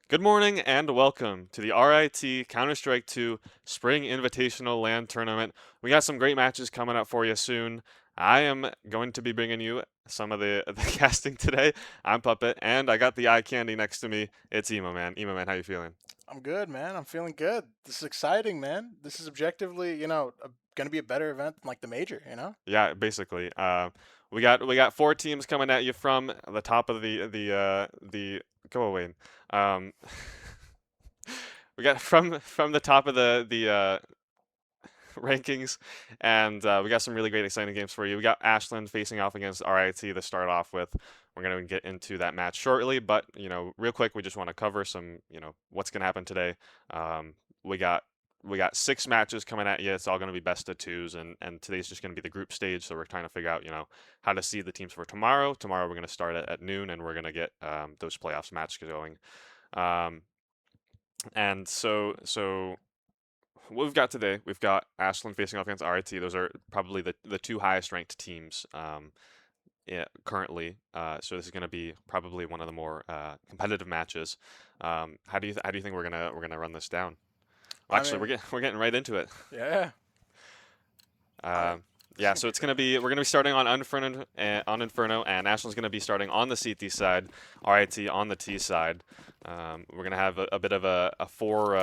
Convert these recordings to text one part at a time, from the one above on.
Good morning and welcome to the RIT Counter-Strike 2 Spring Invitational LAN Tournament. We got some great matches coming up for you soon. I am going to be bringing you some of the casting today. I'm Puppet, and I got the eye candy next to me. It's Emo Man. Emo Man, how you feeling? I'm good, man. I'm feeling good. This is exciting, man. This is objectively, going to be a better event than like the major. Yeah, basically. We got four teams coming at you from the top of the go away. Um, we got from the top of the rankings, and we got some really great, exciting games for you. We got Ashland facing off against RIT to start off with. We're going to get into that match shortly, but real quick, we just want to cover some, what's going to happen today. Um, we got we got six matches coming at you. It's all going to be best of twos, and today's just going to be the group stage. So we're trying to figure out, how to seed the teams for tomorrow. Tomorrow we're going to start at noon, and we're going to get those playoffs matches going. Um, and so what we've got today, we've got Ashland facing off against RIT. Those are probably the two highest ranked teams yeah, currently. So this is going to be probably one of the more competitive matches. How do you think we're gonna run this down? Well, I actually, we're mean, getting right into it. yeah. I mean, Uh, this is yeah, gonna so be it's great. gonna be we're gonna be starting on Inferno, and Ashland's gonna be starting on the CT side, RIT on the T side. We're gonna have a bit of a four.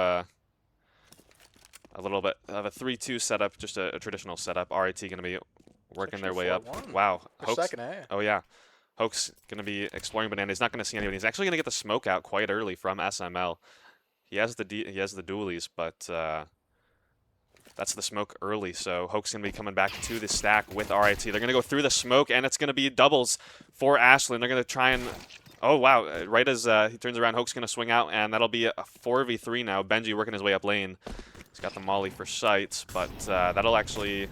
A little bit of a 3-2 setup, just a traditional setup. RIT going to be It's working actually their a way up. 4-1 Wow, for Hoax. second A. Oh yeah, Hoax going to be exploring banana. He's not going to see anybody. He's actually going to get the smoke out quite early from SML. He has the dualies, but that's the smoke early. So Hoax going to be coming back to the stack with RIT. They're going to go through the smoke, and it's going to be doubles for Ashland. They're going to try and. Oh wow! Right as he turns around, Hoax going to swing out, and that'll be a 4v3 now. Benji working his way up lane. He's got the molly for sight, but that'll actually.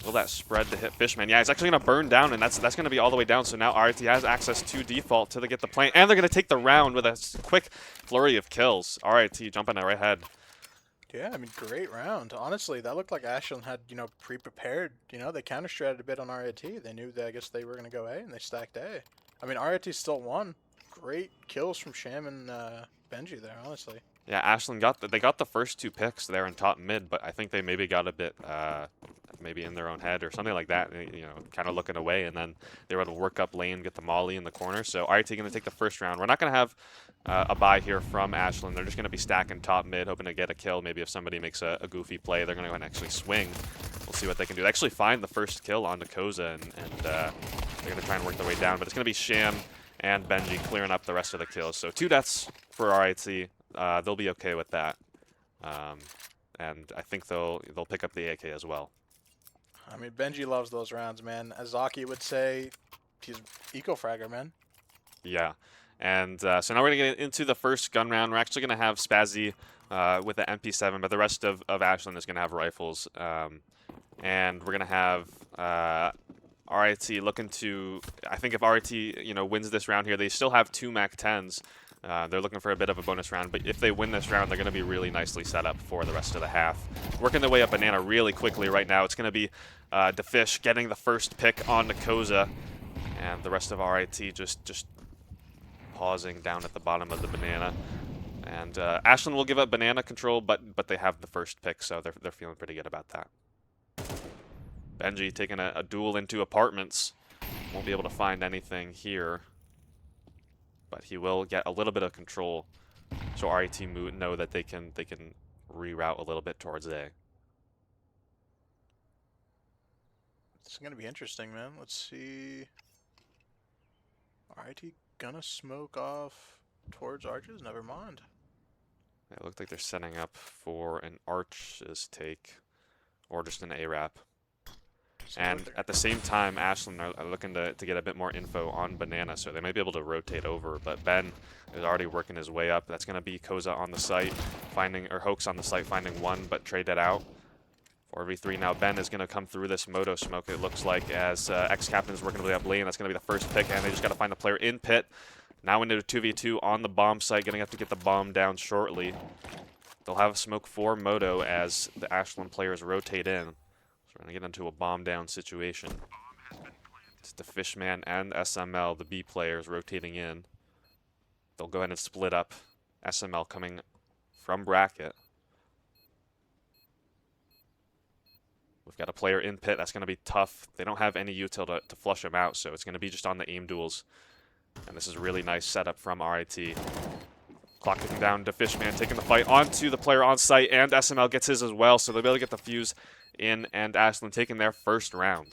Will that spread to hit Fishman? Yeah, he's actually going to burn down, and that's going to be all the way down. So now RT has access to default to get the plant, and they're going to take the round with a quick flurry of kills. RT jumping right ahead. Yeah, I mean, great round. Honestly, that looked like Ashland had, pre-prepared. They counter-stratted a bit on RIT. They knew that I guess they were going to go A, and they stacked A. I mean, RIT still won. Great kills from Sham and Benji there, honestly. Yeah, Ashland they got the first two picks there in top mid, but I think they maybe got a bit maybe in their own head or something like that. Kind of looking away, and then they were able to work up lane, get the molly in the corner. So RT going to take the first round. We're not going to have a buy here from Ashland. They're just going to be stacking top mid, hoping to get a kill. Maybe if somebody makes a goofy play, they're going to go ahead and actually swing. We'll see what they can do. They actually find the first kill on Koza, and they're going to try and work their way down. But it's going to be Sham and Benji clearing up the rest of the kills. So 2 deaths for RIT. They'll be okay with that, um, and I think they'll pick up the AK as well. I mean, Benji loves those rounds, man. As Zaki would say, he's eco-fragger, man. Yeah, and so now we're gonna get into the first gun round. We're actually gonna have Spazzy with the MP7, but the rest of Ashland is gonna have rifles, and we're gonna have. RIT looking to, I think if RIT wins this round here, they still have 2 MAC 10s. They're looking for a bit of a bonus round, but if they win this round, they're going to be really nicely set up for the rest of the half. Working their way up banana really quickly right now. It's going to be DeFish getting the first pick on Koza, and the rest of RIT just pausing down at the bottom of the banana. And Ashland will give up banana control, but they have the first pick, so they're feeling pretty good about that. Benji taking a duel into apartments. Won't be able to find anything here, but he will get a little bit of control. So RET know that they can reroute a little bit towards A. It's gonna be interesting, man. Let's see. Alright, he gonna smoke off towards arches? Never mind. It looked like they're setting up for an Arch's take, or just an A-Rap. See what And they're. at the same time, Ashland are looking to get a bit more info on Banana, so they might be able to rotate over. But Ben is already working his way up. That's going to be Koza on the site, or Hoax on the site, finding one, but trade that out. 4v3 now. Ben is going to come through this Moto smoke, it looks like, as X-Captain is working his way up lane. That's going to be the first pick, and they just got to find the player in pit. Now into a 2v2 on the bomb site, going to have to get the bomb down shortly. They'll have a smoke for Moto as the Ashland players rotate in. So we're going to get into a bomb down situation. It's the Fishman and SML, the B players, rotating in. They'll go ahead and split up SML coming from bracket. We've got a player in pit. That's going to be tough. They don't have any util to flush him out, so it's going to be just on the aim duels. And this is a really nice setup from RIT. Clock ticking down to Fishman, taking the fight onto the player on site, and SML gets his as well, so they'll be able to get the fuse in, and Ashland taking their first round.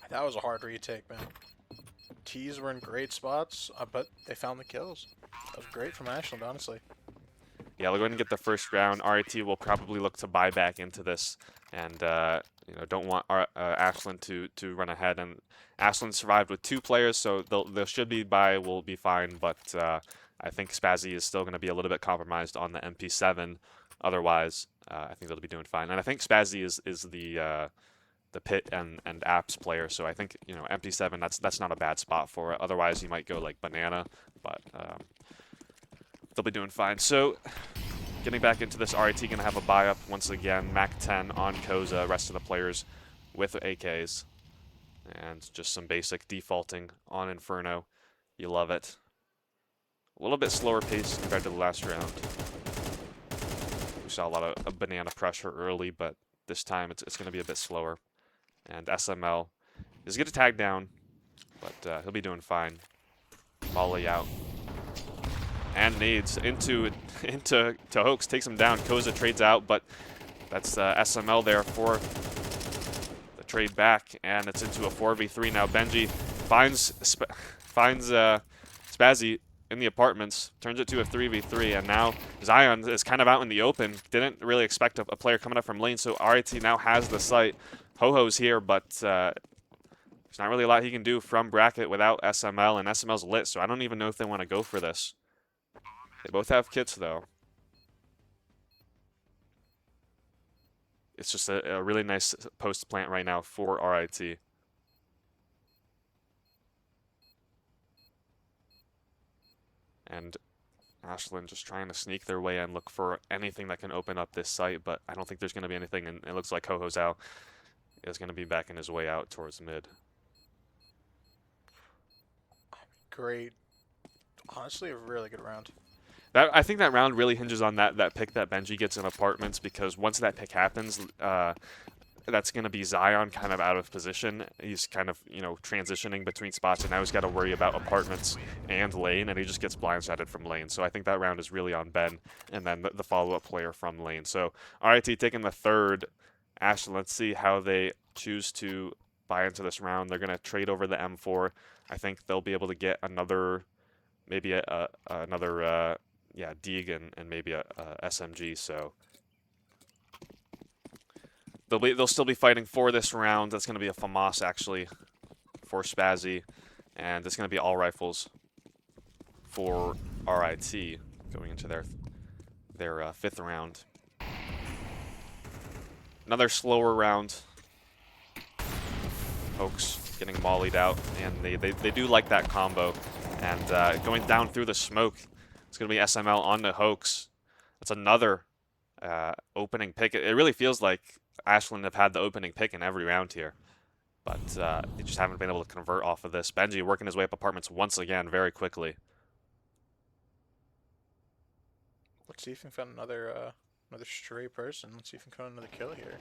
That was a hard retake, man. T's were in great spots, but they found the kills. That was great from Ashland, honestly. Yeah, they'll go ahead and get the first round. RIT will probably look to buy back into this, and don't want Ashland to run ahead. And Ashland survived with 2 players, so they should be will be fine. But I think Spazzy is still going to be a little bit compromised on the MP7. Otherwise, I think they'll be doing fine. And I think Spazzy is the pit and apps player, so I think MP7 that's not a bad spot for it. Otherwise, you might go like Banana, but they'll be doing fine. So, getting back into this, RIT going to have a buy up once again. Mac 10 on Koza, rest of the players with AKs. And just some basic defaulting on Inferno. You love it. A little bit slower pace compared to the last round. We saw a lot of banana pressure early, but this time it's going to be a bit slower. And SML is going to tag down, but he'll be doing fine. Molly out. And nades into Hoax, takes him down. Koza trades out, but that's SML there for the trade back, and it's into a 4v3 now. Benji finds Spazzy in the apartments, turns it to a 3v3, and now Zion is kind of out in the open. Didn't really expect a player coming up from lane, so RIT now has the site. Ho-Ho's here, but there's not really a lot he can do from bracket without SML, and SML's lit, so I don't even know if they want to go for this. They both have kits, though. It's just a really nice post plant right now for RIT. And Ashland just trying to sneak their way in, look for anything that can open up this site, but I don't think there's going to be anything, and it looks like Ho-Ho's out is going to be backing his way out towards mid. Great. Honestly, a really good round. I think that round really hinges on that pick that Benji gets in apartments, because once that pick happens, that's going to be Zion kind of out of position. He's kind of, transitioning between spots, and now he's got to worry about apartments and lane, and he just gets blindsided from lane. So I think that round is really on Ben, and then the follow-up player from lane. So RIT taking the third. Ashton, let's see how they choose to buy into this round. They're going to trade over the M4. I think they'll be able to get another, maybe another Deeg and maybe a SMG. So they'll still be fighting for this round. That's going to be a FAMAS actually for Spazzy, and it's going to be all rifles for RIT going into their 5th round. Another slower round. Hoax getting mollied out, and they do like that combo. And going down through the smoke, it's going to be SML on the Hoax. That's another opening pick. It really feels like Ashland have had the opening pick in every round here. But they just haven't been able to convert off of this. Benji working his way up apartments once again very quickly. Let's see if we can find another stray person. Let's see if we can find another kill here.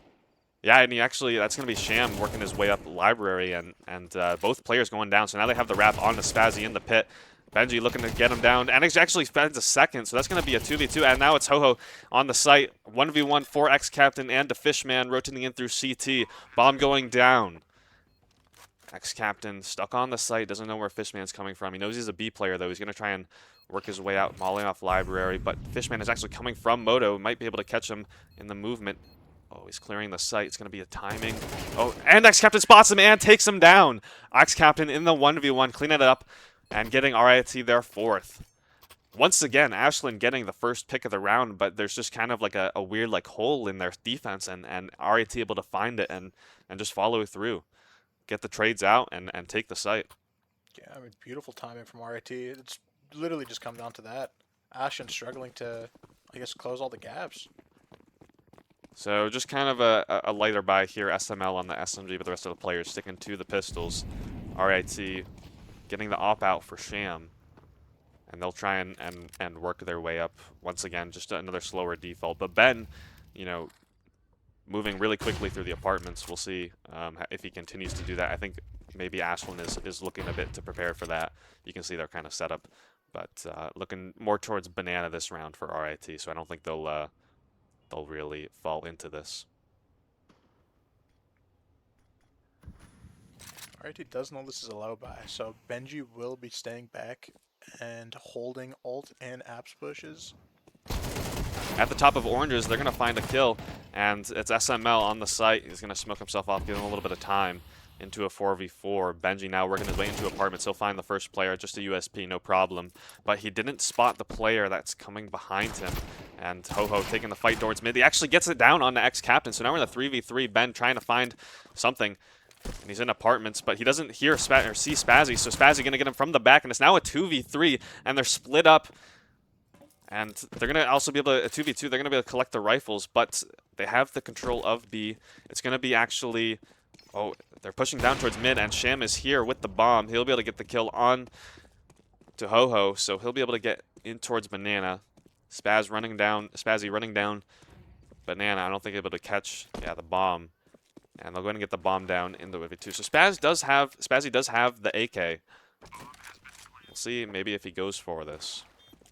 Yeah, and that's going to be Sham working his way up library, and both players going down. So now they have the wrap on the Spazzy in the pit. Benji looking to get him down, and it actually spends a second, so that's going to be a 2v2, and now it's Ho-Ho on the site. 1v1 for X-Captain and the Fishman rotating in through CT. Bomb going down. X-Captain stuck on the site, doesn't know where Fishman's coming from. He knows he's a B player, though. He's going to try and work his way out, mauling off library, but Fishman is actually coming from Moto. Might be able to catch him in the movement. Oh, he's clearing the site. It's going to be a timing. Oh, and X-Captain spots him and takes him down. X-Captain in the 1v1, cleaning it up and getting RIT their 4th. Once again, Ashland getting the first pick of the round, but there's just kind of like a weird hole in their defense, and RIT able to find it and just follow through. Get the trades out and take the site. Yeah, I mean, beautiful timing from RIT. It's literally just come down to that. Ashland struggling to, I guess, close all the gaps. So just kind of a lighter buy here. SML on the SMG, but the rest of the players sticking to the pistols. RIT getting the op out for Sham. and they'll try and work their way up once again. Just another slower default. But Ben, you know, moving really quickly through the apartments. We'll see if he continues to do that. I think maybe Ashland is looking a bit to prepare for that. You can see they're kind of set up, but looking more towards banana this round for RIT. So I don't think they'll really fall into this. RIT does know this is a low buy, so Benji will be staying back and holding ult and apps pushes. At the top of oranges, they're going to find a kill, and it's SML on the site. He's going to smoke himself off, give him a little bit of time into a 4v4. Benji now working his way into apartments. He'll find the first player, just a USP, no problem. But he didn't spot the player that's coming behind him. And Ho-Ho taking the fight towards mid. He actually gets it down on the ex-captain, so now we're in the 3v3. Ben trying to find something. And he's in apartments, but he doesn't hear or see Spazzy, so Spazzy going to get him from the back, and it's now a 2v3, and they're split up. And they're going to also be able to, a 2v2, they're going to be able to collect the rifles, but they have the control of B. It's going to be actually, oh, they're pushing down towards mid, and Sham is here with the bomb. He'll be able to get the kill on to Ho-Ho, so he'll be able to get in towards Banana. Spazzy running down Banana. I don't think he'll be able to catch, the bomb. And they'll go ahead and get the bomb down in the 1v2. So Spazzy does have the AK. We'll see maybe if he goes for this.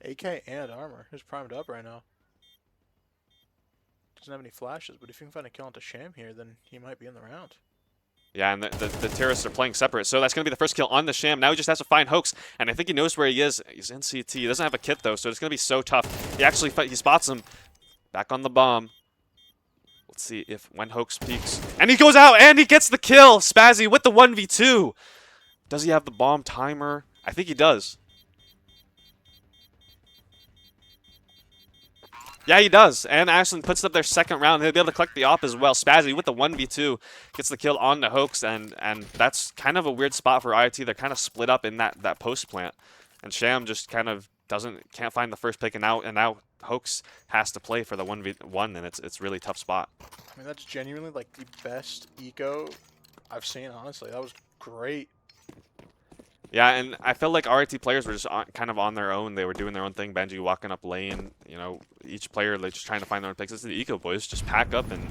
AK and armor. He's primed up right now. Doesn't have any flashes, but if you can find a kill onto Sham here, then he might be in the round. Yeah, and the terrorists are playing separate, so that's going to be the first kill on the Sham. Now he just has to find Hoax, and I think he knows where he is. He's in CT. He doesn't have a kit, though, so it's going to be so tough. He spots him. Back on the bomb. Let's see if when Hoax peeks. And he goes out, and he gets the kill! Spazzy with the 1v2. Does he have the bomb timer? I think he does. Yeah, he does. And Ashland puts up their second round. He'll be able to collect the op as well. Spazzy with the 1v2 gets the kill on the Hoax, and that's kind of a weird spot for RIT. They're kind of split up in that post plant. And Sham just kind of can't find the first pick, and now Hoax has to play for the 1v1, and it's really tough spot. I mean, that's genuinely like the best eco I've seen, honestly. That was great. Yeah, and I felt like RIT players were just kind of on their own. They were doing their own thing. Benji walking up lane, each player like just trying to find their own picks. This is the eco boys. Just pack up and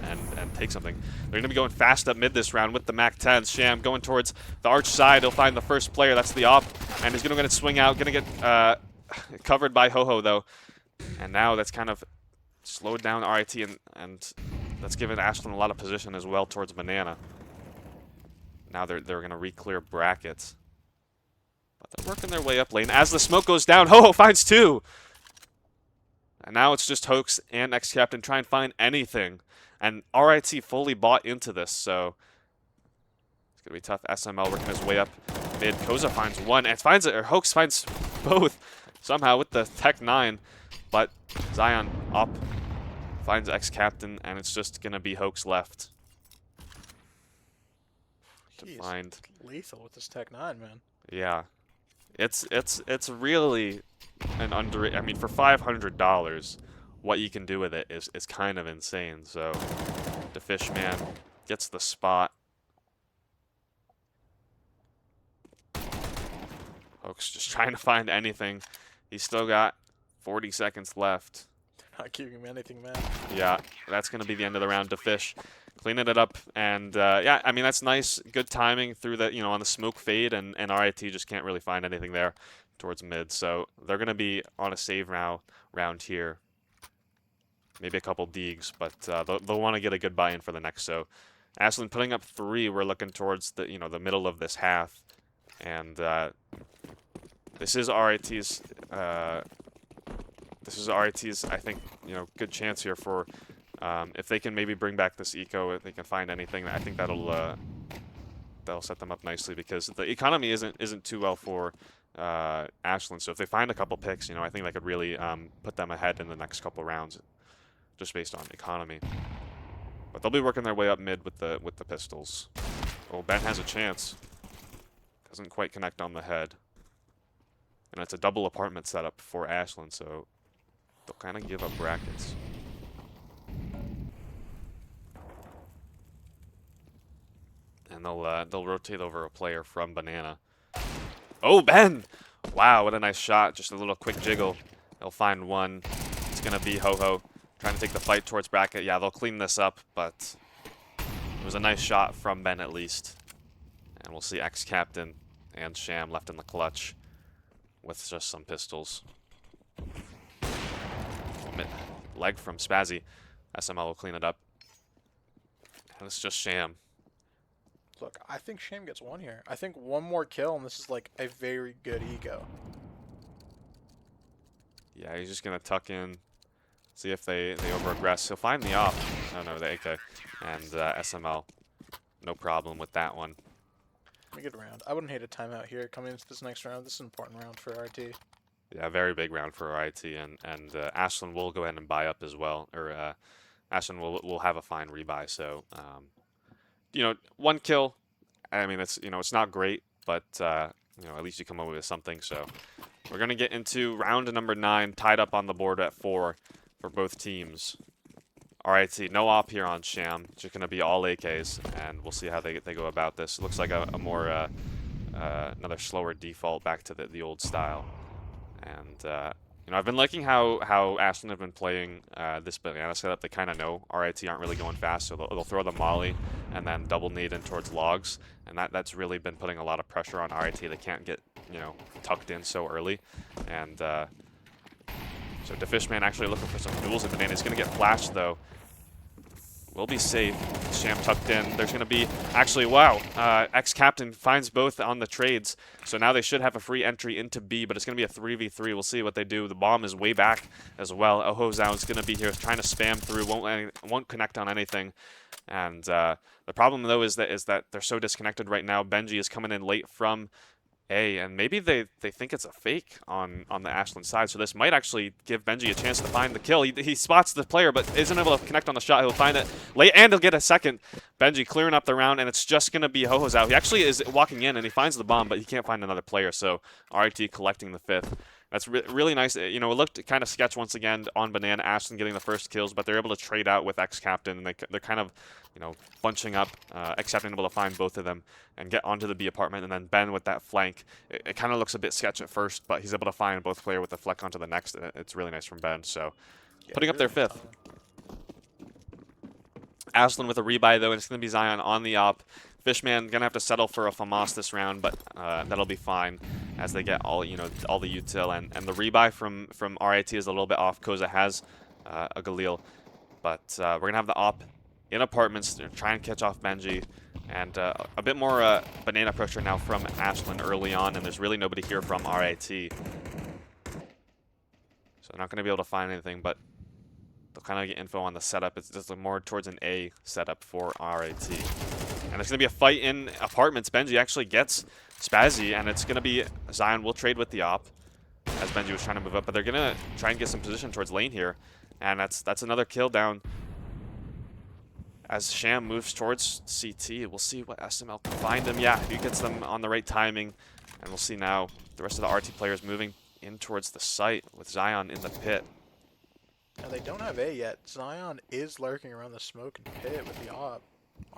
take something. They're going to be going fast up mid this round with the Mac 10s. Sham going towards the arch side. He'll find the first player. That's the op. And he's going to swing out. Going to get covered by Ho-Ho, though. And now that's kind of slowed down RIT, and that's given Ashland a lot of position as well towards Banana. Now they're going to re-clear brackets. But they're working their way up lane. As the smoke goes down, Ho-Ho finds two! And now it's just Hoax and ex-captain try and find anything. And RIT fully bought into this, so it's going to be tough. SML working his way up mid. Koza finds one, and Hoax finds both somehow with the Tech 9. But Zion up, finds ex-captain, and it's just going to be Hoax left. He's find lethal with this Tech 9, man. Yeah. It's really an I mean, for $500, what you can do with it is kind of insane. So the Fishman gets the spot. Hoax just trying to find anything. He's still got 40 seconds left. They're not giving him anything, man. Yeah, that's going to be the end of the round to Fish. Cleaning it up, and yeah, I mean, that's nice. Good timing through the, on the smoke fade, and RIT just can't really find anything there towards mid. So they're going to be on a save round here. Maybe a couple deegs, but they'll want to get a good buy-in for the next. So Ashland putting up 3. We're looking towards the, the middle of this half. And this is RIT's, I think, good chance here for, if they can maybe bring back this eco, if they can find anything, I think that'll set them up nicely, because the economy isn't too well for Ashland. So if they find a couple picks, I think that could really put them ahead in the next couple rounds, just based on economy. But they'll be working their way up mid with the pistols. Oh, Ben has a chance. Doesn't quite connect on the head. And it's a double apartment setup for Ashland, so they'll kind of give up brackets. And they'll rotate over a player from Banana. Oh, Ben! Wow, what a nice shot. Just a little quick jiggle. They'll find one. It's going to be Ho-Ho trying to take the fight towards bracket. Yeah, they'll clean this up, but it was a nice shot from Ben at least. And we'll see X-Captain and Sham left in the clutch with just some pistols. Leg from Spazzy. SML will clean it up. And it's just Sham. Look, I think Shame gets one here. I think one more kill, and this is like a very good ego. Yeah, he's just going to tuck in, see if they over-aggress. He'll find the op. Oh, no, the AK. And SML, no problem with that one. A good round. I wouldn't hate a timeout here coming into this next round. This is an important round for RT. Yeah, very big round for RIT, and Ashlyn will go ahead and buy up as well, or Ashlyn will have a fine rebuy. So, you know, one kill. I mean, it's not great, but you know, at least you come away with something. So, we're gonna get into round number 9, tied up on the board at 4 for both teams. RIT, no op here on Sham. It's just gonna be all AKs, and we'll see how they go about this. It looks like a more another slower default back to the old style. And, you know, I've been liking how Ashlyn have been playing this banana setup. They kind of know RIT aren't really going fast, so they'll throw the molly and then double nade in towards logs. And that's really been putting a lot of pressure on RIT. They can't get, you know, tucked in so early. And so Defishman actually looking for some duels in banana. He's going to get flashed, though. We'll be safe. Sham tucked in. There's going to be... Actually, wow. X-Captain finds both on the trades. So now they should have a free entry into B, but it's going to be a 3v3. We'll see what they do. The bomb is way back as well. Ohozao is going to be here trying to spam through. Won't connect on anything. And the problem, though, is that they're so disconnected right now. Benji is coming in late from A, and maybe they think it's a fake on the Ashlyn side, so this might actually give Benji a chance to find the kill. He spots the player, but isn't able to connect on the shot. He'll find it late, and he'll get a second. Benji clearing up the round, and it's just going to be Ho-Ho's out. He actually is walking in, and he finds the bomb, but he can't find another player, so RIT collecting the 5th. That's really nice. You know, it looked kind of sketch once again on Banana. Ashlyn getting the first kills, but they're able to trade out with X-Captain, and they're kind of, you know, bunching up. X-Captain able to find both of them and get onto the B apartment, and then Ben with that flank. It kind of looks a bit sketch at first, but he's able to find both player with the fleck onto the next. It's really nice from Ben. So, Yeah, putting up really their 5th. Ashlyn with a rebuy, though, and it's going to be Zion on the op. Fishman gonna have to settle for a FAMAS this round, but that'll be fine as they get all the util, and the rebuy from RIT is a little bit off. Koza has a Galil, but we're gonna have the op in apartments to try and catch off Benji, and a bit more banana pressure now from Ashlyn early on, and there's really nobody here from RIT, so they're not gonna be able to find anything, but they'll kind of get info on the setup. It's just more towards an A setup for RIT. And there's going to be a fight in apartments. Benji actually gets Spazzy, and it's going to be Zion will trade with the op as Benji was trying to move up, but they're going to try and get some position towards lane here. And that's another kill down as Sham moves towards CT. We'll see what SML can find him. Yeah, he gets them on the right timing. And we'll see now the rest of the RT players moving in towards the site with Zion in the pit. Now, they don't have A yet. Zion is lurking around the smoke and pit with the op.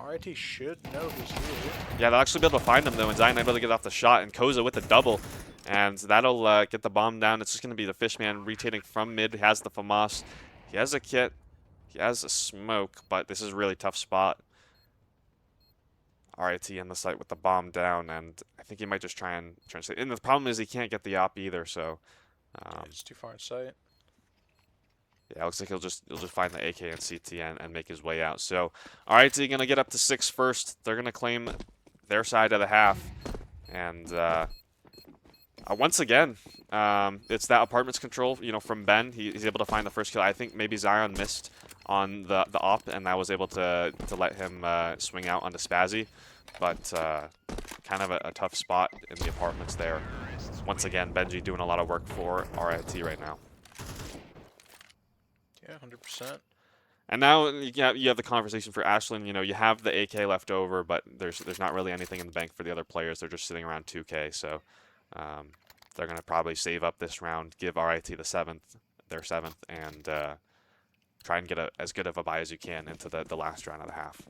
RIT should know who's here. Yeah, they'll actually be able to find him, though, and Zion able to get off the shot, and Koza with the double, and that'll get the bomb down. It's just going to be the Fishman rotating from mid. He has the FAMAS. He has a kit. He has a smoke, but this is a really tough spot. RIT in the site with the bomb down, and I think he might just try and translate. And the problem is he can't get the op either, so... it's too far in sight. Yeah, it looks like he'll just find the AK and CT and make his way out. So, RIT going to get up to 6 first. They're going to claim their side of the half. And once again, it's that apartments control, you know, from Ben. He's able to find the first kill. I think maybe Zion missed on the op, and that was able to let him swing out onto Spazzy. But kind of a tough spot in the apartments there. Once again, Benji doing a lot of work for RIT right now. Yeah, 100%. And now you have the conversation for Ashlyn. You know, you have the AK left over, but there's not really anything in the bank for the other players. They're just sitting around 2K, so they're going to probably save up this round, give RIT their 7th, and try and get as good of a buy as you can into the last round of the half.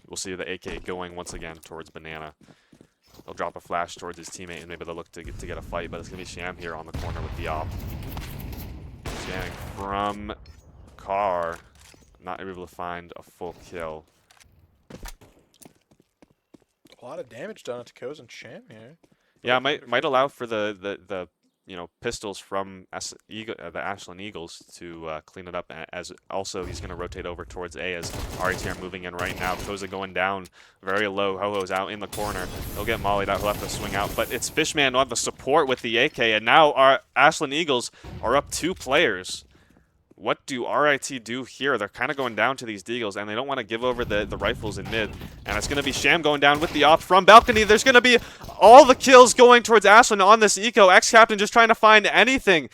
We'll see the AK going once again towards Banana. He'll drop a flash towards his teammate, and maybe they'll look to get a fight, but it's going to be Sham here on the corner with the op. Scanning from Car. Not able to find a full kill. A lot of damage done to Koz and Sham here. Yeah, Both might allow for the pistols from the Ashland Eagles to clean it up. As also he's going to rotate over towards A as RIT are moving in right now. Koza going down very low. Ho-Ho's out in the corner. He'll get mollied out. He'll have to swing out. But it's Fishman on the support with the AK, and now our Ashland Eagles are up 2 players. What do RIT do here? They're kind of going down to these deagles, and they don't want to give over the rifles in mid. And it's going to be Sham going down with the op from balcony. There's going to be all the kills going towards Ashland on this eco. X-Captain just trying to find anything.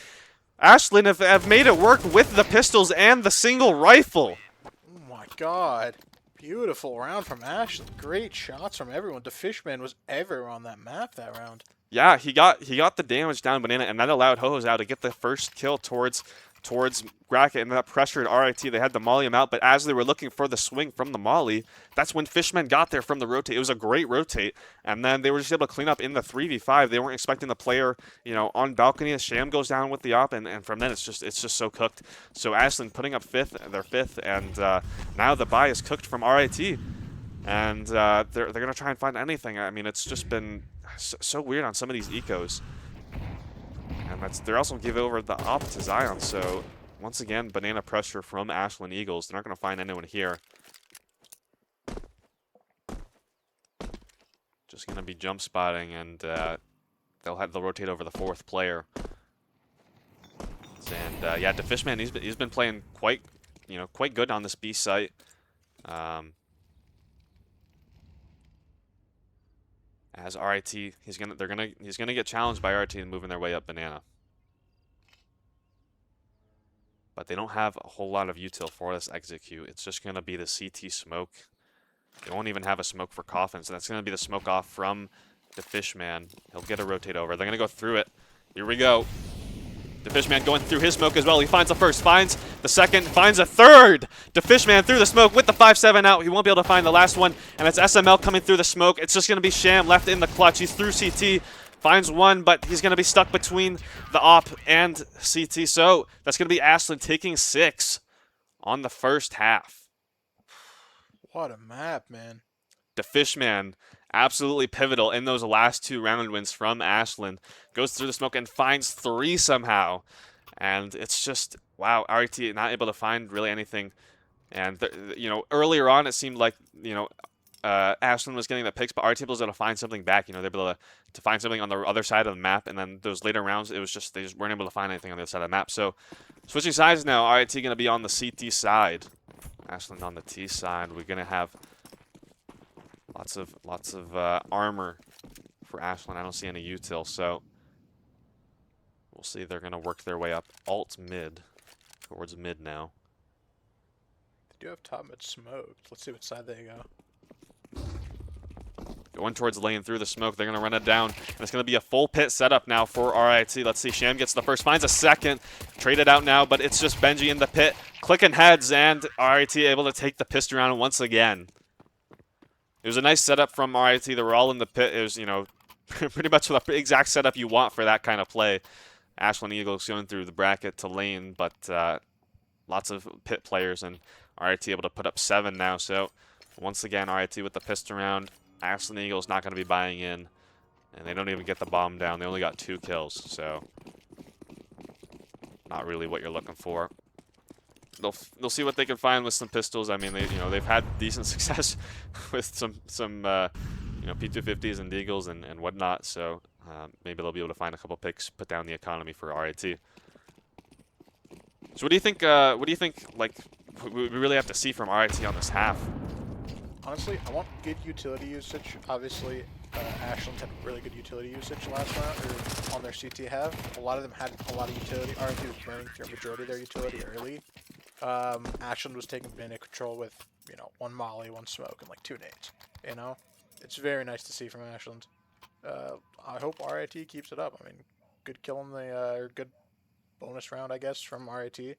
Ashland have made it work with the pistols and the single rifle. Oh my god. Beautiful round from Ashland. Great shots from everyone. The Fishman was everywhere on that map that round. Yeah, he got the damage down Banana, and that allowed Ho-Ho's out to get the first kill towards Bracket, and that pressured RIT. They had to molly him out, but as they were looking for the swing from the molly, that's when Fishman got there from the rotate. It was a great rotate, and then they were just able to clean up in the 3v5. They weren't expecting the player, on balcony. Sham goes down with the op, and from then it's just so cooked. So Ashland putting up their fifth, and now the buy is cooked from RIT, and they're gonna try and find anything. I mean, it's just been so weird on some of these ecos. And they're also going to give over the op to Zion, so once again, banana pressure from Ashland Eagles. They're not going to find anyone here. Just going to be jump spotting, and they'll rotate over the 4th player. And yeah, the Fishman, he's been playing quite good on this B site. As RIT, he's gonna get challenged by RIT and moving their way up banana. But they don't have a whole lot of util for this execute. It's just gonna be the CT smoke. They won't even have a smoke for coffin, so that's gonna be the smoke off from the Fishman. He'll get a rotate over. They're gonna go through it. Here we go. The Fishman going through his smoke as well. He finds the first, finds the second, finds a third. The Fishman through the smoke with the 5-7 out. He won't be able to find the last one. And it's SML coming through the smoke. It's just going to be Sham left in the clutch. He's through CT, finds one, but he's going to be stuck between the op and CT. So that's going to be Ashland taking 6 on the first half. What a map, man. The Fishman, absolutely pivotal in those last 2 round wins from Ashland. Goes through the smoke and finds 3 somehow. And it's just, wow, RIT not able to find really anything. And, earlier on it seemed like, Ashland was getting the picks, but RIT was able to find something back. They're able to find something on the other side of the map. And then those later rounds, it was just, they just weren't able to find anything on the other side of the map. So, switching sides now, RIT going to be on the CT side. Ashland on the T side. We're going to have lots of armor for Ashland. I don't see any util, so we'll see. They're going to work their way up alt mid, towards mid now. They do have top mid smoked. Let's see what side they go. Going towards lane through the smoke. They're going to run it down, and it's going to be a full pit setup now for RIT. Let's see. Sham gets the first, finds a second. Traded out now, but it's just Benji in the pit. Clicking heads, and RIT able to take the pistol round once again. It was a nice setup from RIT. They were all in the pit. It was, pretty much the exact setup you want for that kind of play. Ashland Eagles going through the bracket to lane, but lots of pit players, and RIT able to put up 7 now. So once again, RIT with the pistol round. Ashland Eagles not going to be buying in, and they don't even get the bomb down. They only got 2 kills, so not really what you're looking for. They'll see what they can find with some pistols. I mean, they've had decent success with some P250s and Deagles and whatnot. So maybe they'll be able to find a couple picks, put down the economy for RIT. So what do you think? Like we really have to see from RIT on this half? Honestly, I want good utility usage. Obviously, Ashland had really good utility usage last round, or on their CT half. A lot of them had a lot of utility. RIT was burning through a majority of their utility early. Ashland was taking minute control with, 1 molly, 1 smoke, and like 2 nades. It's very nice to see from Ashland. I hope RIT keeps it up. I mean, good kill in the, or good bonus round, I guess, from RIT.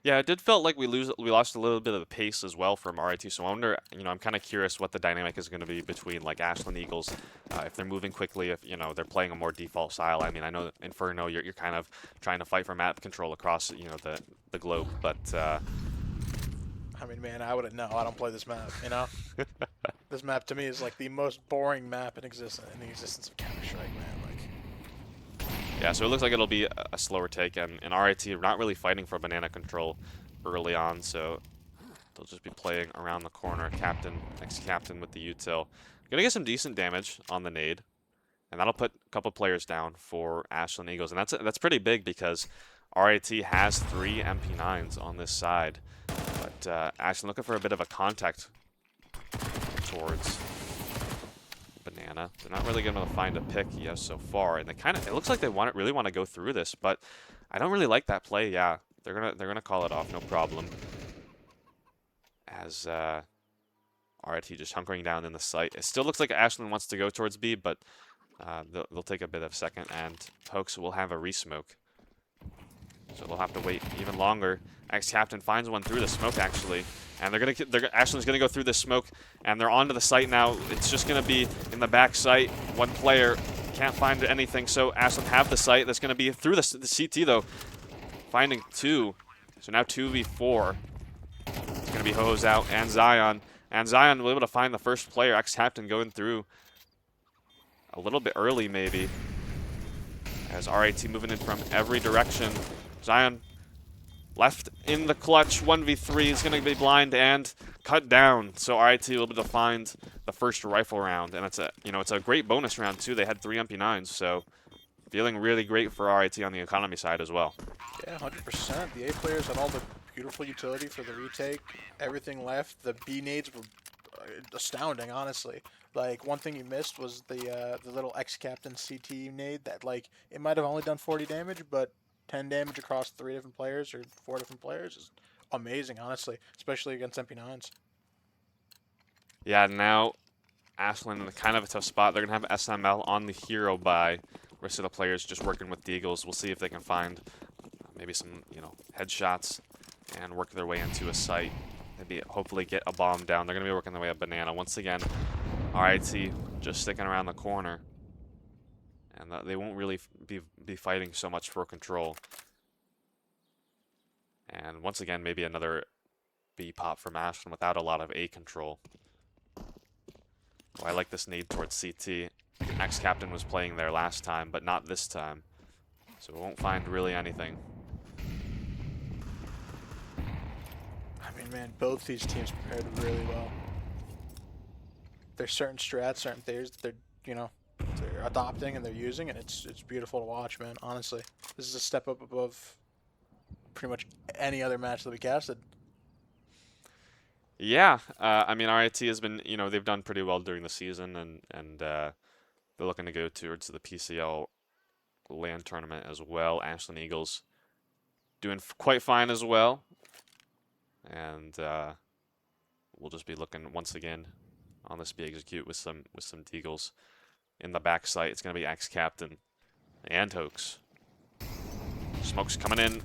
Yeah, it did felt like we lost a little bit of the pace as well from RIT. So I wonder, I'm kind of curious what the dynamic is going to be between like Ashland Eagles, if they're moving quickly, if they're playing a more default style. I mean, I know Inferno, you're kind of trying to fight for map control across the globe, but I mean, man, I wouldn't know. I don't play this map. You know, this map to me is like the most boring map in the existence of Counter Strike, man. Like, yeah. So it looks like it'll be a slower take, and RIT are not really fighting for banana control early on, so they'll just be playing around the corner. Ex-captain with the util, gonna get some decent damage on the nade. And that'll put a couple players down for Ashland Eagles. And that's pretty big because RIT has 3 MP9s on this side. But Ashland looking for a bit of a contact towards Banana. They're not really going to find a pick yet so far. And it looks like they really want to go through this, but I don't really like that play. Yeah, they're gonna call it off, no problem. As RIT just hunkering down in the site. It still looks like Ashland wants to go towards B, but they'll take a bit of a second, and Hoax will have a resmoke. So they'll have to wait even longer. Ex-captain finds one through the smoke, actually. And Ashland's gonna go through this smoke, and they're onto the site now. It's just gonna be in the back site. One player can't find anything, so Ashland have the site. That's gonna be through the CT, though. Finding 2. So now 2v4. It's gonna be Ho's out, and Zion. And Zion will be able to find the first player. Ex-captain going through a little bit early, maybe, as RIT moving in from every direction. Zion left in the clutch. 1v3 is going to be blind and cut down. So RIT will be able to find the first rifle round, and it's a great bonus round too. They had 3 MP9s, so feeling really great for RIT on the economy side as well. yeah, 100%. The A players had all the beautiful utility for the retake. Everything left. The B nades were astounding, honestly. Like, one thing you missed was the little ex-captain CT nade that, like, it might have only done 40 damage, but 10 damage across 3 different players or 4 different players is amazing, honestly, especially against MP9s. Yeah, now Ashland in kind of a tough spot. They're going to have SML on the hero by rest of the players just working with the Eagles. We'll see if they can find maybe some, headshots and work their way into a site. Maybe hopefully get a bomb down. They're going to be working their way up Banana. Once again, RIT just sticking around the corner. And they won't really be fighting so much for control. And once again, maybe another B pop from Ashland without a lot of A control. Oh, I like this nade towards CT. Ex-captain was playing there last time, but not this time. So we won't find really anything. I mean, man, both these teams prepared really well. There's certain strats, certain things that they're adopting and they're using, and it's beautiful to watch, man. Honestly, this is a step up above pretty much any other match that we casted. Yeah, I mean, RIT has been, they've done pretty well during the season, and they're looking to go towards the PCL LAN tournament as well. Ashland Eagles doing quite fine as well, and we'll just be looking once again on this B execute with some Deagles in the back site. It's going to be ex-captain and Hoax. Smoke's coming in.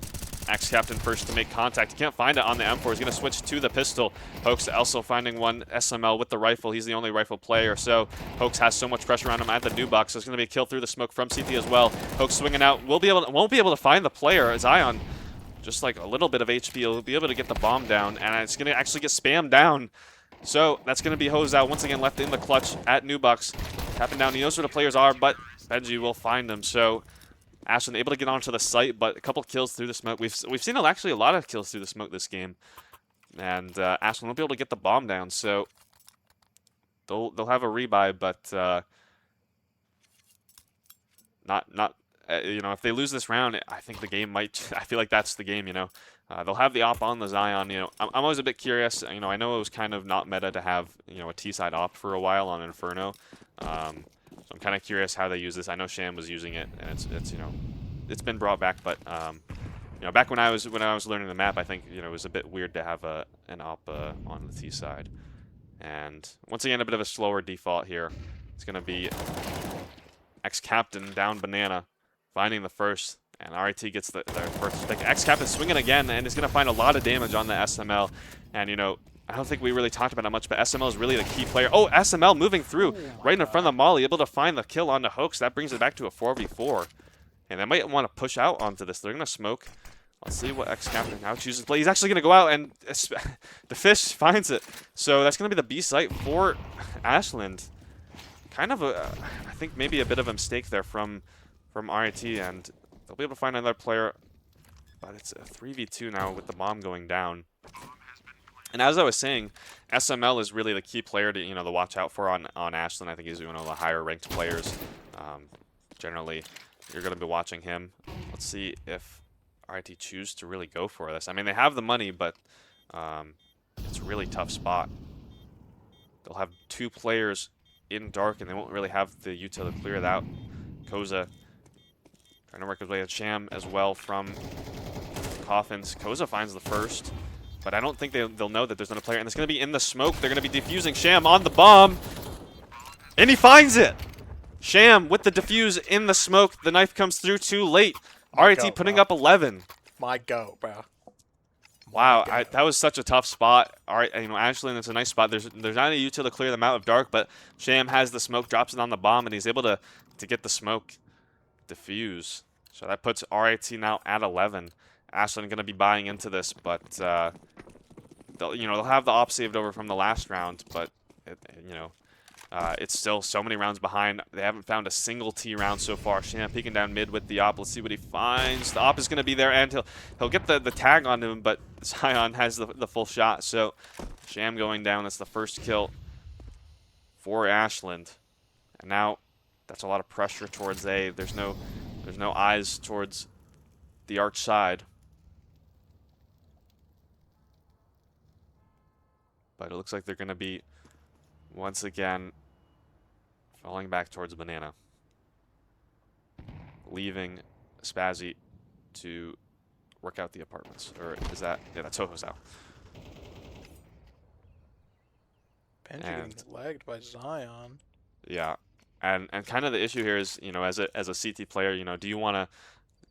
Ex-captain first to make contact. He can't find it on the M4. He's going to switch to the pistol. Hoax also finding one SML with the rifle. He's the only rifle player, so Hoax has so much pressure on him at the new box. So it's going to be a kill through the smoke from CT as well. Hoax swinging out. Won't be able to find the player. Zion, just like a little bit of HP, he'll be able to get the bomb down, and it's going to actually get spammed down. So that's going to be hosed out once again, left in the clutch at new box. Tapping down. He knows where the players are, but Benji will find them. So Ashland able to get onto the site, but a couple kills through the smoke. We've seen actually a lot of kills through the smoke this game, and Ashland won't be able to get the bomb down. So they'll have a rebuy, but not if they lose this round, I think the game might. I feel like that's the game. They'll have the op on the Zion. I'm always a bit curious. I know it was kind of not meta to have a T-side op for a while on Inferno. So I'm kind of curious how they use this. I know Sham was using it, and it's been brought back. But back when I was learning the map, I think it was a bit weird to have an op on the T side. And once again, a bit of a slower default here. It's gonna be ex-captain down Banana, finding the first, And RIT gets their first pick. X-Cap is swinging again and is going to find a lot of damage on the SML. And, you know, I don't think we really talked about it much, but SML is really the key player. Oh, SML moving through Oh my right in front god. of Molly, able to find the kill on the Hoax. That brings it back to a 4v4. And they might want to push out onto this. They're going to smoke. Let's see what X-Captain now chooses to play. He's actually going to go out, and the fish finds it. So that's going to be the B site for Ashland. Kind of a, I think maybe a bit of a mistake there from RIT, and they'll be able to find another player. But it's a 3v2 now with the bomb going down. And as I was saying, SML is really the key player to, you know, to watch out for on Ashland. I think he's one of the higher ranked players. Generally, you're going to be watching him. Let's see if RIT choose to really go for this. I mean, they have the money, but it's a really tough spot. They'll have two players in dark, and they won't really have the util to clear it out. Koza trying to work his way at Sham as well from Coffins. Koza finds the first, but I don't think they'll know that there's another player, and it's going to be in the smoke. They're going to be defusing Sham on the bomb, and he finds it! Sham with the defuse in the smoke. The knife comes through too late. RIT putting up 11. My go, bro. Wow, that was such a tough spot. All right, you know, Ashland, it's a nice spot. There's not a util to clear them out of dark, but Sham has the smoke, drops it on the bomb, and he's able to get the smoke diffuse. So that puts RIT now at 11. Ashland going to be buying into this, but they'll have the op saved over from the last round, but it's still so many rounds behind. They haven't found a single T round so far. Sham peeking down mid with the op. Let's see what he finds. The op is going to be there, and he'll get the tag onto him, but Zion has the full shot. So Sham going down. That's the first kill for Ashland. And now that's a lot of pressure towards A. There's no eyes towards the arch side. But it looks like they're going to be once again falling back towards Banana, leaving Spazzy to work out the apartments. Or is that, yeah, that's Toho's out. Benji getting lagged by Zion. Yeah, and kind of the issue here is, you know, as a CT player, you know, do you want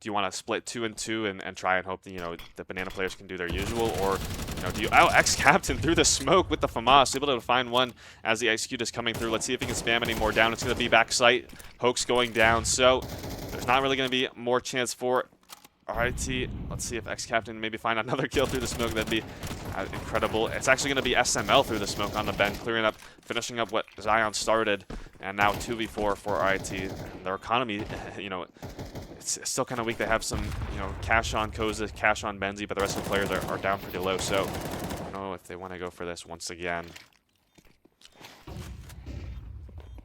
to split 2 and 2 and try and hope that, you know, the Banana players can do their usual, or, you know, do you X-Captain through the smoke with the FAMAS, able to find one as the execute is coming through. Let's see if he can spam any more down. It's going to be back sight. Hoax going down, so there's not really going to be more chance for RIT. Let's see if X-Captain maybe find another kill through the smoke. That'd be incredible. It's actually going to be SML through the smoke on the bend, clearing up, finishing up what Zion started, and now 2v4 for RIT. And their economy, you know, it's still kind of weak. They have some, you know, cash on Koza, cash on Benzi, but the rest of the players are down pretty low. So I don't know if they want to go for this once again.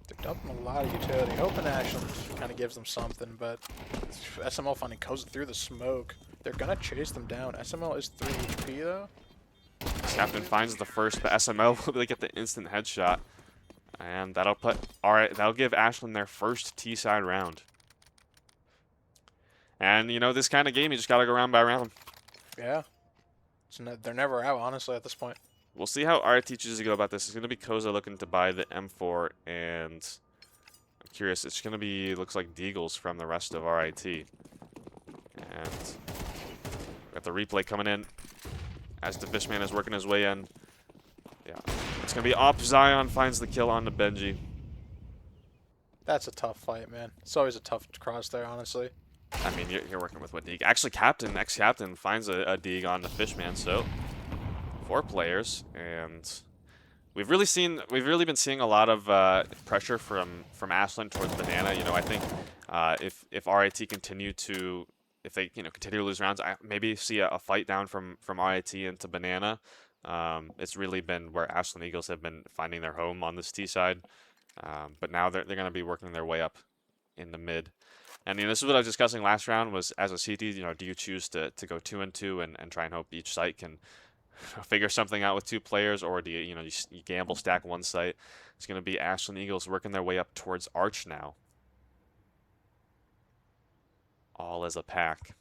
They're dumping a lot of utility. Hoping Ashland kind of gives them something, but SML finding Koza through the smoke. They're going to chase them down. SML is 3 HP though. Captain finds the first, but SML will get the instant headshot. And that'll that'll give Ashland their first T-side round. And, you know, this kind of game, you just got to go round by round. Yeah. They're never out, honestly, at this point. We'll see how RIT chooses to go about this. It's going to be Koza looking to buy the M4, and I'm curious. It's going to be, looks like Deagles from the rest of RIT. And got the replay coming in as the Fishman is working his way in. Yeah, it's going to be Op. Zion finds the kill on the Benji. That's a tough fight, man. It's always a tough cross there, honestly. I mean, you're working with what Deeg. Actually, X-Captain finds a Deeg on the Fishman, so 4 players, and we've really been seeing a lot of pressure from Ashland towards Banana. You know, I think if RIT continue to, if they, you know, continue to lose rounds, I maybe see a fight down from RIT into Banana. It's really been where Ashland Eagles have been finding their home on this T side, but now they're going to be working their way up in the mid. And, you know, this is what I was discussing last round, was as a CT, you know, do you choose to go 2 and 2 and try and hope each site can figure something out with 2 players, or do you, you know, you gamble, stack one site? It's going to be Ashland Eagles working their way up towards Arch now. All as a pack.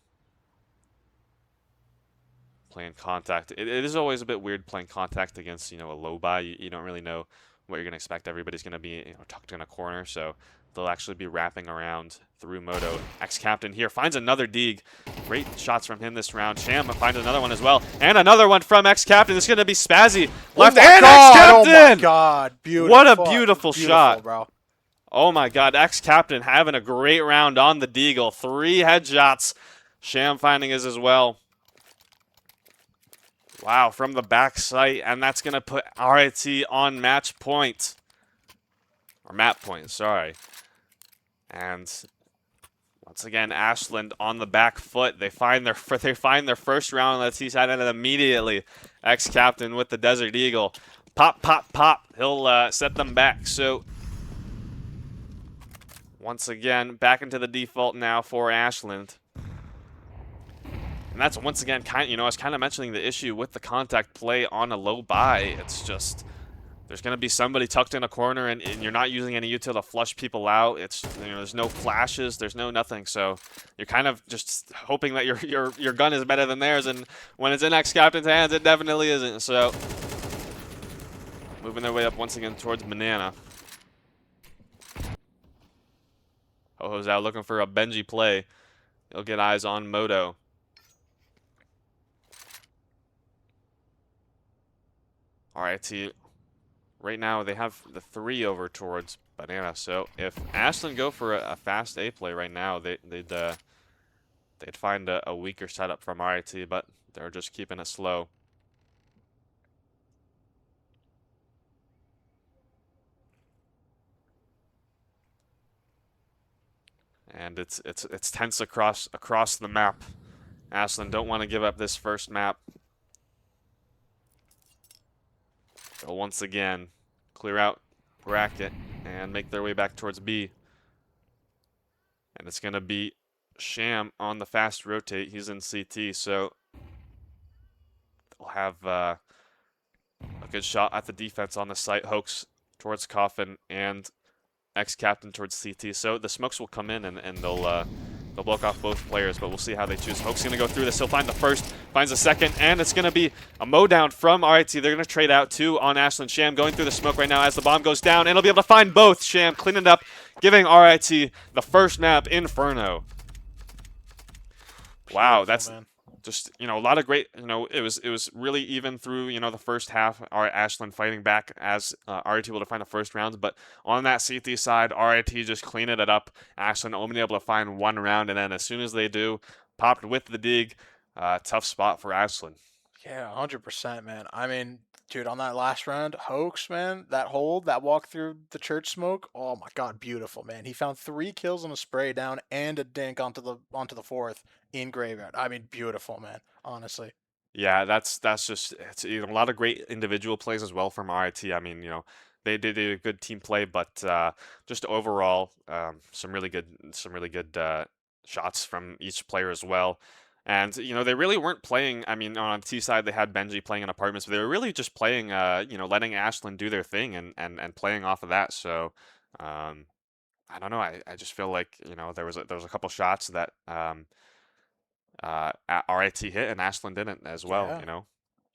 Playing contact. It is always a bit weird playing contact against, you know, a low buy. You don't really know what you're going to expect. Everybody's going to be, you know, tucked in a corner, so they'll actually be wrapping around through Moto. Ex-Captain here finds another Deeg. Great shots from him this round. Sham finds another one as well. And another one from Ex-Captain. It's going to be Spazzy. Left and Oh my Ex-Captain! god, beautiful. What a beautiful shot. Bro. Oh my god, Ex-Captain having a great round on the Deagle. 3 headshots. Sham finding his as well. Wow, from the back sight, and that's going to put RIT on match point. Or map point, sorry. And once again, Ashland on the back foot. They find their first round on the T side, and then immediately Ex-Captain with the Desert Eagle. Pop, pop, pop. He'll set them back. So once again, back into the default now for Ashland. And that's once again I was kind of mentioning the issue with the contact play on a low buy. It's just there's going to be somebody tucked in a corner, and you're not using any util to flush people out. It's there's no flashes, there's no nothing. So you're kind of just hoping that your gun is better than theirs, and when it's in Ex-Captain's hands, it definitely isn't. So moving their way up once again towards Banana. Ho-Ho's out looking for a Benji play. He'll get eyes on Moto. RIT, right now they have the 3 over towards Banana. So if Ashland go for a fast A play right now, they'd find a weaker setup from RIT, but they're just keeping it slow. And it's tense across the map. Ashland don't want to give up this first map. They'll once again clear out bracket and make their way back towards B. And it's going to be Sham on the fast rotate. He's in CT, so they'll have a good shot at the defense on the site. Hoax towards Coffin and Ex-Captain towards CT. So the smokes will come in and they'll block off both players, but we'll see how they choose. Hoax going to go through this. He'll find the first, finds the second, and it's going to be a mow down from RIT. They're going to trade out 2 on Ashland. Sham going through the smoke right now as the bomb goes down, and he'll be able to find both. Sham cleaning it up, giving RIT the first map, Inferno. Wow, that's just, a lot of great, it was really even through, the first half. Ashland fighting back as RIT able to find the first rounds, but on that CT side, RIT just cleaning it up. Ashland only able to find 1 round, and then as soon as they do, popped with the dig. Tough spot for Ashland. Yeah, 100%, man. I mean, dude, on that last round, Hoax, man, that hold, that walk through the church smoke, oh my god, beautiful, man. He found 3 kills on a spray down and a dink onto the 4th in graveyard. I mean, beautiful, man. Honestly. Yeah, that's just it's a lot of great individual plays as well from RIT. I mean, they did a good team play, but just overall, some really good shots from each player as well. And they really weren't playing. I mean, on the T side, they had Benji playing in apartments, but they were really just playing. Letting Ashland do their thing and playing off of that. So, I don't know. I just feel like there was a couple shots that RIT hit and Ashland didn't as well. Yeah.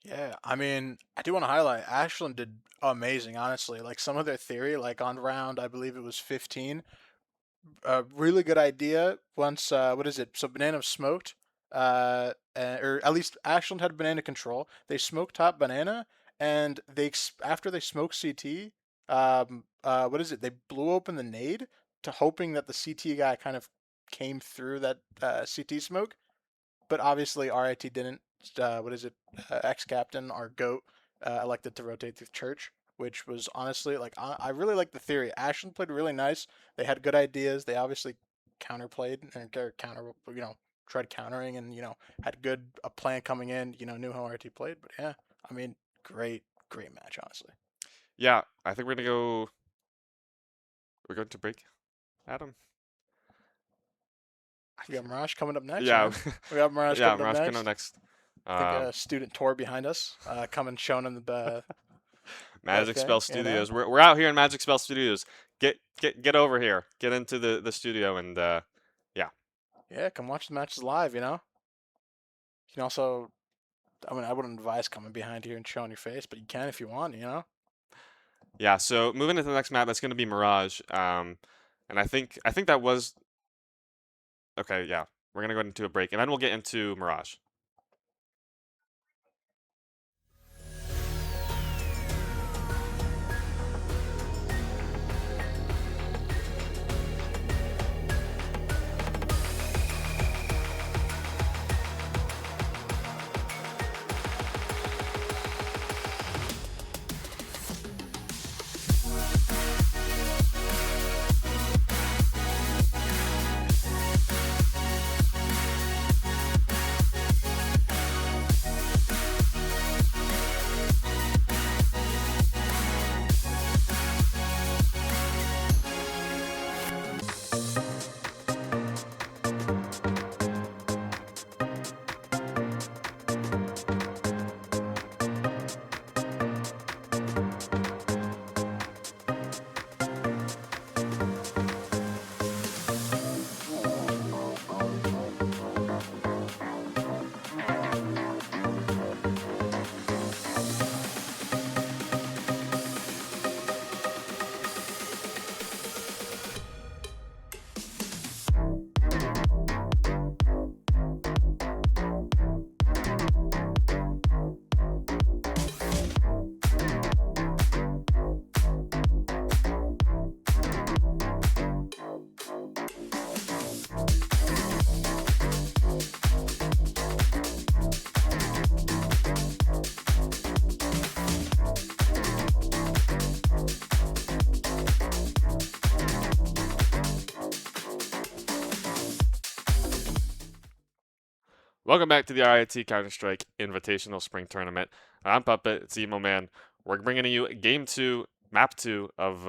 Yeah, I mean, I do want to highlight Ashland did amazing, honestly. Like some of their theory, like on round, I believe it was 15, a really good idea once what is it, so Banana smoked or at least Ashland had Banana control. They smoked top Banana, and after they smoked CT, what is it, they blew open the nade to hoping that the CT guy kind of came through that CT smoke, but obviously RIT didn't. What is it, Ex-Captain, our goat, elected to rotate through church, which was honestly, like, I really like the theory. Ashland played really nice. They had good ideas. They obviously counterplayed and tried countering, and had a plan coming in. Knew how RT played. But yeah, I mean, great match, honestly. Yeah, I think we're gonna go. We're going to break, Adam. We got Mirage coming up next. Yeah, Man. We got Mirage yeah, coming up Mirage next. coming up next. I think a student tour behind us, coming showing in the Magic okay, Spell Studios. We're out here in Magic Spell Studios. Get over here. Get into the studio and yeah. Yeah, come watch the matches live. You can also, I mean, I wouldn't advise coming behind here and showing your face, but you can if you want. Yeah. So moving into the next map, that's going to be Mirage. And I think that was okay. Yeah, we're gonna go into a break, and then we'll get into Mirage. Welcome back to the RIT Counter-Strike Invitational Spring Tournament. I'm Puppet, it's Emo Man. We're bringing you Game 2, Map 2 of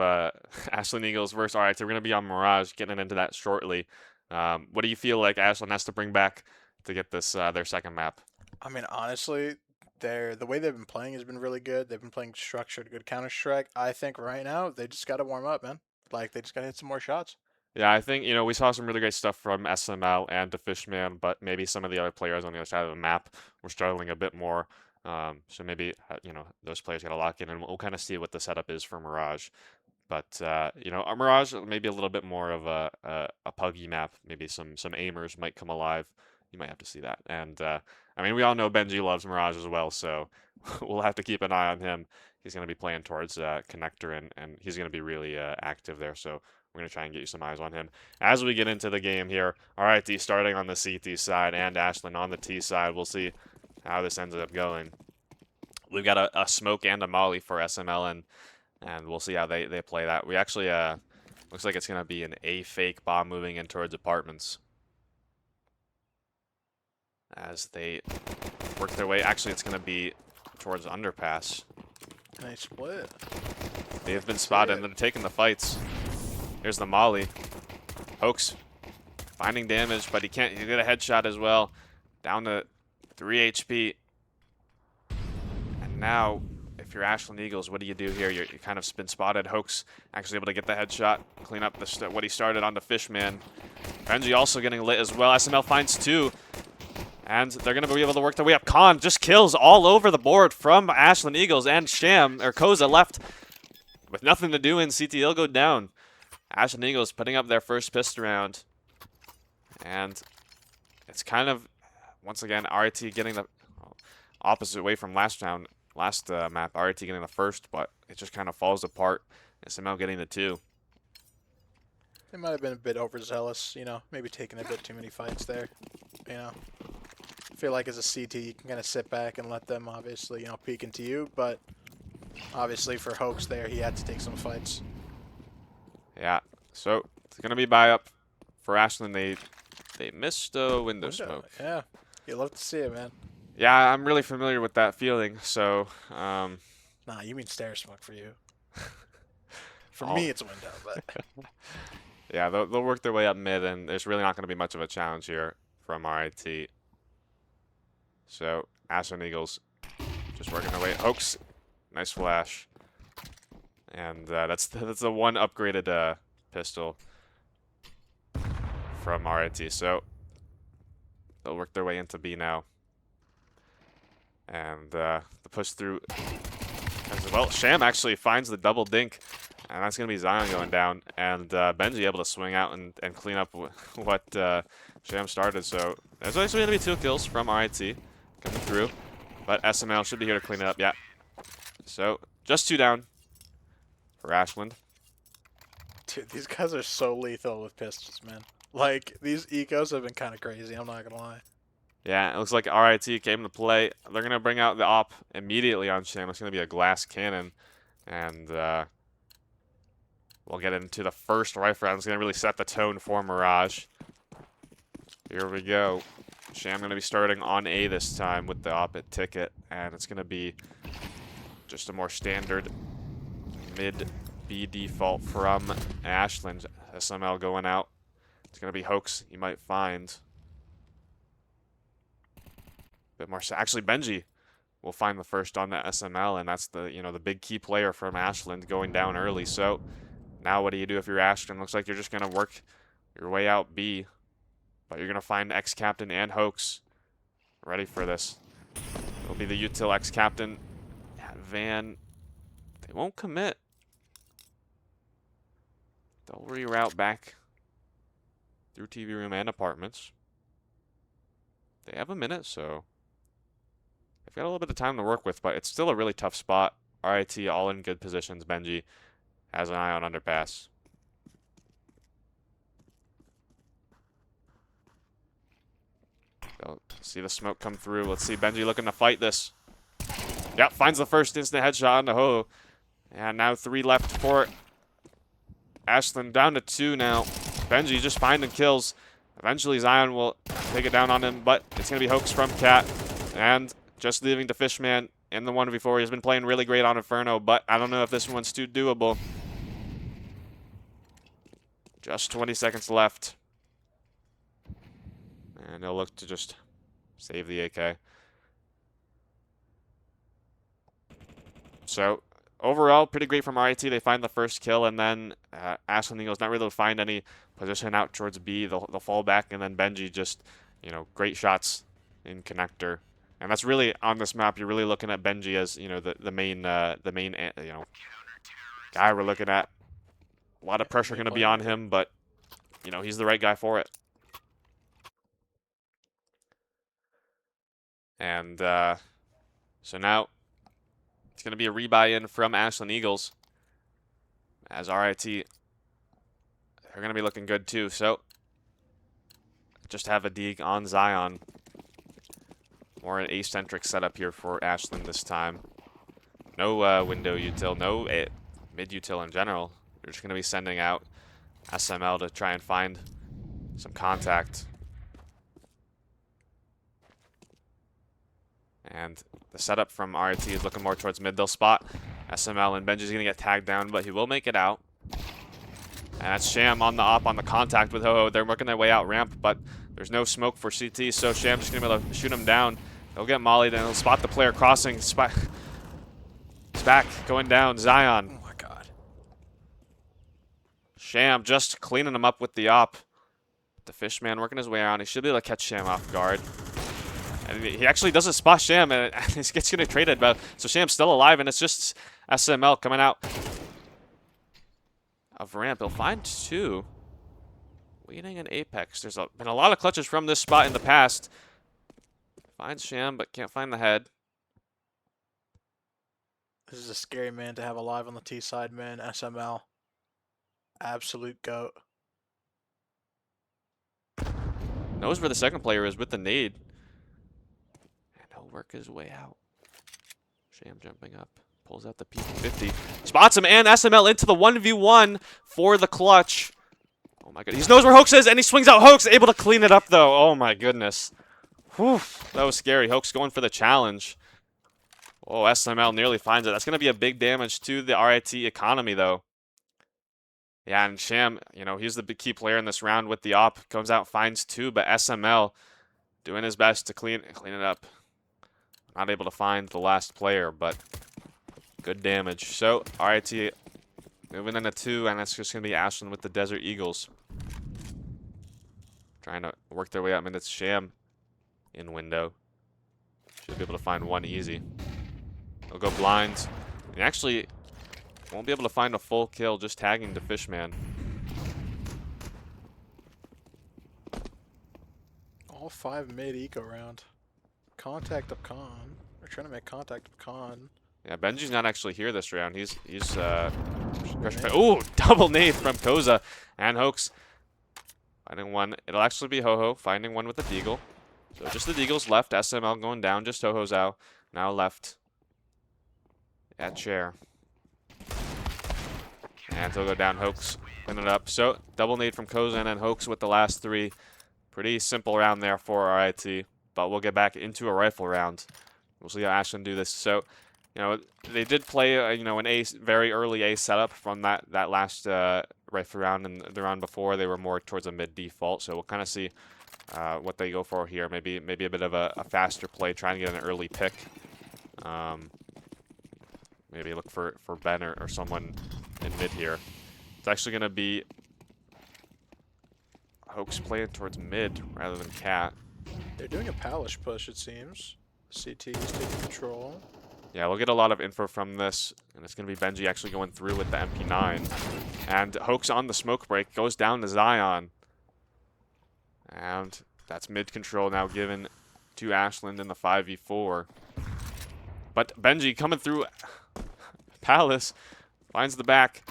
Ashland Eagles versus RIT. We're going to be on Mirage, getting into that shortly. What do you feel like Ashland has to bring back to get this their second map? I mean, honestly, the way they've been playing has been really good. They've been playing structured, good Counter Strike. I think right now they just got to warm up, man. Like they just got to hit some more shots. Yeah, I think, we saw some really great stuff from SML and the Fishman, but maybe some of the other players on the other side of the map were struggling a bit more. So maybe, those players got to lock in, and we'll kind of see what the setup is for Mirage. But a Mirage maybe a little bit more of a puggy map. Maybe some aimers might come alive. You might have to see that. And I mean, we all know Benji loves Mirage as well, so we'll have to keep an eye on him. He's going to be playing towards Connector, and he's going to be really active there. So we're going to try and get you some eyes on him as we get into the game here. All right, D starting on the CT side and Ashland on the T side. We'll see how this ends up going. We've got a smoke and a molly for SML, and we'll see how they play that. We actually, looks like it's going to be an A fake bomb moving in towards apartments. As they work their way, actually it's going to be towards underpass. And they split. They have been spotted, and they're taking the fights. Here's the molly. Hoax finding damage, but he can't, he did a headshot as well. Down to 3 HP. And now, if you're Ashland Eagles, what do you do here? You're kind of been spotted. Hoax actually able to get the headshot, clean up what he started on the Fishman. Benji also getting lit as well. SML finds 2. And they're going to be able to work their way up. Khan just kills all over the board from Ashland Eagles, and Sham, or Koza, left with nothing to do, and CTL go down. Ashland Eagles putting up their first pistol round. And it's kind of, once again, RIT getting the opposite way from last round. Last map, RIT getting the first, but it just kind of falls apart. SML getting the 2. They might have been a bit overzealous, maybe taking a bit too many fights there. I feel like as a CT, you can kind of sit back and let them obviously, peek into you, but obviously for Hoax there, he had to take some fights. Yeah, so it's going to be buy up for Ashland. They missed a window smoke. Yeah, you love to see it, man. Yeah, I'm really familiar with that feeling, so... Nah, you mean stair smoke for you. For me, it's a window, but... Yeah, they'll work their way up mid, and there's really not going to be much of a challenge here from RIT. So, Ashland Eagles just working their way. Hoax, nice flash. And that's the one upgraded pistol from RIT. So, they'll work their way into B now. And the push through as well. Sham actually finds the double dink And that's going to be Zion going down. And Benji able to swing out and clean up what Sham started. So there's actually going to be 2 kills from RIT coming through. But SML should be here to clean it up. Yeah. So just 2 down for Ashland. Dude, these guys are so lethal with pistols, man. Like, these ecos have been kind of crazy, I'm not gonna lie. Yeah, it looks like RIT came to play. They're going to bring out the op immediately on Sham. It's going to be a glass cannon. And we'll get into the first rifle round. It's going to really set the tone for Mirage. Here we go. Sham going to be starting on A this time with the op at ticket. And it's going to be just a more standard mid B default from Ashland. SML going out. It's going to be Hoax you might find. Bit more. Actually, Benji will find the first on the SML, and that's the the big key player from Ashland going down early. So now what do you do if you're Ashland? Looks like you're just going to work your way out B, but you're going to find X-Captain and Hoax ready for this. It'll be the util X-Captain. Van, they won't commit. They'll reroute back through TV room and apartments. They have a minute, so they've got a little bit of time to work with, but it's still a really tough spot. RIT all in good positions. Benji has an eye on underpass. They'll see the smoke come through. Let's see Benji looking to fight this. Yep, finds the first instant headshot on the Ho. And now 3 left for Ashland, down to 2 now. Benji just finding kills. Eventually Zion will take it down on him, but it's going to be Hoax from Cat. And just leaving to Fishman in the 1v4. He's been playing really great on Inferno, but I don't know if this one's too doable. Just 20 seconds left. And he'll look to just save the AK. So, overall, pretty great from RIT. They find the first kill, and then Ashland Eagles not really able to find any position out towards B. They'll fall back, and then Benji just, great shots in connector. And that's really, on this map, you're really looking at Benji as, the main guy we're looking at. A lot of pressure going to be on him, but, he's the right guy for it. And so now it's going to be a rebuy-in from Ashland Eagles. As RIT, they're going to be looking good too. So just have a dig on Zion. More an A-centric setup here for Ashland this time. No window util, no mid util in general. They're just going to be sending out SML to try and find some contact. And the setup from RIT is looking more towards mid. They'll spot SML, and Benji's going to get tagged down, but he will make it out. And that's Sham on the op on the contact with Ho-Ho. They're working their way out ramp, but there's no smoke for CT, so Sham's just going to be able to shoot him down. He'll get mollied, and he'll spot the player crossing. It's back, going down. Zion. Oh my god. Sham just cleaning him up with the op. The Fishman working his way around. He should be able to catch Sham off guard. And he actually doesn't spot Sham, and he gets getting traded, but so Sham's still alive, and it's just SML coming out of ramp. He'll find 2. Waiting in Apex. There's been a lot of clutches from this spot in the past. Finds Sham, but can't find the head. This is a scary man to have alive on the T side, man. SML. Absolute goat. Knows where the second player is with the nade. And he'll work his way out. Sham jumping up. Pulls out the P50. Spots him, and SML into the 1v1 for the clutch. Oh my goodness. He knows where Hoax is, and he swings out Hoax. Able to clean it up, though. Oh my goodness. Whew. That was scary. Hoax going for the challenge. Oh, SML nearly finds it. That's going to be a big damage to the RIT economy, though. Yeah, and Sham, he's the big key player in this round with the op. Comes out, finds 2, but SML doing his best to clean it up. Not able to find the last player, but good damage. So, RIT moving into 2, and that's just going to be Ashland with the Desert Eagles. Trying to work their way up, and it's Sham in window. Should be able to find 1 easy. They'll go blind. And actually, won't be able to find a full kill just tagging the Fishman. All 5 mid eco round. Contact up con. We're trying to make contact up con. Yeah, Benji's not actually here this round. He's pressure. Nade. Ooh, double nade from Koza and Hoax. Finding one. It'll actually be Ho-Ho finding one with the Deagle. So just the Deagles left. SML going down. Just Ho-Ho's out. Now left at chair. And he'll go down. Hoax clean it up. So double nade from Koza and then Hoax with the last 3. Pretty simple round there for RIT. But we'll get back into a rifle round. We'll see how Ashland do this. So, you know, they did play, you know, an A, very early A setup from that last rifle round, and the round before they were more towards a mid default. So we'll kind of see what they go for here. Maybe a bit of a faster play, trying to get an early pick. Maybe look for Ben or someone in mid here. It's actually going to be Hoax playing towards mid rather than Cat. They're doing a palace push, it seems. CT is taking control. Yeah, we'll get a lot of info from this, and it's going to be Benji actually going through with the MP9. And Hoax on the smoke break goes down to Zion. And that's mid control now given to Ashland in the 5v4. But Benji coming through Palace, finds the back,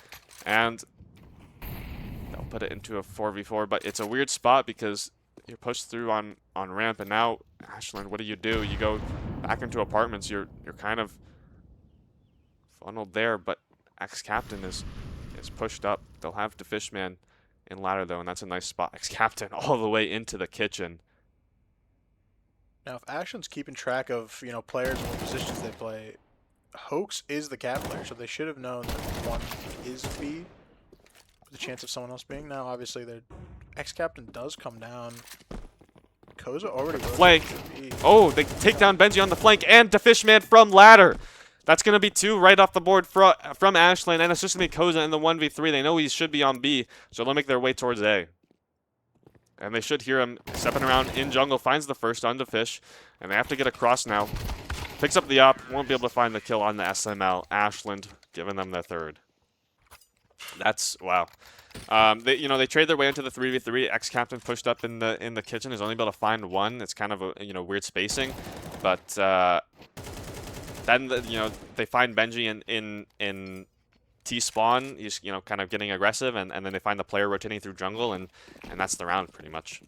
and they'll put it into a 4v4. But it's a weird spot because you're pushed through on ramp, and now Ashland, what do? You go back into apartments. You're kind of funneled there, but ex-captain is pushed up. They'll have the Fishman in ladder though, and that's a nice spot. Ex-captain all the way into the kitchen. Now, if Ashland's keeping track of, you know, players and what positions they play, Hoax is the cat player, so they should have known that one is B with the chance of someone else being. Now, obviously, their ex-captain does come down. Koza already Flank. Oh, they take down Benji on the flank and the Fishman from ladder. That's going to be 2 right off the board from Ashland, and it's just going to be Koza in the 1v3. They know he should be on B, so they'll make their way towards A. And they should hear him stepping around in jungle, finds the first on the Fish, and they have to get across now. Picks up the op, won't be able to find the kill on the SML. Ashland giving them their 3rd. That's, wow. They trade their way into the 3v3. Ex-captain pushed up in the kitchen, is only able to find 1. It's kind of a weird spacing, but then they find Benji in T spawn. He's kind of getting aggressive, and then they find the player rotating through jungle, and that's the round pretty much.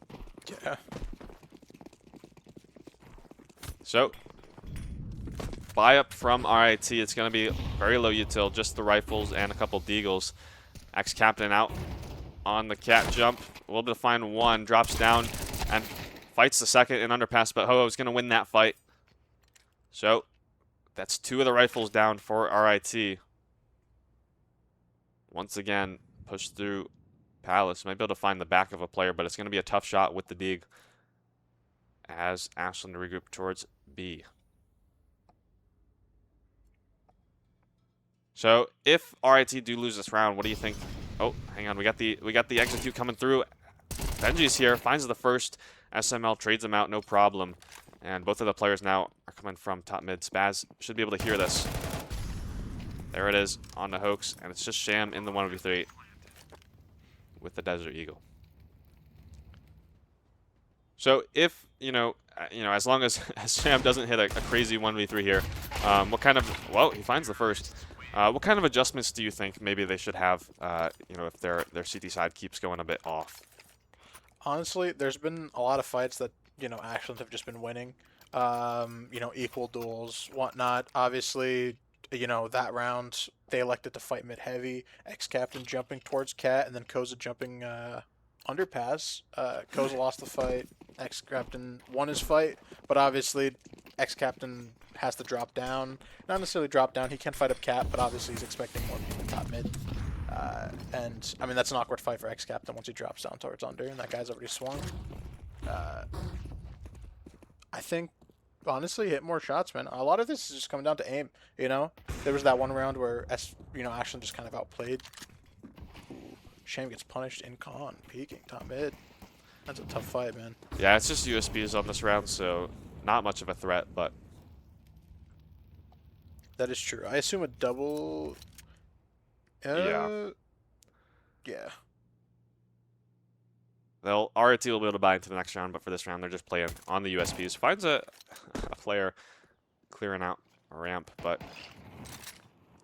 Yeah. So buy up from RIT. It's going to be very low util, just the rifles and a couple deagles. Ex-captain out on the cat jump. A little bit to find 1. Drops down and fights the second in underpass, but Ho-Ho's going to win that fight. So that's 2 of the rifles down for RIT. Once again, push through Palace. Might be able to find the back of a player, but it's going to be a tough shot with the Deag as Ashland regroup towards B. So if RIT do lose this round, what do you think? Oh, hang on, we got the execute coming through. Benji's here, finds the first. SML trades him out, no problem. And both of the players now are coming from top mid. Spaz should be able to hear this. There it is on the Hoax, and it's just Sham in the 1v3 with the Desert Eagle. So if as long as Sham doesn't hit a crazy 1v3 here, what kind of he finds the first. What kind of adjustments do you think maybe they should have, if their CT side keeps going a bit off? Honestly, there's been a lot of fights that, Ashland have just been winning. Equal duels, whatnot. Obviously, that round, they elected to fight mid-heavy. Ex-captain jumping towards Cat, and then Koza jumping underpass. Koza lost the fight. Ex-captain won his fight, but obviously, ex-captain has to drop down. Not necessarily drop down. He can fight up Cat, but obviously he's expecting more people top mid. And, I mean, that's an awkward fight for ex-captain once he drops down towards under, and that guy's already swung. I think, honestly, hit more shots, man. A lot of this is just coming down to aim, There was that one round where, Ashland just kind of outplayed. Ooh, Shame gets punished in con, peeking, top mid. That's a tough fight, man. Yeah, it's just USBs on this round, so not much of a threat, but... That is true. I assume a double Yeah. Yeah. RIT will be able to buy into the next round, but for this round, they're just playing on the USPs. Finds a player clearing out a ramp, but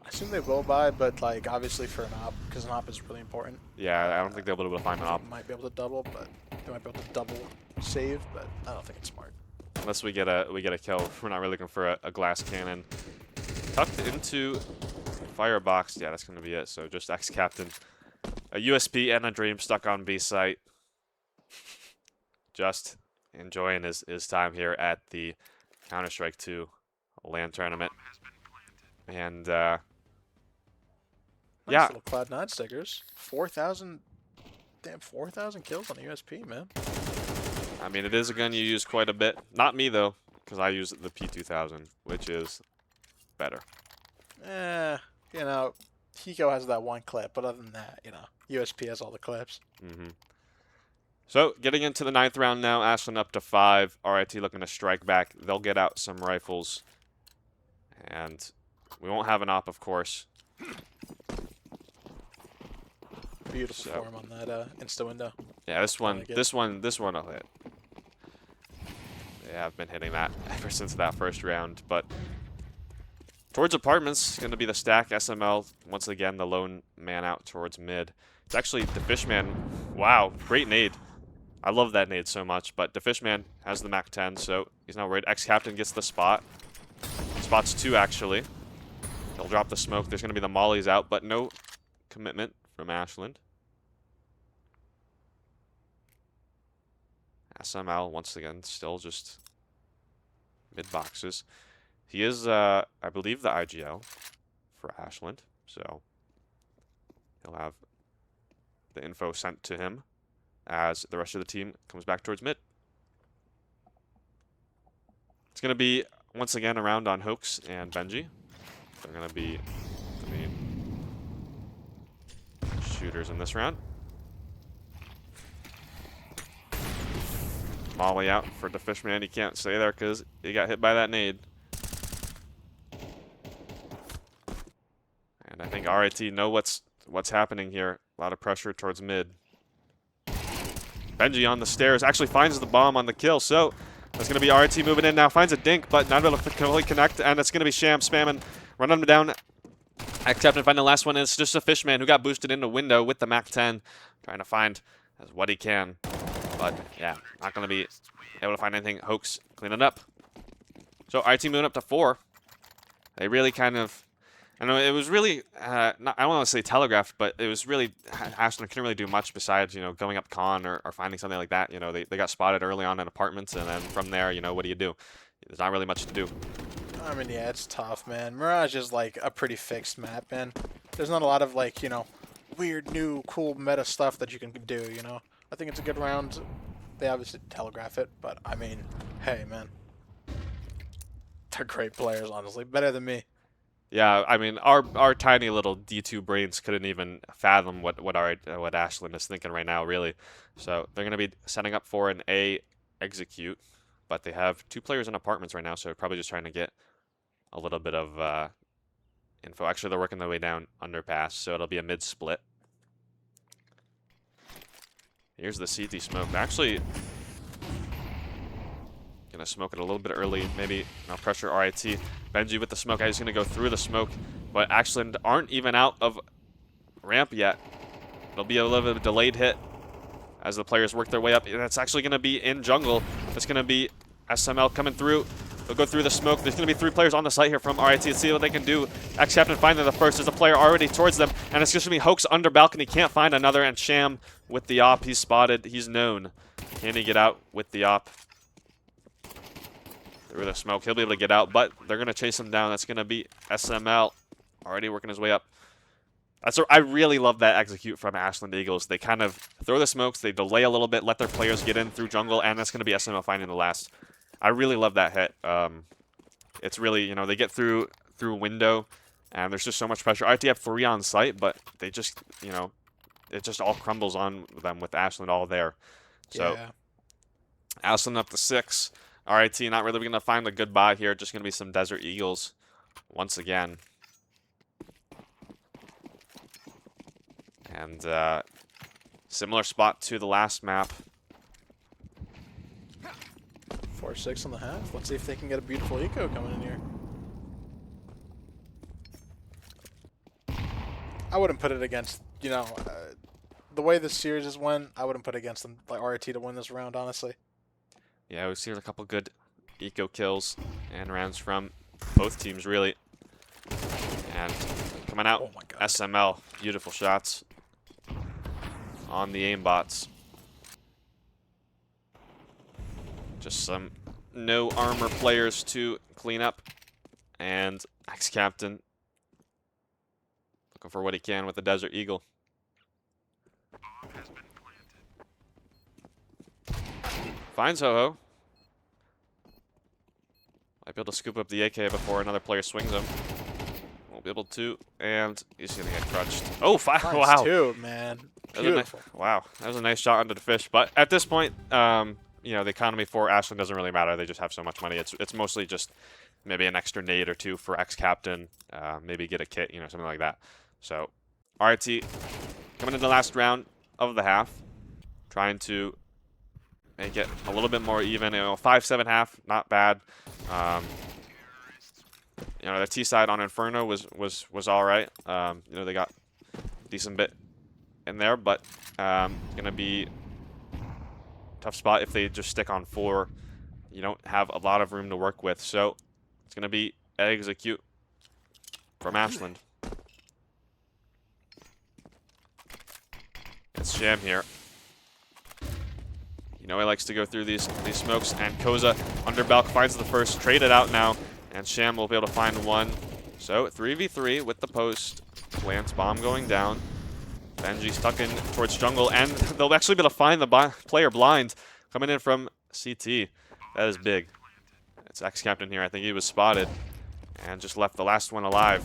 I assume they will buy, but like obviously for an op, because an op is really important. yeah, I don't think they'll be able to find an op. They might be able to double, but they might be able to double save, but I don't think it's smart. Unless we get a kill. We're not really looking for a glass cannon. Tucked into firebox. Yeah, that's going to be it. So just ex-captain. A USP and a dream stuck on B site. Just enjoying his time here at the Counter-Strike 2 LAN tournament. And, Nice yeah. little Cloud9 stickers. 4,000, damn, 4,000 kills on the USP, man. I mean, it is a gun you use quite a bit. Not me, though, because I use the P2000, which is better. You know, Hiko has that one clip, but other than that, you know, USP has all the clips. So, getting into the 9th round now, Ashland up to 5. RIT looking to strike back. They'll get out some rifles. And we won't have an op, of course. Beautiful form on that insta window. Yeah, this one will hit. Yeah, I've been hitting that ever since that first round, but towards apartments, going to be the stack. SML, once again, the lone man out towards mid. It's actually the Fishman. Wow, great nade. I love that nade so much, but the Fishman has the Mac 10, so he's not worried. Ex-captain gets the spot. Spots 2, actually. He'll drop the smoke. There's going to be the mollies out, but no commitment from Ashland. SML, once again, still just mid-boxes. He is, I believe, the IGL for Ashland, so he'll have the info sent to him as the rest of the team comes back towards mid. It's going to be, once again, a round on Hoax and Benji. They're going to be the main shooters in this round. Molly out for the Fishman. He can't stay there because he got hit by that nade. And I think RIT know what's happening here. A lot of pressure towards mid. Benji on the stairs actually finds the bomb on the kill, so that's going to be RIT moving in now. Finds a dink, but not able to fully connect, and it's going to be Sham spamming, running him down. Except and find the last one is just a Fishman who got boosted into window with the Mac 10, trying to find as what he can. But yeah, not going to be able to find anything. Hoax cleaning up. So RIT moving up to 4. They really kind of, I know it was really, I don't want to say telegraphed, but it was really, Ashland couldn't really do much besides, you know, going up con or finding something like that. You know, they got spotted early on in apartments, and then from there, you know, what do you do? There's not really much to do. I mean, yeah, it's tough, man. Mirage is like a pretty fixed map, man. There's not a lot of like, you know, weird, new, cool meta stuff that you can do, you know? I think it's a good round. They obviously telegraph it, but I mean, hey, man. They're great players, honestly. Better than me. Yeah, I mean, our tiny little D2 brains couldn't even fathom what Ashland is thinking right now, really. So they're going to be setting up for an A execute, but they have 2 players in apartments right now, so probably just trying to get a little bit of info. Actually, they're working their way down underpass, so it'll be a mid split. Here's the CT smoke. Actually, gonna smoke it a little bit early. Maybe now pressure RIT. Benji with the smoke. He's gonna go through the smoke, but Ashland aren't even out of ramp yet. It'll be a little bit of a delayed hit as the players work their way up. That's actually gonna be in jungle. It's gonna be SML coming through. They'll go through the smoke. There's going to be 3 players on the site here from RIT. Let's see what they can do. Ex-captain finding the first. There's a player already towards them. And it's just going to be Hoax under balcony. Can't find another. And Sham with the op. He's spotted. He's known. Can he get out with the op? Through the smoke. He'll be able to get out. But they're going to chase him down. That's going to be SML. Already working his way up. I really love that execute from Ashland Eagles. They kind of throw the smokes. They delay a little bit. Let their players get in through jungle. And that's going to be SML finding the last. I really love that hit. It's really, you know, they get through window, and there's just so much pressure. RIT have 3 on site, but they just, you know, it just all crumbles on them with Ashland all there. So, Yeah. Ashland up to 6. RIT not really going to find a good buy here. Just going to be some Desert Eagles once again. And similar spot to the last map. 4-6 on the half. Let's see if they can get a beautiful eco coming in here. I wouldn't put it against, you know, the way this series has went, I wouldn't put it against them, like RIT to win this round, honestly. Yeah, we've seen a couple good eco kills and rounds from both teams, really. And coming out, Oh my god. SML, beautiful shots on the aimbots. Just some no armor players to clean up. And ex-captain looking for what he can with the Desert Eagle. Finds Ho-Ho. Might be able to scoop up the AK before another player swings him. Won't be able to, and he's gonna get crunched. Oh, wow. Two, man. Beautiful. Wow, that was a nice shot under the fish. But at this point, you know, the economy for Ashland doesn't really matter. They just have so much money. It's mostly just maybe an extra nade or two for ex-captain. Maybe get a kit, you know, something like that. So, RIT coming into the last round of the half, trying to make it a little bit more even. You know, 5-7 half, not bad. You know, the T side on Inferno was all right. You know, they got a decent bit in there, but gonna be tough spot if they just stick on 4. You don't have a lot of room to work with, so it's gonna be execute from Ashland. It's Sham here. You know he likes to go through these smokes, and Koza under Balk finds the first, traded out now, and Sham will be able to find one. So 3v3 with the post, plants bomb going down. Benji stuck in towards jungle, and they'll actually be able to find the player blind coming in from CT. That is big. It's ex-captain here. I think he was spotted and just left the last one alive.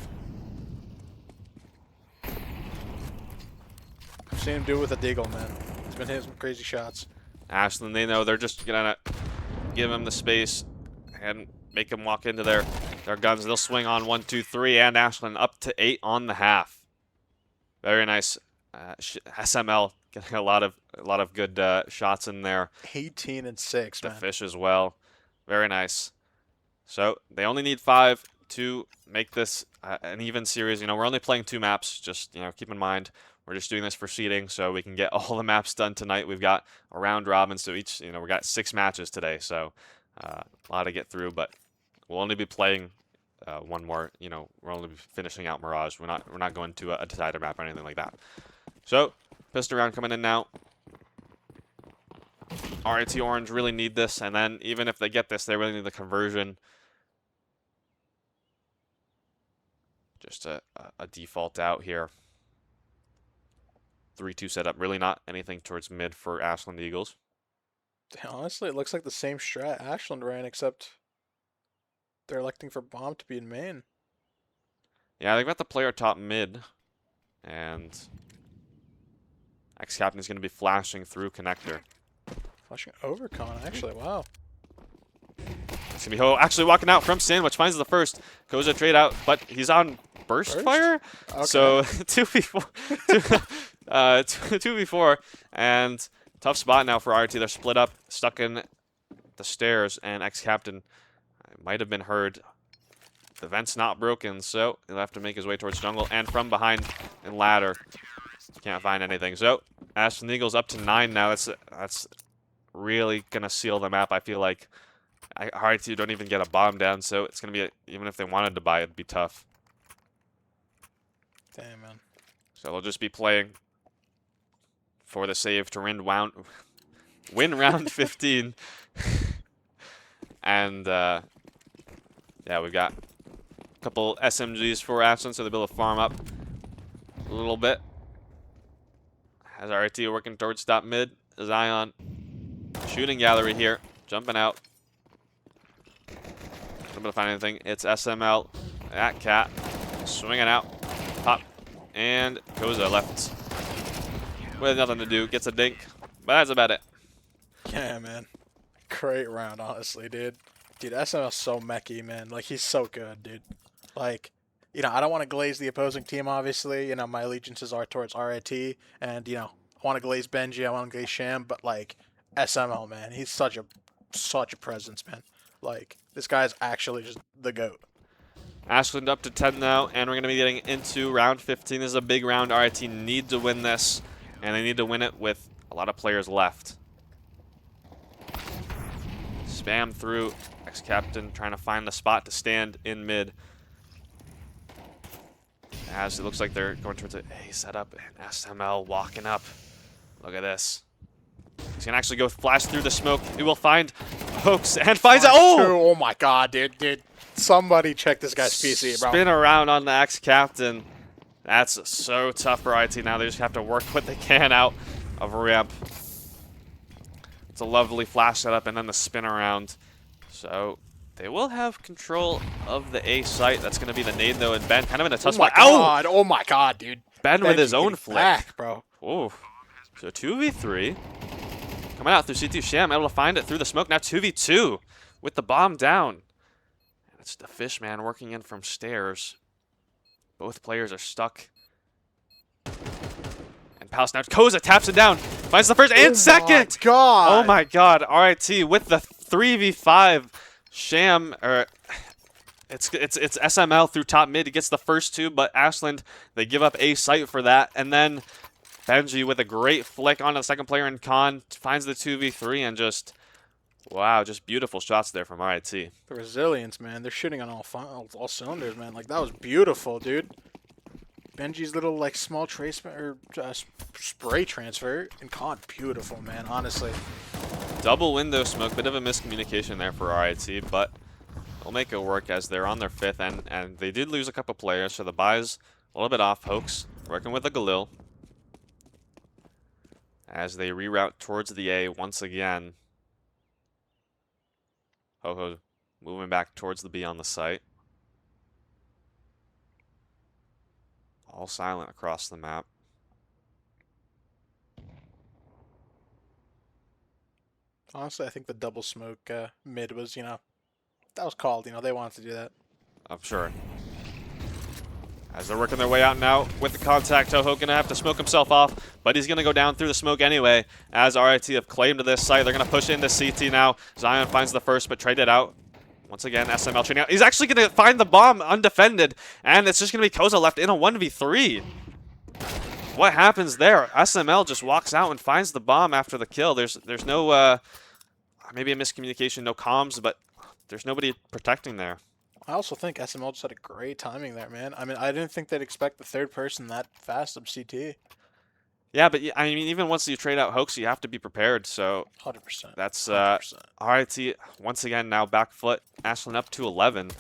I've seen him do it with a Deagle, man. He's been hitting some crazy shots. Ashland, they know they're just gonna give him the space and make him walk into their guns. They'll swing on 1, 2, 3, and Ashland up to 8 on the half. Very nice. SML getting a lot of good shots in there. 18 and 6, man. The fish as well. Very nice. So they only need 5 to make this an even series. You know, we're only playing 2 maps. Just, you know, keep in mind we're just doing this for seeding, so we can get all the maps done tonight. We've got a round robin, so each, you know, we got 6 matches today, so a lot to get through. But we'll only be playing one more. You know, we're only finishing out Mirage. We're not going to a decider map or anything like that. So pistol round coming in now. RIT Orange really need this, and then even if they get this, they really need the conversion. Just a default out here. 3-2 setup. Really not anything towards mid for Ashland Eagles. Honestly, it looks like the same strat Ashland ran, except they're electing for bomb to be in main. Yeah, they've got the player top mid, and ex-captain is going to be flashing through connector. Flashing overcon, actually, wow. It's going to be Ho actually walking out from Sandwich, finds the first. Koza trade out, but he's on burst fire? Okay. So 2v4, 2v4, and tough spot now for RT. They're split up, stuck in the stairs, and ex-captain might have been heard. The vent's not broken, so he'll have to make his way towards jungle, and from behind in ladder. Can't find anything. So Ashland Eagles up to 9 now. That's really gonna seal the map. I feel like RIT don't even get a bomb down, so it's gonna be even if they wanted to buy, it'd be tough. Damn, man. So they'll just be playing for the save to win round 15. And yeah, we've got a couple SMGs for Ashland, so they'll be able to farm up a little bit. As RIT working towards top mid, Zion shooting gallery here, jumping out. Not able to find anything. It's SML at Cat, swinging out, pop, and Koza left with nothing to do. Gets a dink, but that's about it. Yeah, man. Great round, honestly, dude. Dude, SML's so mechgy, man. Like, he's so good, dude. Like, I don't want to glaze the opposing team, obviously. My allegiances are towards RIT, and, I want to glaze Benji, I want to glaze Sham, but, like, SML, man, he's such a presence, man. Like, this guy's actually just the GOAT. Ashland up to 10 now, and we're going to be getting into round 15. This is a big round. RIT need to win this, and they need to win it with a lot of players left. Spam through. Ex-captain trying to find the spot to stand in mid. As it looks like they're going towards a setup, and SML walking up. Look at this. He's going to actually go flash through the smoke. He will find Hoax and finds it. Oh! Oh my god, dude. Somebody check this guy's PC, bro. Spin around on the ex-captain. That's so tough for IT now. They just have to work what they can out of ramp. It's a lovely flash setup and then the spin around. So they will have control of the A site. That's going to be the nade though, and Ben kind of in a tough spot. Oh my god, dude. Ben with his own flick. Back, bro. Ooh. So 2v3. Coming out through C2. Sham able to find it through the smoke. Now 2v2 with the bomb down. And it's the Fishman working in from stairs. Both players are stuck. And Palace now. Koza taps it down. Finds the first and second. God. Oh my god. RIT with the 3v5. Sham, or it's SML through top mid. He gets the first two, but Ashland, they give up A site for that. And then Benji with a great flick on the second player, and Khan finds the 2v3 and just, wow, just beautiful shots there from RIT. The resilience, man. They're shooting on all cylinders, man. Like, that was beautiful, dude. Benji's little, like, small trace or spray transfer, and Khan, beautiful, man, honestly. Double window smoke, bit of a miscommunication there for RIT, but they'll make it work as they're on their fifth, and they did lose a couple players, so the buy's a little bit off. Hoax working with the Galil as they reroute towards the A once again. Ho-Ho moving back towards the B on the site. All silent across the map. Honestly, I think the double smoke mid was, that was called. They wanted to do that. I'm sure. As they're working their way out now with the contact, Toho going to have to smoke himself off, but he's going to go down through the smoke anyway. As RIT have claimed this site, they're going to push into CT now. Zion finds the first, but traded out. Once again, SML trading out. He's actually going to find the bomb undefended, and it's just going to be Koza left in a 1v3. What happens there? SML just walks out and finds the bomb after the kill. There's no, maybe a miscommunication, no comms, but there's nobody protecting there. I also think SML just had a great timing there, man. I mean, I didn't think they'd expect the third person that fast of CT. Yeah, but I mean, even once you trade out Hoax, you have to be prepared. So 100%. that's 100%. RIT once again now back foot. Ashland up to 11.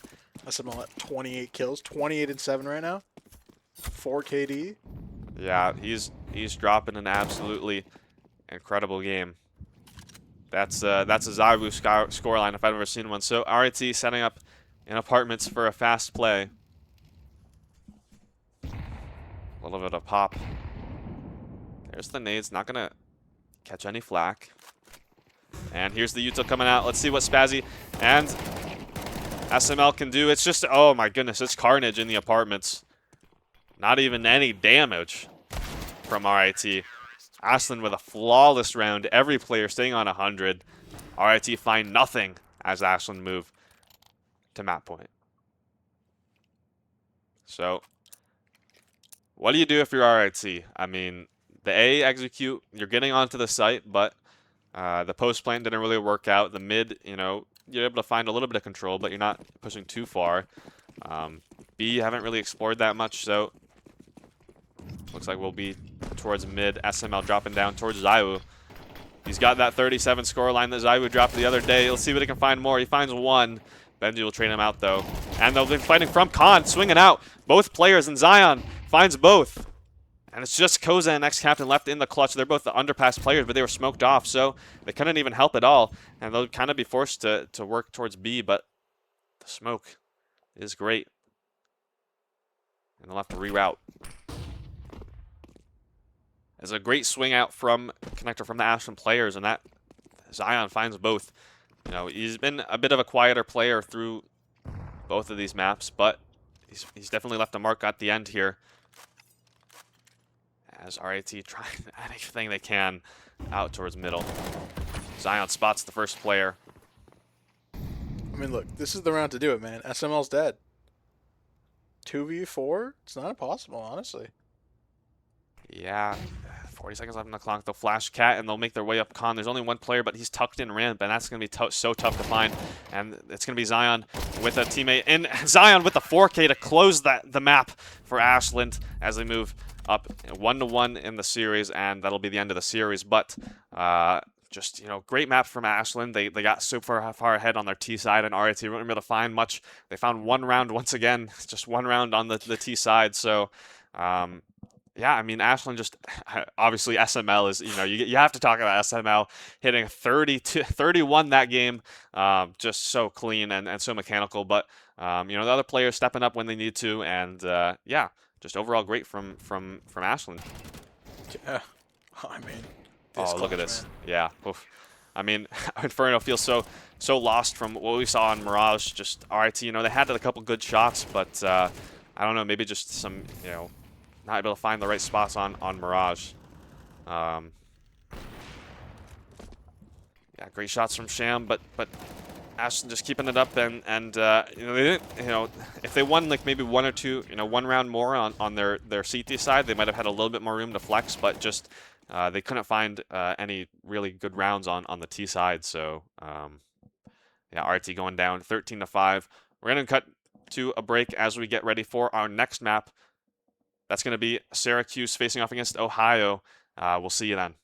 SML at 28 kills, 28 and 7 right now. 4 KD. Yeah, he's dropping an absolutely incredible game. That's a Zabu scoreline if I've ever seen one. So RIT setting up in apartments for a fast play. A little bit of pop. There's the nades, not gonna catch any flack. And here's the util coming out. Let's see what Spazzy and SML can do. It's just, oh my goodness, it's carnage in the apartments. Not even any damage from RIT. Ashland with a flawless round. Every player staying on 100. RIT find nothing as Ashland move to map point. So, what do you do if you're RIT? I mean, the A execute, you're getting onto the site, but the post plant didn't really work out. The mid, you're able to find a little bit of control, but you're not pushing too far. B, you haven't really explored that much, so looks like we'll be towards mid. SML dropping down towards Zaiwu. He's got that 37 scoreline that Zaiwu dropped the other day. Let's see what he can find more. He finds one. Benji will train him out, though. And they'll be fighting from Khan, swinging out. Both players, and Zion finds both. And it's just Koza and ex-captain left in the clutch. They're both the underpass players, but they were smoked off, so they couldn't even help at all. And they'll kind of be forced to work towards B, but the smoke is great. And they'll have to reroute. It's a great swing out from connector from the Ashland players, and that Zion finds both. He's been a bit of a quieter player through both of these maps, but he's definitely left a mark at the end here. As RIT trying anything they can out towards middle. Zion spots the first player. I mean, look, this is the round to do it, man. SML's dead. 2v4? It's not impossible, honestly. Yeah, 40 seconds left on the clock. They'll flash Cat and they'll make their way up Con. There's only one player, but he's tucked in ramp, and that's going to be so tough to find. And it's going to be Zion with a teammate. And Zion with the 4K to close the map for Ashland as they move up 1-1 in the series, and that'll be the end of the series. But just, great map from Ashland. They got super far ahead on their T side, and RIT weren't able to find much. They found one round once again, just one round on the T side. So, yeah, I mean, Ashland just obviously SML is, you have to talk about SML hitting 31 that game, just so clean and so mechanical. But the other players stepping up when they need to, and yeah, just overall great from Ashland. Yeah. I mean, Oh, look at clutch, this. man. Yeah. Oof. I mean, Inferno feels so lost from what we saw in Mirage. Just RIT, they had a couple good shots, but I don't know, maybe just some, not able to find the right spots on Mirage. Yeah, great shots from Sham, but Ashton just keeping it up, and they didn't, if they won like maybe one or two, one round more on their CT side, they might have had a little bit more room to flex, but just they couldn't find any really good rounds on the T side. So yeah, RT going down 13-5. We're gonna cut to a break as we get ready for our next map. That's going to be Syracuse facing off against Ohio. We'll see you then.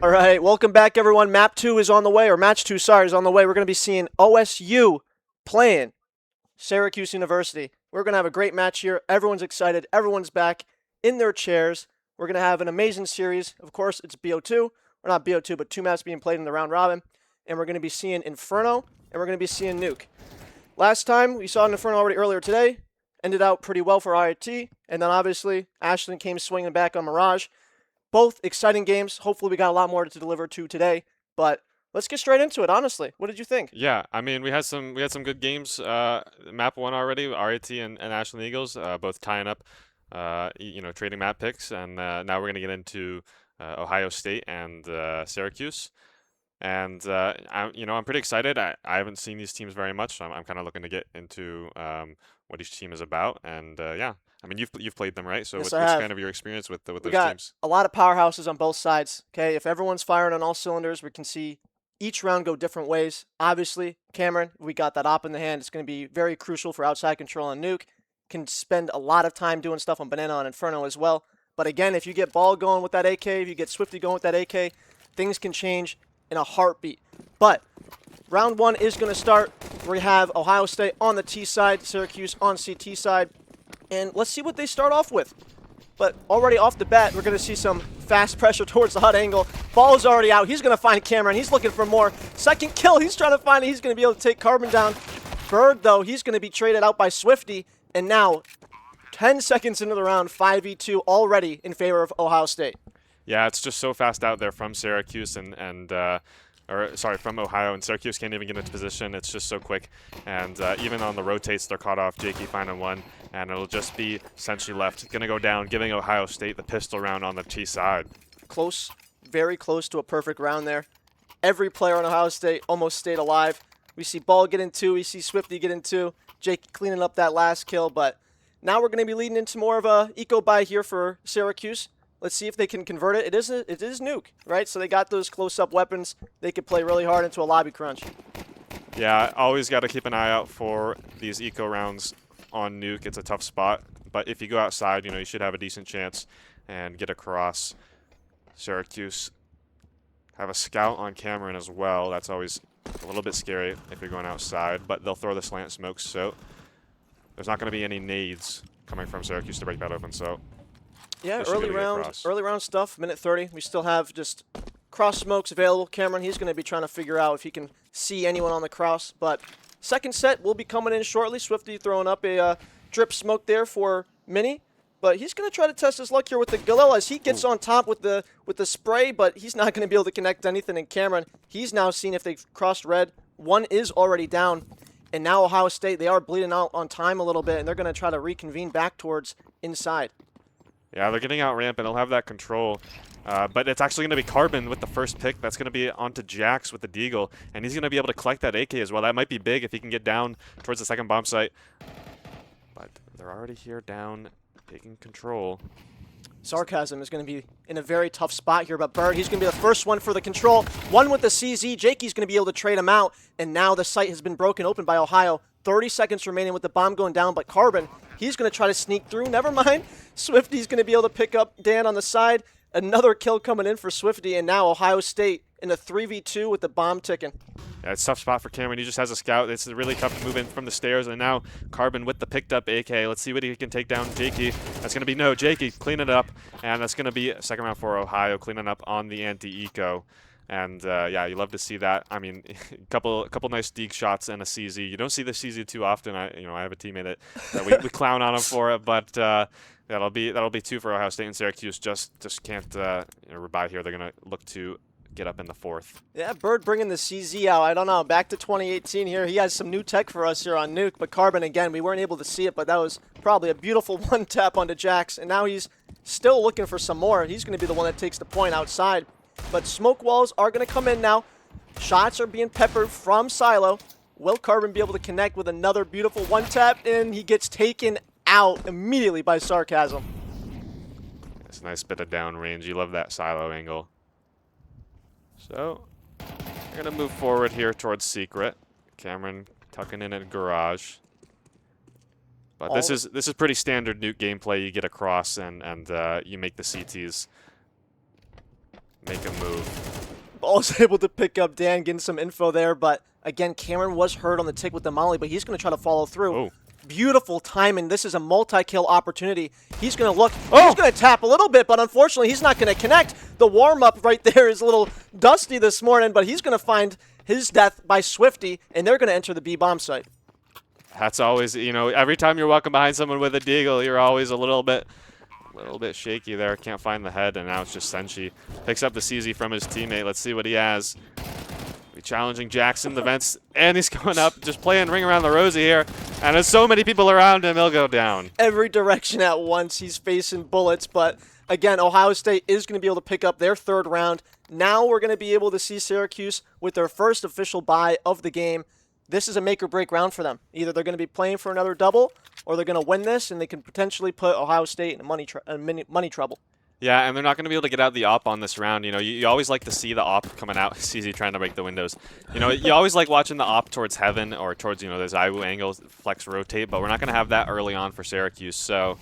All right, welcome back, everyone. Map 2 is on the way, or Match 2, sorry, is on the way. We're going to be seeing OSU playing Syracuse University. We're going to have a great match here. Everyone's excited. Everyone's back in their chairs. We're going to have an amazing series. Of course, it's BO2. Or not BO2, but 2 maps being played in the round robin. And we're going to be seeing Inferno, and we're going to be seeing Nuke. Last time, we saw Inferno already earlier today. Ended out pretty well for RIT. And then, obviously, Ashland came swinging back on Mirage. Both exciting games. Hopefully we got a lot more to deliver to today. But let's get straight into it, honestly. What did you think? Yeah, I mean we had some good games. Map 1 already, RIT and Ashland Eagles, both tying up, trading map picks, and now we're gonna get into Ohio State and Syracuse. And I'm pretty excited. I haven't seen these teams very much, so I'm kind of looking to get into what each team is about. And yeah, I mean you've played them, right? So Yes, what's I have. kind of your experience with We those got teams? a lot of powerhouses on both sides. Okay, if everyone's firing on all cylinders, we can see each round go different ways. Obviously, Cameron, we got that op in the hand. It's going to be very crucial for outside control on Nuke. Can spend a lot of time doing stuff on Banana and Inferno as well. But again, if you get Ball going with that AK, if you get Swifty going with that AK, things can change in a heartbeat. But round 1 is going to start. We have Ohio State on the T side, Syracuse on CT side. And let's see what they start off with. But already off the bat, we're going to see some fast pressure towards the hot angle. Ball's already out. He's going to find Cameron. He's looking for more. Second kill. He's trying to find it. He's going to be able to take Carbon down. Bird, though, he's going to be traded out by Swifty. And now, 10 seconds into the round, 5v2 already in favor of Ohio State. Yeah, it's just so fast out there from Syracuse from Ohio, and Syracuse can't even get into position. It's just so quick, and even on the rotates, they're caught off. Jakey finding one, and it'll just be essentially left. Gonna go down, giving Ohio State the pistol round on the T side. Close, very close to a perfect round there. Every player on Ohio State almost stayed alive. We see Ball get in 2, we see Swifty get in 2, Jake cleaning up that last kill, but now we're going to be leading into more of a eco buy here for Syracuse. Let's see if they can convert it. It is Nuke, right? So they got those close-up weapons. They could play really hard into a lobby crunch. Yeah, always got to keep an eye out for these eco rounds on Nuke. It's a tough spot, but if you go outside, you should have a decent chance and get across. Syracuse have a scout on Cameron as well. That's always a little bit scary if you're going outside, but they'll throw the slant smokes, so there's not going to be any nades coming from Syracuse to break that open, so yeah, early round stuff, minute 30. We still have just cross smokes available. Cameron, he's going to be trying to figure out if he can see anyone on the cross, but second set will be coming in shortly. Swifty throwing up a drip smoke there for Mini, but he's going to try to test his luck here with the Galil as he gets on top with the spray, but he's not going to be able to connect anything. And Cameron, he's now seen if they've crossed red. One is already down, and now Ohio State, they are bleeding out on time a little bit, and they're going to try to reconvene back towards inside. Yeah, they're getting out ramp, and they'll have that control. But it's actually going to be Carbon with the first pick. That's going to be onto Jax with the Deagle, and he's going to be able to collect that AK as well. That might be big if he can get down towards the second bomb site. But they're already here down, taking control. Sarcasm is going to be in a very tough spot here, but Bird, he's going to be the first one for the control. One with the CZ. Jakey's going to be able to trade him out, and now the site has been broken open by Ohio. 30 seconds remaining with the bomb going down, but Carbon, he's going to try to sneak through. Never mind. Swifty's going to be able to pick up Dan on the side. Another kill coming in for Swifty, and now Ohio State in a 3v2 with the bomb ticking. Yeah, it's a tough spot for Cameron. He just has a scout. It's really tough to move in from the stairs, and now Carbon with the picked up AK. Let's see what he can take down Jakey. That's going to be no. Jakey cleaning it up, and that's going to be a second round for Ohio, cleaning up on the anti-eco. And yeah, you love to see that. I mean, couple nice deke shots and a CZ. You don't see the CZ too often. I have a teammate that we clown on him for it, but that'll be 2 for Ohio State, and Syracuse just can't rebuy here. They're gonna look to get up in the 4th. Yeah, Bird bringing the CZ out. I don't know. Back to 2018 here. He has some new tech for us here on Nuke, but Carbon again. We weren't able to see it, but that was probably a beautiful one tap onto Jax, and now he's still looking for some more. He's going to be the one that takes the point outside. But smoke walls are going to come in now. Shots are being peppered from Silo. Will Carbon be able to connect with another beautiful one tap? And he gets taken out immediately by Sarcasm. It's a nice bit of downrange. You love that Silo angle. So we're going to move forward here towards Secret. Cameron tucking in at Garage. But this is pretty standard Nuke gameplay. You get across and you make the CTs. make a move. Ball's able to pick up Dan, getting some info there, but again, Cameron was hurt on the tick with the molly, but he's going to try to follow through. Oh. Beautiful timing. This is a multi-kill opportunity. He's going to look. Oh! He's going to tap a little bit, but unfortunately, he's not going to connect. The warm-up right there is a little dusty this morning, but he's going to find his death by Swifty, and they're going to enter the B bomb site. That's always, you know, every time you're walking behind someone with a deagle, you're always a little bit shaky there. Can't find the head, and now it's just Senshi. Picks up the CZ from his teammate. Let's see what he has. Be challenging Jackson, the vents, and he's going up, just playing Ring Around the Rosie here. And there's so many people around him, he'll go down. Every direction at once, he's facing bullets, but again, Ohio State is going to be able to pick up their third round. Now we're going to be able to see Syracuse with their first official bye of the game. This is a make-or-break round for them. Either they're going to be playing for another double, or they're going to win this, and they can potentially put Ohio State in money trouble. Yeah, and they're not going to be able to get out the op on this round. You know, you always like to see the op coming out. CZ trying to break the windows. You know, you always like watching the op towards heaven or towards, you know, those IWU angles, flex, rotate, but we're not going to have that early on for Syracuse. So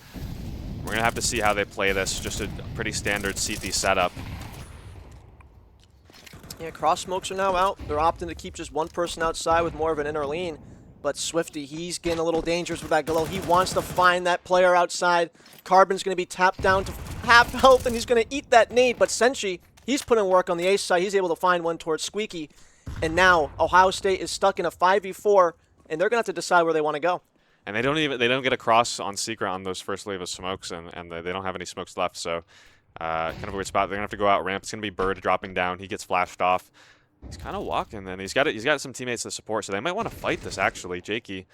we're going to have to see how they play this. Just a pretty standard CT setup. Yeah, cross smokes are now out. They're opting to keep just one person outside with more of an inner lean. But Swifty, he's getting a little dangerous with that glow. He wants to find that player outside. Carbon's going to be tapped down to half health, and he's going to eat that nade. But Senshi, he's putting work on the ace side. He's able to find one towards Squeaky. And now Ohio State is stuck in a 5v4, and they're going to have to decide where they want to go. And they don't get a cross on secret on those first wave of smokes, and they don't have any smokes left. So kind of a weird spot. They're going to have to go out ramp. It's going to be Bird dropping down. He gets flashed off. He's kind of walking, and he's got some teammates to support, so they might want to fight this, actually. Jakey.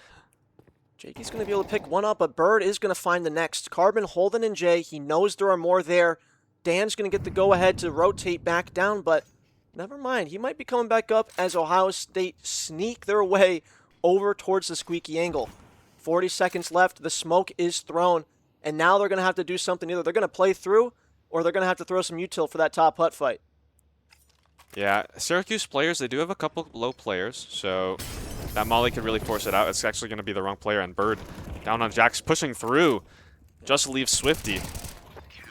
Jakey's going to be able to pick one up, but Bird is going to find the next. Carbon, Holden, and Jay. He knows there are more there. Dan's going to get the go-ahead to rotate back down, but never mind. He might be coming back up as Ohio State sneak their way over towards the Squeaky angle. 40 seconds left. The smoke is thrown, and now they're going to have to do something. Either they're going to play through, or they're going to have to throw some util for that top hut fight. Yeah, Syracuse players, they do have a couple low players, so that molly could really force it out. It's actually going to be the wrong player, and Bird down on Jax, pushing through. Just leaves Swifty.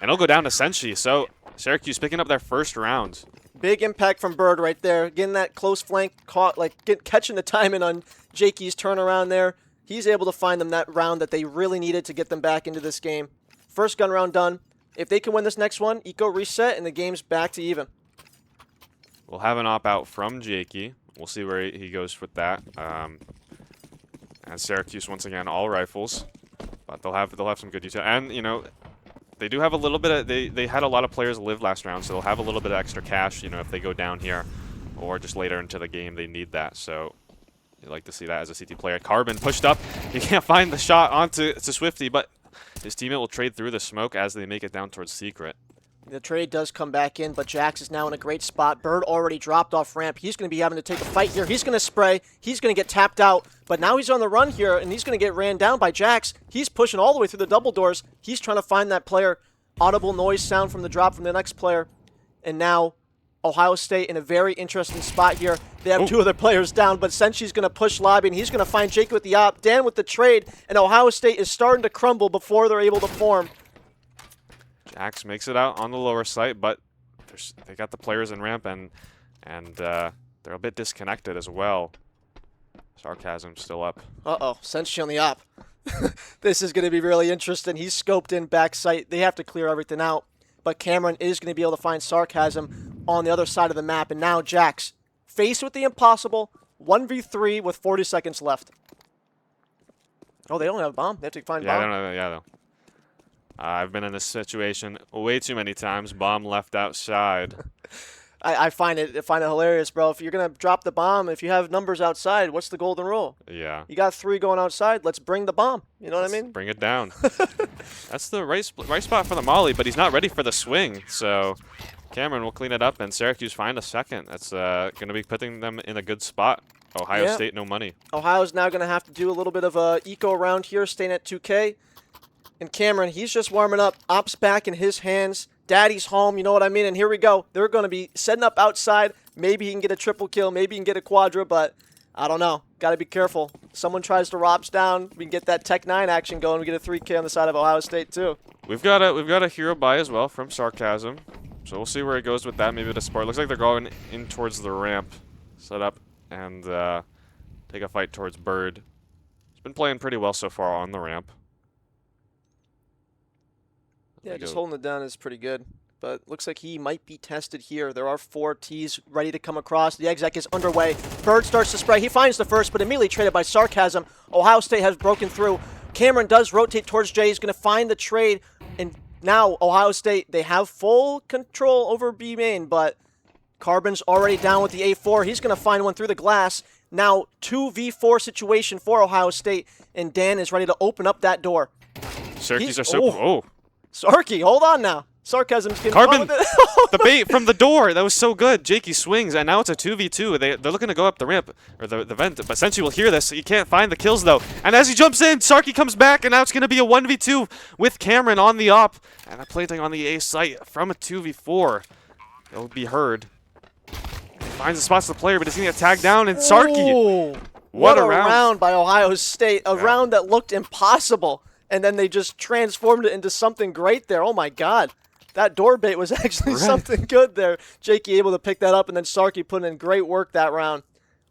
And he'll go down to Senshi, so Syracuse picking up their first round. Big impact from Bird right there. Getting that close flank, catching the timing on Jakey's turnaround there. He's able to find them that round that they really needed to get them back into this game. First gun round done. If they can win this next one, eco reset, and the game's back to even. We'll have an op out from Jakey. We'll see where he goes with that. And Syracuse once again all rifles, but they'll have some good utility. And you know, they do have a little bit of they had a lot of players live last round, so they'll have a little bit of extra cash. You know, if they go down here, or just later into the game, they need that. So you like to see that as a CT player. Carbon pushed up. He can't find the shot onto Swifty, but his teammate will trade through the smoke as they make it down towards Secret. The trade does come back in, but Jax is now in a great spot. Bird already dropped off ramp. He's going to be having to take a fight here. He's going to spray. He's going to get tapped out, but now he's on the run here, and he's going to get ran down by Jax. He's pushing all the way through the double doors. He's trying to find that player. Audible noise sound from the drop from the next player. And now Ohio State in a very interesting spot here. They have two other players down, but Senshi's going to push lobby, and he's going to find Jake with the op, Dan with the trade, and Ohio State is starting to crumble before they're able to form. Jax makes it out on the lower site, but they got the players in ramp, and they're a bit disconnected as well. Sarcasm still up. Uh-oh, Senshi on the op. This is going to be really interesting. He's scoped in back site. They have to clear everything out, but Cameron is going to be able to find Sarcasm on the other side of the map, and now Jax, faced with the impossible, 1v3 with 40 seconds left. Oh, they don't have a bomb. They have to find bomb. Yeah, they don't have, though. I've been in this situation way too many times. Bomb left outside. I find it hilarious, bro. If you're gonna drop the bomb, if you have numbers outside, what's the golden rule? Yeah. You got 3 going outside. Let's bring the bomb. You know what I mean? Bring it down. That's the right spot for the molly, but he's not ready for the swing. So Cameron will clean it up, and Syracuse find a second. That's going to be putting them in a good spot. Ohio State, no money. Ohio's now going to have to do a little bit of a eco around here, staying at 2K. And Cameron, he's just warming up. Ops back in his hands. Daddy's home, you know what I mean? And here we go. They're going to be setting up outside. Maybe he can get a triple kill. Maybe he can get a quadra, but I don't know. Got to be careful. Someone tries to ROPS down. We can get that Tech 9 action going. We get a 3K on the side of Ohio State, too. We've got a hero buy as well from Sarcasm. So we'll see where he goes with that. Maybe the support. Looks like they're going in towards the ramp. Set up and take a fight towards Bird. He's been playing pretty well so far on the ramp. Yeah, just holding it down is pretty good. But looks like he might be tested here. There are 4 Ts ready to come across. The exec is underway. Bird starts to spray. He finds the first, but immediately traded by Sarcasm. Ohio State has broken through. Cameron does rotate towards Jay. He's going to find the trade. And now Ohio State, they have full control over B main, but Carbon's already down with the A4. He's going to find one through the glass. Now 2v4 situation for Ohio State, and Dan is ready to open up that door. Syracuse are so... Oh. Sarky, hold on now. Sarcasm's getting Carbon, with it. the bait from the door. That was so good. Jakey swings, and now it's a 2v2. They're looking to go up the ramp, or the vent, but Senshi will hear this. He can't find the kills, though. And as he jumps in, Sarky comes back, and now it's going to be a 1v2 with Cameron on the op. And a planting on the A site from a 2v4. It'll be heard. Finds the spots of the player, but he's going to get tagged down, and Sarky. Ooh, what a round by Ohio State. A round that looked impossible. And then they just transformed it into something great there. Oh, my God. That door bait was actually something good there. Jakey able to pick that up, and then Sarky put in great work that round.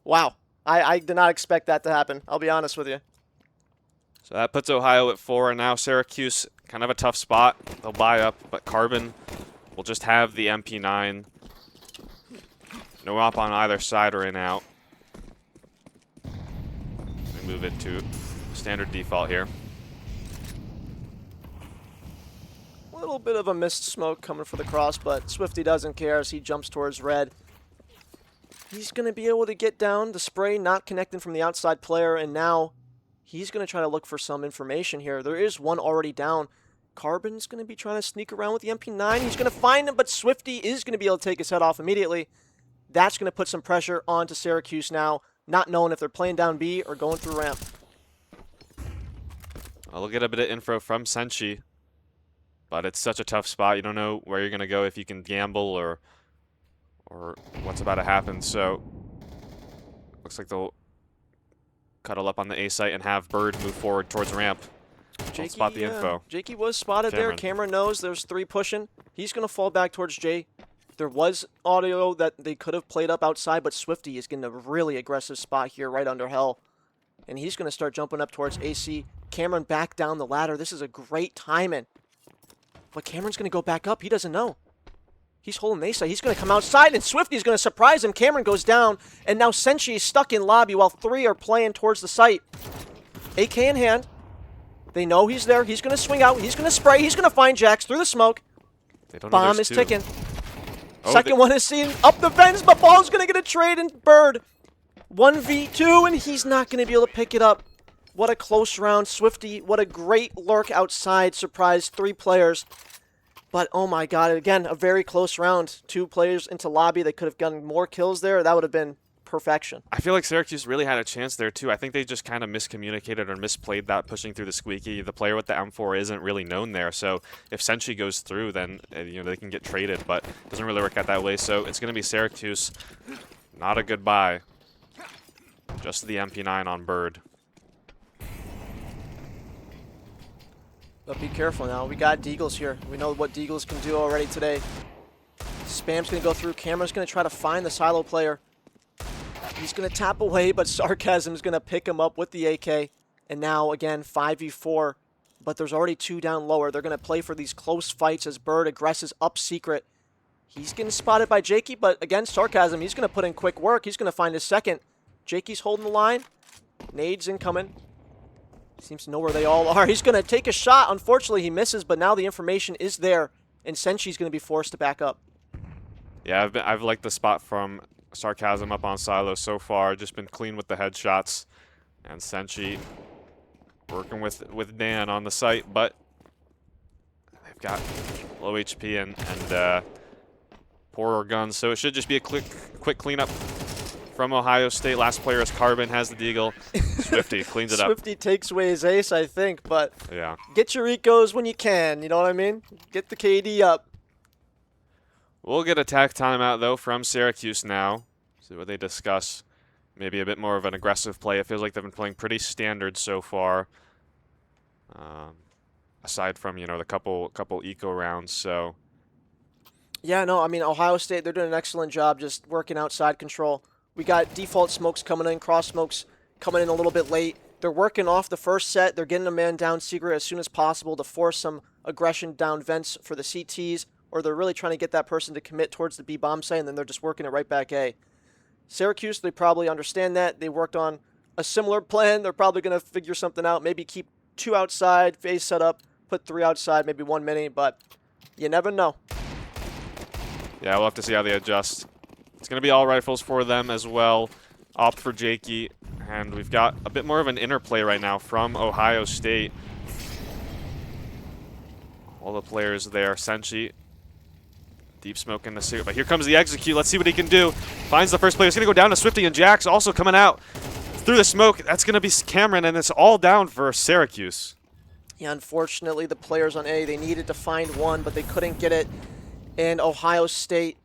Wow. I did not expect that to happen. I'll be honest with you. So that puts Ohio at 4, and now Syracuse, kind of a tough spot. They'll buy up, but Carbon will just have the MP9. No op on either side or in out. We move into standard default here. A little bit of a missed smoke coming for the cross, but Swifty doesn't care as he jumps towards red. He's going to be able to get down. The spray not connecting from the outside player, and now he's going to try to look for some information here. There is one already down. Carbon's going to be trying to sneak around with the MP9. He's going to find him, but Swifty is going to be able to take his head off immediately. That's going to put some pressure onto Syracuse now, not knowing if they're playing down B or going through ramp. I'll get a bit of info from Senshi. But it's such a tough spot. You don't know where you're going to go, if you can gamble or what's about to happen. So looks like they'll cuddle up on the A site and have Bird move forward towards ramp. Jakey, spot the info. Jakey was spotted there. Cameron knows there's 3 pushing. He's going to fall back towards Jay. There was audio that they could have played up outside, but Swifty is getting a really aggressive spot here right under Hell. And he's going to start jumping up towards AC. Cameron back down the ladder. This is a great timing. But Cameron's going to go back up. He doesn't know. He's holding the A-side. He's going to come outside, and Swifty's going to surprise him. Cameron goes down, and now Senshi is stuck in lobby while 3 are playing towards the site. AK in hand. They know he's there. He's going to swing out. He's going to spray. He's going to find Jax through the smoke. Bomb is ticking. Second one is seen up the fence, but Ball's going to get a trade, and Bird 1v2, and he's not going to be able to pick it up. What a close round. Swifty, what a great lurk outside. Surprised 3 players. But, oh my God, again, a very close round. 2 players into lobby. They could have gotten more kills there. That would have been perfection. I feel like Syracuse really had a chance there, too. I think they just kind of miscommunicated or misplayed that pushing through the squeaky. The player with the M4 isn't really known there. So if Senshi goes through, then they can get traded. But it doesn't really work out that way. So it's going to be Syracuse. Not a good buy. Just the MP9 on Bird. But be careful now. We got Deagles here. We know what Deagles can do already today. Spam's going to go through. Cameron's going to try to find the silo player. He's going to tap away, but Sarcasm's going to pick him up with the AK. And now, again, 5v4. But there's already 2 down lower. They're going to play for these close fights as Bird aggresses up secret. He's getting spotted by Jakey, but again, Sarcasm, he's going to put in quick work. He's going to find his second. Jakey's holding the line. Nades incoming. Seems to know where they all are. He's going to take a shot. Unfortunately, he misses, but now the information is there, and Senshi's going to be forced to back up. Yeah, I've liked the spot from Sarcasm up on Silo so far. Just been clean with the headshots. And Senshi working with Dan on the site, but they've got low HP and poorer guns, so it should just be a quick cleanup from Ohio State. Last player is Carbon, has the deagle. Swifty cleans it up. Swifty takes away his ace, I think, but yeah, get your ecos when you can, you know what I mean? Get the KD up. We'll get attack timeout, though, from Syracuse now. See what they discuss. Maybe a bit more of an aggressive play. It feels like they've been playing pretty standard so far. Aside from, the couple eco rounds, so Yeah, no, I mean, Ohio State, they're doing an excellent job just working outside control. We got default smokes coming in, cross smokes coming in a little bit late. They're working off the first set. They're getting a man down secret as soon as possible to force some aggression down vents for the CTs, or they're really trying to get that person to commit towards the B bomb site, and then they're just working it right back A. Syracuse, they probably understand that. They worked on a similar plan. They're probably going to figure something out. Maybe keep 2 outside, phase set up, put 3 outside, maybe 1 mini, but you never know. Yeah, we'll have to see how they adjust. It's going to be all rifles for them as well. Opt for Jakey. And we've got a bit more of an interplay right now from Ohio State. All the players there. Senshi. Deep smoke in the secret. But here comes the execute. Let's see what he can do. Finds the first player. It's going to go down to Swifty, and Jax also coming out through the smoke. That's going to be Cameron, and it's all down for Syracuse. Yeah, unfortunately, the players on A, they needed to find one, but they couldn't get it. And Ohio State,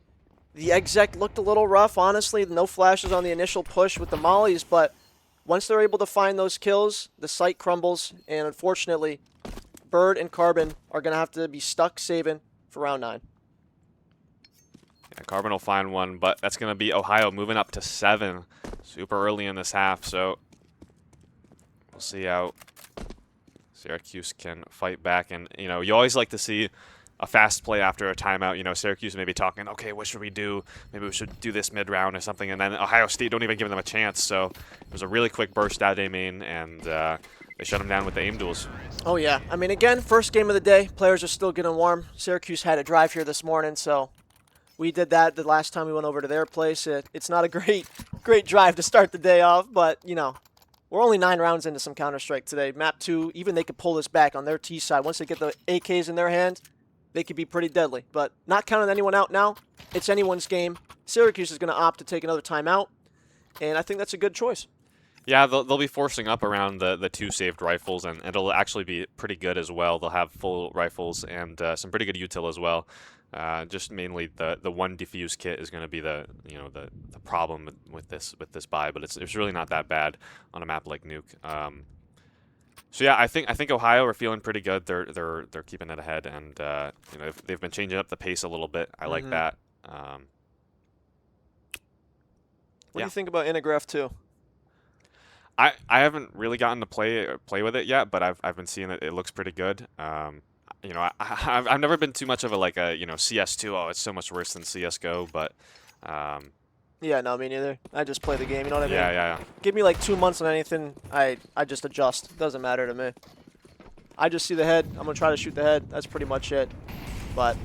the exec looked a little rough, honestly. No flashes on the initial push with the mollies, but once they're able to find those kills, the site crumbles, and unfortunately, Bird and Carbon are going to have to be stuck saving for round 9. Yeah, Carbon will find one, but that's going to be Ohio moving up to 7 super early in this half, so we'll see how Syracuse can fight back. And, you know, you always like to see a fast play after a timeout. You know, Syracuse may be talking, okay, what should we do? Maybe we should do this mid-round or something. And then Ohio State don't even give them a chance. So it was a really quick burst out of A main, and they shut them down with the aim duels. Oh, yeah. I mean, again, first game of the day. Players are still getting warm. Syracuse had a drive here this morning, so we did that the last time we went over to their place. It's not a great drive to start the day off, but, you know, we're only 9 rounds into some Counter-Strike today. Map 2, even they could pull this back on their T side. Once they get the AKs in their hand, they could be pretty deadly. But not counting anyone out now. It's anyone's game. Syracuse is going to opt to take another timeout, and I think that's a good choice. Yeah, they'll be forcing up around the 2 saved rifles, and it'll actually be pretty good as well. They'll have full rifles and some pretty good util as well. Just mainly the 1 defuse kit is going to be the problem with this buy, but it's really not that bad on a map like Nuke. So yeah, I think Ohio are feeling pretty good. They're keeping it ahead, and you know, they've been changing up the pace a little bit. I like that. What do you think about Integraph 2? I haven't really gotten to play with it yet, but I've been seeing it. It looks pretty good. You know, I've never been too much of a CS2. Oh, it's so much worse than CS:GO. But yeah, no, me neither. I just play the game. You know what I mean? Yeah. Give me like 2 months on anything, I just adjust. Doesn't matter to me. I just see the head. I'm gonna try to shoot the head. That's pretty much it. But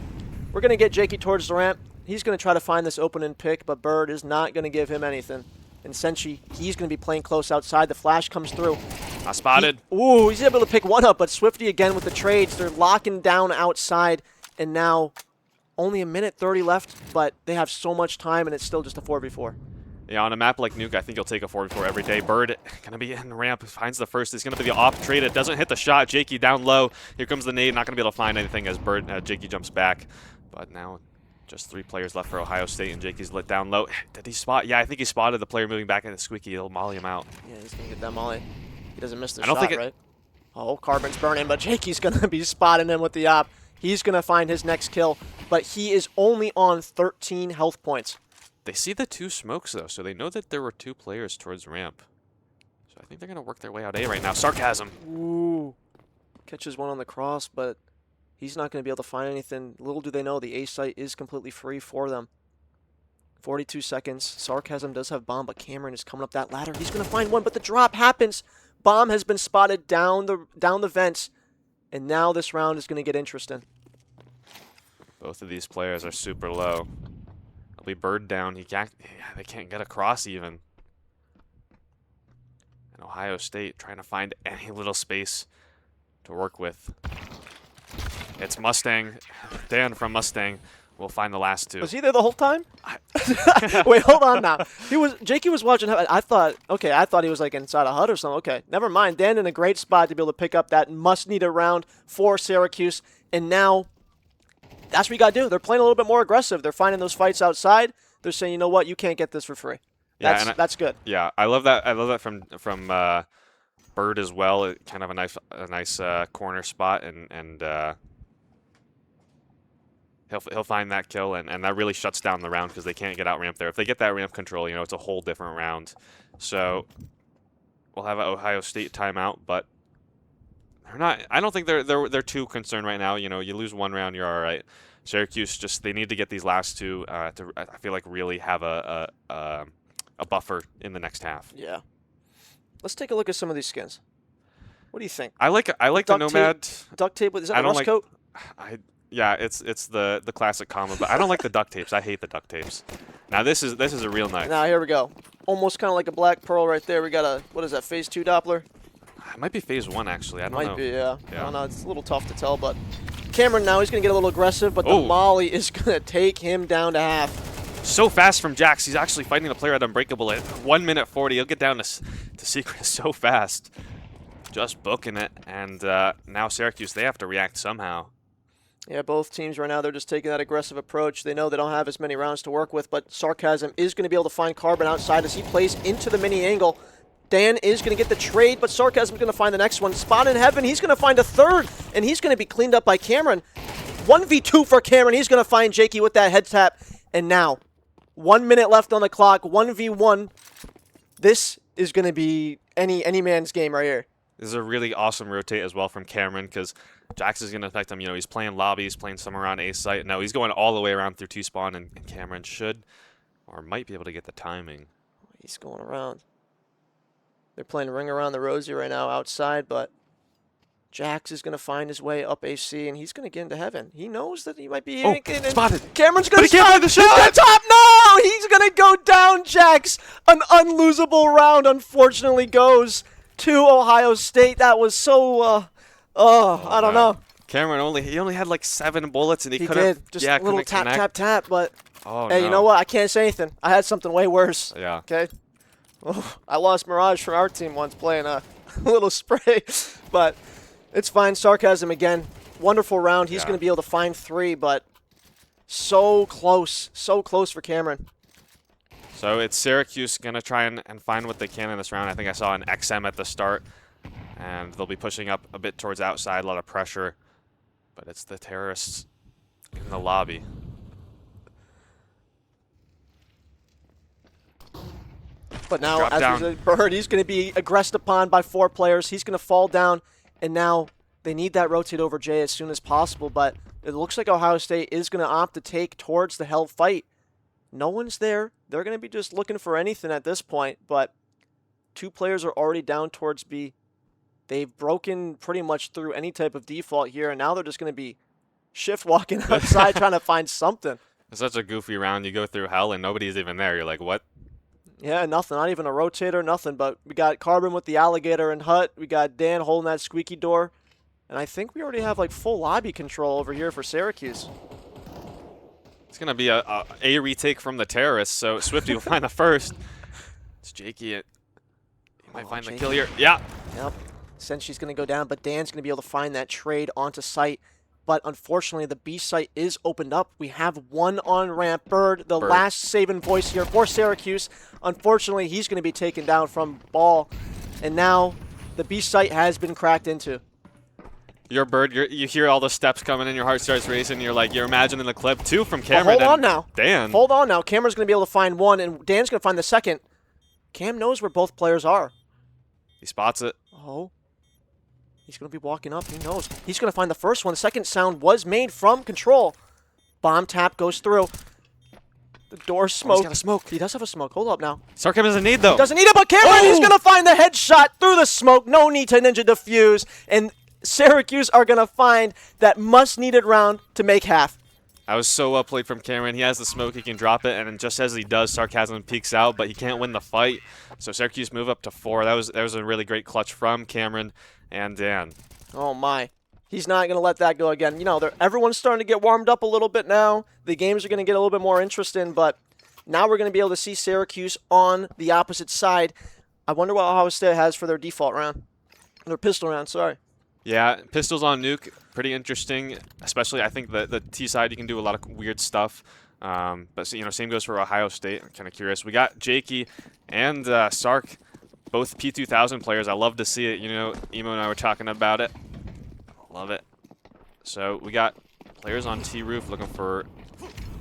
we're gonna get Jakey towards the ramp. He's gonna try to find this opening pick, but Bird is not gonna give him anything. And Senshi, he's going to be playing close outside. The flash comes through. I spotted. He's able to pick one up, but Swifty again with the trades. They're locking down outside, and now only a minute 30 left, but they have so much time, and it's still just a 4v4. Yeah, on a map like Nuke, I think you'll take a 4v4 every day. Bird going to be in the ramp, finds the first. It's going to be the off trade. It doesn't hit the shot. Jakey down low. Here comes the nade. Not going to be able to find anything as Jakey jumps back. But now just 3 players left for Ohio State, and Jakey's lit down low. Did he spot? Yeah, I think he spotted the player moving back into Squeaky. He'll molly him out. Yeah, he's going to get that molly. He doesn't miss the I don't shot, think right? Oh, Carbon's burning, but Jakey's going to be spotting him with the op. He's going to find his next kill, but he is only on 13 health points. They see the 2 smokes, though, so they know that there were 2 players towards ramp. So I think they're going to work their way out A right now. Sarcasm. Ooh. Catches one on the cross, but he's not going to be able to find anything. Little do they know, the A site is completely free for them. 42 seconds. Sarcasm does have bomb, but Cameron is coming up that ladder. He's going to find one, but the drop happens. Bomb has been spotted down the vents, and now this round is going to get interesting. Both of these players are super low. It'll be Bird down. They can't get across even. And Ohio State trying to find any little space to work with. It's Mustang. Dan from Mustang will find the last 2. Was he there the whole time? Wait, hold on now. Jakey was watching. I thought he was like inside a hut or something. Okay, never mind. Dan in a great spot to be able to pick up that must-need round for Syracuse. And now, that's what you got to do. They're playing a little bit more aggressive. They're finding those fights outside. They're saying, you know what, you can't get this for free. That's good. Yeah, I love that. I love that from Bird as well. Kind of a nice corner spot and he'll find that kill, and that really shuts down the round because they can't get out ramp there. If they get that ramp control, you know, it's a whole different round. So we'll have an Ohio State timeout, but they're not. I don't think they're too concerned right now. You know, you lose one round, you're all right. Syracuse they need to get these last two to I feel like really have a buffer in the next half. Yeah. Let's take a look at some of these skins. What do you think? I like the Duct Nomad. Duct tape with, is that I the don't rust like. coat? Yeah, it's the classic combo, but I don't like the duct tapes. I hate the duct tapes. Now this is a real knife. Now here we go. Almost kind of like a black pearl right there. We got a, what is that, phase 2 Doppler? It might be phase 1 actually. I don't know. Might be, yeah. I Yeah. don't know. It's a little tough to tell, but Cameron now, he's going to get a little aggressive, but the Oh. molly is going to take him down to half. So fast from Jax. He's actually fighting a player at Unbreakable at 1:40. He'll get down to Secret so fast. Just booking it. And now Syracuse, they have to react somehow. Yeah, both teams right now, they're just taking that aggressive approach. They know they don't have as many rounds to work with, but Sarcasm is going to be able to find Carbon outside as he plays into the mini angle. Dan is going to get the trade, but Sarcasm is going to find the next one. Spot in heaven, he's going to find a third, and he's going to be cleaned up by Cameron. 1v2 for Cameron. He's going to find Jakey with that head tap. And now, 1 minute left on the clock, 1v1. This is going to be any man's game right here. This is a really awesome rotate as well from Cameron because Jax is going to affect him. You know, he's playing lobby, he's playing some around A site. No, he's going all the way around through T-spawn, and Cameron should or might be able to get the timing. He's going around. They're playing Ring Around the Rosie right now outside, but Jax is going to find his way up AC, and he's going to get into heaven. He knows that he might be yanking. Spotted. Cameron's going But to he can't find the shot. to the top. No! He's going to go down, Jax. An unlosable round, unfortunately, goes to Ohio State. That was so, I don't know. Cameron only had like 7 bullets, and he He couldn't. did. Just yeah, a little couldn't tap, connect. tap, tap, but Oh, hey, no. you know what? I can't say anything. I had something way worse. Yeah. Okay. Oh, I lost Mirage from our team once playing a little spray, but it's fine. Sarcasm again. Wonderful round. He's Yeah. going to be able to find 3, but so close for Cameron. So it's Syracuse going to try and find what they can in this round. I think I saw an XM at the start, and they'll be pushing up a bit towards outside, a lot of pressure. But it's the terrorists in the lobby. But now, Drop as down. a bird, he's going to be aggressed upon by 4 players. He's going to fall down, and now they need that rotate over J as soon as possible. But it looks like Ohio State is going to opt to take towards the hell fight. No one's there. They're going to be just looking for anything at this point, but 2 players are already down towards B. They've broken pretty much through any type of default here, and now they're just going to be shift walking outside trying to find something. It's such a goofy round. You go through hell, and nobody's even there. You're like, what? Yeah, nothing. Not even a rotator, nothing. But we got Carbon with the alligator and hut. We got Dan holding that squeaky door. And I think we already have like full lobby control over here for Syracuse. It's going to be a retake from the terrorists, so Swifty will find the first. It's Jakey. He might find the Jakey. kill here. Yeah. Yep. Senchi's going to go down, but Dan's going to be able to find that trade onto site. But unfortunately, the B site is opened up. We have 1 on ramp. Bird, the Bird. last saving voice here for Syracuse. Unfortunately, he's going to be taken down from ball. And now the B site has been cracked into. Your Bird, you hear all the steps coming in, your heart starts racing, you're like, you're imagining the clip too from But Cameron. hold on and now. Dan. Hold on now. Cameron's going to be able to find 1, and Dan's going to find the second. Cam knows where both players are. He spots it. Oh. He's going to be walking up. He knows. He's going to find the first one. The second sound was made from control. Bomb tap goes through. The door smoke. He's got a smoke. He does have a smoke. Hold up now. Sarcasm doesn't need though. Doesn't need it, but Cameron, he's Oh! going to find the headshot through the smoke. No need to ninja defuse. And Syracuse are going to find that must-needed round to make half. I was so well played from Cameron. He has the smoke, he can drop it, and then just as he does, Sarcasm peeks out, but he can't win the fight. So Syracuse move up to 4. That was a really great clutch from Cameron and Dan. Oh, my. He's not going to let that go again. You know, everyone's starting to get warmed up a little bit now. The games are going to get a little bit more interesting, but now we're going to be able to see Syracuse on the opposite side. I wonder what Ohio State has for their default round. Their pistol round, sorry. Yeah, pistols on nuke, pretty interesting. Especially, I think the T side, you can do a lot of weird stuff. But you know, same goes for Ohio State. I'm kind of curious. We got Jakey and Sark, both P2000 players. I love to see it. You know, Emo and I were talking about it. Love it. So we got Players on T-Roof looking for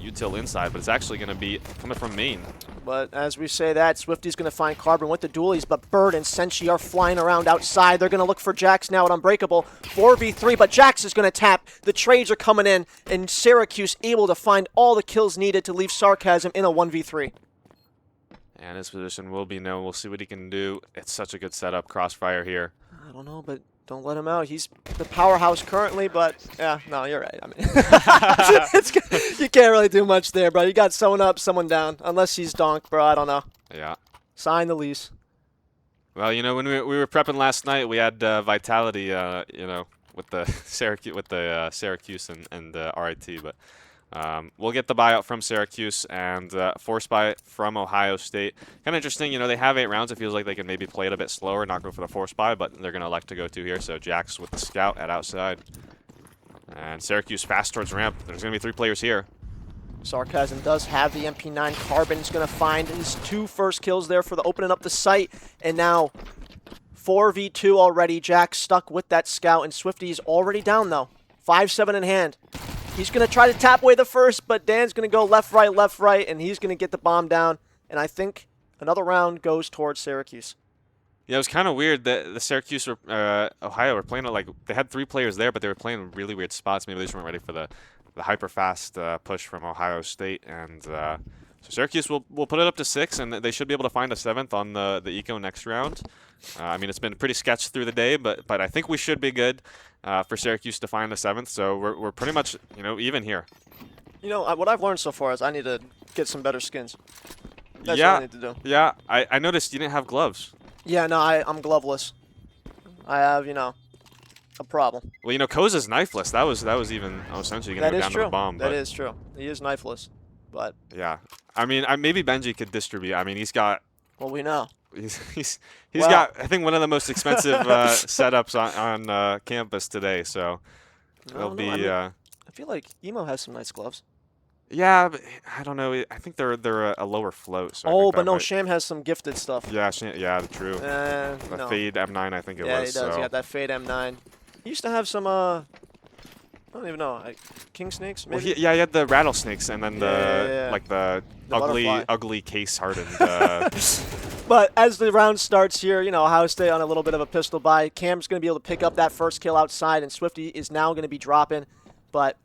util inside, but it's actually going to be coming from main. But as we say that, Swifty's going to find Carbon with the dualies, but Bird and Senshi are flying around outside. They're going to look for Jax now at Unbreakable. 4v3, but Jax is going to tap. The trades are coming in, and Syracuse able to find all the kills needed to leave Sarcasm in a 1v3. And his position will be known. We'll see what he can do. It's such a good setup. Crossfire here. I don't know, but don't let him out. He's the powerhouse currently, but yeah, no, you're right. I mean, you can't really do much there, bro. You got someone up, someone down. Unless he's Donk, bro. I don't know. Yeah. Sign the lease. Well, you know, when we were prepping last night, we had Vitality, you know, with the Syracuse and RIT, but we'll get the buyout from Syracuse and force buy from Ohio State. Kind of interesting, you know, they have 8 rounds. It feels like they can maybe play it a bit slower, not go for the force buy, but they're going to elect to go 2 here. So Jax with the scout at outside. And Syracuse fast towards ramp. There's going to be 3 players here. Sarcasm does have the MP9. Carbon's going to find his 2 first kills there for the opening up the site. And now 4v2 already. Jax stuck with that scout, and Swifty's already down, though. 5-7 in hand. He's going to try to tap away the first, but Dan's going to go left, right, and he's going to get the bomb down. And I think another round goes towards Syracuse. Yeah, it was kind of weird that the Syracuse, Ohio were playing it like they had 3 players there, but they were playing in really weird spots. Maybe they just weren't ready for the hyper-fast push from Ohio State. And so Syracuse will put it up to 6, and they should be able to find a 7th on the Eco next round. I mean, it's been pretty sketched through the day, but I think we should be good for Syracuse to find the 7th. So we're pretty much, you know, even here. You know, what I've learned so far is I need to get some better skins. That's yeah, what I need to do. Yeah, I noticed you didn't have gloves. Yeah, no, I'm gloveless. I have, you know, a problem. Well, you know, Koza's knifeless. That was even essentially going to go down to the bomb. That is true. He is knifeless, but yeah, I mean, maybe Benji could distribute. I mean, he's got. Well, we know. He's got, I think, one of the most expensive setups on campus today. So it'll be. I mean, I feel like Emo has some nice gloves. Yeah, but I don't know. I think they're a lower float. So oh, but no, Sham has some gifted stuff. Yeah, yeah, true. The no. Fade M9, I think it was. Yeah, he does. So. He got that Fade M9. He used to have some, I don't even know, king snakes, maybe? Well, he had the rattlesnakes and then like the butterfly. ugly case hardened. But as the round starts here, you know, Ohio State on a little bit of a pistol buy. Cam's going to be able to pick up that first kill outside, and Swifty is now going to be dropping. But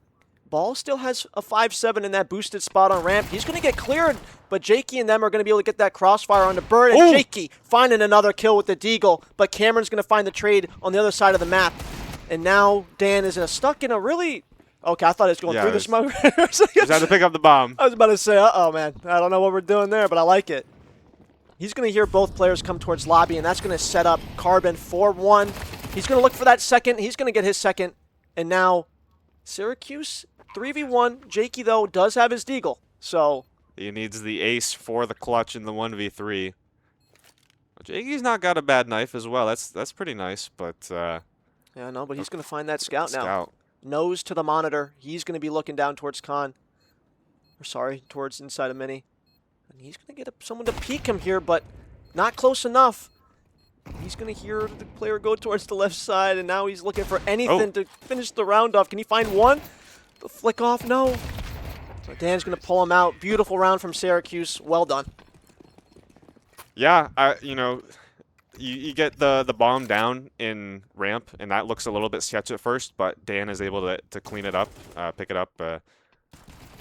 Ball still has a 5-7 in that boosted spot on ramp. He's going to get cleared, but Jakey and them are going to be able to get that crossfire on the Bird. And Jakey finding another kill with the Deagle, but Cameron's going to find the trade on the other side of the map. And now Dan is stuck in a really... Okay, I thought he was going through the smoke. He's had to pick up the bomb. I was about to say, uh-oh, man. I don't know what we're doing there, but I like it. He's going to hear both players come towards lobby, and that's going to set up Carbon 4-1. He's going to look for that second. He's going to get his second. And now Syracuse 3v1. Jakey, though, does have his Deagle. So he needs the ace for the clutch in the 1v3. Jakey's not got a bad knife as well. That's pretty nice, but... yeah, no, but he's going to find that scout now. Nose to the monitor. He's going to be looking down towards Khan. Or sorry, towards inside of Mini. And he's going to get someone to peek him here, but not close enough. He's going to hear the player go towards the left side, and now he's looking for anything to finish the round off. Can he find one? The flick off? No. So Dan's going to pull him out. Beautiful round from Syracuse. Well done. Yeah, you know... You get the bomb down in ramp, and that looks a little bit sketchy at first, but Dan is able to clean it up, pick it up,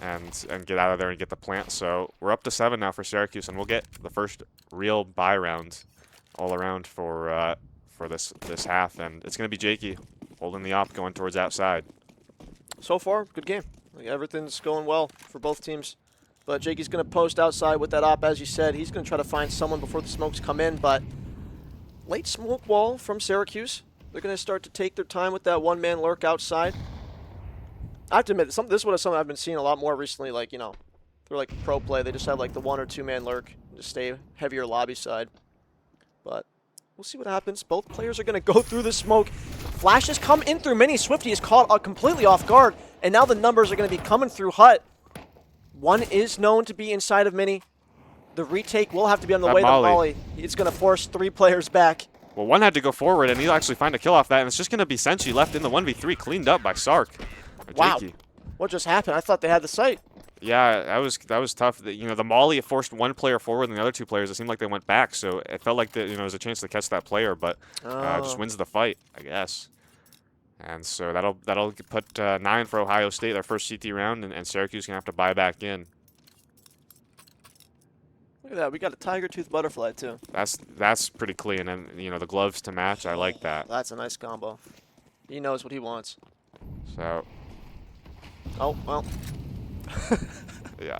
and get out of there and get the plant. So we're up to 7 now for Syracuse, and we'll get the first real buy round all around for this half, and it's going to be Jakey holding the op, going towards outside. So far, good game. Like, everything's going well for both teams. But Jakey's going to post outside with that op, as you said. He's going to try to find someone before the smokes come in, but... Late smoke wall from Syracuse. They're going to start to take their time with that one-man lurk outside. I have to admit, this is something I've been seeing a lot more recently. Like, you know, they're like pro play. They just have like the 1 or 2-man lurk and just stay heavier lobby side. But we'll see what happens. Both players are going to go through the smoke. Flashes come in through Mini. Swifty is caught completely off guard. And now the numbers are going to be coming through Hut. One is known to be inside of Mini. The retake will have to be on the way to Molly. It's going to force 3 players back. Well, one had to go forward, and he'll actually find a kill off that, and it's just going to be Senshi left in the 1v3, cleaned up by Sark. Wow. What just happened? I thought they had the site. Yeah, that was tough. You know, the Molly forced one player forward, and the other two players, it seemed like they went back. So it felt like there was a chance to catch that player, but just Oh. wins the fight, I guess. And so that'll put 9 for Ohio State, their first CT round, and Syracuse gonna have to buy back in. Look at that. We got a tiger tooth butterfly, too. That's pretty clean, and the gloves to match. I like that. That's a nice combo. He knows what he wants. So Oh, well. yeah,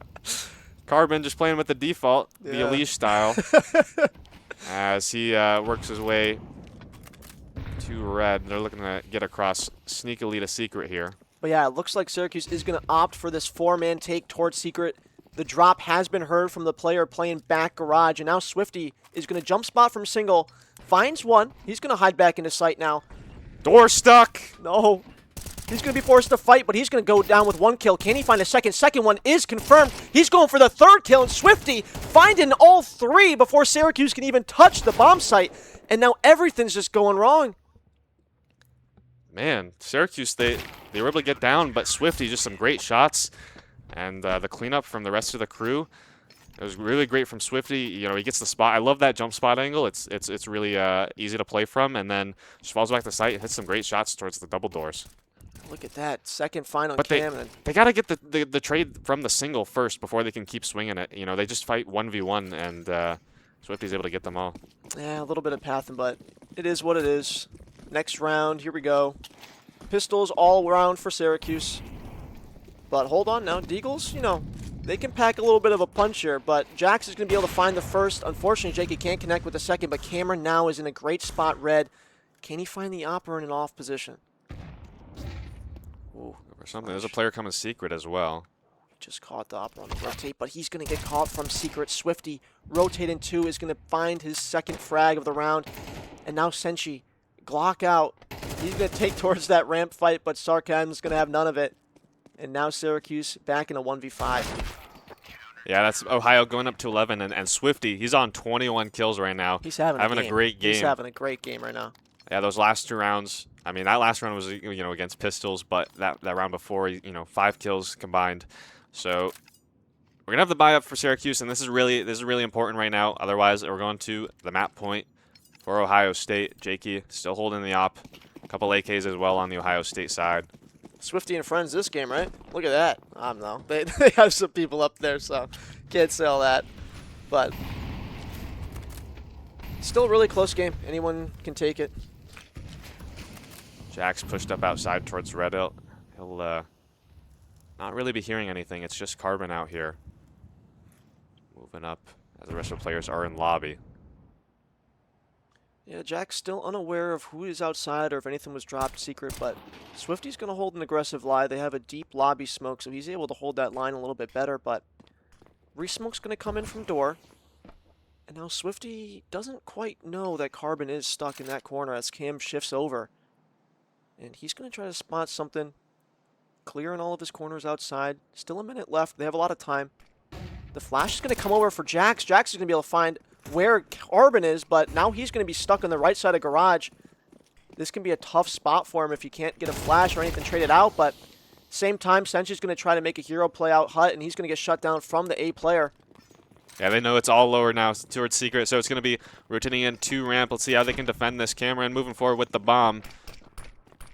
Carbon just playing with the default, the Yeah. Elise style, as he works his way to red. They're looking to get across sneakily to secret here. But yeah, it looks like Syracuse is going to opt for this 4-man take towards secret. The drop has been heard from the player playing back garage, and now Swifty is going to jump spot from single, finds one. He's going to hide back into sight now. Door stuck. No. He's going to be forced to fight, but he's going to go down with 1 kill. Can he find a second? Second one is confirmed. He's going for the 3rd kill, and Swifty finding all 3 before Syracuse can even touch the bomb site. And now everything's just going wrong. Man, Syracuse, they were able to get down, but Swifty, just some great shots. And the cleanup from the rest of the crew, it was really great from Swifty. He gets the spot. I love that jump spot angle. It's really easy to play from, and then just falls back to sight and hits some great shots towards the double doors. Look at that. Second find on But Cam. they got to get the trade from the single first before they can keep swinging it. They just fight 1v1, and Swifty's able to get them all. Yeah, a little bit of pathing, but it is what it is. Next round, here we go. Pistols all around for Syracuse. But hold on now, Deagles, they can pack a little bit of a punch here, but Jax is going to be able to find the first. Unfortunately, Jakey can't connect with the second, but Cameron now is in a great spot red. Can he find the opera in an off position? Ooh, Or something. There's a player coming secret as well. just caught the opera on the rotate, but he's going to get caught from secret. Swifty, rotating 2, is going to find his second frag of the round. And now Senshi, Glock out. He's going to take towards that ramp fight, but Sarkhan's going to have none of it. And now Syracuse back in a 1v5. Yeah, that's Ohio going up to 11, and Swifty, he's on 21 kills right now. He's having a great game. He's having a great game right now. Yeah, those last 2 rounds. I mean, that last round was against Pistols, but that round before, 5 kills combined. So we're gonna have the buy up for Syracuse, and this is really important right now. Otherwise, we're going to the map point for Ohio State. Jakey still holding the op. A couple AKs as well on the Ohio State side. Swifty and friends this game, right? Look at that. I don't know. They have some people up there, so can't say all that. But still a really close game. Anyone can take it. Jax pushed up outside towards red. He'll not really be hearing anything. It's just Carbon out here. Moving up as the rest of the players are in lobby. Yeah, Jack's still unaware of who is outside or if anything was dropped secret, but Swifty's going to hold an aggressive lie. They have a deep lobby smoke, so he's able to hold that line a little bit better, but Resmoke's going to come in from door. And now Swifty doesn't quite know that Carbon is stuck in that corner as Cam shifts over. And he's going to try to spot something, clearing all of his corners outside. Still a minute left. They have a lot of time. The flash is going to come over for Jax. Jax is going to be able to find where Carbon is, but now he's going to be stuck on the right side of garage. This can be a tough spot for him if you can't get a flash or anything traded out, but same time, Senchi's going to try to make a hero play out Hut, and he's going to get shut down from the A player. Yeah, they know it's all lower now towards secret, so it's going to be rotating in 2 ramp. Let's see how they can defend this. Cameron moving forward with the bomb.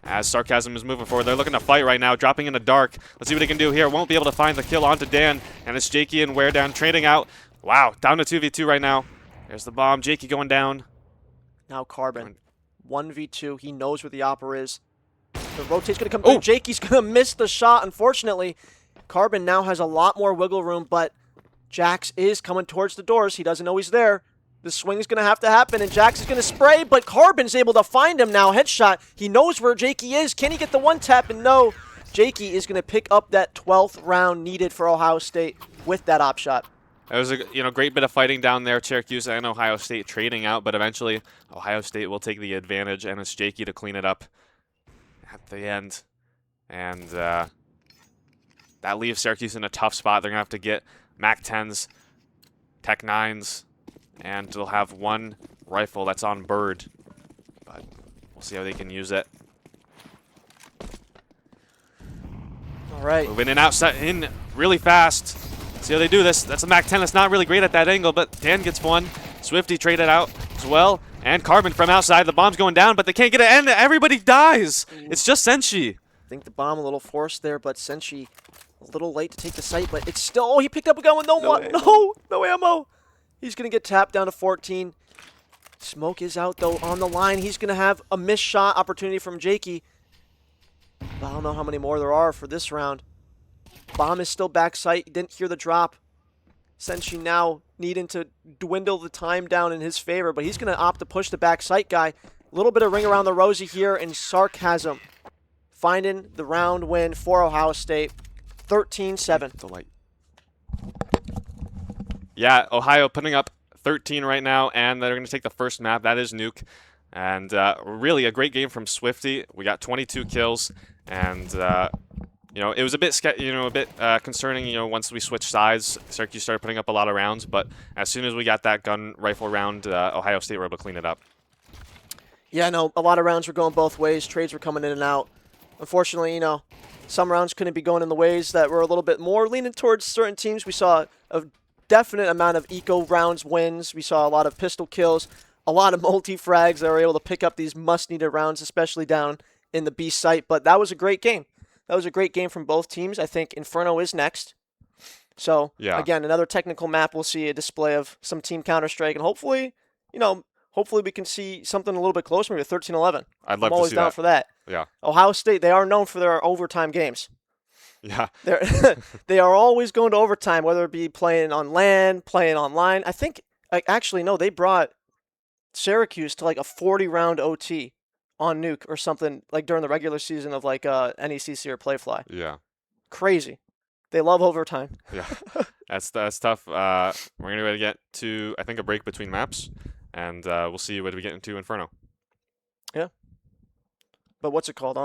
As Sarcasm is moving forward, they're looking to fight right now, dropping into dark. Let's see what they can do here. Won't be able to find the kill onto Dan, and it's Jakey and Wear down, trading out. Wow, down to 2v2 right now. There's the bomb. Jakey going down. Now Carbon, 1v2. He knows where the opera is. The rotate's going to come through. Jakey's going to miss the shot, unfortunately. Carbon now has a lot more wiggle room, but Jax is coming towards the doors. He doesn't know he's there. The swing is going to have to happen, and Jax is going to spray, but Carbon's able to find him now. Headshot. He knows where Jakey is. Can he get the one tap? And no, Jakey is going to pick up that 12th round needed for Ohio State with that op shot. It was a great bit of fighting down there. Syracuse and Ohio State trading out, but eventually Ohio State will take the advantage, and it's Jakey to clean it up at the end. And that leaves Syracuse in a tough spot. They're going to have to get Mac 10s, Tech 9s, and they'll have 1 rifle that's on bird. But we'll see how they can use it. All right. Moving in outside, in really fast. See how they do this. That's a Mac 10 that's not really great at that angle, but Dan gets one. Swifty traded out as well. And Carbon from outside. The bomb's going down, but they can't get it, and everybody dies. It's just Senshi. I think the bomb a little forced there, but Senshi a little late to take the site, but it's still, oh, he picked up a gun with no ammo. He's going to get tapped down to 14. Smoke is out, though, on the line. He's going to have a missed shot opportunity from Jakey. But I don't know how many more there are for this round. Bomb is still back sight. Didn't hear the drop. Senshi now needing to dwindle the time down in his favor, but he's going to opt to push the back sight guy. A little bit of ring around the rosy here, and Sarcasm finding the round win for Ohio State. 13-7. Delight. Yeah, Ohio putting up 13 right now, and they're going to take the first map. That is Nuke. And really a great game from Swifty. We got 22 kills, and it was a bit concerning. Once we switched sides, Syracuse started putting up a lot of rounds. But as soon as we got that gun rifle round, Ohio State were able to clean it up. Yeah, no, a lot of rounds were going both ways. Trades were coming in and out. Unfortunately, some rounds couldn't be going in the ways that were a little bit more leaning towards certain teams. We saw a definite amount of eco rounds wins. We saw a lot of pistol kills, a lot of multi-frags that were able to pick up these must-needed rounds, especially down in the B site. But that was a great game. That was a great game from both teams. I think Inferno is next. So, Again, another technical map. We'll see a display of some team Counter-Strike, and hopefully we can see something a little bit closer, maybe 13-11. I'd love I'm always to see down that. for that. Yeah. Ohio State, they are known for their overtime games. Yeah. They are always going to overtime, whether it be playing on LAN, playing online. I think, they brought Syracuse to like a 40-round OT on Nuke or something, like during the regular season of like NECC or Playfly. Yeah. Crazy. They love overtime. Yeah. That's tough. We're going to get to, I think, a break between maps, and we'll see what we get into Inferno. Yeah. But what's it called?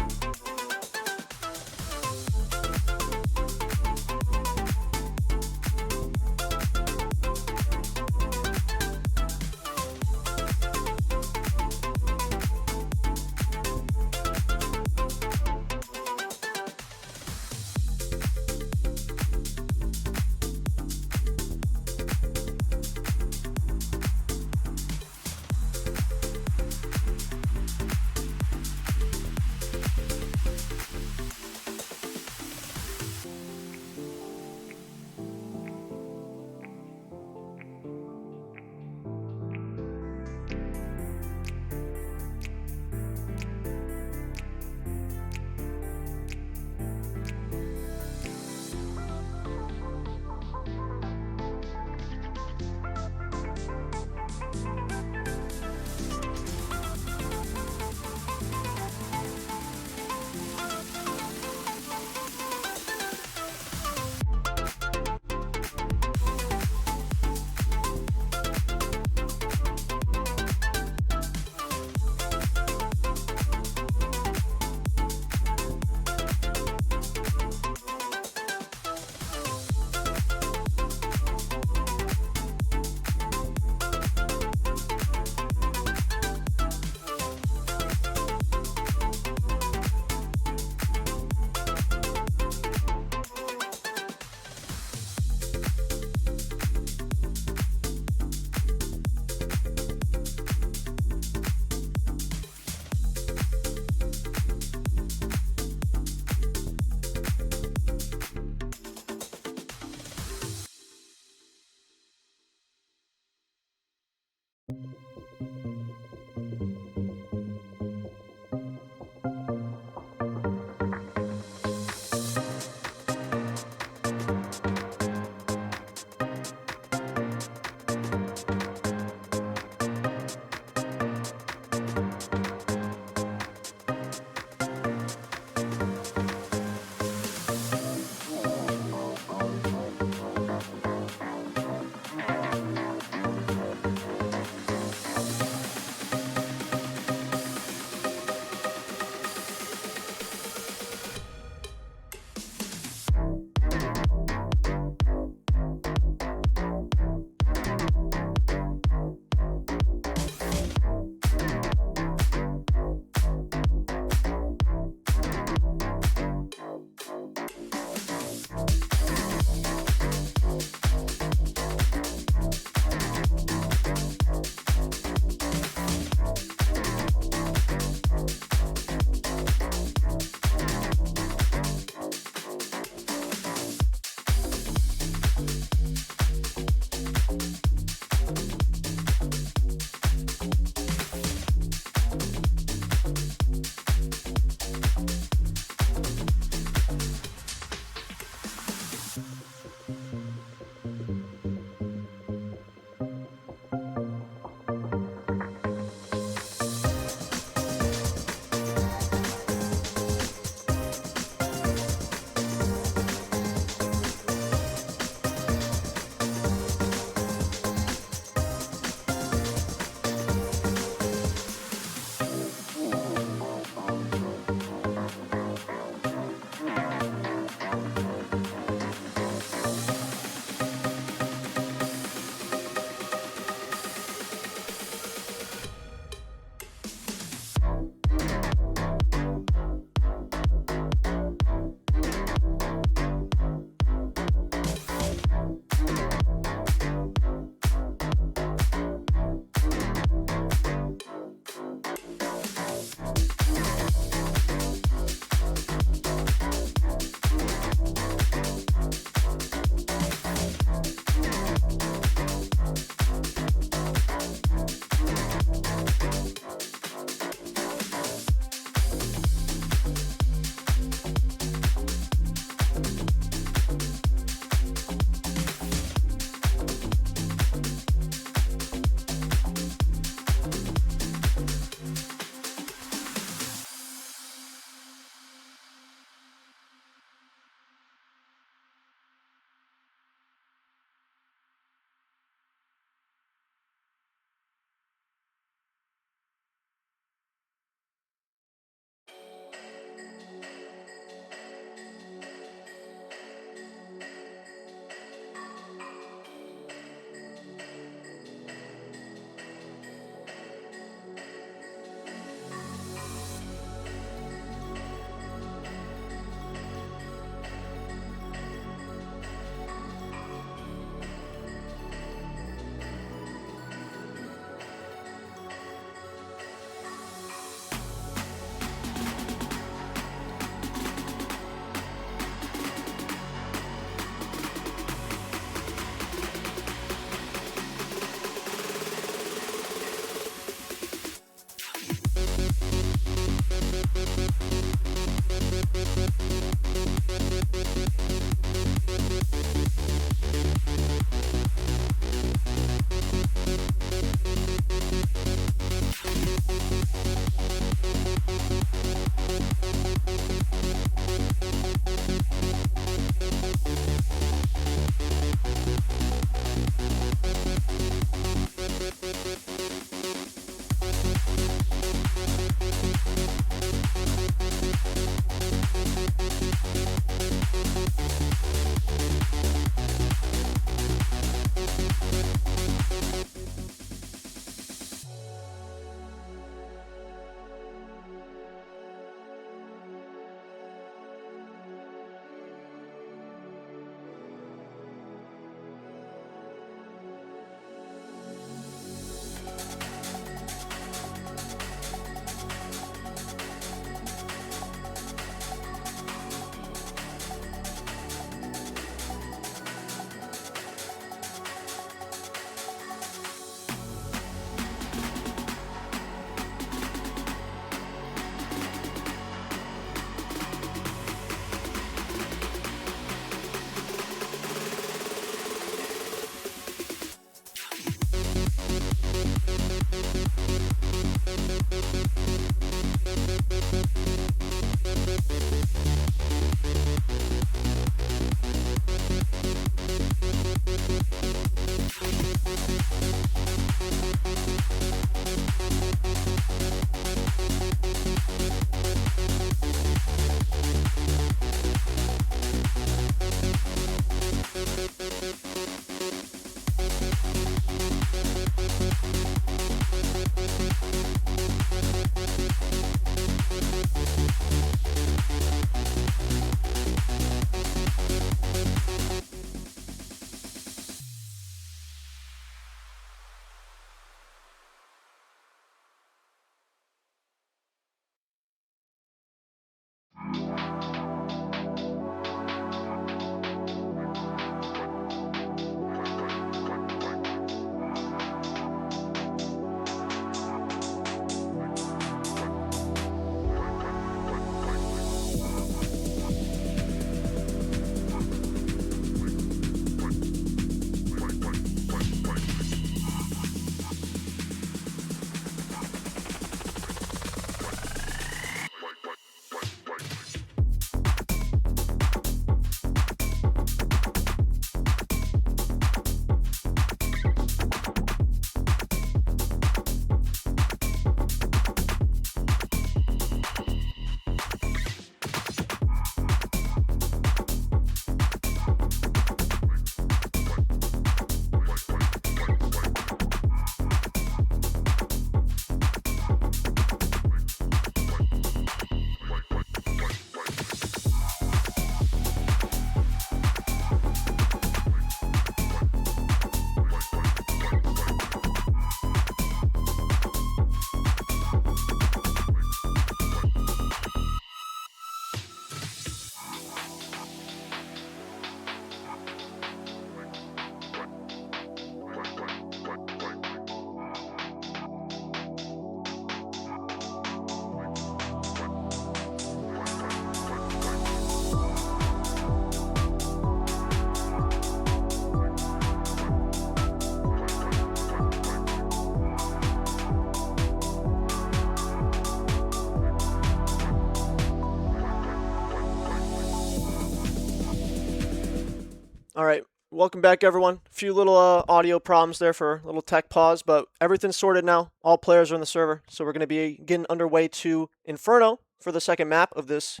All right, welcome back, everyone. A few little audio problems there for a little tech pause, but everything's sorted now. All players are in the server, so we're going to be getting underway to Inferno for the second map of this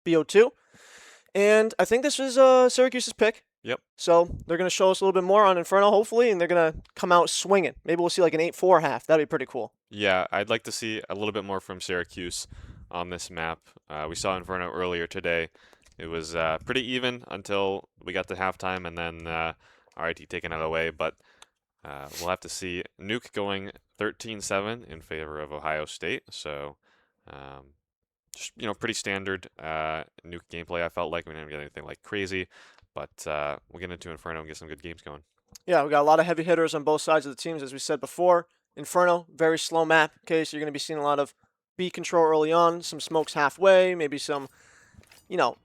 BO2. And I think this is Syracuse's pick. Yep. So they're going to show us a little bit more on Inferno, hopefully, and they're going to come out swinging. Maybe we'll see like an 8-4 half. That'd be pretty cool. Yeah, I'd like to see a little bit more from Syracuse on this map. We saw Inferno earlier today. It was pretty even until we got to halftime, and then RIT taking it away. But we'll have to see. Nuke going 13-7 in favor of Ohio State. So, just, pretty standard Nuke gameplay. I felt like we didn't get anything like crazy, but we'll get into Inferno and get some good games going. Yeah, we got a lot of heavy hitters on both sides of the teams, as we said before. Inferno, very slow map. Okay, so you're going to be seeing a lot of B control early on, some smokes halfway, maybe some,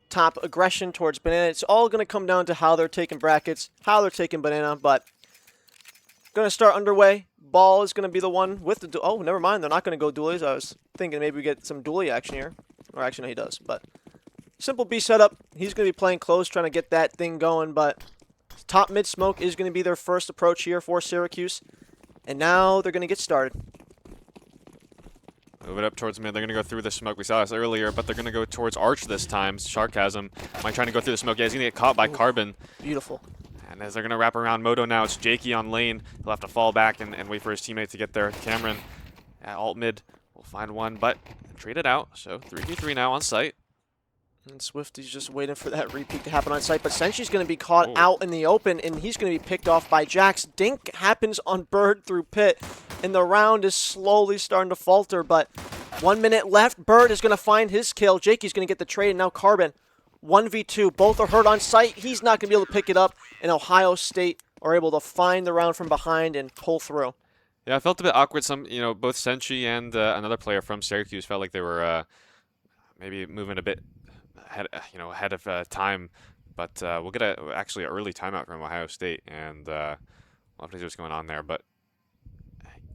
top aggression towards Banana. It's all going to come down to how they're taking brackets, how they're taking Banana, but going to start underway. Ball is going to be the one with the oh, never mind. They're not going to go dualies. I was thinking maybe we get some dually action here. Or actually, no, he does. But simple B setup. He's going to be playing close, trying to get that thing going. But top mid smoke is going to be their first approach here for Syracuse. And now they're going to get started. Move it up towards mid. They're going to go through the smoke. We saw this earlier, but they're going to go towards Arch this time. Sarcasm. Might trying to go through the smoke. Yeah, he's going to get caught by Carbon. Beautiful. And as they're going to wrap around Moto now, it's Jakey on lane. He'll have to fall back and wait for his teammate to get there. Cameron at alt mid will find one, but trade it out. So 3v3 now on site. And Swifty's just waiting for that repeat to happen on site, but Senshi's going to be caught out in the open, and he's going to be picked off by Jax. Dink happens on Bird through pit, and the round is slowly starting to falter, but 1 minute left. Bird is going to find his kill. Jakey's going to get the trade, and now Carbon. 1v2, both are hurt on site. He's not going to be able to pick it up, and Ohio State are able to find the round from behind and pull through. Yeah, I felt a bit awkward. Both Senshi and another player from Syracuse felt like they were maybe moving a bit ahead of time. But we'll get actually an early timeout from Ohio State, and we'll have to see what's going on there. But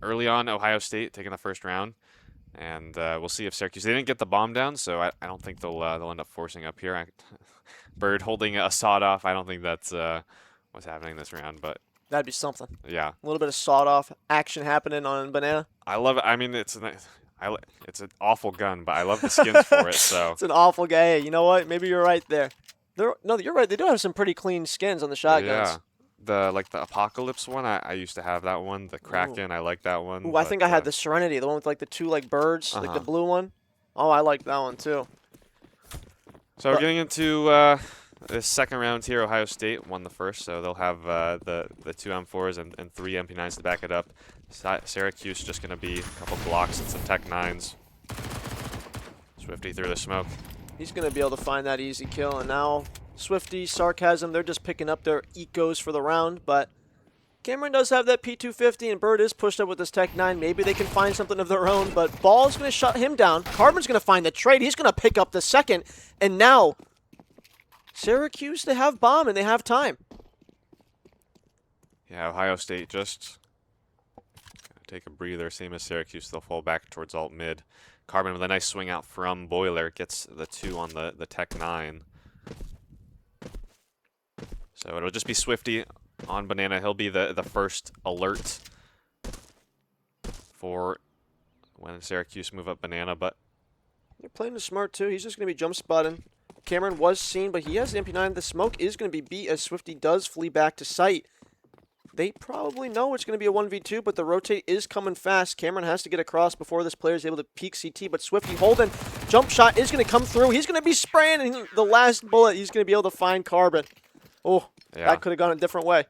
early on, Ohio State taking the first round. And we'll see if Syracuse. They didn't get the bomb down, so I don't think they'll end up forcing up here. Bird holding a sawed off. I don't think that's what's happening this round, but that'd be something. Yeah, a little bit of sawed off action happening on Banana. I love it. I mean, it's an awful gun, but I love the skins for it. So it's an awful guy. Hey, you know what? Maybe you're right there. No, you're right. They do have some pretty clean skins on the shotguns. Yeah. The Apocalypse one, I used to have that one. The Kraken, I like that one. Ooh, I think I had the Serenity, the one with the two birds, like the blue one. Oh, I like that one too. So we're getting into this second round here. Ohio State won the first, so they'll have the two M4s and three MP9s to back it up. Syracuse just going to be a couple blocks and some Tech 9s. Swifty through the smoke. He's going to be able to find that easy kill, and now Swifty, Sarcasm, they're just picking up their ecos for the round, but Cameron does have that P250, and Bird is pushed up with this Tech 9. Maybe they can find something of their own, but Ball's going to shut him down. Carbon's going to find the trade. He's going to pick up the second, and now Syracuse, they have bomb, and they have time. Yeah, Ohio State just gonna take a breather. Same as Syracuse, they'll fall back towards alt mid. Carbon with a nice swing out from Boiler, gets the 2 on the Tech 9. So it'll just be Swifty on Banana. He'll be the first alert for when Syracuse move up Banana, but they're playing it smart too. He's just going to be jump spotting. Cameron was seen, but he has the MP9. The smoke is going to be beat as Swifty does flee back to site. They probably know it's going to be a 1v2, but the rotate is coming fast. Cameron has to get across before this player is able to peek CT, but Swifty holding. Jump shot is going to come through. He's going to be spraying, and the last bullet, he's going to be able to find Carbon. Oh, yeah. That could have gone a different way.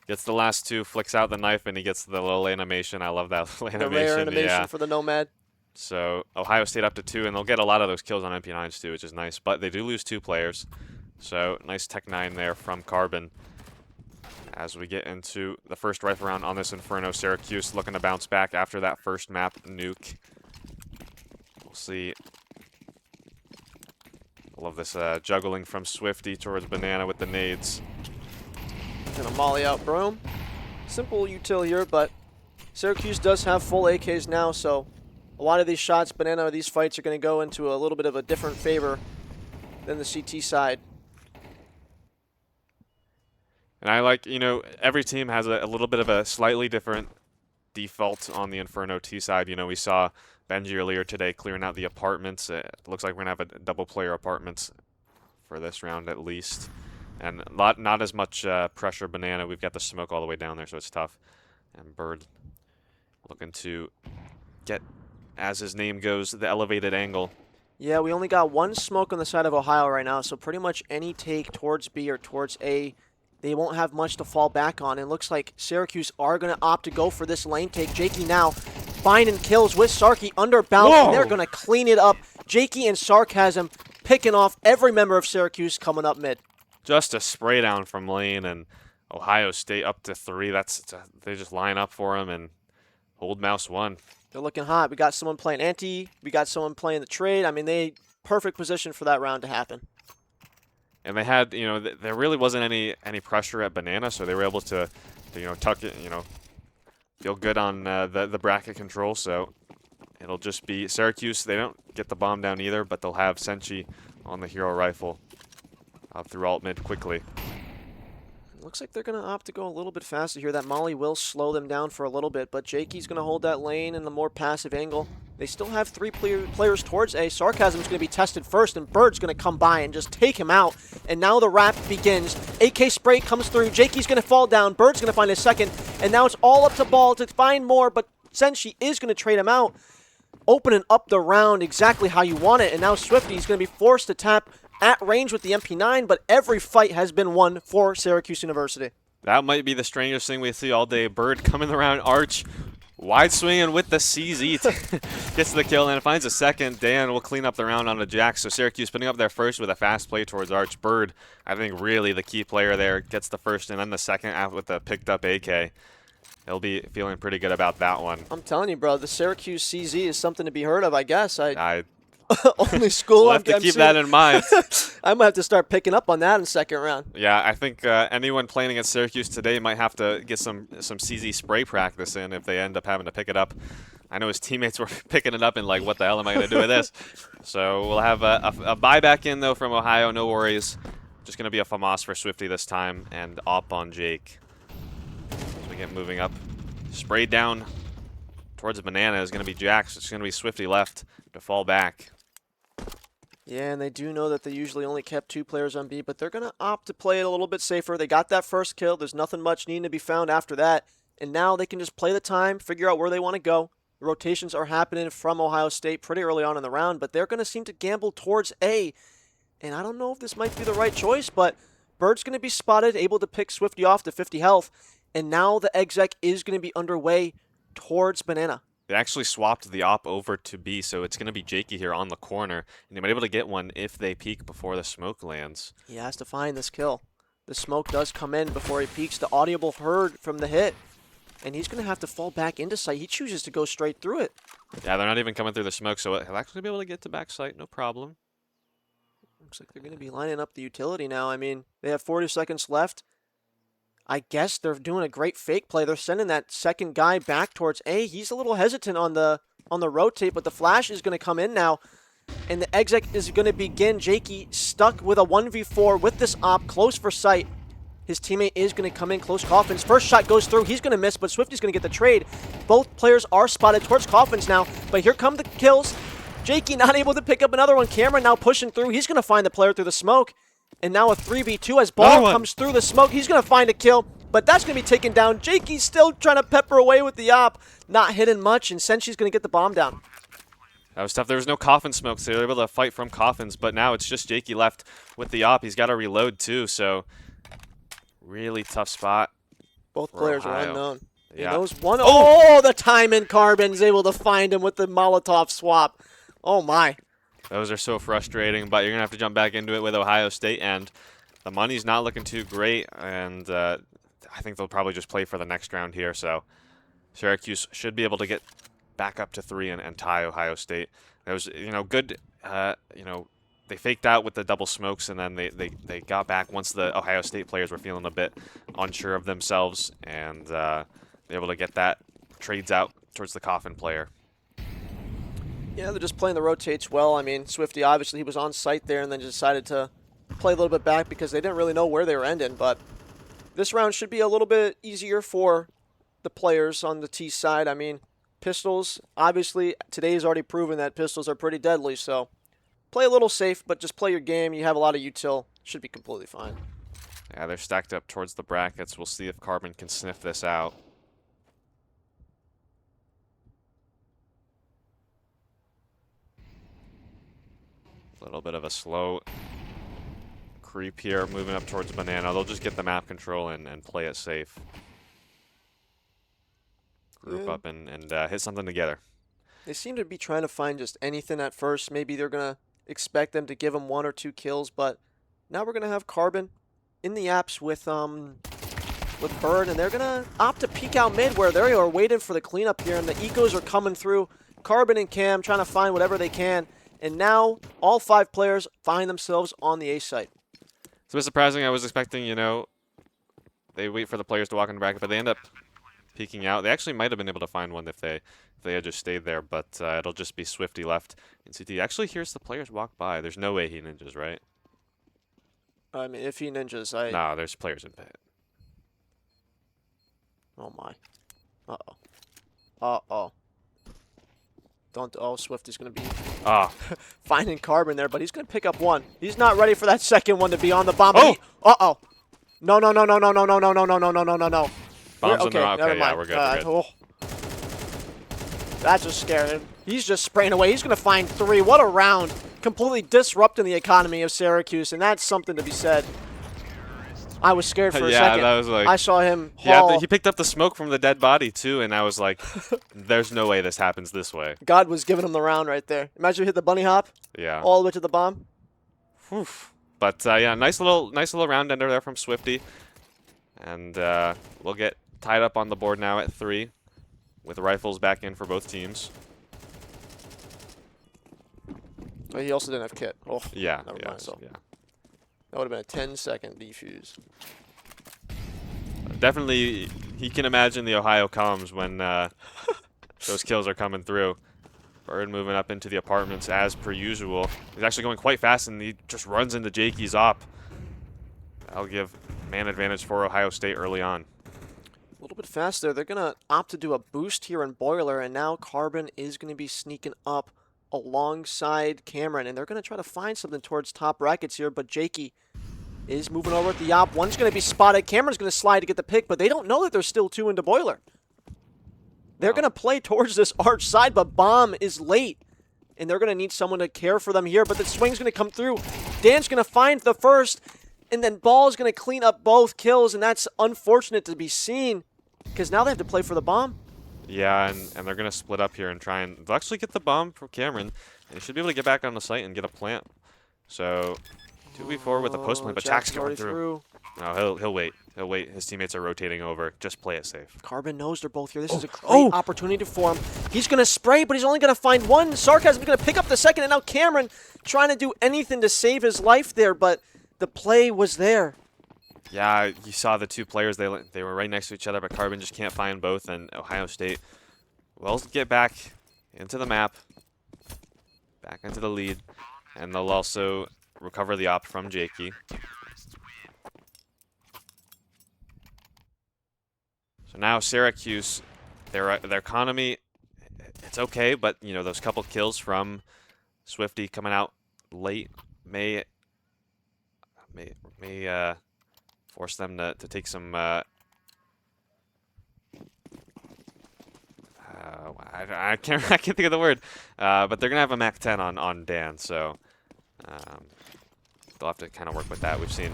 Gets the last 2, flicks out the knife, and he gets the little animation. I love that little animation. The rare animation for the Nomad. So Ohio State up to 2, and they'll get a lot of those kills on MP9s too, which is nice. But they do lose 2 players. So nice Tech 9 there from Carbon. As we get into the first rifle round on this Inferno, Syracuse looking to bounce back after that first map nuke. We'll see. I love this juggling from Swifty towards Banana with the nades. Gonna molly out Broom. Simple util here, but Syracuse does have full AKs now, so a lot of these shots, Banana, these fights are going to go into a little bit of a different favor than the CT side. And I like, every team has a little bit of a slightly different default on the Inferno T side. You know, we saw Benji earlier today clearing out the apartments. It looks like we're going to have a double player apartments for this round at least. And not as much pressure Banana. We've got the smoke all the way down there, so it's tough. And Bird looking to get, as his name goes, the elevated angle. Yeah, we only got one smoke on the side of Ohio right now, so pretty much any take towards B or towards A, they won't have much to fall back on. It looks like Syracuse are going to opt to go for this lane take. Jakey now finding kills with Sarky under bounce, and they're going to clean it up. Jakey and Sarcasm picking off every member of Syracuse coming up mid. Just a spray down from lane, and Ohio State up to 3. They just line up for him and hold mouse 1. They're looking hot. We got someone playing anti. We got someone playing the trade. I mean, perfect position for that round to happen. And they had, you know, there really wasn't any pressure at Banana, so they were able to you know, tuck it, you know, feel good on the bracket control. So it'll just be Syracuse. They don't get the bomb down either, but they'll have Senchi on the hero rifle up through alt mid quickly. Looks like they're going to opt to go a little bit faster here. That Molly will slow them down for a little bit, but Jakey's going to hold that lane in the more passive angle. They still have 3 players towards A. Sarcasm's going to be tested first, and Bird's going to come by and just take him out. And now the wrap begins. AK spray comes through. Jakey's going to fall down. Bird's going to find a second. And now it's all up to Ball to find more, but Senshi is going to trade him out, opening up the round exactly how you want it. And now Swifty's going to be forced to tap at range with the MP9, but every fight has been won for Syracuse University. That might be the strangest thing we see all day. Bird coming around Arch, wide swinging with the CZ. Gets the kill and finds a second. Dan will clean up the round on the Jack. So Syracuse putting up their first with a fast play towards Arch. Bird, I think really the key player there, gets the first and then the second with the picked up AK. He'll be feeling pretty good about that one. I'm telling you, bro, the Syracuse CZ is something to be heard of, I guess. I only school we'll have to keep that in mind. I might have to start picking up on that in the second round. Yeah, I think anyone playing against Syracuse today might have to get some CZ spray practice in if they end up having to pick it up. I know his teammates were picking it up and like, what the hell am I going to do with this? So we'll have a buyback in, though, from Ohio. No worries. Just going to be a FAMAS for Swifty this time and op on Jake. As we get moving up. Sprayed down towards Banana is going to be Jax. It's going to be Swifty left to fall back. Yeah, and they do know that they usually only kept 2 players on B, but they're going to opt to play it a little bit safer. They got that first kill. There's nothing much needing to be found after that. And now they can just play the time, figure out where they want to go. The rotations are happening from Ohio State pretty early on in the round, but they're going to seem to gamble towards A. And I don't know if this might be the right choice, but Bird's going to be spotted, able to pick Swifty off to 50 health. And now the exec is going to be underway towards Banana. They actually swapped the op over to B, so it's going to be Jakey here on the corner. And they might be able to get one if they peek before the smoke lands. He has to find this kill. The smoke does come in before he peeks. The audible heard from the hit. And he's going to have to fall back into sight. He chooses to go straight through it. Yeah, they're not even coming through the smoke, so he'll actually be able to get to back sight, no problem. Looks like they're going to be lining up the utility now. I mean, they have 40 seconds left. I guess they're doing a great fake play. They're sending that second guy back towards A. He's a little hesitant on the rotate, but the flash is going to come in now. And the exec is going to begin. Jakey stuck with a 1v4 with this op, close for sight. His teammate is going to come in close. Coffins, first shot goes through. He's going to miss, but Swifty's going to get the trade. Both players are spotted towards Coffins now, but here come the kills. Jakey not able to pick up another one. Cameron now pushing through. He's going to find the player through the smoke. And now a 3v2 as Ball comes through the smoke. He's going to find a kill, but that's going to be taken down. Jakey's still trying to pepper away with the op. Not hitting much, and Senshi's going to get the bomb down. That was tough. There was no coffin smoke, so they were able to fight from coffins, but now it's just Jakey left with the op. He's got to reload, too, so really tough spot. Both players are unknown. Yeah. He knows one. Oh, the time in Carbon's able to find him with the Molotov swap. Oh, my. Those are so frustrating, but you're going to have to jump back into it with Ohio State, and the money's not looking too great, and I think they'll probably just play for the next round here, so Syracuse should be able to get back up to 3 and tie Ohio State. That was, good, they faked out with the double smokes, and then they got back once the Ohio State players were feeling a bit unsure of themselves, and they were able to get that trades out towards the coffin player. Yeah, they're just playing the rotates well. I mean, Swifty, obviously, he was on site there and then decided to play a little bit back because they didn't really know where they were ending. But this round should be a little bit easier for the players on the T side. I mean, pistols, obviously, today's already proven that pistols are pretty deadly, so play a little safe, but just play your game. You have a lot of util. Should be completely fine. Yeah, they're stacked up towards the brackets. We'll see if Carbon can sniff this out. A little bit of a slow creep here, moving up towards Banana. They'll just get the map control and play it safe. Group up and hit something together. They seem to be trying to find just anything at first. Maybe they're going to expect them to give them 1 or 2 kills, but now we're going to have Carbon in the apps with Bird, and they're going to opt to peek out mid where they are waiting for the cleanup here, and the ecos are coming through. Carbon and Cam trying to find whatever they can, and now all 5 players find themselves on the A site. It's a bit surprising. I was expecting, you know, they wait for the players to walk in the bracket, but they end up peeking out. They actually might have been able to find one if they had just stayed there, but it'll just be Swifty left in CT. Actually, here's the players walk by. There's no way he ninjas, right? I mean, if he ninjas, No, there's players in pit. Oh, my. Uh-oh. Uh-oh. Swift is going to be finding Carbon there, but he's going to pick up 1. He's not ready for that second one to be on the bomb. Oh! Uh-oh. No. Bombs okay, on the never okay, yeah, mind. we're good. We're good. Oh. That's just scaring. He's just spraying away. He's going to find 3. What a round. Completely disrupting the economy of Syracuse, and that's something to be said. I was scared for a second. That was like, I saw him haul. Yeah, he picked up the smoke from the dead body, too, and I was like, there's no way this happens this way. God was giving him the round right there. Imagine if he hit the bunny hop. Yeah. All the way to the bomb. Whew. But, yeah, nice little round ender there from Swifty. And we'll get tied up on the board now at 3 with rifles back in for both teams. But he also didn't have kit. Oh, Yeah, never yeah, mind, so. yeah. That would have been a 10-second defuse. Definitely, he can imagine the Ohio comes when those kills are coming through. Bird moving up into the apartments as per usual. He's actually going quite fast, and he just runs into Jakey's op. That'll give man advantage for Ohio State early on. A little bit faster. They're going to opt to do a boost here in Boiler, and now Carbon is going to be sneaking up alongside Cameron, and they're going to try to find something towards top brackets here, but Jakey is moving over at the op. One's going to be spotted. Cameron's going to slide to get the pick, but they don't know that there's still 2 into Boiler. They're going to play towards this arch side, but Bomb is late, and they're going to need someone to care for them here, but the swing's going to come through. Dan's going to find the first, and then Ball's going to clean up both kills, and that's unfortunate to be seen, because now they have to play for the bomb. Yeah, and they're going to split up here and try and they'll actually get the bomb from Cameron. And he should be able to get back on the site and get a plant. So 2v4 with the post plant, but Jack's going through. No, he'll wait. He'll wait. His teammates are rotating over. Just play it safe. Carbon knows they're both here. This is a great opportunity for him. He's going to spray, but he's only going to find 1. Sarcasm is going to pick up the second, and now Cameron trying to do anything to save his life there, but the play was there. Yeah, you saw the 2 players. They were right next to each other, but Carbon just can't find both, and Ohio State will get back into the map, back into the lead, and they'll also recover the op from Jakey. So now Syracuse, their economy, it's okay, but you know those couple kills from Swifty coming out late may force them to take some. I can't think of the word, but they're gonna have a Mac 10 on Dan, so they'll have to kind of work with that. We've seen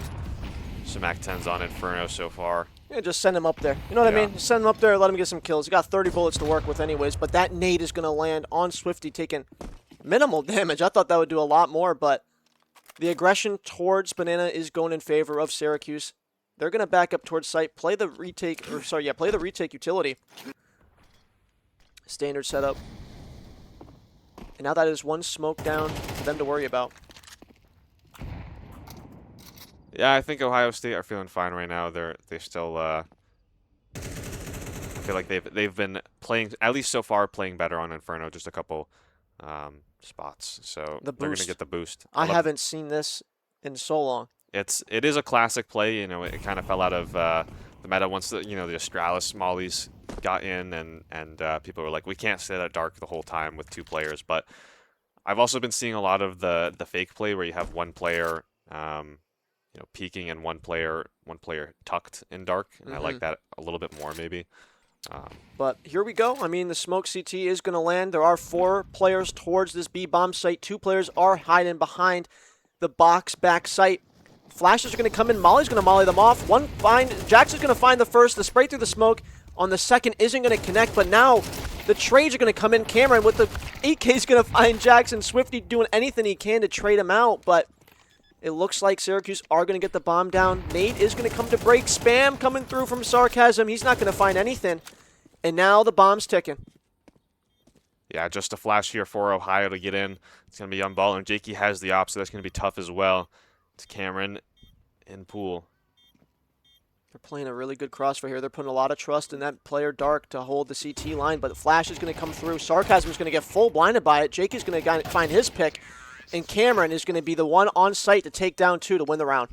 some Mac 10s on Inferno so far. Yeah, just send him up there. You know what I mean? Just send him up there, let him get some kills. He got 30 bullets to work with anyways, but that nade is gonna land on Swifty, taking minimal damage. I thought that would do a lot more, but the aggression towards Banana is going in favor of Syracuse. They're gonna back up towards site, play the retake, play the retake utility. Standard setup. And now that is 1 smoke down for them to worry about. Yeah, I think Ohio State are feeling fine right now. They still I feel like they've been playing, at least so far, playing better on Inferno. Just a couple spots, so they're gonna get the boost. I haven't seen this in so long. It is a classic play. You know, it kind of fell out of the meta once the Astralis mollies got in, and people were like, we can't stay that dark the whole time with 2 players. But I've also been seeing a lot of the fake play where you have one player, peeking and one player tucked in dark, and I like that a little bit more maybe. But here we go. I mean, the smoke CT is going to land. There are 4 players towards this B bomb site. 2 players are hiding behind the box back site. Flashes are going to come in. Molly's going to molly them off. Jackson's going to find the first. The spray through the smoke on the second isn't going to connect, but now the trades are going to come in. Cameron with the 8K is going to find Jackson. Swifty doing anything he can to trade him out, but it looks like Syracuse are going to get the bomb down. Nate is going to come to break. Spam coming through from Sarcasm. He's not going to find anything. And now the bomb's ticking. Yeah, just a flash here for Ohio to get in. It's going to be on ball, and Jakey has the op, so that's going to be tough as well. It's Cameron in pool. They're playing a really good crossfire here. They're putting a lot of trust in that player Dark to hold the CT line, but the flash is going to come through. Sarcasm is going to get full blinded by it. Jakey's going to find his pick. And Cameron is going to be the one on site to take down 2 to win the round.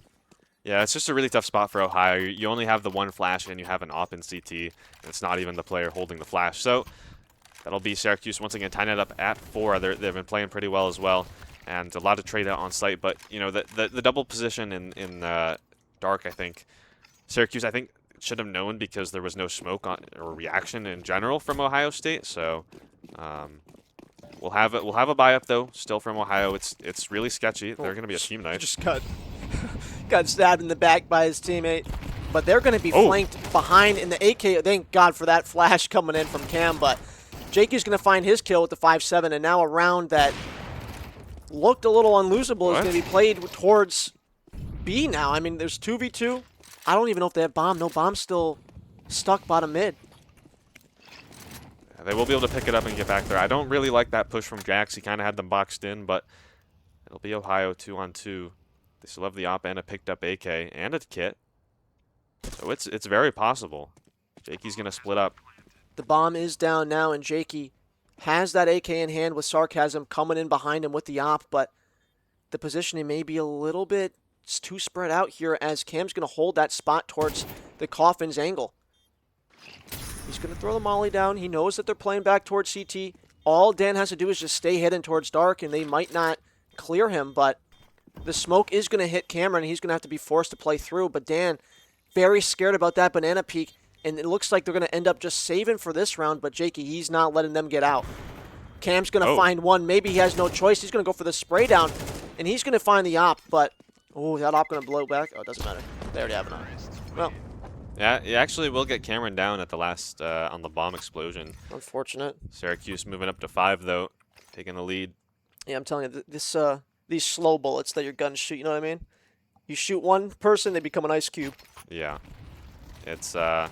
Yeah, it's just a really tough spot for Ohio. You only have the 1 flash and you have an op in CT, and it's not even the player holding the flash. So that'll be Syracuse once again tying it up at 4. They've been playing pretty well as well, and a lot of trade out on site. But the double position in dark, I think Syracuse should have known because there was no smoke or reaction in general from Ohio State. So. We'll have a buy up though, still from Ohio. It's really sketchy. They're going to be a team knife. Just got stabbed in the back by his teammate, but they're going to be flanked behind in the AK. Thank God for that flash coming in from Cam. But Jakey's going to find his kill with the 5-7, and now a round that looked a little unlosable is going to be played towards B now. I mean, there's 2v2. I don't even know if they have bomb. No bomb's still stuck bottom mid. They will be able to pick it up and get back there. I don't really like that push from Jax. He kind of had them boxed in, but it'll be Ohio 2-on-2. They still have the op and a picked up AK and a kit. So it's very possible. Jakey's going to split up. The bomb is down now, and Jakey has that AK in hand with Sarcasm coming in behind him with the op, but the positioning may be a little bit too spread out here as Cam's going to hold that spot towards the Coffin's angle. He's going to throw the molly down. He knows that they're playing back towards CT. All Dan has to do is just stay hidden towards dark, and they might not clear him, but the smoke is going to hit Cameron. He's going to have to be forced to play through, but Dan very scared about that banana peek, and it looks like they're going to end up just saving for this round, but Jakey, he's not letting them get out. Cam's going to find one. Maybe he has no choice. He's going to go for the spray down, and he's going to find the op, but, that op going to blow back? Oh, it doesn't matter. They already have an op. Well. Yeah, it actually will get Cameron down at the last on the bomb explosion. Unfortunate. Syracuse moving up to 5 though, taking the lead. Yeah, I'm telling you, these slow bullets that your guns shoot, you know what I mean? You shoot one person, they become an ice cube. Yeah, it's it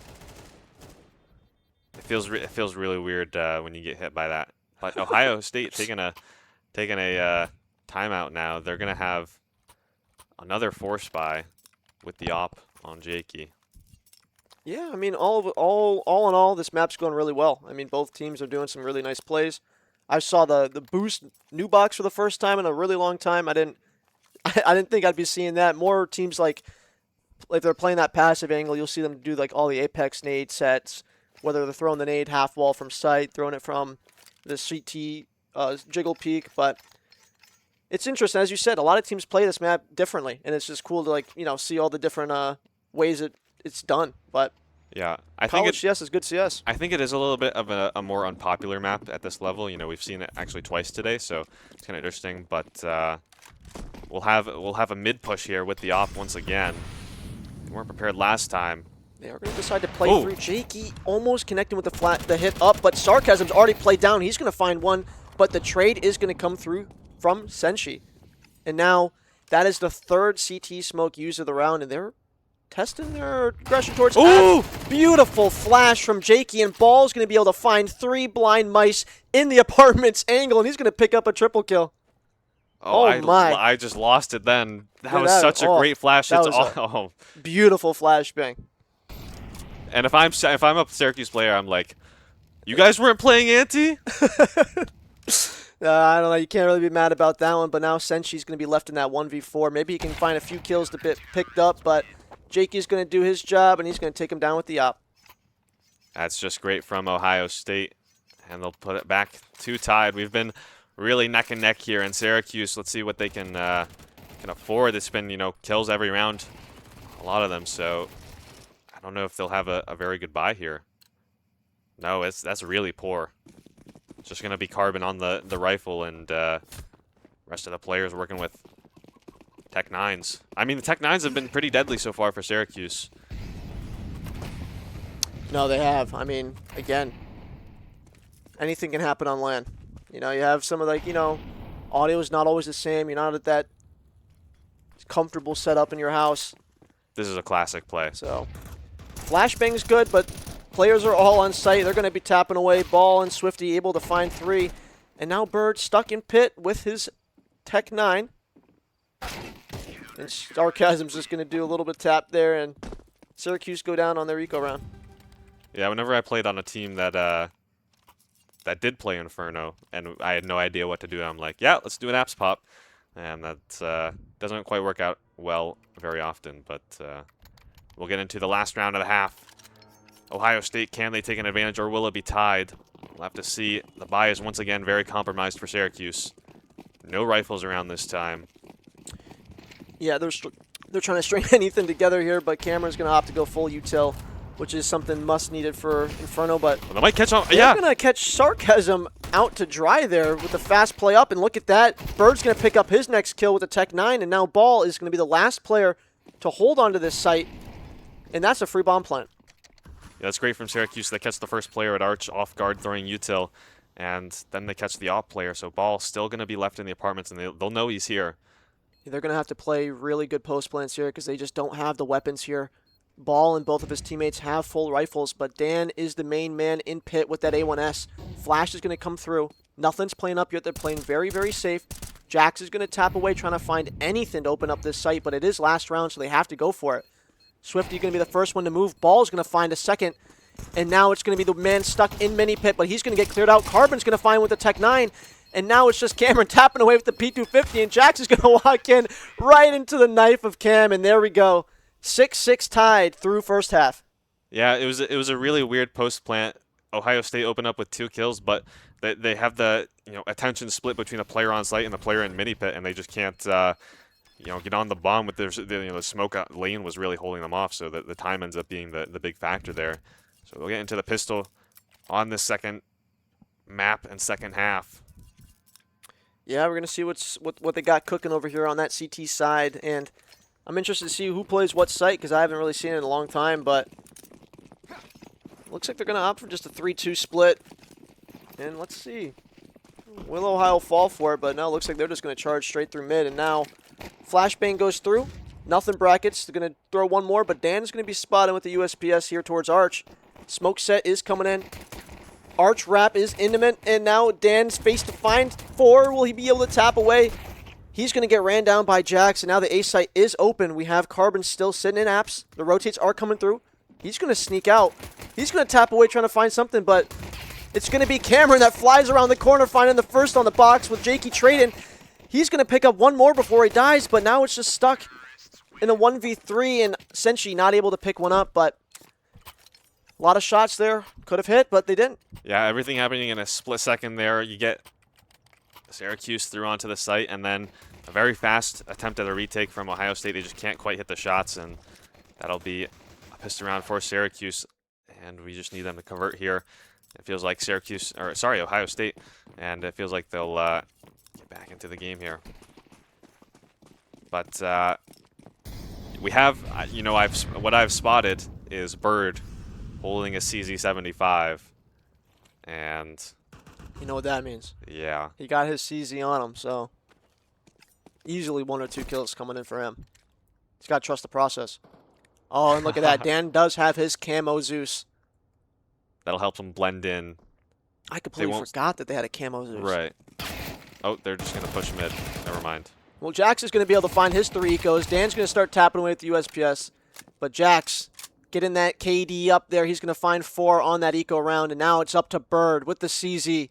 feels really weird when you get hit by that. But Ohio State taking a timeout now. They're gonna have another force buy with the op on Jakey. Yeah, I mean, all in all, this map's going really well. I mean, both teams are doing some really nice plays. I saw the boost new box for the first time in a really long time. I didn't think I'd be seeing that. More teams like if they're playing that passive angle, you'll see them do like all the Apex nade sets, whether they're throwing the nade half wall from sight, throwing it from the CT jiggle peak. But it's interesting, as you said, a lot of teams play this map differently, and it's just cool to see all the different ways it's done. But yeah, I think CS is good CS. I think it is a little bit of a more unpopular map at this level. We've seen it actually twice today, so it's kind of interesting. But we'll have a mid push here with the op once again. They weren't prepared last time. They are going to decide to play through. Jakey almost connecting with the hit up, but Sarcasm's already played down. He's going to find one, but the trade is going to come through from Senshi. And now that is the 3rd CT smoke used of the round, and they're testing their aggression towards beautiful flash from Jakey, and Ball's going to be able to find 3 blind mice in the apartment's angle, and he's going to pick up a triple kill. Oh my. I just lost it then. That was such a great flash. That It's was beautiful flashbang. And if I'm a Syracuse player, I'm like, you guys weren't playing anti? I don't know. You can't really be mad about that one, but now Senshi's going to be left in that 1v4. Maybe he can find a few kills to get picked up, but Jakey's going to do his job, and he's going to take him down with the op. That's just great from Ohio State, and they'll put it back to tied. We've been really neck and neck here in Syracuse. Let's see what they can afford. It's been, kills every round, a lot of them, so I don't know if they'll have a very good buy here. No, that's really poor. It's just going to be Carbon on the rifle, and rest of the players working with Tech 9s. I mean, the Tech 9s have been pretty deadly so far for Syracuse. No, they have. I mean, again, anything can happen on LAN. You have some of audio is not always the same. You're not at that comfortable setup in your house. This is a classic play. So, flashbang's good, but players are all on site. They're going to be tapping away. Ball and Swifty able to find 3. And now Bird stuck in pit with his Tech 9. And Sarcasm's just going to do a little bit of tap there, and Syracuse go down on their eco round. Yeah, whenever I played on a team that did play Inferno, and I had no idea what to do, I'm like, yeah, let's do an apps pop. And that doesn't quite work out well very often, but we'll get into the last round of the half. Ohio State, can they take an advantage, or will it be tied? We'll have to see. The buy is once again very compromised for Syracuse. No rifles around this time. Yeah, they're trying to string anything together here, but Cameron's going to opt to go full util, which is something must needed for Inferno, but well, they might catch on. they're Yeah, going to catch Sarcasm out to dry there with the fast play up, and look at that. Bird's going to pick up his next kill with the Tech 9, and now Ball is going to be the last player to hold onto this site, and that's a free bomb plant. Yeah, that's great from Syracuse. They catch the first player at Arch off guard throwing util, and then they catch the op player, so Ball still going to be left in the apartments, and they'll know he's here. They're going to have to play really good post plants here because they just don't have the weapons here. Ball and both of his teammates have full rifles, but Dan is the main man in pit with that A1S. Flash is going to come through. Nothing's playing up yet. They're playing very, very safe. Jax is going to tap away trying to find anything to open up this site, but it is last round, so they have to go for it. Swifty going to be the first one to move. Ball is going to find a second, and now it's going to be the man stuck in mini pit, but he's going to get cleared out. Carbon's going to find with the Tech 9. And now it's just Cameron tapping away with the P250, and Jax is going to walk in right into the knife of Cam, and there we go. 6-6 tied through first half. Yeah, it was a really weird post plant. Ohio State opened up with 2 kills, but they have the attention split between a player on site and the player in mini pit, and they just can't get on the bomb with the smoke lane was really holding them off, so the time ends up being the big factor there. So we'll get into the pistol on this second map and second half. Yeah, we're going to see what they got cooking over here on that CT side, and I'm interested to see who plays what site because I haven't really seen it in a long time, but looks like they're going to opt for just a 3-2 split. And let's see. Will Ohio fall for it, but no, it looks like they're just going to charge straight through mid, and now Flashbang goes through. Nothing brackets. They're going to throw one more, but Dan is going to be spotted with the USPS here towards Arch. Smoke set is coming in. Arch wrap is intimate, and now Dan's face to find 4. Will he be able to tap away? He's going to get ran down by Jax, and now the A site is open. We have Carbon still sitting in apps. The rotates are coming through. He's going to sneak out. He's going to tap away trying to find something, but it's going to be Cameron that flies around the corner, finding the first on the box with Jakey trading. He's going to pick up one more before he dies, but now it's just stuck in a 1v3, and Senshi not able to pick one up, but a lot of shots there. Could have hit, but they didn't. Yeah, everything happening in a split second there. You get Syracuse through onto the site, and then a very fast attempt at a retake from Ohio State. They just can't quite hit the shots, and that'll be a pistol round for Syracuse, and we just need them to convert here. It feels like Ohio State, and it feels like they'll get back into the game here. But we have, what I've spotted is Bird holding a CZ75, and you know what that means. Yeah. He got his CZ on him, so easily 1 or 2 kills coming in for him. He's got to trust the process. Oh, and look at that. Dan does have his camo Zeus. That'll help him blend in. I completely forgot that they had a camo Zeus. Right. Oh, they're just going to push mid. Never mind. Well, Jax is going to be able to find his 3 ecos. Dan's going to start tapping away with the USPS. But Jax getting that KD up there. He's going to find 4 on that eco round. And now it's up to Bird with the CZ.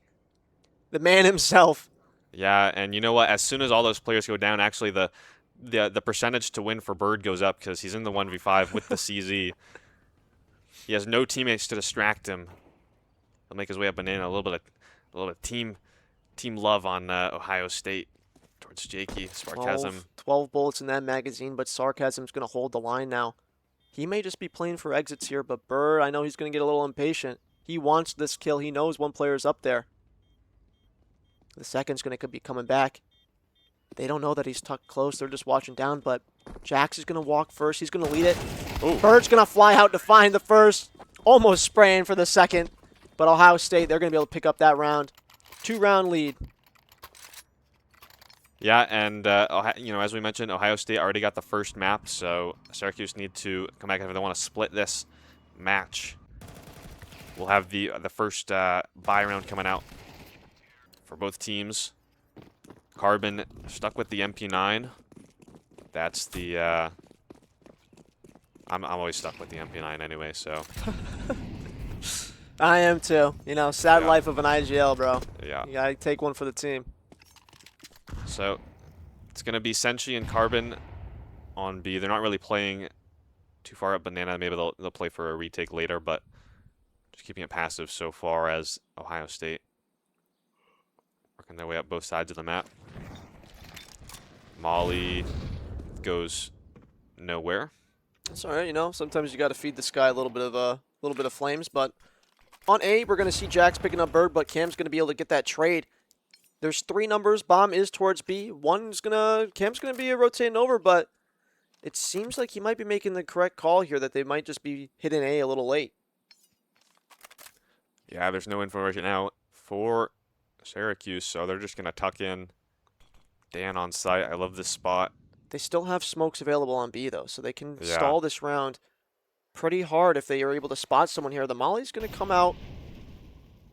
The man himself. Yeah, and you know what? As soon as all those players go down, actually the percentage to win for Bird goes up because he's in the 1v5 with the CZ. He has no teammates to distract him. He'll make his way up banana. A little bit of team love on Ohio State towards Jakey. Sarcasm. 12 bullets in that magazine, but Sarcasm's going to hold the line now. He may just be playing for exits here, but Bird, I know he's going to get a little impatient. He wants this kill. He knows one player's up there. The second's going to be coming back. They don't know that he's tucked close. They're just watching down, but Jax is going to walk first. He's going to lead it. Ooh. Bird's going to fly out to find the first. Almost spraying for the second. But Ohio State, they're going to be able to pick up that round. 2-round lead. Yeah, and as we mentioned, Ohio State already got the first map, so Syracuse need to come back if they want to split this match. We'll have the first buy round coming out for both teams. Carbon stuck with the MP9. That's the I'm always stuck with the MP9 anyway, so. I am too. Sad Yeah. life of an IGL, bro. Yeah. You gotta take one for the team. So it's going to be Senshi and Carbon on B. They're not really playing too far up banana. Maybe they'll play for a retake later, but just keeping it passive so far as Ohio State working their way up both sides of the map. Molly goes nowhere. It's all right, sometimes you got to feed the sky a little bit of flames. But on A, we're going to see Jax picking up Bird, but Cam's going to be able to get that trade. There's 3 numbers. Bomb is towards B. Cam's gonna be rotating over, but it seems like he might be making the correct call here that they might just be hitting A a little late. Yeah, there's no info right now for Syracuse, so they're just gonna tuck in Dan on site. I love this spot. They still have smokes available on B though, so they can Yeah. stall this round pretty hard if they are able to spot someone here. The Molly's gonna come out.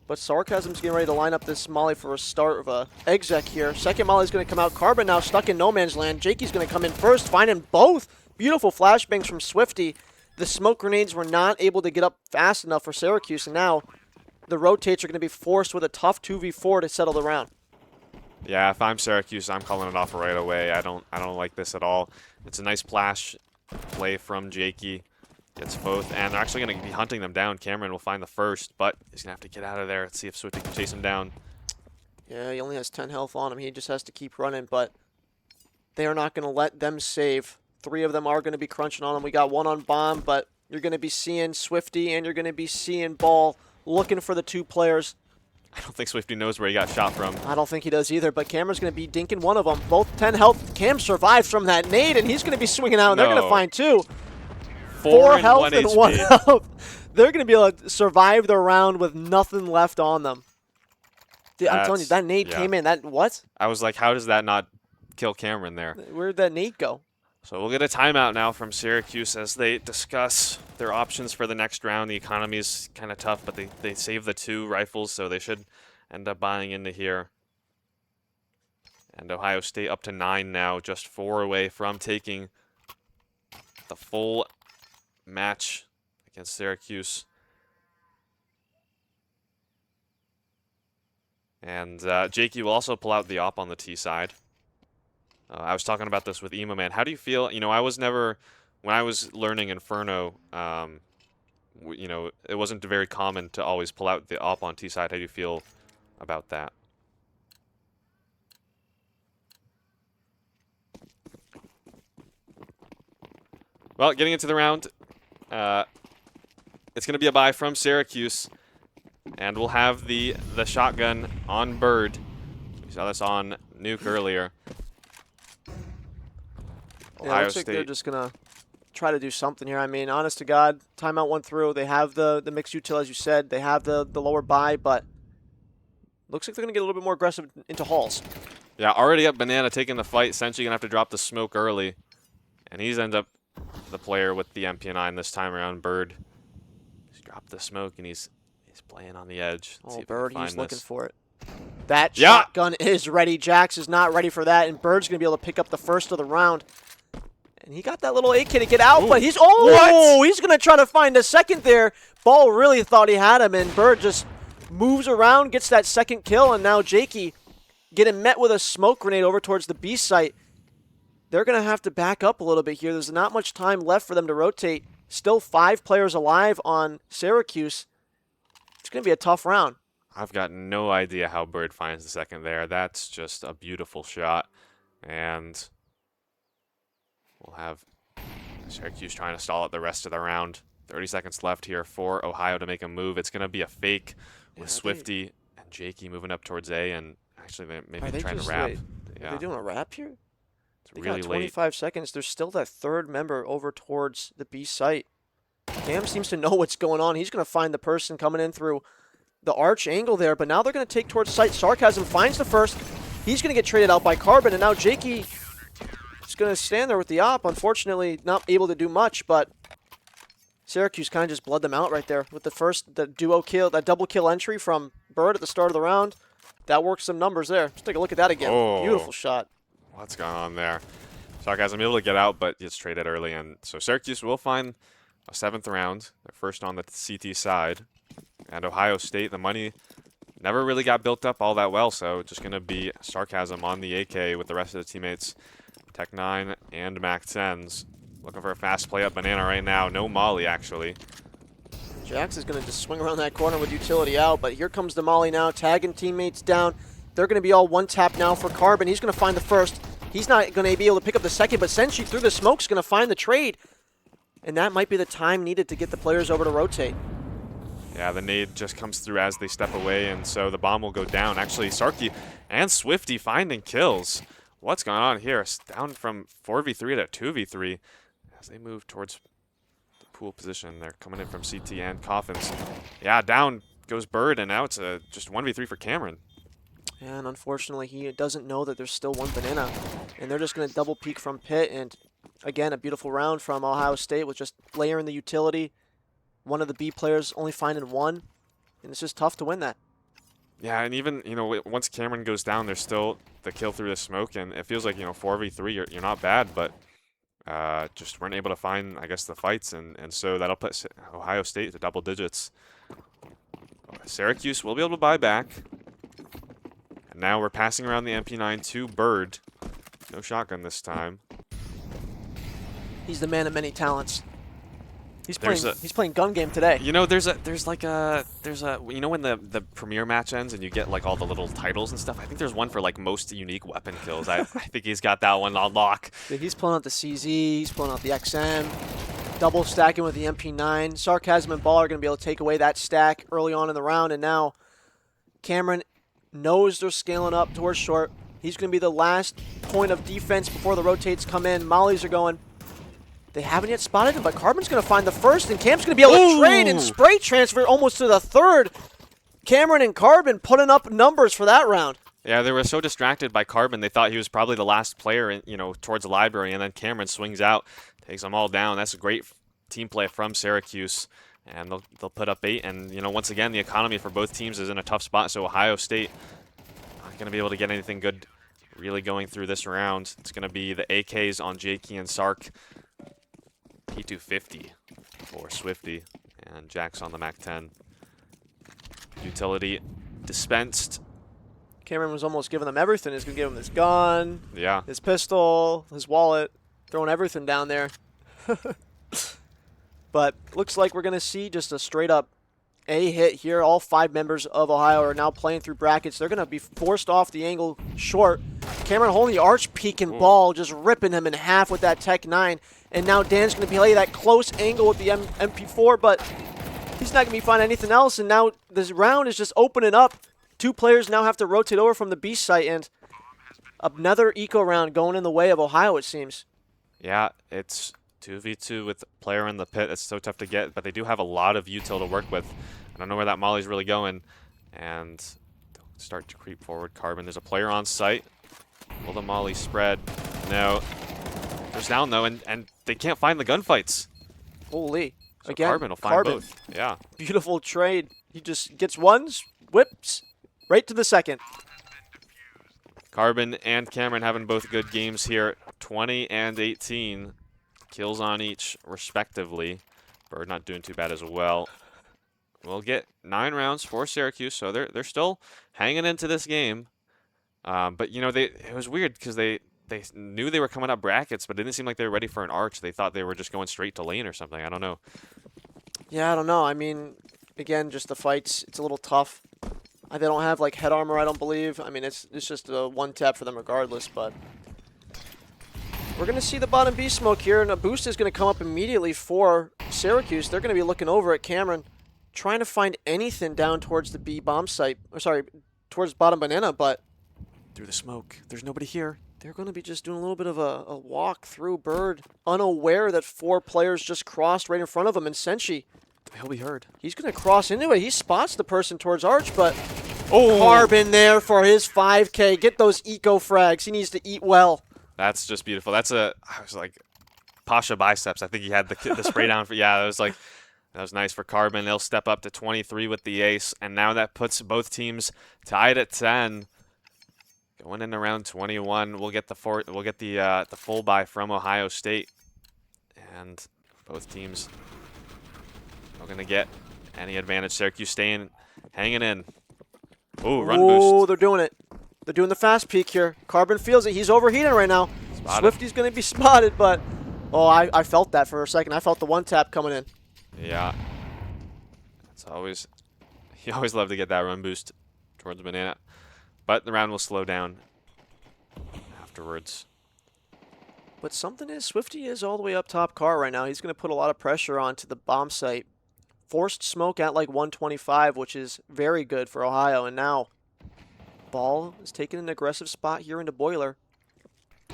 But Sarcasm's getting ready to line up this Molly for a start of a exec here. Second Molly's going to come out. Carbon now stuck in no man's land. Jakey's going to come in first, finding both. Beautiful flashbangs from Swifty. The smoke grenades were not able to get up fast enough for Syracuse, and now the rotates are going to be forced with a tough 2v4 to settle the round. Yeah, if I'm Syracuse, I'm calling it off right away. I don't like this at all. It's a nice flash play from Jakey. Gets both, and they're actually going to be hunting them down. Cameron will find the first, but he's going to have to get out of there. Let's see if Swifty can chase him down. Yeah, he only has 10 health on him. He just has to keep running, but they are not going to let them save. 3 of them are going to be crunching on him. We got 1 on Bomb, but you're going to be seeing Swifty and you're going to be seeing Ball looking for the 2 players. I don't think Swifty knows where he got shot from. I don't think he does either, but Cameron's going to be dinking one of them. Both 10 health. Cam survived from that nade, and he's going to be swinging out, and they're going to find 2. 4 health and 1 health. They're going to be able to survive the round with nothing left on them. Dude, I'm telling you, that nade came in. What? I was like, how does that not kill Cameron there? Where did that nade go? So we'll get a timeout now from Syracuse as they discuss their options for the next round. The economy's kind of tough, but they save the 2 rifles, so they should end up buying into here. And Ohio State up to 9 now, just 4 away from taking the full match against Syracuse. And Jakey will also pull out the op on the T side. I was talking about this with Emo Man. How do you feel? I was never, when I was learning Inferno, it wasn't very common to always pull out the op on T side. How do you feel about that? Well, getting into the round, it's going to be a buy from Syracuse, and we'll have the shotgun on Bird. We saw this on Nuke earlier. Yeah, looks like they're just going to try to do something here. I mean, honest to God, timeout went through. They have the mixed util, as you said. They have the lower buy, but looks like they're going to get a little bit more aggressive into halls. Yeah, already up banana taking the fight. Essentially going to have to drop the smoke early, and he's end up the player with the MP9 this time around. Bird. He's dropped the smoke, and he's playing on the edge. Let's see if we can Bird, find he's looking this. for it. That shotgun is ready. Jax is not ready for that, and Bird's going to be able to pick up the first of the round. And he got that little AK to get out, but he's he's going to try to find a second there. Ball really thought he had him, and Bird just moves around, gets that second kill, and now Jakey getting met with a smoke grenade over towards the B site. They're going to have to back up a little bit here. There's not much time left for them to rotate. Still 5 players alive on Syracuse. It's going to be a tough round. I've got no idea how Bird finds the second there. That's just a beautiful shot. And we'll have Syracuse trying to stall out the rest of the round. 30 seconds left here for Ohio to make a move. It's going to be a fake with Swifty and Jakey moving up towards A, and actually they maybe trying to wrap. Are they doing a wrap here? It's They really got late. 25 seconds. There's still that third member over towards the B site. Cam seems to know what's going on. He's going to find the person coming in through the arch angle there, but now they're going to take towards site. Sarcasm finds the first. He's going to get traded out by Carbon, and now Jakey is going to stand there with the op. Unfortunately, not able to do much, but Syracuse kind of just bled them out right there with the duo kill, that double kill entry from Bird at the start of the round. That works some numbers there. Let's take a look at that again. Oh. Beautiful shot. What's going on there? Sarcasm able to get out, but gets traded early, and so Syracuse will find a 7th round. They're first on the CT side. And Ohio State, the money never really got built up all that well, so just going to be Sarcasm on the AK with the rest of the teammates, Tech 9 and Mac 10s. Looking for a fast play up banana right now. No molly, actually. Jax is going to just swing around that corner with utility out, but here comes the molly now, tagging teammates down. They're going to be all one tap now for Carbon. He's going to find the first. He's not going to be able to pick up the second, but Senshi through the smoke is going to find the trade. And that might be the time needed to get the players over to rotate. Yeah, the nade just comes through as they step away, and so the bomb will go down. Actually, Sarky and Swifty finding kills. What's going on here? It's down from 4v3 to 2v3 as they move towards the pool position. They're coming in from CT and Coffins. Yeah, down goes Bird, and now it's just 1v3 for Cameron. And unfortunately, he doesn't know that there's still one banana. And they're just going to double peek from pit. And again, a beautiful round from Ohio State with just layering the utility. One of the B players only finding one. And it's just tough to win that. Yeah, and even, once Cameron goes down, there's still the kill through the smoke. And it feels like, 4v3, you're not bad, but just weren't able to find, I guess, the fights. And so that'll put Ohio State to double digits. Syracuse will be able to buy back. And now we're passing around the MP9 to Bird. No shotgun this time. He's the man of many talents. He's playing gun game today. There's when the premiere match ends and you get like all the little titles and stuff. I think there's one for like most unique weapon kills. I think he's got that one on lock. Dude, he's pulling out the CZ, he's pulling out the XM, double stacking with the MP9. Sarcasm and Ball are going to be able to take away that stack early on in the round, and now Cameron knows they're scaling up towards short. He's going to be the last point of defense before the rotates come in. Mollies are going. They haven't yet spotted him, but Carbon's going to find the first, and Cam's going to be able to trade and spray transfer almost to the third. Cameron and Carbon putting up numbers for that round. Yeah, they were so distracted by Carbon, they thought he was probably the last player, towards the library, and then Cameron swings out, takes them all down. That's a great team play from Syracuse, and they'll put up 8. And once again, the economy for both teams is in a tough spot. So Ohio State not going to be able to get anything good really going through this round. It's going to be the AKs on Jakey and Sark. P250 for Swifty, and Jax on the Mac 10. Utility dispensed. Cameron was almost giving them everything. He's going to give him his gun, Yeah. his pistol, his wallet, throwing everything down there. But looks like we're going to see just a straight up A hit here. All 5 members of Ohio are now playing through brackets. They're going to be forced off the angle short. Cameron holding the arch peek and Ball, just ripping him in half with that Tech 9. And now Dan's going to play that close angle with the MP4, but he's not going to be finding anything else. And now this round is just opening up. 2 players now have to rotate over from the B site, and another eco round going in the way of Ohio, it seems. Yeah, it's 2v2 with player in the pit. It's so tough to get, but they do have a lot of util to work with. I don't know where that molly's really going. And they'll start to creep forward. Carbon, there's a player on site. Will the molly spread? No. Goes down, though, and they can't find the gunfights. Holy. So Again, Carbon will find both. Yeah. Beautiful trade. He just gets ones, whips, right to the second. Carbon and Cameron having both good games here. 20 and 18. Kills on each, respectively. Bird not doing too bad as well. We'll get 9 rounds for Syracuse, so they're still hanging into this game. But, it was weird because they they knew they were coming up brackets, but it didn't seem like they were ready for an arch. They thought they were just going straight to lane or something. I don't know. Yeah, I don't know. I mean, again, just the fights, it's a little tough. They don't have like head armor, I don't believe. I mean, it's just a one tap for them regardless, but we're going to see the bottom B smoke here, and a boost is going to come up immediately for Syracuse. They're going to be looking over at Cameron, trying to find anything down towards the B bomb site, or sorry, towards bottom banana, but through the smoke, there's nobody here. They're going to be just doing a little bit of a walk through Bird, unaware that 4 players just crossed right in front of him, and Senshi, he'll be heard. He's going to cross into it. He spots the person towards Arch, but Carbon there for his 5K. Get those eco frags. He needs to eat well. That's just beautiful. I was like, Pasha biceps. I think he had the spray down for, yeah, that was nice for Carbon. They'll step up to 23 with the ace, and now that puts both teams tied at 10. Going in around 21, we'll get the full buy from Ohio State, and both teams are gonna get any advantage. Syracuse hanging in. Ooh, run boost. Oh, they're doing it. They're doing the fast peek here. Carbon feels it. He's overheating right now. Spotted. Swifty's gonna be spotted, but I felt that for a second. I felt the one tap coming in. Yeah, you always love to get that run boost towards banana. But the round will slow down afterwards. But something is, Swifty is all the way up top car right now. He's going to put a lot of pressure onto the bomb site. Forced smoke at like 125, which is very good for Ohio. And now, Ball is taking an aggressive spot here into Boiler.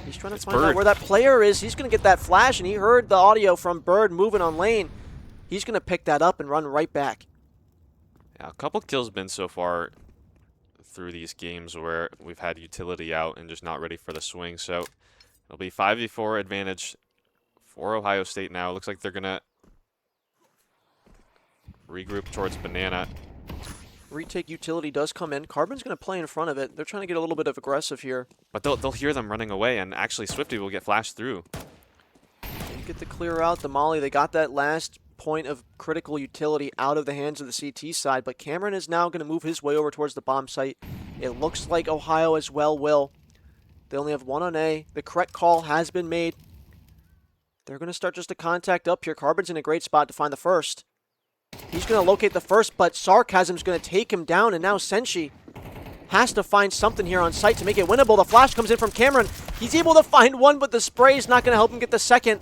He's trying to find out where that player is. He's going to get that flash, and he heard the audio from Bird moving on lane. He's going to pick that up and run right back. Yeah, a couple kills been so far through these games where we've had utility out and just not ready for the swing. So it'll be 5v4 advantage for Ohio State now. It looks like they're going to regroup towards banana. Retake utility does come in. Carbon's going to play in front of it. They're trying to get a little bit of aggressive here. But they'll hear them running away, and actually Swifty will get flashed through. They get to clear out the molly. They got that last point of critical utility out of the hands of the CT side, but Cameron is now going to move his way over towards the bomb site. It looks like Ohio as well will. They only have 1 on A. The correct call has been made. They're going to start just a contact up here. Carbon's in a great spot to find the first. He's going to locate the first, but Sarcasm's going to take him down, and now Senshi has to find something here on site to make it winnable. The flash comes in from Cameron. He's able to find one, but the spray is not going to help him get the second.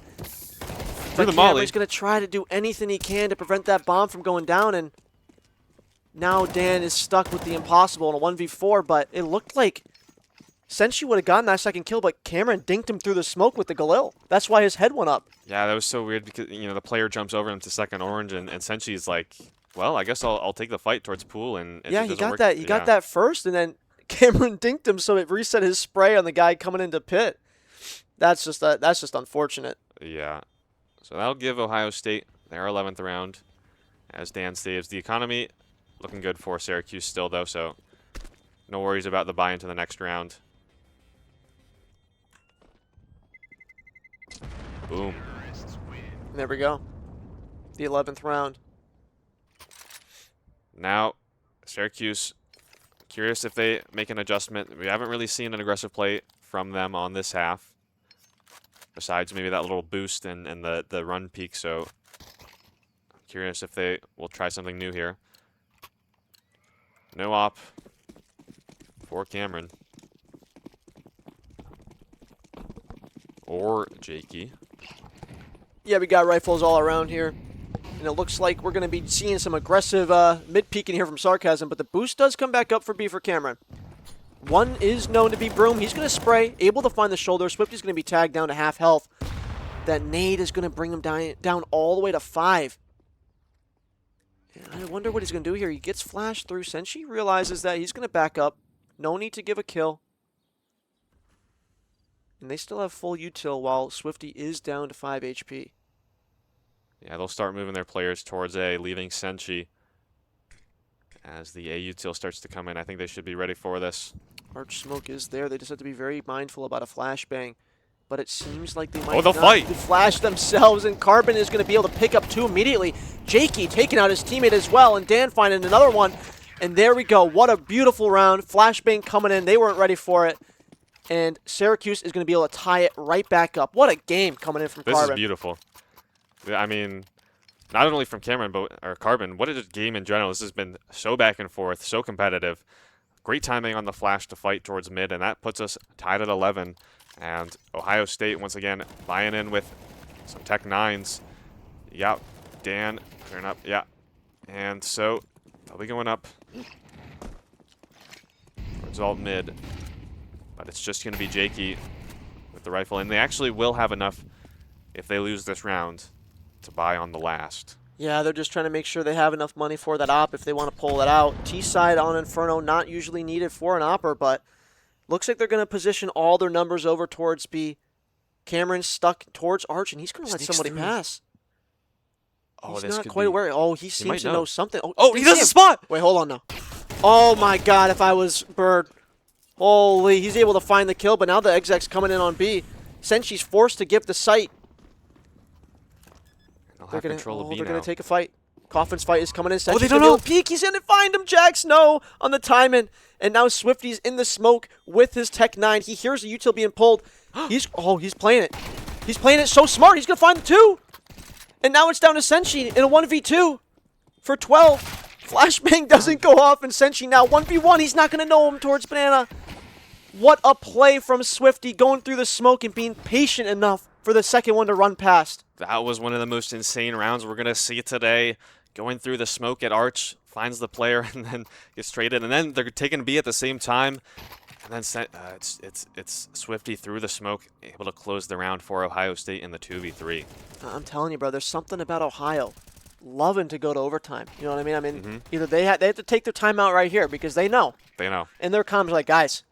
But Cameron's going to try to do anything he can to prevent that bomb from going down, and now Dan is stuck with the impossible in a 1v4, but it looked like Senshi would have gotten that second kill, but Cameron dinked him through the smoke with the Galil. That's why his head went up. Yeah, that was so weird because, the player jumps over him to second orange, and Senshi's like, well, I guess I'll take the fight towards pool. And yeah, he got that. He got that first, and then Cameron dinked him, so it reset his spray on the guy coming into pit. That's just unfortunate. Yeah. So that'll give Ohio State their 11th round, as Dan saves. The economy looking good for Syracuse still, though, so no worries about the buy into the next round. Boom. There we go. The 11th round. Now, Syracuse, curious if they make an adjustment. We haven't really seen an aggressive play from them on this half, besides maybe that little boost and the run peak, so I'm curious if they will try something new here. No op for Cameron. Or Jakey. Yeah, we got rifles all around here. And it looks like we're going to be seeing some aggressive mid-peeking here from Sarcasm, but the boost does come back up for B for Cameron. One is known to be Broom. He's going to spray, able to find the shoulder. Swifty's going to be tagged down to half health. That nade is going to bring him down all the way to 5. And I wonder what he's going to do here. He gets flashed through. Senshi realizes that he's going to back up. No need to give a kill. And they still have full util while Swifty is down to 5 HP. Yeah, they'll start moving their players towards A, leaving Senshi. As the A util starts to come in, I think they should be ready for this. Arch smoke is there. They just have to be very mindful about a flashbang. But it seems like they might they'll not fight. Flash themselves, and Carbon is going to be able to pick up 2 immediately. Jakey taking out his teammate as well, and Dan finding another one. And there we go. What a beautiful round. Flashbang coming in. They weren't ready for it. and Syracuse is going to be able to tie it right back up. What a game coming in from This Carbon. is beautiful. I mean, not only from Cameron, or Carbon, what a game in general. This has been so back and forth, so competitive. Great timing on the flash to fight towards mid, and that puts us tied at 11. And Ohio State, once again, buying in with some Tech 9s. Yep, Dan, turn up, yeah. And so, they'll be going up towards alt mid. But it's just going to be Jakey with the rifle. And they actually will have enough, if they lose this round, to buy on the last. Yeah, they're just trying to make sure they have enough money for that op if they want to pull it out. T-side on Inferno, not usually needed for an opper, but looks like they're going to position all their numbers over towards B. Cameron's stuck towards Arch, and he's going to let somebody pass. Oh, He's this not could quite be, aware. Oh, he might seems to know. know something. Oh, did he you does see a him? spot! Wait, hold on now. Oh my God, if I was Bird. Holy, he's able to find the kill, but now the exec's coming in on B. Senshi's forced to give the site. They'll They're have gonna, control of B they're now. going to take a fight. Coffin's fight is coming in. Senshi's they don't gonna be able know. to peek. He's going to find him. Jax, no, on the timing. And now Swifty's in the smoke with his Tech 9. He hears the util being pulled. He's playing it. He's playing it so smart. He's going to find the 2. And now it's down to Senshi in a 1v2 for 12. Flashbang doesn't go off, and Senshi now 1v1. He's not going to know him towards Banana. What a play from Swifty, going through the smoke and being patient enough for the second one to run past. That was one of the most insane rounds we're going to see today. Going through the smoke at Arch, finds the player, and then gets traded. And then they're taking B at the same time. And then it's Swifty through the smoke, able to close the round for Ohio State in the 2v3. I'm telling you, bro, there's something about Ohio loving to go to overtime. You know what I mean? Either they have to take their time out right here because they know. They know. And their comms are like, guys,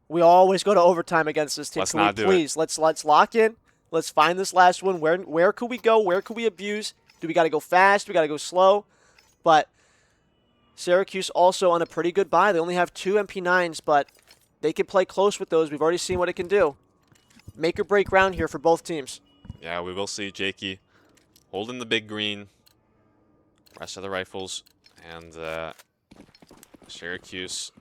we always go to overtime against this team. Let's not do it. Please, let's lock in. Let's find this last one. Where could we go? Where could we abuse? Do we got to go fast? Do we got to go slow? But Syracuse also on a pretty good buy. They only have 2 MP9s, but they can play close with those. We've already seen what it can do. Make or break round here for both teams. Yeah, we will see Jakey holding the big green. Rest of the rifles. And Syracuse,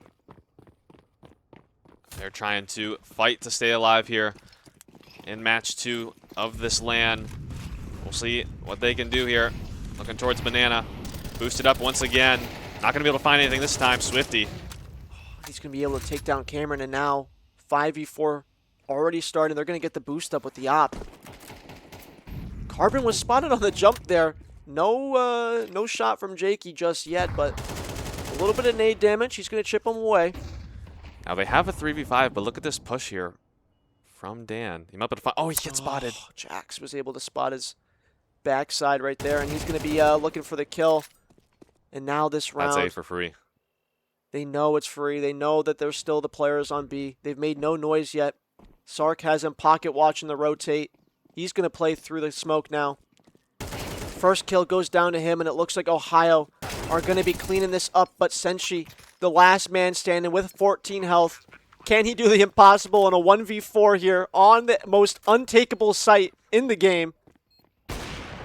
they're trying to fight to stay alive here in match 2 of this LAN. We'll see what they can do here. Looking towards Banana. Boosted up once again. Not going to be able to find anything this time. Swifty. He's going to be able to take down Cameron, and now 5v4 already starting. They're going to get the boost up with the op. Carbon was spotted on the jump there. No shot from Jakey just yet, but a little bit of nade damage. He's going to chip him away. Now they have a 3v5, but look at this push here from Dan. He might be able to find. Oh, he gets spotted. Jax was able to spot his backside right there, and he's going to be looking for the kill. And now this round, That's A for free. they know it's free. They know that there's still the players on B. They've made no noise yet. Sark has him pocket watching the rotate. He's going to play through the smoke now. First kill goes down to him, and it looks like Ohio are going to be cleaning this up, but Senshi, the last man standing with 14 health, can he do the impossible in a 1v4 here on the most untakeable site in the game?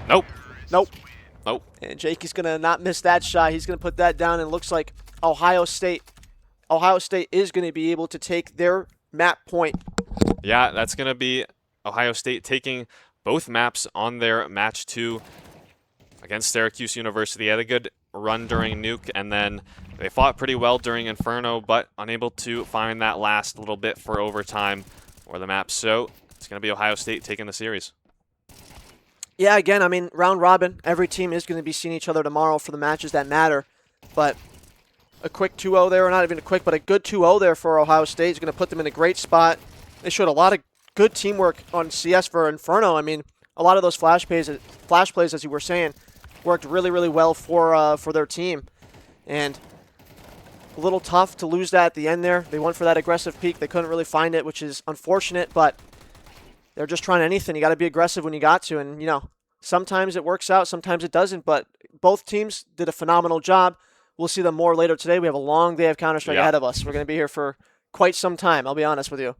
Nope. Nope. Nope. And Jakey's going to not miss that shot. He's going to put that down, and it looks like Ohio State is going to be able to take their map point. Yeah, that's going to be Ohio State taking both maps on their match 2 against Syracuse University. They had a good run during Nuke, and then they fought pretty well during Inferno, but unable to find that last little bit for overtime or the map. So it's going to be Ohio State taking the series. Yeah, again, I mean, round robin. Every team is going to be seeing each other tomorrow for the matches that matter. But a quick 2-0 there, or not even a quick, but a good 2-0 there for Ohio State is going to put them in a great spot. They showed a lot of good teamwork on CS for Inferno. I mean, a lot of those flash plays, as you were saying, worked really, really well for their team. And a little tough to lose that at the end there. They went for that aggressive peak. They couldn't really find it, which is unfortunate, but they're just trying anything. You got to be aggressive when you got to, and sometimes it works out, sometimes it doesn't, but both teams did a phenomenal job. We'll see them more later today. We have a long day of Counter-Strike ahead of us. We're going to be here for quite some time, I'll be honest with you.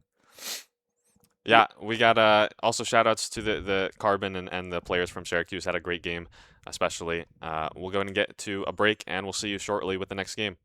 Yeah, we got also shout-outs to the Carbon and the players from Syracuse. Had a great game, especially. We'll go ahead and get to a break, and we'll see you shortly with the next game.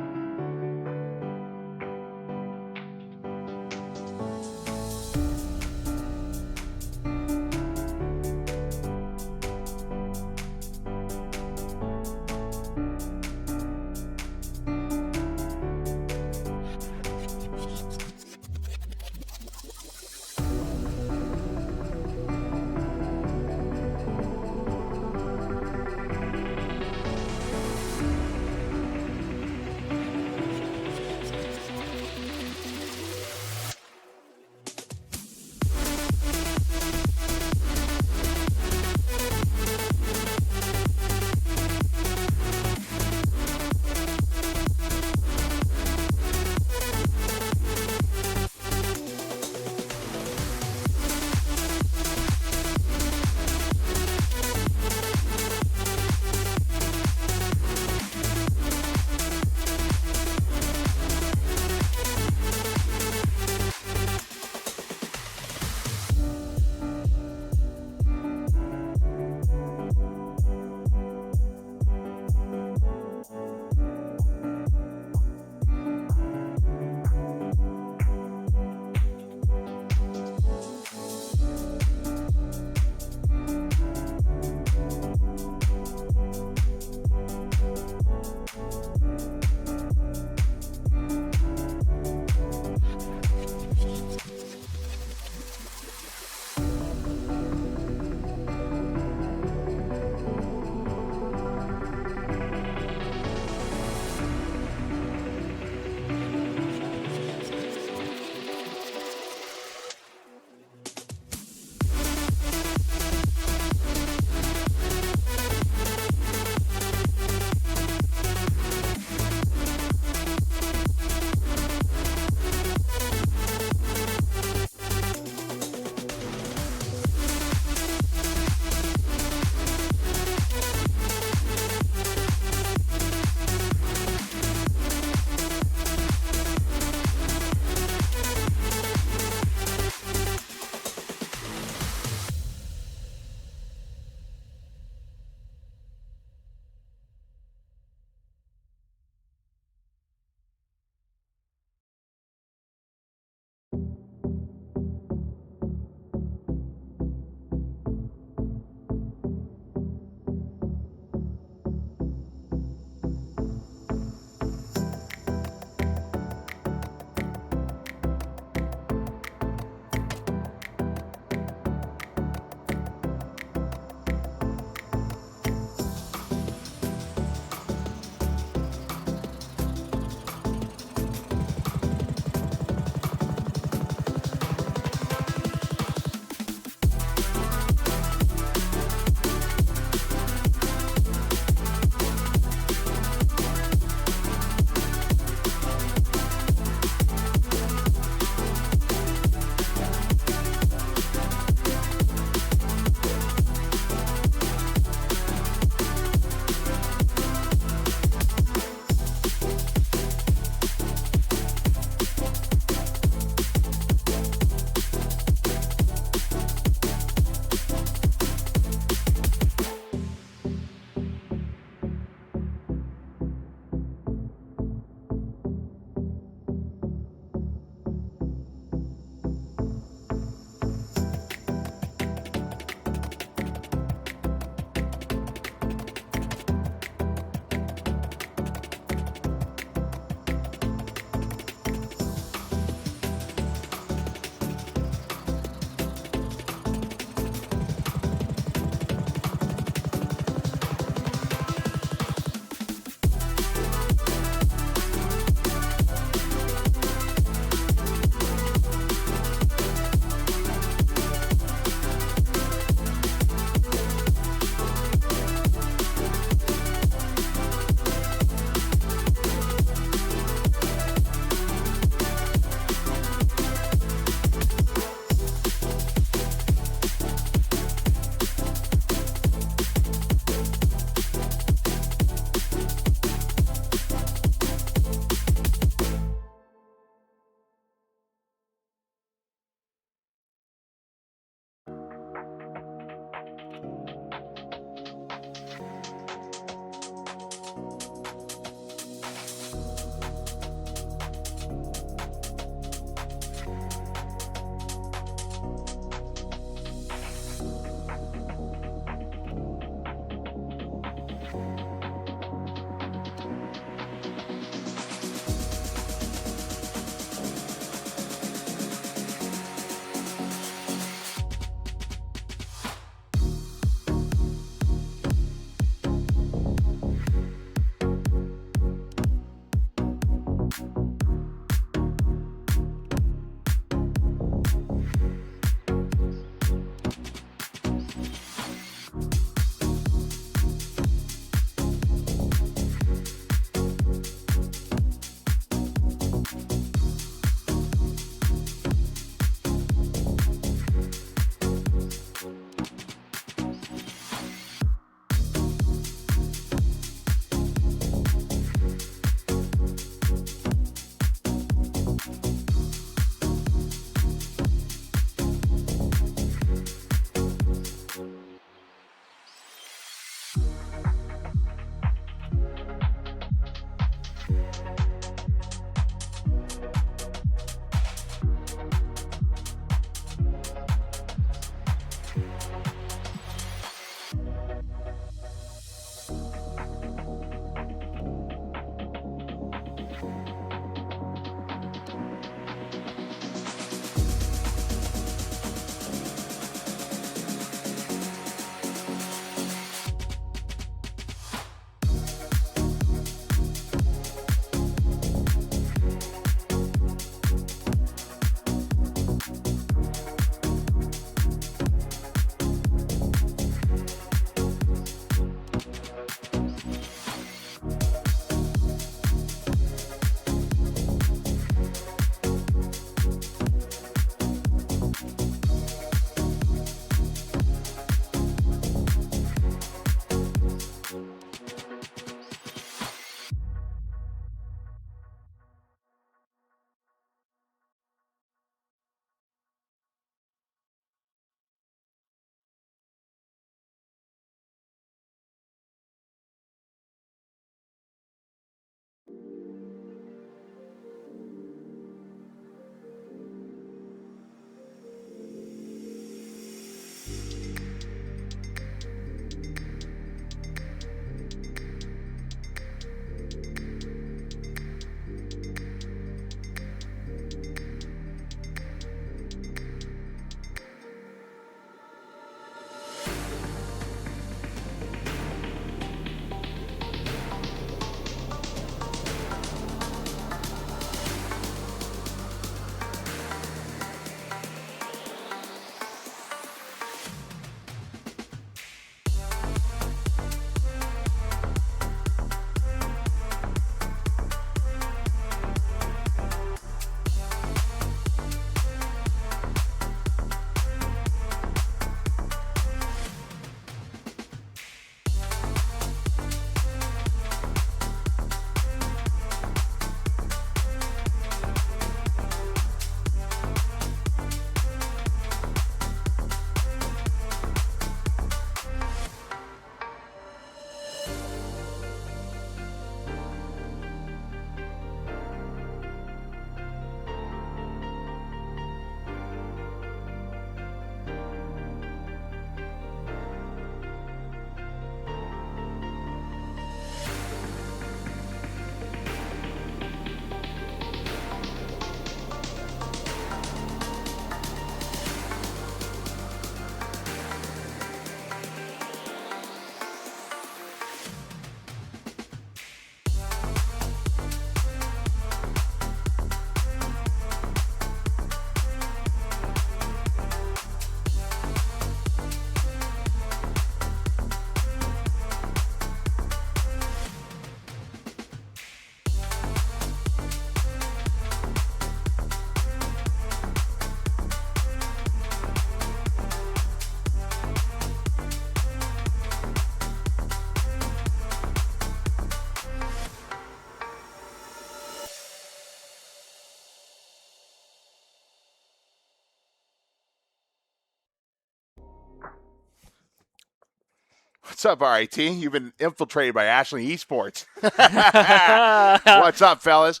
What's up, RIT? You've been infiltrated by RIT Esports. What's up, fellas?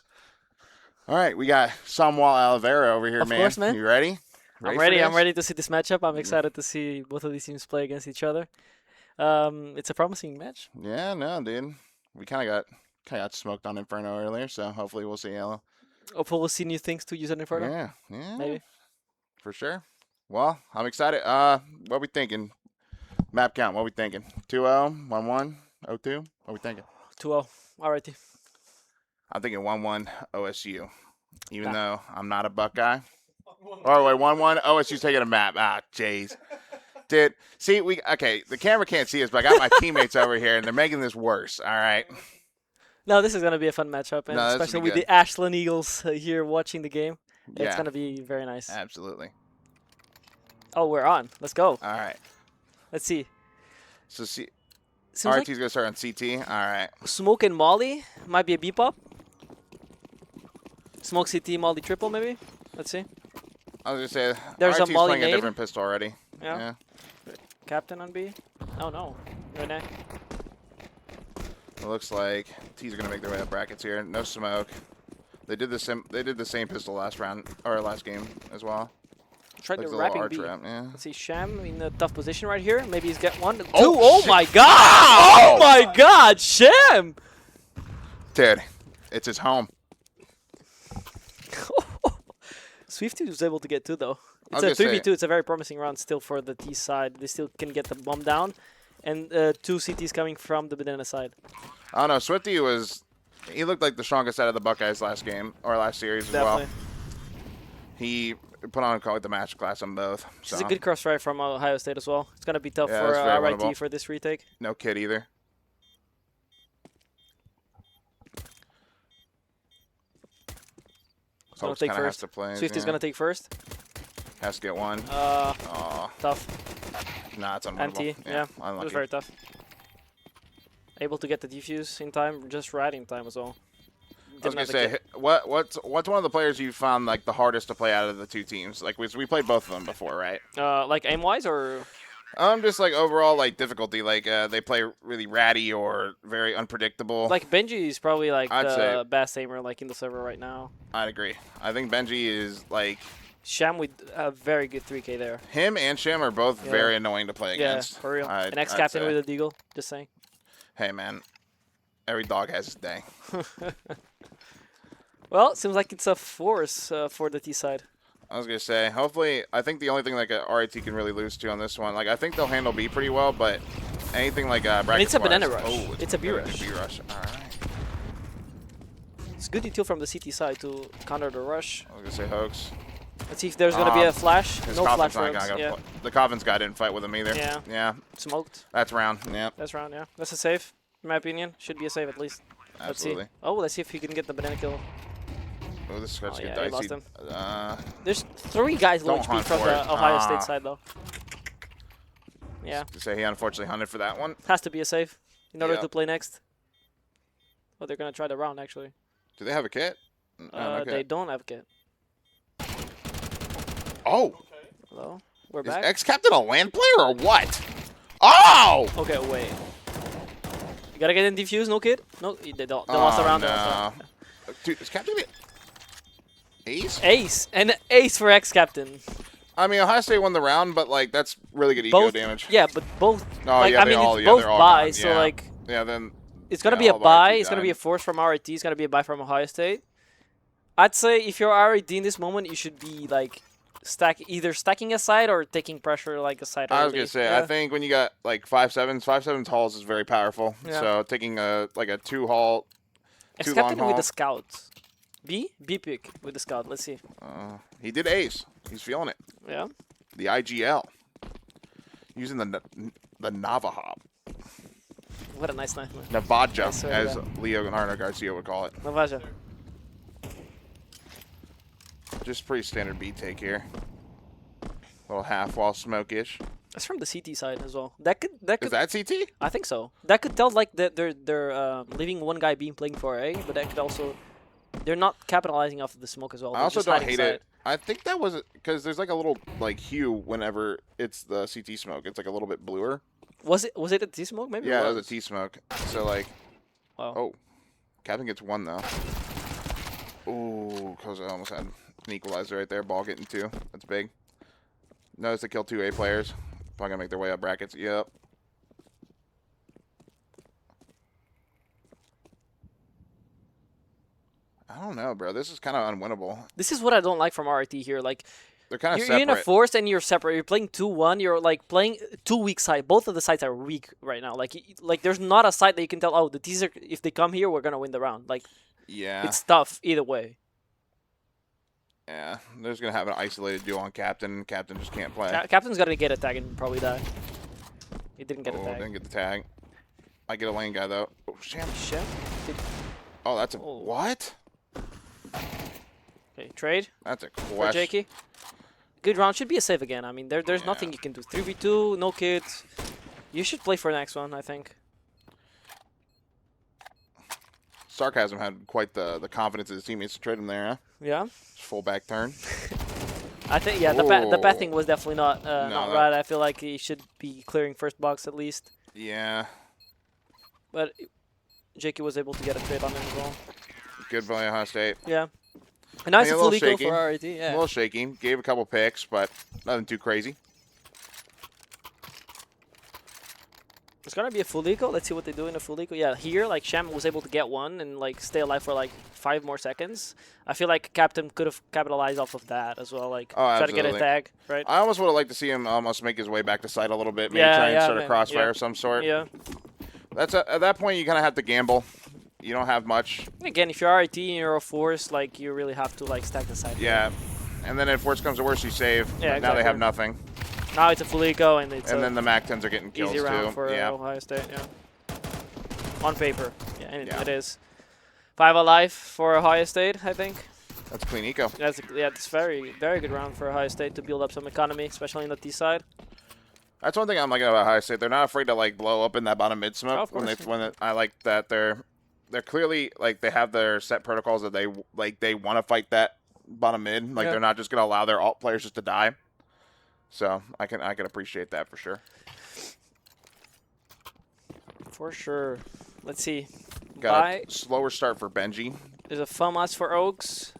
All right, we got Samuel Oliveira over here, Of man. course, man. You ready? I'm for ready. I'm this? ready to see this matchup. I'm excited to see both of these teams play against each other. It's a promising match. Yeah, no, dude. We kind of got smoked on Inferno earlier, so hopefully we'll see yellow. Hopefully, we'll see new things to use on Inferno. Yeah, Maybe. for sure. Well, I'm excited. What we thinking? Map count. What we thinking? 2-0, 1-1, 0-2. What we thinking? 2-0. Alrighty. I'm thinking 1-1 OSU, even Ah. though I'm not a Buckeye. Oh, wait, 1-1 OSU's taking a map. Ah, jeez. Dude, see, the camera can't see us, but I got my teammates over here, and they're making this worse, all right? No, this is going to be a fun matchup, and No, this will especially be with good. the Ashland Eagles here watching the game. It's Yeah, going to be very nice. absolutely. Oh, we're on. Let's go. All right. Let's see. So, Seems RT's like going to start on CT. All right. Smoke and Molly might be a B-pop. Smoke CT, Molly triple maybe. Let's see. I was going to say, There's a RT's Molly playing a nade. different pistol already. Yeah. Captain on B. Oh, no. Right now. It looks like T's are going to make their way up brackets here. No smoke. They did the same pistol last round, or last game as well. Try Looks the a little wrapping arch B. ramp, yeah. Let's see, Sham in a tough position right here. Maybe he's got one. Oh, Two. Oh shit. my god! Ow! Oh my god, Sham! Dude, it's his home. Swifty was able to get two though. I It's was a gonna say- 3v2. It's a very promising round still for the T side. They still can get the bomb down. And two CTs coming from the banana side. I don't know. Swifty he looked like the strongest out of the Buckeyes last game, or last series as Definitely. well. He put on quite the match class on both. This So, is a good cross ride from Ohio State as well. It's going to be tough Yeah, for that's very RIT winnable. for this retake. no kid either. Who's going Hopes to take kinda has first? to play. Swifty's yeah. going to take first. Has to get one. Uh, Oh, tough. nah, it's unwinnable. Empty. Yeah, it unlucky. was very tough. Able to get the defuse in time, just right in time as well. I was Didn't gonna have the say, kit. what's one of the players you found like the hardest to play out of the two teams? Like we played both of them before, right? Like aim-wise or... Just like overall like difficulty. Like they play really ratty or very unpredictable. Like Benji is probably like I'd the say- best aimer like in the server right now. I'd agree. I think Benji is like Sham with a very good 3k there. him and Shim are both Yeah. very annoying to play Yeah, against. for real. I'd An ex-captain say. with a deagle, just saying. Hey man, every dog has his day. Well, it seems like it's a force for the T side. I was gonna say, hopefully, I think the only thing like RIT can really lose to on this one, like I think they'll handle B pretty well, but anything like brackets it's a banana wise- rush. Oh, It's a B gonna be rush. B rush. All right. It's good util from the CT side to counter the rush. I was gonna say hoax. Let's see if there's gonna be a flash. His No flash Coffin's not rounds. gonna Yeah, play. The Coffin's guy didn't fight with him either. Yeah. Yeah. smoked. That's round. Yeah. That's round. Yeah, that's a save. In my opinion, should be a save at least. Absolutely. Let's see. Oh, let's see if he can get the banana kill. Oh, this scratch Oh, get yeah, he dicey. lost There's 3 guys low Don't HP hunt from for the it. Ohio Ah. State side though. Yeah, To say he unfortunately hunted for that one. has to be a save in order Yeah. to play next. Oh, they're gonna try the round actually. Do they have a kit? No, no They kit. don't have kit. Oh, Hello, we're is back. ex-captain a LAN player or what? Oh! Okay, wait. You gotta get in defuse, no kid? No, they don't. They lost the round. They lost the No. round. Dude, is Captain Ace? Ace! And ace for ex-captain. I mean, Ohio State won the round, but like that's really good eco Both damage. Yeah, but both. Oh, like, yeah, I they mean, all- it's yeah, both they're all buys, gone, so yeah. like, Yeah, then it's gonna yeah, be a all of buy. RIT It's gonna be a died. force from RIT. It's gonna be a buy from Ohio State. I'd say if you're RIT in this moment, you should be like either stacking a side or taking pressure like a side. I was early. gonna say, Yeah. I think when you got like 5.7s hauls is very powerful. Yeah. So taking a 2 haul, 2 long Ex-captain with haul. the scout. B pick with the scout. Let's see. He did ace. He's feeling it. Yeah. The IGL. Using the Navajo. What a nice knife, man. Navaja, I swear to as God. Leo Leonardo Garcia would call it. Navaja. Just pretty standard B take here. Little half wall smoke-ish. That's from the CT side as well. That could Is that CT? I think so. That could tell like that they're leaving one guy being playing for A, but that could also they're not capitalizing off of the smoke as well. I They're also just don't hiding hate side. it. I think that was because there's like a little like hue whenever it's the CT smoke. It's like a little bit bluer. Was it a T smoke? Maybe. Yeah, it it was a T smoke. So like, Wow. oh, Captain gets 1 though. Ooh, cause I almost had an equalizer right there. Ball getting 2. That's big. Notice to kill 2 A players. Probably gonna make their way up brackets. Yep. I don't know, bro. This is kind of unwinnable. This is what I don't like from RIT here. Like, They're kind of you're separate. in a force and you're separate. You're playing 2-1. You're like playing 2 weak sides. Both of the sides are weak right now. Like there's not a side that you can tell. Oh, the T's are, if they come here, we're gonna win the round. Like, Yeah. it's tough either way. Yeah. They're just gonna have an isolated duo on Captain. Captain just can't play. Captain's gonna get a tag and probably die. He didn't get a tag. Didn't get the tag. I get a lane guy though. Oh, sham. Shit. Oh, that's a Oh. what? Okay, trade That's a for question. Jakey. Good round. Should be a save again. I mean, there's Yeah. nothing you can do. 3v2, no kids. You should play for the next one, I think. Sarcasm had quite the confidence of his teammates to trade him there. Huh? Yeah. Full back turn. I think, yeah, the Oh. thing was definitely not not that- right. I feel like he should be clearing first box at least. Yeah. But Jakey was able to get a trade on him as well. Good by Ohio State. Yeah. A nice Yeah, a full little eco shaky. for RIT. A Yeah. little shaky. Gave a couple picks, but nothing too crazy. It's gonna be a full eco. Let's see what they do in a full eco. Yeah, here like Sham was able to get one and like stay alive for like 5 more seconds. I feel like Captain could have capitalized off of that as well. Like Oh, try to get a absolutely. tag, right? I almost would have liked to see him almost make his way back to site a little bit. Maybe Yeah, try and yeah, start a man. crossfire Yeah. of some sort. Yeah. That's at that point you kind of have to gamble. You don't have much. Again, if you're RIT and you're a force, like you really have to like stack the side. Yeah. And then if worst comes to worst, you save. Yeah, But now they have exactly. nothing. Now it's a full eco and it's And a then the MAC-10s are getting kills easy round too. for Yeah. Ohio State. Yeah. On paper, yeah, and Yeah. it is. 5 alive for Ohio State, I think. That's clean eco. It's very good round for Ohio State to build up some economy, especially in the T side. That's one thing I'm liking about Ohio State. They're not afraid to like blow up in that bottom mid smoke. Oh, of course. I like that they're clearly like they have their set protocols that they want to fight that bottom mid. Like Yeah. they're not just gonna allow their alt players just to die. So I can appreciate that for sure. For sure. Let's see. Got Bye. a slower start for Benji. There's a FAMAS for Oaks.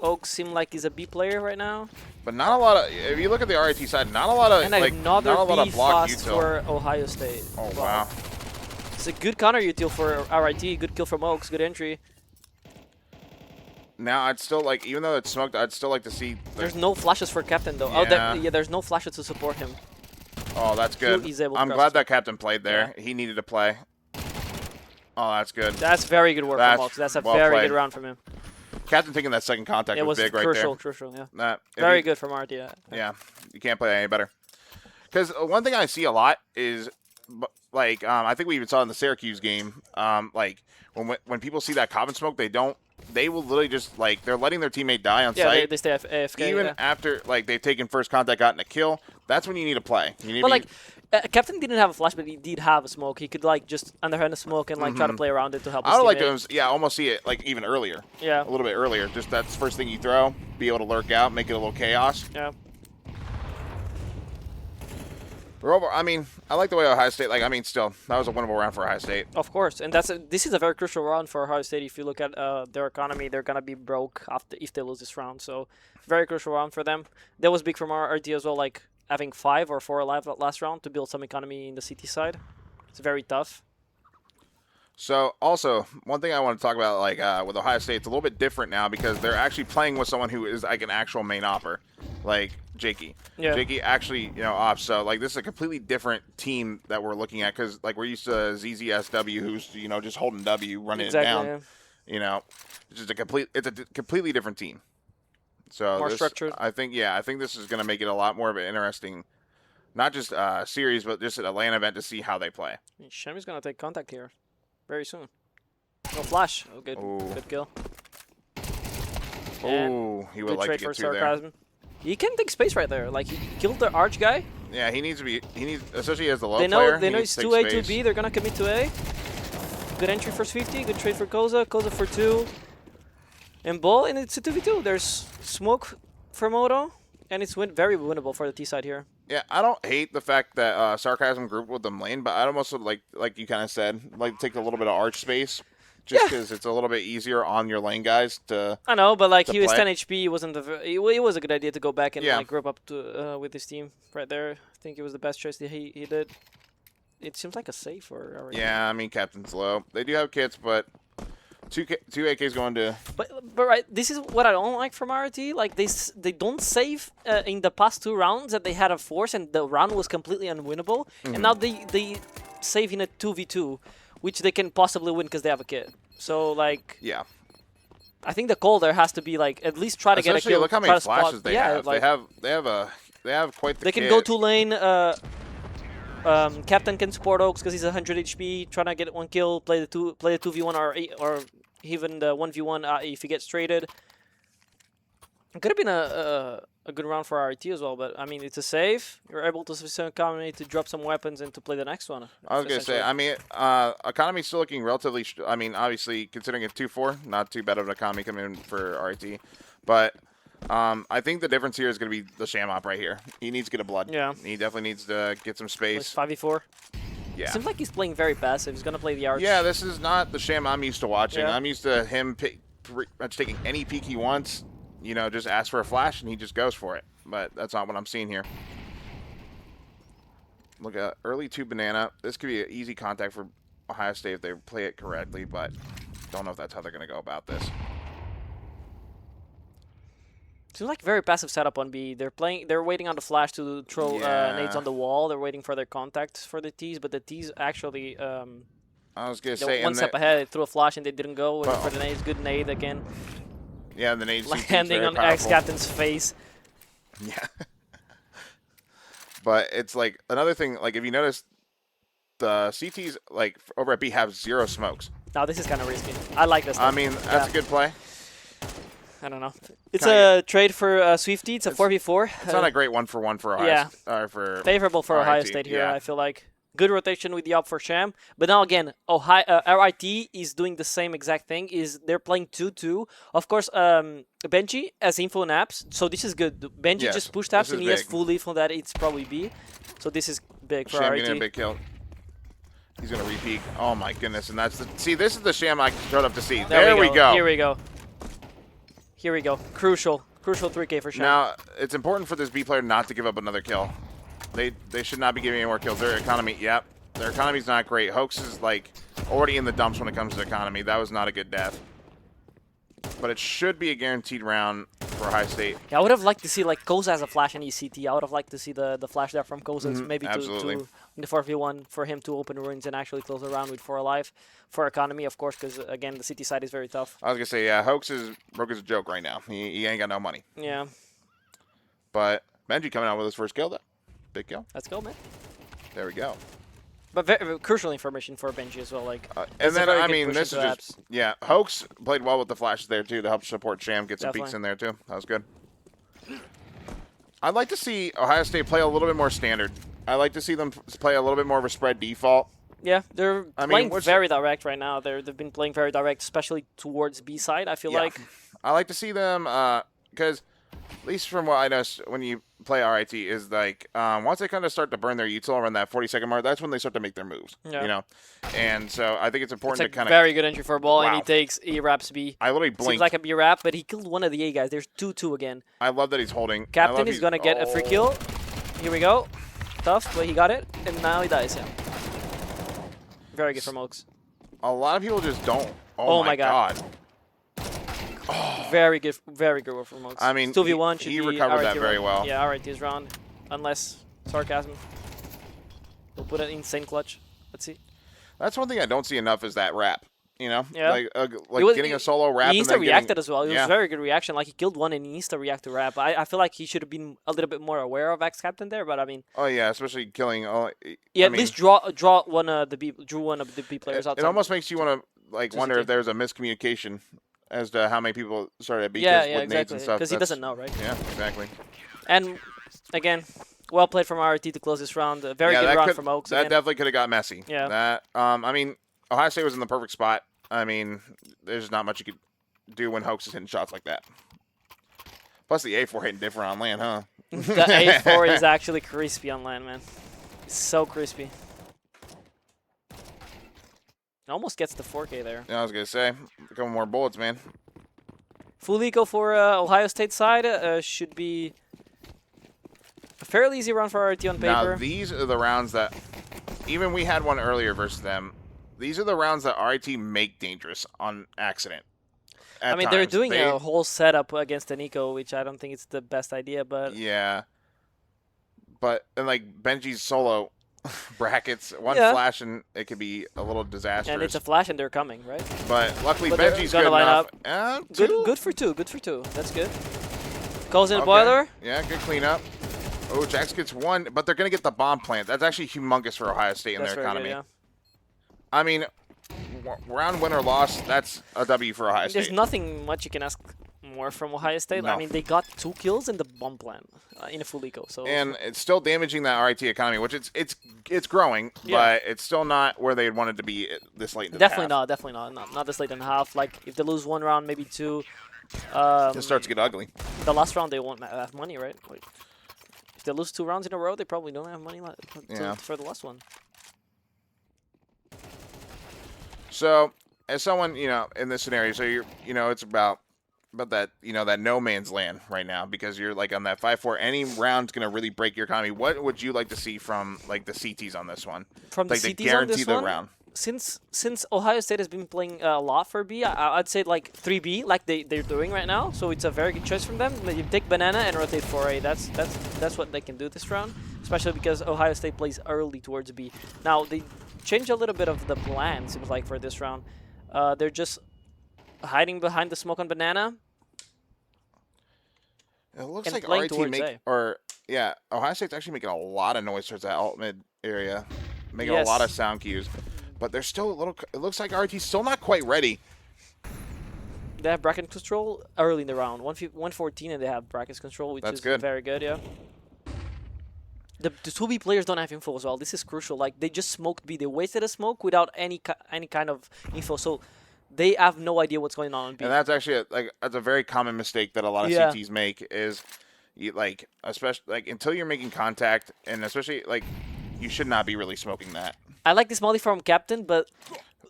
Oaks seem like he's a B player right now. But not a lot of. If you look at the RIT side, not a lot of And like not another a lot B of block fast util. for Ohio State. Oh wow. It's a good counter util for RIT. Good kill from Oaks. Good entry. Now I'd still like, even though it's smoked, I'd still like to see. There's no flashes for Captain though. Yeah. There's no flashes to support him. Oh, that's good. He's able to I'm cross glad the- that Captain played there. He needed to play. Oh, that's good. That's very good work That's from Oaks. That's a well very played. good round from him. Captain taking that second contact It was was big right crucial, there. crucial. Yeah. If Very you- good from RT. Yeah. Yeah, you can't play any better. Because one thing I see a lot is, like, I think we even saw in the Syracuse game, like when people see that Cobbin smoke, they will literally just like they're letting their teammate die on Yeah, site. they stay AFK. Even yeah. after like they've taken first contact, gotten a kill. That's when you need to play. You need But to like, Captain didn't have a flash, but he did have a smoke. He could like just underhand the smoke and like try to play around it to help. I his would like teammate. to, almost see it like even earlier, Yeah. a little bit earlier. Just that's the first thing you throw, be able to lurk out, make it a little chaos. Yeah. I mean, I like the way Ohio State. Like, I mean, still, that was a winnable round for Ohio State. Of course, and this is a very crucial round for Ohio State. If you look at their economy, they're gonna be broke if they lose this round. So, very crucial round for them. That was big from our RT as well, like having 5 or 4 alive that last round to build some economy in the CT side. It's very tough. So, also, one thing I want to talk about, like, with Ohio State, it's a little bit different now because they're actually playing with someone who is, like, an actual main opper, like Jakey. Yeah. Jakey actually, ops. So, like, this is a completely different team that we're looking at because, like, we're used to ZZSW, who's, just holding W, running it down. Yeah. It's just it's a completely different team. So More this, structured. I think this is going to make it a lot more of an interesting, not just series, but just a LAN event to see how they play. Shami's gonna take contact here very soon. No flash. Oh, good. Ooh. Good kill. And Oh, he would good like to trade for get through there. sarcasm. He can take space right there. Like he killed the arch guy. Yeah, he needs, especially as the low They player. know he it's needs to take 2A, space. 2B. They're gonna commit to A. Good entry first 50. Good trade for Koza. Koza for 2. And Bull, and it's a 2v2. There's smoke for Moto, and it's very winnable for the T side here. Yeah, I don't hate the fact that Sarcasm grouped with them lane, but I'd almost like you kind of said, like take a little bit of arch space, just because it's a little bit easier on your lane guys to. I know, but like to he was play. 10 HP. It wasn't it was a good idea to go back and Yeah. like group up to with his team right there. I think it was the best choice that he did. It seems like a save for our Yeah, I mean Captain's low. They do have kits, but two AKs going to. But right, this is what I don't like from RT. Like they don't save in the past 2 rounds that they had a force and the round was completely unwinnable. And now they save in a 2v2, which they can possibly win because they have a kit. So like Yeah. I think the call there has to be like at least try to get a Especially kill. look how try many to spot- flashes they yeah, have. Like, They have quite the. they can kit. go to lane. Captain can support Oaks because he's 100 HP, trying to get 1 kill, play the 2v1 or even the 1v1 if he gets traded. It could have been a good round for RT as well, but I mean it's a save. You're able to switch economy to drop some weapons and to play the next one. I was gonna say, I mean, economy's still looking relatively. I mean, obviously considering it's 2-4, not too bad of an economy coming in for RT, but I think the difference here is gonna be the sham op right here. He needs to get a blood. Yeah. He definitely needs to get some It's space. 5v4. Yeah. Seems like he's playing very passive. He's gonna play the arch. Yeah, this is not the sham I'm used to watching. Yeah. I'm used to him taking any peek he wants. You know, just ask for a flash and he just goes for it. But that's not what I'm seeing here. Look at early 2 banana. This could be an easy contact for Ohio State if they play it correctly, but don't know if that's how they're going to go about this. Seems like very passive setup on B. They're waiting on the flash to throw nades on the wall. They're waiting for their contacts for the T's, but the T's actually I was going to they're say, one step ahead. They threw a flash and they didn't go. Waiting for the nades. Good nade again. yeah, the nades Landing on ex-captain's face. Yeah. But it's like another thing, like if you notice, the CTs like over at B have 0 smokes. Now this is kind of risky. I like this. I mean, that's a good play. I don't know. It's Kinda- a trade for Swifty. It's a 4v4. It's not a great 1-for-1 for Ohio. For favorable for Ohio RIT, State here. yeah. I feel like good rotation with the op for Sham. But now again, RIT is doing the same exact thing. They're playing 2-2. Of course, Benji has info and apps, so this is good. Benji Yes, just pushed this apps is and he has big. full lead from that. It's probably B. So this is big for Sham RIT. getting a big kill. He's gonna repeat. Oh my goodness! And that's this is the Sham I showed up to see. There we go. Here we go. Here we go. Crucial 3K for Sham. Now it's important for this B player not to give up another kill. They should not be giving any more kills. Their economy, yep, their economy's not great. Hoax is like already in the dumps when it comes to economy. That was not a good death. But it should be a guaranteed round for Ohio State. Yeah, I would have liked to see like Koza as a flash in ECT. I would have liked to see the flash there from Koza maybe to absolutely. in the 4v1 for him to open ruins and actually close the round with 4 alive for economy, of course, because again the CT side is very tough. I was gonna say, yeah, Hoax is broke as a joke right now. He ain't got no money. Yeah, But Benji coming out with his first kill though. Big kill. let's go, man. There we go. But very crucial information for Benji as well. Like, And it's a then very I good mean, push this is into just apps. yeah. Hoax played well with the flashes there too to help support Sham, get some peeks Definitely. in there too. That was good. I'd like to see Ohio State play a little bit more standard. I'd like to see them play a little bit more of a spread default. Yeah, they're I mean, playing what's- very direct right now. They've been playing very direct, especially towards B side. I feel Yeah. like I like to see them because at least from what I know, when you play RIT, is like once they kind of start to burn their util around that 40-second mark, that's when they start to make their moves. Yeah. You know, and so I think it's it's important a to kind of. very good entry for a ball, and he Wow. he wraps B. I literally Seems blinked. like a B wrap, but he killed one of the A guys. There's 2-2 again. I love that he's holding. I Captain love is he's- gonna get a free oh. kill. Here we go. Tough, but he got it, and now he dies. Yeah. Very good from Oaks. A lot of people just don't. Oh Oh, my God. Very good from Oaks. I mean, 2v1 he should be recovered that RIT very round. well. Yeah, RIT is round, unless sarcasm. We'll put an insane clutch. Let's see. That's one thing I don't see enough is that wrap. You know, Yeah. like It was- getting a solo wrap. He and insta then reacted getting, as well. It was yeah. a very good reaction. Like he killed one and he insta react to wrap. I feel like he should have been a little bit more aware of ex captain there. But I mean, Oh yeah, especially killing. yeah, I at mean, least drew one of the B players it outside. almost makes you want to like Just wonder a if there's a miscommunication as to how many people started at B yeah, with nades exactly. and stuff. Because he That's- doesn't know, right? Yeah, exactly. And again, well played from RT to close this round. A very yeah, good that round could- from Oaks. That Again. definitely could have got messy. Yeah. That I mean, Ohio State was in the perfect spot. I mean, there's not much you could do when Hoax is hitting shots like that. Plus the A4 hitting different on land, huh? The A4 is actually crispy on LAN, man. It's so crispy. Almost gets the 4K there. Yeah, I was gonna say, a couple more bullets, man. Full eco for Ohio State side should be a fairly easy round for RIT on paper. Now these are the rounds that, even we had one earlier versus them. These are the rounds that RIT make dangerous on accident. I mean, they're doing a whole setup against an eco, which I don't think it's the best idea, but yeah. But and like Benji's solo brackets, one Yeah. flash and it could be a little disastrous. and it's a flash and they're coming, right? But luckily But they're Benji's gonna good line enough. up. Two? Good for two. Good for two. That's good. Calls in a Okay. boiler. Yeah, good cleanup. Oh, Jax gets one, but they're gonna get the bomb plant. That's actually humongous for Ohio State and That's their very good, economy. yeah. I mean, round win or loss, that's a W for Ohio There's State. nothing much you can ask more from Ohio State. I No. mean, they got 2 kills in the bomb plan in a full eco. So And it's still damaging that RIT economy, which it's growing, Yeah. but it's still not where they wanted to be this late in the definitely half. not. Definitely not. Not this late in the half. Like if they lose one round, maybe two. It starts to get ugly. The last round they won't have money, right? Like, if they lose 2 rounds in a row, they probably don't have money Yeah. for the last one. So, as someone, in this scenario, so you're, it's about that, that no man's land right now because you're like on that 5-4. Any round's gonna really break your economy. What would you like to see from like the CTs on this one? From Like the to CTs on guarantee this the one, round. since Ohio State has been playing a lot for B, I'd say like 3B, like they're doing right now. So it's a very good choice from them. You take banana and rotate 4A. That's what they can do this round, especially because Ohio State plays early towards B. Now they changed a little bit of the plan. Seems like for this round, they're just hiding behind the smoke on banana. It looks and like playing RIT towards A. Ohio State's actually making a lot of noise towards that alt mid area, making Yes. a lot of sound cues. But they're still a little. It looks like RIT's still not quite ready. They have bracket control early in the round, 114, and they have bracket control, which That's is good. very good, yeah. The 2B players don't have info as well. This is crucial. Like they just smoked B. They wasted a smoke without any kind of info, so they have no idea what's going on B. And that's actually that's a very common mistake that a lot of Yeah. CTs make is, especially until you're making contact, and especially you should not be really smoking that. I like this molly from Captain, but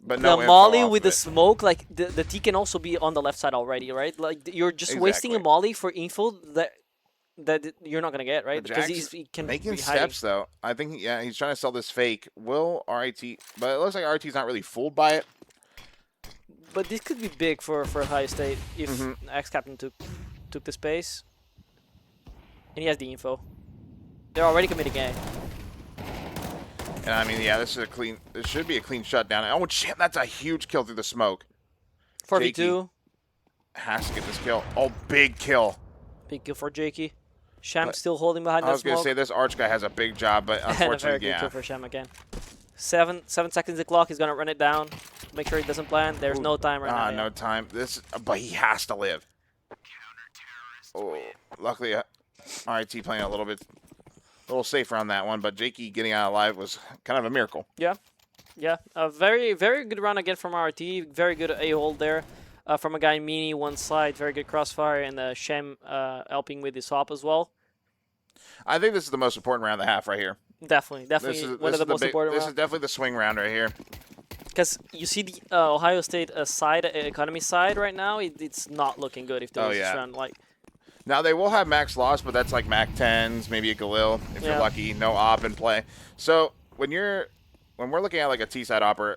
But the no info molly off with of the it. smoke, like the T can also be on the left side already, right? Like you're just wasting a Exactly. molly for info that you're not gonna get, right? But Because Jax he can making be hiding. steps though. I think he's trying to sell this fake. Will RIT? But it looks like RIT's not really fooled by it. But this could be big for Ohio State if Mhm. ex-captain took the space. And he has the info. They're already committing A. And I mean, yeah, this should be a clean shutdown. Oh shit, that's a huge kill through the smoke. 4v2. Has to get this kill. Oh, big kill. Big kill for Jakey. Sham But still holding behind I that was gonna smoke. say this Arch guy has a big job, but And a very unfortunately, good kill yeah. for Sham again. 7 seconds the clock. He's gonna run it down. Make sure he doesn't plan. There's no time right now. No yeah. time. But he has to live. Oh, luckily, RIT playing a little safer on that one, but Jakey getting out alive was kind of a miracle. Yeah, a very, very good run again from RT. Very good A-hold there from a guy in Mini one side. Very good crossfire, and Shem helping with his swap as well. I think this is the most important round of the half right here. Definitely one of the most important This is rounds. definitely the swing round right here. Because you see the Ohio State side, economy side right now, it's not looking good if they lose this yeah. round. Like, Now they will have max loss, but that's like Mac 10s, maybe a Galil if you're Yeah. lucky. No op in play. So when we're looking at like a T side opera,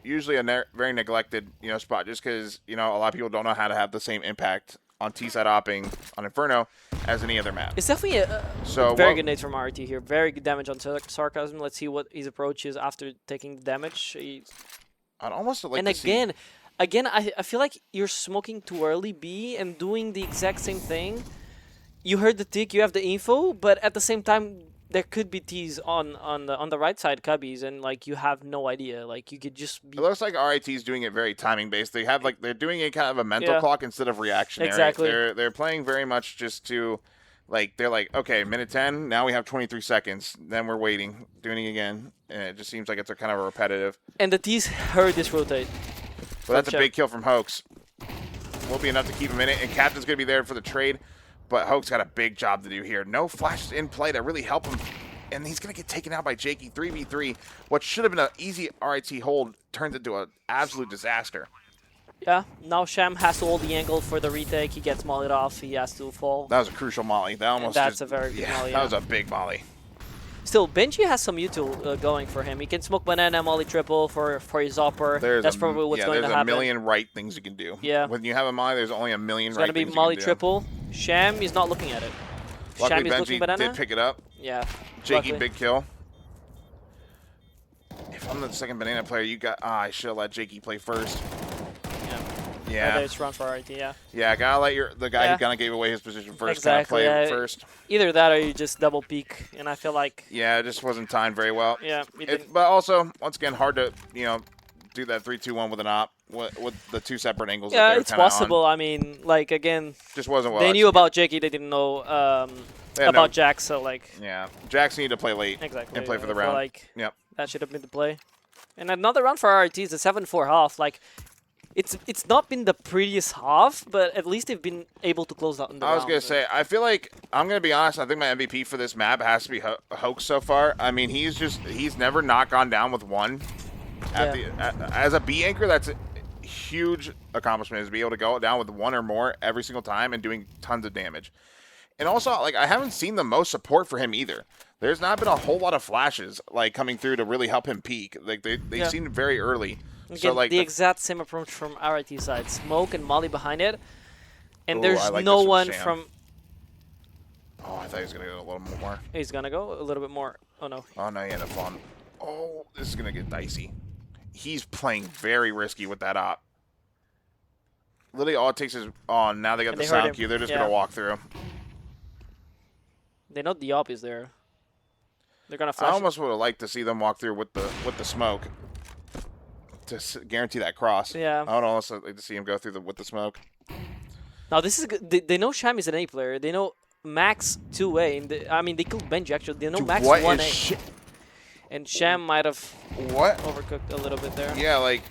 usually a very neglected spot, just because a lot of people don't know how to have the same impact on T side opping on Inferno as any other map. it's definitely a So very what- good nade from RT here. Very good damage on Sarcasm. Let's see what his approach is after taking the damage. I'd almost like And to see. again, I feel like you're smoking too early B and doing the exact same thing. You heard the tick, you have the info, but at the same time, there could be T's on the right side cubbies, and like you have no idea. Like you could just be It looks like RIT's doing it very timing based. They have they're doing it kind of a mental Yeah. clock instead of reactionary. Exactly. They're playing very much just to they're like, okay, minute 10, now we have 23 seconds. Then we're waiting, doing it again. And it just seems like it's a kind of a repetitive. and the T's heard this rotate. But that's a Gotcha. big kill from Hoax. Will be enough to keep him in it. And Captain's going to be there for the trade. But Hoke's got a big job to do here. No flashes in play to really help him. And he's going to get taken out by Jakey 3v3. What should have been an easy RIT hold turns into an absolute disaster. Yeah, now Sham has to hold the angle for the retake. He gets mollied off. He has to fall. That was a crucial molly. That almost That's a very good molly. That was a big molly. Still, Benji has some util going for him. He can smoke banana, molly triple for his upper. That's probably what's going to happen. There's a million right things you can do. Yeah. When you have a molly, there's only a million right things you can do. It's going to be molly triple. Sham is not looking at it. Luckily, Sham is looking Benji banana. did pick it up. Yeah. Jakey, luckily. big kill. If I'm the second banana player, you got... I should have let Jakey play first. Yeah. It's run for RIT, yeah. Yeah, gotta let the guy who kind of gave away his position first exactly, kind of play first. Either that or you just double peek, and I feel like... Yeah, it just wasn't timed very well. Yeah. But also, once again, hard to, do that 3-2-1 with an op, with the two separate angles. Yeah, it's possible. I mean, like, again... Just wasn't well. They knew about Jakey, they didn't know about Jax, so, like... Yeah, Jax needed to play late. Exactly. And play for the round. Like, yep. That should have been the play. And another round for RIT is a 7-4 half. Like, it's not been the prettiest half, but at least they've been able to close out in the round. I was going to say, I feel like, I'm going to be honest, I think my MVP for this map has to be Hoke so far. I mean, he's never not gone down with one. As a B anchor, that's a huge accomplishment, is to be able to go down with one or more every single time and doing tons of damage. And also, like, I haven't seen the most support for him either. There's not been a whole lot of flashes, like, coming through to really help him peak. Like, they seemed very early. Again, so, like, the exact same approach from RIT side. Smoke and molly behind it. And there's like no one from... Oh, I thought he was going to go a little more. He's going to go a little bit more. Oh, no. Oh, no, he ended up falling. Oh, this is going to get dicey. He's playing very risky with that op. Literally, all it takes is... Oh, now they got the sound cue. They're just going to walk through. They know the op is there. They're going to flash. I almost would have liked to see them walk through with the smoke to guarantee that cross. Yeah. I would also like to see him go through with the smoke. Now, this is good. They know Sham is an A player. They know Max 2A. And I mean, they killed Benji, actually. They know Max 1A. And Sham might have overcooked a little bit there. Yeah, like,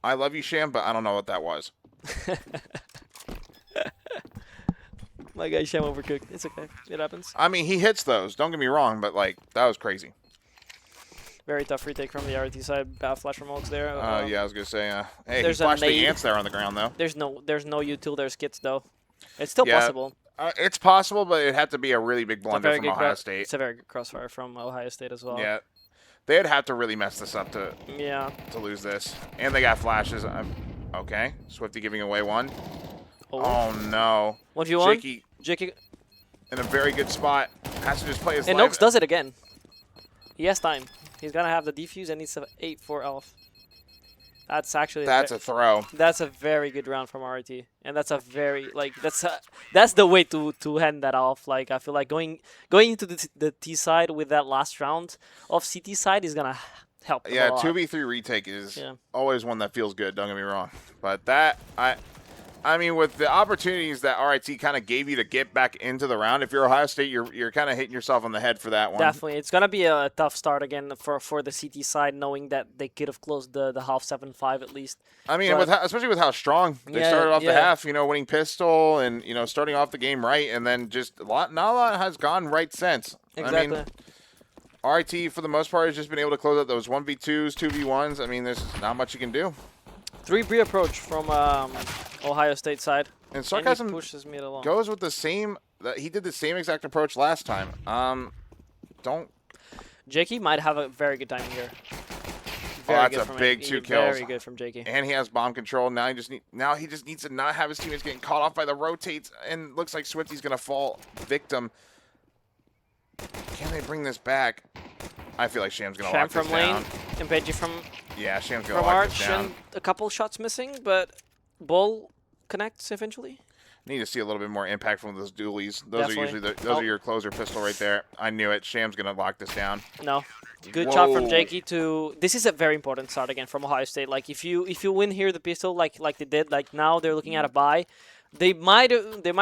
I love you, Sham, but I don't know what that was. My guy Sham overcooked. It's okay. It happens. I mean, he hits those. Don't get me wrong, but, like, that was crazy. Very tough retake from the RT side. Bad flash from Oaks there. Yeah, I was going to say, hey, there's he flashed the ants there on the ground, though. There's no util. There's skits, though. It's still possible. It's possible, but it had to be a really big blunder from Ohio State. It's a very good crossfire from Ohio State as well. Yeah. They'd have to really mess this up to lose this. And they got flashes. Okay. Swifty giving away one. Oh no. What do you want? Jakey in a very good spot. Has to just play his And Oaks does it again. He has time. He's going to have the defuse and needs to 8-4 elf. That's actually... That's a throw. That's a very good round from RT. And that's a very... Like, that's the way to hand that off. Like, I feel like going into the T side with that last round of CT side is going to help them a lot. 2v3 retake is always one that feels good, don't get me wrong. But that... I mean, with the opportunities that RIT kind of gave you to get back into the round, if you're Ohio State, you're kind of hitting yourself on the head for that one. Definitely. It's going to be a tough start again for the CT side, knowing that they could have closed the half 7-5 at least. I mean, especially with how strong they started off the half, winning pistol and, starting off the game right, and then just not a lot has gone right since. Exactly. I mean, RIT, for the most part, has just been able to close out those 1v2s, 2v1s. I mean, there's not much you can do. 3B approach from Ohio State side. And Sarcasm pushes me along. Goes with the same... He did the same exact approach last time. Jakey might have a very good time here. That's a big 2 kills. Very good from Jakey. And he has bomb control. Now he just needs to not have his teammates getting caught off by the rotates. And looks like Swifty's going to fall victim. Can they bring this back? I feel like Sham's going to lock this down. Sham from lane. And Benji from... Yeah, Sham's going to lock this down. And a couple shots missing, but Bull connects eventually. Need to see a little bit more impact from those dualies. Those are usually those are your closer pistol right there. I knew it. Sham's going to lock this down. No. Good shot from Jakey to... This is a very important start again from Ohio State. Like, if you win here the pistol like they did, like now they're looking at a buy. They might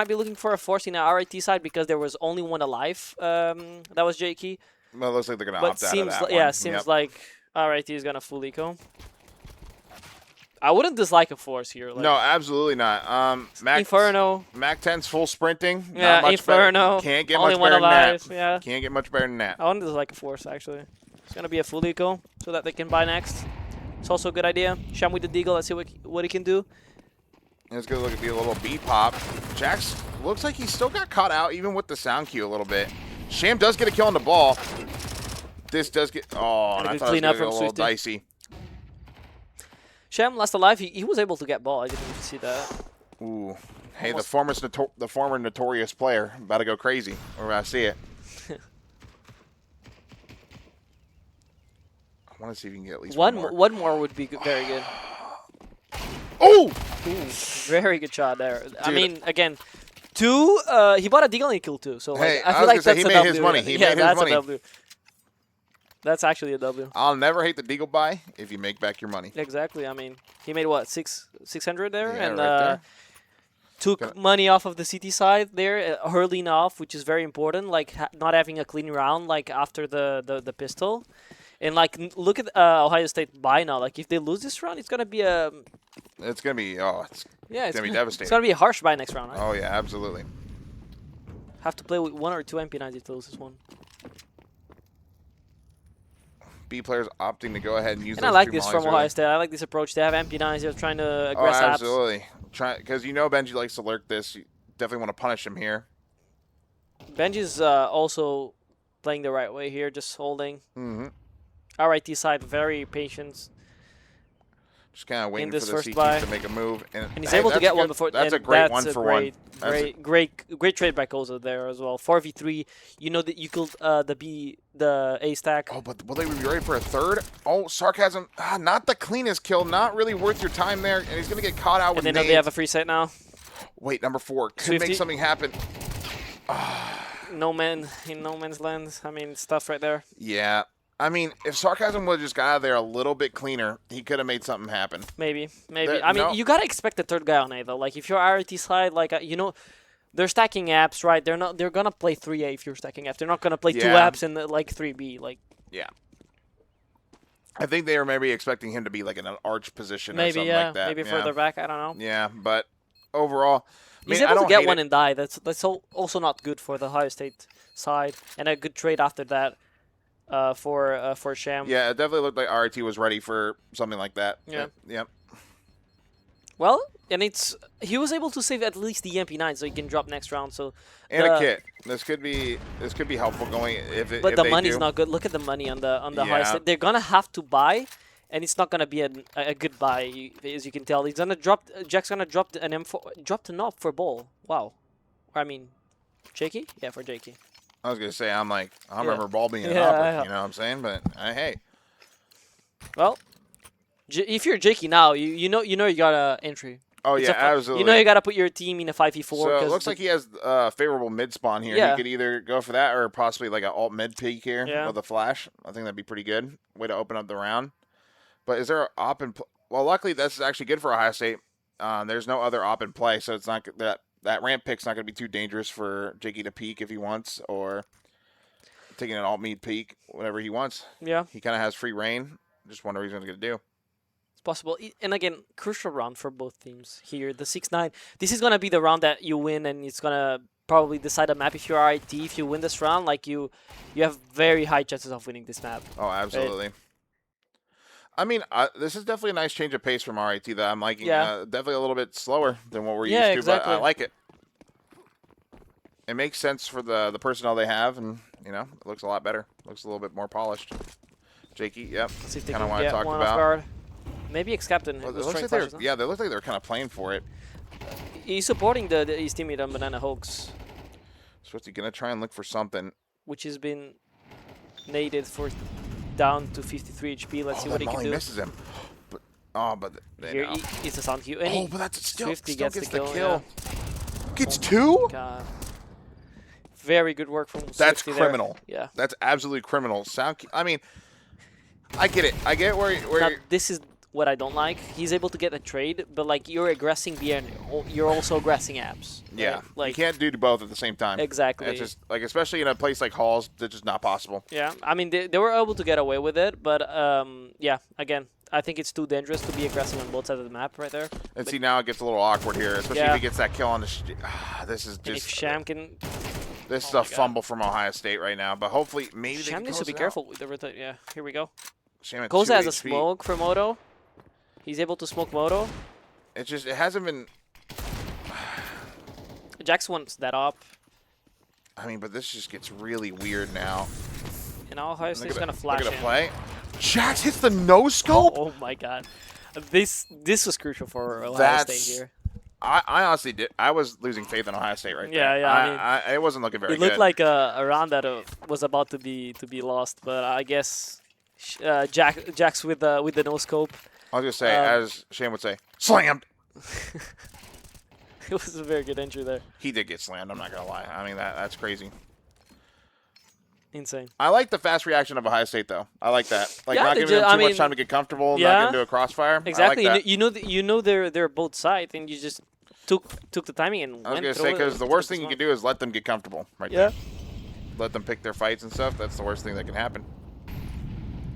be looking for a force in the RIT side because there was only one alive. That was Jakey. Well, it looks like they're going to opt out of that one. Yeah, seems like RIT is going to full eco. I wouldn't dislike a force here. Like, No, absolutely not. Inferno. Mac 10's full sprinting. Yeah, Not much Inferno. Better. Can't get only much one better than alive. that. Yeah. Can't get much better than that. I wouldn't dislike a force actually. It's gonna be a full eco so that they can buy next. It's also a good idea. Sham with the deagle. Let's see what he can do. It's going to look at be a little B pop. Jax looks like he still got caught out even with the sound cue a little bit. Sham does get a kill on the ball. This does get... Oh, and I good thought it was cleanup going to from get a little Swifty. dicey. Sham last alive. He was able to get ball. I didn't even see that. Ooh. Hey, the former notorious player about to go crazy. We're about to see it. I want to see if you can get at least one more. One more would be very good. Oh! Ooh, very good shot there. I mean, again, two. He bought a deagle and he killed two. So like, Hey, I I feel was like gonna say, that's he a made W. his money. He yeah, made his that's money. a W. That's actually a W. I'll never hate the deagle buy if you make back your money. Exactly. I mean, he made what 600 there, Yeah, and right there. took money off of the CT side there, hurling off, which is very important. Like not having a clean round, like after the pistol, and like look at Ohio State buy now. Like if they lose this round, it's gonna be a It's gonna be it's it's gonna be devastating. It's gonna be a harsh buy next round. Right? Oh yeah, absolutely. Have to play with 1 or 2 MP9s if they lose this one. B players opting to go ahead and use. And those I like two this mollies from Ohio early. State. I like this approach. They have MP9s. They're trying to Oh, aggress apps. absolutely. Because Benji likes to lurk this. You definitely want to punish him here. Benji's also playing the right way here, just holding. Mm-hmm. RIT side, very patient. Just kind of waiting for this the first CTs buy. to make a move. And he's able to get one before. That's a and great that's one a for great, one. Great trade by Koza there as well. 4v3. You know that you killed the A stack. Oh, but will they be ready for a third? Oh, Sarcasm. Not the cleanest kill. Not really worth your time there. And he's going to get caught out with And they know nades. they have a free set now. Wait, number 4. Could Swifty. make something happen. No man in no man's land. I mean, it's tough right there. Yeah. I mean, if Sarcasm would have just got out of there a little bit cleaner, he could have made something happen. Maybe. There- I mean, no. you gotta expect the third guy on A though. Like if you're RT side, like they're stacking apps, right? They're gonna play 3A if you're stacking apps. They're not gonna play 2 Yeah. apps and like 3B. Like Yeah. I think they were maybe expecting him to be like in an arch position or maybe something yeah, like that. maybe yeah. further back. I don't know. Yeah, but overall, I He's mean, I able don't to get hate one it. and die. That's also not good for the Ohio State side, and a good trade after that for Sham. Yeah, it definitely looked like RT was ready for something like that. Yeah. Yep. Well, and he was able to save at least the MP9, so he can drop next round. So And a kit. This could be helpful going if but if the they money's do. not good. Look at the money on the Ohio Yeah. State. They're gonna have to buy, and it's not gonna be a good buy, as you can tell. He's gonna drop. Jack's gonna drop an M4, dropped an op for ball. Wow. I mean, Jakey? Yeah, for Jakey. I was gonna say I Yeah. remember ball being an Yeah, opera. yeah. You know what I'm saying? But hey, Well, if you're Jakey now, you know you got a entry. oh It's yeah, a fi- absolutely. You know you gotta put your team in a 5v4. So it 'cause looks the- like he has favorable mid spawn here. Yeah. He could either go for that or possibly like an alt mid peek here Yeah. with a flash. I think that'd be pretty good way to open up the round. But is there an op in? Well, luckily that's actually good for Ohio State. There's no other op in play, so it's not that ramp pick's not going to be too dangerous for Jakey to peek if he wants, or taking an alt mid peek, whatever he wants. yeah, He kind of has free reign. Just wonder what he's going to do. it's possible. And again, crucial round for both teams here. The 6-9. This is gonna be the round that you win, and it's gonna probably decide a map. If you're RIT, if you win this round, like you have very high chances of winning this map. Oh, absolutely. I mean, this is definitely a nice change of pace from RIT that I'm liking. Yeah. Definitely a little bit slower than what we're Yeah, used to, exactly. but I like it. It makes sense for the personnel they have, and, it looks a lot better. Looks a little bit more polished. Jakey, yep. See if they Kinda can what I get talked one about. off guard. Maybe ex-captain. Well, it was looks throwing like they're, flashes, huh? yeah, they look like they're kind of playing for it. He's supporting his teammate on Banana Hoax, Swifty going to try and look for something. which has been naded for down to 53 HP. Let's see what that he can Molly do. misses him. But they Here know. it's a sound cue. And Oh, but that's still Swifty gets gets the the kill. kill, Gets 2? God. Very good work from That's Swifty there. criminal. Yeah. That's absolutely criminal. I mean, I get it. I get where Now, this is what I don't like. He's able to get a trade, but like you're aggressing B and you're also aggressing apps. right? yeah, Like you can't do both at the same time. exactly. It's just like, especially in a place like Halls, that's just not possible. Yeah, I mean they were able to get away with it, but yeah, again, I think it's too dangerous to be aggressive on both sides of the map right there. And see, now it gets a little awkward here, especially if he gets that kill on the. This is And if just. Sham can, This is Oh a my God. fumble from Ohio State right now, but hopefully maybe they Sham can needs close to be it careful with the rotate. Yeah, here we go. out. Sham at Koza 2 has a HP. smoke for Moto. He's able to smoke Moto. It hasn't been. Jax wants that up. I mean, but this just gets really weird now. And now Ohio State's gonna Look flash at the in. play. Jax hits the no scope. Oh my god. This was crucial for Ohio That's- State here. I honestly did. I was losing faith in Ohio State right Yeah, there. yeah, I it wasn't looking very It looked good. like a round that was about to be lost, but I guess Jax with the no scope. I was gonna say, um, as Shane would say, slammed. It was a very good entry there. He did get slammed. I'm not gonna lie. I mean that's crazy. Insane. I like the fast reaction of Ohio State though. I like that. Like Yeah, not they giving them ju- I too much mean, time to get comfortable, not yeah, getting into a crossfire. Exactly. I like that. You know they're both sides, and you just took the timing and I was went gonna through say it. because the Took worst it thing you smart. can do is let them get comfortable right Yeah. there. Let them pick their fights and stuff. That's the worst thing that can happen.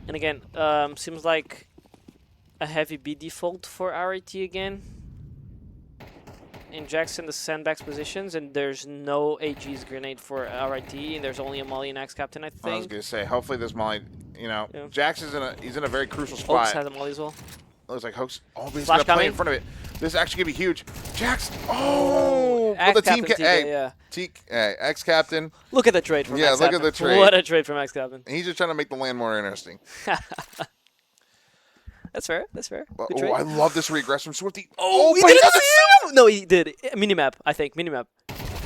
And again, seems like a heavy B default for RIT again. And Jax in the sandbags positions, and there's no AG's grenade for RIT, and there's only a Molly and Axe Captain, I I was think. gonna say hopefully this Molly, Yeah. Jax is he's in a very crucial Oaks spot. has a Molly as well. Looks like Hoax. Oh, but he's Flash gonna play coming. in front of it. This is actually gonna be huge. Jax. Oh, Axe well, the team. Captain Hey, yeah. hey, ex-captain. Look at the trade from Yeah, Axe look at Captain. the trade. What a trade from Axe Captain. He's just trying to make the land more interesting. That's fair. That's fair. But, Good oh, trade. I love this regress from Swifty. Oh, but he did doesn't it! No, he did. Minimap, I think. Minimap.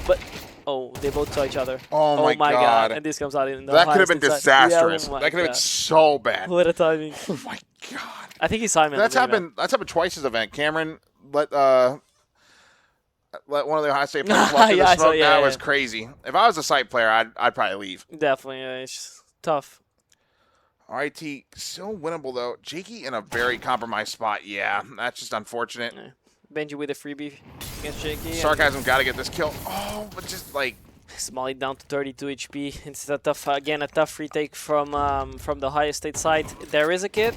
But, oh, they both saw each other. Oh my god. God. And this comes out in the That could have highest been inside. Yeah, disastrous. oh my That could have been God. so bad. What a timing. Oh my God. I think he saw him in That's the minimap. happened. That's happened twice this event. Cameron let one of the Ohio State players walk in Yeah, the I saw- smoke. yeah, That yeah. was crazy. If I was a site player, I'd probably leave. Definitely. Yeah, it's just tough. RIT still winnable though. Jakey in a very compromised spot. Yeah, that's just unfortunate. Yeah. Benji with a freebie against Jakey. Sarcasm got to get this kill. Oh, but just like Smalley down to 32 HP. It's a tough, again, a tough retake from the Ohio State side. There is a kit,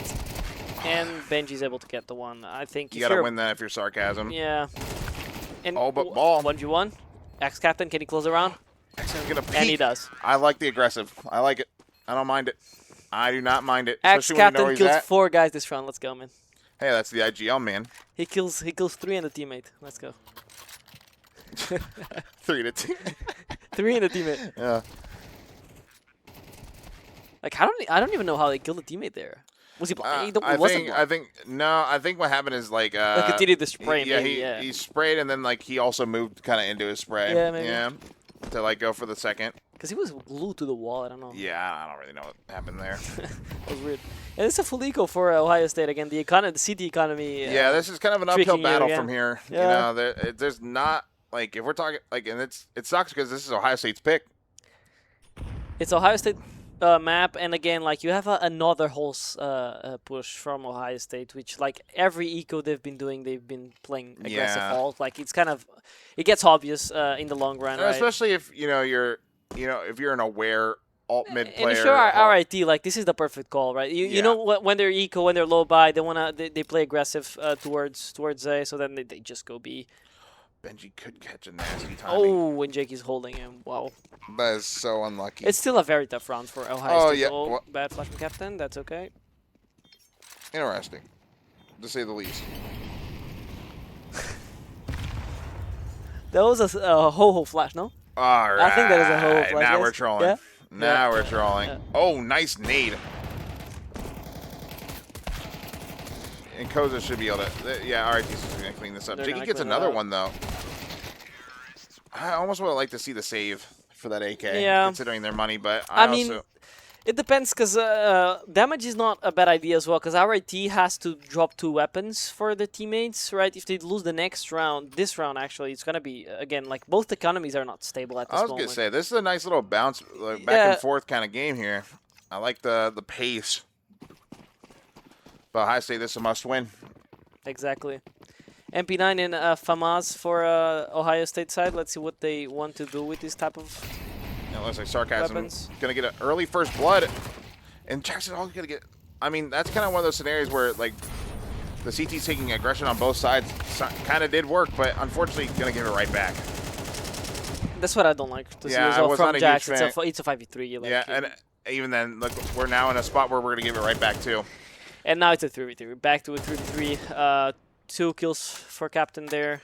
and Benji's able to get the one. I think you if got to you're- win that if you're Sarcasm. Yeah. And Oh, but ball. 1v1. Ex-captain, can he close around? X-Captain's gonna peek. And he does. I like the aggressive. I like it. I don't mind it. I do not mind it. Especially when you know Ex-captain he's kills at. 4 guys this round. Let's go, man. Hey, that's the IGL man. He kills 3 and the teammate. Let's go. 3 to 2. 3 and the teammate. Yeah. Like, I don't even know how they killed the teammate there. Was he blind? He I wasn't think blind. I think what happened is like Like, continued the spray, maybe, yeah. he sprayed and then like he also moved kind of into his spray. Yeah, maybe. Yeah. To like go for the second. Because he was glued to the wall. I don't know. Yeah, I don't really know what happened there. That was weird. And it's a full eco for Ohio State again. The city economy. Yeah, this is kind of an uphill tricking you battle again. from here. Yeah. You know, there's not like if we're talking like, and it sucks because this is Ohio State's pick. It's Ohio State map, and again, like you have another whole push from Ohio State, which like every eco they've been doing, they've been playing aggressive Yeah. ult. Like it's kind of, it gets obvious in the long run, And right? especially if if you're an aware alt mid And player. if you're RIT, like this is the perfect call, right? You Yeah. know when they're eco, when they're low buy, they play aggressive towards A, so then they just go B. Benji could catch a nasty timing. Oh, when Jakey's holding him, wow. That is so unlucky. It's still a very tough round for Ohio Oh, State. yeah. Oh, Well- bad flash from captain. That's okay. Interesting, to say the least. That was a ho-ho flash, no? All right. I think that is a whole flash, Now yes. we're trolling. Yeah? Now we're trolling. Yeah. Oh, nice nade. And Koza should be able to. Yeah, RIT's just going to clean this up. They're Jakey gonna gets clean it another up. one, though. I almost would like to see the save for that AK, Yeah. considering their money, but I also. mean, it depends because damage is not a bad idea as well because RIT has to drop 2 weapons for the teammates, right? If they lose the next round, this round actually, it's going to be, again, like both economies are not stable at this I was moment. going to say, this is a nice little bounce, like, back Yeah. and forth kind of game here. I like the pace. But Ohio State, this is a must win. Exactly. MP9 and FAMAS for Ohio State side. Let's see what they want to do with this type of... It looks like Sarcasm Weapons. going to get an early first blood. And Jackson all going to get I mean, that's kind of one of those scenarios where, like, the CT's taking aggression on both sides kind of did work, but unfortunately, going to give it right back. That's what I don't like to see Yeah, as I well was from not a huge Jax. fan. It's a 5v3. Like, Yeah, and even then, look, we're now in a spot where we're going to give it right back, too. and now it's a 3v3. Back to a 3v3. 2 kills for Captain there.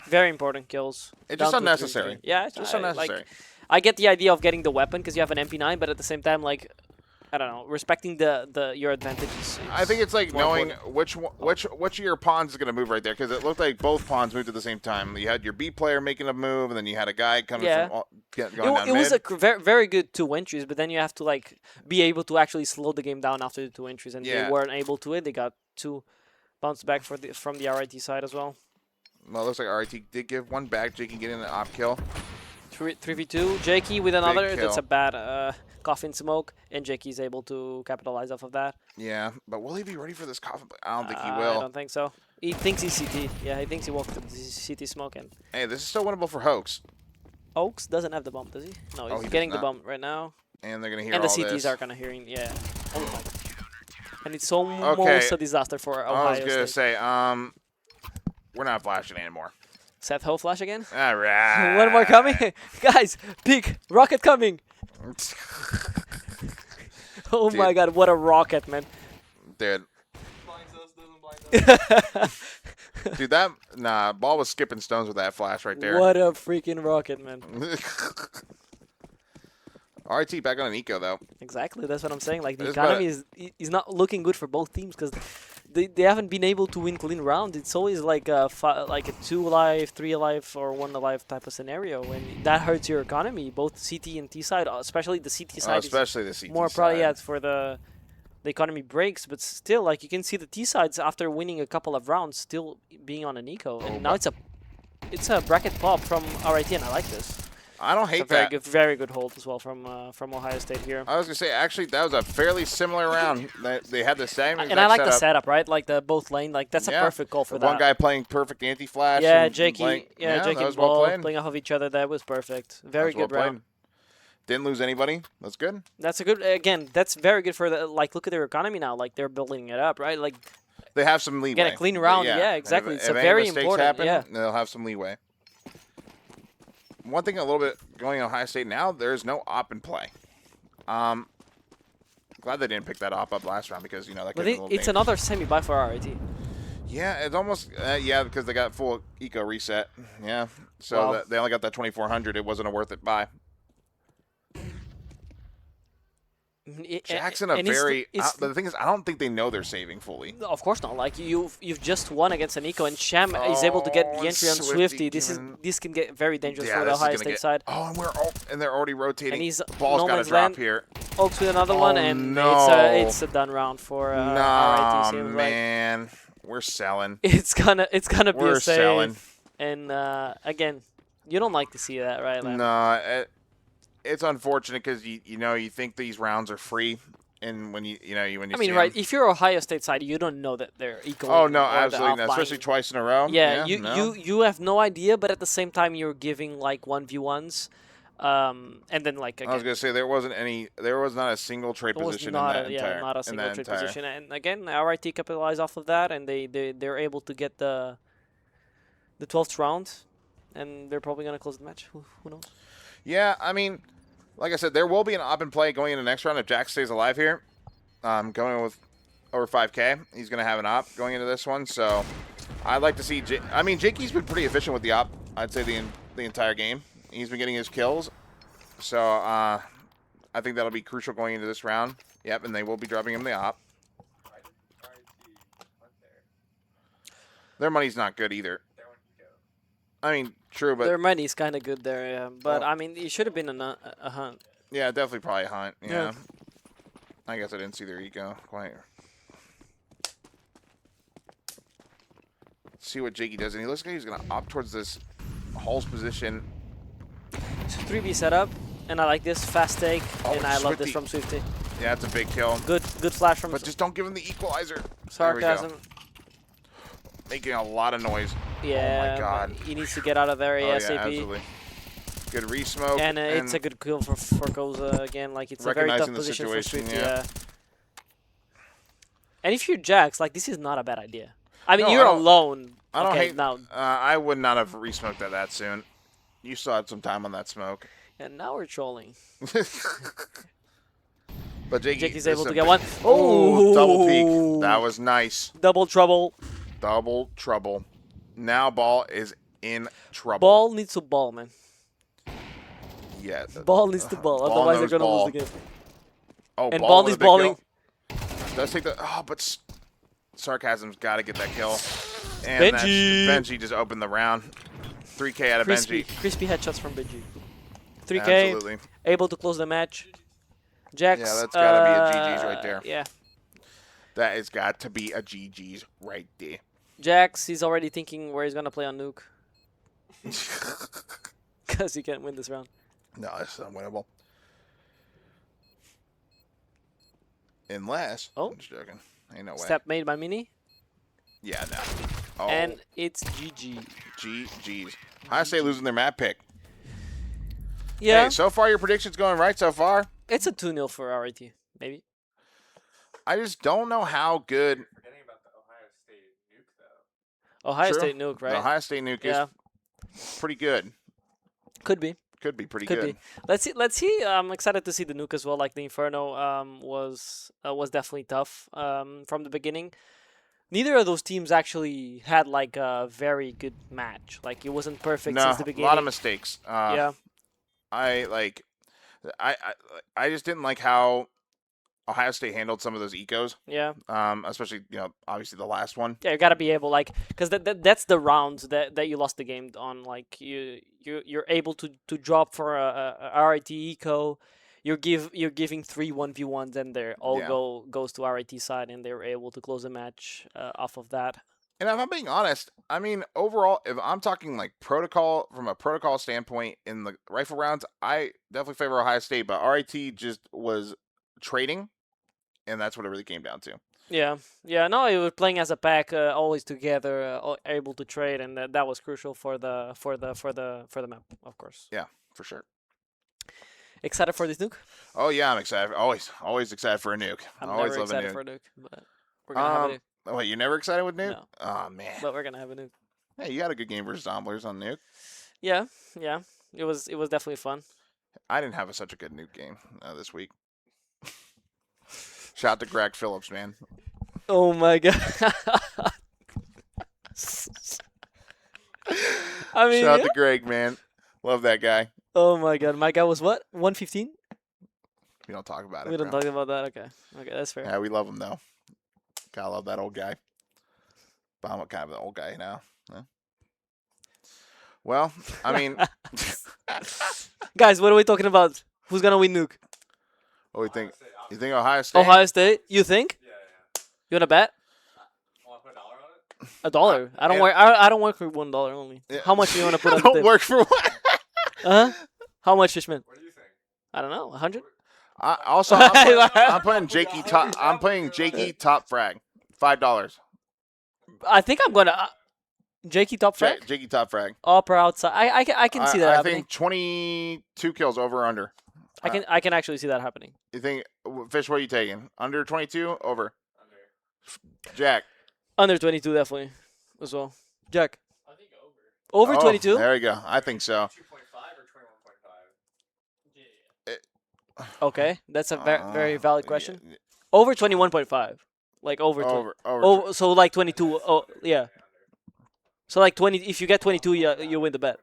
Very important kills. It's Down just to a unnecessary. 3v3. Yeah, Just like, unnecessary. I get the idea of getting the weapon because you have an MP9, but at the same time, like, I don't know, respecting your advantages. I think it's like more knowing important. which of your pawns is going to move right there, because it looked like both pawns moved at the same time. You had your B player making a move, and then you had a guy coming Yeah. from going down It was mid. a very, very good 2 entries, but then you have to like be able to actually slow the game down after the 2 entries, and Yeah. they weren't able to. They got 2 bounce back from the RIT side as well. Well, it looks like RIT did give one back. Jake can get in an op kill. 3v2. Jakey with another. That's kill. a bad coffin smoke, and Jakey's able to capitalize off of that. Yeah, but will he be ready for this coffin? I don't think he I will. don't think so. He thinks he's CT. Yeah, he thinks he walked through the CT smoke, and Hey, this is still winnable for Hoax, Oaks doesn't have the bump, does he? No, he's he does getting the not. bump right now. and they're gonna hear And the all CTs this. are kind of hearing, yeah. Oh my. And it's almost Okay. a disaster for I Ohio was gonna State. say, we're not flashing anymore. Seth Ho flash again? All right. One more coming? Guys, big rocket coming. Oh my Dude. god, what a rocket, man. Dude, What dude, ball was skipping stones with that flash right there. a freaking rocket, man. RT back on an eco though. Exactly, that's what I'm saying. Like, the It's economy is not looking good for both teams because they haven't been able to win clean round. It's always like a 2 alive, 3 alive, or 1 alive type of scenario, and that hurts your economy, both CT and T side, especially the CT side. Is Especially the CT more side. probably for the economy breaks, but still, like, you can see the T sides after winning a couple of rounds still being on an eco, and now it's a bracket pop from RIT, and I like this. I don't It's a hate very that. good, very good hold as well from Ohio State here. I was gonna say, actually, that was a fairly similar round. They had the same exact And I like the setup. setup, right? Like the both lane, like that's Yeah. a perfect call for The that. one guy playing perfect anti-flash. Yeah, and Jakey. playing- Yeah, that Jakey was Ball well played. playing off of each other. That was perfect. Very That was good well round. played. Didn't lose anybody. That's good. That's a good. Again, that's very good for the like. Look at their economy now. Like they're building it up, right? Like They have some leeway. get a clean round. Yeah, exactly. If, It's if a any very mistakes important. happen, Yeah. they'll have some leeway. One thing a little bit going on Ohio State now, there's no op in play. Glad they didn't pick that op up last round because, that But could be a little it's dangerous. another semi buy for RIT. Yeah, it's almost because they got full eco reset. Yeah, so Wow. they only got that 2400. It wasn't a worth it buy. Jackson, and but the thing is, I don't think they know they're saving fully. of course not. Like you've just won against an eco, and Sham is able to get the Oh, entry on Swifty Swifty. This can get very dangerous Yeah, for the this is Ohio gonna State get- side. Oh, and they're already rotating. And he's Ball's no got to man's drop land. here. Oaks with another one, and no. it's a done round for Nah, RIT. Seems like. man, we're selling. It's gonna be We're a save. selling. And again, you don't like to see that, right? Lam? No, it's unfortunate because you think these rounds are free, and when you I see mean, right? them- If you're Ohio State side, you don't know that they're equal. Oh no, absolutely not. Especially twice in a row. Yeah, no. you have no idea, but at the same time, you're giving like 1v1s, and then like I was again, gonna say there was not a single trade it was position not in that a, entire. yeah, not a in single that trade entire- position. And again, RIT capitalized off of that, and they're able to get the 12th round, and they're probably gonna close the match. Who knows? Yeah, I mean, like I said, there will be an op and play going into the next round if Jack stays alive here. Going with over 5K, he's going to have an op going into this one. So I'd like to see. Jakey's been pretty efficient with the op. I'd say the entire game. He's been getting his kills. So I think that'll be crucial going into this round. Yep, and they will be dropping him the op. Their money's not good either. I mean, true, but Their money's kind of good there, yeah. But Well- I mean, it should have been a hunt. yeah, definitely probably Hunt. Yeah. Yeah. I guess I didn't see their eco quite. See what Jakey does, and he looks like he's gonna opt towards this Hall's position. 3B setup, and I like this fast take, Oh, and I love this Swifty. from Swifty. Yeah, it's a big kill. Good flash from But just don't give him the equalizer. Sarcasm. There we go. Making a lot of noise. Yeah, God. but he needs to get out of there Oh, yeah, ASAP. absolutely. Good re-smoke. And it's a good kill for Koza again. Like, it's a very tough Recognizing the position for situation, Swifty. yeah. And if you're Jax, like this is not a bad idea. I mean, No, I you're don't- alone. I don't okay, hate. now. I would not have resmoked that soon. You still had some time on that smoke. And now we're trolling. But Jakey's this able is to a get big- one. Oh, double peek. That was nice. Double trouble. Double trouble. Now ball is in trouble. Ball needs to ball, man. Yeah. Ball needs to ball. Ball Otherwise, they're knows gonna ball. lose the game. Oh, And ball ball with is a big balling. kill. Does take the. Oh, but Sarcasm's got to get that kill. And Benji. Benji just opened the round. 3K out of Crispy Benji. headshots from Benji. 3K, Absolutely. able to close the match. Jax. Yeah, that's gotta be a GG's right there. Yeah. That has got to be a GG's right there. Jax, he's already thinking where he's gonna play on Nuke. Because he can't win this round. No, it's unwinnable. Unless. Oh. I'm just joking. Ain't no way. Step made by Mini. Yeah, no. Oh, And it's GG. GG's. I say losing their map pick. Yeah. Hey, so far your prediction's going right so far. It's a 2-0 for RIT, maybe. I just don't know how good. Forgetting about the Ohio State nuke though. Ohio True. State Nuke, The right? Ohio State nuke Yeah. is pretty good. Could be. Could be pretty Could good. be. Let's see. I'm excited to see the nuke as well. Like the Inferno was definitely tough from the beginning. Neither of those teams actually had like a very good match. Like it wasn't perfect No, since the a beginning. lot of mistakes. Yeah. I just didn't like how Ohio State handled some of those ecos. Yeah. Especially obviously the last one. Yeah, you gotta be able because that's the rounds that you lost the game on. Like you're able to drop for a RIT eco. You're giving 3 1v1s and they all Yeah. goes to RIT side and they were able to close the match off of that. And if I'm being honest, I mean, overall, if I'm talking like protocol, from a protocol standpoint in the rifle rounds, I definitely favor Ohio State, but RIT just was trading, and that's what it really came down to. Yeah, no, it was playing as a pack, always together, able to trade, and that was crucial for the map, of course. Yeah, for sure. Excited for this nuke? Oh yeah, I'm excited. Always excited for a nuke. I'm Always never love a excited nuke. for a nuke, but we're gonna have a nuke. Oh, wait, you're never excited with nuke? No. Oh man. But we're gonna have a nuke. Hey, you got a good game versus Zomblers on nuke. Yeah, it was definitely fun. I didn't have such a good nuke game this week. Shout out to Greg Phillips, man. Oh my god. I mean, Shout out to Greg, man. Love that guy. oh my god, my guy was what? 115? We don't talk about it. We don't bro. talk about that. Okay, that's fair. Yeah, we love him though. Gotta love that old guy. But I'm kind of the old guy now. Huh? Well, I mean, Guys, what are we talking about? Who's gonna win nuke? what do you think? You think Ohio State? Ohio State? You think? Yeah. You wanna bet? Want to put $1 on it? $1. I don't Yeah. work. I don't work for $1 only. Yeah. How much do you wanna put I on the don't tip? work for what? Huh? How much, Fishman? What do you think? I don't know. 100? I'm playing Jakey top. I'm playing Jakey top frag. $5. I think I'm gonna. Jakey top frag? Jakey top frag. Upper outside. I can see that I happening. think 22 kills over or under. I can actually see that happening. You think Fish? What are you taking? Under 22? Over. Jack. Under 22 definitely as well. Jack. I think over. Over Oh, 22? There we go. I think so. 2.5 or 21.5? Okay, that's a very valid question. Yeah, Over 21.5. Like over. over. Oh, so like 22. Oh, yeah. So like 20. If you get 22, you win the bet.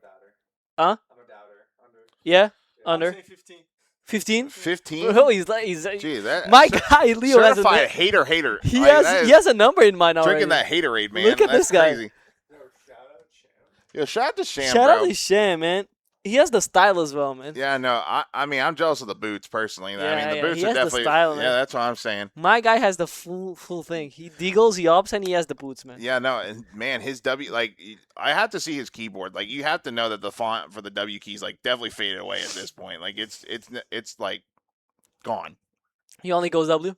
Huh? I'm a doubter. Under. Yeah. Under 15. 15. 15. Oh, he's Gee, that my guy Leo has a certified hater. he Like, that is has a number in mind already. drinking that haterade, man. Look at That's this guy. Crazy. Yo, shout out Champ. Yo, shout out to Sham, Shout bro. out to Sham, man. He has the style as well, man. Yeah, no, I mean, I'm jealous of the boots personally. I Yeah, mean, the yeah, boots he are has the definitely. style, man. Yeah, that's what I'm saying. My guy has the full thing. He deagles, he ups, and he has the boots, man. Yeah, no, and man, his W, like, I have to see his keyboard. Like, you have to know that the font for the W keys, like, definitely faded away at this point. Like, it's like gone. He only goes W.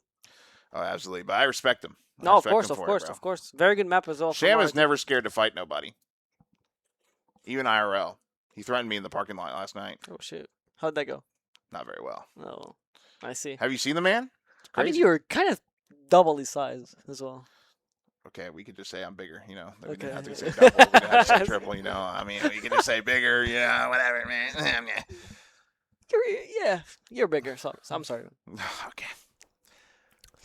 Oh, absolutely. But I respect him. I No, of respect course, him of for it, course, bro. of course. Very good map as well. from Sham is RT. never scared to fight nobody, even IRL. He threatened me in the parking lot last night. Oh shit! How'd that go? Not very well. Oh, I see. Have you seen the man? It's I mean, crazy. you were kind of double his size as well. Okay, we could just say I'm bigger, you know. We Okay. didn't have to say double. We didn't have to say triple, you know. I mean, we could just say bigger, you know, whatever, man. You're bigger. So I'm sorry. Okay.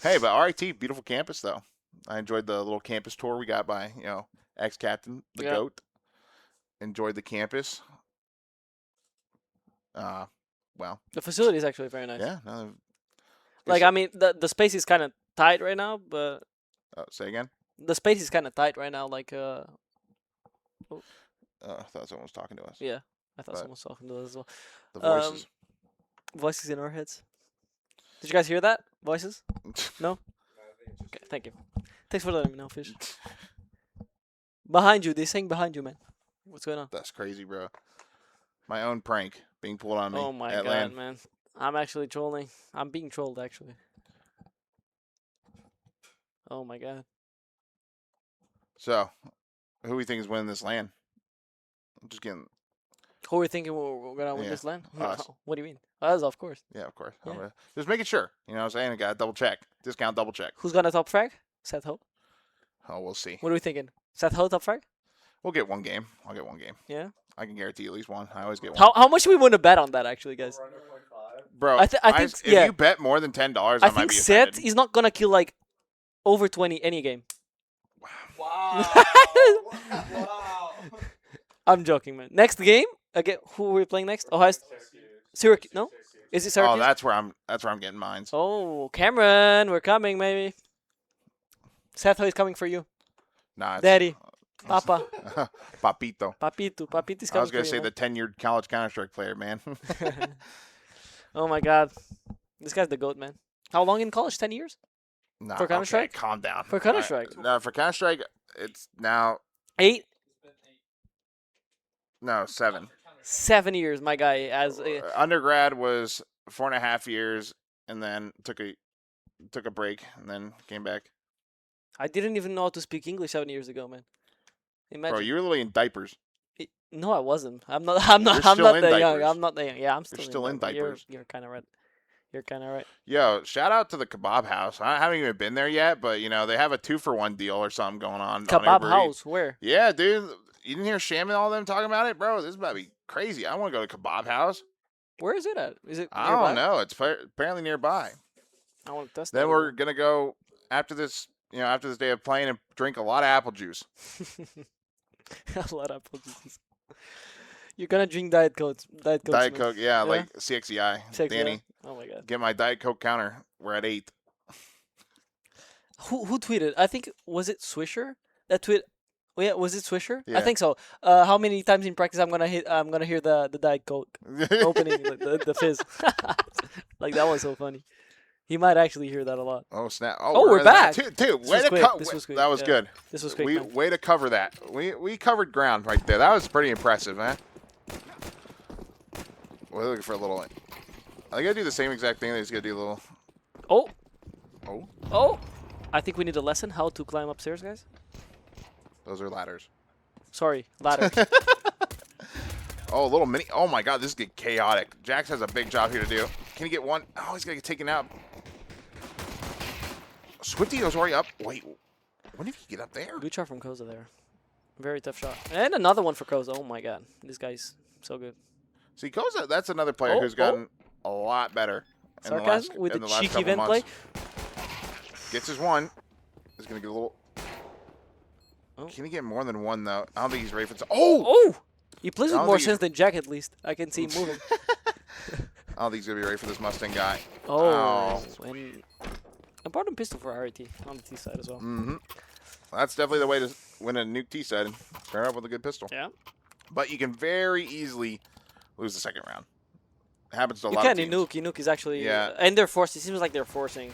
Hey, but RIT, beautiful campus, though. I enjoyed the little campus tour we got by, you know, ex-captain, the Yeah. GOAT. Enjoyed the campus. Well, The facility is actually very nice. yeah. No, Like I mean, the space is kind of tight right now, but say again? the space is kind of tight right now. Like I thought someone was talking to us. yeah, I thought But- someone was talking to us as well. The voices. Voices in our heads. Did you guys hear that? Voices? No? Okay, thank you. Thanks for letting me know, Fish. Behind you. They're saying behind you, man. What's going on? That's crazy, bro. My own prank being pulled on me. Oh my at god, LAN. man. I'm actually trolling. I'm being trolled, actually. Oh my god. So, who we think is winning this LAN? I'm just getting. Who are we thinking we're gonna win Yeah, this land? us. What do you mean? Us, of course. Yeah, of course. Yeah. Just making sure. You know what I'm saying? I got to double check. Discount double check. Who's gonna top frag? Seth Ho. Oh, we'll see. What are we thinking? Seth Ho top frag? We'll get one game. I'll get one game. Yeah. I can guarantee at least one. I always get one. How much do we want to bet on that, actually, guys? Bro, I think if yeah. you bet more than $10, I I might think be Seth offended. is not gonna kill like over 20 any game. Wow. I'm joking, man. Next game again. Who are we playing next? Ohio Syracuse. No, is it Syracuse? Oh, that's where I'm getting mines. Oh, Cameron, we're coming, maybe. Seth Ho is coming for you, Nah, it's, Daddy, Papa, Papito. Papito is I coming was gonna for say you, the tenured college Counter-Strike player, man. man. Oh my God, this guy's the goat, man. How long in college? 10 years Nah, For Counter-Strike? okay, calm down. for Counter-Strike. No, for Counter-Strike, it's now 8, 7. 7 years, my guy. As a, Undergrad was 4.5 years, and then took a break, and then came back. I didn't even know how to speak English 7 years ago, man. Imagine. Bro, you were literally in diapers. No, I wasn't. I'm not. I'm not. You're I'm still not in that young. diapers. I'm not that young. Yeah, I'm still. still in diapers. You're kind of right. You're kind of right. Yo, shout out to the Kebab House. I haven't even been there yet, but you know they have a 2-for-1 deal or something going on. Kebab Uber Eats. House, where? Yeah, dude. You didn't hear Sham and all them talking about it, bro? This is about to be crazy. I want to go to Kebab House. Where is it at? Is it? I nearby? don't know. It's apparently nearby. I want to test. Then that we're gonna go after this. You know, after this day of playing, and drink a lot of apple juice. a lot of apple juice. You're gonna drink Diet Coke. Diet Coke. Diet Coke, yeah, like CXEI. Danny, Oh my God. get my Diet Coke counter. We're at 8. Who tweeted? I think was it Swisher that tweet. Oh yeah, was it Swisher? I Yeah. think so. How many times in practice I'm gonna hear the Diet Coke opening the fizz. Like that was so funny. He might actually hear that a lot. Oh snap! Oh, we're in that. back. Dude, This way was to quick. cut. This was quick, That was yeah. good. This was quick. We man. way to cover that. We covered ground right there. That was pretty impressive, man. We're looking for a little. I gotta do the same exact thing. They just gotta do a little. Oh. Oh, Oh. I think we need a lesson how to climb upstairs, guys. those are ladders. Sorry, ladder. Oh, a little mini. Oh my God, this is getting chaotic. Jax has a big job here to do. Can he get one? Oh, he's gonna get taken out. Swifty goes already up. Wait, when did he get up there? Good shot from Koza there. Very tough shot. And another one for Koza. Oh my God, this guy's so good. See, Koza, that's another player Oh, who's gotten a lot better. In Sarcasm the last, with in the the last cheeky couple event play. months. Gets his one. He's gonna get a little. Oh. Can he get more than one though? I don't think he's ready for. Oh! Oh, he plays I with don't more think he's- sense than Jack. At least I can see him moving. I don't think he's gonna be ready for this Mustang guy. Oh, and a bottom pistol for RIT on the T side as well. Mm-hmm. That's definitely the way to win a nuke T side. Start out with a good pistol. Yeah, But you can very easily lose the second round. It happens to a you lot can of in teams. Nuke. Nuke is actually Yeah. and they're forced. It seems like they're forcing.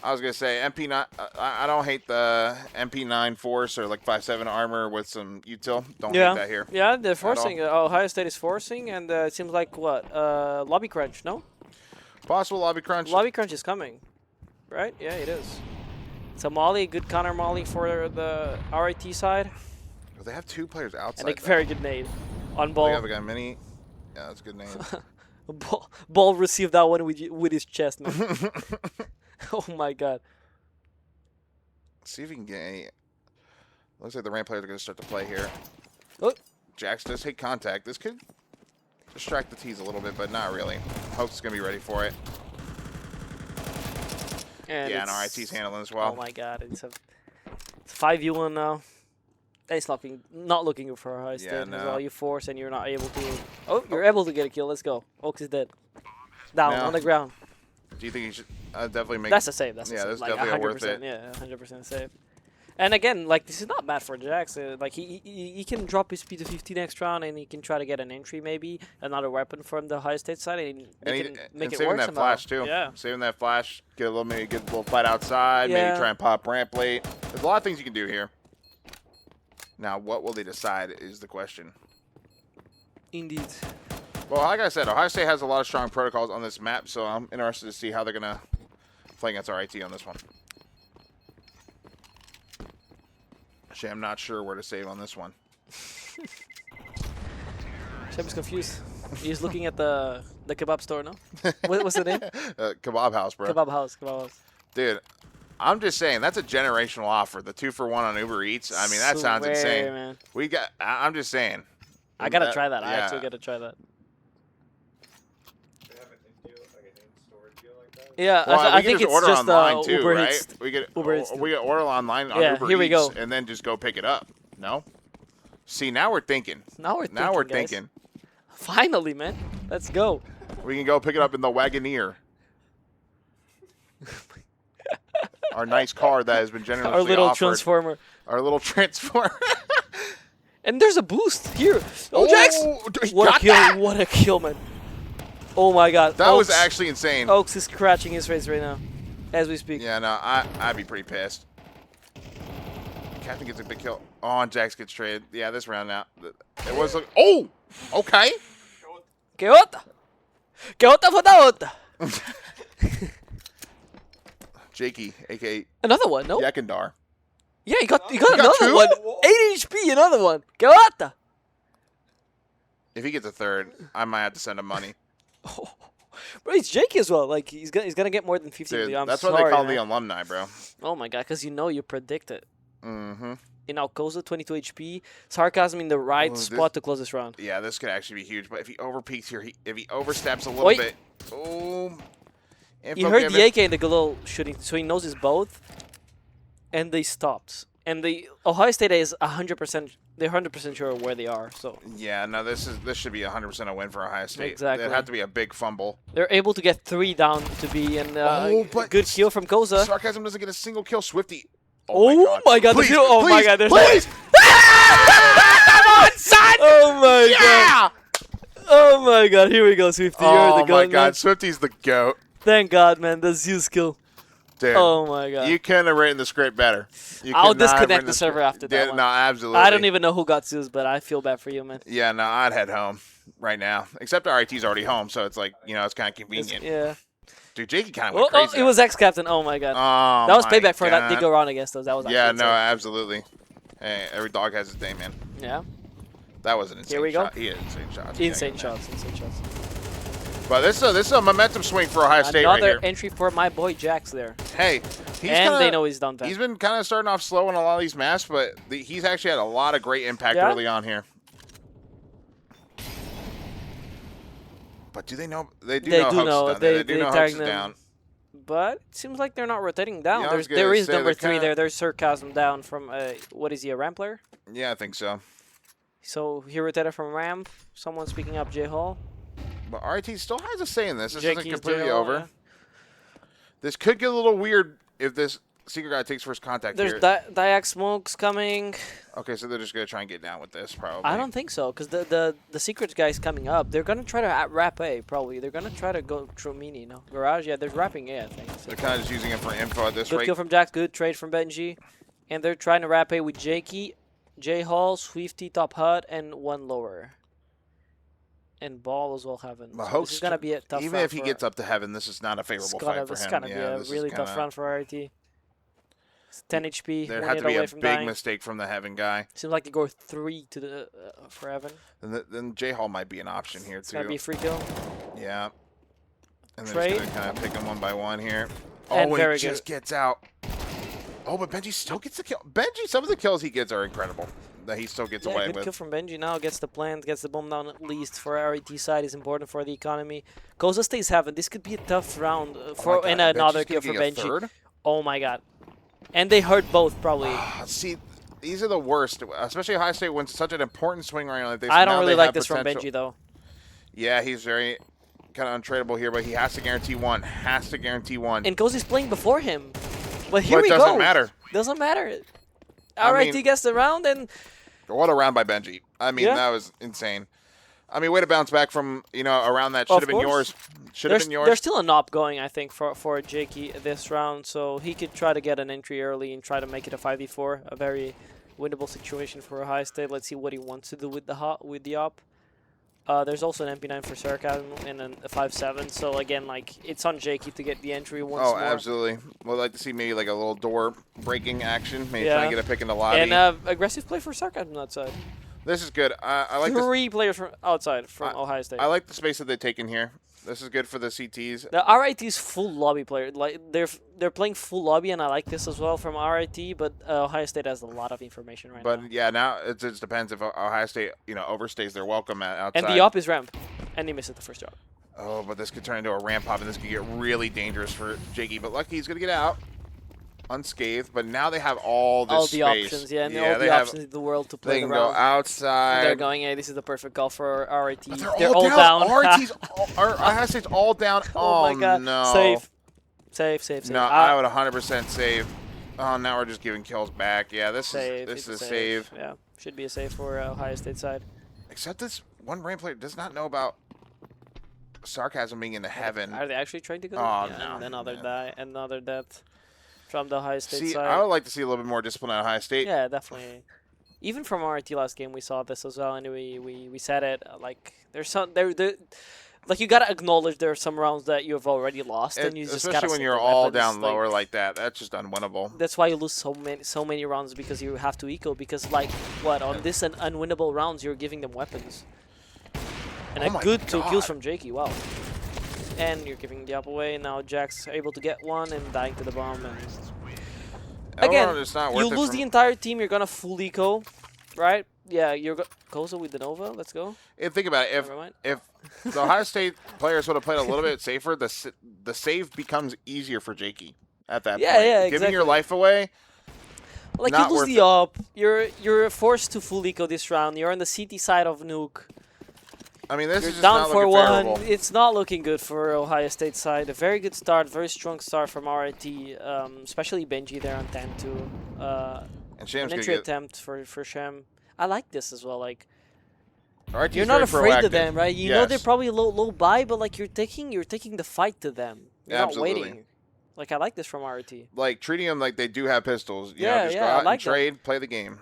I was gonna say MP9. I don't hate the MP9 Force or like 5.7 armor with some util. Don't Yeah. hate that here. Yeah, they're forcing. Ohio State is forcing, and it seems like what? Lobby crunch, no? Possible lobby crunch. Lobby crunch is coming, right? Yeah, it is. It's a molly, good counter molly for the RIT side, They have 2 players outside. and a though. very good nade on They ball. have a guy mini. Yeah, that's a good name. Ball received that one with his chest, man. Oh my God. See if he can get any. Looks like the ramp players are going to start to play here. Oh. Jax does take contact. This could distract the T's a little bit, but not really. Hope's going to be ready for it. And Yeah, and it's- RIT's handling as Oh well. my god, it's a 5v1 now. It's not looking good for a high state as no. well. You force and you're not able to. Oh, you're able to get a kill. Let's go. Oaks is dead. Down Now, on the ground. Do you think he should definitely make? That's a save. That's yeah, a save. that's Like definitely a 100%. worth it. Yeah, 100% save. And again, like this is not bad for Jax. Like he can drop his speed to 50 next round, and he can try to get an entry, maybe another weapon from the high state side, and he can make it saving work that somehow. flash too. Yeah. Saving that flash, get a little maybe get a little fight outside, Yeah. maybe try and pop ramp late. There's a lot of things you can do here. Now, what will they decide is the question. Indeed. Well, like I said, Ohio State has a lot of strong protocols on this map, so I'm interested to see how they're gonna play against RIT on this one. Actually, I'm not sure where to save on this one. Shep is confused. He's looking at the kebab store, no? What's the name? Kebab House, bro. Kebab house. Kebab house. Dude, I'm just saying that's a generational offer. The 2-for-1 on Uber Eats. I mean, that sounds Swear, insane. Man. We got. I'm just saying. I gotta try that. I yeah. actually gotta try that. They have an in-deal, like an in-store deal like that? Yeah, Well, I we think can it's order just online too, Uber right? Eats. We get Uber Eats we get order online on Yeah, Uber here we Eats go. and then just go pick it up. No. See, now we're thinking. Now we're thinking. Now we're guys. thinking. Finally, man. Let's go. We can go pick it up in the Wagoneer. Our nice car that has been generously Our little offered. transformer. Our little transformer. And there's a boost here. Oh, Jax! He What a got kill! that! What a kill, man. Oh my God. That was Oaks- actually insane. Oaks is scratching his face right now, as we speak. Yeah, no, I'd be pretty pissed. Captain gets a big kill. Oh, and Jax gets traded. Yeah, this round now. It was like, oh, okay. ¿Qué otra? ¿Qué otra fue la otra? Jakey, a.k.a. Another one, no? Yakandar. Yeah, he got got another two? one. 8 HP, another one. ¿Qué otra? If he gets a third, I might have to send him money. Oh. Bro, he's Jakey as well. Like he's gonna get more than 50 Dude, million. I'm that's sorry, what they call man. the alumni, bro. Oh my God, because you predict it. Mm-hmm. In Alcoza, 22 HP. Sarcasm in the right Ooh, this- spot to close this round. Yeah, this could actually be huge. But if he overpeaks here, if he oversteps a little Oi. bit, oh. He heard the AK and the Galil shooting, so he knows it's both. And they stopped. And the Ohio State is 100%. They're 100% sure where they are. So Yeah, no, this should be 100% a win for Ohio State. Exactly. It'd have to be a big fumble. they're able to get 3 down to be, and but good kill from Koza. Sarcasm doesn't get a single kill. Swifty. Oh my God! Please, the kill. Oh my please, God! There's please. Come on, son. Oh my God! Yeah. Oh my God! Here we go, Swifty. You're Oh the my gun, God, man. Swifty's the goat, Thank God, man. That's Zeus kill. dude. Oh my God! You couldn't have written the script better. You I'll could not have disconnect written the server script- after that Dude, one. No, absolutely. I don't even know who got Zeus, but I feel bad for you, man. Yeah, no, I'd head home right now. Except RIT's already home, so it's like, it's kind of It's- convenient. yeah. Dude, Jakey kind of Oh, went crazy. it was ex-captain. Oh my God! Oh, That was my payback for that. God. Did go wrong against us. That was Yeah, actually no, insane. absolutely. Hey, every dog has his day, man. Yeah. That was an insane Here we go. shot. He had insane shots. Insane Yeah, shots. Insane shots. But this is a momentum swing for Ohio State right Another here. entry for my boy Jax there. Hey, he's And kinda, they know he's done that. he's been kind of starting off slow on a lot of these maps, but he's actually had a lot of great impact Yeah. early on here. But do they know? They do They know do Hooks know. is down. They They do know tag Hooks is them. down. But it seems like they're not rotating down. Yeah, I was There gonna is say, number they're 3 kinda- there. There's Sarcasm down from, what is he, a ramp player? Yeah, I think so. So he rotated from ramp. Someone speaking up J Hall. But RIT still has a say in this. This Jakey's isn't completely J Hall, over. yeah. This could get a little weird if this secret guy takes first contact There's here. Diac smokes coming. Okay, so they're just gonna try and get down with this, probably. I don't think so, because the secret guy's coming up. They're gonna try to wrap A probably. They're gonna try to go through mini. No garage. Yeah, they're wrapping A. I think. So. They're kind of just using it for info at this Good rate. kill from Jax. Good trade from Benji, and they're trying to wrap A with Jakey, J Hall, Swifty, top hut, and one lower. And Ball as well having. But So Hoax this is gonna be a tough. Even round if he for- gets up to heaven, this is not a favorable fight for it's him. gonna Yeah, be a this is really tough kinda- round for RIT. It's 10 HP. There'd 1 have hit to be away a from big dying. mistake from the heaven guy. Seems like they go 3 to the for Evan. And then J Hall might be an option here It's gonna too. be a free kill. Yeah. And then Trade. just gonna kind of pick them one by one here. And Oh, very he good. just gets out. Oh, but Benji still gets the kill. Benji, some of the kills he gets are incredible. That he still gets Yeah, away good with. kill from Benji now. Gets the plant, gets the bomb down at least. For RIT side is important for the economy. Koza stays heaven. This could be a tough round Oh my and God, another Benji's kill for gonna get a Benji. third? Oh my god. And they hurt both probably. See, these are the worst, especially Ohio State when such an important swing right like this. I don't Now really they like have this from potential. Benji though. Yeah, he's very kind of untradeable here, but he has to guarantee one. Has to guarantee one. And Koza's playing before him. But here But we it go. doesn't matter. Doesn't matter. I RIT mean- gets the round and What a round by Benji. I mean, Yeah. that was insane. I mean, way to bounce back from, around that. Should Of have been course. yours. Should have there's been yours. there's still a knob going, I think, for Jakey this round, so he could try to get an entry early and try to make it a 5v4, a very winnable situation for Ohio State. Let's see what he wants to do with the op. There's also an MP9 for Sarcasm and a 5-7, so again, like, it's on Jakey to get the entry once Oh, more. absolutely. We'd like to see maybe like a little door breaking action. Maybe Yeah. try and get a pick in the lobby. And aggressive play for Sarcasm outside. This is good. I like this. 3 players from outside from Ohio State. I like the space that they take in here. This is good for the CTs. The RIT is full lobby player. Like they're playing full lobby, and I like this as well from RIT. But Ohio State has a lot of information right now. But yeah, now it just depends if Ohio State, overstays their welcome outside. And the op is ramp, and he missed it the first job. Oh, but this could turn into a ramp hop, and this could get really dangerous for Jakey. But lucky he's gonna get out unscathed. But now they have all this All the space. options, yeah, and yeah, all they the have. options in the world to They play can the go round. outside. They're going, hey, this is the perfect call for RIT. But They're all down. RIT's Ohio State's all down. Oh my god. no. Save. No, I would 100% save. Oh, now we're just giving kills back. Yeah, this save. is It's a save. Yeah, should be a save for Ohio State side. Except this one rain player does not know about Sarcasm being in the heaven. Are they actually trying to go? Oh, yeah, no, and another man. another death from the Ohio State See, side. I would like to see a little bit more discipline at Ohio State. Yeah, definitely. Even from RT last game, we saw this as well, and we said it. Like there's some like you gotta acknowledge there are some rounds that you have already lost, and you just especially gotta when save you're the all weapons, down like, lower like that. That's just unwinnable. That's why you lose so many rounds, because you have to eco, because like what on this unwinnable rounds you're giving them weapons. And Oh a my good 2 kills God. from Jakey. Wow. And you're giving the up away. Now Jack's able to get one and dying to the bomb. And again, It's not worth you it lose from- the entire team. You're gonna full eco, right? Yeah, you're Koza with the Nova. Let's go. And think about it. Never mind. If the Ohio State players would have played a little bit safer, the save becomes easier for Jakey at that Yeah, point. yeah, Giving your exactly. life away. Like Not you lose worth the it. op. You're forced to full eco this round. You're on the CT side of Nuke. I mean, this You're is just down not for looking one. favorable. It's not looking good for Ohio State side. A very good start, very strong start from RIT, especially Benji there on 10-2. And Sham's An gonna entry get. attempt for Shem. I like this as well. Like RIT's you're not very afraid of proactive. them, right? You know they're Yes. probably low buy, but like you're taking the fight to them. You're Absolutely. not waiting. Like I like this from RIT. Like treating them like they do have pistols. You know, Yeah, just yeah, go I out like and that. trade, play the game.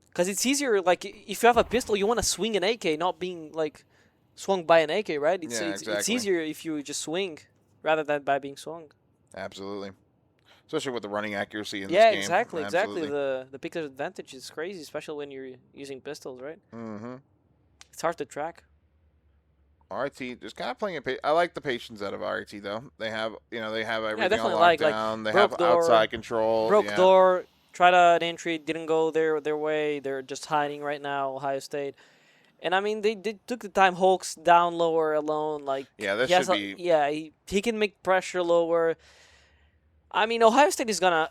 Because it's easier, like, if you have a pistol, you want to swing an AK, not being, like, swung by an AK, right? It's, Yeah, it's exactly. easier if you just swing rather than by being swung. Absolutely. Especially with the running accuracy in Yeah, this game. exactly. Absolutely. The picker's advantage is crazy, especially when you're using pistols, right? Mm-hmm. It's hard to track. RIT just kind of playing it. I like the patience out of RIT though. They have, everything on definitely lockdown. They have broke door, outside control. Broke yeah. door, tried an entry, didn't go their way. They're just hiding right now, Ohio State. And, I mean, they took the time. Hulk's down lower alone. Like, Yeah, this he has should a- be. Yeah, he can make pressure lower. I mean, Ohio State is gonna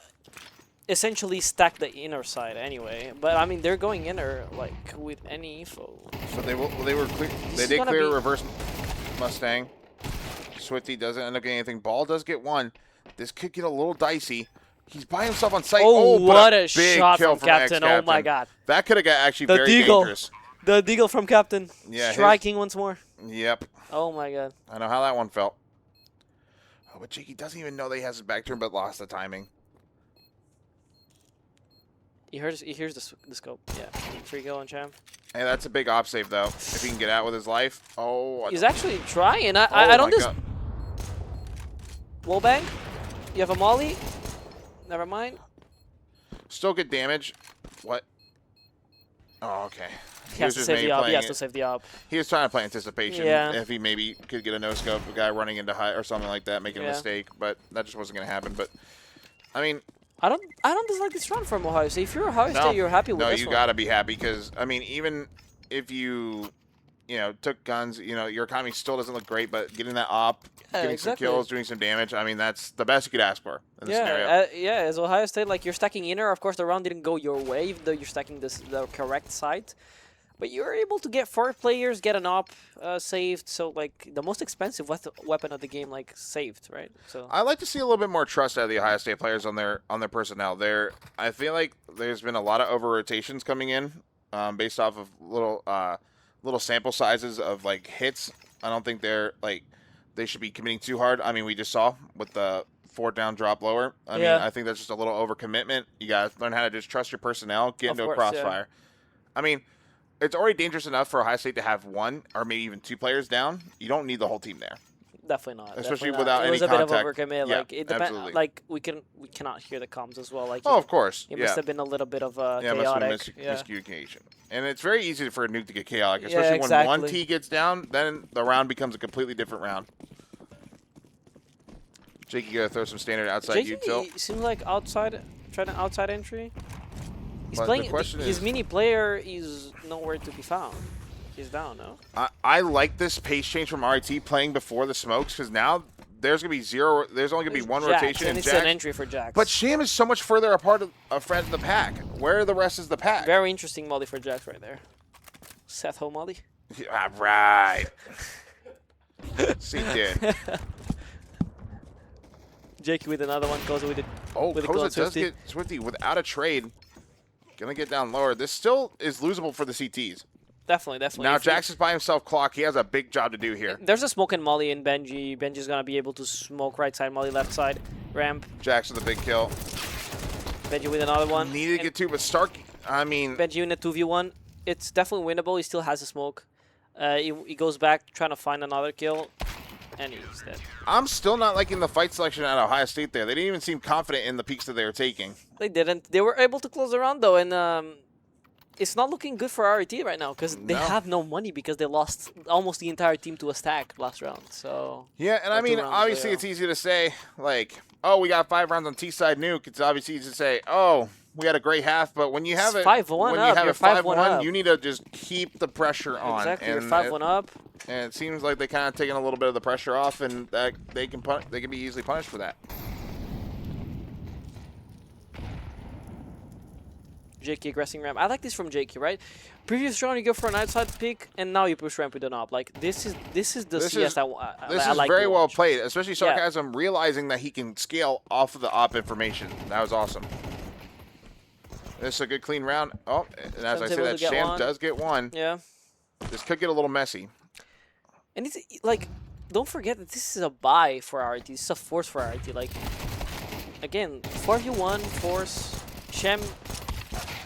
essentially stack the inner side anyway. But I mean, they're going inner like with any info. So they were clear. This They is did gonna clear be- reverse Mustang. Swifty doesn't end up getting anything. Ball does get one. This could get a little dicey. He's by himself on site. Oh, but what a big shot kill from Captain! Oh my ex-captain. God, That could have got actually The very Deagle. dangerous. the deagle from Captain, Yeah, his- striking once more. Yep. Oh my God. I know how that one felt. Oh, but Jakey doesn't even know that he has his back turn, but lost the timing. He hears the scope. Yeah, free kill on Cham. Hey, that's a big op save, though. If he can get out with his life. Oh, I He's don't- actually trying. I oh don't my just God. wall bang. You have a molly. Never mind. Still good damage. What? Oh, okay. He has to save the op. He has to save the op. He was trying to play anticipation. Yeah. If he maybe could get a no scope, a guy running into high or something like that, making a Yeah. mistake, but that just wasn't going to happen. But I mean, I don't dislike this run from Ohio State. If you're Ohio No, State, you're happy with no, this you one. gotta be happy because I mean, even if you took guns, your economy still doesn't look great, but getting that op, Yeah, getting exactly. some kills, doing some damage, I mean, that's the best you could ask for in this scenario. Yeah, as Ohio State, like you're stacking inner. Of course, the round didn't go your way, even though you're stacking the correct side. But you're able to get 4 players, get an op saved. So like the most expensive weapon of the game, like saved, right? So I like to see a little bit more trust out of the Ohio State players on their personnel. I feel like there's been a lot of over rotations coming in, based off of little sample sizes of like hits. I don't think they should be committing too hard. I mean, we just saw with the 4 down drop lower. I mean, I think that's just a little overcommitment. You gotta learn how to just trust your personnel, get Of into a course, yeah. crossfire. I mean, it's already dangerous enough for Ohio State to have 1 or maybe even 2 players down. You don't need the whole team there. definitely not. Especially Definitely not. without it was any a bit of contact. overcommit. Yeah, Like it absolutely. Like we cannot hear the comms as well. Like Oh, of course. it Yeah. must have been a little bit of Yeah, it must have been chaotic. Yeah. miscommunication. And it's very easy for a nuke to get chaotic, Yeah, especially when one exactly. T gets down, then the round becomes a completely different round. Jake, you gotta throw some standard outside JK util. seems like trying an outside entry. He's But the playing. question His is- mini player is nowhere to be found. He's down, no? I like this pace change from RIT playing before the smokes because now there's gonna be zero. There's only gonna be one Jax, rotation and and it's an Jax. entry for Jax. But Sham is so much further apart of front of the pack. Where the rest is the pack? very interesting molly for Jax right there. Seth Ho molly. Yeah, right. See, dude. Jakey with another one goes with it. Oh, With a Koza close does 50. get Swifty without a trade. Gonna get down lower. This still is losable for the CTs. Definitely. Now If you- Jax is by himself. Clock. He has a big job to do here. There's a smoke and molly in Benji. Benji's gonna be able to smoke right side, molly left side, ramp. Jax with a big kill. Benji with another one. Needed to and get 2, but Stark. I mean, Benji in a 2v1. It's definitely winnable. He still has a smoke. He goes back trying to find another kill, and he's dead. I'm still not liking the fight selection at Ohio State there. They didn't even seem confident in the peaks that they were taking. They didn't. They were able to close the round though, and it's not looking good for RIT right now because they No. have no money because they lost almost the entire team to a stack last round. So Yeah, and I Or 2 mean, rounds, obviously yeah. it's easy to say, like, oh, we got 5 rounds on T-side nuke. It's obviously easy to say, oh, we had a great half, but when you have It's it, 5-1 when up, you have you're it 5-1, 5-1 up. you need to just keep the pressure on. exactly, you're and 5-1 up. And it seems like they kind of taking a little bit of the pressure off, and that they can be easily punished for that. JK aggressing ramp. I like this from JK, right? Previous round you go for an outside pick, and now you push ramp with an op. Like this is the This CS is- I This I is like very to well watch. played, especially Yeah. Sarcasm realizing that he can scale off of the op information. That was awesome. This is a good clean round. Oh, and as I Sham's say able that, to get Sham one. does get one. Yeah, This could get a little messy. and it's like don't forget that this is a buy for RIT. This is a force for RIT. Like again, 4v1 force. Shem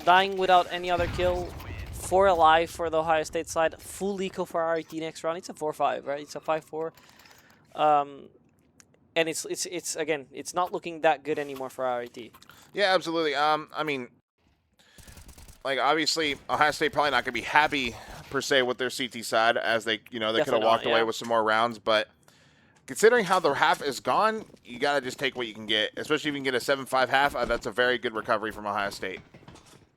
dying without any other kill. 4 alive for the Ohio State side. Full eco for RIT next round. It's a 4-5, right? It's a 5-4. And it's again, it's not looking that good anymore for RIT. Yeah, absolutely. I mean, like obviously Ohio State probably not going to be happy per se with their CT side as they could have Definitely walked not, away yeah. with some more rounds, but considering how the half is gone, you got to just take what you can get. Especially if you can get a 7-5 half, that's a very good recovery from Ohio State.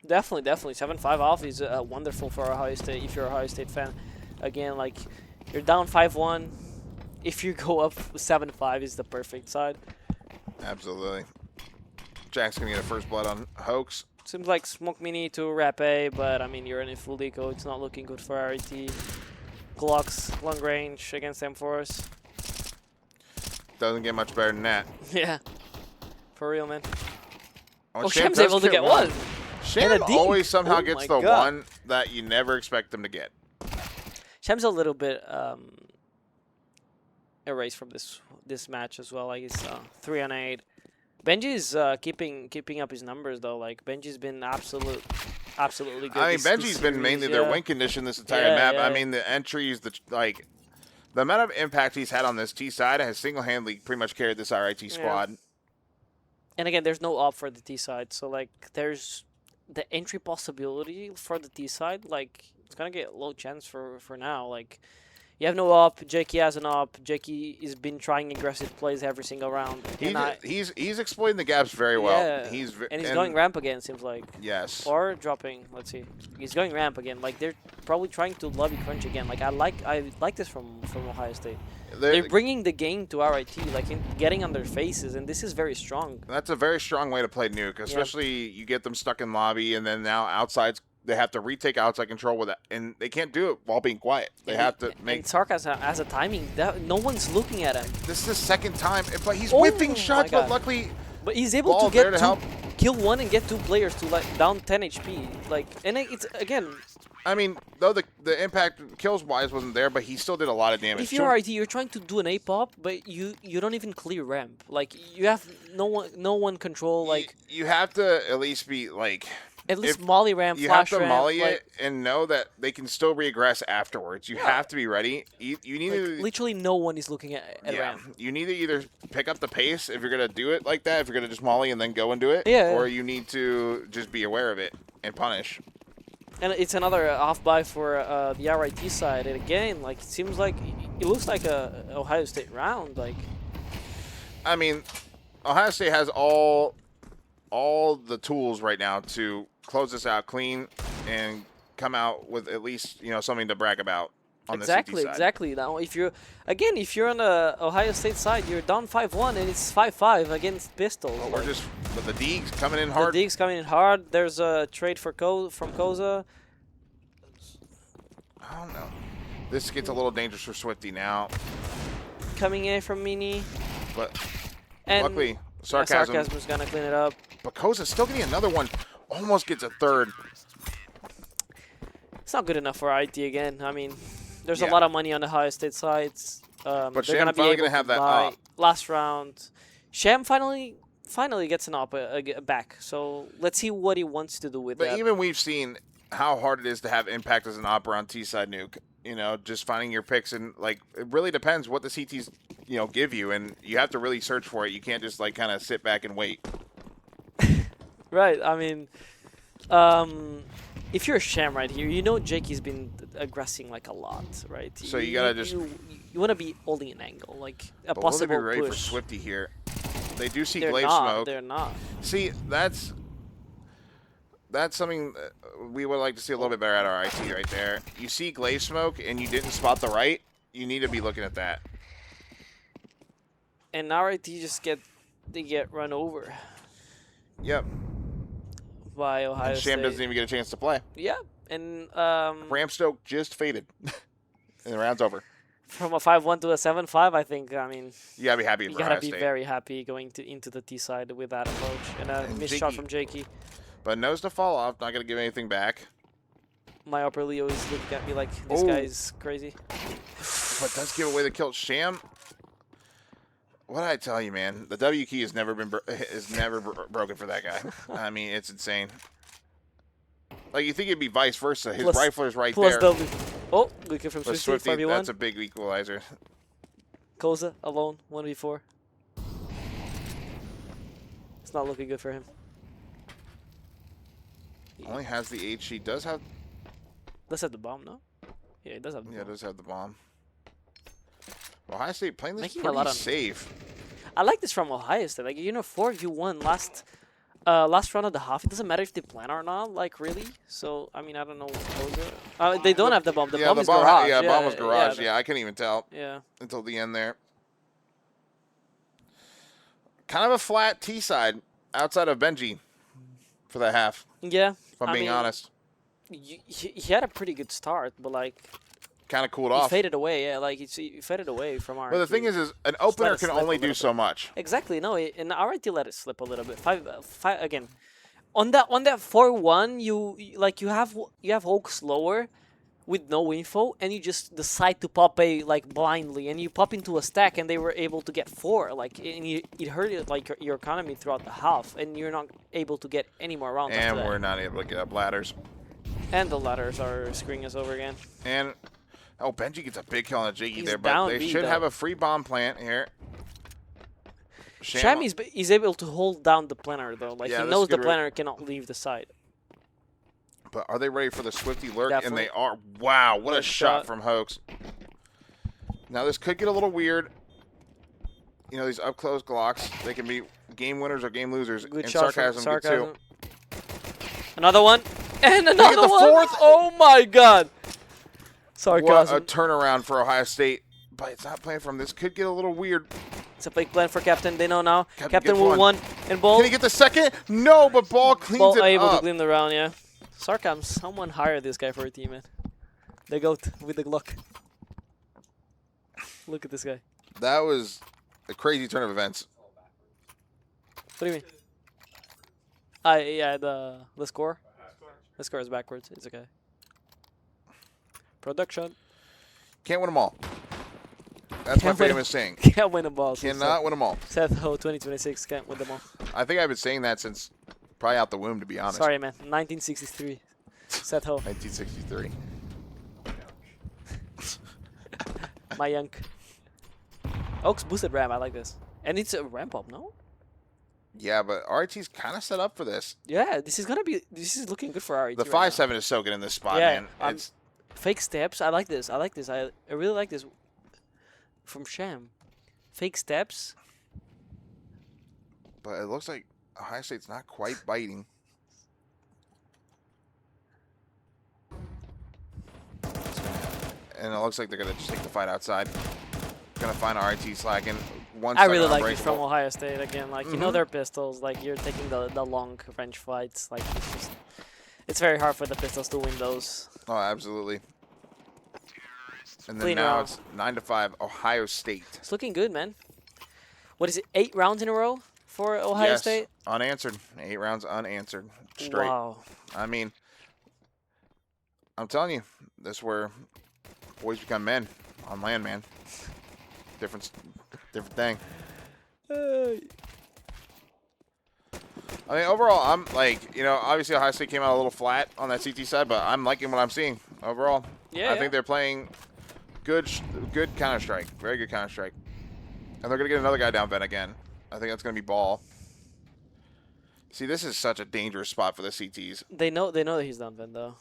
Definitely. 7-5 off is wonderful for Ohio State if you're a Ohio State fan. Again, like you're down 5-1. If you go up 7-5 is the perfect side. Absolutely. Jack's going to get a first blood on Hoax. Seems like smoke mini to rap A, but I mean you're in a full deco. It's not looking good for RIT. Glocks long range against M4s. Doesn't get much better than that. Yeah. For real, man. Oh, Oh, Sham Sham's does able to get one. Sham And a dink. always somehow Oh gets my the God. one that you never expect them to get. Sham's a little bit erased from this match as well. Like it's 3-8. Benji is keeping up his numbers though. Like Benji's been absolutely good. I mean, this Benji's been series, mainly yeah. their win condition this entire Yeah, map. yeah. I mean, the entries, the amount of impact he's had on this T side has single-handedly pretty much carried this RIT squad. And again, there's no op for the T side, so like there's the entry possibility for the T side. Like it's gonna get low chance for now. Like You have no up. Jakey has an up. Jakey has been trying aggressive plays every single round. He's exploiting the gaps very well. Yeah, He's going ramp again. Seems like. Yes. Or dropping. Let's see. He's going ramp again. Like they're probably trying to lobby crunch again. Like I like this from Ohio State. They're bringing the game to RIT, like getting on their faces, and this is very strong. That's a very strong way to play Nuke, especially you get them stuck in lobby, and then now outsides they have to retake outside control with it, and they can't do it while being quiet. They have to make. And Sark has a timing that no one's looking at him. This is the second time, but he's whipping shots, but luckily. But he's able to get kill one and get 2 players to like down 10 HP. Like, and it's again. I mean, though the impact kills wise wasn't there, but he still did a lot of damage. If you're RIT, you're trying to do an A pop, but you don't even clear ramp. Like you have no one control. Like you have to at least be like. At least molly ramp, you flash have to ramp, molly like, it and know that they can still regress afterwards. You have to be ready. You need like, to literally no one is looking at ramp. You need to either pick up the pace if you're gonna do it like that, if you're gonna just molly and then go and do it, or you need to just be aware of it and punish. And it's another off buy for the RIT side. And again, like it seems like it looks like a Ohio State round. Like, I mean, Ohio State has all the tools right now to close this out clean and come out with at least something to brag about on the CT side. Exactly. Now, if you're on the Ohio State side, you're down 5-1 and it's 5-5 against Pistol. Well, but the Deegs coming in hard. The Deegs coming in hard. There's a trade for from Koza. I don't know. This gets a little dangerous for Swifty now. Coming in from Mini. But and luckily, Sarcasm's gonna clean it up. But Koza's still getting another one. Almost gets a third. It's not good enough for IT again. I mean, there's a lot of money on the Ohio State sides. But they're Sham finally going to have that up. Last round. Sham finally gets an up back. So let's see what he wants to do with that. But even we've seen how hard it is to have impact as an op on T-side nuke. Just finding your picks, and like it really depends what the CTs give you, and you have to really search for it. You can't just like kind of sit back and wait. Right. I mean, if you're a Sham right here, Jakey's been aggressing like a lot, right? So you gotta just you want to be holding an angle, like a but possible will they be ready push. for Swifty here? They do see They're glaive not, smoke. They're not. See, that's something we would like to see a little bit better at our IT right there. You see glaive smoke and you didn't spot the right. You need to be looking at that. And now RIT just get run over. Yep. By Ohio and Sham State. doesn't even get a chance to play. Yeah, and Ramstoke just faded, and the round's over. From a 5-1 to a 7-5, I think. I mean, you gotta be happy. You gotta be very happy going into the T side with that approach, and a missed shot from Jakey. But knows to fall off. Not gonna give anything back. My upper Leo is looking at me like this guy is crazy. But does give away the kill. Sham. What did I tell you, man? The W key has never been broken for that guy. I mean, it's insane. Like, you think it'd be vice versa. His rifler's right there. W. Oh, good kill from Swifty. 5v1. That's a big equalizer. Koza alone, 1v4. It's not looking good for him. Only has the H. He does have... Does have the bomb, no? Yeah, he does have the bomb. Yeah, does have the bomb. Ohio State playing this Making pretty safe. I like this from Ohio State. Like, 4v1 last round of the half. It doesn't matter if they plan or not, like, really. So, I mean, I don't know what they don't have the bomb. The bomb is garage. Yeah, bomb was garage. Yeah, I couldn't even tell. Yeah. Until the end there. Kind of a flat T side outside of Benji for that half. Yeah. If I'm being honest. He had a pretty good start, but, like... Kind of cooled off. He faded away, yeah. Like, he faded away from RIT. But the thing is an opener can only do so much. Exactly. No, and RIT let it slip a little bit. Five again. On that 4-1, you have Hulk slower with no info, and you just decide to pop A like blindly, and you pop into a stack, and they were able to get 4. Like, and it hurt like your economy throughout the half, and you're not able to get any more rounds. And we're not able to get up ladders. And the ladders are screwing us over again. And Benji gets a big kill on a Jiggy there, but they should have a free bomb plant here. Sham is able to hold down the planner, though. Like, he knows the planner cannot leave the side. But are they ready for the Swifty lurk? Definitely. And they are. Wow, what a shot from Hoax. Now this could get a little weird. You know, these up close Glocks, they can be game winners or game losers. Good and shot from sarcasm, good too. Another one. And at another the one. fourth. Oh my god. What Sarcasm. a turnaround for Ohio State. But it's not playing from. This could get a little weird. It's a big plan for Captain. They know now. Captain Captain gets will one. one. And Ball. Can he get the second? No, but Ball cleans Ball it able to up. clean the round, yeah. Sarcasm, someone hire this guy for a team, man. The GOAT with the Glock. Look at this guy. That was a crazy turn of events. What do you mean? Yeah, the score. The score is backwards. It's okay. Production. Can't win them all. That's Can't my win famous saying. Can't win them all. Cannot win them all. Seth Ho 2026 can't win them all. I think I've been saying that since probably out the womb, to be honest. Sorry, man. 1963. Seth Ho. 1963. My young. Oaks boosted ramp. I like this. And it's a ramp up, no? Yeah, but RIT's kind of set up for this. Yeah, this is looking good for RIT. The 5-7 is so good in this spot, Yeah, man. It's fake steps. I like this. I really like this. From Sham. Fake steps. but it looks like Ohio State's not quite biting. And it looks like they're gonna just take the fight outside. Gonna find RIT slacking. I really like this from Ohio State again. Like you know Mhm. their pistols. Like you're taking the long range fights. Like it's very hard for the pistols to win those. Oh, absolutely. And then Clean now round. it's 9-5 Ohio State. It's looking good, man. What is it? 8 rounds in a row for Ohio Yes, State? unanswered. 8 rounds unanswered. Straight. Wow. I mean, I'm telling you, this is where boys become men on land, man. Different thing. I mean, overall, I'm like, you know, obviously Ohio State came out a little flat on that CT side, but I'm liking what I'm seeing overall. Yeah. I think they're playing good Counter-Strike, very good Counter-Strike. And they're going to get another guy down vent again. I think that's going to be Ball. See, this is such a dangerous spot for the CTs. They know that he's done vent though.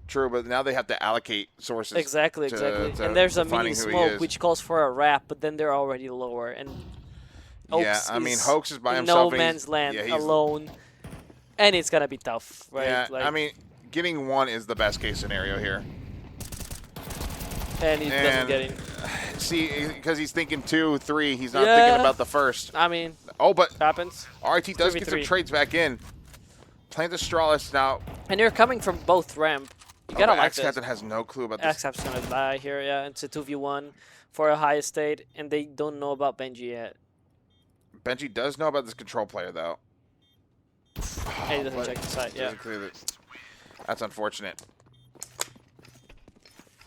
True, but now they have to allocate sources. Exactly. to And there's a finding mini who he smoke is. which calls for a wrap, but then they're already lower. And Yeah, Oaks I mean, is Hoax is by in himself. no and he's- man's land yeah, he's- alone, and it's gonna be tough, right? Yeah, Like, I mean, getting one is the best case scenario here. and he doesn't and- get in. See, because he's thinking 2, 3, he's not thinking Yeah. about the first. I mean, Oh, but happens. RIT does get some 3v3. trades back in. Plant the Strawless now. And they're coming from both ramp. You gotta like this. X-Captain has no clue about this. X-Cap's gonna die here, yeah. It's a 2v1 for Ohio State, and they don't know about Benji yet. Benji does know about this control player, though. And he doesn't But check the site, yeah. doesn't clear the- That's unfortunate.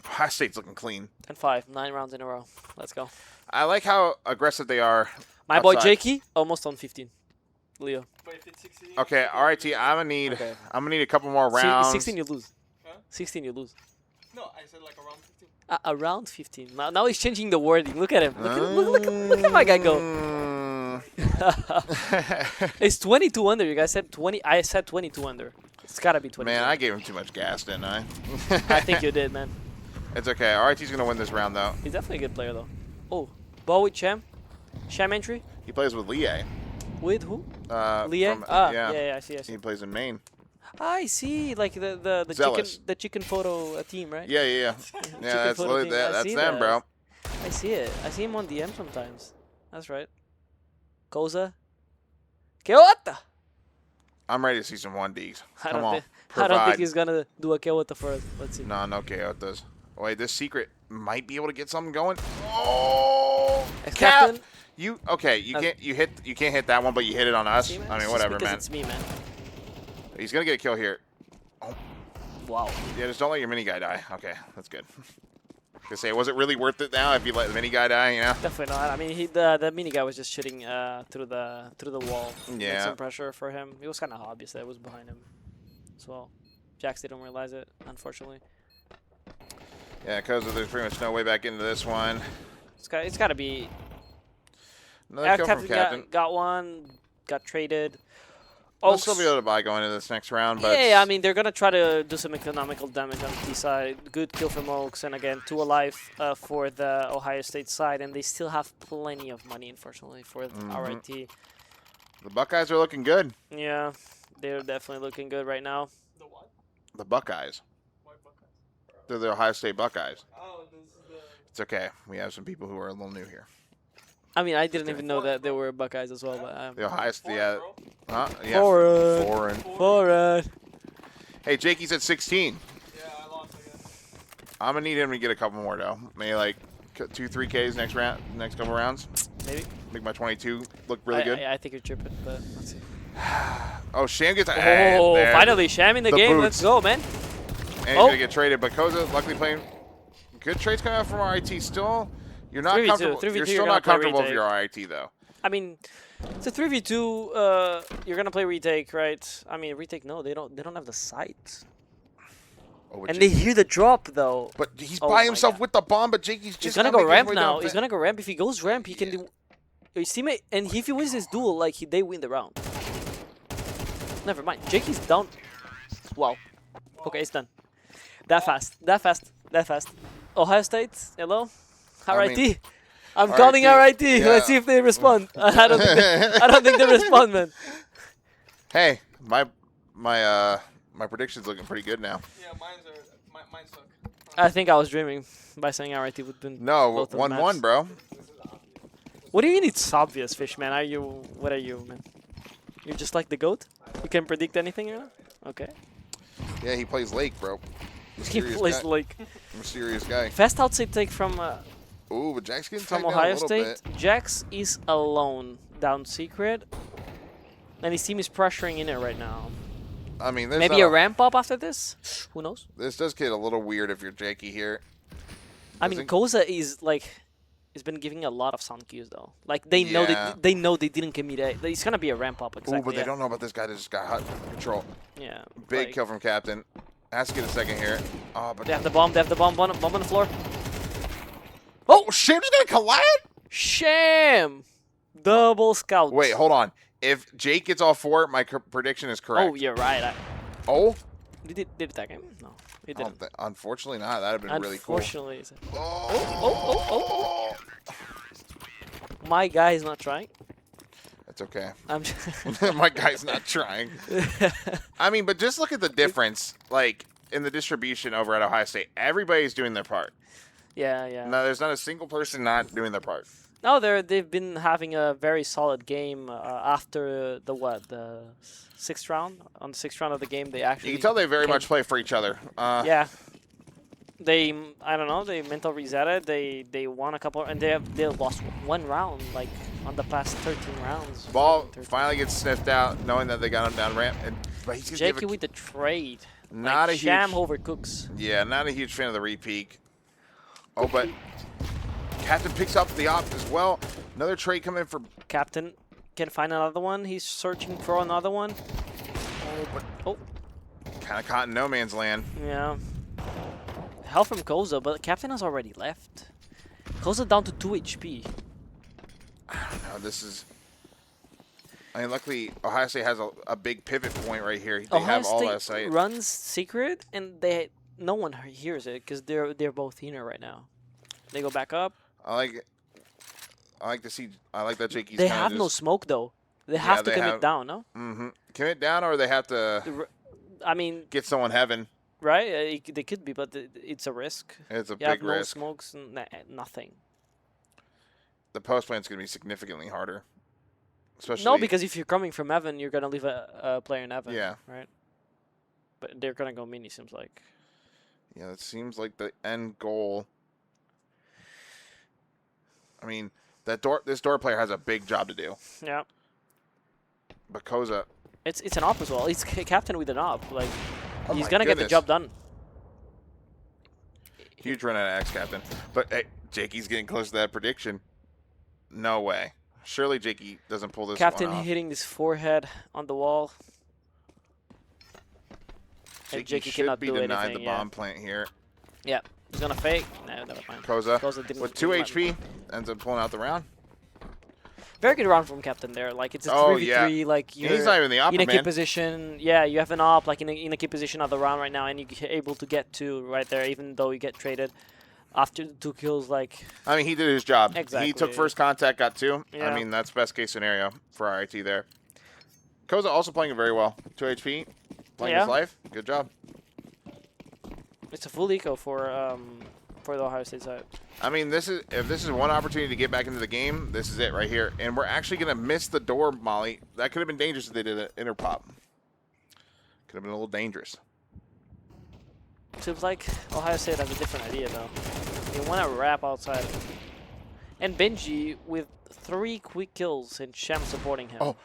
Ohio State's looking clean. And 5, 9 rounds in a row. Let's go. I like how aggressive they are. My boy outside. Jakey, almost on 15. Leo. Okay, RIT, I'm gonna need a couple more rounds. 16 you lose. Huh? 16 you lose. No, I said like around 15. Around 15. Now he's changing the wording. Look at him. Look at my guy go. It's 22 under. You guys said 20. I said 22 under. It's gotta be 20. Man, I gave him too much gas, didn't I? I think you did, man. It's okay. RIT's gonna win this round, though. He's definitely a good player, though. Oh, ball with Sham. Sham entry He plays with Lie. with who? From- Lie? Yeah, I see. He plays in Maine. I see. Like the Zealous. chicken photo team, right? Yeah. Yeah, that's photo literally thing. that. I That's see them, that. bro. I see it. I see him on DM sometimes. That's right. Koza. Kewata. I'm ready to see some 1Ds. I Come don't on, think. I don't think provide. he's gonna do a Kewata for us. Let's see. No Keotas. Wait, this secret might be able to get something going. Oh, Cap! Captain. You okay? You can't hit that one, but you hit it on us. See, man? I It's mean, just whatever, because man. It's me, man. He's gonna get a kill here. Wow. Yeah, just don't let your mini guy die. Okay, that's good. Gonna say, was it really worth it now if you let the mini guy die? You know? Definitely not. I mean, the mini guy was just shooting through the wall. Like Yeah. some pressure for him. It was kind of obvious that it was behind him as well. Jax didn't realize it, unfortunately. Yeah, because there's pretty much no way back into this one. It's got to be. Another kill from Captain Captain. got one. Got traded. We'll Oaks. still be able to buy going into this next round, but Yeah, I mean, they're going to try to do some economical damage on the T side. Good kill from Oaks, and again, 2 alive for the Ohio State side, and they still have plenty of money, unfortunately, for RIT. the Buckeyes are looking good. Yeah, they're definitely looking good right now. The what? The Buckeyes. Why Buckeyes? They're the Ohio State Buckeyes. Oh, this is the. It's okay. We have some people who are a little new here. I mean, I didn't even know that they were Buckeyes as well, but The Ohio State, yeah. Bro. Yeah. Foreign. Foreign. Forward. Hey, Jakey's at 16. Yeah, I lost again. I'm gonna need him to get a couple more though. Maybe like 2-3 Ks next round, next couple rounds. Maybe. Make my 22 look really good. I think you're tripping, but let's see. Oh, Sham gets a Oh, there. finally, Sham in the The game. boots. Let's go, man. And he's Oh. gonna get traded, but Koza luckily playing good trades coming out from RIT. Still, you're not 3v2. comfortable. 3v2, You're you're still gonna not play comfortable with retake. your RIT though. I mean, it's a 3v2. You're gonna play retake, right? I mean, retake. No, they don't have the sight. Oh, And they hear the drop though. but he's Oh by my himself God. with the bomb. But Jakey's just He's gonna not go making his ramp way now. down He's fa- gonna go ramp. If he goes ramp, he can do. His teammate, and if he wins this duel, like they win the round. Never mind. Jakey's down. Wow. Okay, it's done. That fast. That fast. That fast. Ohio State. Hello. RIT. mean, I'm calling RIT, RIT. yeah. Let's see if they respond. I don't think they respond, man. Hey, my prediction's looking pretty good now. Yeah, mine suck. I think I was dreaming by saying RIT would win. No, both of the 1-1, maps. bro. What do you mean it's obvious, Fish, man? What are you, man? You're just like the GOAT? You can predict anything, you know? Okay. Yeah, he plays Lake, bro. He Mysterious plays guy. like Mysterious guy. fast outside take from Ooh, but Jack's getting tagged down a Ohio little State. bit. Jax is alone down secret, and his team is pressuring in it right now. I mean, there's Maybe not a ramp up after this. Who knows? This does get a little weird if you're Jakey here. I mean, Doesn't- Koza is like, has been giving a lot of sound cues though. Like they know Yeah. they know they didn't commit A. It's gonna be a ramp up exactly. Ooh, but they yeah. don't know about this guy that just got hot control. Yeah. Big like, kill from Captain. Has to get a second here. Oh, but They have the bomb. They have the bomb. Bomb on the floor. oh, Sham's gonna collide. Sham. Double scout. Wait, hold on. If Jake gets all 4, my prediction is correct. Oh, you're right. Oh, Did it that game? No, it oh, didn't. unfortunately not. That'd have been really cool. Unfortunately, it's- Oh, my guy is not trying. That's okay. I'm. My guy's not trying. I mean, but just look at the difference, like in the distribution over at Ohio State. Everybody's doing their part. yeah, yeah. No, there's not a single person not doing their part. No, they've been having a very solid game after the 6th round. On the 6th round of the game, they actually. You can tell they very came- much play for each other. Yeah. I don't know. They mental resetted. They won a couple, and they lost 1 round like on the past 13 rounds. Ball 13. finally gets sniffed out, knowing that they got him down ramp. But he's gonna give Jakey a, with the trade. not like a Sham huge, overcooks. yeah, not a huge fan of the repeak. Oh, but Captain picks up the op as well. Another trade coming in for. Captain can find another one. He's searching for another one. Oh, but Oh, kind of caught in no man's land. yeah. Help from Koza, but Captain has already left. Koza down to 2 HP. No, this is. I mean, luckily Ohio State has a big pivot point right here. They Ohio have all State that sight. runs secret, and no one hears it because they're both in it right now. They go back up. I like to see. I like that Jakey's. They kinda have no just, smoke though. They have to they commit have- down, no? Commit down, or they have to I mean, get someone heaven. right? They could be, but it's a risk. It's a You have big no risk. smokes, nothing. The post plan's gonna be significantly harder. Especially No, because if you're coming from Evan, you're gonna leave a player in Evan. Yeah. Right. But they're gonna go mini. Seems like. yeah, it seems like the end goal. I mean, this door player has a big job to do. Yeah. But Koza, It's an op as well. He's captain with an op. Like oh he's my gonna get the goodness. job done. Huge run out of X captain. But hey, Jakey's getting close to that prediction. No way. Surely Jakey doesn't pull this Captain one off. hitting his forehead on the wall. And Jakey should cannot be do denied anything. the bomb plant here. Yeah. He's gonna fake. No, never mind. Koza Koza didn't with 2 let him. HP ends up pulling out the round. Very good round from captain there. Like it's a Oh, 3v3. Like He's you're not even the in opera a key man. position. Yeah, you have an op like in a key position of the round right now, and you're able to get 2 right there, even though you get traded after the 2 kills. Like I mean, he did his job. He Exactly. took first contact, got 2. I Yeah. mean, that's best case scenario for RIT there. Koza also playing it very well. 2 HP, playing Yeah. his life. Good job. it's a full eco for the Ohio State side. I mean, if this is one opportunity to get back into the game, this is it right here. And we're actually going to miss the door, Molly. That could have been dangerous if they did an interpop. Could have been a little dangerous. Seems like Ohio State has a different idea though. They want to wrap outside. And Benji with 3 quick kills and Shem supporting him. Oh.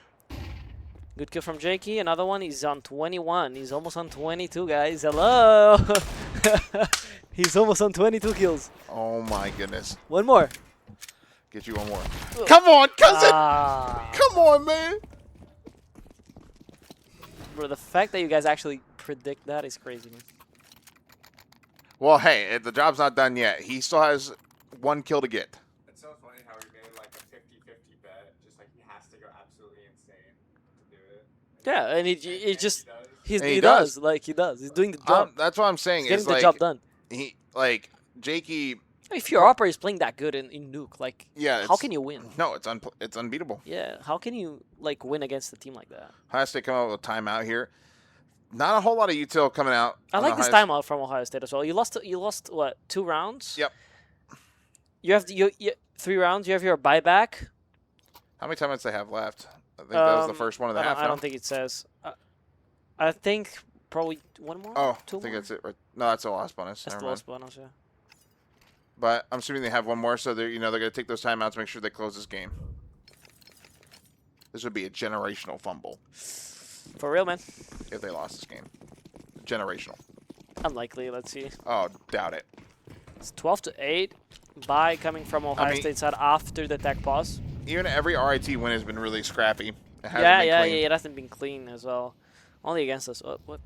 Good kill from Jakey. Another one. He's on 21. He's almost on 22, guys. Hello. He's almost on 22 kills. Oh, my goodness. One more. Get you one more. Come on, cousin. Ah. Come on, man. Bro, the fact that you guys actually predict that is crazy, man. Well, hey, the job's not done yet. He still has 1 kill to get. It's so funny how he made like a 50-50 bet, just like he has to go absolutely insane to do it. Yeah, and And it just he does. And he he does. does. Like he does. He's doing the job. That's what I'm saying. He's getting It's the like, job done. He, like, Jakey, If your opera is playing that good in Nuke, like yeah. how it's- can you win? No, it's unbeatable. Yeah, how can you like win against a team like that? Ohio State come out with a timeout here. Not a whole lot of util coming out. I on like this Ohio timeout from Ohio State as well. You lost what 2 rounds? Yep. You have you 3 rounds. You have your buyback. How many timeouts they have left? I think that was the first one of the half. I no? don't think it says. I think probably 1 more. Oh, 2 I think more? that's it. Right. No, that's the last bonus. That's Never the mind. last bonus. Yeah. But I'm assuming they have 1 more, so they're they're going to take those timeouts, make sure they close this game. This would be a generational fumble For real, man. if they lost this game. Generational. Unlikely. Let's see. Oh, doubt it. It's 12-8. Buy coming from Ohio mean- State side after the tech pause. Even every RIT win has been really scrappy. It hasn't Yeah, been yeah, clean. yeah. It hasn't been clean as well. Only against us. What?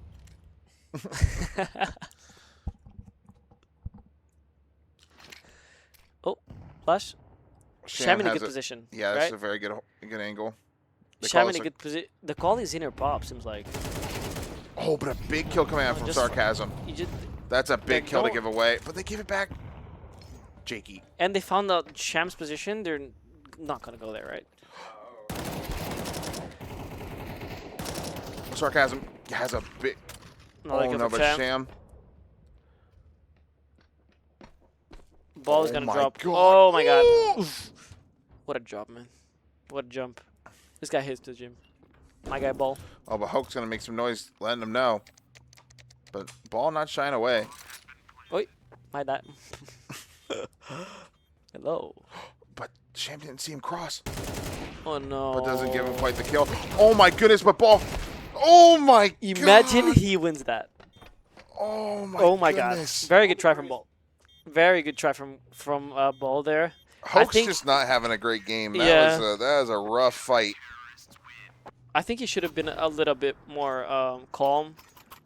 Oh, flash. Sham in a has good position. Yeah, that's right? a very good angle. They Sham call in a us good position. The call is inner pop. Seems like Oh, but a big kill coming out from just- Sarcasm. you just. That's a big kill to don't- give away, but they give it back. Jakey. And they found out Sham's position. They're not gonna go there, right? Sarcasm has a big. Another Oh kill no, from but Sham. Sham. Ball is Oh gonna my drop. God. Oh my god! Ooh. Oof. What a job, man! What a jump! This guy hits the gym. My guy, ball. Oh, but Hulk's gonna make some noise, letting them know. But ball not shying away. My dad. Hello. But Sham didn't see him cross. Oh no. But doesn't give him quite the kill. Oh my goodness, but ball. Oh my Imagine God. he wins that. Oh my Oh my god. goodness. Very good try from Ball. Very good try from Ball there. Hulk's think- just not having a great game. Yeah. That was a rough fight. I think he should have been a little bit more calm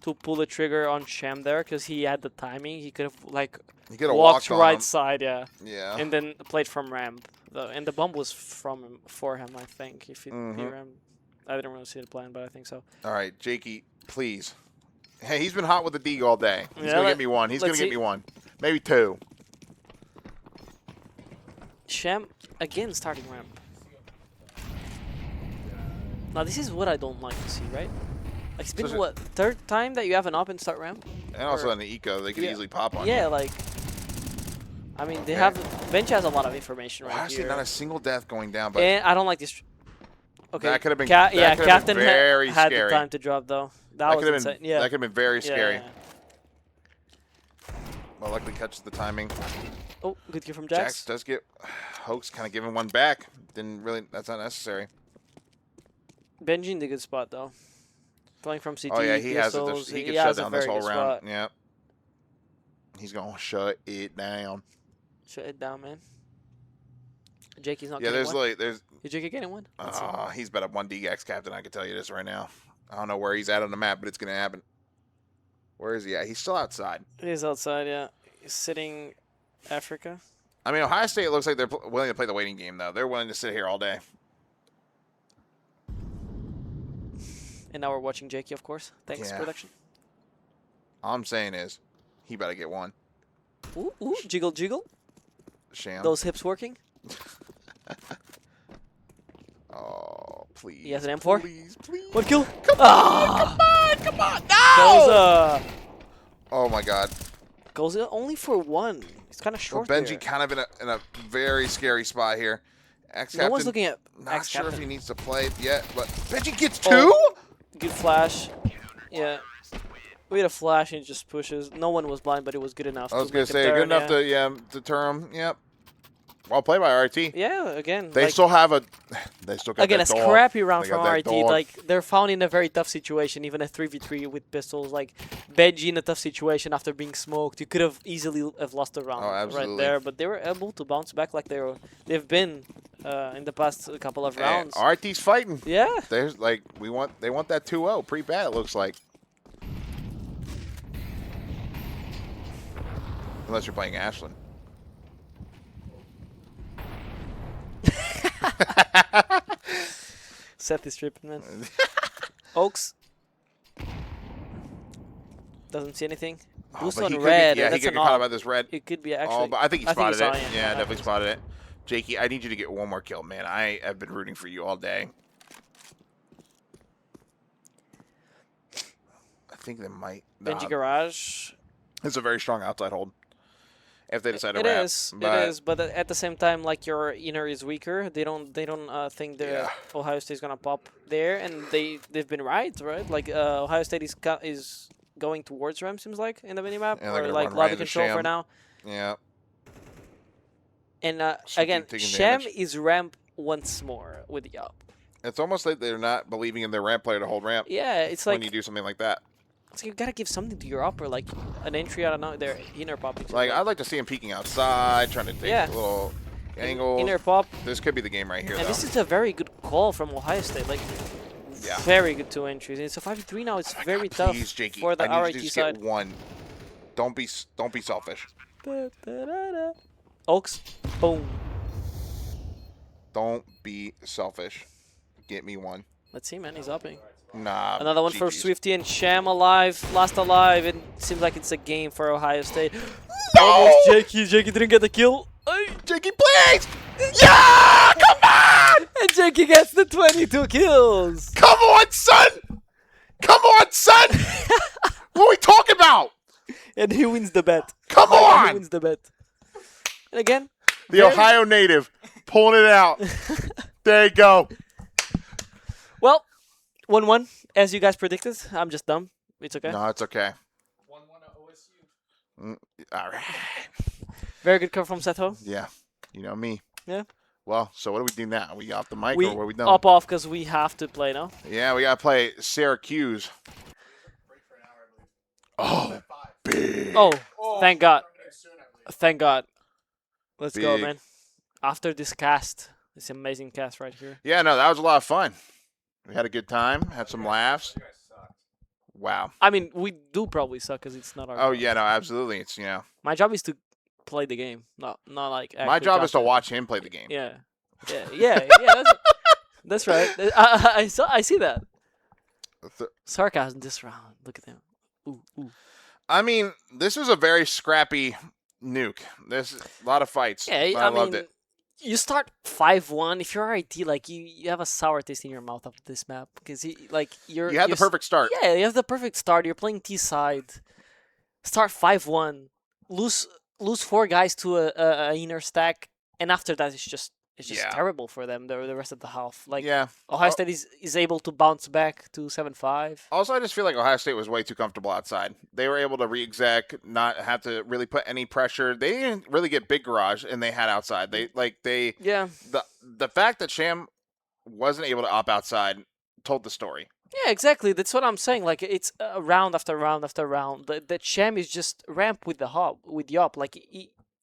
to pull the trigger on Sham there because he had the timing. He could have like He could have walked walked on right him. side, yeah, Yeah. and then played from ramp. And the bomb was for him, I think. If he Mhm. ramp, I didn't really see the plan, but I think so. All right, Jakey, please. Hey, he's been hot with the D all day. He's Yeah, gonna let- get me 1. He's gonna let's get see. me 1, maybe 2. Sham again starting ramp. Now this is what I don't like to see, right? Like it's been So- what 3rd time that you have an up and start ramp? And also Or- in the eco, they could Yeah. easily pop on. Yeah, like I mean they Okay. have bench has a lot of information right Honestly, here. not a single death going down, but And I don't like this. Okay, That could've been- yeah, that could've been Captain very had scary. the time to drop though. That that was could have insane. been Yeah, that could have been very yeah, scary. yeah. Well, luckily catches the timing. Oh, good kill from Jax Jax. does get Hoax kind of giving 1 back. Didn't really. That's not necessary. Benji in the good spot though. Playing from CT. Oh yeah, he has it. pistols, He can has shut a down this very whole good round. spot. Yep. He's gonna shut it down. Shut it down, man. Jakey's not Yeah, getting there's one. like there's. Is Jakey getting one? Let's see. He's bet up 1 DX captain. I can tell you this right now. I don't know where he's at on the map, but it's gonna happen. Where is he at? He's still outside. He's outside, yeah. He's sitting Africa. I mean, Ohio State looks like they're willing to play the waiting game, though. They're willing to sit here all day. And now we're watching Jakey, of course. Thanks, Yeah. production. All I'm saying is, he better get one. Ooh, jiggle, jiggle. Sham. Those hips working. Oh, please. He has an M4. Please, please. One kill. Come on, come on. No! Goes, Oh my God. goes only for one. It's kind of Well, short Benji there. kind of in a very scary spot here. No one's Ex-captain, looking at not sure if ex-captain. he needs to play it yet, but Benji gets two? Oh. Good flash. Yeah. We had a flash and it just pushes. No one was blind, but it was good enough. I was to going make to him say, good turn, enough to deter him. Yep. Well played by RIT. Yeah, again. They like, still have they still got again, a that dog. scrappy round They from got that RIT. dog. Like, they're found in a very tough situation, even a 3v3 with pistols. Like, Benji in a tough situation after being smoked. You could have easily have lost the round right absolutely. there, but they were able to bounce back like they've been in the past couple of rounds. And RIT's fighting. Yeah. There's like they want that 2-0 pretty bad, it looks like. Unless you're playing Ashland. Seth is tripping, man. Oaks. Doesn't see anything. Boost but on he could red. Get, yeah, he That's could an get caught off. by this red. It could be actually. Oh, but I think he he spotted saw it. it, Yeah, I definitely think so. spotted it. Jakey, I need you to get one more kill, man. I have been rooting for you all day. I think they might. Benji Garage. It's a very strong outside hold. If they decide to It wrap. is. But It is. But at the same time, like your inner is weaker. They don't think the Yeah. Ohio State's gonna pop there, and they've been right? Like Ohio State is going towards ramp, seems like, in the minimap, Yeah, they're or gonna like run right lobby into control for Sham. now. Yeah. And So again, taking Sham damage. is ramp once more with the up. It's almost like they're not believing in their ramp player to hold ramp Yeah, it's when like you do something like that. so you gotta give something to your upper, like an entry. I don't know, their inner pop. Like, I'd like to see him peeking outside, trying to take Yeah. a little angles. inner pop. This could be the game right here, And though. this is a very good call from Ohio State. Like, Yeah. very good two entries. And it's a 5v3 now. It's very tough Please, Jakey, for the I need you RIT to just side. get one. Don't be selfish. Oaks, boom. Don't be selfish. Get me one. Let's see, man. He's upping. Nah. Another one for GG's. Swifty and Sham alive. Last alive. It seems like it's a game for Ohio State. No! Almost Jakey. Jakey didn't get the kill. Ay. Jakey, please! Yeah! Come on! And Jakey gets the 22 kills. Come on, son! Come on, son! What are we talking about? And he wins the bet. Come He on! wins the bet. And again, The Ohio native pulling it out. There you go. well, 1-1, as you guys predicted. I'm just dumb. It's okay. No, it's okay. 1-1 at OSU. All right. Very good call from Seto. Yeah. You know me. Yeah. Well, so what do we do now? We off the mic We or what are we done? up off because we have to play now. Yeah, we got to play Syracuse. Oh, big. Oh, thank God. Thank God. Let's go, Big. man. After this cast, this amazing cast right here. Yeah, no, that was a lot of fun. We had a good time, had some laughs. You guys sucked. Wow. I mean, we do probably suck because it's not our Oh, job. yeah, no, absolutely. It's, you know, My job is to play the game, not like my actually job is to cast it. watch him play the game. Yeah. Yeah. That's right. I see that. Sarcasm this round. Look at them. Ooh. I mean, this was a very scrappy nuke. There's a lot of fights. Yeah, but I loved mean, it. you start 5-1. If you're RIT, like you have a sour taste in your mouth after this map because You had the you're s- perfect start. Yeah, you have the perfect start. You're playing T side. Start 5-1. Lose 4 guys to a inner stack, and after that it's just Yeah. terrible for them. The rest of the half. Like Yeah. Ohio Oh. State is able to bounce back to 7-5. Also, I just feel like Ohio State was way too comfortable outside. They were able to re-exec, not have to really put any pressure. They didn't really get big garage, and they had outside. Yeah. The fact that Sham wasn't able to op outside told the story. Yeah, exactly. That's what I'm saying. Like it's round after round after round. The Sham is just ramp with the op.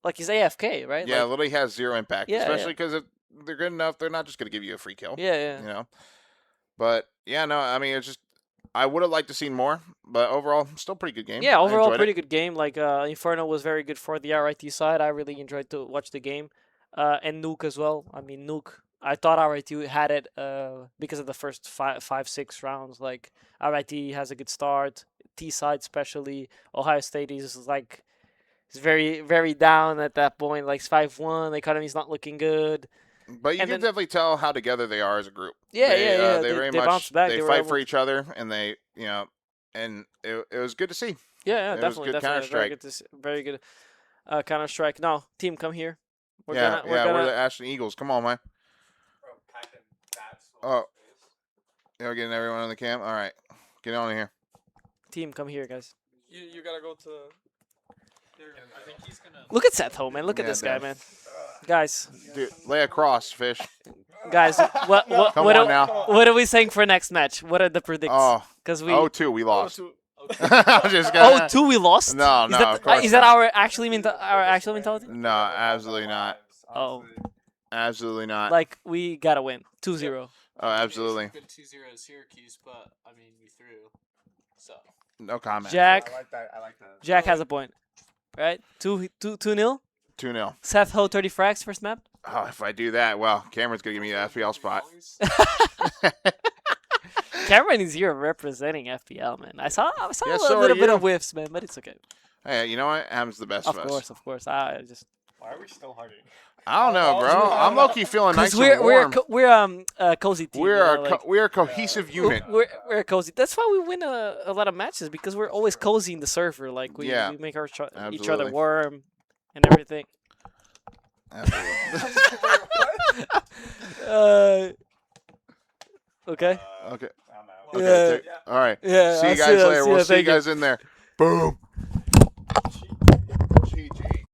Like he's AFK, right? Yeah, Like, literally has zero impact, Yeah, especially because if they're good enough, they're not just going to give you a free kill. yeah. You know. But yeah, no, I mean, it's just I would have liked to seen more, but overall, still pretty good game. Yeah, I overall enjoyed pretty it. good game. Like Inferno was very good for the RIT side. I really enjoyed to watch the game. And Nuke as well. I mean Nuke I thought RIT had it because of the first 6 rounds. Like RIT has a good start. T side especially. Ohio State is like very very down at that point. Like it's 5-1. The economy's not looking good. But you And can then- definitely tell how together they are as a group. Yeah, They, yeah. They very they much bounced back. they were fight able for to- each other, and it was good to see. Yeah, It was definitely, good definitely. Very Counter-Strike. good. Very good. Counter-Strike. No, team, come here. We're We're gonna. the Ashton Eagles. Come on, man. Bro, packing that Oh. small space. Yeah, we're getting everyone on the cam. All right, get on here. Team, come here, guys. You gotta go to. I think he's gonna. Look at Seth Ho, man. Look at Yeah, this guy, man. man. Guys, Dude, lay across, fish. guys, what Come what on are, now. what are we saying for next match? What are the predicts? Oh, Because we 0-2, we lost. I'm just gonna. 2 we lost. No, is no, that of course is that not. our actual mentality? No, absolutely not. Oh, Absolutely not. like we gotta win 2-0. Oh, absolutely. Been 2-0 Syracuse, but I mean we threw. So. No comment. Jack, I like that. I like that. Jack has a point, right? 2-0. 2-0. Seth Ho 30 frags first map. Oh, if I do that, well, Cameron's gonna give me an FPL spot. Cameron is here representing FPL, man. I saw Yeah, a so are little bit you. of whiffs, man, but it's okay. Hey, you know what? Ham's the best of us. Of course. I just Why are we still hugging? I don't know, bro. I'm low-key feeling nice because and warm. we're a cozy team. We're you a know, like, we're a cohesive unit. we're a cozy. That's why we win a lot of matches because we're always cozy in the server. Like we make each other Absolutely. warm and everything. Absolutely. Okay. Okay. I'm out. Okay. Yeah. All right. Yeah. See you I'll guys ya, later. We'll ya, see you thank you. guys in there. Boom. GG.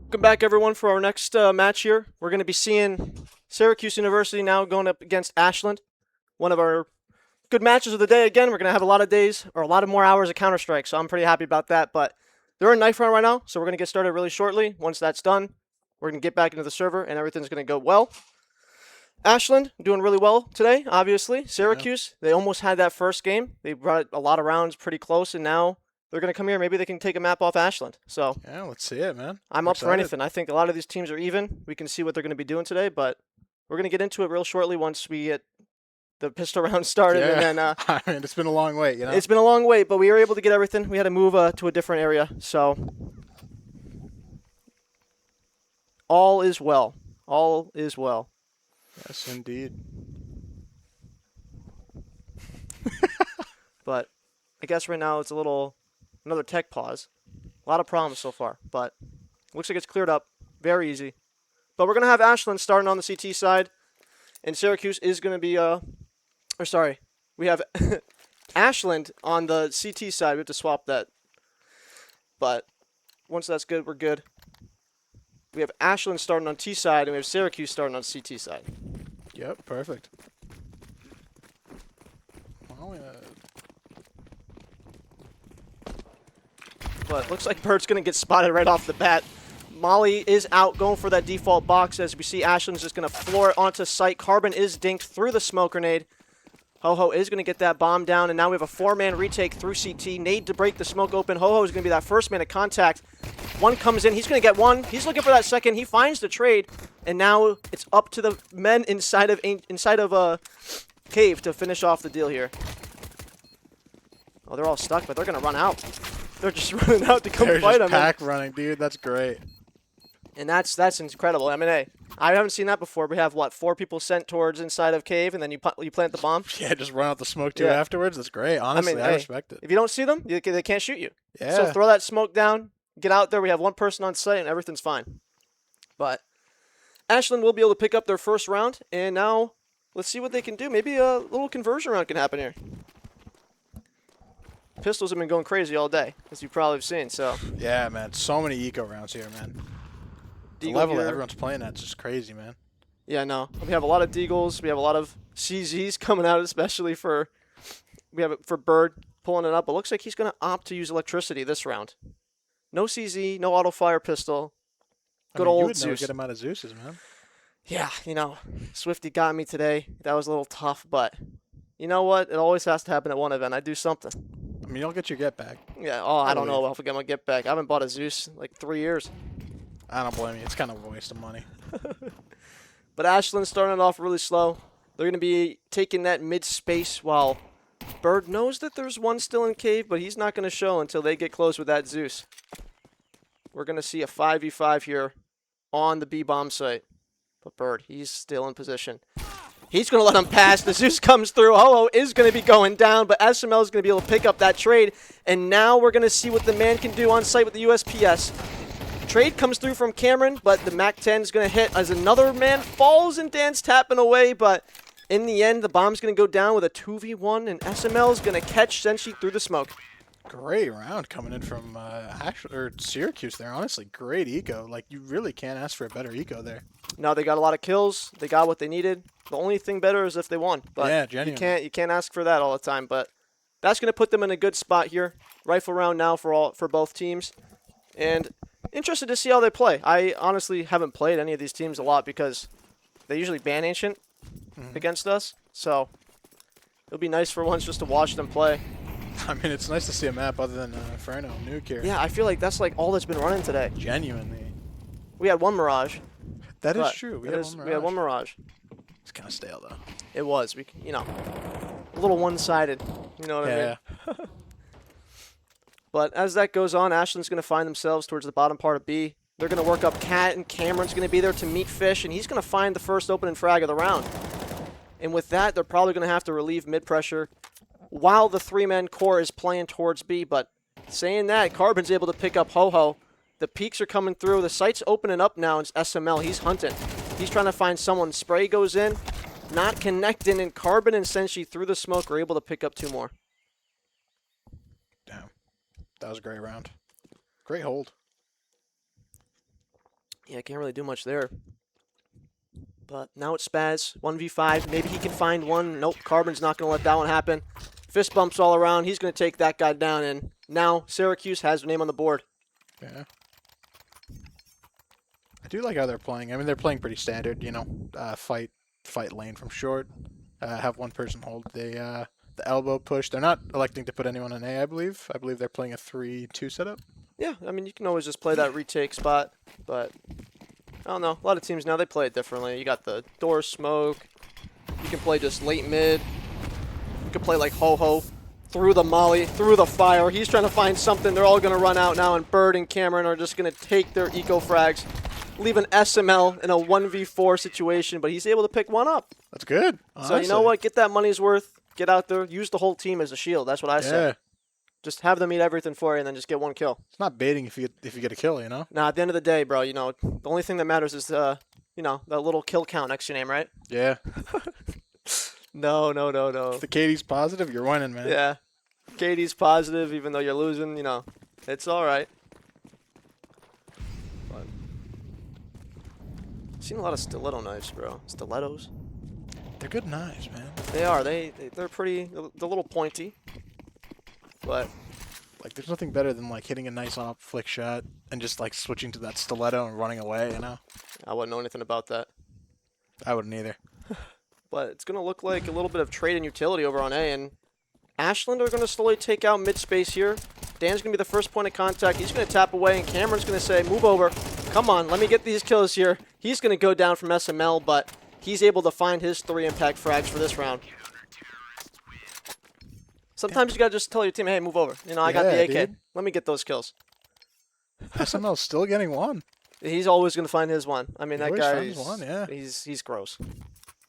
Welcome back, everyone, for our next match here. We're going to be seeing Syracuse University now going up against Ashland. One of our good matches of the day. Again, we're going to have a lot of days or a lot of more hours of Counter-Strike, so I'm pretty happy about that. But they're in knife round right now, so we're going to get started really shortly. Once that's done, we're going to get back into the server, and everything's going to go well. Ashland doing really well today, obviously. Syracuse, they almost had that first game. They brought a lot of rounds pretty close, and now they're going to come here. Maybe they can take a map off Ashland. So Yeah, let's see it, man. I'm up for anything. I think a lot of these teams are even. We can see what they're going to be doing today, but we're going to get into it real shortly once we get the pistol round started. Yeah. And then I mean, it's been a long wait, you know? it's been a long wait, but we were able to get everything. We had to move to a different area, so all is well. All is well. Yes, indeed. But I guess right now it's another tech pause. A lot of problems so far, but looks like it's cleared up. Very easy. But we're going to have Ashland starting on the CT side, and Syracuse is going to be, we have Ashland on the CT side. We have to swap that. But once that's good, we're good. We have Ashland starting on T side, and we have Syracuse starting on CT side. Yep, perfect. Well, But looks like Bird's going to get spotted right off the bat. Molly is out going for that default box as we see Ashland's just going to floor it onto site. Carbon is dinked through the smoke grenade. Ho-Ho is going to get that bomb down, and now we have a 4-man retake through CT. Nade to break the smoke open. Ho-Ho is going to be that first man of contact. One comes in. He's going to get one. He's looking for that second. He finds the trade, and now it's up to the men inside of Cave to finish off the deal here. Oh, they're all stuck, but they're going to run out. They're just running out to come they're fight just him. pack running, dude. That's great. And that's incredible. I mean, hey, I haven't seen that before. We have, 4 people sent towards inside of Cave, and then you plant the bomb? Yeah, just run out the smoke too Yeah. afterwards. That's great. Honestly, I hey, respect it. If you don't see them, they can't shoot you. Yeah. So throw that smoke down, get out there. We have one person on site, and everything's fine. But Ashland will be able to pick up their first round, and now let's see what they can do. Maybe a little conversion round can happen here. Pistols have been going crazy all day, as you probably have seen. So Yeah, man. So many eco rounds here, man. The Deagle level here. that everyone's playing at is just crazy, man. Yeah, no. We have a lot of Deagles. We have a lot of CZs coming out, especially for Bird pulling it up. It looks like he's going to opt to use electricity this round. No CZ, no auto fire pistol. Good you old would never Zeus. get him out of Zeus's, man. Yeah, Swifty got me today. That was a little tough, but you know what? It always has to happen at one event. I do something. I mean, you'll get your get back. Yeah. Oh, I don't know if I get my get back. I haven't bought a Zeus in like 3 years. I don't blame you. It's kind of a waste of money. But Ashland's starting it off really slow. They're going to be taking that mid space while Bird knows that there's one still in Cave, but he's not going to show until they get close with that Zeus. We're going to see a 5v5 here on the B-bomb site. But Bird, he's still in position. He's going to let him pass. The Zeus comes through. Ho-Ho is going to be going down, but SML is going to be able to pick up that trade. And now we're going to see what the man can do on site with the USPS. Trade comes through from Cameron, but the MAC-10 is going to hit as another man falls and Dan's tapping away. But in the end, the bomb's going to go down with a 2v1, and SML is going to catch Senshi through the smoke. Great round coming in from Syracuse there. Honestly, great eco. Like, you really can't ask for a better eco there. No, they got a lot of kills. They got what they needed. The only thing better is if they won. But Yeah, genuinely. you can't ask for that all the time. But that's going to put them in a good spot here. Rifle round now for both teams. And interested to see how they play. I honestly haven't played any of these teams a lot because they usually ban Ancient against us. So it'll be nice for once just to watch them play. I mean, it's nice to see a map other than Inferno and Nuke here. Yeah, I feel like that's like all that's been running today. Genuinely. We had one Mirage. That is but true. We it had is- one Mirage. We had one Mirage. It's kind of stale, though. It was. A little one-sided. You know what I mean? Yeah. But as that goes on, Ashland's going to find themselves towards the bottom part of B. They're going to work up Cat, and Cameron's going to be there to meet Fish, and he's going to find the first opening frag of the round. And with that, they're probably going to have to relieve mid-pressure while the 3-man core is playing towards B. But saying that, Carbon's able to pick up Ho-Ho. The peaks are coming through. The site's opening up now. It's SML. He's hunting. He's trying to find someone. Spray goes in, not connecting, and Carbon and Senshi through the smoke are able to pick up 2 more. Damn. That was a great round. Great hold. Yeah, can't really do much there. But now it's Spaz, 1v5. Maybe he can find one. Nope, Carbon's not going to let that one happen. Fist bumps all around. He's going to take that guy down, and now Syracuse has their name on the board. Yeah. I do like how they're playing. I mean, they're playing pretty standard, you know, fight lane from short, have one person hold the elbow push. They're not electing to put anyone in A, I believe. I believe they're playing a 3-2 setup. Yeah, I mean, you can always just play that retake spot, but I don't know. A lot of teams now, they play it differently. You got the door smoke. You can play just late mid. You can play like ho-ho through the molly, through the fire. He's trying to find something. They're all going to run out now, and Bird and Cameron are just going to take their eco frags, leave an SML in a 1v4 situation, but he's able to pick one up. That's good. So you know what? Get that money's worth. Get out there. Use the whole team as a shield. That's what I say. Just have them eat everything for you and then just get one kill. It's not baiting if you get a kill, you know? Now, at the end of the day, bro, you know, the only thing that matters is, you know, that little kill count next to your name, right? Yeah. No. If the KD's positive, you're winning, man. Yeah. KD's positive, even though you're losing, you know, it's all right. But I've seen a lot of stiletto knives, bro. Stilettos. They're good knives, man. They are. They're pretty. They're a little pointy. But like, there's nothing better than like hitting a nice off flick shot and just like switching to that stiletto and running away, you know? I wouldn't know anything about that. I wouldn't either. But it's going to look like a little bit of trade and utility over on A, and Ashland are going to slowly take out mid-space here. Dan's going to be the first point of contact. He's going to tap away, and Cameron's going to say, move over. Come on, let me get these kills here. He's going to go down from SML, but he's able to find his 3 impact frags for this round. Sometimes you got to just tell your team, hey, move over. You know, I got the AK. Dude. Let me get those kills. SML's still getting one. He's always going to find his one. I mean, He that always guy finds one, yeah. he's gross.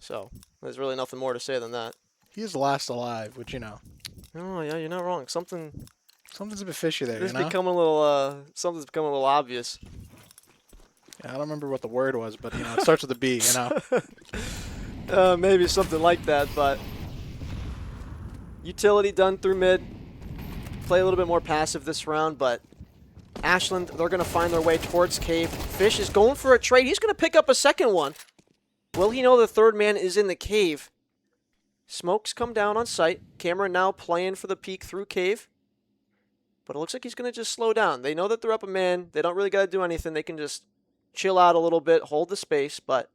So there's really nothing more to say than that. He's last alive, which, you know, Oh, yeah, you're not wrong. Something's something's a bit fishy there, you know? becoming a little, something's becoming a little obvious. Yeah, I don't remember what the word was, but, you know, it starts with a B, you know? Maybe something like that, but utility done through mid. Play a little bit more passive this round, but Ashland, they're going to find their way towards cave. Fish is going for a trade. He's going to pick up a second one. Will he know the third man is in the cave? Smokes come down on sight. Cameron now playing for the peek through cave. But it looks like he's going to just slow down. They know that they're up a man. They don't really got to do anything. They can just chill out a little bit, hold the space, but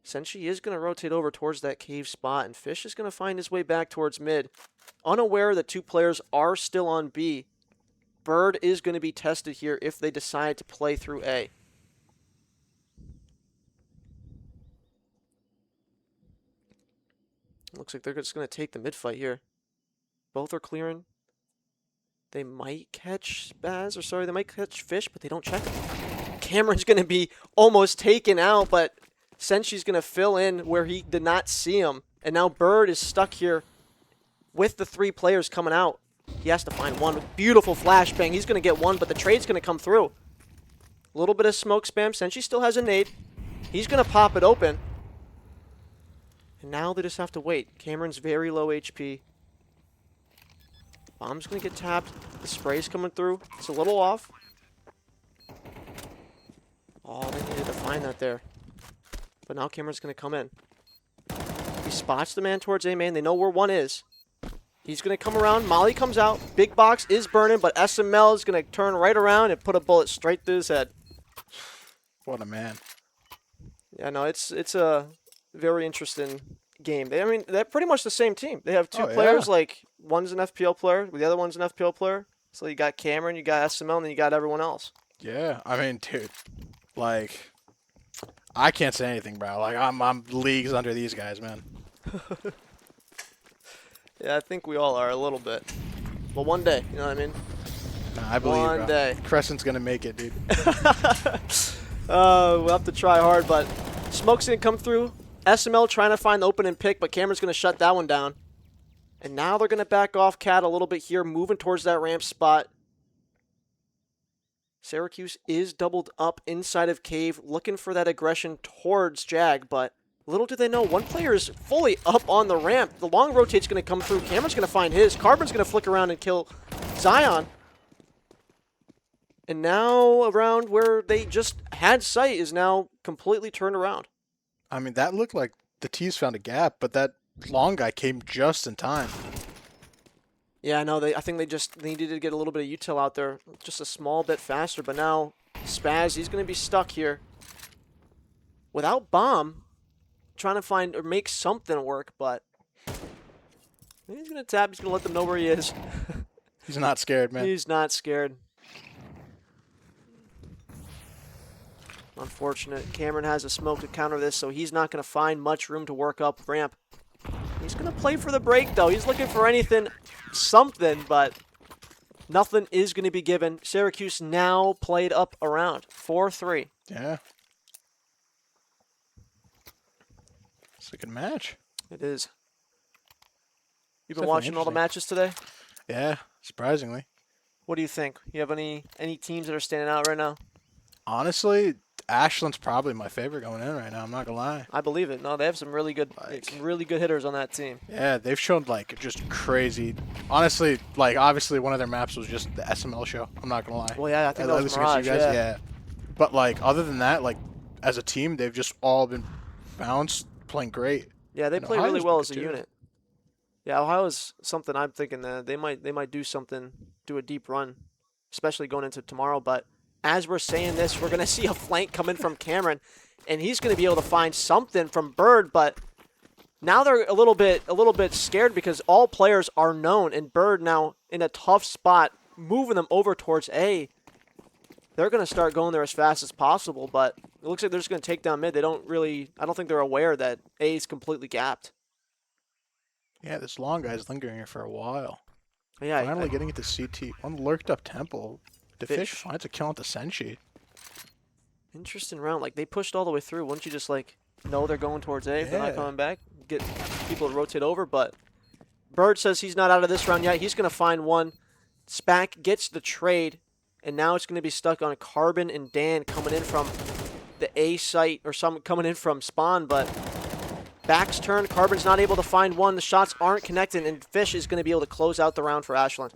Senshi is going to rotate over towards that cave spot, and Fish is going to find his way back towards mid. Unaware that 2 players are still on B, Bird is going to be tested here if they decide to play through A. Looks like they're just going to take the mid fight here. Both are clearing. They might catch Spaz, or sorry, they might catch Fish, but they don't check him. Cameron's going to be almost taken out, but Senshi's going to fill in where he did not see him. And now Bird is stuck here with the 3 players coming out. He has to find one. Beautiful flashbang. He's going to get one, but the trade's going to come through. A little bit of smoke spam. Senshi still has a nade. He's going to pop it open. And now they just have to wait. Cameron's very low HP. Bomb's going to get tapped. The spray's coming through. It's a little off. Oh, they needed to find that there. But now Cameron's going to come in. He spots the man towards A main. They know where one is. He's going to come around. Molly comes out. Big box is burning, but SML is going to turn right around and put a bullet straight through his head. What a man. Yeah, no, it's a very interesting game. I mean, they're pretty much the same team. They have 2 players, like, one's an FPL player, the other one's an FPL player. So you got Cameron, you got SML, and then you got everyone else. Yeah, I mean, dude, like, I can't say anything, bro. Like, I'm leagues under these guys, man. Yeah, I think we all are a little bit. But one day, you know what I mean? Nah, I believe, One bro. day. Crescent's gonna make it, dude. We'll have to try hard, but Smoke's going to come through. SML trying to find the open and pick, but Cameron's going to shut that one down. And now they're going to back off Cat a little bit here, moving towards that ramp spot. Syracuse is doubled up inside of Cave, looking for that aggression towards Jag, but little do they know, one player is fully up on the ramp. The long rotate's going to come through. Cameron's going to find his. Carbon's going to flick around and kill Zion. And now around where they just had sight is now completely turned around. I mean, that looked like the T's found a gap, but that long guy came just in time. Yeah, no, I think they just needed to get a little bit of util out there, just a small bit faster. But now Spaz, he's going to be stuck here without bomb, trying to find or make something work. But he's going to tap. He's going to let them know where he is. He's not scared, man. He's not scared. Unfortunate. Cameron has a smoke to counter this, so he's not going to find much room to work up ramp. He's going to play for the break, though. He's looking for anything, something, but nothing is going to be given. Syracuse now played up around 4-3. Yeah. It's a good match. It is. You've been Definitely watching all the interesting. matches today? Yeah, surprisingly. What do you think? You have any teams that are standing out right now? Honestly, Ashland's probably my favorite going in right now. I'm not gonna lie. I believe it. No, they have some really good hitters on that team. Yeah, they've shown like just crazy. Honestly, like obviously one of their maps was just the SML show. I'm not gonna lie. Well, yeah, I think that At was least against Mirage. you guys, Yeah. But like other than that, like as a team, they've just all been bounced, playing great. Yeah, they And play really Ohio's well been as a good, too. unit. Yeah, Ohio's something I'm thinking that they might do something, do a deep run, especially going into tomorrow. But as we're saying this, we're gonna see a flank come in from Cameron, and he's gonna be able to find something from Bird. But now they're a little bit scared because all players are known, and Bird now in a tough spot, moving them over towards A. They're gonna start going there as fast as possible, but it looks like they're just gonna take down mid. I don't think they're aware that A is completely gapped. Yeah, this long guy's lingering here for a while. Yeah, Finally getting it to CT. One lurked up temple. The fish Fish. finds a kill at the Senshi. interesting round. Like they pushed all the way through. Wouldn't you just like know they're going towards A if they're not Yeah. coming back? Get people to rotate over. But Bird says he's not out of this round yet. He's gonna find one. Spack gets the trade, and now it's gonna be stuck on Carbon and Dan coming in from the A site or some coming in from spawn. But back's turn. Carbon's not able to find one. The shots aren't connected, and Fish is gonna be able to close out the round for Ashland.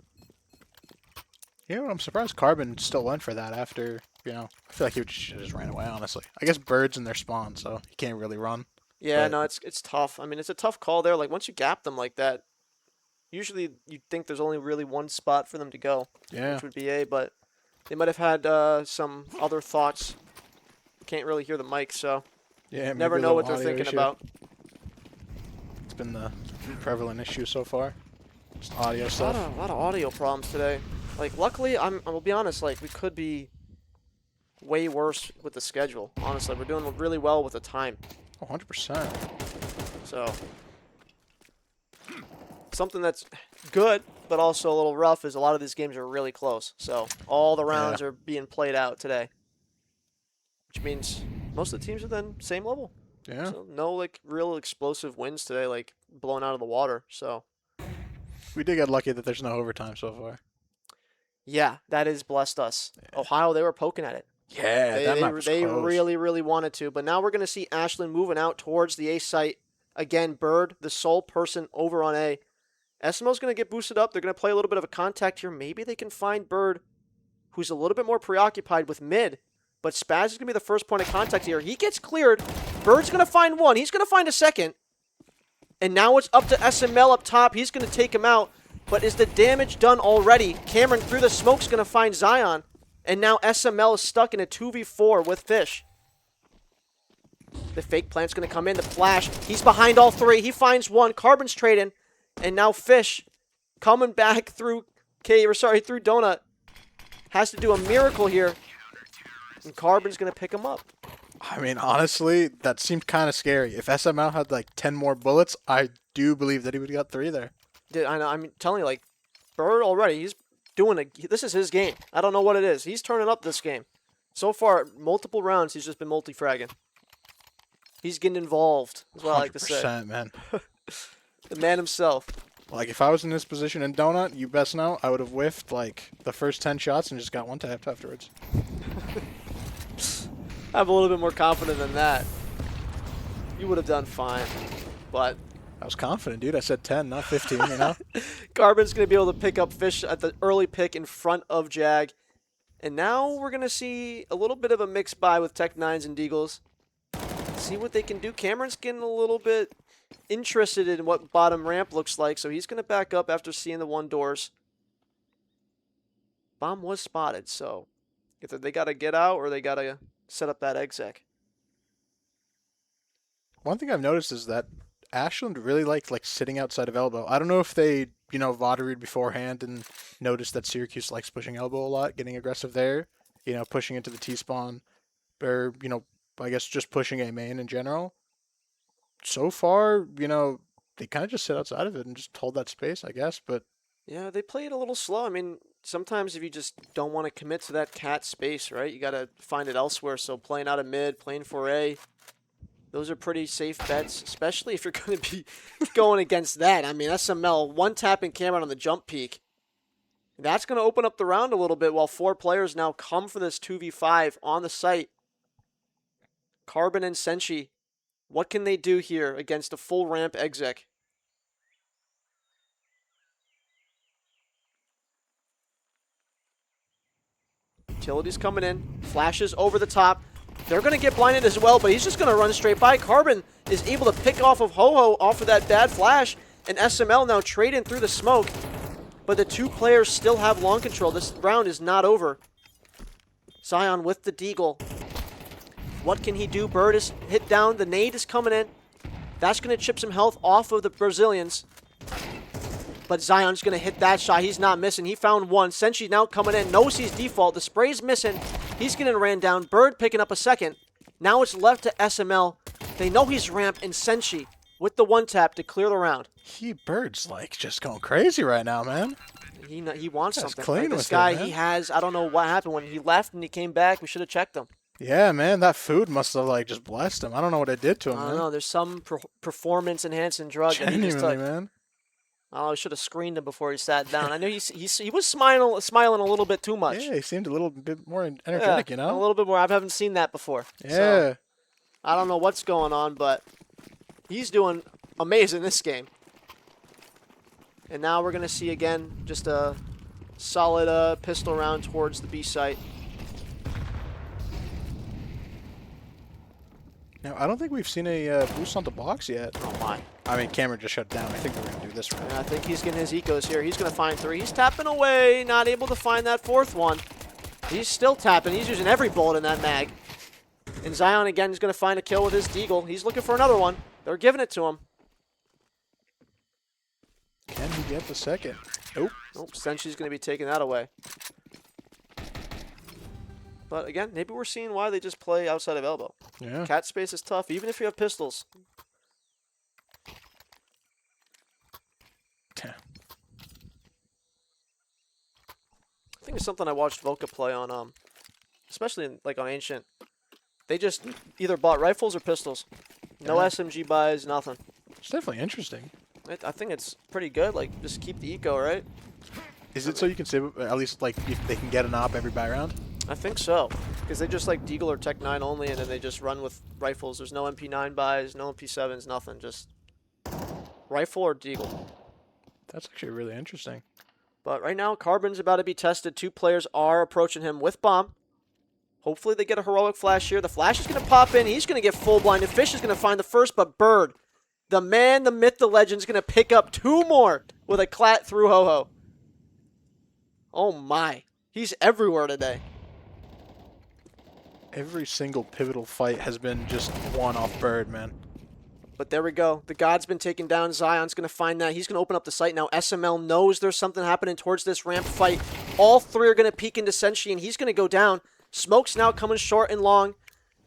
Yeah, I'm surprised Carbon still went for that after, I feel like he just ran away, honestly. I guess Bird's in their spawn, so he can't really run. Yeah, But- no, it's tough. I mean, it's a tough call there. Like once you gap them like that, usually you'd think there's only really one spot for them to go, Yeah. which would be A. But they might have had some other thoughts. Can't really hear the mic, so Yeah, never maybe a know what little they're audio thinking issue. about. It's been the prevalent issue so far. Just audio A stuff. lot of audio problems today. Like luckily, I'll be honest. Like we could be way worse with the schedule. Honestly, we're doing really well with the time. 100%. So something that's good, but also a little rough is a lot of these games are really close. So all the rounds are being played out today, which means most of the teams are then same level. Yeah. So no like real explosive wins today, like blown out of the water. So We did get lucky that there's no overtime so far. yeah, that has blessed us. Ohio, they were poking at it. Yeah, that map was They close. really wanted to, but now we're going to see Ashland moving out towards the A site. Again, Bird, the sole person over on A. SMO's going to get boosted up. They're going to play a little bit of a contact here. Maybe they can find Bird, who's a little bit more preoccupied with mid, but Spaz is going to be the first point of contact here. He gets cleared. Bird's going to find one. He's going to find a second. And now it's up to SML up top. He's going to take him out. But is the damage done already? Cameron through the smoke's going to find Zion. And now SML is stuck in a 2v4 with Fish. The fake plant's going to come in. The flash. He's behind all three. He finds one. Carbon's trading. And now Fish coming back through through Donut. Has to do a miracle here. And Carbon's going to pick him up. I mean, honestly, that seemed kind of scary. If SML had like 10 more bullets, I do believe that he would have got 3 there. Dude, I know. I'm telling you, like, Bird already, he's this is his game. I don't know what it is. He's turning up this game. So far, multiple rounds, he's just been multi-fragging. He's getting involved, is what I like to say. 100%, man. The man himself. Like, if I was in this position in Donut, you best know, I would have whiffed, like, the first 10 shots and just got one tapped afterwards. I'm a little bit more confident than that. You would have done fine. But I was confident, dude. I said 10, not 15, you know? Carbon's going to be able to pick up Fish at the early pick in front of Jag. And now we're going to see a little bit of a mix buy with Tech-9s and Deagles. See what they can do. Cameron's getting a little bit interested in what bottom ramp looks like, so he's going to back up after seeing the one doors. Bomb was spotted, so either they got to get out or they got to set up that exec. One thing I've noticed is that Ashland really liked sitting outside of elbow. I don't know if they, VOD'd beforehand and noticed that Syracuse likes pushing elbow a lot, getting aggressive there, pushing into the T-spawn, or, I guess just pushing A main in general. So far, they kind of just sit outside of it and just hold that space, I guess, but Yeah, they played a little slow. I mean, sometimes if you just don't want to commit to that cat space, right, you got to find it elsewhere. So playing out of mid, playing for A, those are pretty safe bets, especially if you're going to be going against that. I mean, SML, one tapping Cameron on the jump peak. That's going to open up the round a little bit while 4 players now come for this 2v5 on the site. Carbon and Senshi, what can they do here against a full ramp exec? Utilities coming in, flashes over the top. They're going to get blinded as well, but he's just going to run straight by. Carbon is able to pick off of Ho-Ho off of that bad flash, and SML now trading through the smoke. But the 2 players still have long control. This round is not over. Zion with the Deagle. What can he do? Bird is hit down. The nade is coming in. That's going to chip some health off of the Brazilians. But Zion's going to hit that shot. He's not missing. He found one. Senshi now coming in. Knows he's default. The spray's missing. He's getting ran down. Bird picking up a second. Now it's left to SML. They know he's ramped, and Senshi with the one tap to clear the round. Bird's just going crazy right now, man. He wants That's something. clean Like, this with it, guy, man. he has, I don't know what happened when he left and he came back. We should have checked him. Yeah, man, that food must have just blessed him. I don't know what it did to him, I man. don't know. There's some performance enhancing drug that he just Genuinely, took. man. Oh, I should have screened him before he sat down. I knew he was smiling a little bit too much. Yeah, he seemed a little bit more energetic, A little bit more. I haven't seen that before. Yeah. So, I don't know what's going on, but he's doing amazing this game. And now we're going to see, again, just a solid pistol round towards the B site. Now, I don't think we've seen a boost on the box yet. Oh, my. I mean, Cameron just shut down. I think we're going to do this right. And I think he's getting his ecos here. He's going to find 3. He's tapping away, not able to find that 4th one. He's still tapping. He's using every bullet in that mag. And Zion, again, is going to find a kill with his Deagle. He's looking for another one. They're giving it to him. Can he get the second? Nope. Nope, Senshi's going to be taking that away. But again, maybe we're seeing why they just play outside of elbow. Yeah. Cat space is tough, even if you have pistols. Yeah. I think it's something I watched Volca play on, especially on Ancient. They just either bought rifles or pistols. No Yeah. SMG buys, nothing. It's definitely interesting. I think it's pretty good. Just keep the eco, right? Is it so you can save at least if they can get an op every buy round? I think so. Because they just Deagle or Tech-9 only, and then they just run with rifles. There's no MP9 buys, no MP7s, nothing. Just rifle or Deagle. That's actually really interesting. But right now, Carbon's about to be tested. 2 players are approaching him with bomb. Hopefully they get a heroic flash here. The flash is going to pop in. He's going to get full blinded. Fish is going to find the first, but Bird, the man, the myth, the legend, is going to pick up 2 more with a clat through Ho-Ho. Oh my. He's everywhere today. Every single pivotal fight has been just one off Bird, man. But there we go. The God's been taken down. Zion's going to find that. He's going to open up the site now. SML knows there's something happening towards this ramp fight. All 3 are going to peek into Senshi, and he's going to go down. Smoke's now coming short and long.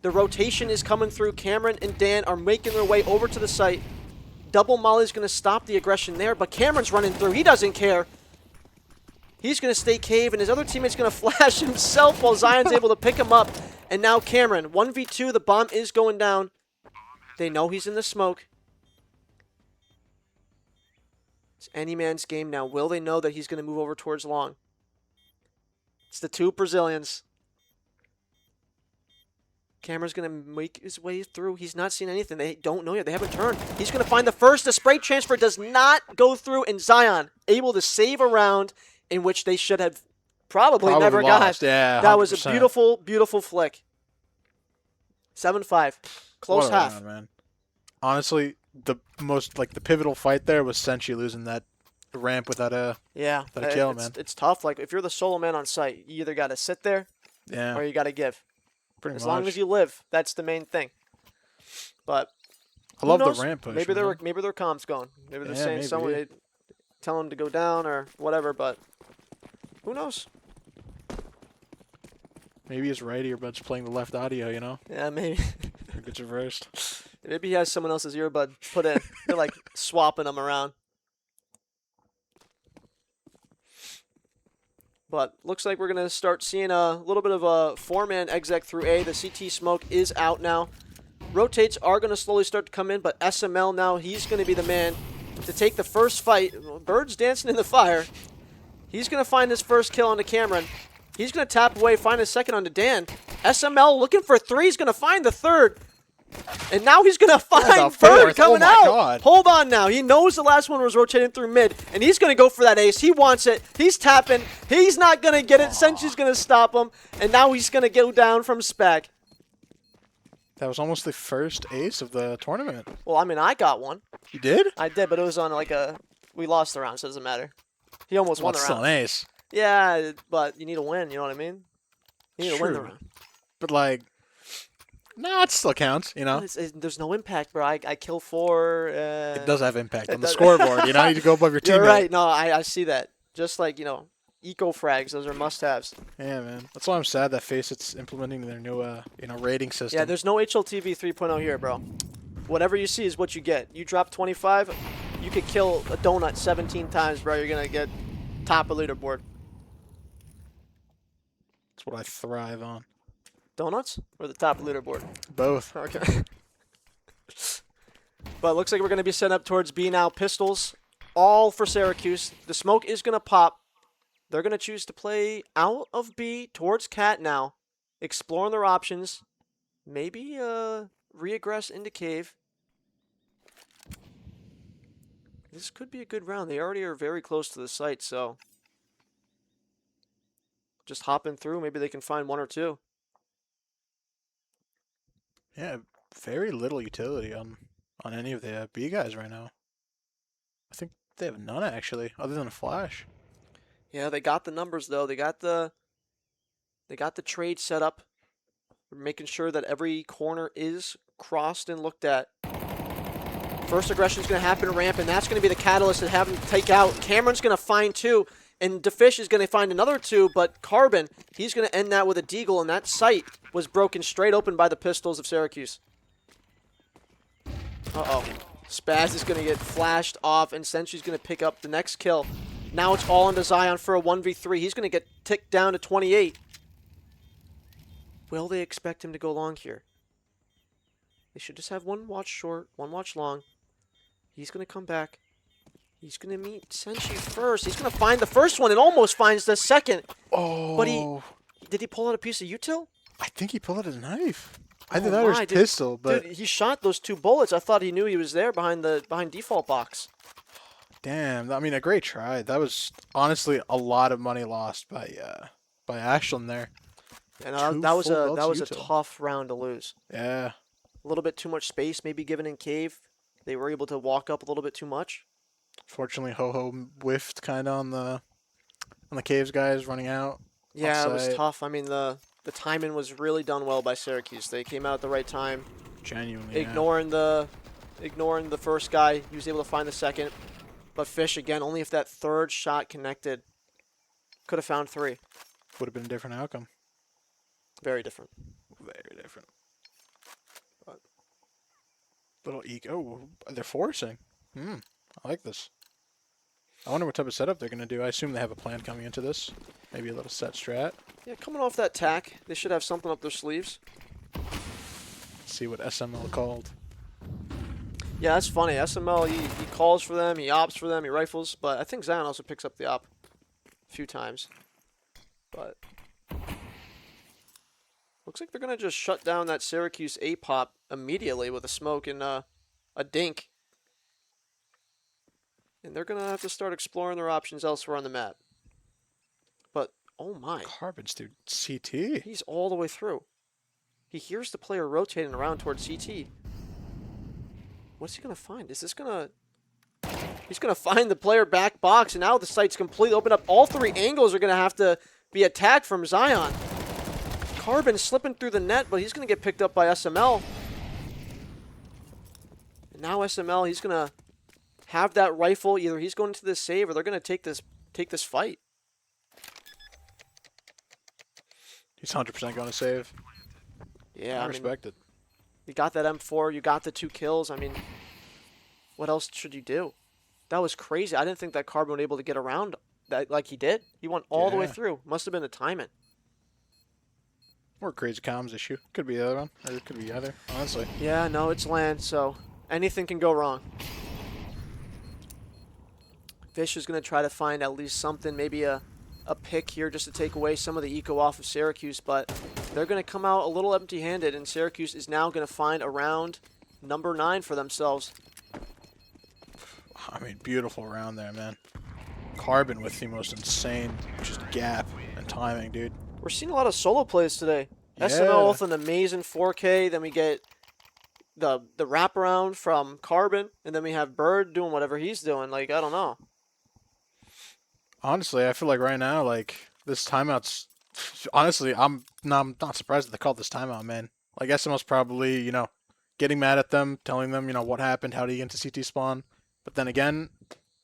The rotation is coming through. Cameron and Dan are making their way over to the site. Double Molly's going to stop the aggression there, but Cameron's running through. He doesn't care. He's going to stay cave, and his other teammate's going to flash himself while Zion's able to pick him up. And now Cameron, 1v2, the bomb is going down. They know he's in the smoke. It's any man's game now. Will they know that he's going to move over towards long? It's the 2 Brazilians. Cameron's going to make his way through. He's not seen anything. They don't know yet. They haven't turned. He's going to find the first. The spray transfer does not go through, and Zion able to save a round in which they should have probably never lost. got. Yeah, That was a 100%. beautiful, beautiful flick. 7-5. Close What a half. round, man. Honestly, the most the pivotal fight there was Senshi losing that ramp without a Yeah, kill, it's, man. it's tough. Like, if you're the solo man on site, you either got to sit there Yeah, or you got to give. pretty As much. long as you live, that's the main thing. But I who love knows? the ramp push. Maybe man. their comp's going. Maybe they're Yeah, saying maybe. someone they tell them to go down or whatever. But who knows? Maybe his right earbud's playing the left audio. Yeah, maybe. It gets reversed. Maybe he has someone else's earbud put in. They're like swapping them around. But looks like we're going to start seeing a little bit of a four-man exec through A. The CT smoke is out now. Rotates are going to slowly start to come in, but SML now, he's going to be the man to take the first fight. Bird's dancing in the fire. He's going to find his first kill onto Cameron. He's going to tap away, find a second onto Dan. SML looking for three. He's going to find the third. And now he's going to find the Bird fourth. coming Oh my out. God. Hold on now. He knows the last one was rotating through mid, and he's going to go for that ace. He wants it. He's tapping. He's not going to get it. Senchi's going to stop him, and now he's going to go down from spec. That was almost the first ace of the tournament. Well, I mean, I got one. You did? I did, but it was on we lost the round, so it doesn't matter. He almost Well, won the it's still round. an ace. Yeah, but you need to win, you know what I mean? You need to win the True. round. But no, it still counts. There's no impact, bro. I kill 4. It does have impact it on the does. scoreboard. You need to go above your teammate. You're right. No, I see that. Just eco frags, those are must-haves. Yeah, man. That's why I'm sad that Facet's implementing their new, rating system. Yeah, there's no HLTV 3.0 here, bro. Whatever you see is what you get. You drop 25, you could kill a donut 17 times, bro. You're gonna get top of leaderboard. That's what I thrive on. Donuts or the top of leaderboard? Both. Okay. But it looks like we're going to be set up towards B now. Pistols, all for Syracuse. The smoke is going to pop. They're going to choose to play out of B towards Cat now, exploring their options. Maybe re-aggress into Cave. This could be a good round. They already are very close to the site, so just hopping through. Maybe they can find one or two. Yeah, very little utility on any of the B guys right now. I think they have none, actually, other than a flash. Yeah, they got the numbers though. They got the trade set up. We're making sure that every corner is crossed and looked at. First aggression is going to happen ramp, and that's going to be the catalyst to have him take out. Cameron's going to find 2, and DeFish is going to find another 2, but Carbon, he's going to end that with a deagle, and that site was broken straight open by the Pistols of Syracuse. Uh-oh. Spaz is going to get flashed off, and Senchi's going to pick up the next kill. Now it's all into Zion for a 1v3. He's going to get ticked down to 28. Will they expect him to go long here? They should just have one watch short, one watch long. He's going to come back. He's going to meet Senshi first. He's going to find the first one and almost finds the second. Oh. But did he pull out a piece of util? I think he pulled out his knife. Either Oh that or my, his dude. pistol, but Dude, he shot those 2 bullets. I thought he knew he was there behind default box. damn. I mean, a great try. That was honestly a lot of money lost by Ashland there. And Two that was full belts a util. tough round to lose. Yeah. A little bit too much space maybe given in Cave. They were able to walk up a little bit too much. Fortunately, Ho-Ho whiffed kind of on the Caves guys running out. Yeah, it was Offside. tough. I mean, the timing was really done well by Syracuse. They came out at the right time, Genuinely. ignoring the first guy. He was able to find the second. But Fish, again, only if that third shot connected, could have found 3. Would have been a different outcome. Very different. Very different. But little eco. Oh, they're forcing. I like this. I wonder what type of setup they're going to do. I assume they have a plan coming into this. Maybe a little set strat. Yeah, coming off that tack, they should have something up their sleeves. See what SML called. Yeah, that's funny. SML, he calls for them, he opts for them, he rifles, but I think Zion also picks up the op a few times. But looks like they're going to just shut down that Syracuse A-pop immediately with a smoke and a dink. And they're going to have to start exploring their options elsewhere on the map. But Oh my. Carbon's through CT. He's all the way through. He hears the player rotating around towards CT. What's he going to find? Is this going to... He's going to find the player back box, and now the site's completely open up. All three angles are going to have to be attacked from Zion. Carbon slipping through the net, but he's going to get picked up by SML. And now SML, he's going to have that rifle. Either he's going to this save, or they're going to take this fight. He's 100% going to save. Yeah, I I mean, respect it. you got that M4, you got the 2 kills. I mean, what else should you do? That was crazy. I didn't think that Carbon was able to get around that like he did. He went all the way Yeah. through. Must have been the timing. Or a crazy comms issue. Could be the other one. Or it could be either, honestly. Yeah, no, it's LAN, so anything can go wrong. Fish is going to try to find at least something, maybe a pick here just to take away some of the eco off of Syracuse, but they're going to come out a little empty-handed, and Syracuse is now going to find a round number 9 for themselves. I mean, beautiful round there, man. Carbon with the most insane just gap and timing, dude. We're seeing a lot of solo plays today. Yeah. SML with an amazing 4K, then we get the wraparound from Carbon, and then we have Bird doing whatever he's doing. Like, I don't know. Honestly, I feel like right now, like, this timeout's... Honestly, I'm not surprised that they called this timeout, man. Like, SML's probably, you know, getting mad at them, telling them, you know, what happened, how do you get into CT spawn. But then again,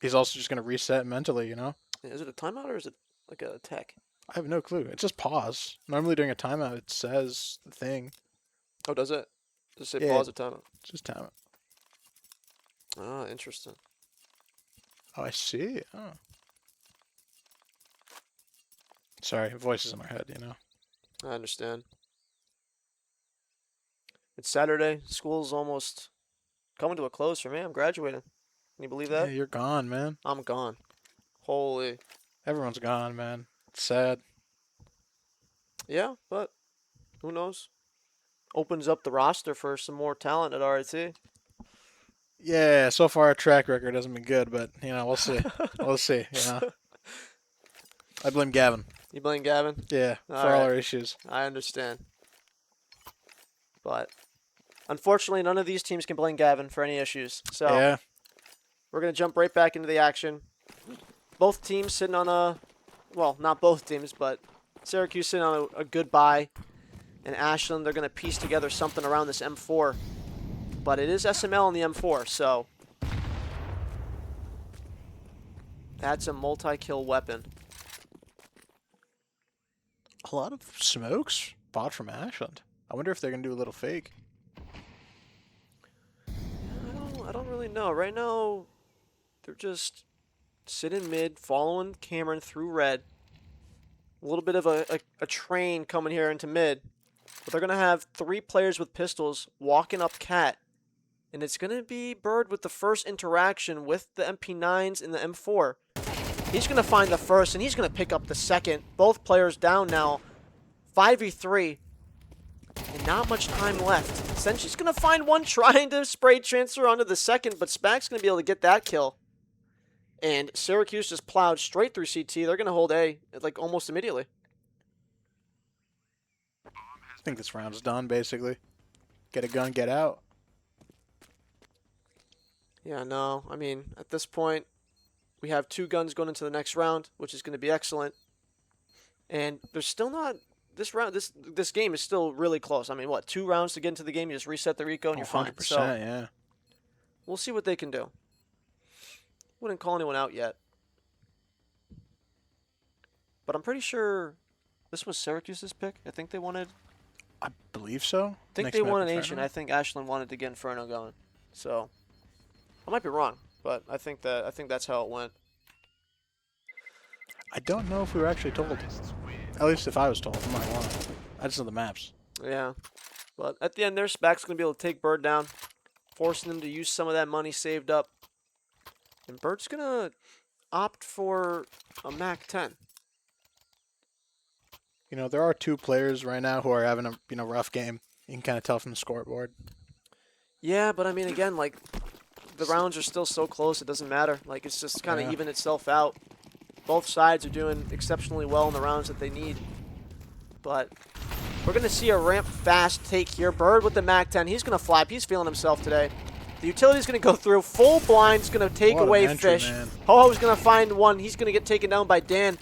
he's also just going to reset mentally, you know? Is it a timeout or is it like a tech? I have no clue. It's just pause. Normally during a timeout, it says the thing. Oh, does it? Does it say Yeah. pause or timeout? It's just timeout. Ah, interesting. Oh, I see. Oh. Sorry, voices in our head, you know? I understand. It's Saturday. School's almost coming to a close for me. I'm graduating. Can you believe Yeah, that? you're gone, man. I'm gone. Holy. Everyone's gone, man. It's sad. Yeah, but who knows? Opens up the roster for some more talent at RIT. Yeah, so far our track record hasn't been good, but, you know, we'll see. We'll see, you know? I blame Gavin. You blame Gavin? Yeah, for all Alright. our issues. I understand. But unfortunately, none of these teams can blame Gavin for any issues. So Yeah. we're going to jump right back into the action. Both teams sitting on a, well, not both teams, but Syracuse sitting on a good buy. And Ashland, they're going to piece together something around this M4. But it is SML on the M4, so that's a multi-kill weapon. A lot of smokes bought from Ashland. I wonder if they're going to do a little fake. I don't really know. Right now, they're just sitting mid, following Cameron through red. A little bit of a train coming here into mid. But they're going to have 3 players with pistols walking up Cat. And it's going to be Bird with the first interaction with the MP9s and the M4. He's going to find the first, and he's going to pick up the second. Both players down now. 5v3. And not much time left. Senchi's going to find one trying to spray transfer onto the second, but Spac's going to be able to get that kill. And Syracuse just plowed straight through CT. They're going to hold A like almost immediately. I think this round's done, basically. Get a gun, get out. Yeah, no. I mean, at this point, we have 2 guns going into the next round, which is going to be excellent. And there's still not... This round, this game is still really close. I mean, what, 2 rounds to get into the game? You just reset the Rico and you're fine. 100%, So yeah. we'll see what they can do. Wouldn't call anyone out yet. But I'm pretty sure this was Syracuse's pick. I think they wanted... I believe so. I think Next they map, wanted Inferno? Ancient. I think Ashland wanted to get Inferno going. So I might be wrong, but I think that's how it went. I don't know if we were actually told. At least if I was told. I'm not gonna lie. I just know the maps. Yeah. But at the end there, Spac's going to be able to take Bird down, forcing them to use some of that money saved up. And Bird's going to opt for a MAC-10. You know, there are 2 players right now who are having a rough game. You can kind of tell from the scoreboard. Yeah, but I mean, again, like, the rounds are still so close, it doesn't matter. Like, it's just kind of Yeah. even itself out. Both sides are doing exceptionally well in the rounds that they need. But we're going to see a ramp fast take here. Bird with the MAC-10. He's going to flap. He's feeling himself today. The utility's going to go through. Full blind's going to take What an away entry, Fish. man. Ho-Ho's going to find one. He's going to get taken down by Dan.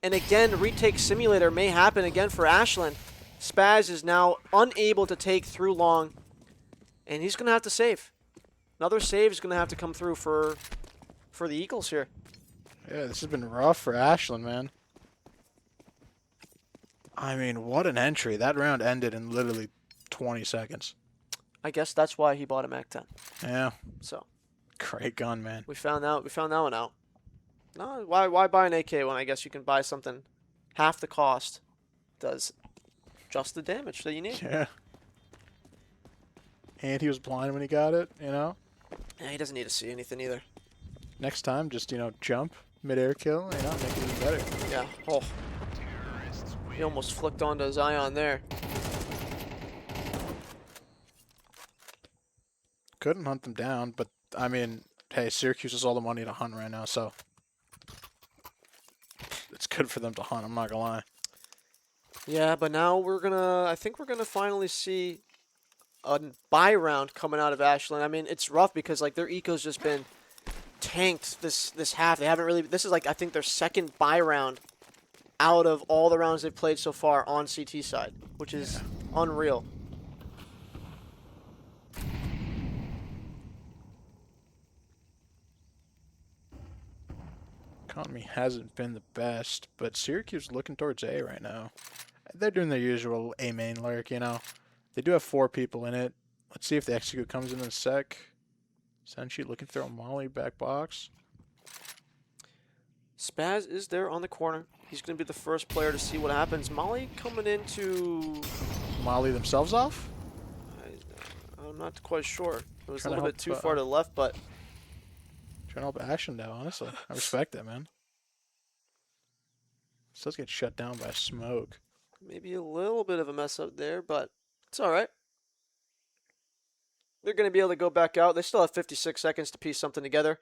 And again, retake simulator may happen again for Ashland. Spaz is now unable to take through long. And he's going to have to save. Another save is going to have to come through for the Eagles here. Yeah, this has been rough for Ashland, man. I mean, what an entry. That round ended in literally 20 seconds. I guess that's why he bought a MAC-10. Yeah, So great gun, man. we found that one out. No, why buy an AK when I guess you can buy something half the cost, does just the damage that you need. Yeah. And he was blind when he got it, you know? Yeah, he doesn't need to see anything either. Next time, just, jump, mid-air kill, make it even better. Yeah. Oh. He almost flicked onto Zion there. Couldn't hunt them down, but, I mean, hey, Syracuse has all the money to hunt right now, so it's good for them to hunt, I'm not gonna lie. Yeah, but now I think we're gonna finally see a buy round coming out of Ashland. I mean, it's rough because like their eco's just been tanked this half. They haven't really. This is like I think their second buy round out of all the rounds they've played so far on CT side, which is unreal. Economy hasn't been the best, but Syracuse looking towards A right now. They're doing their usual A main lurk, They do have 4 people in it. Let's see if the execute comes in a sec. Senshi looking to throw Molly back box. Spaz is there on the corner. He's going to be the first player to see what happens. Molly coming into... Molly themselves off? I'm not quite sure. It was a Trying to little bit help, too far to the left, but Trying to help Ashland now, honestly. I respect that, man. This does get shut down by smoke. maybe a little bit of a mess up there, but it's all right. They're going to be able to go back out. They still have 56 seconds to piece something together.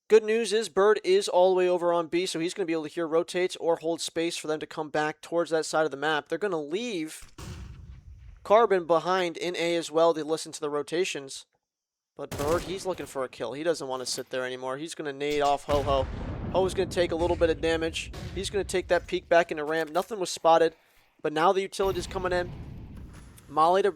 Good news is Bird is all the way over on B, so he's going to be able to hear rotates or hold space for them to come back towards that side of the map. They're going to leave Carbon behind in A as well to listen to the rotations. But Bird, he's looking for a kill. He doesn't want to sit there anymore. He's going to nade off Ho-Ho. Ho is going to take a little bit of damage. He's going to take that peek back into ramp. Nothing was spotted, but now the utility's coming in. Molly to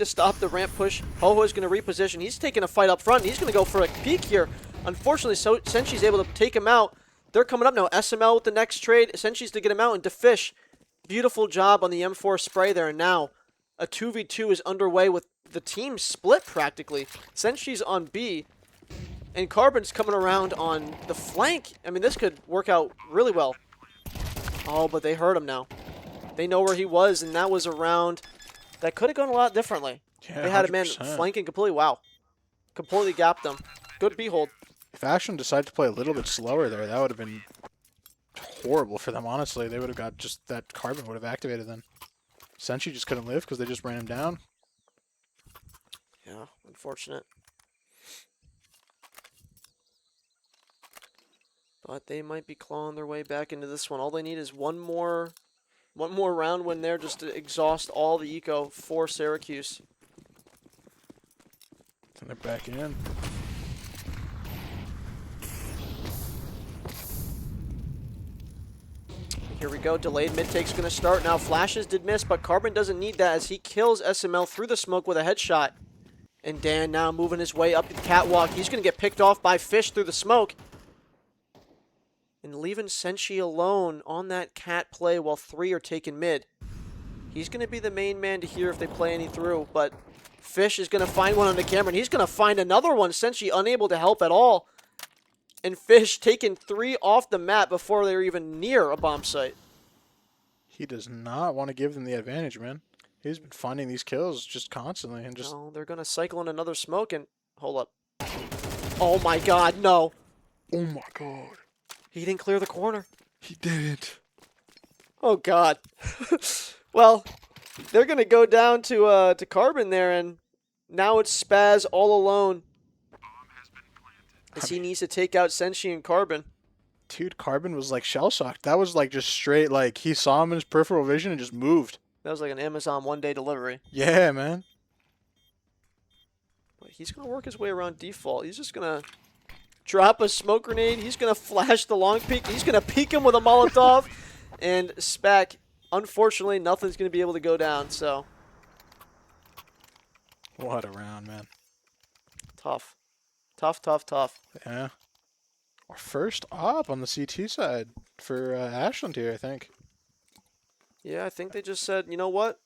stop the ramp push. Ho-Ho is going to reposition. He's taking a fight up front. He's going to go for a peek here. Unfortunately, Senshi's able to take him out. They're coming up now. SML with the next trade. Senshi's to get him out, and DeFish. Beautiful job on the M4 spray there. And now a 2v2 is underway with the team split practically. Senshi's on B, and Carbon's coming around on the flank. I mean, this could work out really well. Oh, but they heard him now. They know where he was, and that was a round that could have gone a lot differently. Yeah, They had a man 100%. flanking completely. Wow. Completely gapped them. Good B-hold. If Ashland decided to play a little bit slower there, that would have been horrible for them, honestly. They would have got just that Carbon would have activated then. Senshi just couldn't live because they just ran him down. Yeah, unfortunate. But they might be clawing their way back into this one. All they need is one more round win there just to exhaust all the eco for Syracuse. And they're back in. Here we go. Delayed mid-take's going to start. Now flashes did miss, but Carbon doesn't need that as he kills SML through the smoke with a headshot. And Dan now moving his way up the catwalk. He's going to get picked off by Fish through the smoke. And leaving Senshi alone on that cat play while 3 are taken mid. He's going to be the main man to hear if they play any through, but Fish is going to find one on the camera, and he's going to find another one. Senshi unable to help at all. And Fish taking 3 off the map before they were even near a bomb site. He does not want to give them the advantage, man. He's been finding these kills just constantly and just... No, they're going to cycle in another smoke and... Hold up. Oh my god, no. Oh my god. He didn't clear the corner. He didn't. Oh god. Well, they're going to go down to Carbon there, and now it's Spaz all alone. As he needs to take out Senshi and Carbon. Dude, Carbon was like shell shocked. That was like just straight, like he saw him in his peripheral vision and just moved. That was like an Amazon one-day delivery. Yeah, man. But he's going to work his way around default. He's just going to drop a smoke grenade. He's going to flash the long peek. He's going to peek him with a Molotov. And Spack, unfortunately, nothing's going to be able to go down. So What a round, man. tough. Tough, tough, tough. Yeah. Our first op on the CT side for Ashland here, I think. Yeah, I think they just said, you know what?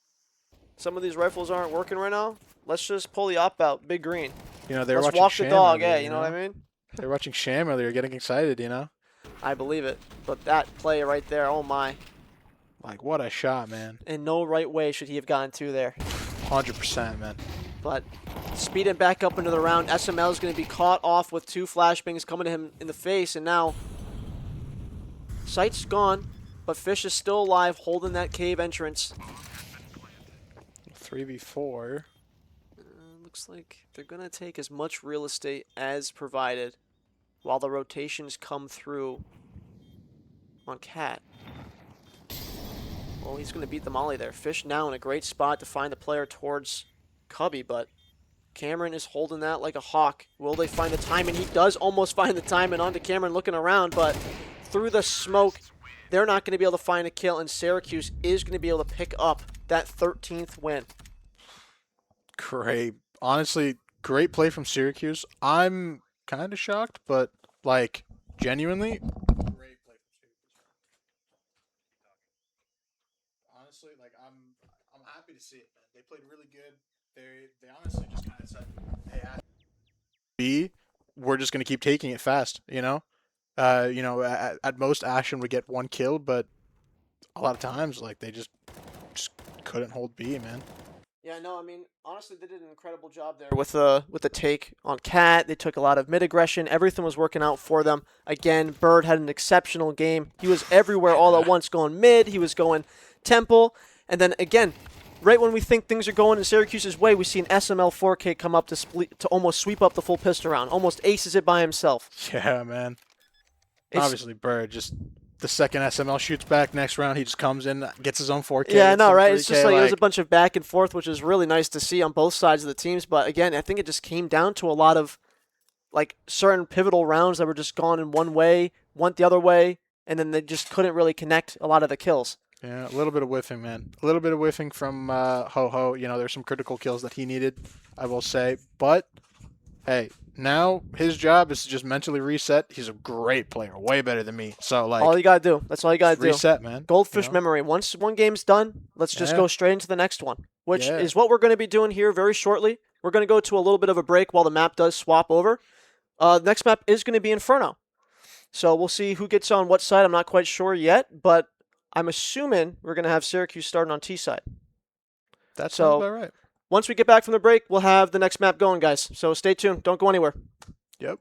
Some of these rifles aren't working right now. Let's just pull the op out. Big green. You know, they were Let's watching walk Sham the dog, earlier, yeah, you know what I mean? They were watching Sham earlier, getting excited, you know? I believe it. But that play right there, oh my. Like, what a shot, man. In no right way should he have gotten through there. 100%, man. But speeding back up into the round, SML is going to be caught off with 2 flashbangs coming to him in the face, and now Sight's gone, but Fish is still alive, holding that cave entrance. 3v4. Looks like they're going to take as much real estate as provided while the rotations come through on Cat. Well, he's going to beat the molly there. Fish now in a great spot to find the player towards Cubby, but Cameron is holding that like a hawk. Will they find the time? And he does almost find the time, and onto Cameron looking around, but through the smoke, they're not going to be able to find a kill, and Syracuse is going to be able to pick up that 13th win. Great. Honestly, great play from Syracuse. I'm kind of shocked, but, like, genuinely, great play from Syracuse. Honestly, like, I'm happy to see it, man. They played really good. They honestly just kind of said, hey, B, we're just going to keep taking it fast, you know? At most, Ashton would get 1 kill, but a lot of times, like, they just couldn't hold B, man. Yeah, no, I mean, honestly, they did an incredible job there with the take on Cat. They took a lot of mid aggression. Everything was working out for them. Again, Bird had an exceptional game. He was everywhere all at once, going mid. He was going temple, and then again, right when we think things are going in Syracuse's way, we see an SML 4K come up to almost sweep up the full pistol round. Almost aces it by himself. Yeah, man. Obviously, Bird just the second SML shoots back next round, he just comes in, gets his own 4K. Yeah, I know, right? It's 3K, just like it was a bunch of back and forth, which is really nice to see on both sides of the teams. But again, I think it just came down to a lot of like certain pivotal rounds that were just gone in one way, went the other way, and then they just couldn't really connect a lot of the kills. Yeah, a little bit of whiffing, man. A little bit of whiffing from Ho-Ho. You know, there's some critical kills that he needed, I will say. But, hey, now his job is to just mentally reset. He's a great player, way better than me. So, like, all you got to do. That's all you got to do. Reset, man. Goldfish You know? memory. Once one game's done, let's just go straight into the next one, which Yeah. is what we're going to be doing here very shortly. We're going to go to a little bit of a break while the map does swap over. The next map is going to be Inferno. So we'll see who gets on what side. I'm not quite sure yet, but I'm assuming we're going to have Syracuse starting on T side. That So- sounds about right. Once we get back from the break, we'll have the next map going, guys. So stay tuned. Don't go anywhere. Yep.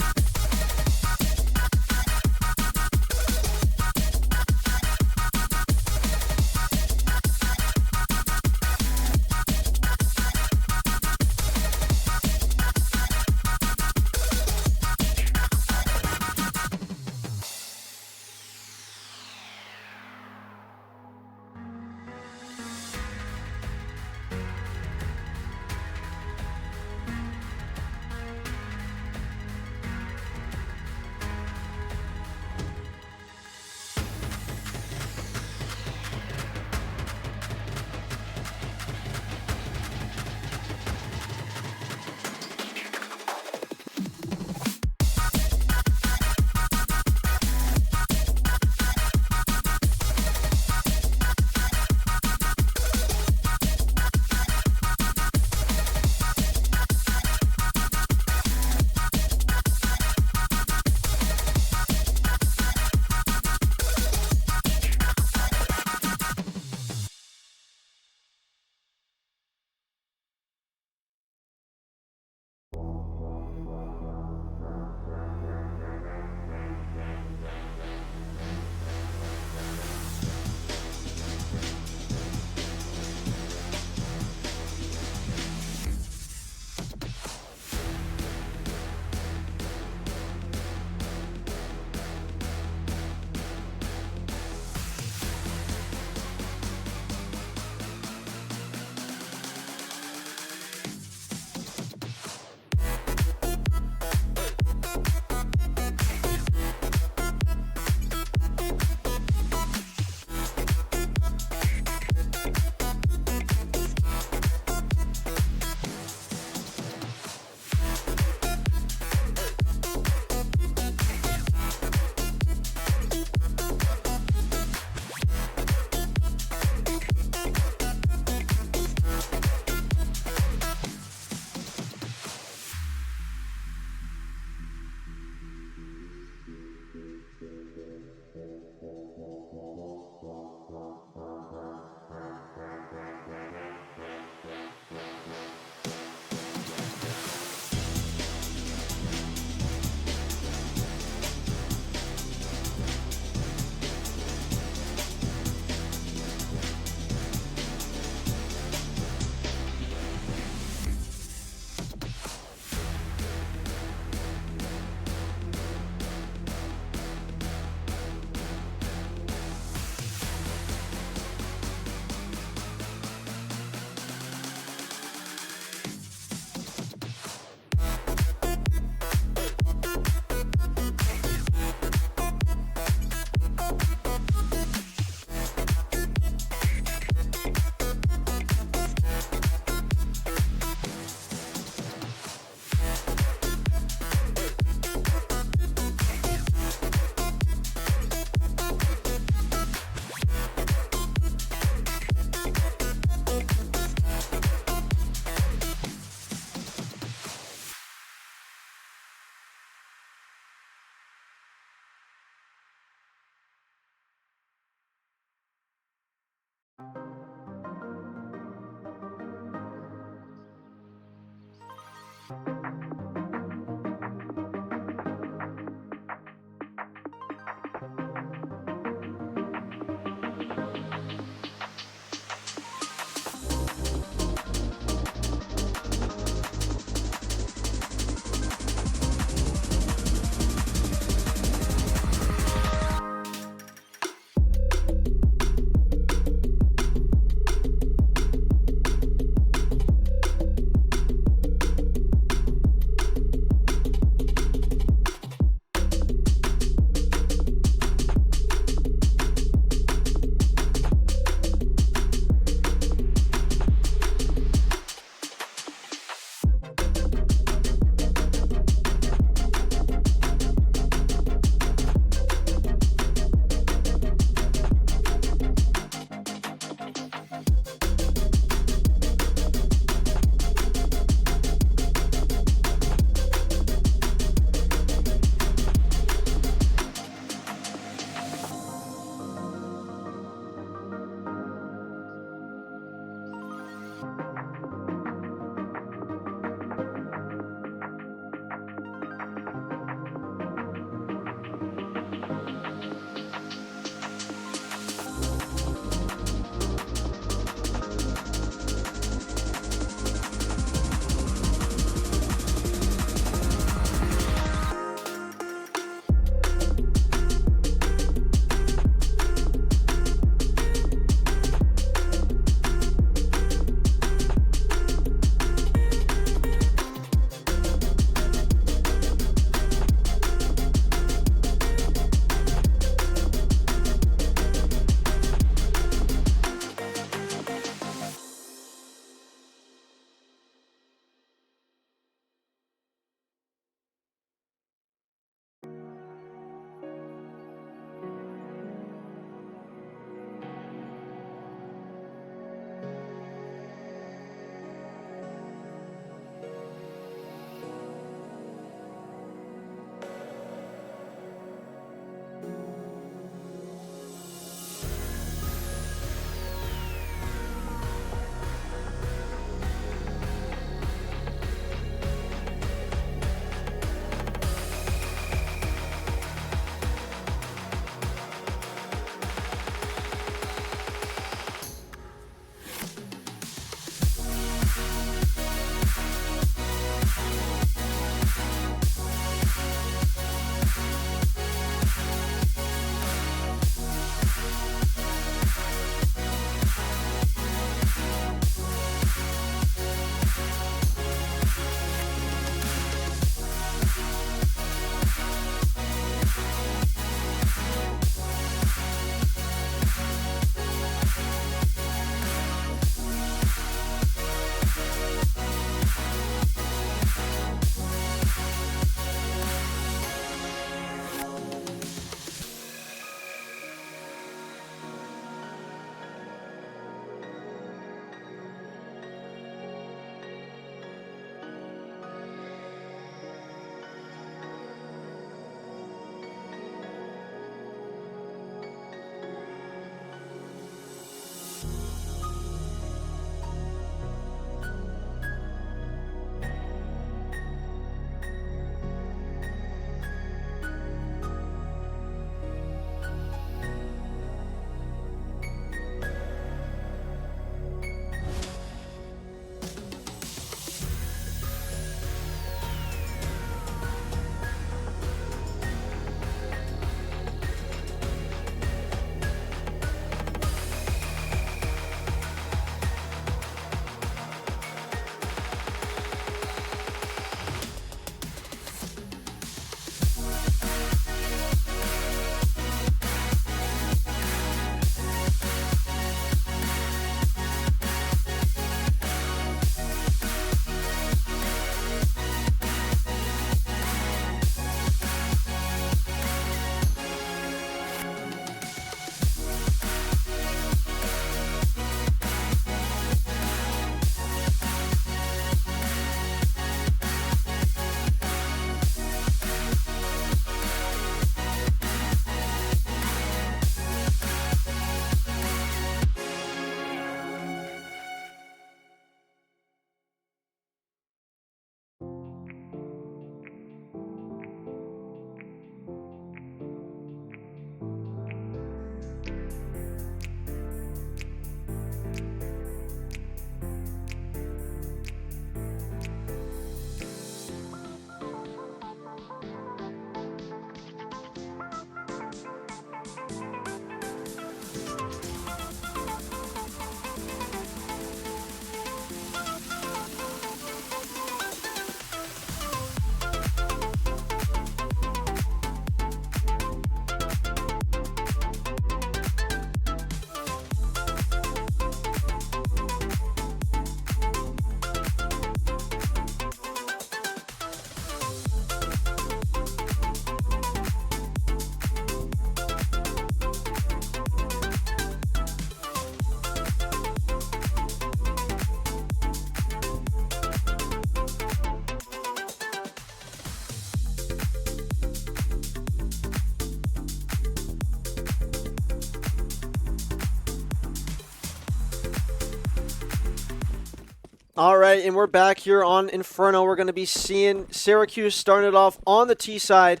All right, and we're back here on Inferno. We're going to be seeing Syracuse starting it off on the T side,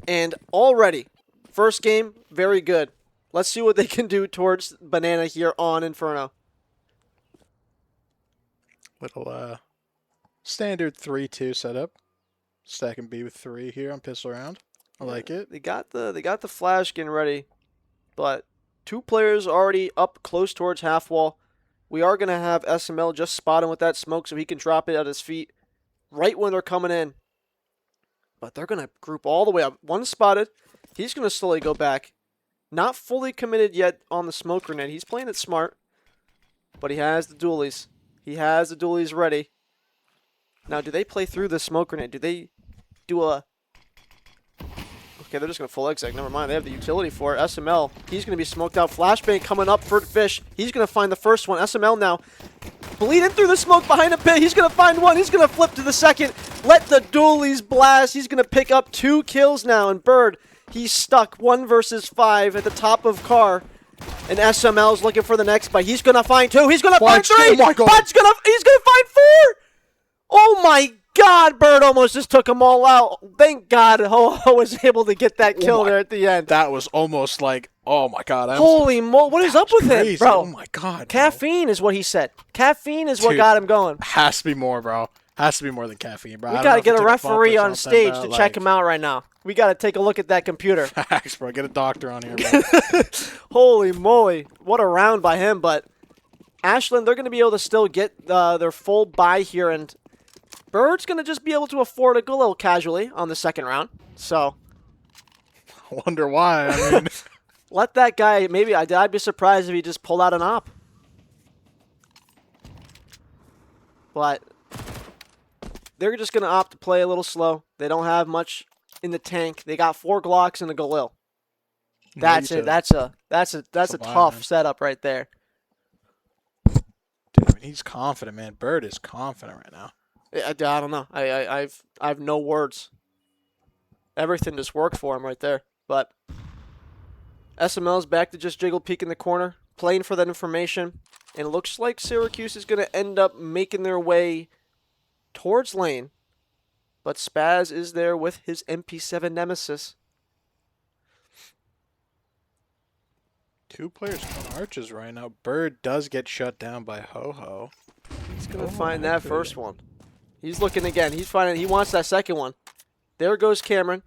and already, first game, very good. Let's see what they can do towards Banana here on Inferno. Little standard 3-2 setup. Stacking B with 3 here on pistol round. I like it. They got the flash getting ready, but 2 players already up close towards half wall. We are going to have SML just spot him with that smoke so he can drop it at his feet right when they're coming in. But they're going to group all the way up. One spotted. He's going to slowly go back. Not fully committed yet on the smoke grenade. He's playing it smart. But he has the dualies. He has the dualies ready. Now, do they play through the smoke grenade? Do they do a... Okay, they're just going to full exec. Never mind. They have the utility for it. SML, he's going to be smoked out. Flashbang coming up for Fish. He's going to find the first one. SML now bleeding through the smoke behind a pit. He's going to find one. He's going to flip to the second. Let the dualies blast. He's going to pick up 2 kills now. And Bird, he's stuck 1 versus 5 at the top of car. And SML's looking for the next bite. He's going to find 2. He's going to find 3. Oh my God. He's going to find 4. Oh my God, Bird almost just took them all out. Thank God Ho-Ho was able to get that kill there at the end. That was almost like, oh my God. Holy moly, what is up with him, bro? Oh my God. Caffeine is what he said. Caffeine is what Dude. got him going. Has to be more, bro. Has to be more than caffeine, bro. We got to get a referee on stage to check him out right now. We got to take a look at that computer. Facts, bro. Get a doctor on here, bro. Holy moly. What a round by him, but Ashland, they're going to be able to still get their full buy here, and Bird's going to just be able to afford to go a little casually on the second round. So, I wonder why. I mean, let that guy, maybe I'd be surprised if he just pulled out an op. But they're just going to opt to play a little slow. They don't have much in the tank. They got 4 Glocks and a Galil. That's it. That's a tough setup right there. dude, I mean, he's confident, man. Bird is confident right now. I don't know. I have no words. Everything just worked for him right there. But SML's back to just jiggle peek in the corner, playing for that information. And it looks like Syracuse is going to end up making their way towards lane. But Spaz is there with his MP7 Nemesis. 2 players on arches right now. Bird does get shut down by Ho-Ho. He's going to find that first one. He's looking again. He's finding. He wants that second one. There goes Cameron.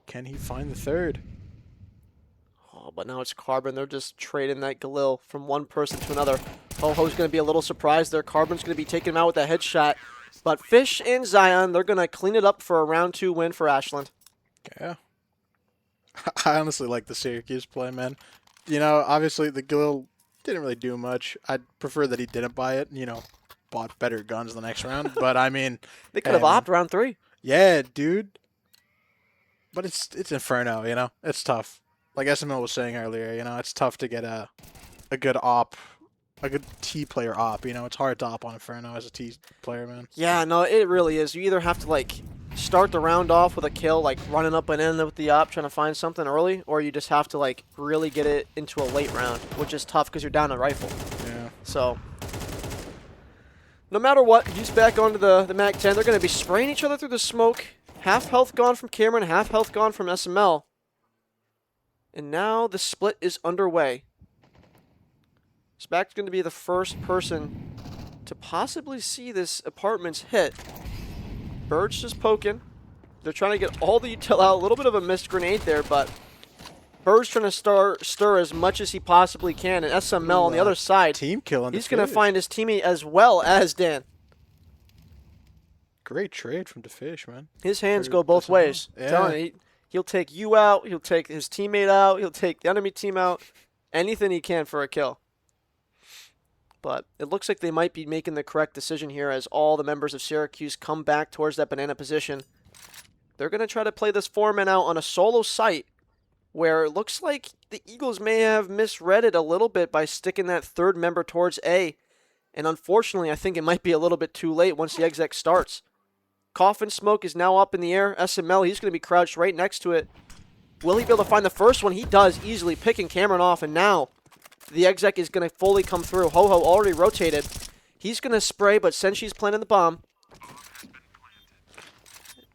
Can he find the third? Oh, but now it's Carbon. They're just trading that Galil from one person to another. Ho-Ho's going to be a little surprised there. Carbon's going to be taking him out with a headshot. But Fish and Zion, they're going to clean it up for a round 2 win for Ashland. Yeah. I honestly like the Syracuse play, man. You know, obviously the Galil didn't really do much. I'd prefer that he didn't buy it, you know, bought better guns the next round. But, I mean... They could have opted round 3. Yeah, dude. But it's Inferno, you know? It's tough. Like SML was saying earlier, you know, it's tough to get a good op, a good T player op, you know? It's hard to op on Inferno as a T player, man. Yeah, no, it really is. You either have to, like, start the round off with a kill, like running up and in with the op, trying to find something early, or you just have to, like, really get it into a late round, which is tough because you're down a rifle. Yeah. So... no matter what, he's back onto the MAC-10. They're going to be spraying each other through the smoke. Half health gone from Cameron, half health gone from SML. And now the split is underway. Spac's going to be the first person to possibly see this apartment's hit. Bird's just poking. They're trying to get all the util out. A little bit of a missed grenade there, but Bird's trying to stir as much as he possibly can. And SML on the other side, Team kill. he's going to find his teammate as well as Dan. Great trade from DeFish, man. His hands For go both SML. ways. Yeah. I'm telling you, he'll take you out. He'll take his teammate out. He'll take the enemy team out. Anything he can for a kill. But it looks like they might be making the correct decision here as all the members of Syracuse come back towards that banana position. They're going to try to play this 4-man out on a solo site where it looks like the Eagles may have misread it a little bit by sticking that third member towards A. And unfortunately, I think it might be a little bit too late once the exec starts. Coffin smoke is now up in the air. SML, he's going to be crouched right next to it. Will he be able to find the first one? He does, easily picking Cameron off. And now the exec is going to fully come through. Ho-Ho already rotated. He's going to spray, but Senshi's planting the bomb.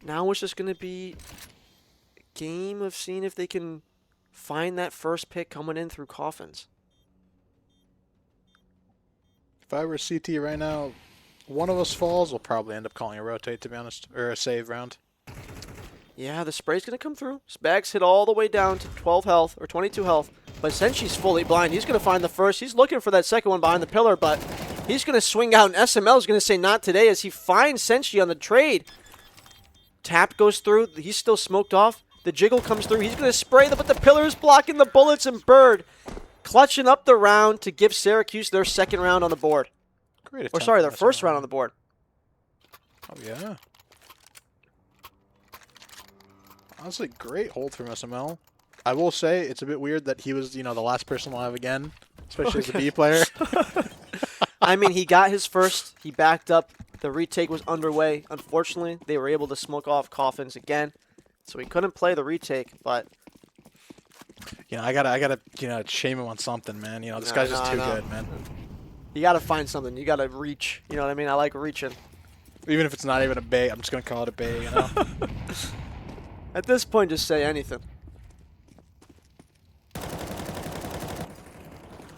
Now it's just going to be a game of seeing if they can find that first pick coming in through coffins. If I were CT right now, one of us falls, we'll probably end up calling a rotate, to be honest, or a save round. Yeah, the spray's going to come through. Spags hit all the way down to 12 health, or 22 health. But Senshi's fully blind. He's going to find the first. He's looking for that second one behind the pillar, but he's going to swing out, and SML is going to say not today as he finds Senshi on the trade. Tap goes through. He's still smoked off. The jiggle comes through. He's going to spray them, but the pillar is blocking the bullets, and Bird clutching up the round to give Syracuse their second round on the board. Great Or attempt sorry, from their first SML. round on the board. Oh, yeah. Honestly, great hold from SML. I will say it's a bit weird that he was, the last person alive again, especially as a B player. I mean, he got his first. He backed up. The retake was underway. Unfortunately, they were able to smoke off coffins again, so he couldn't play the retake. But I gotta, shame him on something, man. This guy's just too good, man. you got to find something. You got to reach. You know what I mean? I like reaching. Even if it's not even a bait, I'm just gonna call it a bait. At this point, just say anything.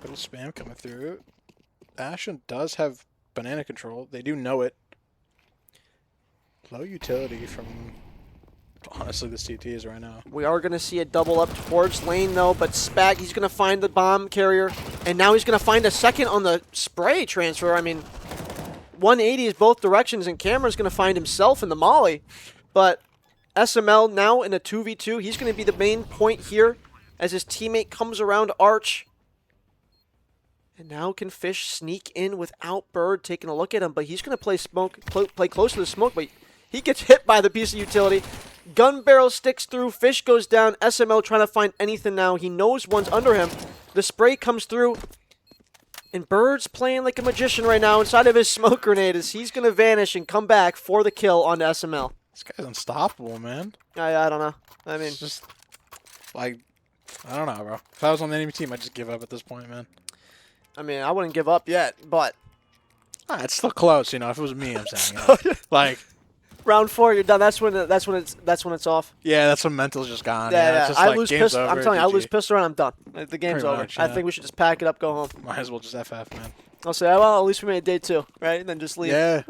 Little spam coming through. Ashen does have banana control. They do know it. Low utility from, honestly, the CTs right now. We are going to see a double up towards lane, though, but Spag, he's going to find the bomb carrier, and now he's going to find a second on the spray transfer. I mean, 180 is both directions, and Cameron's going to find himself in the molly. But SML now in a 2v2. He's going to be the main point here as his teammate comes around Arch. And now can Fish sneak in without Bird taking a look at him, but he's going to play play close to the smoke, but he gets hit by the piece of utility. Gun barrel sticks through. Fish goes down. SML trying to find anything now. He knows one's under him. The spray comes through. And Bird's playing like a magician right now inside of his smoke grenade as he's going to vanish and come back for the kill on SML. This guy's unstoppable, man. I don't know. I mean, It's just, I don't know, bro. If I was on the enemy team, I'd just give up at this point, man. I wouldn't give up yet, but It's still close, If it was me, I'm saying. round 4, you're done. That's when it's off. Yeah, that's when mental's just gone. Yeah. It's just I like, lose game's pistol. I'm over, telling you, I GG. lose pistol and I'm done. The game's Pretty over. much, I yeah. think we should just pack it up, go home. Might as well just FF, man. I'll say, well, at least we made day 2, right? And then just leave. Yeah.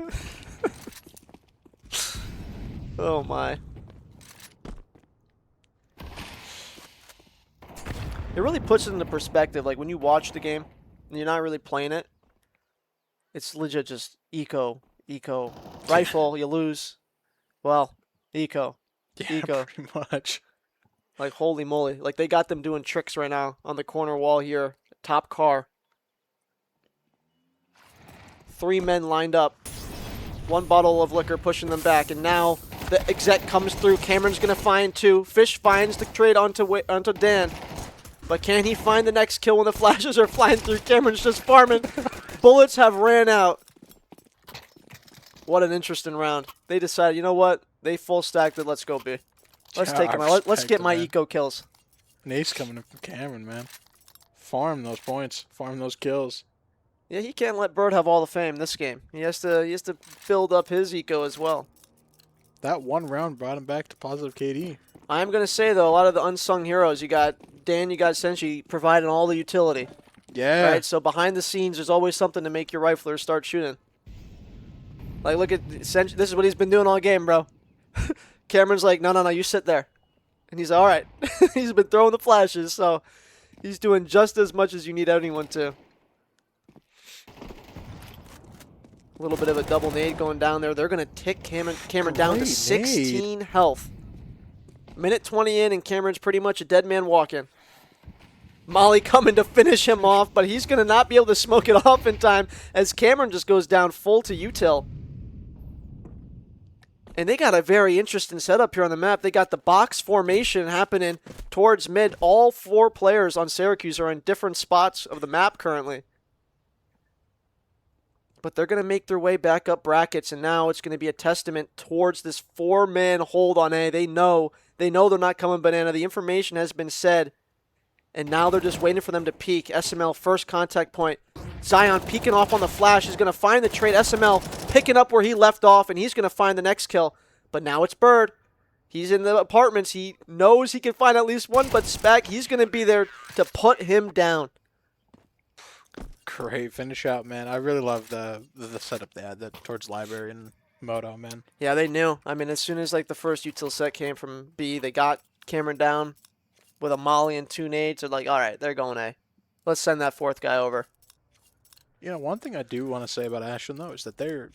Oh my. It really puts it into perspective. Like when you watch the game and you're not really playing it, it's legit just eco, rifle, you lose. Well, eco. Yeah, pretty much. Like holy moly. Like they got them doing tricks right now on the corner wall here. Top car. 3 men lined up. 1 bottle of liquor pushing them back, and now the exec comes through. Cameron's gonna find 2. Fish finds the trade onto Dan. But can he find the next kill when the flashes are flying through? Cameron's just farming. Bullets have ran out. What an interesting round. They decided, you know what? They full stacked it. Let's go B. Let's take him out. Let's get my eco kills. An ace coming in from Cameron, man. Farm those points. Farm those kills. Yeah, he can't let Bird have all the fame this game. He has to build up his eco as well. That one round brought him back to positive KD. I'm going to say, though, a lot of the unsung heroes, you got Dan, you got Senshi providing all the utility. Yeah. Right? So behind the scenes, there's always something to make your riflers start shooting. Like, look at Senshi. This is what he's been doing all game, bro. Cameron's like, no, you sit there. And he's like, all right. He's been throwing the flashes, so he's doing just as much as you need anyone to. A little bit of a double nade going down there. They're going to tick Cameron down to Great 16 health. Minute 20 in, and Cameron's pretty much a dead man walking. Molly coming to finish him off, but he's going to not be able to smoke it off in time as Cameron just goes down full to util. And they got a very interesting setup here on the map. They got the box formation happening towards mid. All 4 players on Syracuse are in different spots of the map currently. But they're going to make their way back up brackets, and now it's going to be a testament towards this 4-man hold on A. They know they're not coming banana. The information has been said, and now they're just waiting for them to peak. SML first contact point. Zion peeking off on the flash is going to find the trade. SML picking up where he left off, and he's going to find the next kill. But now it's Bird. He's in the apartments. He knows he can find at least one, but Spec, he's going to be there to put him down. Great finish out, man. I really love the setup they had towards Library and Moto, man. Yeah, they knew. I mean, as soon as like the first util set came from B, they got Cameron down with a molly and 2 nades. They're like, all right, they're going A. Let's send that 4th guy over. You know, one thing I do want to say about Ashland though is that their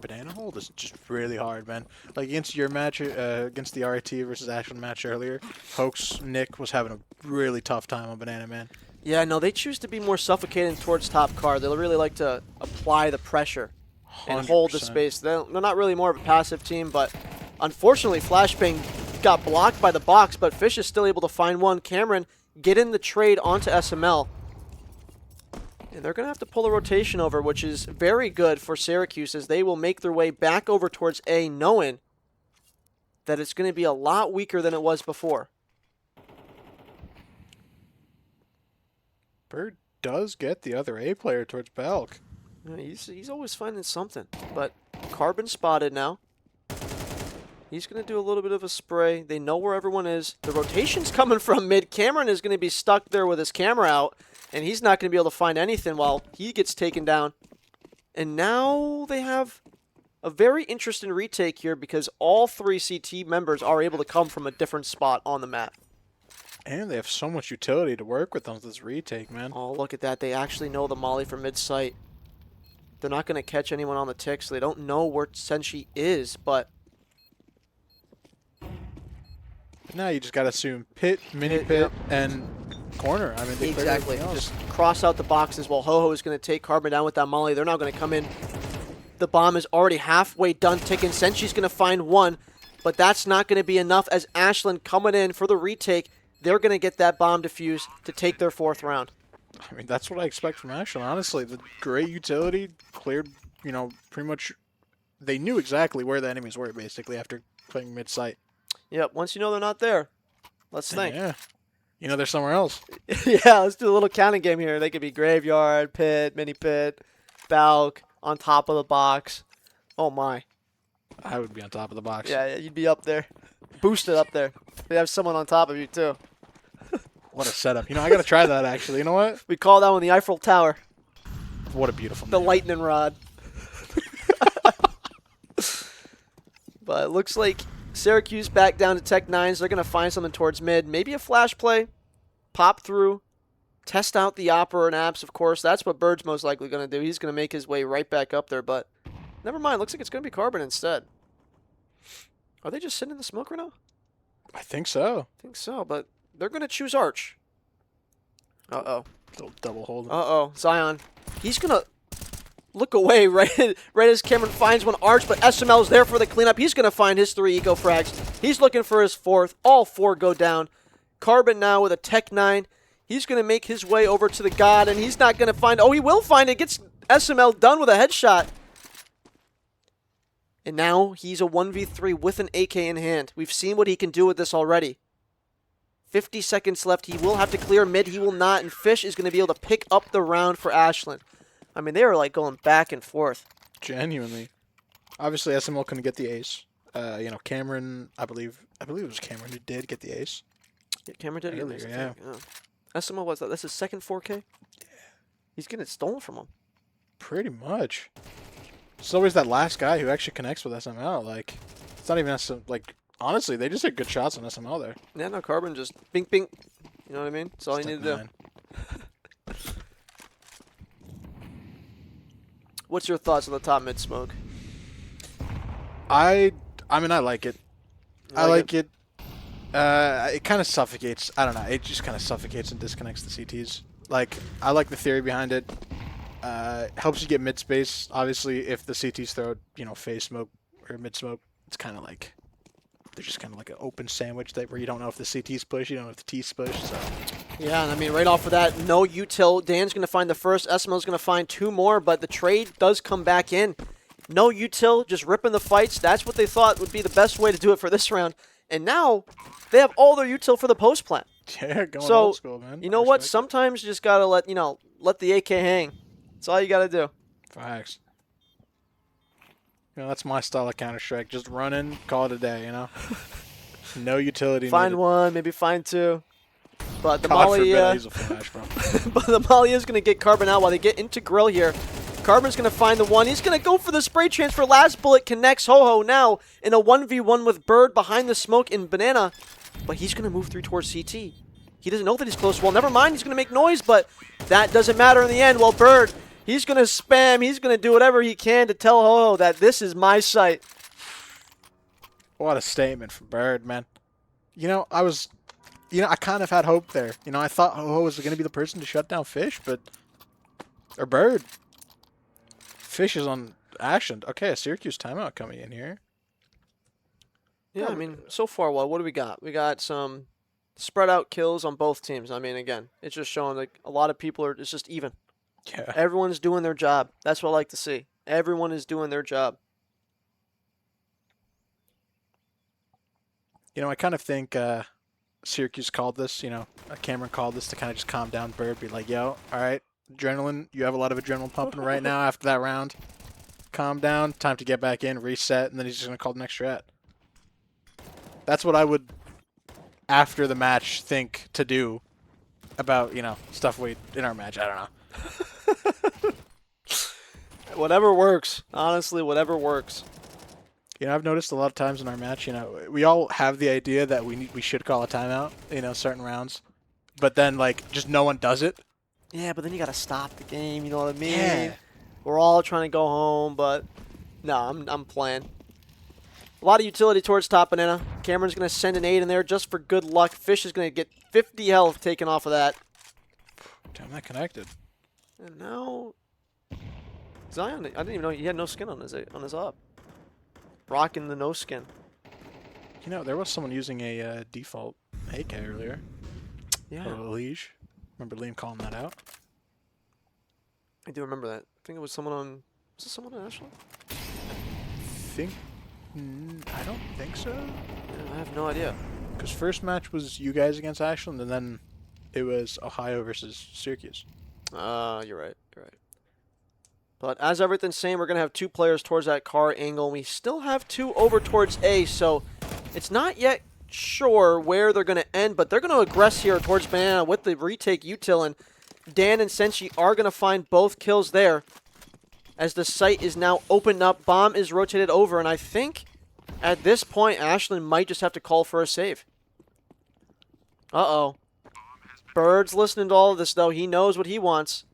banana hold is just really hard, man. Like against your match, against the RIT versus Ashland match earlier, Hoax Nick was having a really tough time on banana, man. Yeah, no, they choose to be more suffocating towards top card. They really like to apply the pressure and hold the 100%. space. They're not really more of a passive team, but unfortunately, Flashbang got blocked by the box, but Fish is still able to find one. Cameron getting the trade onto SML. And they're going to have to pull a rotation over, which is very good for Syracuse, as they will make their way back over towards A, knowing that it's going to be a lot weaker than it was before. Bird does get the other A player towards Belk. Yeah, he's always finding something. But Carbon spotted now. He's going to do a little bit of a spray. They know where everyone is. The rotation's coming from mid. Cameron is going to be stuck there with his camera out, and he's not going to be able to find anything while he gets taken down. And now they have a very interesting retake here because all 3 CT members are able to come from a different spot on the map. And they have so much utility to work with on this retake, man. Oh, look at that. They actually know the molly from mid-site. They're not going to catch anyone on the tick, so they don't know where Senshi is, but Now you just got to assume pit, mini pit, yep. and corner. I mean, they cleared exactly. everything else. Just cross out the boxes while Ho-Ho is going to take Carbon down with that molly. They're not going to come in. The bomb is already halfway done ticking. Senshi's going to find one, but that's not going to be enough as Ashland coming in for the retake. They're going to get that bomb defused to take their 4th round. I mean, that's what I expect from Ashland. Honestly, the great utility cleared, you know, pretty much. They knew exactly where the enemies were, basically, after playing mid-site. Yep, once you know they're not there, let's think. Yeah. You know, they're somewhere else. Yeah, let's do a little counting game here. They could be graveyard, pit, mini pit, balk, on top of the box. Oh my. I would be on top of the box. Yeah, you'd be up there. Boosted up there. They have someone on top of you too. What a setup. You know, I got to try that, actually. You know what? We call that one the Eiffel Tower. What a beautiful The name. lightning rod. But it looks like Syracuse back down to Tech 9s. They're going to find something towards mid. Maybe a flash play. Pop through. Test out the Opera and Apps, of course. That's what Bird's most likely going to do. He's going to make his way right back up there. But never mind. Looks like it's going to be Carbon instead. Are they just sitting in the smoke right now? I think so. I think so, but they're going to choose Arch. Uh-oh. Little double hold. Uh-oh. Zion. He's going to look away right as Cameron finds one. Arch, but SML's there for the cleanup. He's going to find his 3 eco frags. He's looking for his 4th. All 4 go down. Carbon now with a Tech 9. He's going to make his way over to the God, and he's not going to find... Oh, he will find it. Gets SML done with a headshot. And now he's a 1v3 with an AK in hand. We've seen what he can do with this already. 50 seconds left. He will have to clear mid. He will not, and Fish is going to be able to pick up the round for Ashland. I mean, they were like going back and forth. Genuinely. Obviously, SML couldn't get the ace. You know, Cameron, I believe it was Cameron who did get the ace. Yeah, Cameron did get Earlier, this, I yeah. think. SML was that? That's his second 4K? Yeah. He's getting it stolen from him. Pretty much. It's always that last guy who actually connects with SML. Like, it's not even SML. Like, honestly, they just hit good shots on SML there. Yeah, no, Carbon just bing, bing. You know what I mean? That's all you need to do. What's your thoughts on the top mid smoke? I mean, I like it. You I like it. It kind of suffocates. I don't know. It just kind of suffocates and disconnects the CTs. Like, I like the theory behind it. Helps you get mid space. Obviously, if the CTs throw, you know, phase smoke or mid smoke, it's kind of like they're just kind of like an open sandwich that where you don't know if the CTs push, you don't know if the T's push. So Yeah, and I mean, right off of that, no util. Dan's going to find the first. SML's going to find 2 more, but the trade does come back in. No util, just ripping the fights. That's what they thought would be the best way to do it for this round. And now they have all their util for the post plant. yeah, going So, old school, man. You know what? Respect it. Sometimes you just got to let the AK hang That's all you got to do. Facts. You know, that's my style of Counter-Strike. Just run in, call it a day, you know? No utility Find needed. one, maybe find two. But the God Molly, forbid I use a flash, bro. but the Molly is going to get Carbon out while they get into Grill here. Carbon's going to find the one. He's going to go for the spray transfer. Last bullet connects Ho-Ho now in a 1v1 with Bird behind the smoke in Banana. But he's going to move through towards CT. He doesn't know that he's close. Well, never mind. He's going to make noise, but that doesn't matter in the end. Well, Bird, he's going to spam. He's going to do whatever he can to tell Ho-Ho that this is my site. What a statement from Bird, man. You know, I kind of had hope there. You know, I thought Ho-Ho was going to be the person to shut down Fish, or Bird. Fish is on Ashland. Okay, a Syracuse timeout coming in here. Yeah, I mean, so far, what do we got? We got some spread out kills on both teams. I mean, again, it's just showing like a lot of people it's just even. Yeah. Everyone's doing their job. That's what I like to see. Everyone is doing their job. You know, I kind of think Syracuse called this, you know, Cameron called this to kind of just calm down Bird, be like, yo, all right, adrenaline, you have a lot of adrenaline pumping right now after that round. Calm down, time to get back in, reset, and then he's just going to call the next strat. That's what I would, after the match, think to do about, you know, stuff in our match. I don't know. Whatever works. Honestly, whatever works. You know, I've noticed a lot of times in our match, you know, we all have the idea that we should call a timeout, you know, certain rounds. But then, like, just no one does it. Yeah, but then you got to stop the game, you know what I mean? Yeah. We're all trying to go home, but no, I'm playing. A lot of utility towards top Banana. Cameron's going to send an 8 in there just for good luck. Fish is going to get 50 health taken off of that. Damn, that connected. And now Zion, I didn't even know he had no skin on his up. Rocking the no skin. You know, there was someone using a default AK earlier. Yeah, A Liege. Remember Liam calling that out? I do remember that. I think it was someone on. Was it someone on Ashland? I don't think so. Yeah, I have no idea. Because first match was you guys against Ashland, and then it was Ohio versus Syracuse. You're right. You're right. But as everything's saying, we're going to have 2 players towards that car angle. And we still have 2 over towards A, so it's not yet sure where they're going to end, but they're going to aggress here towards Banana with the retake util, and Dan and Senshi are going to find both kills there as the site is now opened up. Bomb is rotated over, and I think at this point, Ashland might just have to call for a save. Uh-oh. Bird's listening to all of this, though. He knows what he wants.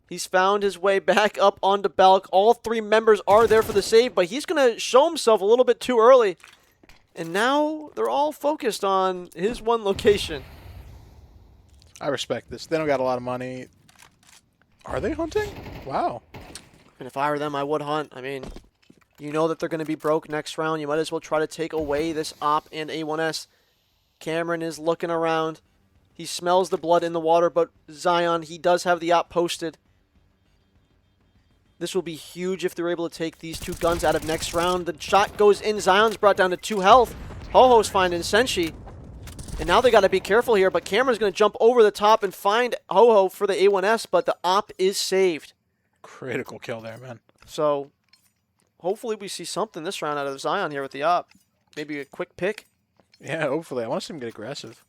He's found his way back up onto Balk. All 3 members are there for the save, but he's going to show himself a little bit too early. And now they're all focused on his one location. I respect this. They don't got a lot of money. Are they hunting? Wow. And if I were them, I would hunt. I mean, you know that they're going to be broke next round. You might as well try to take away this op and A1S. Cameron is looking around. He smells the blood in the water, but Zion, he does have the op posted. This will be huge if they're able to take these 2 guns out of next round. The shot goes in. Zion's brought down to 2 health. Ho-Ho's finding Senshi. And now they got to be careful here, but Cameron's going to jump over the top and find Ho-Ho for the A1S, but the op is saved. Critical kill there, man. So hopefully we see something this round out of Zion here with the op. Maybe a quick pick. Yeah, hopefully. I want to see him get aggressive.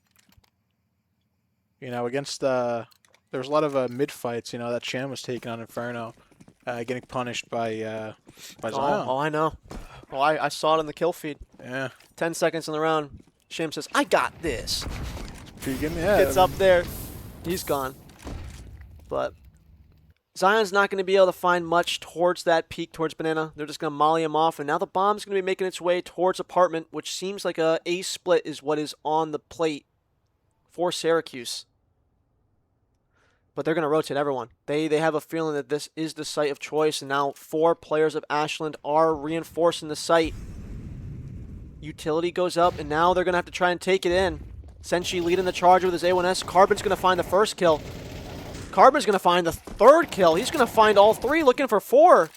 You know, against there was a lot of mid fights. You know, that Chan was taking on Inferno, getting punished by Zion. Oh, I know. Oh, I saw it in the kill feed. Yeah. 10 seconds in the round. Sham says, I got this. Peeking, yeah. Gets up there. He's gone. But Zion's not going to be able to find much towards that peak towards Banana. They're just going to molly him off. And now the bomb's going to be making its way towards Apartment, which seems like a ace split is what is on the plate for Syracuse. But they're going to rotate everyone. They have a feeling that this is the site of choice, and now 4 players of Ashland are reinforcing the site. Utility goes up, and now they're going to have to try and take it in. Senshi leading the charge with his A1S. Carbon's going to find the first kill. Carbon's going to find the 3rd kill. He's going to find all 3, looking for 4.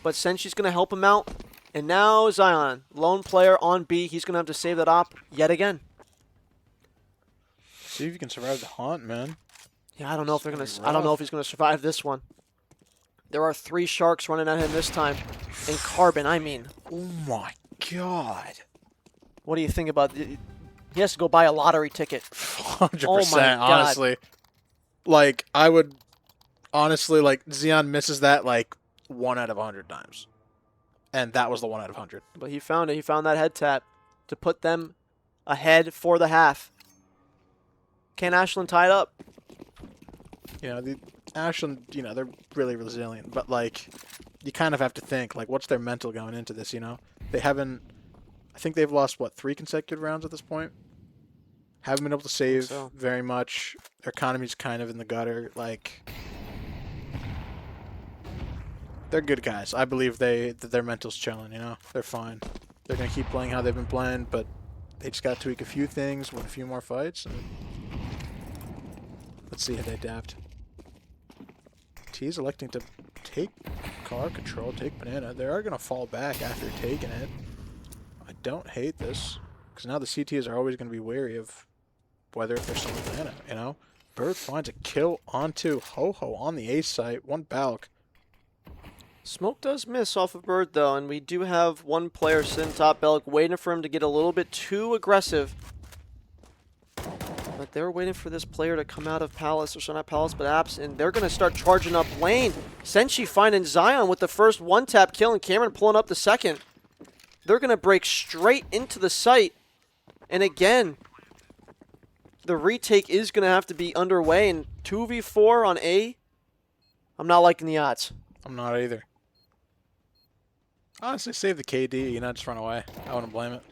But Senshi's going to help him out. And now Zion, lone player on B. He's going to have to save that op yet again. See if you can survive the haunt, man. Yeah, I don't know if they're gonna. It's gonna be I don't know rough. if he's gonna survive this one. There are 3 sharks running at him this time, and Carbon. I mean, Oh my god. what do you think about? He has to go buy a lottery ticket. 100%, Oh my God. honestly. Like, I would honestly, like, Xeon misses that like 1 out of 100 times. And that was the 1 out of 100. But he found it. He found that head tap to put them ahead for the half. Can Ashland tie it up? You know, the Ashland, you know, they're really resilient, but like, you kind of have to think, like, what's their mental going into this, you know? They haven't, I think they've lost, what, 3 consecutive rounds at this point? Haven't been able to save so. very much. Their economy's kind of in the gutter. Like, they're good guys. I believe that their mental's chilling, you know? They're fine. They're going to keep playing how they've been playing, but they just got to tweak a few things, win a few more fights, and let's see how they adapt. T's electing to take car control, take banana. They are going to fall back after taking it. I don't hate this, because now the CTs are always going to be wary of whether if there's some banana, you know? Bird finds a kill onto Ho-Ho on the A site, 1 Balk. Smoke does miss off of Bird, though, and we do have 1 player sitting top Belk waiting for him to get a little bit too aggressive. But they're waiting for this player to come out of Palace, or not Palace, but Apps, and they're going to start charging up lane. Senshi finding Zion with the first 1-tap kill, and Cameron pulling up the second. They're going to break straight into the site. And again, the retake is going to have to be underway, and 2v4 on A, I'm not liking the odds. I'm not either. Honestly, save the KD, you know, just run away. I wouldn't blame it.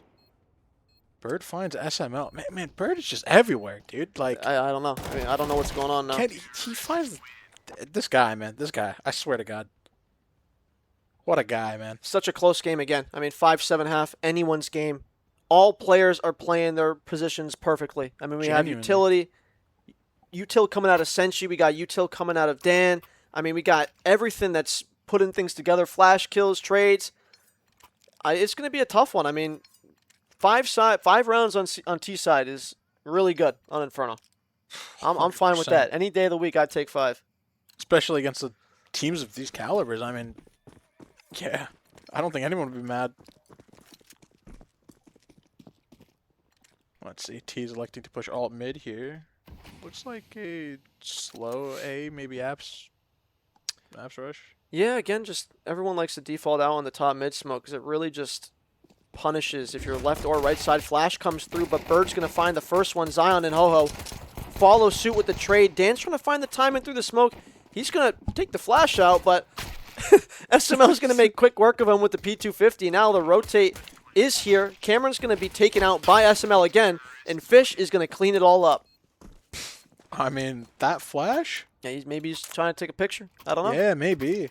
Bird finds SML. Man, Bird is just everywhere, dude. Like, I don't know. I mean, I don't know what's going on now. he finds this guy, man. This guy. I swear to God. What a guy, man. Such a close game again. I mean, 5-7 half, anyone's game. All players are playing their positions perfectly. I mean, we have Genuinely. utility. Util coming out of Senshi. We got Util coming out of Dan. I mean, we got everything that's putting things together. Flash kills, trades. It's going to be a tough one. I mean, 5 rounds on T side is really good on Inferno. I'm fine with 100%. that. Any day of the week, I'd take 5. Especially against the teams of these calibers. I mean, yeah. I don't think anyone would be mad. Let's see. T's electing to push alt mid here. Looks like a slow A, maybe apps rush. Yeah, again, just everyone likes to default out on the top mid smoke because it really just punishes if your left or right side flash comes through. But Bird's going to find the first one. Zion and Ho-Ho follow suit with the trade. Dan's trying to find the timing through the smoke. He's going to take the flash out, but SML is going to make quick work of him with the P250. Now the rotate is here. Cameron's going to be taken out by SML again, and Fish is going to clean it all up. I mean, that flash? Yeah, maybe he's trying to take a picture. I don't know. Yeah, maybe.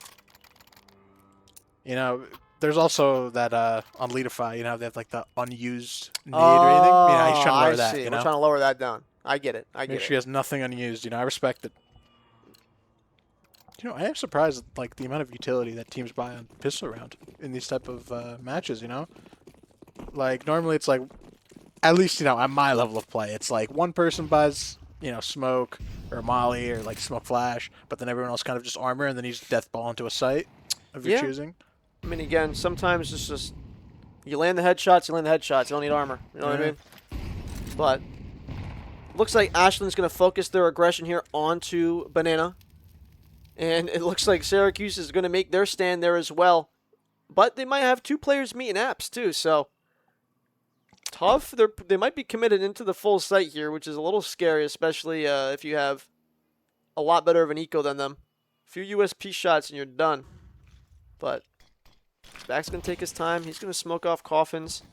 You know, there's also that on Leadify, you know, they have like the unused need or anything. Yeah, he's trying to lower I that. see. You We're know, trying to lower that down. I get it. I make get sure it. he has nothing unused. You know, I respect it. You know, I am surprised at, like, the amount of utility that teams buy on pistol round in these type of matches. You know, like normally it's like, at least you know at my level of play, it's like one person buys smoke or molly or like smoke flash, but then everyone else kind of just armor and then he's death ball into a site of your Yeah. choosing. I mean, again, sometimes it's just you land the headshots, you land the headshots. You don't need armor. You know what I Yeah. mean? But looks like Ashland's going to focus their aggression here onto Banana. And it looks like Syracuse is going to make their stand there as well. But they might have 2 players meeting apps too, so tough. They might be committed into the full site here, which is a little scary, especially if you have a lot better of an eco than them. A few USP shots and you're done. But Spack's going to take his time. He's going to smoke off coffins.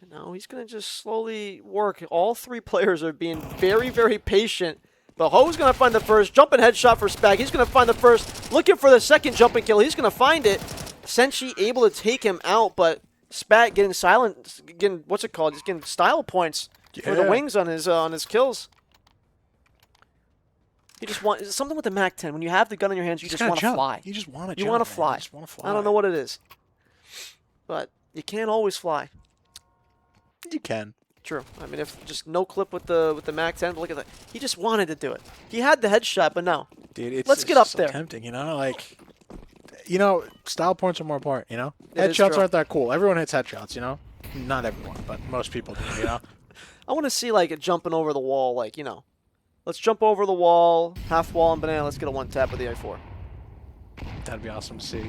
And now he's going to just slowly work. All 3 players are being very, very patient. But Ho's going to find the first. Jumping headshot for Spack. He's going to find the first. Looking for the second jumping kill. He's going to find it. Senshi able to take him out, but Spack getting silent. Getting, what's it called? He's getting style points for the Yeah. wings on his kills. You just want something with the MAC-10. When you have the gun in your hands, you just gotta want to jump. fly. You just want to. You want to fly. You just want to fly. I don't know what it is, but you can't always fly. You can. True. I mean, if just no clip with the Mac 10, but look at that. He just wanted to do it. He had the headshot, but no. Dude, Let's get up so there. tempting, like, style points are more important, It is Headshots true. aren't that cool. Everyone hits headshots, Not everyone, but most people do, I want to see like it jumping over the wall, like, let's jump over the wall, half wall and banana. Let's get a one tap with the I4. That'd be awesome to see,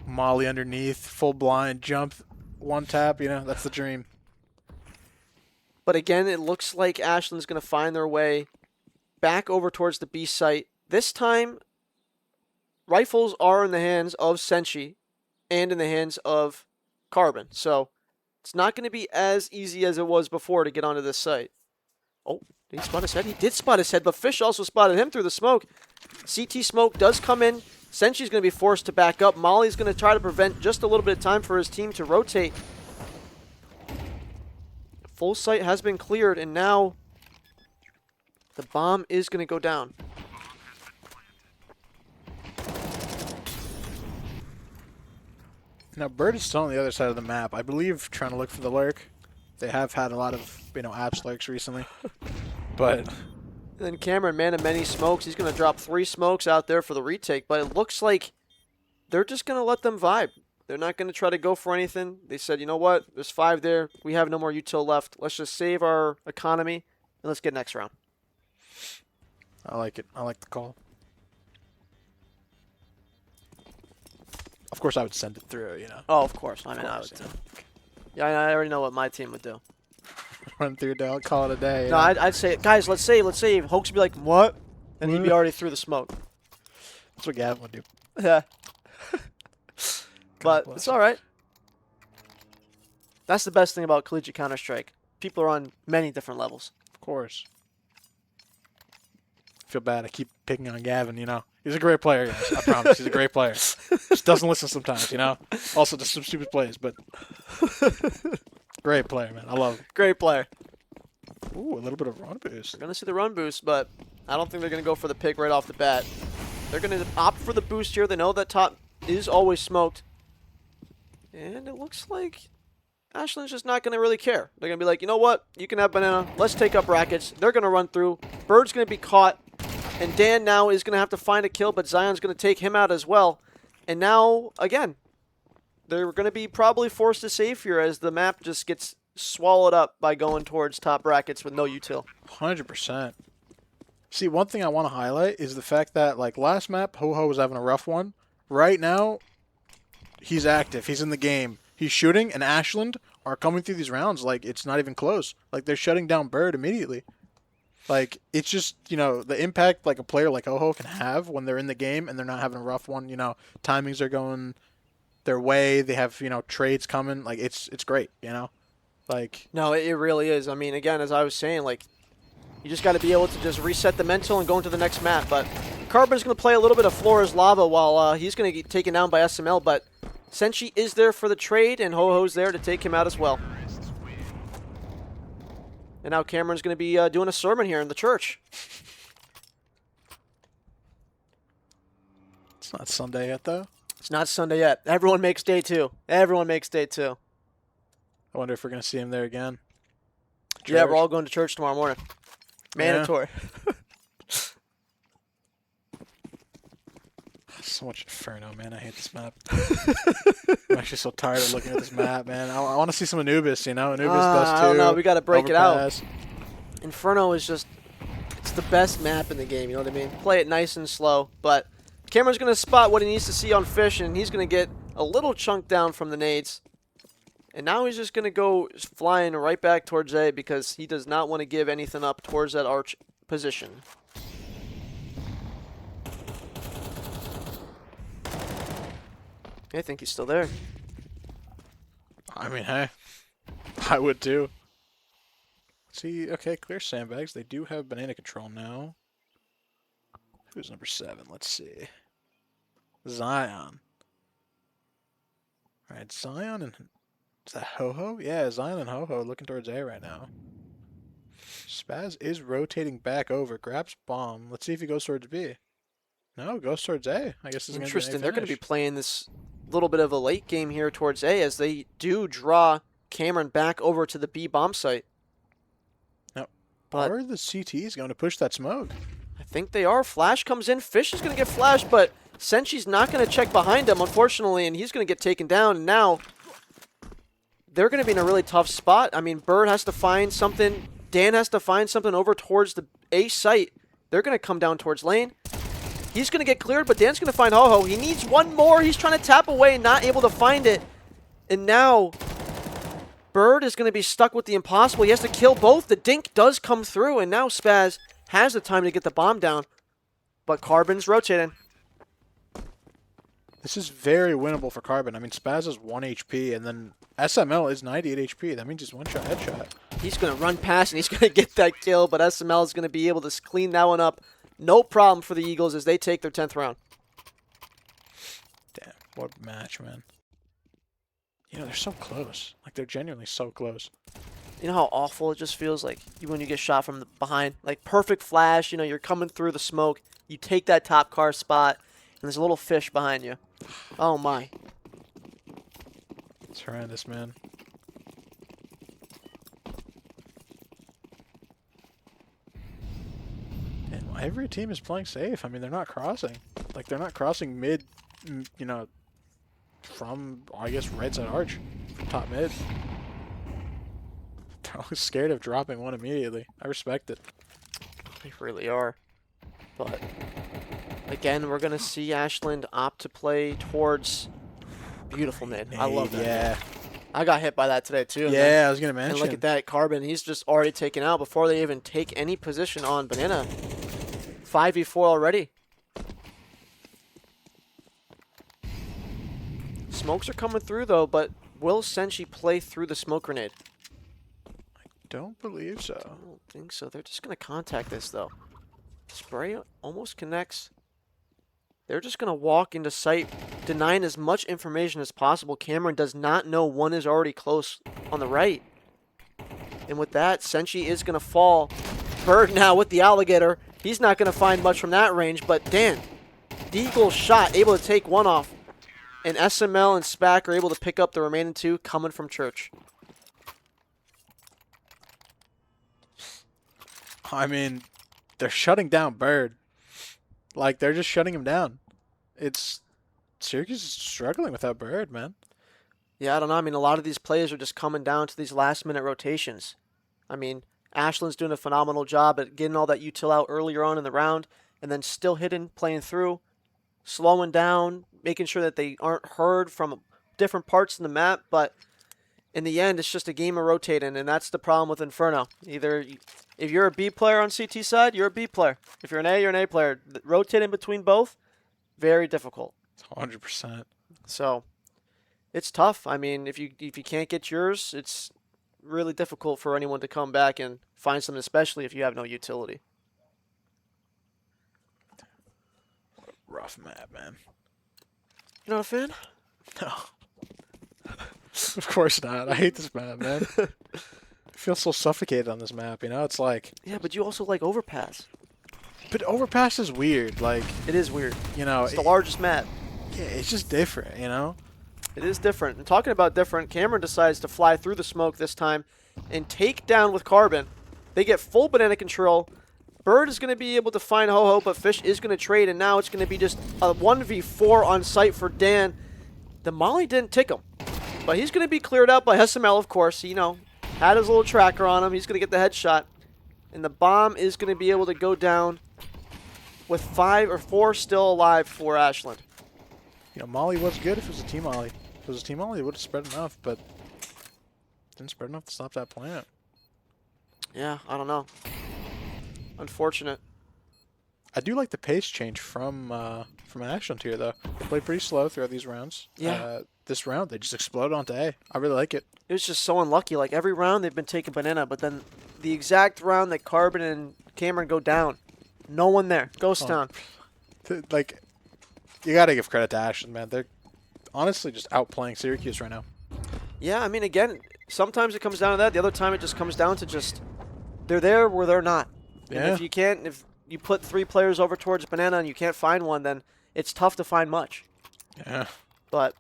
Molly underneath, full blind, jump, one tap, that's the dream. But again, it looks like Ashland's going to find their way back over towards the B site. This time, rifles are in the hands of Senshi and in the hands of Carbon. So it's not going to be as easy as it was before to get onto this site. Oh, did he spot his head? He did spot his head, but Fish also spotted him through the smoke. CT smoke does come in. Senshi's going to be forced to back up. Molly's going to try to prevent just a little bit of time for his team to rotate. Full site has been cleared, and now the bomb is going to go down. Now, Bird is still on the other side of the map. I believe trying to look for the lurk. They have had a lot of, apps lurks recently. But And then Cameron, man of many smokes. He's going to drop 3 smokes out there for the retake, but it looks like they're just going to let them vibe. They're not going to try to go for anything. They said, you know what? There's 5 there. We have no more util left. Let's just save our economy, and let's get next round. I like it. I like the call. Of course, I would send it through, Oh, of course. I mean, I would course, too. Yeah, I already know what my team would do. Run through, I'll call it a day. No, I'd say, guys, let's save. Hoax would be like, what? And he'd be already through the smoke. That's what Gavin would do. Yeah. But bless it's him. all right. That's the best thing about collegiate Counter-Strike. People are on many different levels. Of course. I feel bad. I keep picking on Gavin, He's a great player, guys. I promise. He's a great player. Just doesn't listen sometimes, Also, just some stupid plays, but great player, man. I love him. Great player. Ooh, a little bit of run boost. We're going to see the run boost, but I don't think they're going to go for the pick right off the bat. They're going to opt for the boost here. They know that top is always smoked. And it looks like Ashland's just not going to really care. They're going to be like, you know what? You can have banana. Let's take up brackets. They're going to run through. Bird's going to be caught. And Dan now is going to have to find a kill, but Zion's going to take him out as well. And now, again, they're going to be probably forced to save here as the map just gets swallowed up by going towards top brackets with no util. 100%. See, one thing I want to highlight is the fact that, last map, Ho-Ho was having a rough one. Right now, he's active. He's in the game. He's shooting, and Ashland are coming through these rounds like it's not even close. They're shutting down Bird immediately. It's just, the impact, a player like Ho-Ho can have when they're in the game and they're not having a rough one. Timings are going their way. They have, trades coming. It's great, No, it really is. I mean, again, as I was saying, you just got to be able to just reset the mental and go into the next map. But Carbon's going to play a little bit of Flora's Lava while he's going to get taken down by SML. But Senshi is there for the trade, and Ho-Ho's there to take him out as well. And now Cameron's going to be doing a sermon here in the church. It's not Sunday yet, though. It's not Sunday yet. Everyone makes day 2. Everyone makes day 2. I wonder if we're going to see him there again. Yeah, we're Church. all going to church tomorrow morning. Mandatory. So much Inferno, man. I hate this map. I'm actually so tired of looking at this map, man. I want to see some Anubis, Anubis does too. I don't know. We got to break it out. Overpass. Inferno is just, it's the best map in the game, you know what I mean? Play it nice and slow, but Cameron's going to spot what he needs to see on Fish, and he's going to get a little chunk down from the nades. And now he's just going to go flying right back towards A because he does not want to give anything up towards that arch position. I think he's still there. I mean, hey, I would too. See, okay, clear sandbags. They do have banana control now. Who's number 7? Let's see. Zion. All right, Zion and is that Ho-Ho? Yeah, Zion and Ho-Ho looking towards A right now. Spaz is rotating back over. Grabs bomb. Let's see if he goes towards B. No, goes towards A. I guess this is Interesting. Gonna be They're going to be playing this little bit of a late game here towards A as they do draw Cameron back over to the B bomb site. Now, But are the CTs going to push that smoke? I think they are. Flash comes in. Fish is going to get flashed, but Senchi's not going to check behind him, unfortunately, and he's going to get taken down. And now they're going to be in a really tough spot. I mean, Bird has to find something. Dan has to find something over towards the A site. They're going to come down towards lane. He's going to get cleared, but Dan's going to find Ho-Ho. He needs one more. He's trying to tap away, not able to find it. And now Bird is going to be stuck with the impossible. He has to kill both. The dink does come through, and now Spaz has the time to get the bomb down. But Carbon's rotating. This is very winnable for Carbon. I mean, Spaz is 1 HP, and then SML is 98 HP. That means just one-shot headshot. He's going to run past, and he's going to get that kill, but SML is going to be able to clean that one up. No problem for the Eagles as they take their 10th round. Damn, what a match, man. You know, they're so close. Like, they're genuinely so close. You know how awful it just feels like when you get shot from behind? Like, perfect flash, you know, you're coming through the smoke. You take that top car spot, and there's a little fish behind you. Oh, my. It's horrendous, man. And every team is playing safe. I mean, they're not crossing. Like, they're not crossing mid, you know, from, I guess, right side arch. From top mid. They're always scared of dropping one immediately. I respect it. They really are. But, again, we're going to see Ashland opt to play towards beautiful mid. I love that. Yeah. I got hit by that today, too. Yeah, I was going to mention. And look at that, Carbon. He's just already taken out before they even take any position on Banana. 5v4 already. Smokes are coming through, though, but will Senshi play through the smoke grenade? Don't believe so. I don't think so. They're just going to contact this, though. Spray almost connects. They're just going to walk into site, denying as much information as possible. Cameron does not know one is already close on the right. And with that, Senshi is going to fall. Bird now with the alligator. He's not going to find much from that range, but Dan, Deagle shot, able to take one off. And SML and SPAC are able to pick up the remaining two coming from Church. I mean, they're shutting down Bird. Like, they're just shutting him down. It's Syracuse is struggling without Bird, man. Yeah, I don't know. I mean, a lot of these players are just coming down to these last-minute rotations. I mean, Ashland's doing a phenomenal job at getting all that util out earlier on in the round, and then still hitting, playing through, slowing down, making sure that they aren't heard from different parts of the map. But in the end, it's just a game of rotating, and that's the problem with Inferno. Either if you're a B player on CT side, you're a B player. If you're an A, you're an A player. Rotating between both, very difficult. 100%. So it's tough. I mean, if you can't get yours, it's really difficult for anyone to come back and find something, especially if you have no utility. Rough map, man. You're not a fan? No. Of course not. I hate this map, man. I feel so suffocated on this map, you know? It's like... Yeah, but you also like Overpass. But Overpass is weird. Like, It is weird. you know... It's the largest map. Yeah, it's just different, you know? It is different. And talking about different, Cameron decides to fly through the smoke this time and take down with Carbon. They get full banana control. Bird is going to be able to find Ho-Ho, but Fish is going to trade, and now it's going to be just a 1v4 on site for Dan. The Molly didn't tick him, but he's going to be cleared out by SML, of course. He, had his little tracker on him. He's going to get the headshot, and the bomb is going to be able to go down with 5 or 4 still alive for Ashland. You know, Molly was good if it was a team Molly. If it was a team Molly, it would have spread enough, but didn't spread enough to stop that plant. Yeah, I don't know. Unfortunate. I do like the pace change from Ashland here, though. They played pretty slow throughout these rounds. Yeah. This round, they just exploded onto A. I really like it. It was just so unlucky. Like, every round they've been taking banana, but then the exact round that Carbon and Cameron go down, no one there. Ghost town. Like, you got to give credit to Ashland, man. They're honestly just outplaying Syracuse right now. Yeah, I mean, again, sometimes it comes down to that. The other time it just comes down to just they're there where they're not. And Yeah. if you put 3 players over towards banana and you can't find one, then it's tough to find much. Yeah. But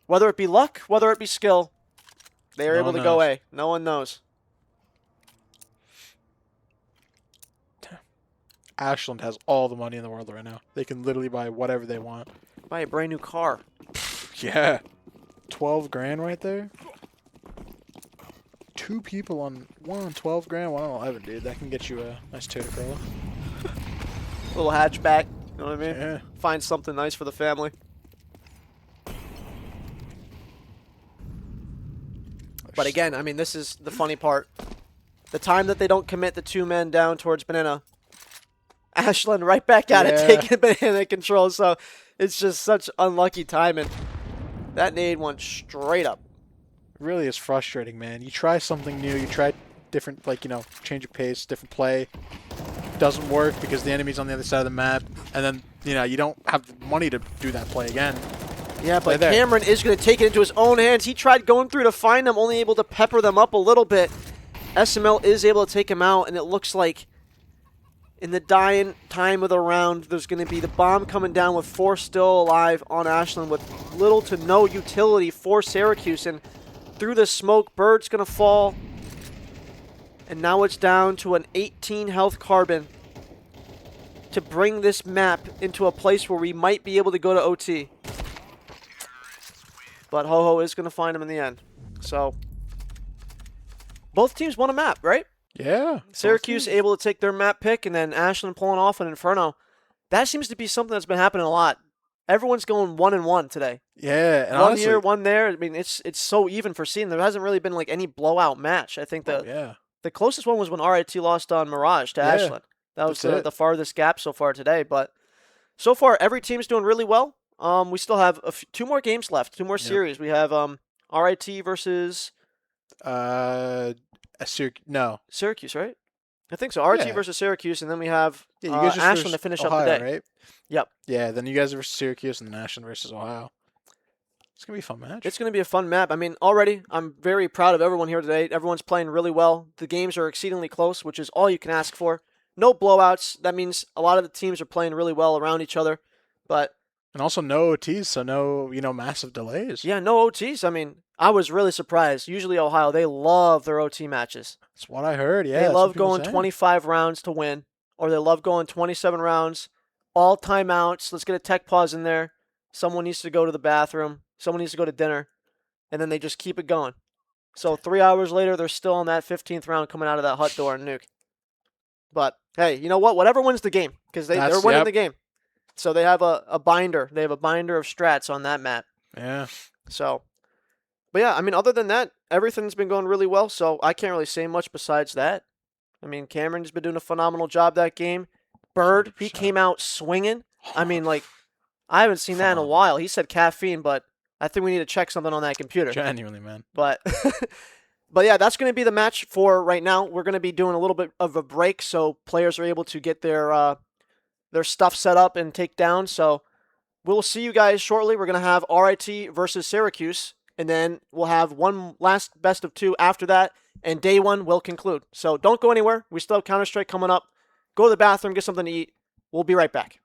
whether it be luck, whether it be skill, They are No able one to go knows. A. No one knows. Ashland has all the money in the world right now. They can literally buy whatever they want. Buy a brand new car. Yeah. 12 grand right there. 2 people on one on 12 grand, one on 11, dude. That can get you a nice Toyota Corolla. Little hatchback. You know what I mean? Yeah. Find something nice for the family. But again, I mean, this is the funny part. The time that they don't commit the 2 men down towards Banana, Ashland right back at it, Yeah. taking Banana control. So it's just such unlucky timing. That nade went straight up. It really is frustrating, man. You try something new, you try different, like, change of pace, different play. Doesn't work because the enemy's on the other side of the map, and then, you don't have the money to do that play again. Yeah, but there. Cameron is going to take it into his own hands. He tried going through to find them, only able to pepper them up a little bit. SML is able to take him out, and it looks like in the dying time of the round, there's going to be the bomb coming down with 4 still alive on Ashland with little to no utility for Syracuse. And through the smoke, Bird's going to fall. And now it's down to an 18 health Carbon to bring this map into a place where we might be able to go to OT. But Ho-Ho is going to find him in the end. So, both teams won a map, right? Yeah. Syracuse able to take their map pick, and then Ashland pulling off an Inferno. That seems to be something that's been happening a lot. Everyone's going 1-1 today. Yeah, and One honestly, here, one there. I mean, it's so even for seeing. There hasn't really been like any blowout match. I think yeah. the closest one was when RIT lost on Mirage to Yeah, Ashland. That was that's it. the farthest gap so far today. But so far, every team's doing really well. We still have 2 more games left, 2 more Yep. series. We have RIT versus No. Syracuse, right? I think so. RIT Yeah. versus Syracuse, and then we have Yeah, you guys just Ashland versus to finish Ohio, up the day. right? Yep. Yeah, then you guys versus Syracuse and then Ashland versus Ohio. It's going to be a fun match. It's going to be a fun map. I mean, already, I'm very proud of everyone here today. Everyone's playing really well. The games are exceedingly close, which is all you can ask for. No blowouts. That means a lot of the teams are playing really well around each other. But And also no OTs, so no, massive delays. yeah, no OTs. I mean, I was really surprised. Usually Ohio, they love their OT matches. That's what I heard, yeah. They that's what love people going saying. 25 rounds to win, or they love going 27 rounds, all timeouts. Let's get a tech pause in there. Someone needs to go to the bathroom. Someone needs to go to dinner. And then they just keep it going. So 3 hours later, they're still on that 15th round coming out of that hut door and nuke. But, hey, you know what? Whatever wins the game, because they're winning Yep. the game. So they have a binder. They have a binder of strats on that map. Yeah. So, but yeah, I mean, other than that, everything's been going really well. So I can't really say much besides that. I mean, Cameron's been doing a phenomenal job that game. Bird, he 100%. came out swinging. I mean, like, I haven't seen that in a Phenomenal. while. He said caffeine, but I think we need to check something on that computer. Genuinely, man. But, but yeah, that's going to be the match for right now. We're going to be doing a little bit of a break so players are able to get their stuff set up and take down. So we'll see you guys shortly. We're going to have RIT versus Syracuse, and then we'll have one last best of 2 after that, and day 1 will conclude. So don't go anywhere. We still have Counter-Strike coming up. Go to the bathroom, get something to eat. We'll be right back.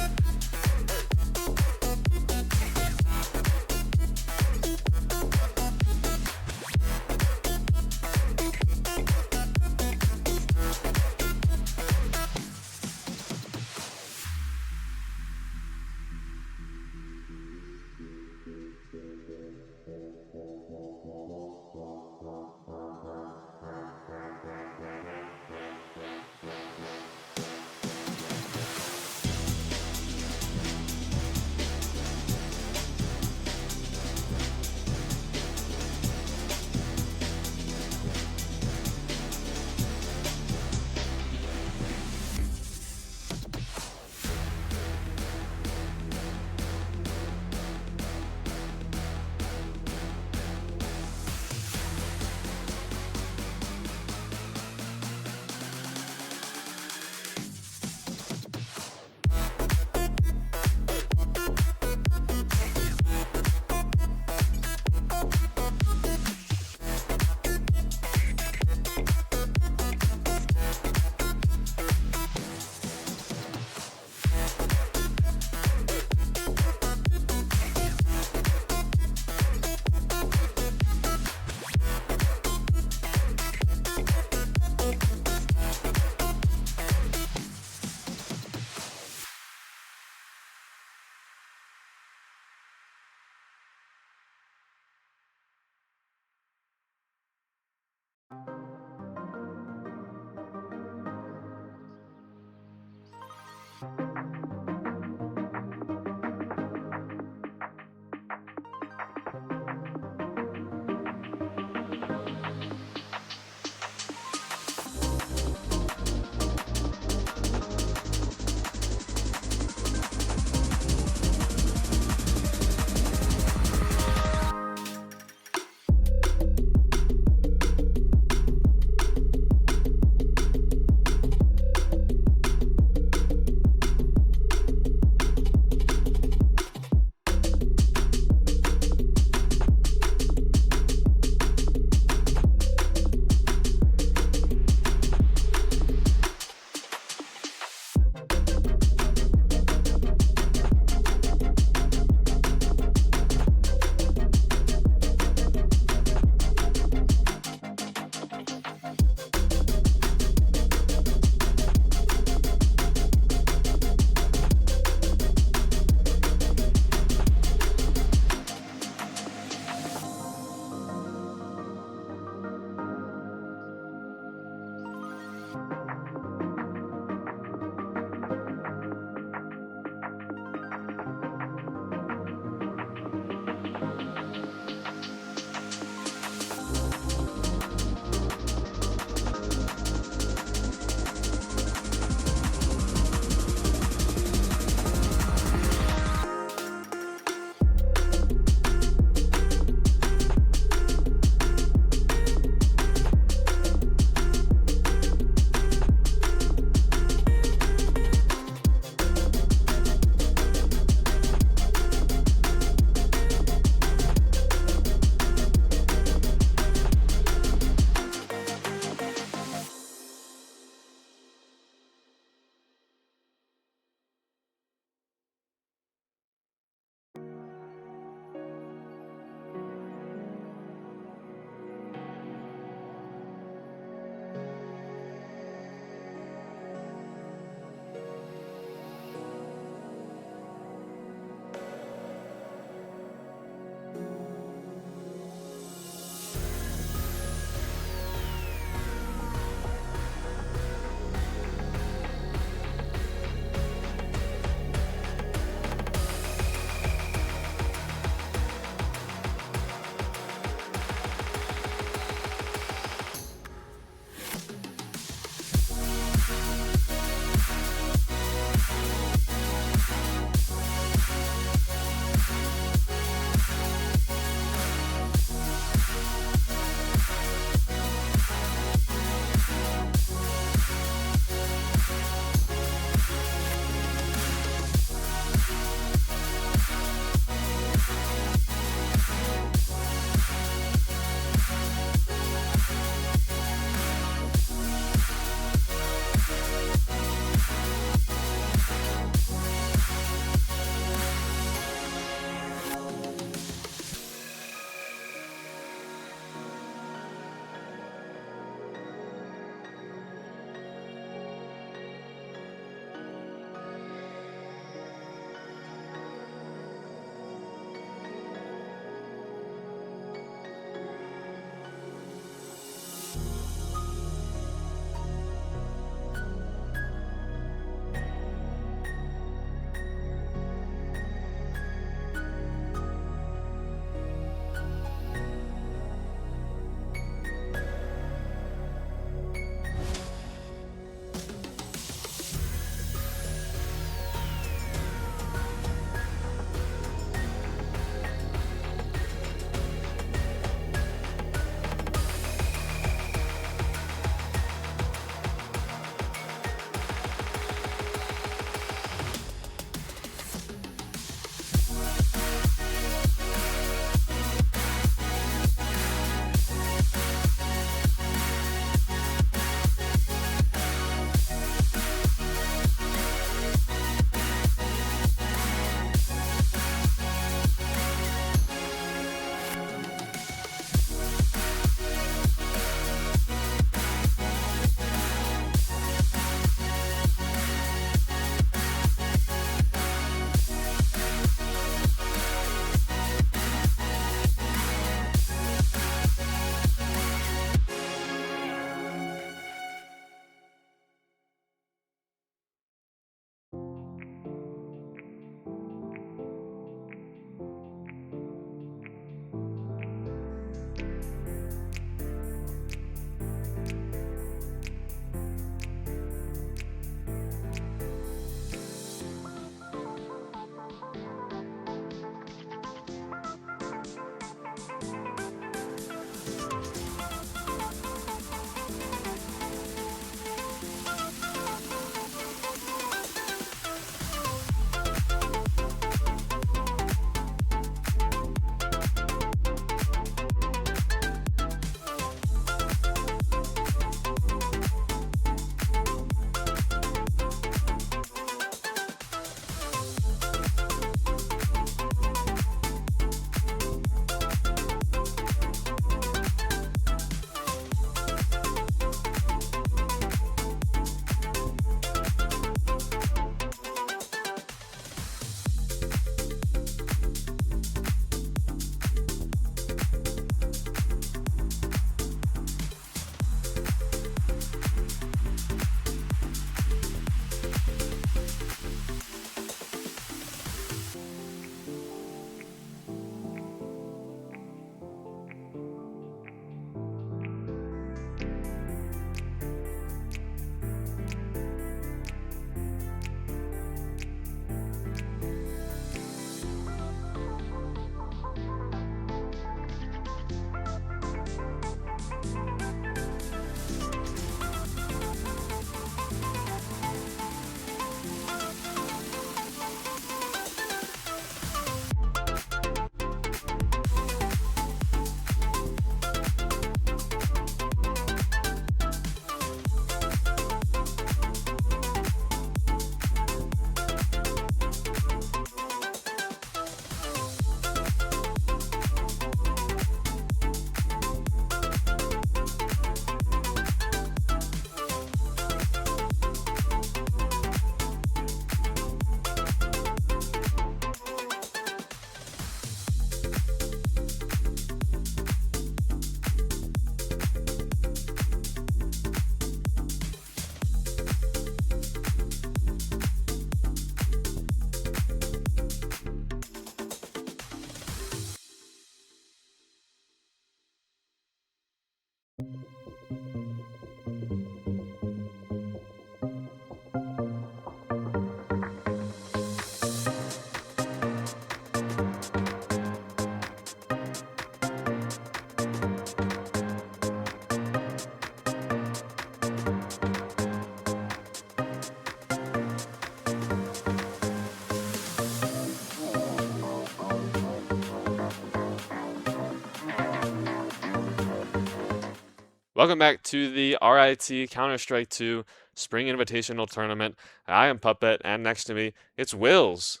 Welcome back to the RIT Counter-Strike 2 Spring Invitational Tournament. I am Puppet, and next to me, it's Wills.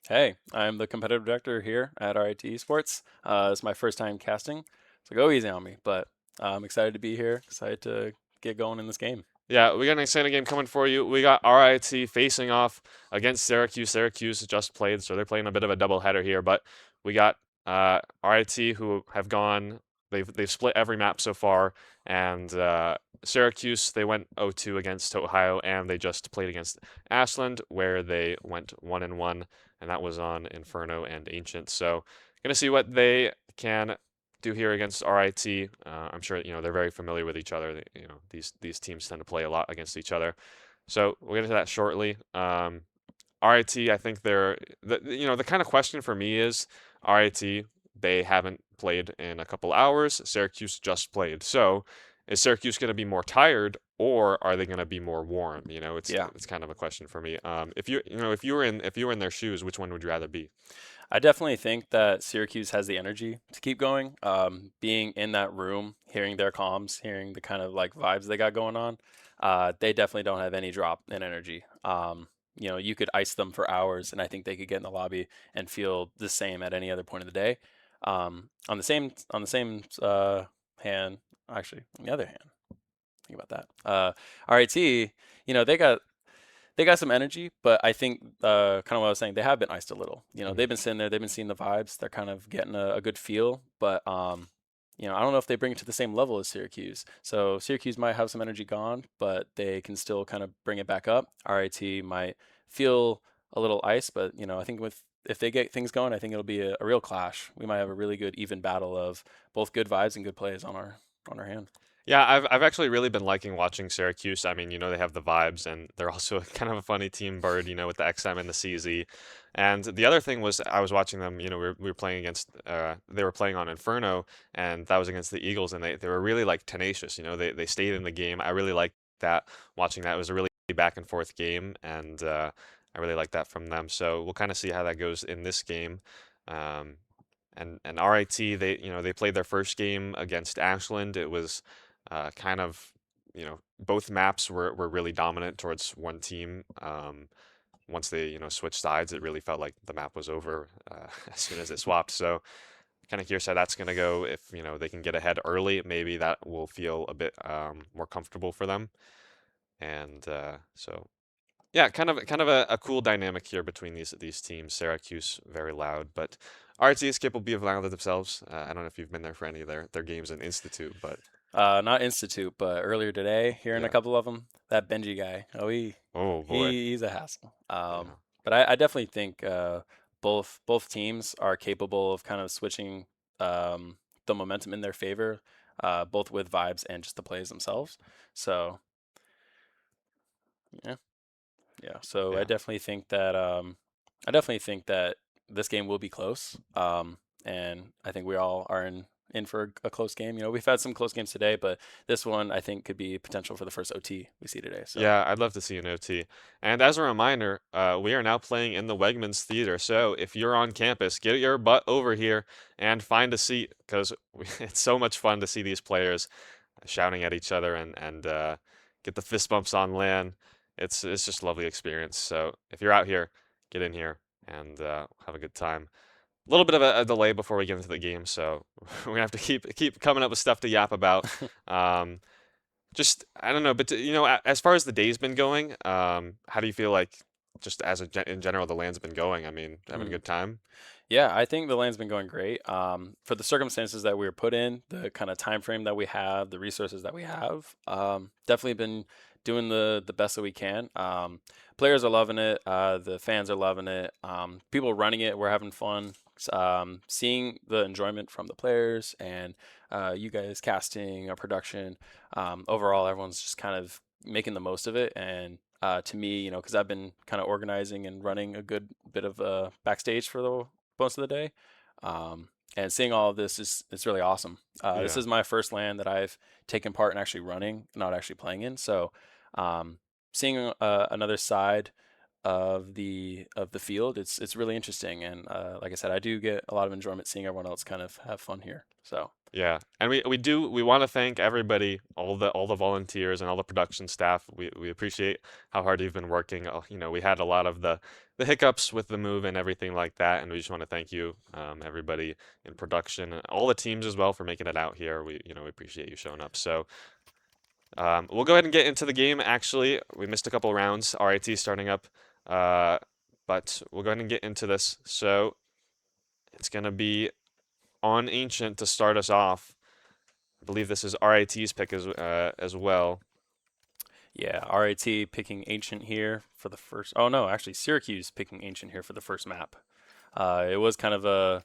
Hey, I'm the competitive director here at RIT Esports. It's my first time casting, so go easy on me, but I'm excited to be here, excited to get going in this game. Yeah, we got an exciting game coming for you. We got RIT facing off against Syracuse. Syracuse just played, so they're playing a bit of a doubleheader here. But we got RIT who have gone. They've split every map so far, and Syracuse they went 0-2 against Ohio, and they just played against Ashland where they went 1-1, and that was on Inferno and Ancient. So gonna see what they can do here against RIT. I'm sure they're very familiar with each other. These teams tend to play a lot against each other. So we'll get into that shortly. RIT, I think the kind of question for me is RIT. They haven't played in a couple hours. Syracuse just played. So is Syracuse going to be more tired or are they going to be more warm? It's kind of a question for me. If you were in their shoes, which one would you rather be? I definitely think that Syracuse has the energy to keep going. Being in that room, hearing their comms, hearing the kind of like vibes they got going on, they definitely don't have any drop in energy. You could ice them for hours, and I think they could get in the lobby and feel the same at any other point of the day. On the same hand, actually, on the other hand, think about that. RIT, they got some energy, but I think kind of what I was saying, they have been iced a little. They've been sitting there, they've been seeing the vibes, they're kind of getting a good feel, but I don't know if they bring it to the same level as Syracuse. So Syracuse might have some energy gone, but they can still kind of bring it back up. RIT might feel a little ice, but I think if they get things going, I think it'll be a real clash. We might have a really good even battle of both good vibes and good plays on our hand. Yeah, I've actually really been liking watching Syracuse. I mean, they have the vibes, and they're also kind of a funny team bird, with the XM and the CZ. And the other thing was, I was watching them. We were playing against. They were playing on Inferno, and that was against the Eagles, and they were really like tenacious. They stayed in the game. I really liked that. Watching that, it was a really back and forth game, and I really like that from them. So we'll kind of see how that goes in this game. Um, and RIT, they played their first game against Ashland. It was kind of, both maps were really dominant towards one team. Once they, switched sides, it really felt like the map was over as soon as it swapped. So kind of curious how that's going to go. If, they can get ahead early, maybe that will feel a bit more comfortable for them. And so, yeah, kind of a cool dynamic here between these teams. Syracuse, very loud, but RT is capable of loud themselves. I don't know if you've been there for any of their games in Institute, but Not Institute, but earlier today, hearing a yeah. couple of them, that Benji guy, Oh boy. he's a hassle. Yeah. But I definitely think both teams are capable of kind of switching the momentum in their favor, both with vibes and just the plays themselves. So yeah, yeah. So Yeah. I definitely think that this game will be close. And I think we all are in for a close game. We've had some close games today, but this one I think could be potential for the first OT we see today. So Yeah, I'd love to see an OT. And as a reminder, we are now playing in the Wegmans Theater. So if you're on campus, get your butt over here and find a seat because it's so much fun to see these players shouting at each other and get the fist bumps on LAN. It's just a lovely experience. So if you're out here, get in here and have a good time. A little bit of a delay before we get into the game, so we're gonna have to keep coming up with stuff to yap about. Um, just I don't know, but as far as the day's been going, how do you feel like just in general the land's been going? I mean, having a Mm. good time? Yeah, I think the lane's been going great. For the circumstances that we were put in, the kind of time frame that we have, the resources that we have, definitely been doing the best that we can. Players are loving it. The fans are loving it. People running it, we're having fun. Seeing the enjoyment from the players and you guys casting, production. Overall, everyone's just kind of making the most of it. And to me, because I've been kind of organizing and running a good bit of backstage for the most of the day. And seeing all of this is it's really awesome. This Yeah. is my first LAN that I've taken part in actually running, not actually playing in. So seeing another side of the field, it's really interesting. And like I said, I do get a lot of enjoyment seeing everyone else kind of have fun here. So Yeah, and we want to thank everybody, all the volunteers and all the production staff. We appreciate how hard you've been working. You know, we had a lot of the hiccups with the move and everything like that, and we just want to thank you, everybody in production and all the teams as well for making it out here. We appreciate you showing up. So we'll go ahead and get into the game. Actually, we missed a couple rounds. RIT starting up, but we'll go ahead and get into this. So it's gonna be on Ancient to start us off. I believe this is RIT's pick as well. yeah, RIT picking Ancient here for the first. Oh no, actually Syracuse picking Ancient here for the first map. It was kind of a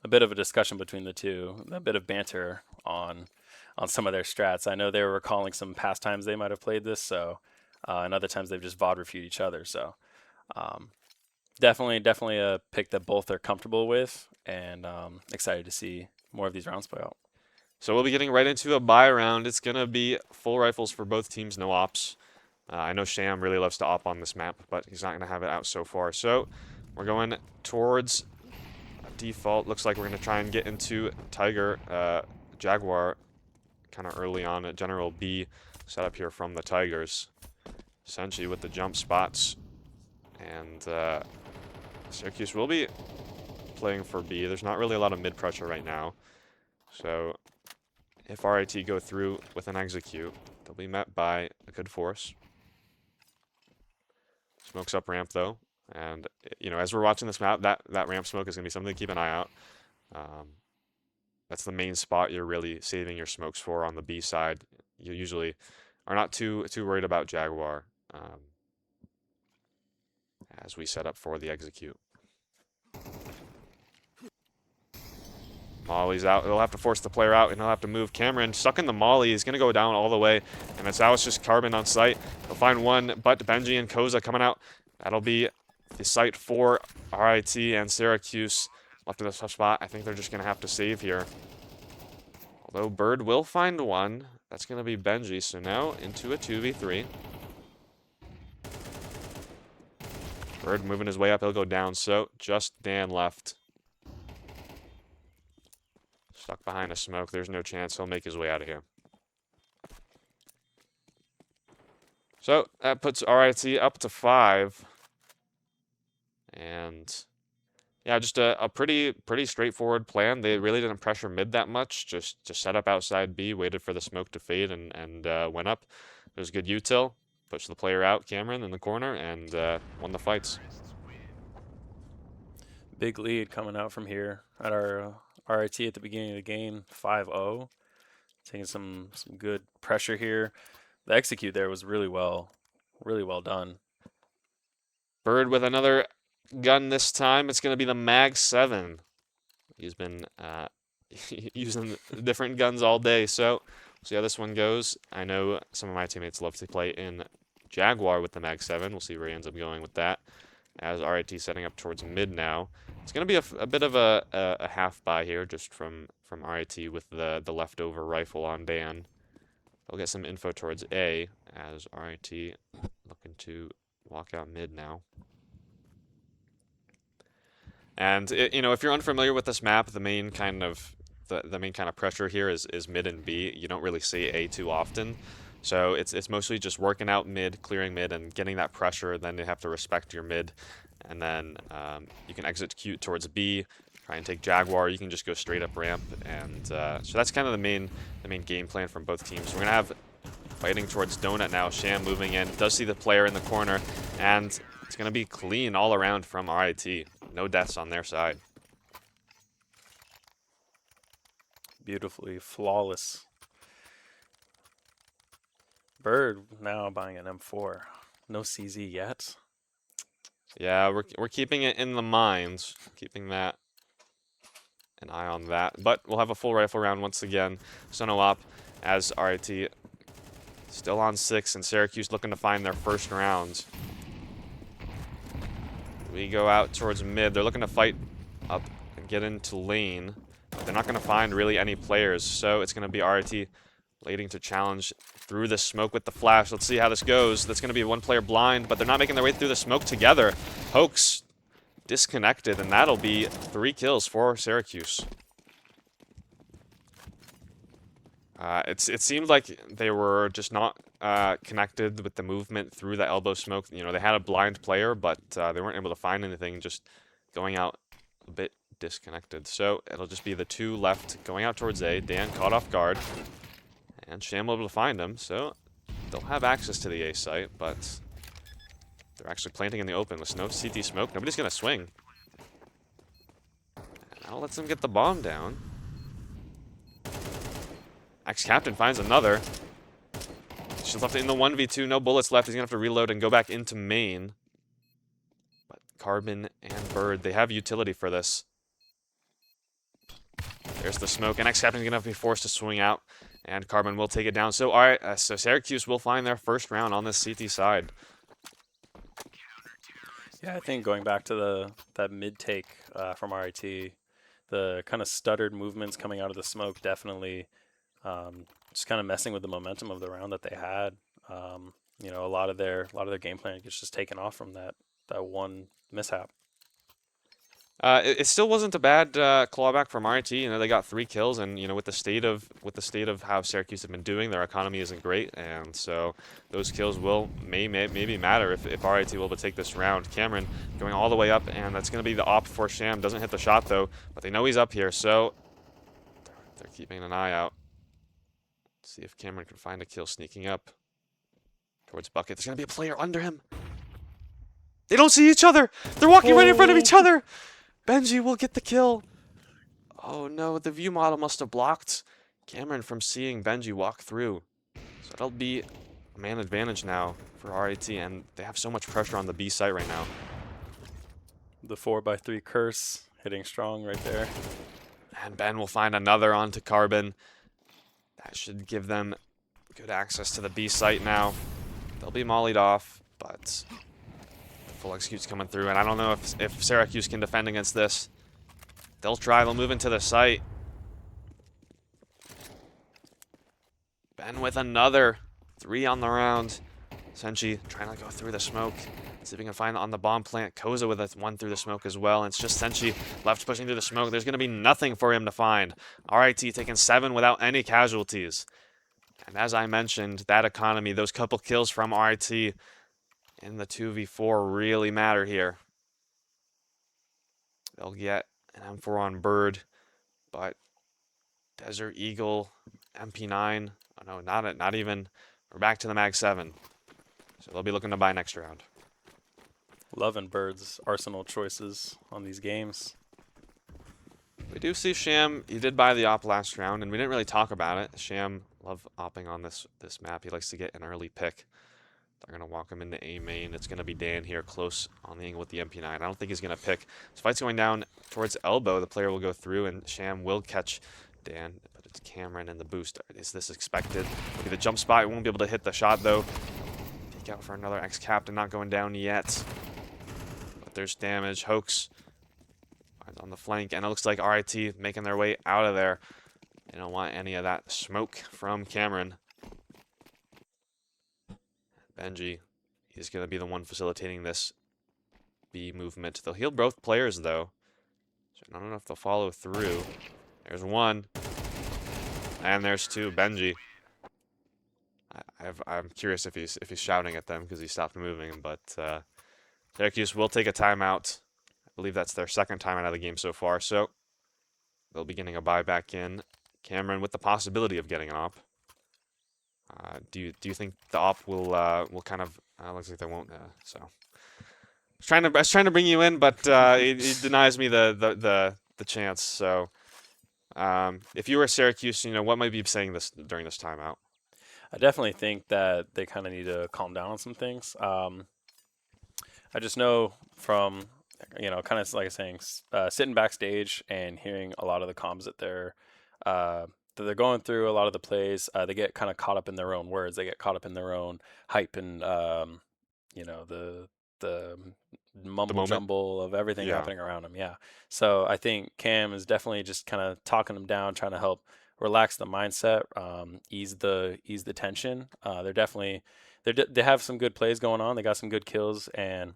bit of a discussion between the two, a bit of banter on some of their strats. I know they were recalling some past times they might have played this, so and other times they've just VOD reviewed each other. So definitely a pick that both are comfortable with, and excited to see more of these rounds play out. So we'll be getting right into a buy round. It's gonna be full rifles for both teams, no ops. I know Sham really loves to op on this map, but he's not gonna have it out so far. So we're going towards default. Looks like we're gonna try and get into Tiger, Jaguar, kind of early on at General B setup here from the Tigers. Senshi with the jump spots, and Syracuse will be playing for B. There's not really a lot of mid pressure right now, so if RIT go through with an execute, they'll be met by a good force. Smokes up ramp though, and you know, as we're watching this map, that ramp smoke is gonna be something to keep an eye out. That's the main spot you're really saving your smokes for on the B side. You usually are not too worried about Jaguar as we set up for the execute. Molly's out. He'll have to force the player out, and he'll have to move. Cameron stuck in the Molly. He's going to go down all the way, and it's Alice just Carbon on site. He'll find one, but Benji and Koza coming out. That'll be the site for RIT and Syracuse. Left in a tough spot. I think they're just going to have to save here. Although Bird will find one. That's going to be Benji, so now into a 2v3. Bird moving his way up. He'll go down, so just Dan left. Stuck behind a smoke. There's no chance he'll make his way out of here. So that puts RIT up to 5. And yeah, just a pretty straightforward plan. They really didn't pressure mid that much. Just set up outside B, waited for the smoke to fade, and went up. It was good util. Pushed the player out, Cameron, in the corner, and won the fights. Big lead coming out from here at our RIT at the beginning of the game, 5-0. Taking some good pressure here. The execute there was really well done. Bird with another gun this time. It's going to be the Mag 7. He's been using different guns all day, so we'll see how this one goes. I know some of my teammates love to play in Jaguar with the Mag 7. We'll see where he ends up going with that. As RIT setting up towards mid now. It's going to be a bit of a half buy here just from RIT with the leftover rifle on Dan. We'll get some info towards A as RIT looking to walk out mid now. And you know, if you're unfamiliar with this map, the main kind of pressure here is mid and B. You don't really see A too often. So it's mostly just working out mid, clearing mid, and getting that pressure. Then you have to respect your mid, and then you can execute towards B, try and take Jaguar. You can just go straight up ramp, and so that's kind of the main game plan from both teams. We're gonna have fighting towards Donut now. Sham moving in, does see the player in the corner, and it's gonna be clean all around from RIT. No deaths on their side. Beautifully flawless. Bird now buying an M4. No CZ yet. Yeah, we're keeping it in the mines, keeping that an eye on that. But we'll have a full rifle round once again. Sono-op as RIT still on 6, and Syracuse looking to find their first round. We go out towards mid. They're looking to fight up and get into lane. They're not going to find really any players, so it's going to be RIT waiting to challenge through the smoke with the flash. Let's see how this goes. That's going to be one player blind, but they're not making their way through the smoke together. Hoax disconnected, and that'll be 3 kills for Syracuse. It seemed like they were just not connected with the movement through the elbow smoke. You know, they had a blind player, but they weren't able to find anything, just going out a bit disconnected. So it'll just be the 2 left going out towards A. Dan caught off guard, and Sham able to find him, so they'll have access to the A site, but they're actually planting in the open with no CT smoke. Nobody's going to swing. And now lets them get the bomb down. Ex-Captain finds another. She's left in the 1v2, no bullets left. He's going to have to reload and go back into main. But Carbon and Bird, they have utility for this. There's the smoke, and Ex-Captain's going to have to be forced to swing out, and Carbon will take it down. So, all right, so Syracuse will find their first round on this CT side. Yeah, I think going back to that mid take from RIT, the kind of stuttered movements coming out of the smoke definitely just kind of messing with the momentum of the round that they had. You know, a lot of their game plan gets just taken off from that one mishap. It still wasn't a bad clawback from RIT. You know, they got 3 kills, and you know, with the state of how Syracuse have been doing, their economy isn't great, and so those kills will maybe matter if RIT will able to take this round. Cameron going all the way up, and that's going to be the op for Sham. Doesn't hit the shot though, but they know he's up here, so they're keeping an eye out. Let's see if Cameron can find a kill sneaking up towards Bucket. There's going to be a player under him. They don't see each other. They're walking right in front of each other. Benji will get the kill. Oh no, the view model must have blocked Cameron from seeing Benji walk through. So it'll be a man advantage now for RIT, and they have so much pressure on the B site right now. The 4x3 curse hitting strong right there. And Ben will find another onto Carbon. That should give them good access to the B site now. They'll be mollied off, but full execute's coming through, and I don't know if Syracuse can defend against this. They'll try. They'll move into the site. Ben with another 3 on the round. Senshi trying to go through the smoke. See if we can find on the bomb plant. Koza with a 1 through the smoke as well. And it's just Senshi left pushing through the smoke. There's going to be nothing for him to find. RIT taking 7 without any casualties. And as I mentioned, that economy, those couple kills from RIT in the 2v4 really matter here. They'll get an M4 on Bird, but Desert Eagle, MP9, oh no, not even. We're back to the Mag 7. So they'll be looking to buy next round. Loving Bird's arsenal choices on these games. We do see Sham, he did buy the op last round, and we didn't really talk about it. Sham love opping on this map. He likes to get an early pick. They're going to walk him into A main. It's going to be Dan here close on the angle with the MP9. I don't think he's going to pick. This fight's going down towards elbow. The player will go through, and Sham will catch Dan. But it's Cameron and the boost. Is this expected? Maybe the jump spot. He won't be able to hit the shot, though. Take out for another ex-captain. Not going down yet. But there's damage. Hoax on the flank, and it looks like RIT making their way out of there. They don't want any of that smoke from Cameron. Benji, he's going to be the one facilitating this B movement. They'll heal both players, though. So I don't know if they'll follow through. There's 1. And there's 2. Benji. I'm curious if he's shouting at them because he stopped moving, but Syracuse will take a timeout. I believe that's their 2nd timeout of the game so far, so they'll be getting a buyback in. Cameron with the possibility of getting an op. Do you think the op will kind of looks like they won't so I was trying to bring you in, but he denies me the chance. So if you were Syracuse, you know, what might you be saying this during this timeout? I definitely think that they kind of need to calm down on some things. I just know from, you know, kind of like I was saying, sitting backstage and hearing a lot of the comms that they're going through, a lot of the plays, they get kind of caught up in their own words. They get caught up in their own hype and, you know, the mumble jumble of everything happening around them. Yeah. So I think Cam is definitely just kind of talking them down, trying to help relax the mindset, ease the tension. They're definitely they have some good plays going on. They got some good kills, and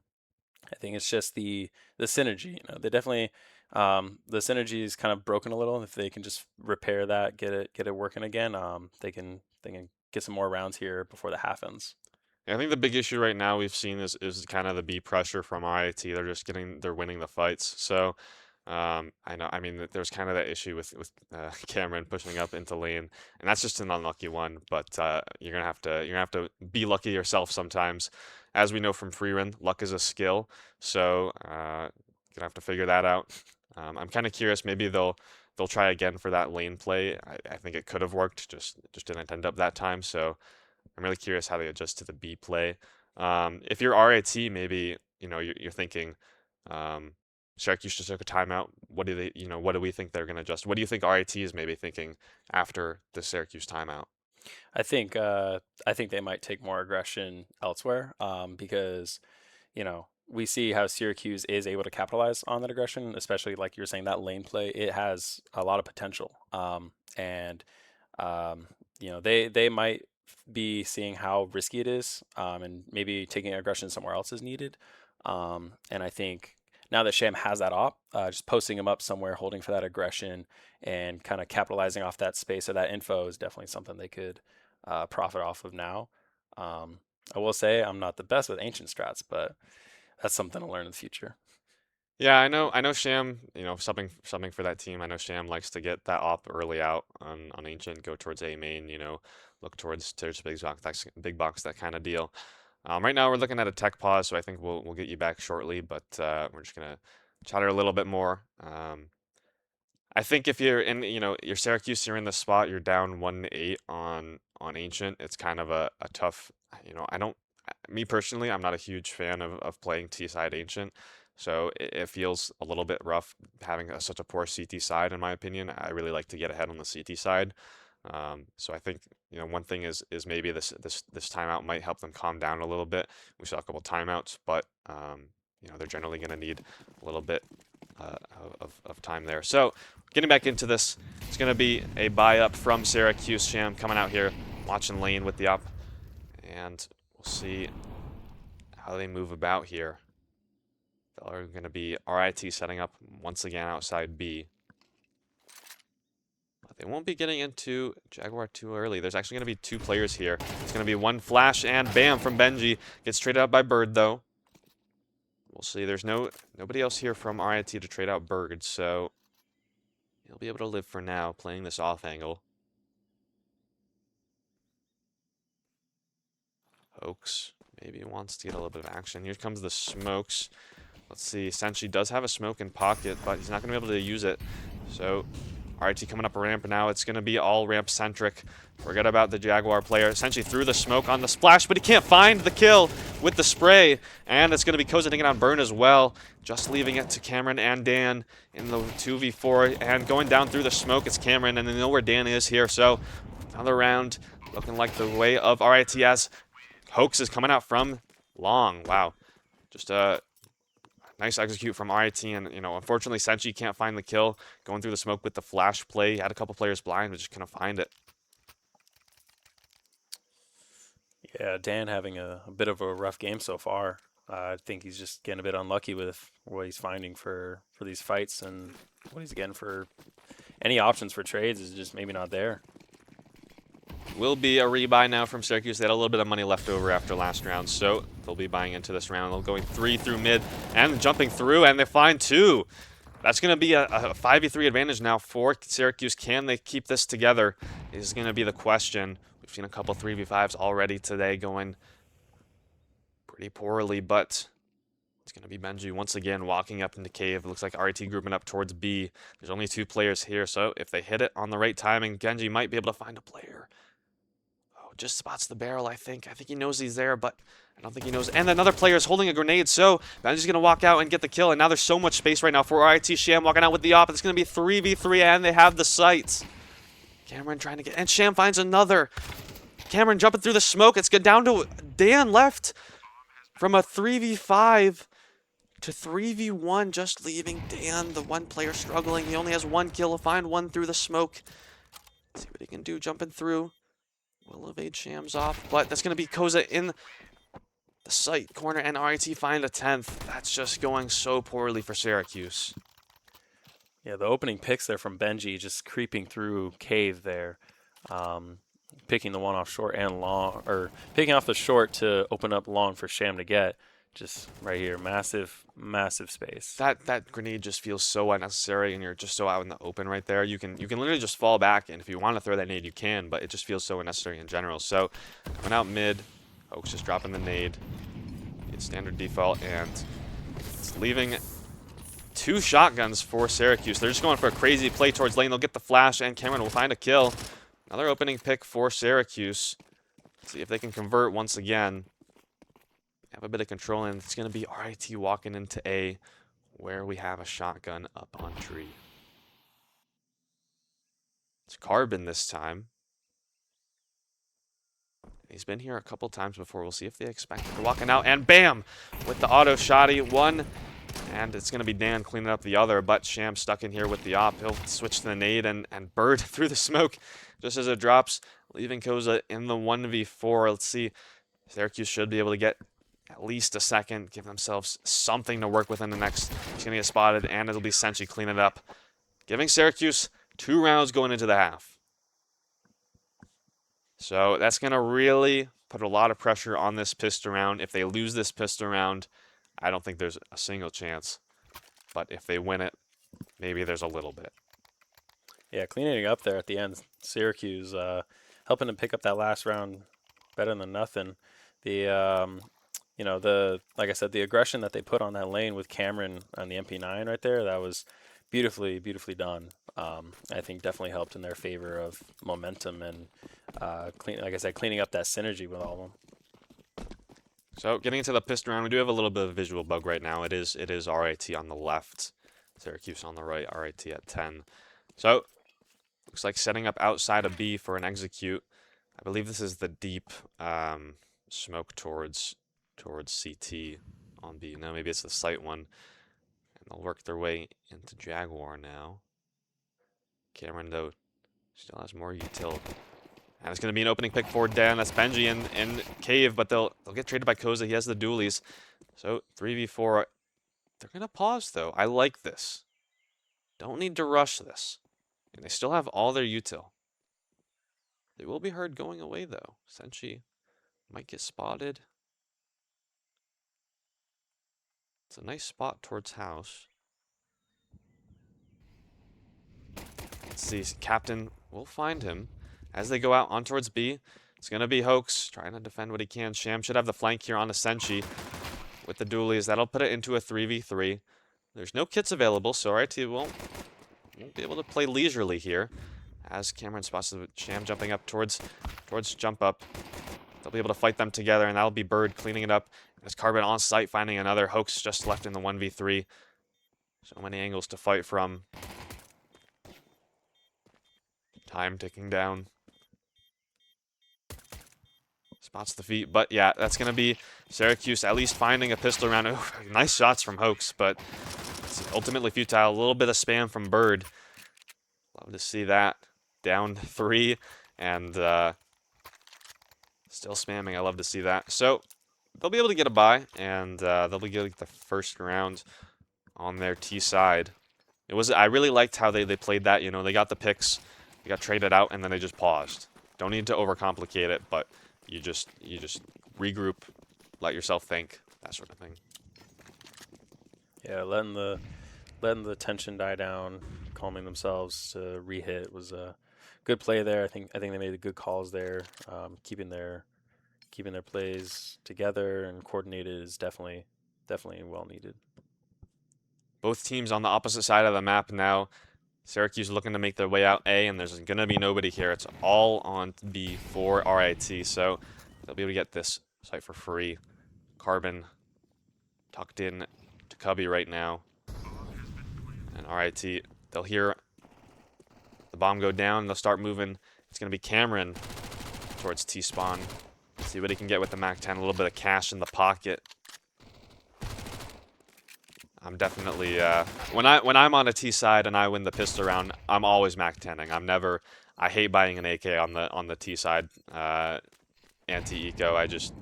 I think it's just the synergy. They definitely the synergy is kind of broken a little. If they can just repair that, get it working again, they can get some more rounds here before the half ends. I think the big issue right now we've seen is kind of the B pressure from RIT. They're winning the fights. So I know. I mean, there's kind of that issue with Cameron pushing up into lane, and that's just an unlucky one. But you're gonna have to be lucky yourself sometimes. As we know from free run, luck is a skill. So gonna have to figure that out. I'm kind of curious. Maybe they'll try again for that lane play. I think it could have worked. Just didn't end up that time. So I'm really curious how they adjust to the B play. If you're RIT, maybe you're thinking. Syracuse just took a timeout. What do we think they're going to adjust? What do you think RIT is maybe thinking after the Syracuse timeout? I think they might take more aggression elsewhere, because we see how Syracuse is able to capitalize on that aggression, especially like you're saying that lane play. It has a lot of potential, and they might be seeing how risky it is, and maybe taking aggression somewhere else is needed. And I think now that Sham has that op, just posting him up somewhere, holding for that aggression, and kind of capitalizing off that space or that info is definitely something they could profit off of now. I will say I'm not the best with ancient strats, but that's something to learn in the future. Yeah, I know Sham, subbing for that team. I know Sham likes to get that op early out on Ancient, go towards A main, look towards big box, that kind of deal. Right now we're looking at a tech pause, so I think we'll get you back shortly, but we're just gonna chatter a little bit more. I think if you're in, you're Syracuse, you're in the spot, you're down 1-8 on Ancient. It's kind of a tough, I don't, me personally, I'm not a huge fan of playing T side Ancient, so it feels a little bit rough having such a poor CT side, in my opinion. I really like to get ahead on the CT side. So I think one thing is maybe this timeout might help them calm down a little bit. We saw a couple timeouts, but they're generally going to need a little bit of time there. So getting back into this, it's going to be a buy up from Syracuse. Sham coming out here, watching lane with the up, and we'll see how they move about here. They're going to be RIT setting up once again outside B. They won't be getting into Jaguar too early. There's actually going to be two players here. It's going to be one flash and bam from Benji. Gets traded out by Bird though. We'll see. There's nobody else here from RIT to trade out Bird, so he'll be able to live for now playing this off angle. Hoax maybe wants to get a little bit of action. Here comes the smokes. Let's see. Senshi does have a smoke in pocket, but he's not going to be able to use it. So RIT coming up a ramp now. It's going to be all ramp centric. Forget about the Jaguar player. Essentially threw the smoke on the splash, but he can't find the kill with the spray. And it's going to be Koza taking on Burn as well. Just leaving it to Cameron and Dan in the 2v4. And going down through the smoke, it's Cameron, and they know where Dan is here. So another round looking like the way of RIT as Hoax is coming out from long. Wow. Just nice execute from RIT, and unfortunately Senshi can't find the kill. Going through the smoke with the flash play. He had a couple players blind, but just couldn't find it. Yeah, Dan having a bit of a rough game so far. I think he's just getting a bit unlucky with what he's finding for these fights, and what he's getting for any options for trades is just maybe not there. Will be a rebuy now from Syracuse. They had a little bit of money left over after last round, so they'll be buying into this round. They'll going 3 through mid and jumping through, and they find 2. That's going to be a 5v3 advantage now for Syracuse. Can they keep this together is going to be the question. We've seen a couple 3v5s already today going pretty poorly, but it's going to be Benji once again walking up into cave. It looks like RIT grouping up towards B. There's only 2 players here, so if they hit it on the right timing, Genji might be able to find a player. Just spots the barrel, I think. I think he knows he's there, but I don't think he knows. And another player is holding a grenade, so Benji's going to walk out and get the kill. And now there's so much space right now for RIT. Sham walking out with the op. It's going to be 3v3, and they have the sights. Cameron trying to get... And Sham finds another. Cameron jumping through the smoke. It's good down to Dan left from a 3v5 to 3v1, just leaving Dan, the one player struggling. He only has 1 kill to find one through the smoke. See what he can do jumping through. Will evade Shams off, but that's going to be Koza in the site corner, and RIT find a 10th. That's just going so poorly for Syracuse. Yeah, the opening picks there from Benji, just creeping through cave there, picking the one off short and long, or picking off the short to open up long for Sham to get. Just right here, massive, massive space. That grenade just feels so unnecessary, and you're just so out in the open right there. You can literally just fall back, and if you want to throw that nade, you can, but it just feels so unnecessary in general. So coming out mid, Hoax just dropping the nade. It's standard default, and it's leaving 2 shotguns for Syracuse. They're just going for a crazy play towards lane. They'll get the flash, and Cameron will find a kill. Another opening pick for Syracuse. See if they can convert once again. Have a bit of control, and it's going to be RIT walking into A, where we have a shotgun up on tree. It's Carbon this time. He's been here a couple times before. We'll see if they expect him. Walking out, and bam! With the auto shotty, 1. And it's going to be Dan cleaning up the other, but Sham stuck in here with the op. He'll switch to the nade and Bird through the smoke just as it drops, leaving Koza in the 1v4. Let's see. Syracuse should be able to get at least a second, give themselves something to work with in the next. He's going to get spotted, and it'll be Senshi cleaning it up, giving Syracuse 2 rounds going into the half. So that's going to really put a lot of pressure on this pistol round. If they lose this pistol round, I don't think there's a single chance. But if they win it, maybe there's a little bit. Yeah, cleaning it up there at the end. Syracuse helping to pick up that last round better than nothing. The you know, like I said, the aggression that they put on that lane with Cameron on the MP9 right there, that was beautifully done. I think definitely helped in their favor of momentum and like I said, cleaning up that synergy with all of them. So getting into the pistol round, we do have a little bit of a visual bug right now. It is RIT on the left, Syracuse on the right, RIT at 10. So looks like setting up outside of B for an execute. I believe this is the deep smoke towards CT on B. No, maybe it's the site one. And they'll work their way into Jaguar now. Cameron, though, still has more util. And it's going to be an opening pick for Dan. That's Benji in Cave, but they'll get traded by Koza. He has the dualies. So 3v4. They're going to pause, though. I like this. Don't need to rush this. And they still have all their util. They will be heard going away, though. Senshi might get spotted. It's a nice spot towards house. Let's see. Captain will find him. As they go out on towards B, it's going to be Hoax trying to defend what he can. Sham should have the flank here on the Senshi with the dualies. That'll put it into a 3v3. There's no kits available, so RIT won't be able to play leisurely here. As Cameron spots the Sham jumping up towards jump up. They'll be able to fight them together, and that'll be Bird cleaning it up. As Carbon on site finding another. Hoax just left in the 1v3. So many angles to fight from. Time ticking down. Spots the feet, but yeah, that's going to be Syracuse at least finding a pistol round. Ooh, nice shots from Hoax, but it's ultimately futile. A little bit of spam from Bird. Love to see that. Down 3 and still spamming. I love to see that. So they'll be able to get a bye, and they'll be getting the first round on their T side. I really liked how they played that. You know, they got the picks, they got traded out, and then they just paused. Don't need to overcomplicate it, but you just regroup, let yourself think, that sort of thing. Yeah, letting the tension die down, calming themselves to re-hit was a good play there. I think they made the good calls there. Keeping their plays together and coordinated is definitely well needed. Both teams on the opposite side of the map now. Syracuse looking to make their way out A, and there's going to be nobody here. It's all on B for RIT, so they'll be able to get this site for free. Carbon tucked in to Cubby right now. And RIT, they'll hear the bomb go down, they'll start moving. It's going to be Cameron towards T-spawn. See what he can get with the MAC-10, a little bit of cash in the pocket. I'm definitely when I'm on a T side and I win the pistol round, I'm always MAC-10ing. I hate buying an AK on the T side. Anti-eco. I just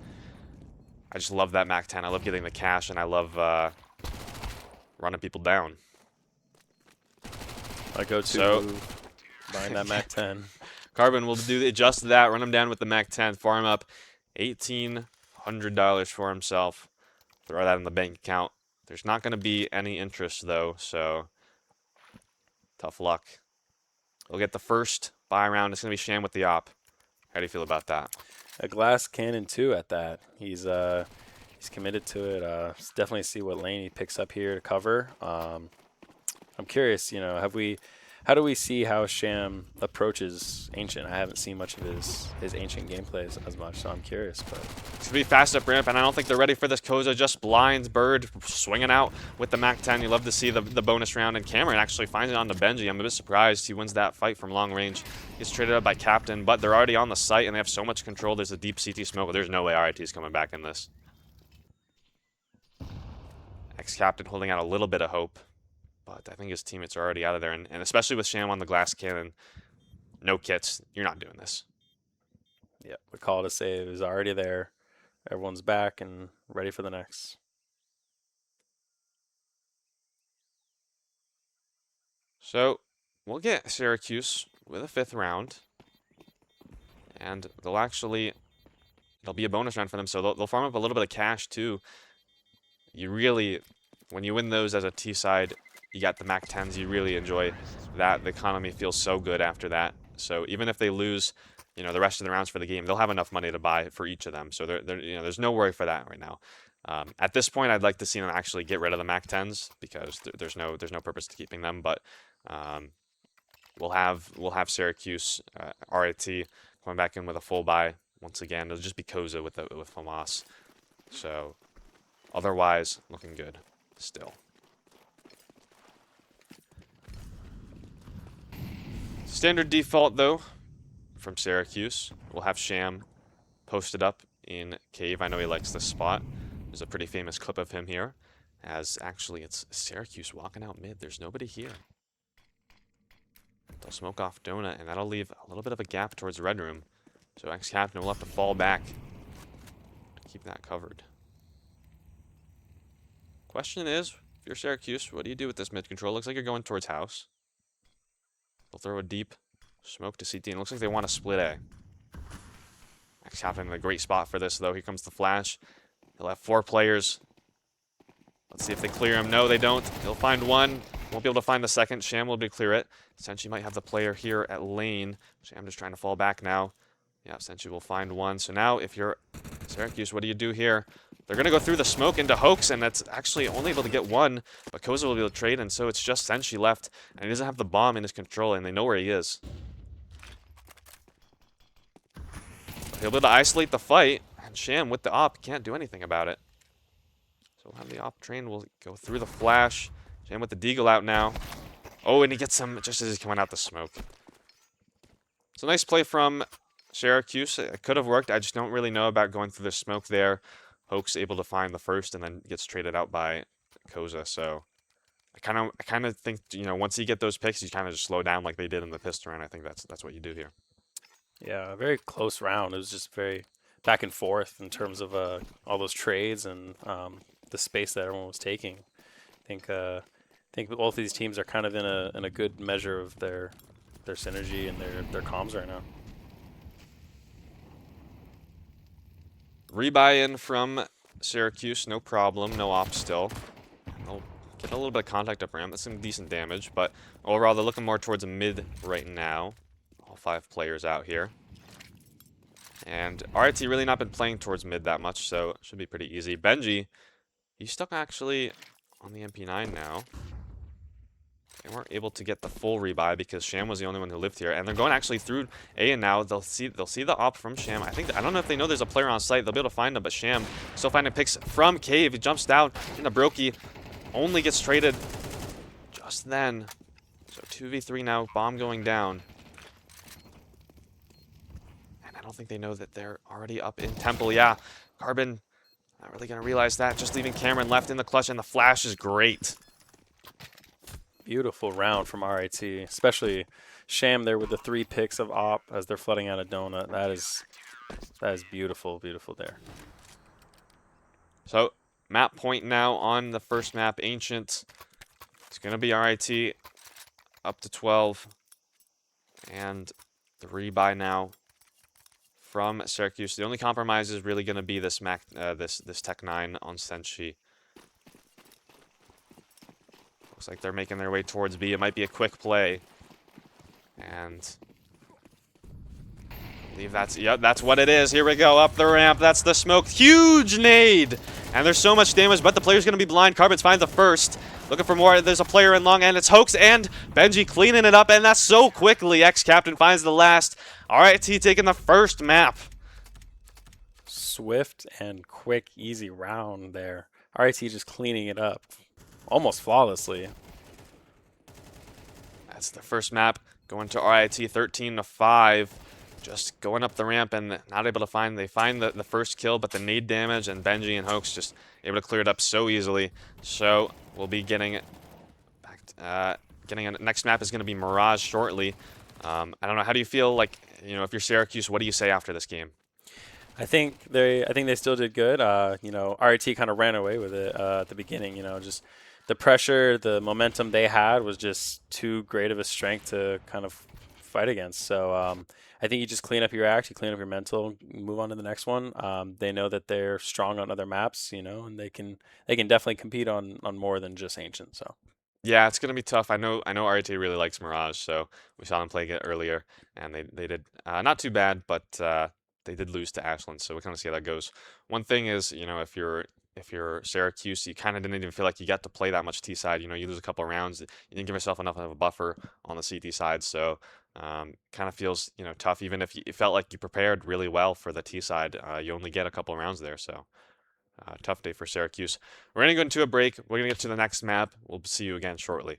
love that MAC-10. I love getting the cash, and I love running people down. I go to So- buying that MAC-10. Carbon will do just that. Run him down with the MAC-10. Farm up $1,800 for himself. Throw that in the bank account. There's not going to be any interest, though, so tough luck. We'll get the first buy round. It's going to be Sham with the op. How do you feel about that? A glass cannon too at that. He's committed to it. Definitely see what lane he picks up here to cover. I'm curious, how do we see how Sham approaches Ancient? I haven't seen much of his Ancient gameplays as much, so I'm curious. But It's going to be fast up ramp, and I don't think they're ready for this. Koza just blinds Bird, swinging out with the MAC-10. You love to see the bonus round, and Cameron actually finds it on the Benji. I'm a bit surprised he wins that fight from long range. Gets traded up by Captain, but they're already on the site, and they have so much control. There's a deep CT smoke. There's no way RIT is coming back in this. Ex-Captain holding out a little bit of hope, but I think his teammates are already out of there, and especially with Sham on the glass cannon, no kits, you're not doing this. yeah, the call to save is already there. Everyone's back and ready for the next. So we'll get Syracuse with a 5th round, and it'll be a bonus round for them, so they'll farm up a little bit of cash too. You really, when you win those as a T side, you got the MAC-10s, you really enjoy that. The economy feels so good after that. So even if they lose, the rest of the rounds for the game, they'll have enough money to buy for each of them. So there's no worry for that right now. At this point, I'd like to see them actually get rid of the MAC-10s because there's no purpose to keeping them. But we'll have Syracuse RIT coming back in with a full buy once again. It'll just be Koza with FAMAS. So otherwise, looking good still. Standard default, though, from Syracuse. We'll have Sham posted up in Cave. I know he likes this spot. There's a pretty famous clip of him here, as actually it's Syracuse walking out mid. There's nobody here. They'll smoke off Donut, and that'll leave a little bit of a gap towards Red Room. So ex-Captain will have to fall back to keep that covered. Question is, if you're Syracuse, what do you do with this mid control? Looks like you're going towards house. They'll throw a deep smoke to CT, and it looks like they want to split A. Ex-Captain in a great spot for this, though. Here comes the flash. He'll have 4 players. Let's see if they clear him. No, they don't. He'll find one. Won't be able to find the second. Sham will be able to clear it. Senshi might have the player here at lane. Sham just trying to fall back now. Yeah, Senshi will find one. So now, if you're Syracuse, what do you do here? They're going to go through the smoke into Hoax, and that's actually only able to get one. But Koza will be able to trade, and so it's just Senshi left. And he doesn't have the bomb in his control, and they know where he is. He'll be able to isolate the fight, and Sham with the op can't do anything about it. So we'll have the op train. We'll go through the flash. Sham with the deagle out now. Oh, and he gets him just as he's coming out the smoke. So nice play from Syracuse. It could have worked. I just don't really know about going through the smoke there. Hoax able to find the first and then gets traded out by Koza. So I kind of think, once you get those picks, you kind of just slow down like they did in the pistol round. I think that's what you do here. Yeah, a very close round. It was just very back and forth in terms of all those trades and the space that everyone was taking. I think both of these teams are kind of in a good measure of their synergy and their comms right now. Rebuy in from Syracuse, no problem, no op still. They'll get a little bit of contact up ramp. That's some decent damage, but overall they're looking more towards a mid right now. All 5 players out here. And RIT really not been playing towards mid that much, so it should be pretty easy. Benji, he's stuck actually on the MP9 now. They weren't able to get the full rebuy because Sham was the only one who lived here, and they're going actually through A, and now they'll see the op from Sham. I don't know if they know there's a player on site. They'll be able to find him, but Sham still finding picks from Cave. He jumps down into Brokey, only gets traded just then. So 2v3 now, bomb going down. And I don't think they know that they're already up in Temple. Yeah, Carbon not really gonna realize that. Just leaving Cameron left in the clutch, and the flash is great. Beautiful round from RIT, especially Sham there with the 3 picks of op as they're flooding out a donut. That is beautiful, beautiful there. So map point now on the first map, Ancient. It's going to be RIT up to 12 and 3 by now from Syracuse. The only compromise is really going to be this this Tech 9 on Senshi. Looks like they're making their way towards B. It might be a quick play. And I believe that's what it is. Here we go, up the ramp. That's the smoke. Huge nade! And there's so much damage, but the player's going to be blind. Carbons finds the first. Looking for more. There's a player in long, and it's Hoax and Benji cleaning it up, and that's so quickly. Ex-Captain finds the last. RIT taking the first map. Swift and quick, easy round there. RIT just cleaning it up almost flawlessly. That's the first map going to RIT 13-5. Just going up the ramp and not able to find. They find the first kill, but the nade damage and Benji and Hoax just able to clear it up so easily. So we'll be getting back. Next map is going to be Mirage shortly. I don't know. How do you feel like, if you're Syracuse, what do you say after this game? I think they still did good. RIT kind of ran away with it at the beginning. Just the pressure, the momentum they had was just too great of a strength to kind of fight against. So I think you just clean up your act, you clean up your mental, move on to the next one. They know that they're strong on other maps, and they can definitely compete on more than just Ancient. So. Yeah, it's gonna be tough. I know RIT really likes Mirage, so we saw them play it earlier, and they did not too bad, but they did lose to Ashland, so we'll kind of see how that goes. One thing is, if you're Syracuse, you kind of didn't even feel like you got to play that much T side. You lose a couple of rounds, you didn't give yourself enough of a buffer on the CT side, so kind of feels tough. Even if you felt like you prepared really well for the T side, you only get a couple of rounds there, so. Tough day for Syracuse. We're going to go into a break. We're going to get to the next map. We'll see you again shortly.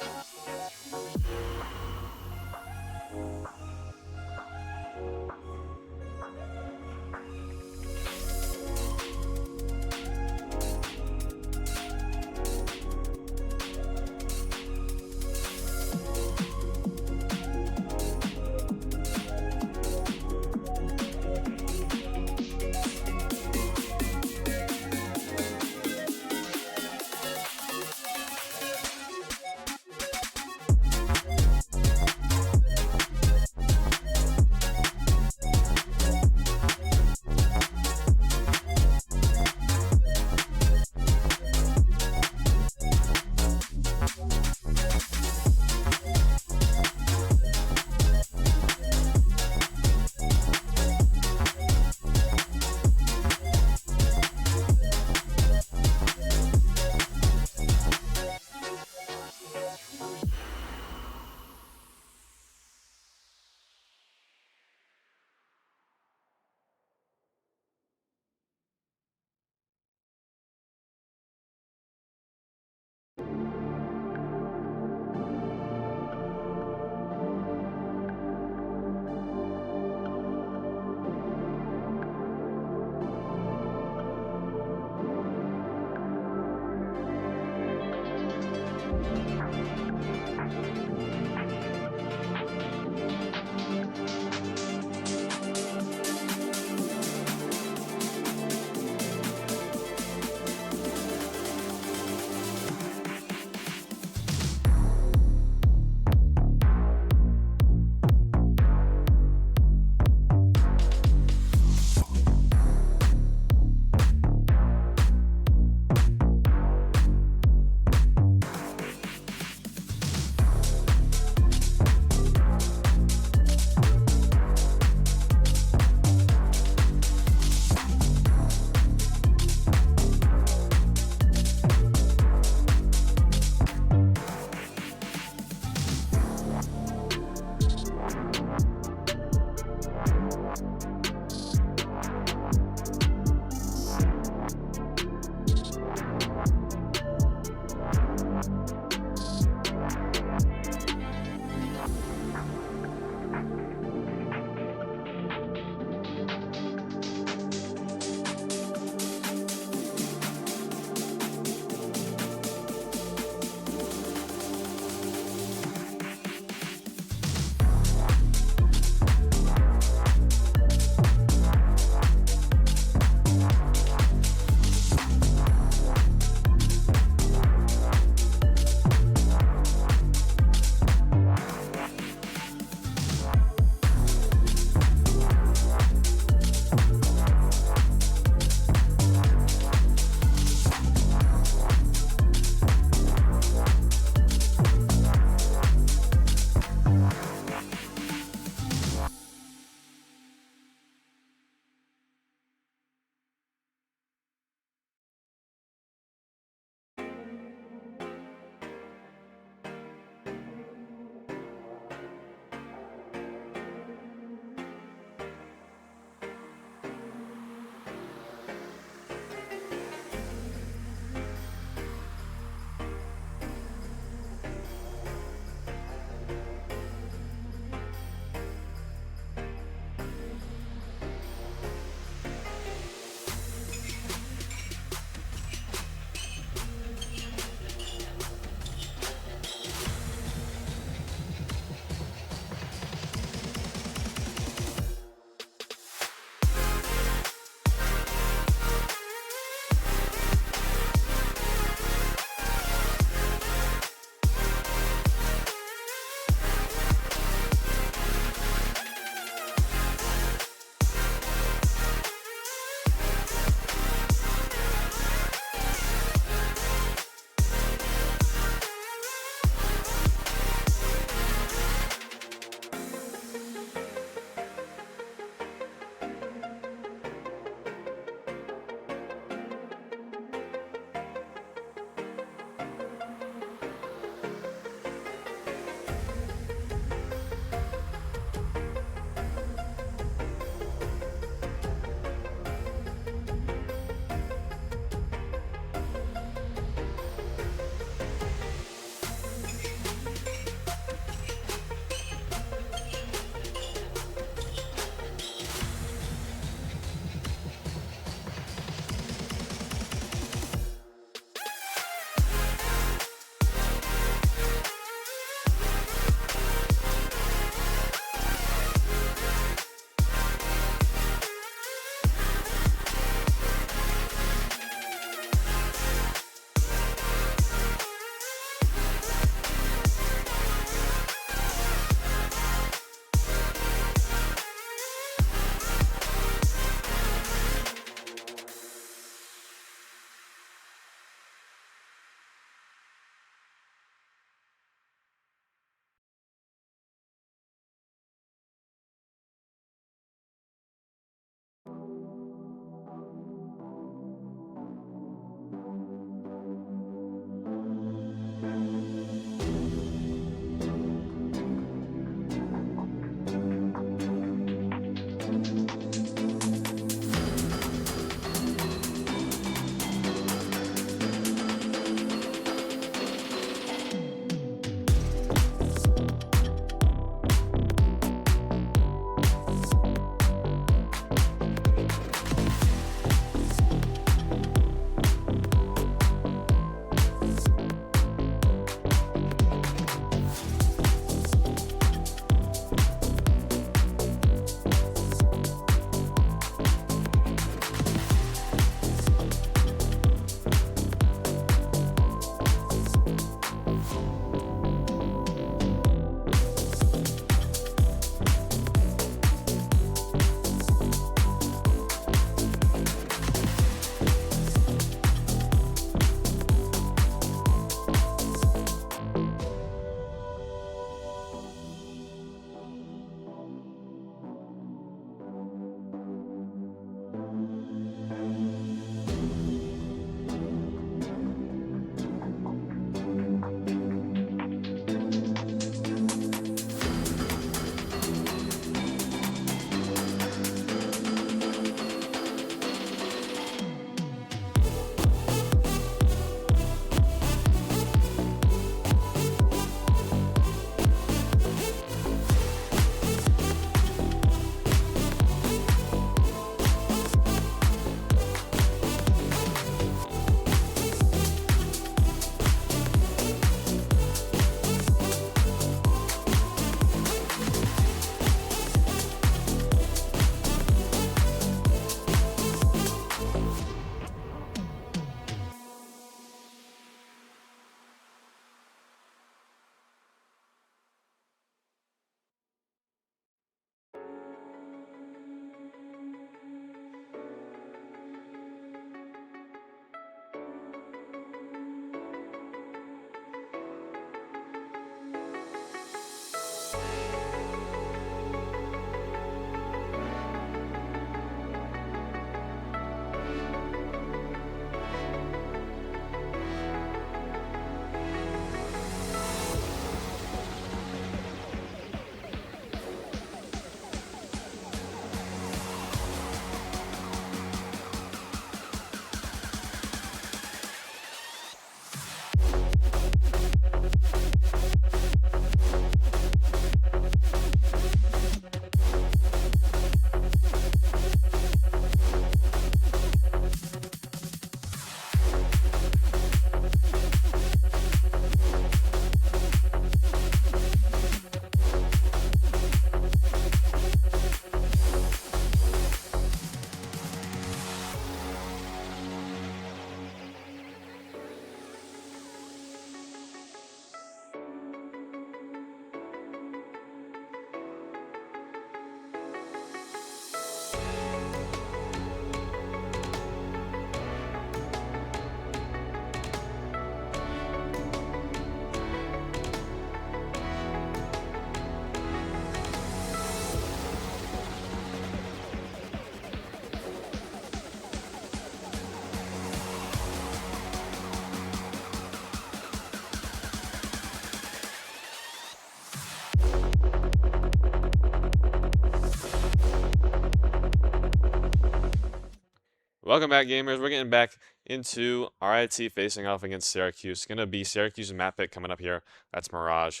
Welcome back, gamers. We're getting back into RIT facing off against Syracuse. It's going to be Syracuse's map pick coming up here. That's Mirage.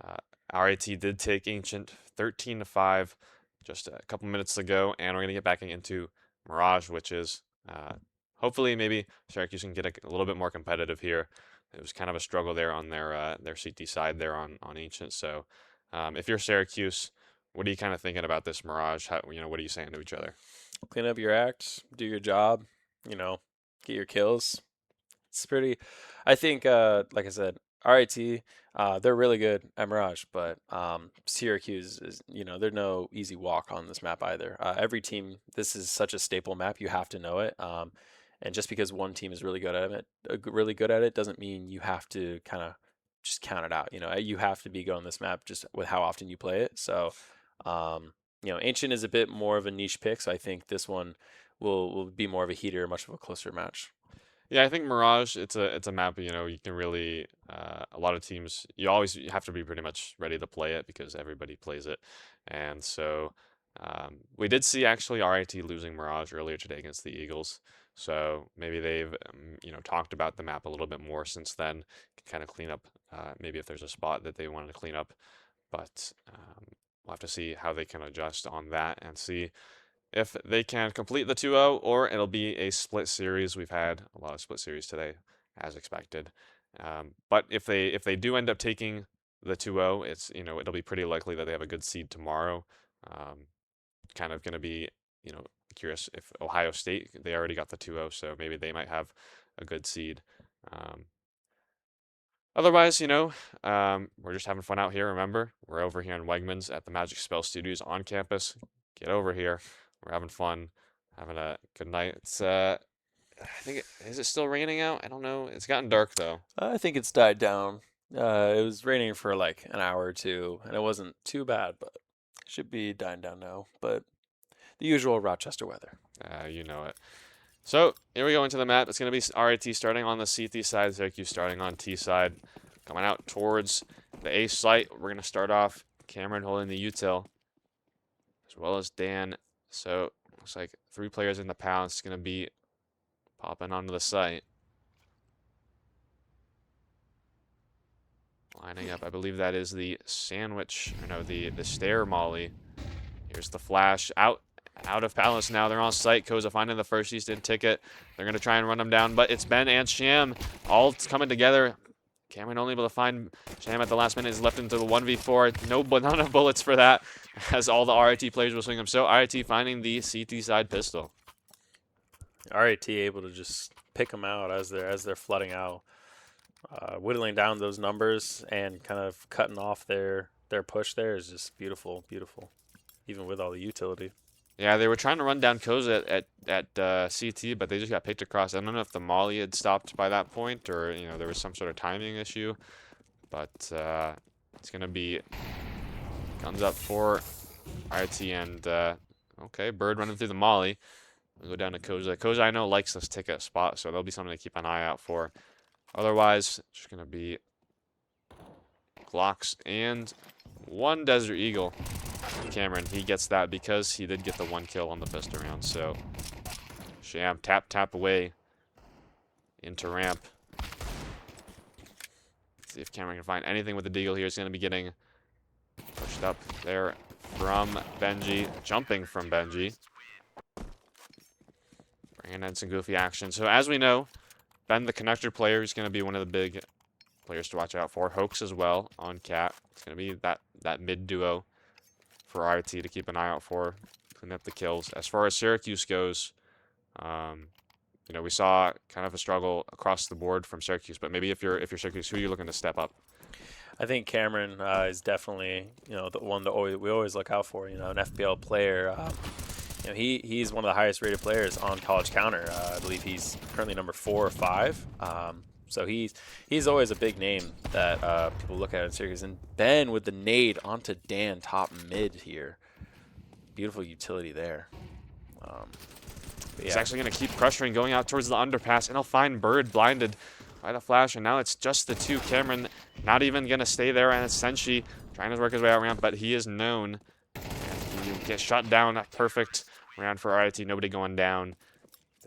Uh, RIT did take Ancient 13-5 just a couple minutes ago, and we're going to get back into Mirage, which is hopefully maybe Syracuse can get a little bit more competitive here. It was kind of a struggle there on their CT side there on Ancient. So if you're Syracuse, what are you kind of thinking about this Mirage? How, what are you saying to each other? Clean up your act, do your job, get your kills. It's pretty. I think, like I said, RIT, they're really good at Mirage, but Syracuse is, they're no easy walk on this map either. Every team, this is such a staple map, you have to know it. And just because one team is really good at it, doesn't mean you have to kind of just count it out. You have to be going this map just with how often you play it. So, Ancient is a bit more of a niche pick, so I think this one will be more of a heater, much of a closer match. Yeah, I think Mirage, it's a map, you can really, a lot of teams, you have to be pretty much ready to play it because everybody plays it. And so We did see actually RIT losing Mirage earlier today against the Eagles, so maybe they've talked about the map a little bit more since then, kind of clean up maybe if there's a spot that they wanted to clean up, but we'll have to see how they can adjust on that and see if they can complete the 2-0 or it'll be a split series. We've had a lot of split series today, as expected. But if they do end up taking the 2-0, it's it'll be pretty likely that they have a good seed tomorrow. Kind of going to be curious if Ohio State, they already got the 2-0, so maybe they might have a good seed. Otherwise, we're just having fun out here. Remember, we're over here in Wegmans at the Magic Spell Studios on campus. Get over here. We're having fun, having a good night. It's I think is it still raining out? I don't know. It's gotten dark though. I think it's died down. It was raining for like an hour or two, and it wasn't too bad, but it should be dying down now. But the usual Rochester weather. You know it. So here we go into the map. It's going to be RIT starting on the CT side, Syracuse starting on T side, coming out towards the A site. We're going to start off Cameron holding the util, as well as Dan. So looks like 3 players in the palace. It's going to be popping onto the site. Lining up, I believe that is the sandwich, or no, the stair molly. Here's the flash out of Palace now. They're on site. Koza finding the first Easton ticket. They're going to try and run them down, but it's Ben and Sham all coming together. Cameron only able to find Sham at the last minute. Is left into the 1v4. No banana bullets for that, as all the RIT players will swing them. So RIT finding the CT side pistol. RIT able to just pick them out as they're flooding out, whittling down those numbers and kind of cutting off their push there is just beautiful, beautiful, even with all the utility. Yeah, they were trying to run down Koza at CT, but they just got picked across. I don't know if the molly had stopped by that point or, there was some sort of timing issue. But it's going to be guns up for RT and, okay, Bird running through the molly. We'll go down to Koza. Koza, I know, likes this ticket spot, so that'll be something to keep an eye out for. Otherwise, just going to be Glocks and 1 Desert Eagle. Cameron, he gets that because he did get the 1 kill on the pistol round. So Sham tap away into ramp. See if Cameron can find anything with the deagle here. He's going to be getting pushed up there from Benji, jumping from Benji. Bringing in some goofy action. So as we know, Ben, the connector player, is going to be one of the big players to watch out for. Hoax as well on Cat. It's going to be that mid duo for RIT to keep an eye out for, clean up the kills. As far as Syracuse goes, we saw kind of a struggle across the board from Syracuse. But maybe if you're Syracuse, who are you looking to step up? I think Cameron is definitely the one that we always look out for. An FPL player. He's one of the highest rated players on College Counter. I believe he's currently number 4 or 5. So he's always a big name that people look at in Syracuse. And Ben with the nade onto Dan top mid here. Beautiful utility there. He's actually going to keep pressuring, going out towards the underpass, and he'll find Bird blinded by the flash. And now it's just the 2. Cameron not even going to stay there, and it's Senshi trying to work his way out ramp, but he is known. And he gets shot down. A perfect round for RIT. Nobody going down.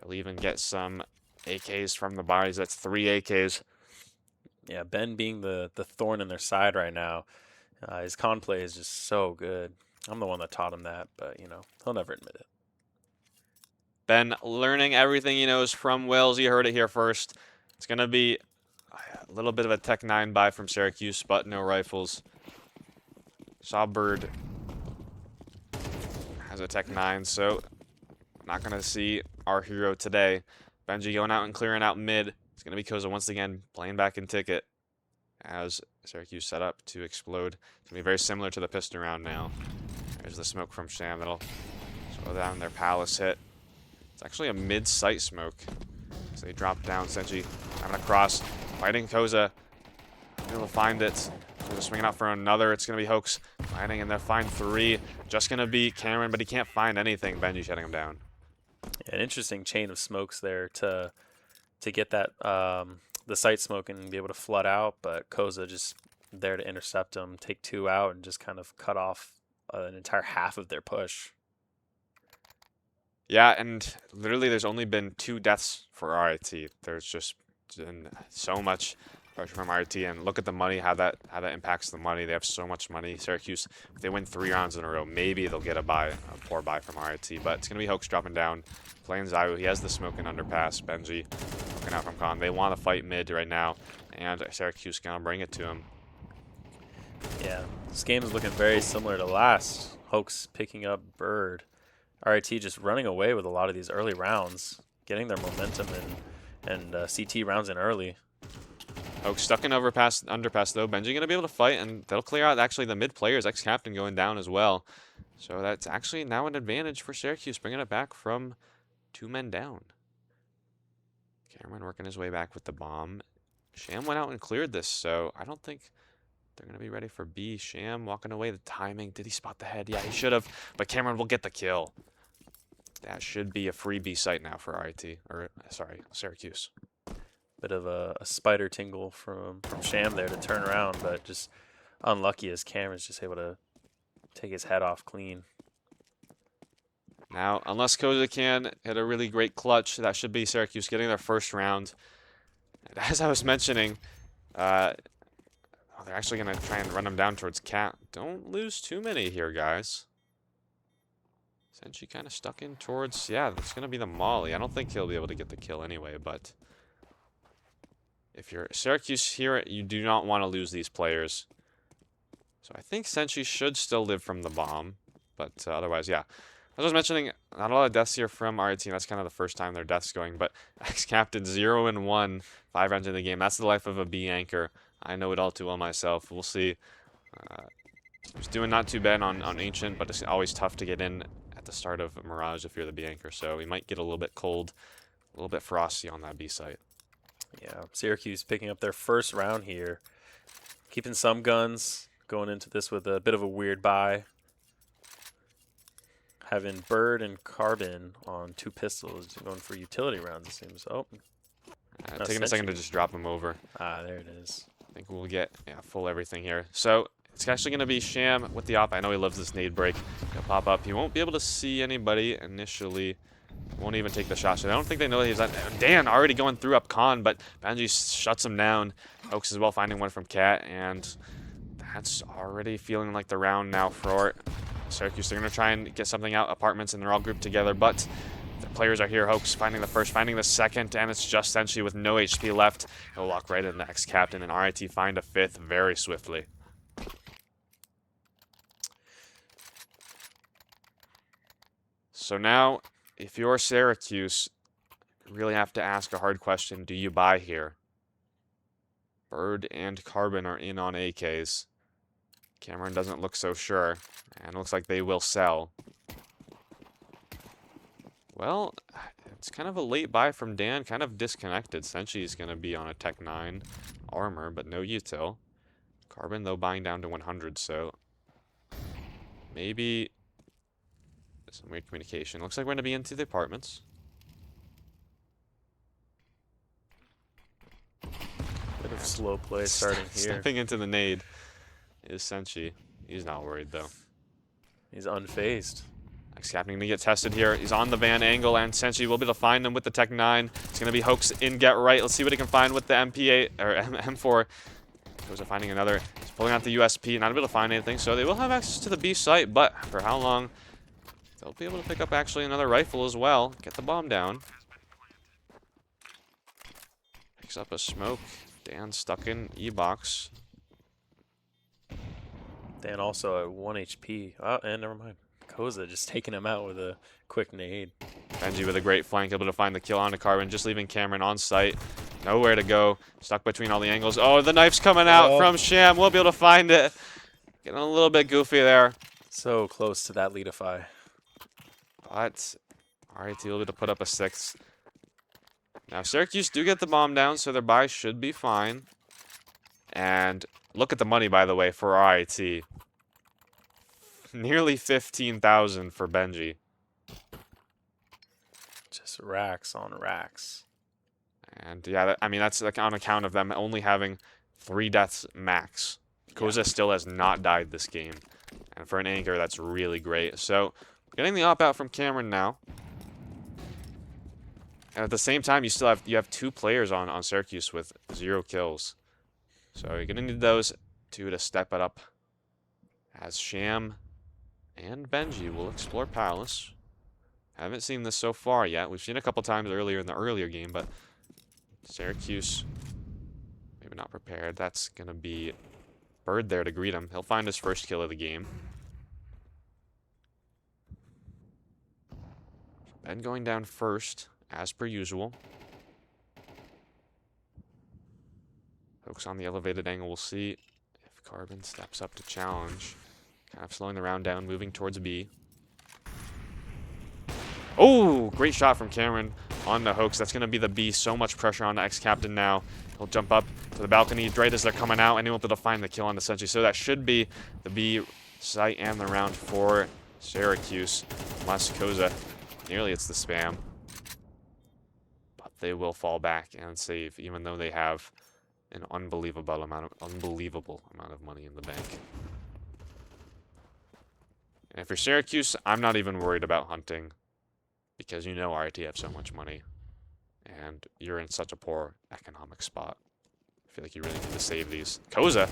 They'll even get some AKs from the bodies. That's 3 AKs. Yeah, Ben being the thorn in their side right now. His con play is just so good. I'm the one that taught him that, but he'll never admit it. Ben learning everything he knows from Wills. You heard it here first. It's going to be a little bit of a Tech 9 buy from Syracuse, but no rifles. Saw Bird has a Tech 9, so not going to see our hero today. Benji going out and clearing out mid. It's going to be Koza once again playing back in ticket as Syracuse set up to explode. It's going to be very similar to the piston round now. There's the smoke from Sham. That'll slow down their Palace hit. It's actually a mid-sight smoke. So they drop down. Senji having a cross. Fighting Koza. Able to find it. Koza swinging out for another. It's going to be Hoax. Finding and they'll find 3. Just going to be Cameron, but he can't find anything. Benji shutting him down. An interesting chain of smokes there to get that the sight smoke and be able to flood out, but Koza just there to intercept them, take 2 out, and just kind of cut off an entire half of their push. Yeah, and literally there's only been 2 deaths for RIT. There's just been so much pressure from RIT, and look at the money, how that impacts the money. They have so much money. Syracuse, if they win 3 rounds in a row, maybe they'll get a poor buy from RIT, but it's going to be Hoax dropping down, playing Zayu. He has the smoke and underpass. Benji looking out from Con. They want to fight mid right now, and Syracuse going to bring it to him. Yeah, this game is looking very similar to last. Hoax picking up Bird. RIT just running away with a lot of these early rounds, getting their momentum and CT rounds in early. Hoax stuck in underpass though. Benji gonna be able to fight, and that'll clear out actually the mid players. Ex-captain going down as well, so that's actually now an advantage for Syracuse, bringing it back from 2 men down. Cameron working his way back with the bomb. Sham went out and cleared this, so I don't think they're gonna be ready for B. Sham walking away. The timing. Did he spot the head? Yeah, he should have. But Cameron will get the kill. That should be a free B site now for RIT, or sorry, Syracuse. Bit of a spider tingle from Sham there to turn around, but just unlucky as Cameron's just able to take his head off clean. Now, unless Koza can hit a really great clutch, that should be Syracuse getting their first round. And as I was mentioning, they're actually going to try and run them down towards Cat. Don't lose too many here, guys. Senshi kind of stuck in towards, yeah, that's going to be the Molly. I don't think he'll be able to get the kill anyway, but if you're Syracuse here, you do not want to lose these players. So I think Senshi should still live from the bomb, but otherwise, yeah. As I was mentioning, not a lot of deaths here from our team. That's kind of the first time their deaths going, but ex-captain 0-1, 5 rounds in the game. That's the life of a B anchor. I know it all too well myself. We'll see. He's doing not too bad on Ancient, but it's always tough to get in at the start of Mirage if you're the B anchor, so we might get a little bit cold, a little bit frosty on that B site. Yeah, Syracuse picking up their first round here. Keeping some guns, going into this with a bit of a weird buy. Having Bird and Carbon on 2 pistols, going for utility rounds, it seems. Oh. Taking a second to just drop him over. Ah, there it is. I think we'll get full everything here. So it's actually going to be Sham with the op. I know he loves this nade break. He'll pop up. He won't be able to see anybody initially. Won't even take the shot. So I don't think they know that he's on. Dan already going through up Con, but Benji shuts him down. Hoax as well finding one from Cat, and that's already feeling like the round now for Syracuse. They're going to try and get something out. Apartments, and they're all grouped together, but the players are here. Hoax finding the first, finding the second, and it's just Senshi with no HP left. He'll lock right in the ex-captain, and RIT find a 5th very swiftly. So now, if you're Syracuse, you really have to ask a hard question. Do you buy here? Bird and Carbon are in on AKs. Cameron doesn't look so sure, and it looks like they will sell. Well, it's kind of a late buy from Dan, kind of disconnected. Senshi's going to be on a Tech 9 armor, but no util. Carbon, though, buying down to 100, so maybe some weird communication. Looks like we're going to be into the apartments. Bit of slow play starting here. Stepping into the nade is Senshi. He's not worried, though. He's unfazed. Ex-captain gonna get tested here. He's on the van angle, and Senshi will be able to find him with the Tech 9. It's gonna be Hoax in get right. Let's see what he can find with the MP8 or M4. Goes to finding another. He's pulling out the USP, not able to find anything. So they will have access to the B site, but for how long? They'll be able to pick up actually another rifle as well. Get the bomb down. Picks up a smoke. Dan stuck in E-box. Dan also at 1 HP. Oh, and never mind. Koza just taking him out with a quick nade. Benji with a great flank, able to find the kill onto Carbon, just leaving Cameron on site. Nowhere to go. Stuck between all the angles. Oh, the knife's coming out from Sham. We'll be able to find it. Getting a little bit goofy there. So close to that leadify. But RIT will be able to put up a 6th. Now, Syracuse do get the bomb down, so their buy should be fine. And look at the money, by the way, for RIT. Nearly 15,000 for Benji. Just racks on racks. And yeah, I mean, that's like on account of them only having 3 deaths max. Koza still has not died this game. And for an anchor, that's really great. So, getting the op out from Cameron now. And at the same time, you have 2 players on Syracuse with 0 kills. So you're gonna need those 2 to step it up. As Sham and Benji will explore Palace. Haven't seen this so far yet. We've seen it a couple times earlier in the earlier game, but Syracuse maybe not prepared. That's gonna be Bird there to greet him. He'll find his first kill of the game. Ben going down first, as per usual. Focus on the elevated angle. We'll see if Carbon steps up to challenge. Kind of slowing the round down, moving towards B. Oh, great shot from Cameron on the Hoax. That's going to be the B. So much pressure on the ex-captain now. He'll jump up to the balcony right as they're coming out, and he'll be able to find the kill on the Sentry. So that should be the B site and the round for Syracuse. Unless Koza nearly hits the spam. But they will fall back and save, even though they have an unbelievable amount of money in the bank. And if you're Syracuse, I'm not even worried about hunting, because you know RIT have so much money, and you're in such a poor economic spot. I feel like you really need to save these. Koza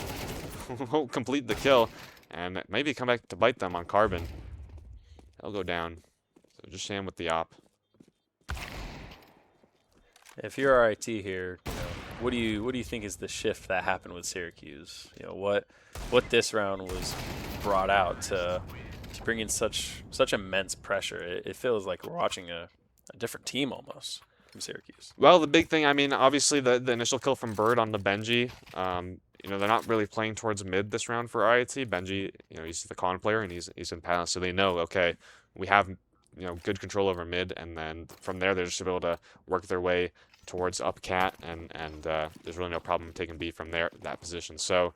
will complete the kill, and maybe come back to bite them on Carbon. They'll go down. So just Sham with the op. If you're RIT here, you know, what do you think is the shift that happened with Syracuse? You know, what this round was brought out to bring in such immense pressure. It feels like we're watching a different team almost from Syracuse. Well, the big thing, I mean, obviously the initial kill from Bird on the Benji. You know, they're not really playing towards mid this round for RIT. Benji, you know, he's the con player and he's in Palace, so they know, okay, we have, you know, good control over mid, and then from there they're just able to work their way towards up cat, and there's really no problem taking B from that position. So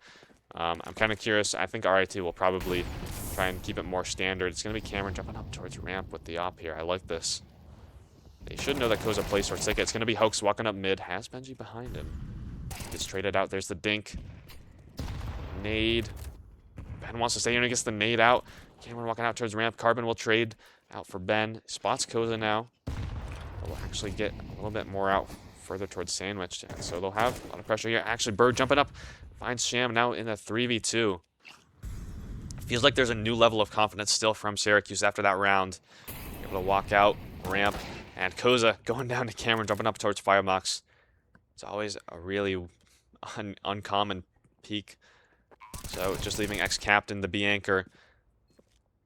I'm kind of curious. I think RIT will probably try and keep it more standard. It's going to be Cameron jumping up towards ramp with the op here. I like this. They should know that Koza plays towards ticket. It's going to be Hoax walking up mid. Has Benji behind him. Gets traded out. There's the dink. Nade. Ben wants to stay in and gets the nade out. Cameron walking out towards ramp. Carbon will trade out for Ben. Spots Koza now. They'll actually get a little bit more out further towards Sandwich. So they'll have a lot of pressure here. Actually, Bird jumping up. Finds Sham now in a 3v2. Feels like there's a new level of confidence still from Syracuse after that round. Able to walk out, ramp, and Koza going down to Cameron, jumping up towards Firebox. It's always a really uncommon peak. So just leaving ex-captain, the B anchor,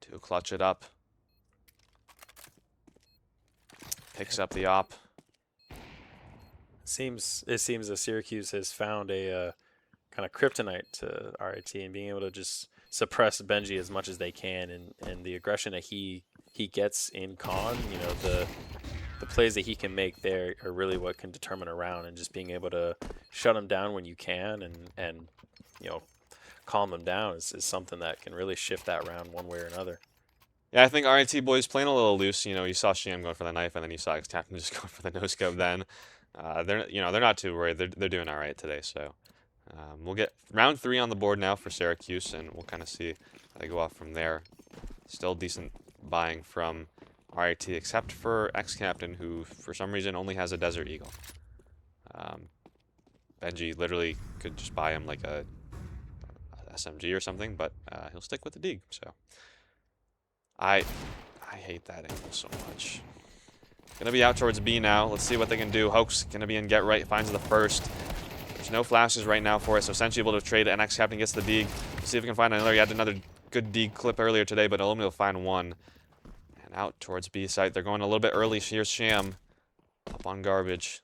to clutch it up. Picks up the op. It seems that Syracuse has found a kind of kryptonite to RIT, and being able to just suppress Benji as much as they can, and the aggression that he gets in con, you know, the plays that he can make there are really what can determine a round, and just being able to shut him down when you can, and you know, calm them down is something that can really shift that round one way or another. Yeah, I think RIT boys playing a little loose. You know, you saw Sham going for the knife, and then you saw ex-captain just going for the no scope. Then they're not too worried. They're doing all right today. So we'll get round 3 on the board now for Syracuse, and we'll kind of see how they go off from there. Still decent buying from RIT, except for ex-captain, who for some reason only has a Desert Eagle. Benji literally could just buy him like a SMG or something, but he'll stick with the Dig. So I hate that angle so much. Gonna be out towards B now. Let's see what they can do. Hoax gonna be in get right, finds the first. There's no flashes right now for it, so essentially able to trade it, and ex-captain gets the Dig. See if we can find another. He had another good Dig clip earlier today, but only will find one. And out towards B site. They're going a little bit early. Here's Sham up on garbage.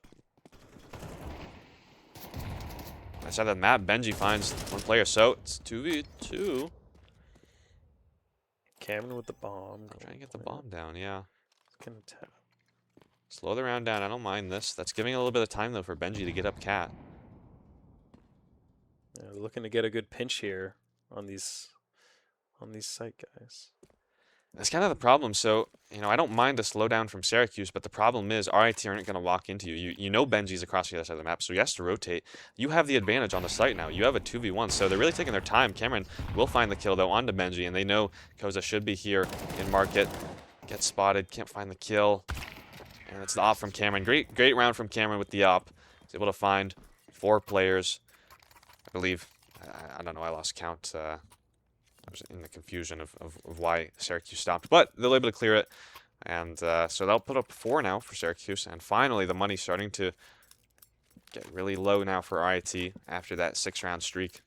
I said that map, Benji finds one player, so it's 2v2. Cameron with the bomb. Trying to get the bomb down, yeah. Can tap. Slow the round down. I don't mind this. That's giving a little bit of time, though, for Benji to get up cat. Yeah, looking to get a good pinch here on these site guys. That's kind of the problem. So, you know, I don't mind a slowdown from Syracuse, but the problem is RIT aren't going to walk into you. You know Benji's across the other side of the map, so he has to rotate. You have the advantage on the site now. You have a 2v1, so they're really taking their time. Cameron will find the kill, though, onto Benji, and they know Koza should be here in market. Gets spotted, can't find the kill. And it's the op from Cameron. Great round from Cameron with the op. He's able to find 4 players, I believe. I don't know, I lost count. I was in the confusion of why Syracuse stopped. But they're able to clear it. And so they'll put up 4 now for Syracuse. And finally, the money's starting to get really low now for RIT after that 6-round streak.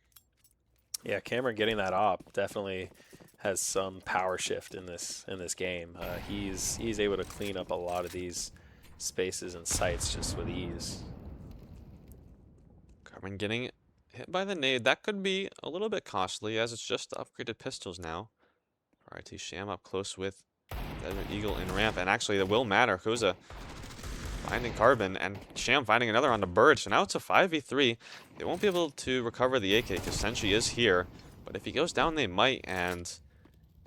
Yeah, Cameron getting that op definitely has some power shift in this game. He's able to clean up a lot of these spaces and sites just with ease. Carmen getting hit by the nade. That could be a little bit costly as it's just upgraded pistols now. RIT Sham up close with Desert Eagle in ramp. And actually, it will matter. Koza finding Carbon and Sham finding another on the bird. So now it's a 5v3. They won't be able to recover the AK because Senshi is here. But if he goes down, they might. And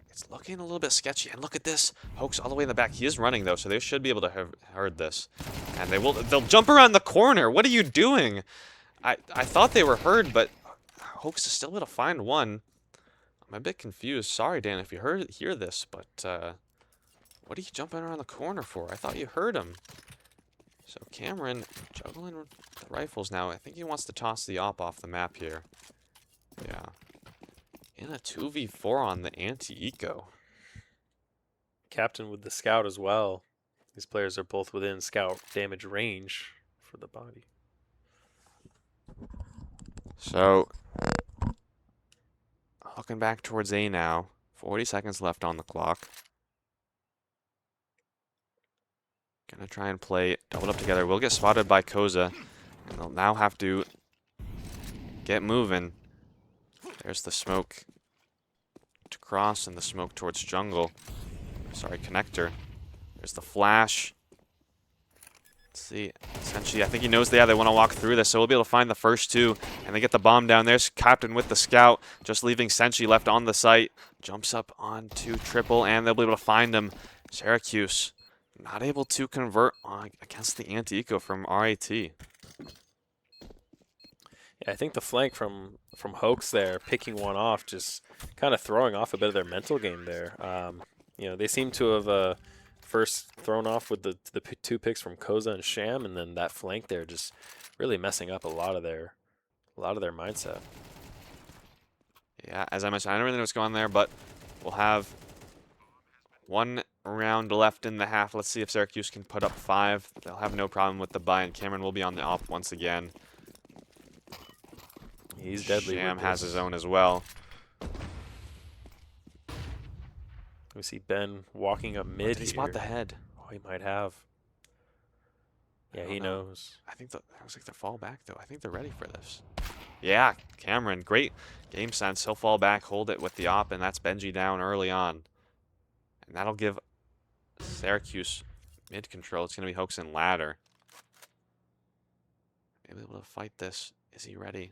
it's looking a little bit sketchy. And look at this. Hoax all the way in the back. He is running, though, so they should be able to have heard this. And they'll jump around the corner. What are you doing? I thought they were heard, but Hoax is still able to find one. I'm a bit confused. Sorry, Dan, if you hear this, but what are you jumping around the corner for? I thought you heard him. So Cameron juggling the rifles now. I think he wants to toss the op off the map here. Yeah. In a 2v4 on the anti-eco. Captain with the scout as well. These players are both within scout damage range for the body. So, looking back towards A now. 40 seconds left on the clock. Gonna try and play doubled up together. We'll get spotted by Koza. And they'll now have to get moving. There's the smoke to cross and the smoke towards jungle. Sorry, connector. There's the flash. Let's see. Essentially, I think he knows they want to walk through this, so we'll be able to find the first 2. And they get the bomb down. There's Captain with the scout, just leaving Senshi left on the site. Jumps up onto triple, and they'll be able to find him. Syracuse not able to convert against the anti-eco from RIT. Yeah, I think the flank from Hoax there, picking one off, just kind of throwing off a bit of their mental game there. You know, they seem to have first thrown off with the 2 picks from Koza and Sham, and then that flank there just really messing up a lot of their mindset. Yeah, as I mentioned, I don't really know what's going on there, but we'll have 1 round left in the half. Let's see if Syracuse can put up 5. They'll have no problem with the buy, and Cameron will be on the op once again. He's deadly. Sham has his own as well. We see Ben walking up mid. Did he spot the head? Oh, he might have. Yeah, he knows. I think that looks like they're fall back, though. I think they're ready for this. Yeah, Cameron, great game sense. He'll fall back, hold it with the op, and that's Benji down early on. And that'll give Syracuse mid control. It's going to be Hoax and Ladder. Maybe able to fight this. Is he ready?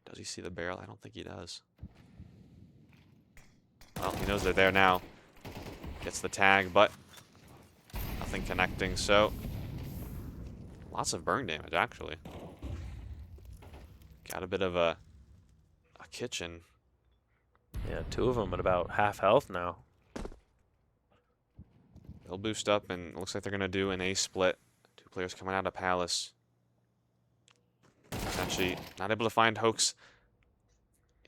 Does he see the barrel? I don't think he does. Well, he knows they're there now. Gets the tag, but nothing connecting, so lots of burn damage, actually. Got a bit of a kitchen. Yeah, 2 of them at about half health now. They'll boost up, and it looks like they're going to do an A split. 2 players coming out of Palace. Essentially, not able to find Hoax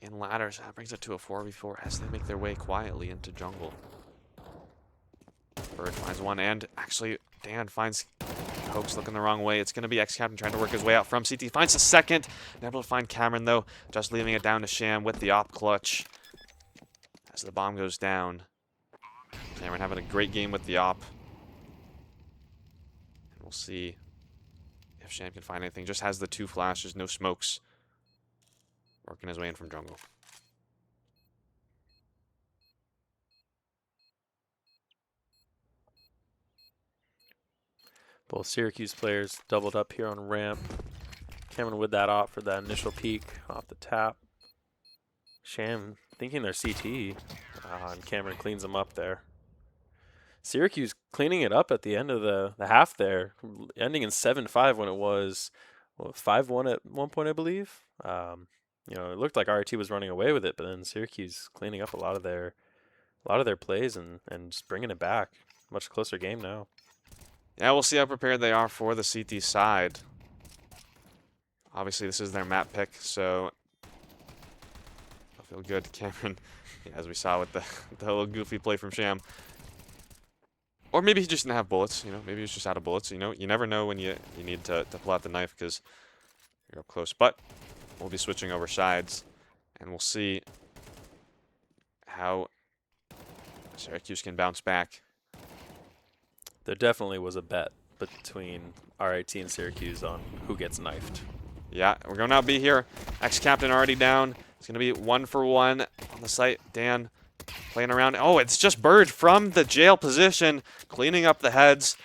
in ladders. That brings it to a 4v4 as they make their way quietly into jungle. Bird finds one, and actually, Dan finds Hoax looking the wrong way. It's going to be X-Captain trying to work his way out from CT. Finds the second. Able to find Cameron, though, just leaving it down to Sham with the op clutch. As the bomb goes down. Cameron having a great game with the op. And we'll see if Sham can find anything. Just has the 2 flashes, no smokes. Working his way in from jungle. Both Syracuse players doubled up here on ramp. Cameron with that op for that initial peek off the tap. Sham thinking they're CT. And Cameron cleans them up there. Syracuse cleaning it up at the end of the half there, ending in 7-5 when it was 5-1 at one point, I believe. You know, it looked like RIT was running away with it, but then Syracuse cleaning up a lot of their plays and just bringing it back. Much closer game now. Yeah, we'll see how prepared they are for the CT side. Obviously, this is their map pick, so they'll feel good. Cameron, yeah, as we saw with the, the little goofy play from Sham. Or maybe he just didn't have bullets, you know, maybe he's just out of bullets, you know. You never know when you need to pull out the knife because you're up close. But we'll be switching over sides, and we'll see how Syracuse can bounce back. There definitely was a bet between RIT and Syracuse on who gets knifed. Yeah, we're going to now be here. Ex-captain already down. It's going to be 1-for-1 on the site. Dan playing around. Oh, it's just Bird from the jail position, cleaning up the heads.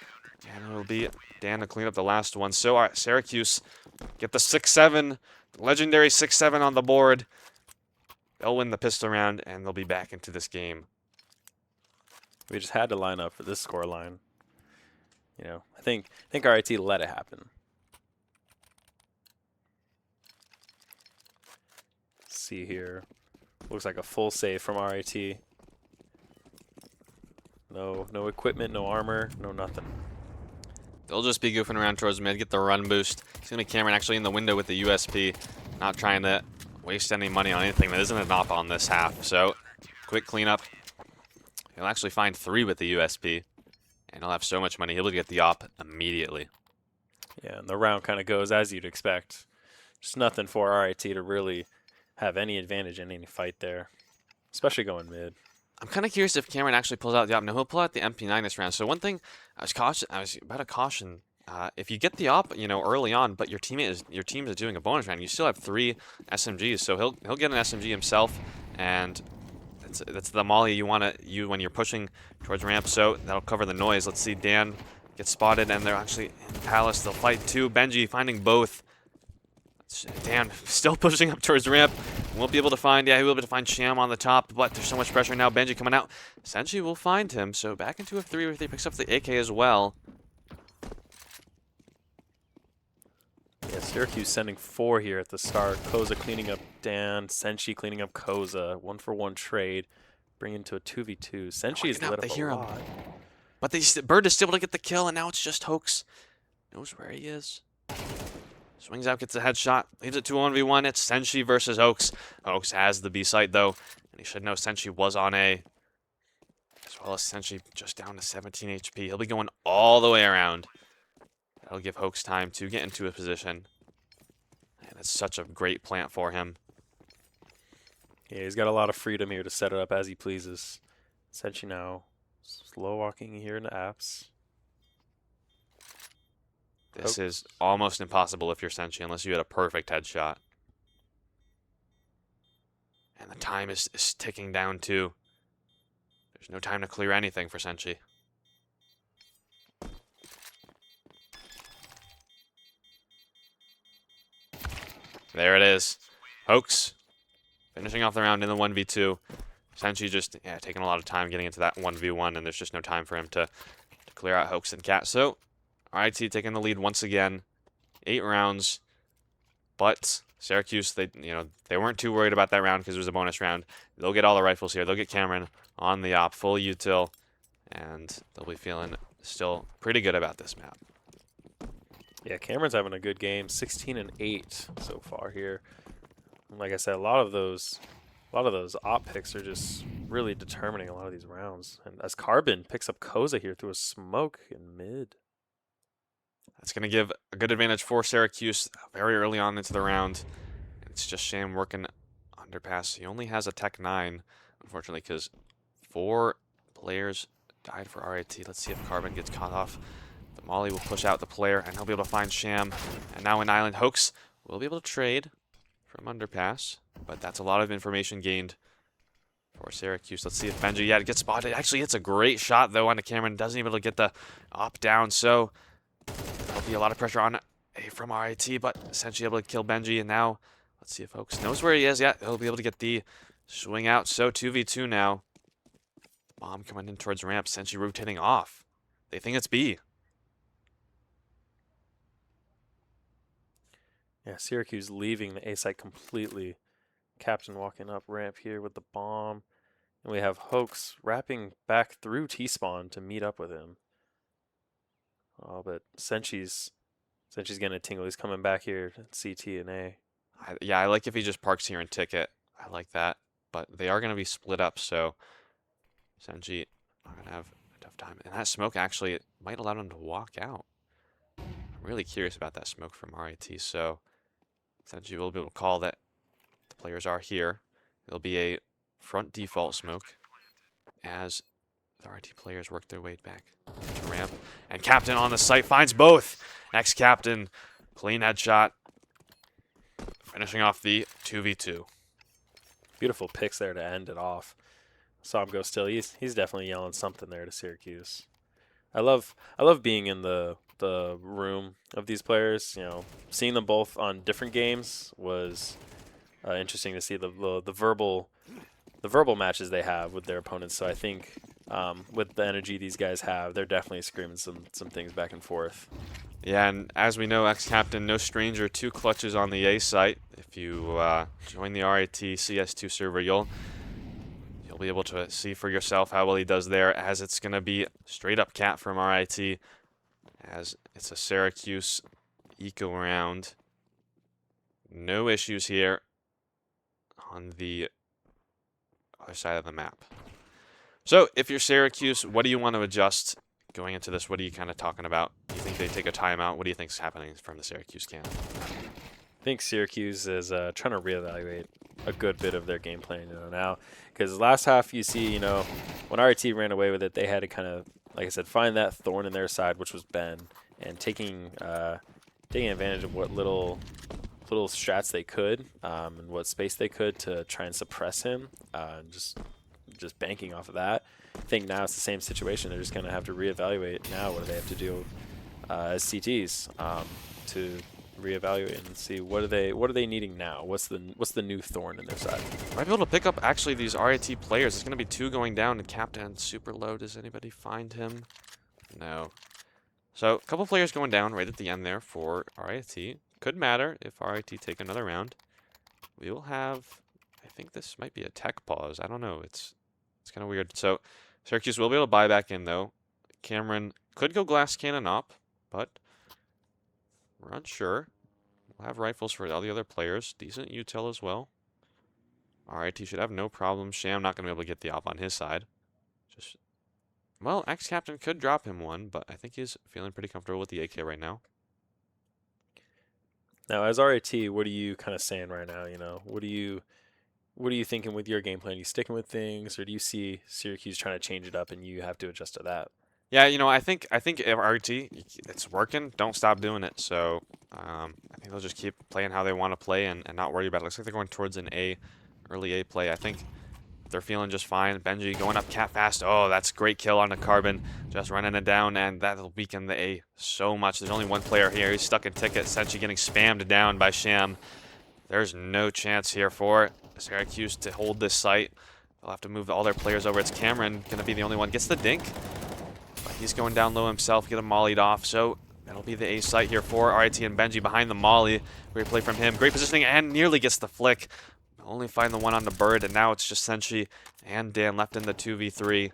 And it'll be Dan to clean up the last one. So, all right, Syracuse get the 6-7, legendary 6-7 on the board. They'll win the pistol round, and they'll be back into this game. We just had to line up for this score line. You know, I think RIT let it happen. See here. Looks like a full save from RIT. No equipment, no armor, no nothing. They'll just be goofing around towards mid, get the run boost. It's going to be Cameron actually in the window with the USP, not trying to waste any money on anything that isn't an op on this half. So, quick cleanup. He'll actually find 3 with the USP, and he'll have so much money, he'll get the op immediately. Yeah, and the round kind of goes as you'd expect. Just nothing for RIT to really have any advantage in any fight there, especially going mid. I'm kind of curious if Cameron actually pulls out the op. No, he'll pull out the MP9 this round. So one thing I was about to caution, if you get the op, you know, early on, but your team is doing a bonus round, you still have 3 SMGs. So he'll get an SMG himself, and that's the molly you want to when you're pushing towards ramp. So that'll cover the noise. Let's see, Dan gets spotted, and they're actually in Palace. They'll fight 2. Benji finding both. Dan still pushing up towards ramp. Won't be able to find, yeah, he will be able to find Sham on the top, but there's so much pressure now. Benji coming out. Senshi will find him, so back into a 3 where he picks up the AK as well. Yeah, Syracuse sending 4 here at the start. Koza cleaning up Dan. Senshi cleaning up Koza. 1-for-1 trade. Bring into a 2v2. Senshi is lit up a lot. But Bird is still able to get the kill, and now it's just Hoax. Knows where he is. Swings out, gets a headshot, leaves it to 1v1. It's Senshi versus Oaks. Oaks has the B site, though, and he should know Senshi was on A. As well as Senshi just down to 17 HP. He'll be going all the way around. That'll give Hoax time to get into a position. And it's such a great plant for him. Yeah, he's got a lot of freedom here to set it up as he pleases. Senshi now slow walking here into apps. This is almost impossible if you're Senshi, unless you had a perfect headshot. And the time is ticking down, too. There's no time to clear anything for Senshi. There it is. Hoax finishing off the round in the 1v2. Senshi just taking a lot of time getting into that 1v1, and there's just no time for him to clear out Hoax and Cat. So, RIT taking the lead once again, 8 rounds, but Syracuse, they weren't too worried about that round because it was a bonus round. They'll get all the rifles here. They'll get Cameron on the op, full util, and they'll be feeling still pretty good about this map. Yeah, Cameron's having a good game, 16-8 so far here. And like I said, a lot of those op picks are just really determining a lot of these rounds. And as Carbon picks up Koza here through a smoke in mid. That's going to give a good advantage for Syracuse very early on into the round. It's just Sham working underpass. He only has a Tech 9, unfortunately, because 4 players died for RIT. Let's see if Carbon gets caught off. The Molly will push out the player, and he'll be able to find Sham. And now in Island, Hoax will be able to trade from underpass, but that's a lot of information gained for Syracuse. Let's see if Benji, gets spotted. Actually, hits a great shot, though, onto Cameron. Doesn't even be able to get the op down, so there'll be a lot of pressure on A from RIT, but essentially able to kill Benji. And now, let's see if Hoax knows where he is. Yeah, he'll be able to get the swing out. So 2v2 now. Bomb coming in towards ramp. Senshi rotating off. They think it's B. Yeah, Syracuse leaving the A site completely. Captain walking up ramp here with the bomb. And we have Hoax wrapping back through T-spawn to meet up with him. Oh, but Senchi's getting a tingle. He's coming back here at CT and A. Yeah, I like if he just parks here and ticket. I like that. But they are going to be split up, so Senji are going to have a tough time. And that smoke actually might allow him to walk out. I'm really curious about that smoke from RIT, so Senji will be able to call that the players are here. It'll be a front default smoke as the RIT players work their way back to ramp. And Captain on the site finds both. Ex-Captain, clean headshot, finishing off the 2v2. Beautiful picks there to end it off. Saw him go still. He's definitely yelling something there to Syracuse. I love being in the room of these players. You know, seeing them both on different games was interesting to see the verbal matches they have with their opponents. So I think with the energy these guys have, they're definitely screaming some things back and forth. Yeah, and as we know, ex-captain, no stranger to clutches on the A site. If you join the RIT CS2 server, you'll be able to see for yourself how well he does there, as it's going to be straight up cat from RIT, as it's a Syracuse eco round. No issues here on the other side of the map. So, if you're Syracuse, what do you want to adjust going into this? What are you kind of talking about? Do you think they take a timeout? What do you think is happening from the Syracuse camp? I think Syracuse is trying to reevaluate a good bit of their game plan now, because last half you see, when RIT ran away with it, they had to kind of, like I said, find that thorn in their side, which was Ben, and taking advantage of what little strats they could and what space they could to try and suppress him, just banking off of that. I think now it's the same situation. They're just going to have to reevaluate now what do they have to do as CTs to reevaluate and see what are they needing now. What's the new thorn in their side? Might be able to pick up actually these RIT players. There's going to be 2 going down, and Captain super low. Does anybody find him? No. So a couple players going down right at the end there for RIT. Could matter if RIT take another round. We will have, I think this might be a tech pause. I don't know. It's kind of weird. So Syracuse will be able to buy back in though. Cameron could go glass cannon up, but we're unsure. We'll have rifles for all the other players. Decent util as well. RIT should have no problem. Sham not going to be able to get the op on his side. Well, ex-captain could drop him one, but I think he's feeling pretty comfortable with the AK right now. Now, as RIT, what are you kind of saying right now? What are you thinking with your game plan? Are you sticking with things, or do you see Syracuse trying to change it up and you have to adjust to that? Yeah, I think if RIT, it's working. Don't stop doing it. So I think they'll just keep playing how they want to play and not worry about it. Looks like they're going towards an early A play. I think they're feeling just fine. Benji going up cat fast. Oh, that's a great kill on the Carbon. Just running it down, and that'll weaken the A so much. There's only one player here. He's stuck in ticket. Essentially getting spammed down by Sham. There's no chance here for Syracuse to hold this site. They'll have to move all their players over. It's Cameron going to be the only one. Gets the dink. But he's going down low himself. Get him mollied off. So that'll be the A site here for RIT and Benji behind the molly. Great play from him. Great positioning and nearly gets the flick. Only find the one on the bird, and now it's just Senshi and Dan left in the 2v3.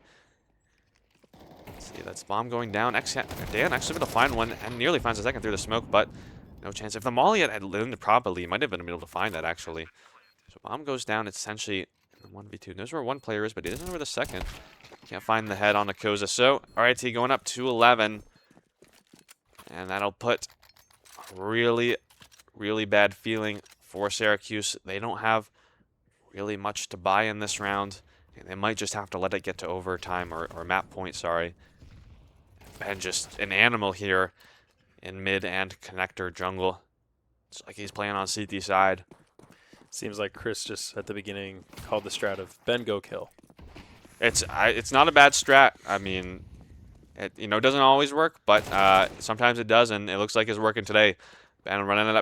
Let's see, that's bomb going down. Dan actually able to find one and nearly finds a second through the smoke, but no chance. If the molly had landed properly, he might have been able to find that actually. So bomb goes down. It's Senshi in the 1v2. Knows where one player is, but he doesn't know where the second. Can't find the head on Akoza. So RIT going up 2-11, and that'll put a really, really bad feeling for Syracuse. They don't have really much to buy in this round. They might just have to let it get to overtime or map point, sorry. And just an animal here in mid and connector jungle. It's like he's playing on CT side. Seems like Chris just at the beginning called the strat of Ben go kill. It's not a bad strat. I mean, it doesn't always work, but sometimes it does, and it looks like it's working today. Ben running it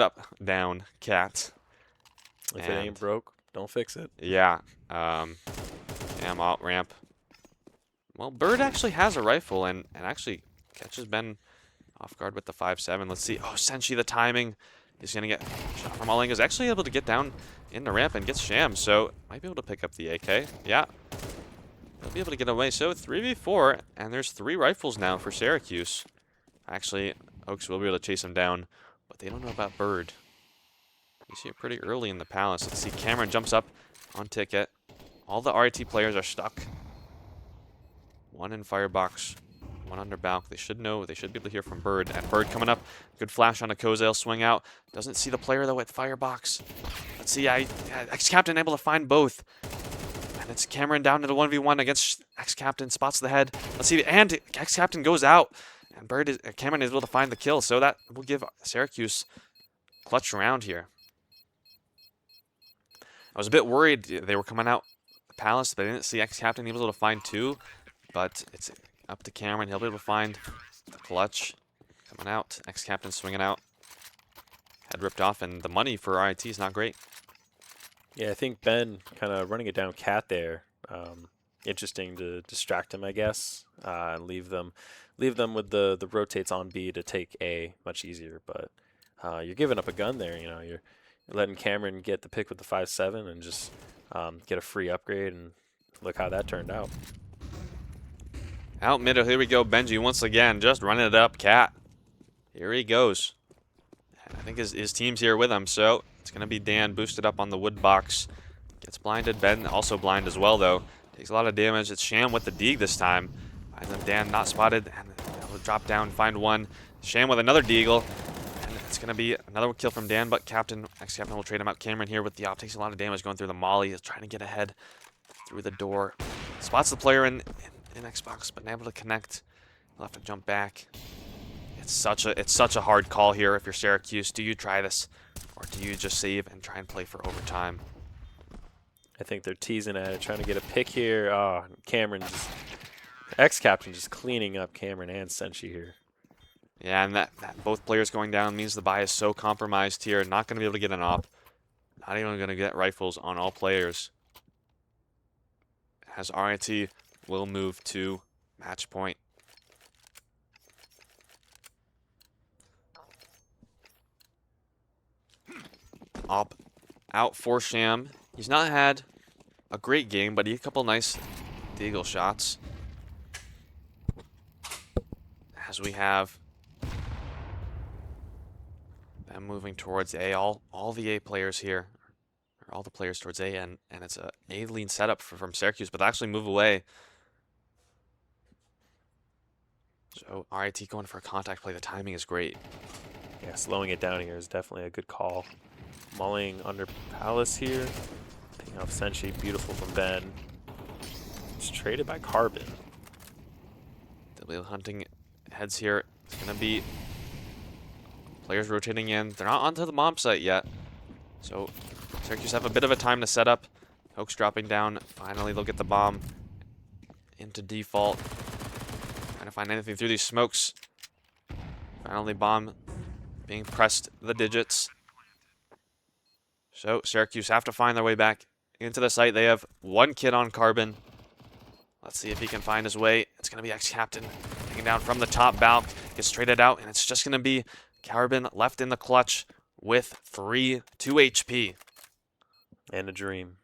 up down cat. If it ain't broke, don't fix it. Yeah. Damn alt ramp. Well, Bird actually has a rifle and actually catches Ben off guard with the 5-7. Let's see. Oh, Senshi, the timing. He's going to get shot from all angles. Actually able to get down in the ramp and gets Sham, so might be able to pick up the AK. Yeah. They'll be able to get away. So 3v4, and there's 3 rifles now for Syracuse. Actually, Oaks will be able to chase him down, but they don't know about Bird. You see it pretty early in the Palace. Let's see, Cameron jumps up on Ticket. All the RIT players are stuck. 1 in Firebox, 1 under Balk. They should know. They should be able to hear from Bird. And Bird coming up. Good flash on a Kozale. Swing out. Doesn't see the player, though, at Firebox. Let's see. Ex-Captain able to find both. And it's Cameron down to the 1v1 against Ex-Captain. Spots the head. Let's see. And Ex-Captain goes out. And Cameron is able to find the kill. So that will give Syracuse a clutch round here. I was a bit worried they were coming out the Palace, but I didn't see Ex-Captain. He was able to find 2. But it's up to Cameron. He'll be able to find the clutch. Coming out. Ex-Captain swinging out. Head ripped off, and the money for RIT is not great. Yeah, I think Ben kind of running it down Cat there. Interesting to distract him, I guess, and leave them with the rotates on B to take A much easier. But you're giving up a gun there. You know, you're letting Cameron get the pick with the 5.7 and just get a free upgrade, and look how that turned out. Out middle, here we go. Benji once again, just running it up. Cat. Here he goes. And I think his team's here with him, so it's going to be Dan boosted up on the wood box. Gets blinded. Ben also blind as well, though. Takes a lot of damage. It's Sham with the Deeg this time. And then Dan not spotted, and will drop down, find 1. Sham with another Deagle. And it's going to be another kill from Dan, but Ex-Captain will trade him out. Cameron here with the op. Takes a lot of damage going through the molly. He's trying to get ahead through the door. Spots the player in Xbox, but unable to connect. He'll have to jump back. It's such a hard call here if you're Syracuse. Do you try this, or do you just save and try and play for overtime? I think they're teasing at it, trying to get a pick here. Oh, Cameron just Ex-Captain just cleaning up Cameron and Senshi here. Yeah, and that both players going down means the buy is so compromised here. Not going to be able to get an op. Not even going to get rifles on all players. As RIT will move to match point. Op out for Sham. He's not had a great game, but he had a couple nice deagle shots. As we have them moving towards A, all the A players here, or all the players towards A, and it's a A lean setup from Syracuse, but they actually move away. So RIT going for a contact play. The timing is great. Yeah, slowing it down here is definitely a good call. Mulling under Palace here. Picking off Senshi, beautiful from Ben. It's traded by Carbon. They'll be hunting heads here. It's going to be players rotating in. They're not onto the bomb site yet. So Syracuse have a bit of a time to set up. Hoax dropping down. Finally, they'll get the bomb into default. Trying to find anything through these smokes. Finally, bomb being pressed the digits. So Syracuse have to find their way back into the site. They have 1 kid on Carbon. Let's see if he can find his way. It's going to be Ex-Captain taking down from the top. Balk gets traded out, and it's just going to be Carbon left in the clutch with 2 HP. And a dream.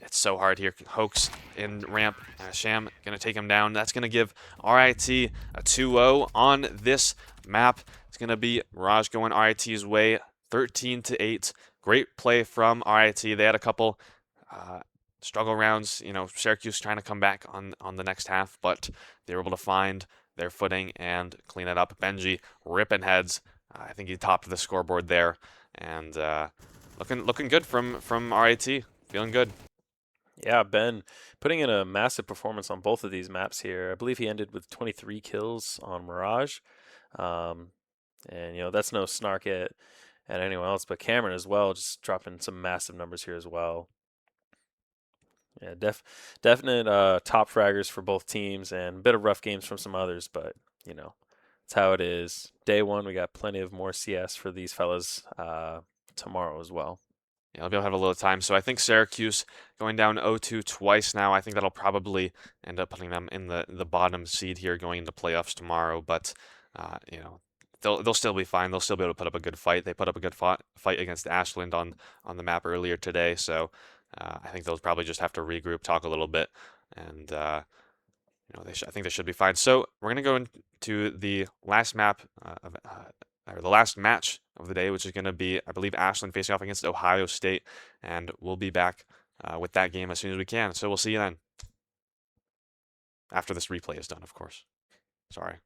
It's so hard here. Hoax in ramp. Sham going to take him down. That's going to give RIT a 2-0 on this map. It's going to be Mirage going RIT's way, 13-8. Great play from RIT. They had a couple struggle rounds. You know, Syracuse trying to come back on the next half, but they were able to find their footing and clean it up. Benji ripping heads. I think he topped the scoreboard there, and looking good from RIT. Feeling good. Yeah, Ben putting in a massive performance on both of these maps here. I believe he ended with 23 kills on Mirage. And, you know, that's no snark at anyone else, but Cameron as well, just dropping some massive numbers here as well. Yeah, definite top fraggers for both teams, and a bit of rough games from some others, but, you know, it's how it is. Day 1, we got plenty of more CS for these fellas tomorrow as well. Yeah, I'll be able to have a little time. So I think Syracuse going down 0-2 twice now. I think that'll probably end up putting them in the bottom seed here going into playoffs tomorrow. But, you know, they'll still be fine. They'll still be able to put up a good fight. They put up a good fight against Ashland on the map earlier today. So I think they'll probably just have to regroup, talk a little bit. and I think they should be fine. So we're gonna go into the last map or the last match of the day, which is gonna be, I believe, Ashland facing off against Ohio State, and we'll be back with that game as soon as we can. So we'll see you then. After this replay is done, of course. Sorry.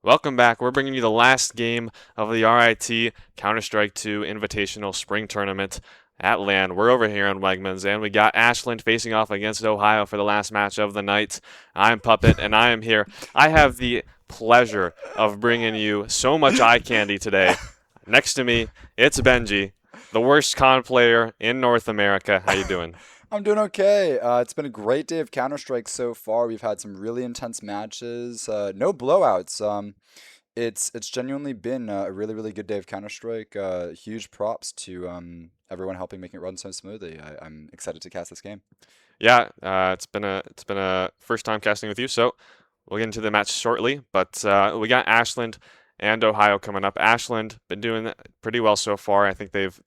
Welcome back. We're bringing you the last game of the RIT Counter-Strike 2 Invitational Spring Tournament at LAN. We're over here in Wegmans, and we got Ashland facing off against Ohio for the last match of the night. I'm Puppet, and I am here. I have the pleasure of bringing you so much eye candy today. Next to me, it's Benji, the worst con player in North America. How you doing? I'm doing okay. It's been a great day of Counter-Strike so far. We've had some really intense matches. No blowouts. It's genuinely been a really, really good day of Counter-Strike. Huge props to everyone helping make it run so smoothly. I'm excited to cast this game. Yeah, it's been a first time casting with you, so we'll get into the match shortly. But we got Ashland and Ohio coming up. Ashland been doing pretty well so far. I think they've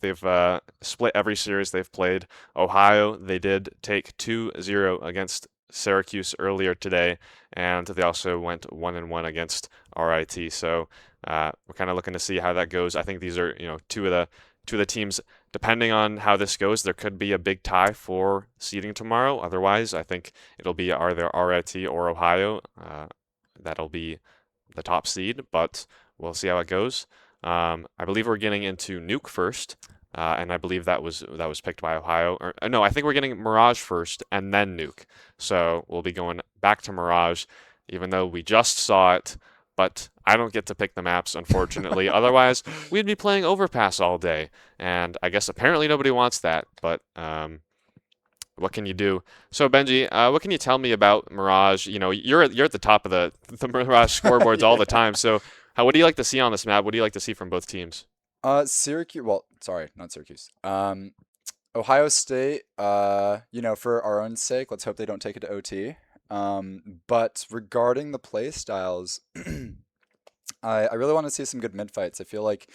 split every series they've played. Ohio, they did take 2-0 against Syracuse earlier today, and they also went 1-1 against RIT. So we're kind of looking to see how that goes. I think these are two of the teams. Depending on how this goes, there could be a big tie for seeding tomorrow. Otherwise, I think it'll be either RIT or Ohio. That'll be the top seed, but we'll see how it goes. I believe we're getting into Nuke first, and I believe that was picked by Ohio. Or no, I think we're getting Mirage first and then Nuke. So we'll be going back to Mirage, even though we just saw it. But I don't get to pick the maps, unfortunately. Otherwise, we'd be playing Overpass all day, and I guess apparently nobody wants that. But what can you do? So Benji, what can you tell me about Mirage? You're at the top of the Mirage scoreboards all the time. So what do you like to see on this map? What do you like to see from both teams? Syracuse. Well, sorry, not Syracuse. Ohio State. For our own sake, let's hope they don't take it to OT. But regarding the play styles, I really want to see some good mid fights. I feel like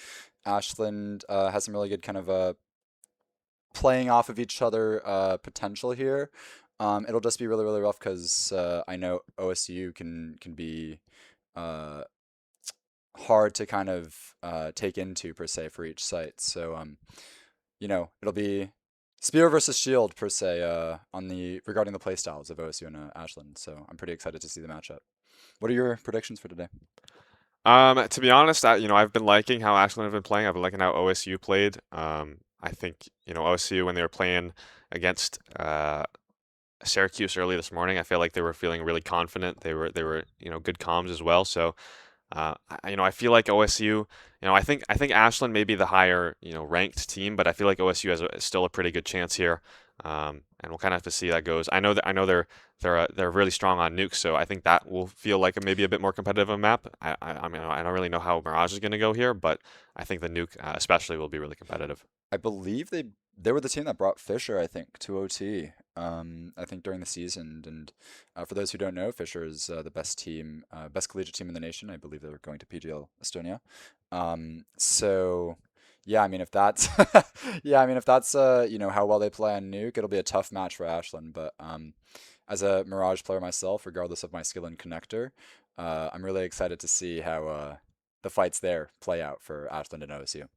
Ashland has some really good kind of playing off of each other potential here. It'll just be really, really rough because I know OSU can be hard to kind of take into per se for each site. So it'll be Spear versus Shield per se regarding the playstyles of OSU and Ashland. So I'm pretty excited to see the matchup. What are your predictions for today? To be honest, I've been liking how Ashland have been playing. I've been liking how OSU played. I think OSU when they were playing against Syracuse early this morning, I feel like they were feeling really confident. They were good comms as well. So I feel like OSU. I think Ashland may be the higher ranked team, but I feel like OSU has still a pretty good chance here. And we'll kind of have to see how that goes. I know they're really strong on nukes, so I think that will feel like maybe a bit more competitive of a map. I mean I don't really know how Mirage is going to go here, but I think the nuke especially will be really competitive. I believe they were the team that brought Fisher, I think, to OT. I think during the season, and for those who don't know, Fisher is the best collegiate team in the nation. I believe they're going to PGL Estonia. So yeah, I mean if that's how well they play on Nuke, it'll be a tough match for Ashland. But as a Mirage player myself, regardless of my skill in connector, I'm really excited to see how the fights there play out for Ashland and OSU.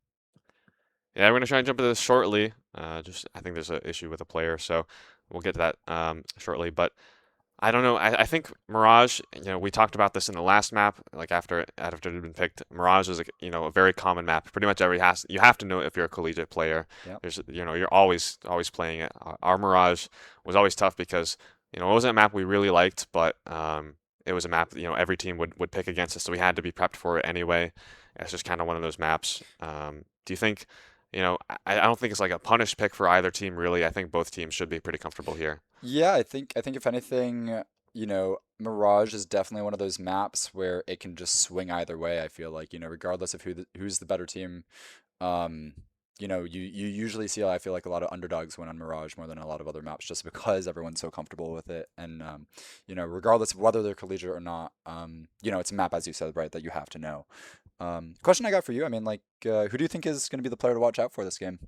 Yeah, we're going to try and jump into this shortly. I think there's an issue with a player, so we'll get to that shortly. But I don't know. I think Mirage, we talked about this in the last map, like after it had been picked. Mirage is a very common map. Pretty much you have to know if you're a collegiate player. Yep. There's you're always playing it. Our Mirage was always tough because it wasn't a map we really liked, but it was a map that every team would pick against us, so we had to be prepped for it anyway. It's just kind of one of those maps. Do you think? I don't think it's like a punish pick for either team, really. I think both teams should be pretty comfortable here. Yeah, I think if anything, Mirage is definitely one of those maps where it can just swing either way. I feel like, regardless of who's the better team, you usually see, I feel like, a lot of underdogs win on Mirage more than a lot of other maps just because everyone's so comfortable with it. And, regardless of whether they're collegiate or not, it's a map, as you said, right, that you have to know. Question I got for you, I mean, who do you think is going to be the player to watch out for this game?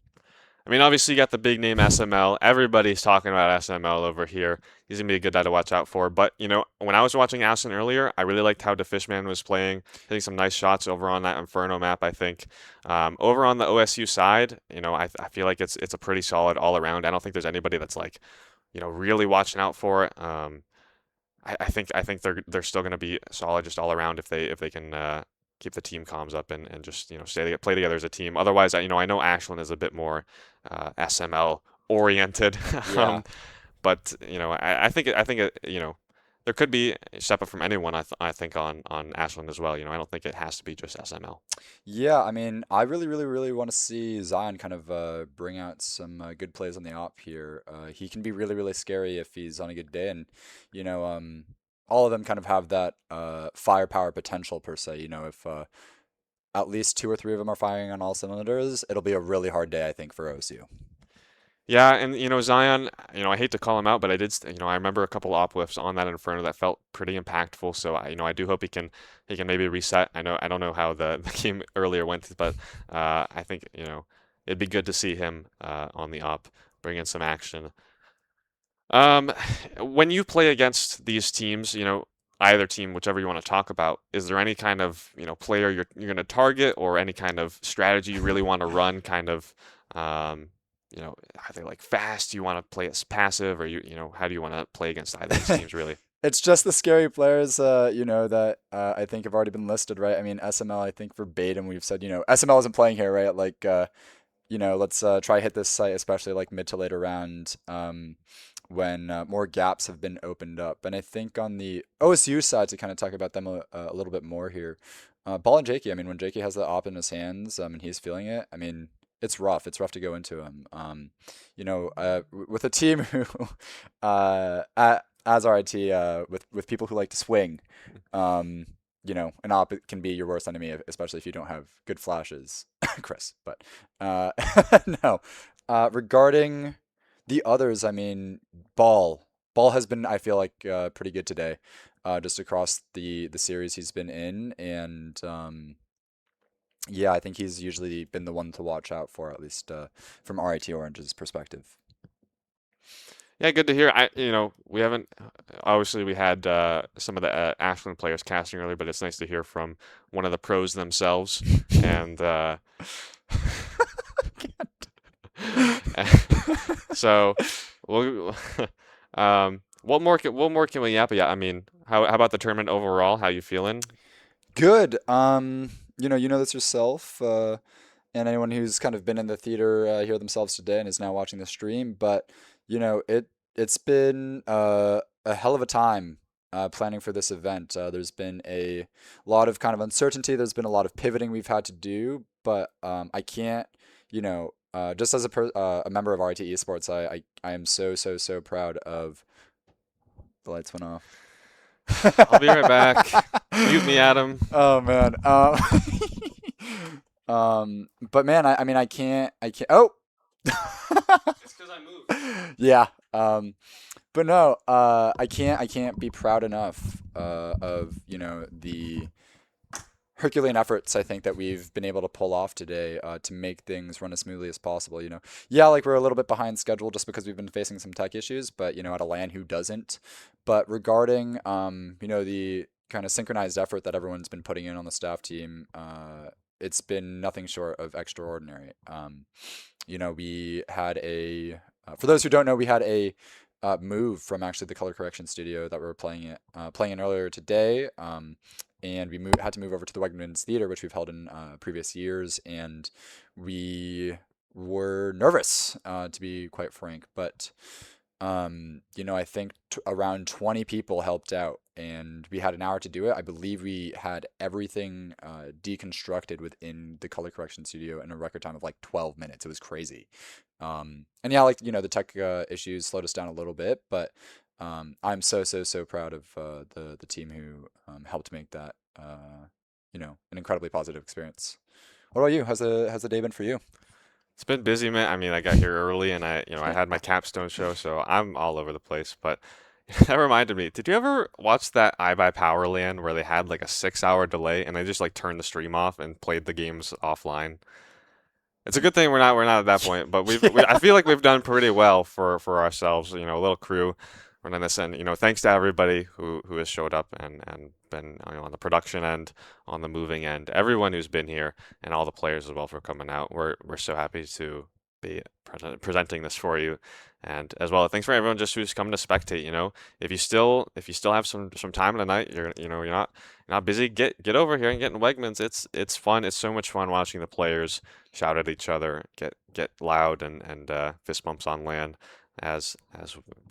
I mean, obviously you got the big name SML. Everybody's talking about SML over here. He's going to be a good guy to watch out for. But, when I was watching Ashland earlier, I really liked how DeFishman was playing, hitting some nice shots over on that Inferno map, I think. Over on the OSU side, I feel like it's a pretty solid all around. I don't think there's anybody that's really watching out for it. I think they're still going to be solid just all around if they can keep the team comms up and just play together as a team. Otherwise, I know Ashland is a bit more SML oriented, Yeah. but I think there could be a step up from anyone. I think on Ashland as well. I don't think it has to be just SML. Yeah, I mean, I really, really, really want to see Zion kind of bring out some good plays on the op here. He can be really, really scary if he's on a good day, and you know, all of them kind of have that firepower potential per se. If at least two or three of them are firing on all cylinders, it'll be a really hard day, I think, for OSU. Yeah, and Zion, I hate to call him out, but I remember a couple uplifts on that Inferno that felt pretty impactful. So I do hope he can maybe reset. I don't know how the game earlier went, but I think it'd be good to see him on the up, bring in some action. Um, when you play against these teams, either team, whichever you want to talk about, is there any kind of player you're going to target or any kind of strategy you really want to run? Kind of, um, are they like fast? Do you want to play as passive, or how do you want to play against either of these teams really? It's just the scary players, that I think have already been listed, right? I mean, SML, I think verbatim, we've said, SML isn't playing here, right? Like, let's try hit this site, especially like mid to later round, when more gaps have been opened up. And I think on the OSU side, to kind of talk about them a little bit more here, Ball and Jakey, I mean, when Jakey has the op in his hands, and he's feeling it, I mean, it's rough. It's rough to go into him. With a team who, as RIT, with people who like to swing, an op can be your worst enemy, especially if you don't have good flashes, Chris. But uh, no, regarding the others, I mean, Ball has been, I feel like, pretty good today, just across the series he's been in, and yeah, I think he's usually been the one to watch out for, at least from RIT Orange's perspective. Yeah, good to hear. We haven't obviously we had some of the Ashland players casting earlier, but it's nice to hear from one of the pros themselves. And so, we'll, what more can we yap? Yeah, I mean, how about the tournament overall? How you feeling? Good. You know this yourself, and anyone who's kind of been in the theater here themselves today and is now watching the stream. But it's been a hell of a time planning for this event. There's been a lot of kind of uncertainty. There's been a lot of pivoting we've had to do, but I can't, just as a member of RIT Esports, I am so so so proud of. The lights went off. I'll be right back. Mute me, Adam. Oh man. But man, I mean, I can't. Oh. It's because I moved. Yeah. But no. I can't be proud enough of the Herculean efforts I think that we've been able to pull off today to make things run as smoothly as possible. Yeah, like we're a little bit behind schedule just because we've been facing some tech issues, but at a LAN, who doesn't? But regarding the kind of synchronized effort that everyone's been putting in on the staff team, it's been nothing short of extraordinary. We had for those who don't know, we had a move from actually the color correction studio that we were playing in earlier today. And we had to move over to the Wegmans Theater, which we've held in previous years, and we were nervous, to be quite frank. But I think around 20 people helped out, and we had an hour to do it. I believe we had everything deconstructed within the color correction studio in a record time of like 12 minutes. It was crazy. And yeah, the tech issues slowed us down a little bit, but I'm so so so proud of the team who helped make that an incredibly positive experience. What about you? How's the day been for you? It's been busy, man. I mean, I got here early and I had my capstone show, so I'm all over the place. But that reminded me, did you ever watch that iBuy Power LAN where they had like a 6-hour delay and they just like turned the stream off and played the games offline? It's a good thing we're not at that point, but I feel like we've done pretty well for ourselves, a little crew running this. And thanks to everybody who has showed up and been on the production end, on the moving end, everyone who's been here, and all the players as well for coming out. We're so happy to be presenting this for you. And as well, thanks for everyone just who's coming to spectate. If you still have some time tonight, you're not busy. Get over here and get in Wegmans. It's fun. It's so much fun watching the players shout at each other, get loud and fist bumps on LAN, as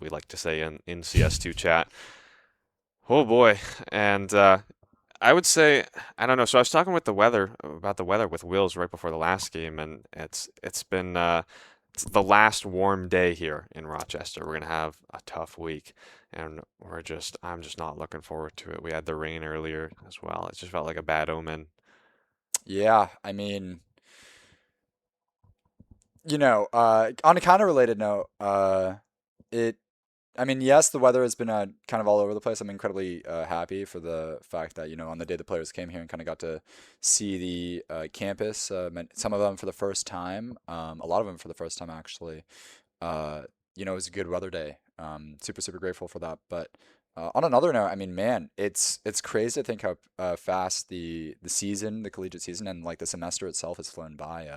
we like to say in CS2 chat. Oh boy, and I would say, I don't know. So I was talking about the weather with Wills right before the last game, and it's been it's the last warm day here in Rochester. We're gonna have a tough week, and I'm just not looking forward to it. We had the rain earlier as well. It just felt like a bad omen. Yeah, I mean, on a kind of related note, it I mean, yes, the weather has been kind of all over the place. I'm incredibly happy for the fact that, on the day the players came here and kind of got to see the campus, some of them for the first time, a lot of them for the first time actually. It was a good weather day. Super, super grateful for that. But on another note, I mean, man, it's crazy to think how fast the collegiate season, and like the semester itself has flown by.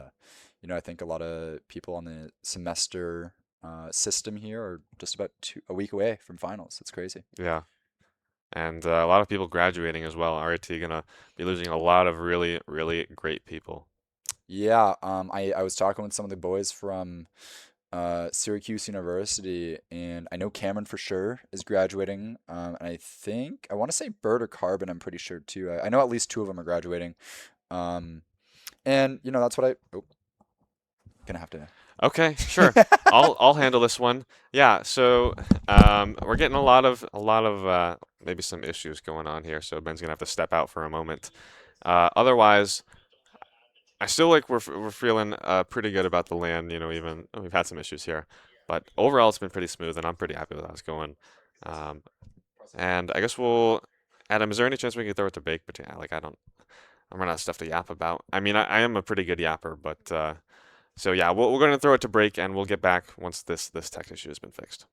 I think a lot of people on the semester system here are just about a week away from finals. It's crazy. Yeah, and a lot of people graduating as well. RIT gonna be losing a lot of really really great people. Yeah, I was talking with some of the boys from Syracuse University, and I know Cameron for sure is graduating. And I want to say Bird or Carbon, I'm pretty sure too. I know at least two of them are graduating. Um, and that's what gonna have to. Okay, sure. I'll handle this one. Yeah, so we're getting a lot of maybe some issues going on here, so Ben's gonna have to step out for a moment. Otherwise, I still like we're feeling pretty good about the LAN. Even we've had some issues here, but overall it's been pretty smooth, and I'm pretty happy with how it's going. Um, and I guess Adam, is there any chance we could throw it to Bake? But yeah, like I'm running out of stuff to yap about. I mean, I am a pretty good yapper, but so yeah, we're going to throw it to break, and we'll get back once this tech issue has been fixed.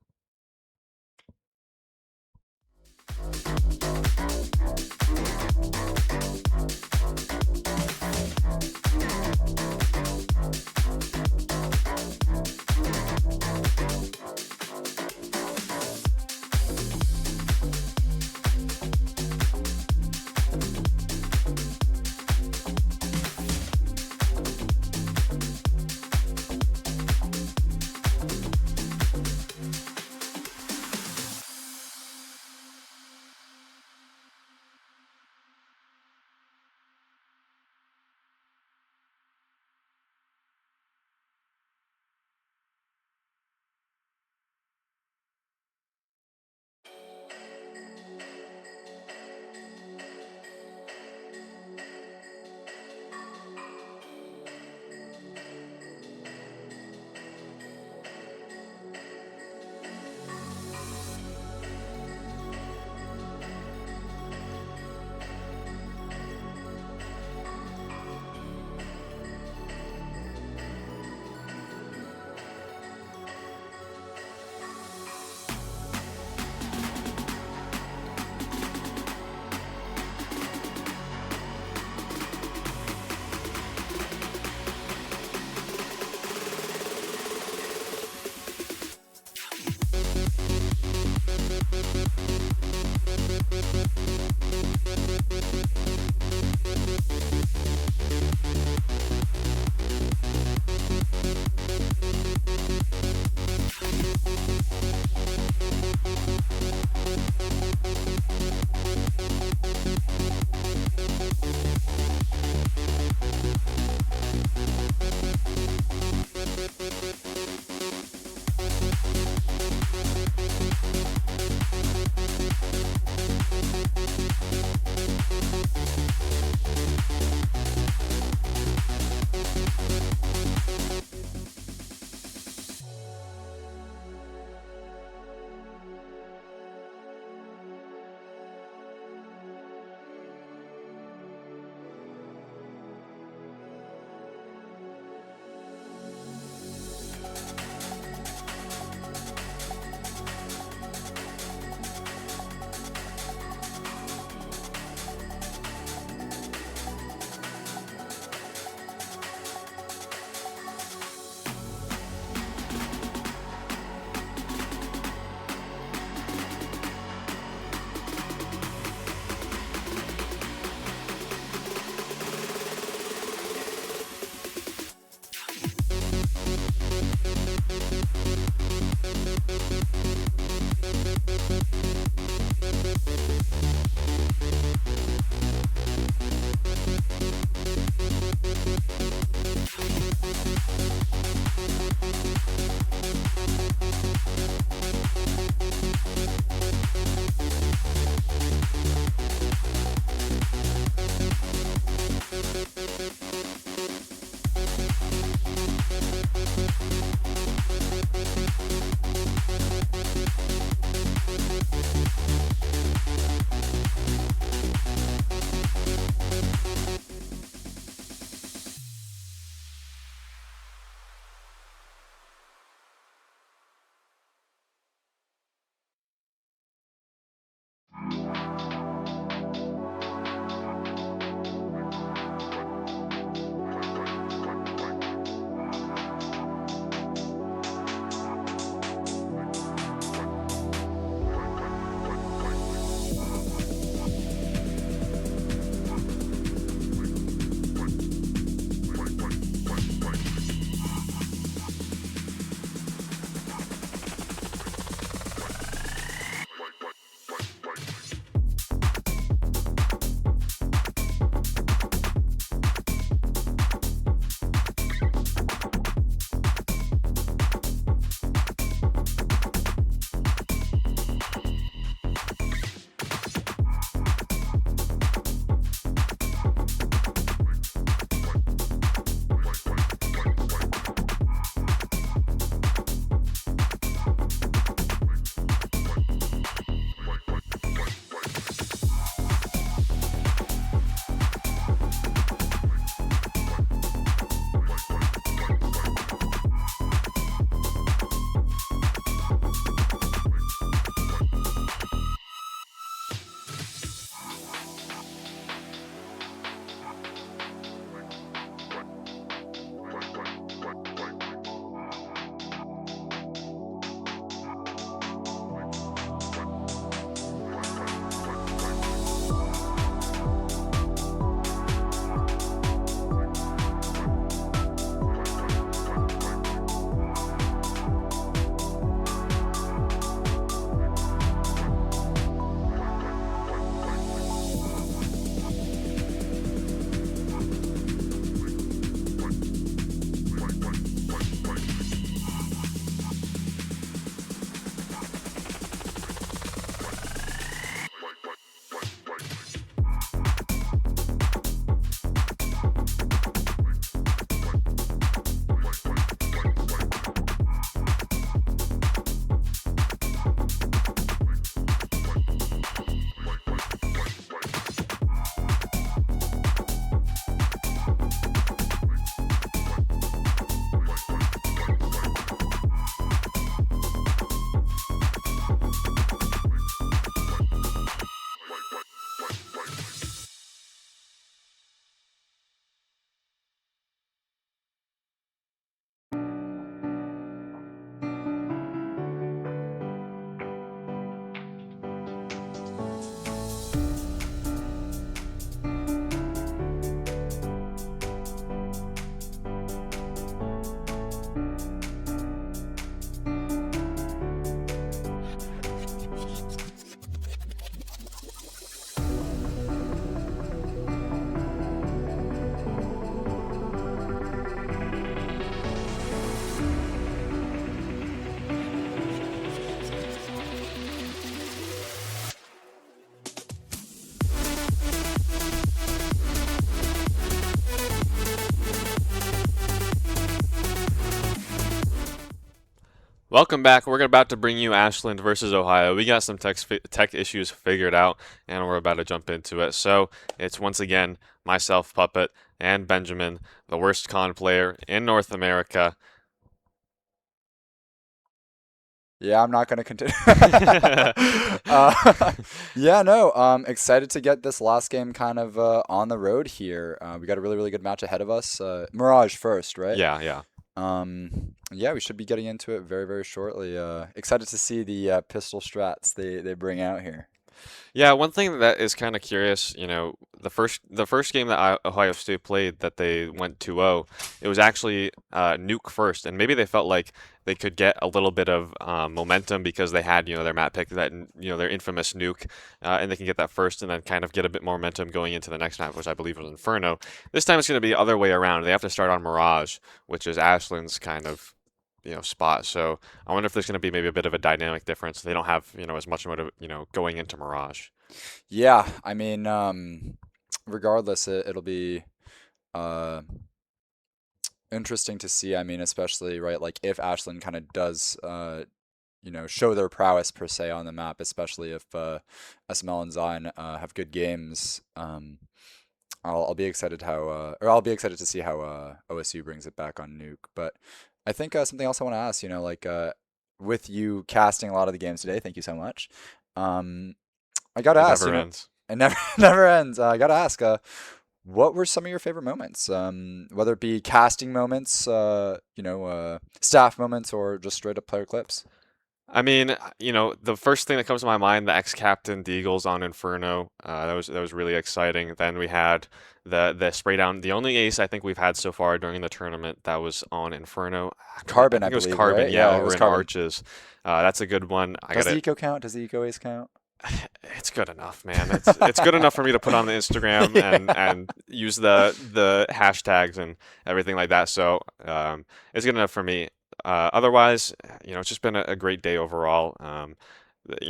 Welcome back. We're about to bring you Ashland versus Ohio. We got some tech issues figured out, and we're about to jump into it. So it's once again myself, Puppet, and Benjamin, the worst con player in North America. Yeah, I'm not going to continue. Yeah, no, excited to get this last game kind of on the road here. We got a really, really good match ahead of us. Mirage first, right? Yeah. Yeah, we should be getting into it very, very shortly. Excited to see the pistol strats they bring out here. Yeah, one thing that is kind of curious, the first game that Ohio State played that they went 2-0, it was actually Nuke first, and maybe they felt like they could get a little bit of momentum because they had, their map pick, that, their infamous Nuke, and they can get that first and then kind of get a bit more momentum going into the next map, which I believe was Inferno. This time it's going to be the other way around. They have to start on Mirage, which is Ashland's kind of spot. So I wonder if there's going to be maybe a bit of a dynamic difference. They don't have, as much motive, going into Mirage. Yeah, I mean, regardless, it'll be interesting to see. I mean, especially, right, like if Ashland kind of does, show their prowess per se on the map, especially if SML and Zion have good games. I'll be excited I'll be excited to see how OSU brings it back on Nuke. But I think something else I want to ask, with you casting a lot of the games today, thank you so much. I gotta It ask. never You know, ends. it never never ends. I gotta ask. What were some of your favorite moments? Whether it be casting moments, staff moments, or just straight up player clips. I mean, the first thing that comes to my mind, the ex-captain Deagles on Inferno. That was really exciting. Then we had the spray down, the only ace I think we've had so far during the tournament that was on Inferno. Carbon, I I think it was believe, Carbon, right? yeah, Yeah, it over was in Carbon. Arches. That's a good one. I Does got the it. eco count? Does the eco ace count? It's good enough, man. It's good enough for me to put on the Instagram and use the hashtags and everything like that. So it's good enough for me. Otherwise, it's just been a great day overall.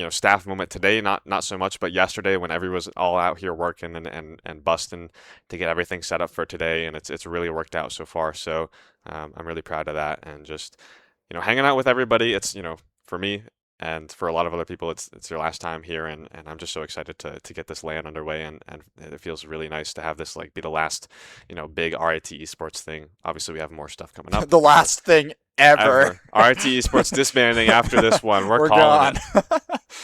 Staff moment today, not so much, but yesterday when everyone was all out here working and busting to get everything set up for today, and it's really worked out so far. So I'm really proud of that, and just hanging out with everybody. It's for me. And for a lot of other people, it's their last time here, and I'm just so excited to get this LAN underway, and it feels really nice to have this be the last, big RIT Esports thing. Obviously, we have more stuff coming up. The last thing ever. RIT Esports disbanding after this one. We're calling gone. it.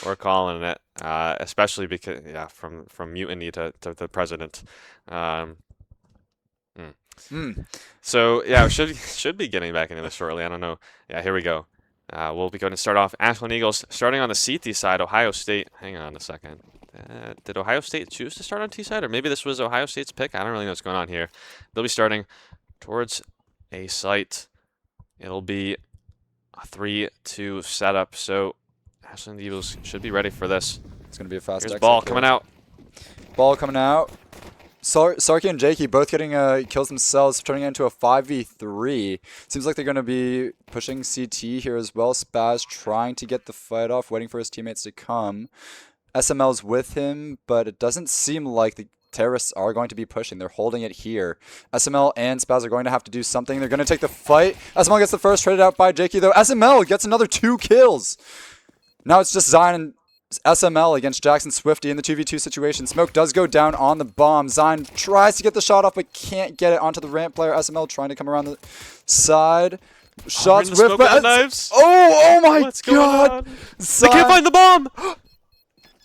We're calling it, especially because from mutiny to the president. So yeah, we should be getting back into this shortly. I don't know. Yeah, here we go. We'll be going to start off Ashland Eagles, starting on the CT side, Ohio State. Hang on a second. Did Ohio State choose to start on T side, or maybe this was Ohio State's pick? I don't really know what's going on here. They'll be starting towards A site. It'll be a 3-2 setup, so Ashland Eagles should be ready for this. It's gonna be a fast. Here's exit ball here. coming out. Ball coming out. Sarky and Jakey both getting kills themselves, turning it into a 5v3. Seems like they're going to be pushing CT here as well. Spaz trying to get the fight off, waiting for his teammates to come. SML's with him, but it doesn't seem like the terrorists are going to be pushing. They're holding it here. SML and Spaz are going to have to do something. They're going to take the fight. SML gets the first, traded out by Jakey though. SML gets another 2 kills. Now it's just Zion and SML against Jackson Swifty in the 2v2 situation. Smoke does go down on the bomb. Zion tries to get the shot off, but can't get it onto the ramp player. SML trying to come around the side. Shots with knives. Oh my What's going god! on? They can't find the bomb.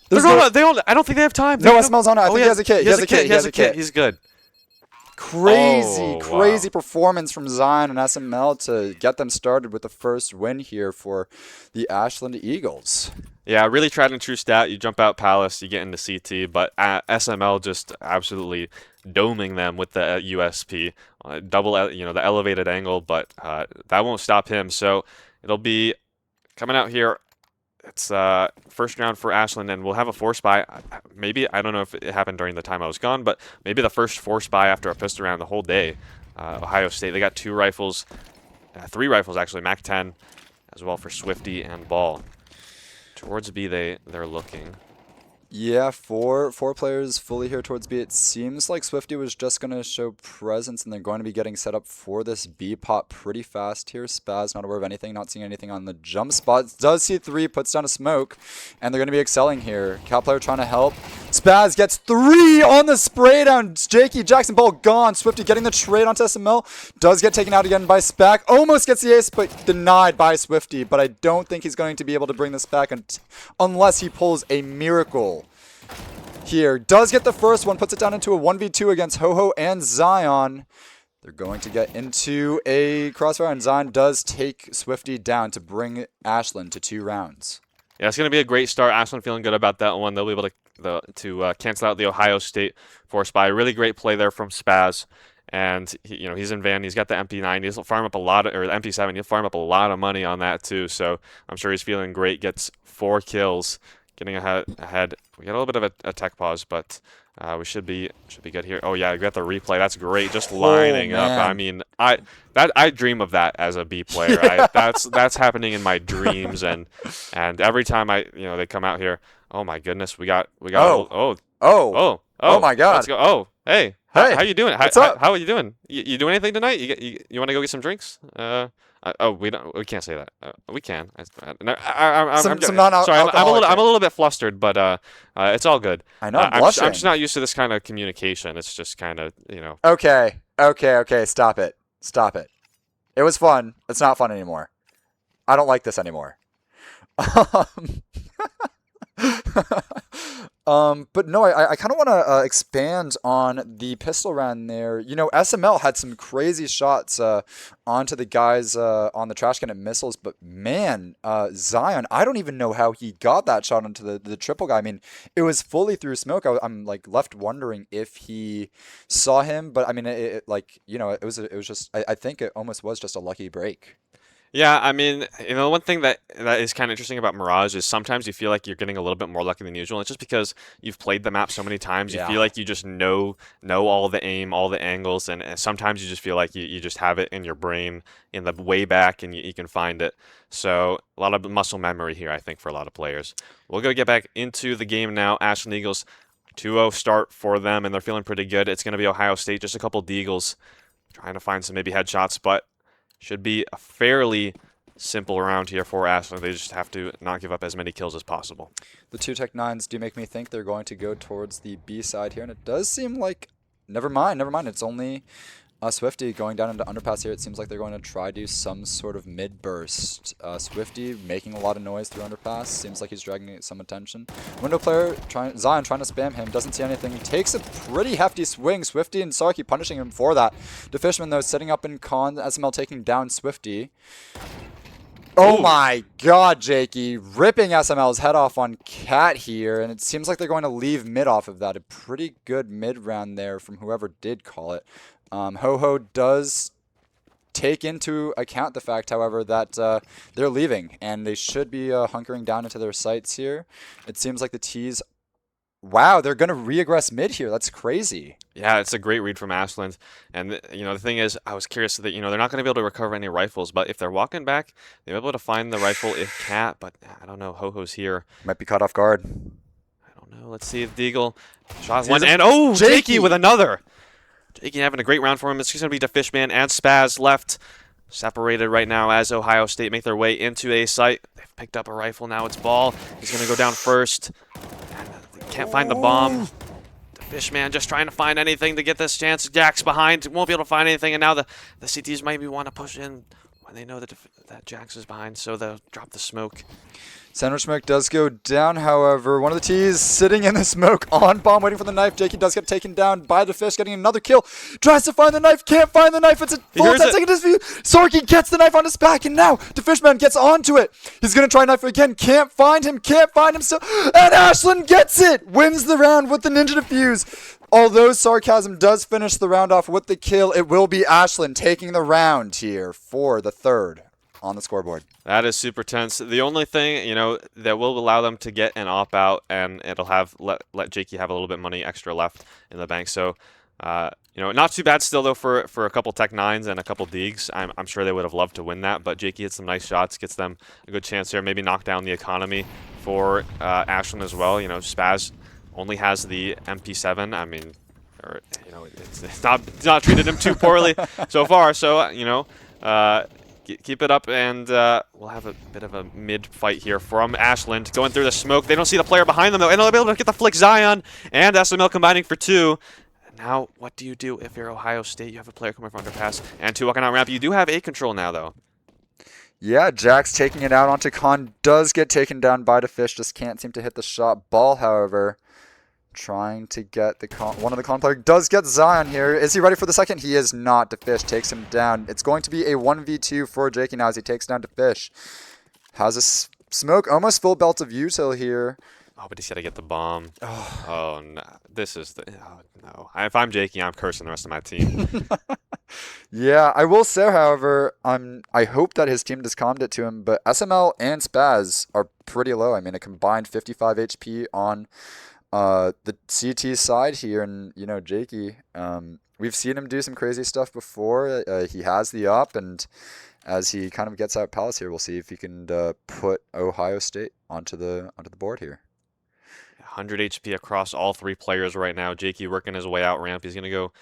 There's I don't think they have time. no SML's on it. I think he has a kit. He has a kit. He's good. Crazy, Oh, crazy wow. performance from Zion and SML to get them started with the first win here for the Ashland Eagles. Yeah, really tried and true stat. You jump out Palace, you get into CT, but SML just absolutely doming them with the USP, double, the elevated angle, but that won't stop him. So it'll be coming out here. It's first round for Ashland, and we'll have a force buy. Maybe, I don't know if it happened during the time I was gone, but maybe the first force buy after a pistol round the whole day. Ohio State, they got 2 rifles, 3 rifles actually, Mac 10 as well for Swifty and Ball. Towards B, they're looking. Yeah, four players fully here towards B. It seems like Swifty was just going to show presence, and they're going to be getting set up for this B pot pretty fast here. Spaz not aware of anything, not seeing anything on the jump spot. Does see 3, puts down a smoke, and they're going to be excelling here. Cal player trying to help. Spaz gets 3 on the spray down. Jakey, Jackson, Ball gone. Swifty getting the trade onto SML. Does get taken out again by Spac. Almost gets the ace, but denied by Swifty. But I don't think he's going to be able to bring this back unless he pulls a miracle. Here, does get the first one, puts it down into a 1v2 against Ho-Ho and Zion. They're going to get into a crossfire, and Zion does take Swifty down to bring Ashland to 2 rounds. Yeah, it's going to be a great start. Ashland feeling good about that one. They'll be able to cancel out the Ohio State force buy. Really great play there from Spaz. And he's in van. He's got the MP9. He'll farm up or the MP7. He'll farm up a lot of money on that too. So I'm sure he's feeling great. Gets 4 kills. Getting ahead. We got a little bit of a tech pause, but we should be good here. Oh yeah, we got the replay. That's great. Just lining up. I mean, I dream of that as a B player. That's happening in my dreams, and every time they come out here. Oh my goodness, we got. Oh my God. Let's go. Oh hey. Hey, how you doing? what's up? How are you doing? You doing anything tonight? You want to go get some drinks? We can't say that. We can. I'm a little bit flustered, but it's all good. I know. I'm I'm just not used to this kind of communication. It's just kind of Okay. Stop it. It was fun. It's not fun anymore. I don't like this anymore. But no, I kind of want to expand on the pistol round there. You know, SML had some crazy shots onto the guys on the trash can at missiles, but man, Zion, I don't even know how he got that shot onto the triple guy. I mean, it was fully through smoke. I'm like left wondering if he saw him, but I mean, like, you know, it was just I think it almost was just a lucky break. Yeah, I mean, one thing that is kind of interesting about Mirage is sometimes you feel like you're getting a little bit more lucky than usual. It's just because you've played the map so many times, you Yeah. feel like you just know all the aim, all the angles, and sometimes you just feel like you just have it in your brain in the way back, and you can find it. So a lot of muscle memory here, I think, for a lot of players. We'll go get back into the game now. Ashland Eagles, 2-0 start for them, and they're feeling pretty good. It's going to be Ohio State, just a couple Deagles trying to find some maybe headshots, but should be a fairly simple round here for Ashland. They just have to not give up as many kills as possible. The two Tech 9s do make me think they're going to go towards the B side here, and it does seem like, never mind, it's only Swifty going down into underpass here. It seems like they're going to try to do some sort of mid burst. Swifty making a lot of noise through underpass. Seems like he's dragging some attention. Window player, Zion trying to spam him. Doesn't see anything. Takes a pretty hefty swing. Swifty and Sarky punishing him for that. The Fishman, though, setting up in con. SML taking down Swifty. Oh my god, Jakey. Ripping SML's head off on Cat here. And it seems like they're going to leave mid off of that. A pretty good mid round there from whoever did call it. Ho-Ho does take into account the fact, however, that they're leaving, and they should be hunkering down into their sites here. It seems like the T's... Wow, they're going to re-aggress mid here. That's crazy. Yeah, it's a great read from Ashland. And, the thing is, I was curious that, they're not going to be able to recover any rifles, but if they're walking back, they'll be able to find the rifle if Cat, but I don't know, Ho-Ho's here. Might be caught off guard. I don't know. Let's see if Deagle shot one, and Jakey with another! Jakey having a great round for him. It's going to be the Fishman and Spaz left. Separated right now as Ohio State make their way into a site. They've picked up a rifle. Now it's Ball. He's going to go down first. And can't find the bomb. The Fishman just trying to find anything to get this chance. Jack's behind. Won't be able to find anything. And now the CTs maybe want to push in when they know that Jax is behind. So they'll drop the smoke. Sandwich smoke does go down, however. One of the T's sitting in the smoke on bomb, waiting for the knife. Jakey does get taken down by the Fish, getting another kill. Tries to find the knife, can't find the knife. It's a full 10-second dispute. Sorky gets the knife on his back, and now the Fishman gets onto it. He's going to try knife again. Can't find him still. And Ashland gets it! Wins the round with the Ninja Defuse. Although Sarcasm does finish the round off with the kill, it will be Ashland taking the round here for the third on the scoreboard. That is super tense. The only thing, that will allow them to get an op out, and it'll have let Jakey have a little bit of money extra left in the bank. So, not too bad still though for a couple Tech 9s and a couple Deags. I'm sure they would have loved to win that, but Jakey hits some nice shots, gets them a good chance here. Maybe knock down the economy for Ashland as well. Spaz only has the MP7. I mean, it's not treated him too poorly so far. So keep it up, and we'll have a bit of a mid-fight here from Ashland. Going through the smoke. They don't see the player behind them, though, and they'll be able to get the flick. Zion and SML combining for 2. Now, what do you do if you're Ohio State? You have a player coming from underpass and 2 walking out ramp. You do have A control now, though. Yeah, Jax taking it out onto Con. Does get taken down by the Fish. Just can't seem to hit the shot. Ball, however, trying to get one of the Con player. Does get Zion here. Is he ready for the second? He is not. The Fish takes him down. It's going to be a 1v2 for Jakey now as he takes down the Fish. Has a smoke. Almost full belt of util here. Oh, but he's got to get the bomb. Oh, no. This is the... Oh, no. If I'm Jakey, I'm cursing the rest of my team. Yeah, I will say, however, I hope that his team just calmed it to him, but SML and Spaz are pretty low. I mean, a combined 55 HP on the CT side here, and Jakey, we've seen him do some crazy stuff before. He has the up, and as he kind of gets out Palace here, we'll see if he can put Ohio State onto the board here. 100 HP across all 3 players right now. Jakey working his way out ramp. He's going to go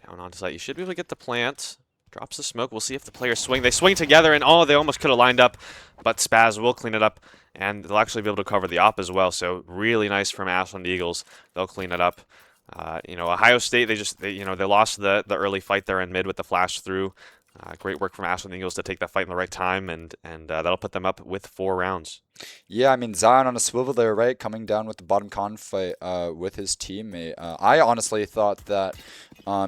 down onto site. You should be able to get the plant. Drops the smoke. We'll see if the players swing. They swing together, and they almost could have lined up, but Spaz will clean it up, and they'll actually be able to cover the op as well. So really nice from Ashland Eagles. They'll clean it up. Ohio State, they lost the early fight there in mid with the flash through. Great work from Ashland Eagles to take that fight in the right time, and that'll put them up with 4 rounds. Yeah, I mean, Zion on a swivel there, right? Coming down with the bottom con fight with his teammate. I honestly thought that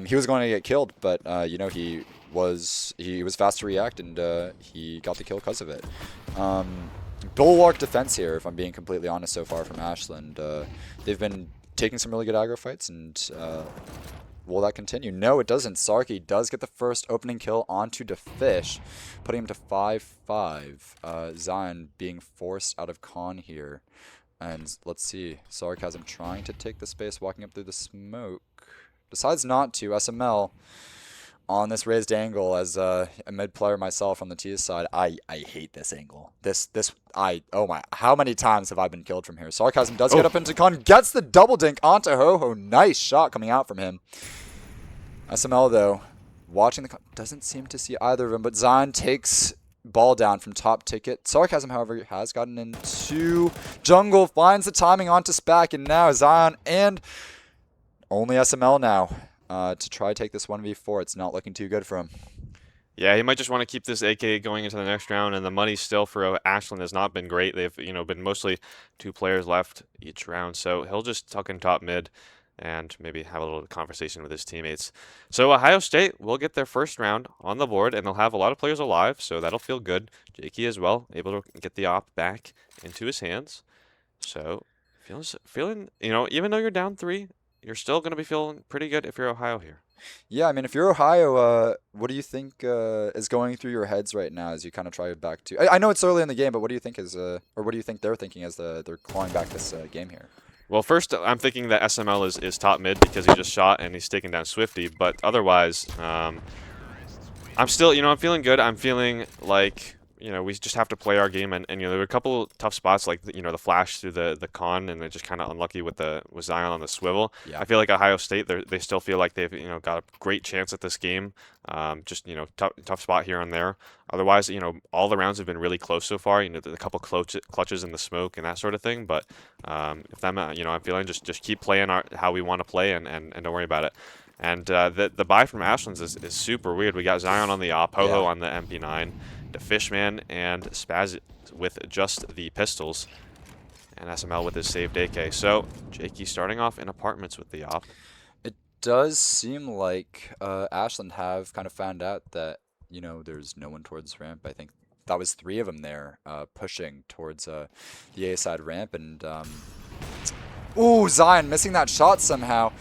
he was going to get killed, but you know, he was fast to react, and he got the kill because of it. Bulwark defense here, if I'm being completely honest, so far from Ashland. They've been taking some really good aggro fights, and will that continue? No, it doesn't. Sarky does get the first opening kill onto Defish, putting him to 5-5. Zion being forced out of con here. And let's see, Sarcasm trying to take the space, walking up through the smoke. Decides not to. SML on this raised angle as a mid player myself on the T side. I hate this angle. Oh my, how many times have I been killed from here? Sarcasm does get up into con, gets the double dink onto Ho-Ho. Nice shot coming out from him. SML though, watching the con, doesn't seem to see either of them, but Zion takes ball down from top ticket. Sarcasm, however, has gotten into jungle, finds the timing onto Spack, and now Zion and only SML now to try to take this 1v4. It's not looking too good for him. Yeah, he might just want to keep this AK going into the next round, and the money still for Ashland has not been great. They've been mostly 2 players left each round, so he'll just tuck in top mid and maybe have a little conversation with his teammates. So Ohio State will get their first round on the board, and they'll have a lot of players alive, so that'll feel good. Jakey as well, able to get the op back into his hands. So feeling, even though you're down 3, you're still going to be feeling pretty good if you're Ohio here. Yeah, I mean, if you're Ohio, what do you think is going through your heads right now as you kind of try back to? I know it's early in the game, but what do you think or what do you think they're thinking as they're clawing back this game here? Well, first, I'm thinking that SML is top mid because he just shot and he's taking down Swifty. But otherwise, I'm still, I'm feeling good. I'm feeling like, we just have to play our game. And there were a couple tough spots, like, the flash through the con, and they're just kind of unlucky with Zion on the swivel. Yeah. I feel like Ohio State, they still feel like they've, got a great chance at this game. Just, tough spot here and there. Otherwise, all the rounds have been really close so far. A couple clutches in the smoke and that sort of thing. But if I'm, I'm feeling just keep playing how we want to play and don't worry about it. And the buy from Ashlands is super weird. We got Zion on the op, Ho-Ho on the MP9, the Fishman, and Spaz with just the pistols, and SML with his saved AK. So Jakey starting off in apartments with the op. It does seem like Ashland have kind of found out that there's no one towards ramp. I think that was 3 of them there pushing towards the A side ramp, and ooh, Zion missing that shot somehow.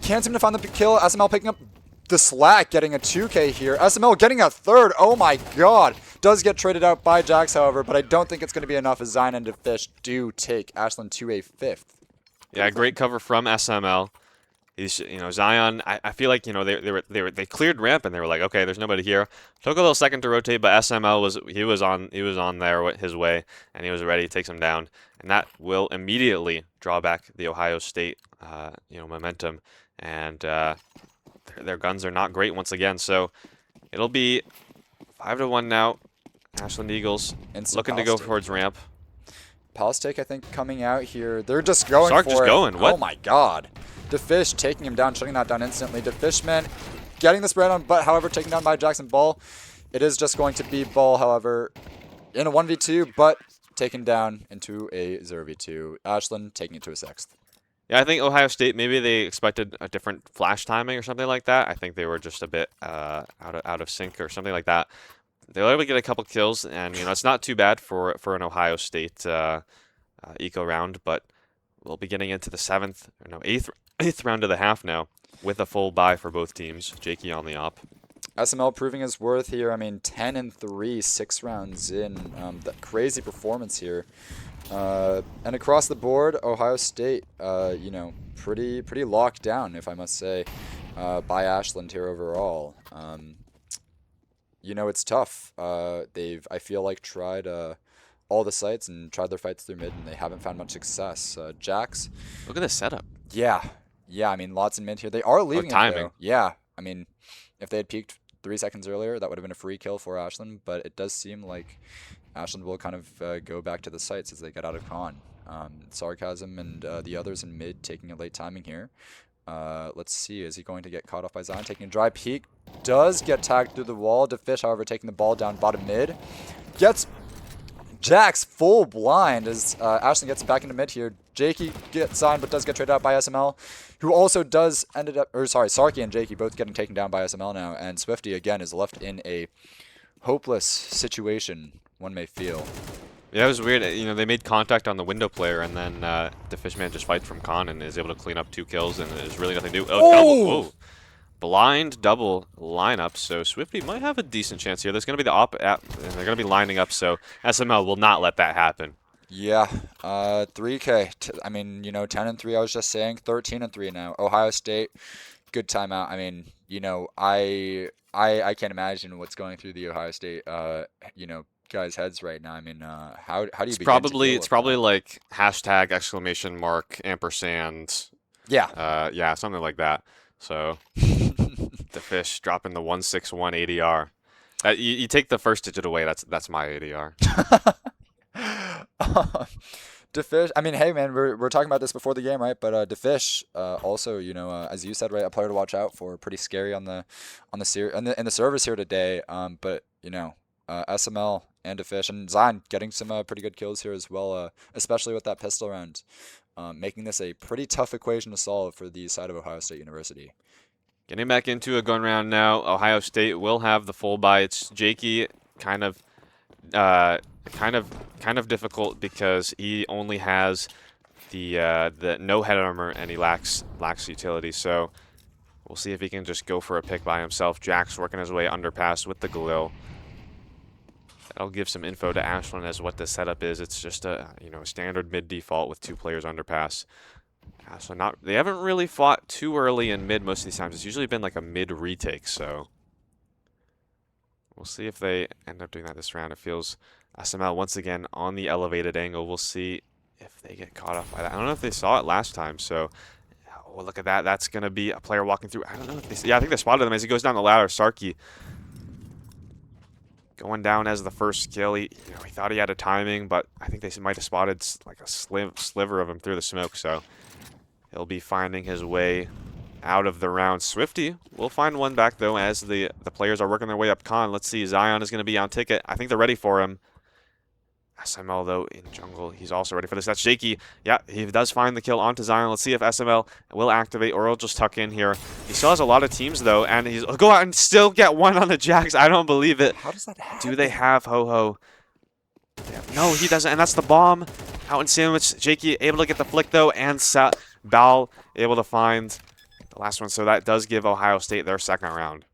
Can't seem to find the kill. SML picking up the slack, getting a 2K here. SML getting a 3rd. Oh my god. Does get traded out by Jax, however, but I don't think it's going to be enough as Zion and Fish do take Ashland to a 5th. Yeah, great cover from SML. He's, Zion, I feel like, they cleared ramp and they were like, okay, there's nobody here. Took a little second to rotate, but SML was on there his way, and he was ready to take some down. And that will immediately draw back the Ohio State, momentum. And their guns are not great once again, so it'll be 5-1 now. Ashland Eagles looking to go towards ramp. Palace take, I think, coming out here. They're just going Sark for just it. going. What? Oh my god. Defish taking him down, shutting that down instantly. Defishman getting the spread on, but however, taken down by Jackson Ball. It is just going to be Ball, however, in a 1v2, but taken down into a 0v2. Ashland taking it to a 6th. Yeah, I think Ohio State, maybe they expected a different flash timing or something like that. I think they were just a bit out of sync or something like that. They were able to get a couple kills, and it's not too bad for an Ohio State eco round. But we'll be getting into the eighth round of the half now with a full buy for both teams. Jakey on the op. SML proving his worth here. I mean, 10-3, 6 rounds in. That crazy performance here. And across the board, Ohio State, pretty locked down, if I must say, by Ashland here overall. It's tough. They've, I feel like, tried all the sites and tried their fights through mid, and they haven't found much success. Jax. Look at this setup. Yeah. I mean, lots in mid here. They are leaving timing. it, though. Yeah. I mean, if they had peaked 3 seconds earlier, that would have been a free kill for Ashland, but it does seem like Ashland will kind of go back to the sites as they get out of con. Sarcasm and the others in mid taking a late timing here. Let's see. Is he going to get caught off by Zion? Taking a dry peek. Does get tagged through the wall. DeFish, however, taking the ball down bottom mid. Gets Jax full blind as Ashlyn gets back into mid here. Jakey gets Zion, but does get traded out by SML, who also does ended up, or sorry, Sarky and Jakey both getting taken down by SML now, and Swifty again is left in a hopeless situation, one may feel. Yeah, it was weird. You know, they made contact on the window player, and then the Fishman just fights from Khan and is able to clean up 2 kills, and there's really nothing to do. Oh, double! Whoa. Blind double lineup, so Swifty might have a decent chance here. There's going to be the and they're going to be lining up, so SML will not let that happen. Yeah, 3K. I mean, you know, 10-3. I was just saying, 13-3 now. Ohio State, good timeout. I mean, you know, I can't imagine what's going through the Ohio State, you know, guys' heads right now. I mean, how do you It's begin to deal probably with that? like hashtag exclamation mark ampersand. Yeah. Yeah, something like that. So the fish dropping the 161 ADR. You take the first digit away. That's my ADR. DeFish, I mean, hey man, we're talking about this before the game, right? But DeFish, also, you know, as you said, right, a player to watch out for, pretty scary on the in the servers here today. But you know, SML and DeFish and Zion getting some pretty good kills here as well, especially with that pistol round, making this a pretty tough equation to solve for the side of Ohio State University. Getting back into a gun round now. Ohio State will have the full buy. It's Jakey kind of difficult because he only has the no head armor and he lacks utility. So we'll see if he can just go for a pick by himself. Jack's working his way underpass with the Galil. That'll give some info to Ashlyn as what the setup is. It's just a standard mid default with 2 players underpass. So they haven't really fought too early in mid most of these times. It's usually been like a mid retake, so we'll see if they end up doing that this round. It feels SML once again on the elevated angle. We'll see if they get caught off by that. I don't know if they saw it last time, so look at that. That's going to be a player walking through. I don't know if I think they spotted him as he goes down the ladder. Sarky going down as the first kill. He thought he had a timing, but I think they might have spotted like a sliver of him through the smoke, so he'll be finding his way out of the round. Swifty will find one back, though, as the players are working their way up con. Let's see. Zion is going to be on ticket. I think they're ready for him. SML, though, in jungle. He's also ready for this. That's Jakey. Yeah, he does find the kill onto Zion. Let's see if SML will activate or he'll just tuck in here. He still has a lot of teams, though, and he'll go out and still get one on the Jax. I don't believe it. How does that happen? Do they have Ho-Ho? No, he doesn't, and that's the bomb. Out in sandwich. Jakey able to get the flick, though, and Bal able to find the last one. So that does give Ohio State their second round.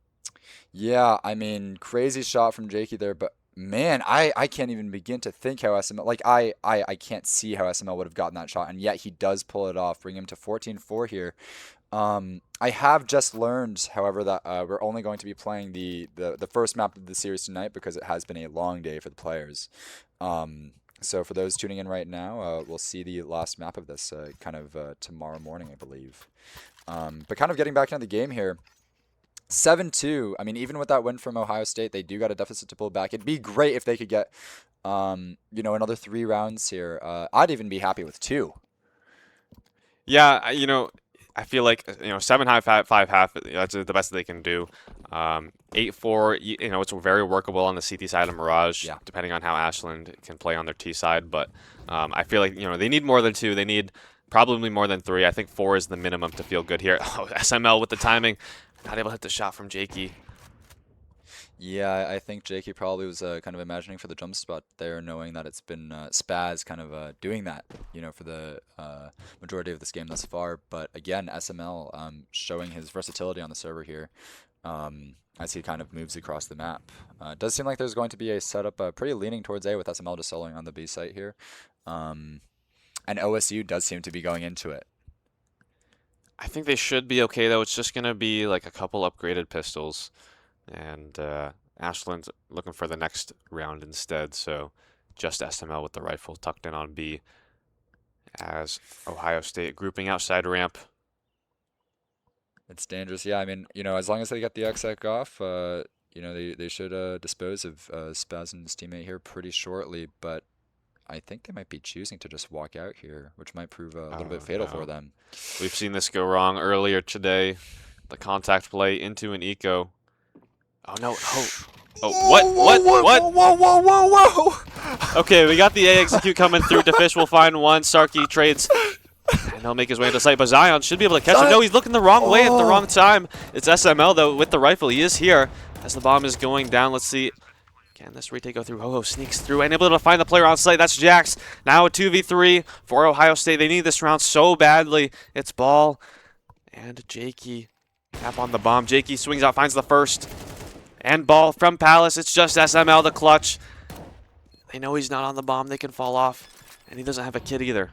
Yeah, I mean, crazy shot from Jakey there, but man, I can't even begin to think how SML, like, I can't see how SML would have gotten that shot, and yet he does pull it off, bring him to 14-4 here. I have just learned, however, that we're only going to be playing the first map of the series tonight because it has been a long day for the players. So for those tuning in right now, we'll see the last map of this kind of tomorrow morning, I believe. But kind of getting back into the game here, 7-2. I mean, even with that win from Ohio State, they do got a deficit to pull back. It'd be great if they could get, another 3 rounds here. I'd even be happy with 2. Yeah, I feel like 7 high, 5 half. That's the best they can do. 8-4. It's very workable on the CT side of Mirage, Yeah. depending on how Ashland can play on their T side. But I feel like they need more than 2. They need probably more than 3. I think 4 is the minimum to feel good here. Oh, SML with the timing, not able to hit the shot from Jakey. Yeah, I think Jakey probably was kind of imagining for the jump spot there, knowing that it's been Spaz kind of doing that, for the majority of this game thus far. But again, SML showing his versatility on the server here as he kind of moves across the map. It does seem like there's going to be a setup pretty leaning towards A with SML just soloing on the B site here. And OSU does seem to be going into it. I think they should be okay, though. It's just going to be like a couple upgraded pistols. And Ashland's looking for the next round instead, so just SML with the rifle tucked in on B as Ohio State grouping outside ramp. It's dangerous. Yeah, I mean, as long as they get the exec off, they should dispose of Spaz and his teammate here pretty shortly, but I think they might be choosing to just walk out here, which might prove a little bit Oh, fatal no. for them. We've seen this go wrong earlier today. The contact play into an eco. Oh no! Oh, what? Whoa! Okay, we got the A execute coming through. DeFish will find one. Sarky trades, and he'll make his way into sight. But Zion should be able to catch him. No, he's looking the wrong way at the wrong time. It's SML though with the rifle. He is here as the bomb is going down. Let's see. Can this retake go through? Ho-Ho sneaks through and able to find the player on site. That's Jax. Now a 2v3 for Ohio State. They need this round so badly. It's Ball and Jakey. Tap on the bomb. Jakey swings out, finds the first. And Ball from Palace. It's just SML, the clutch. They know he's not on the bomb. They can fall off. And he doesn't have a kit either.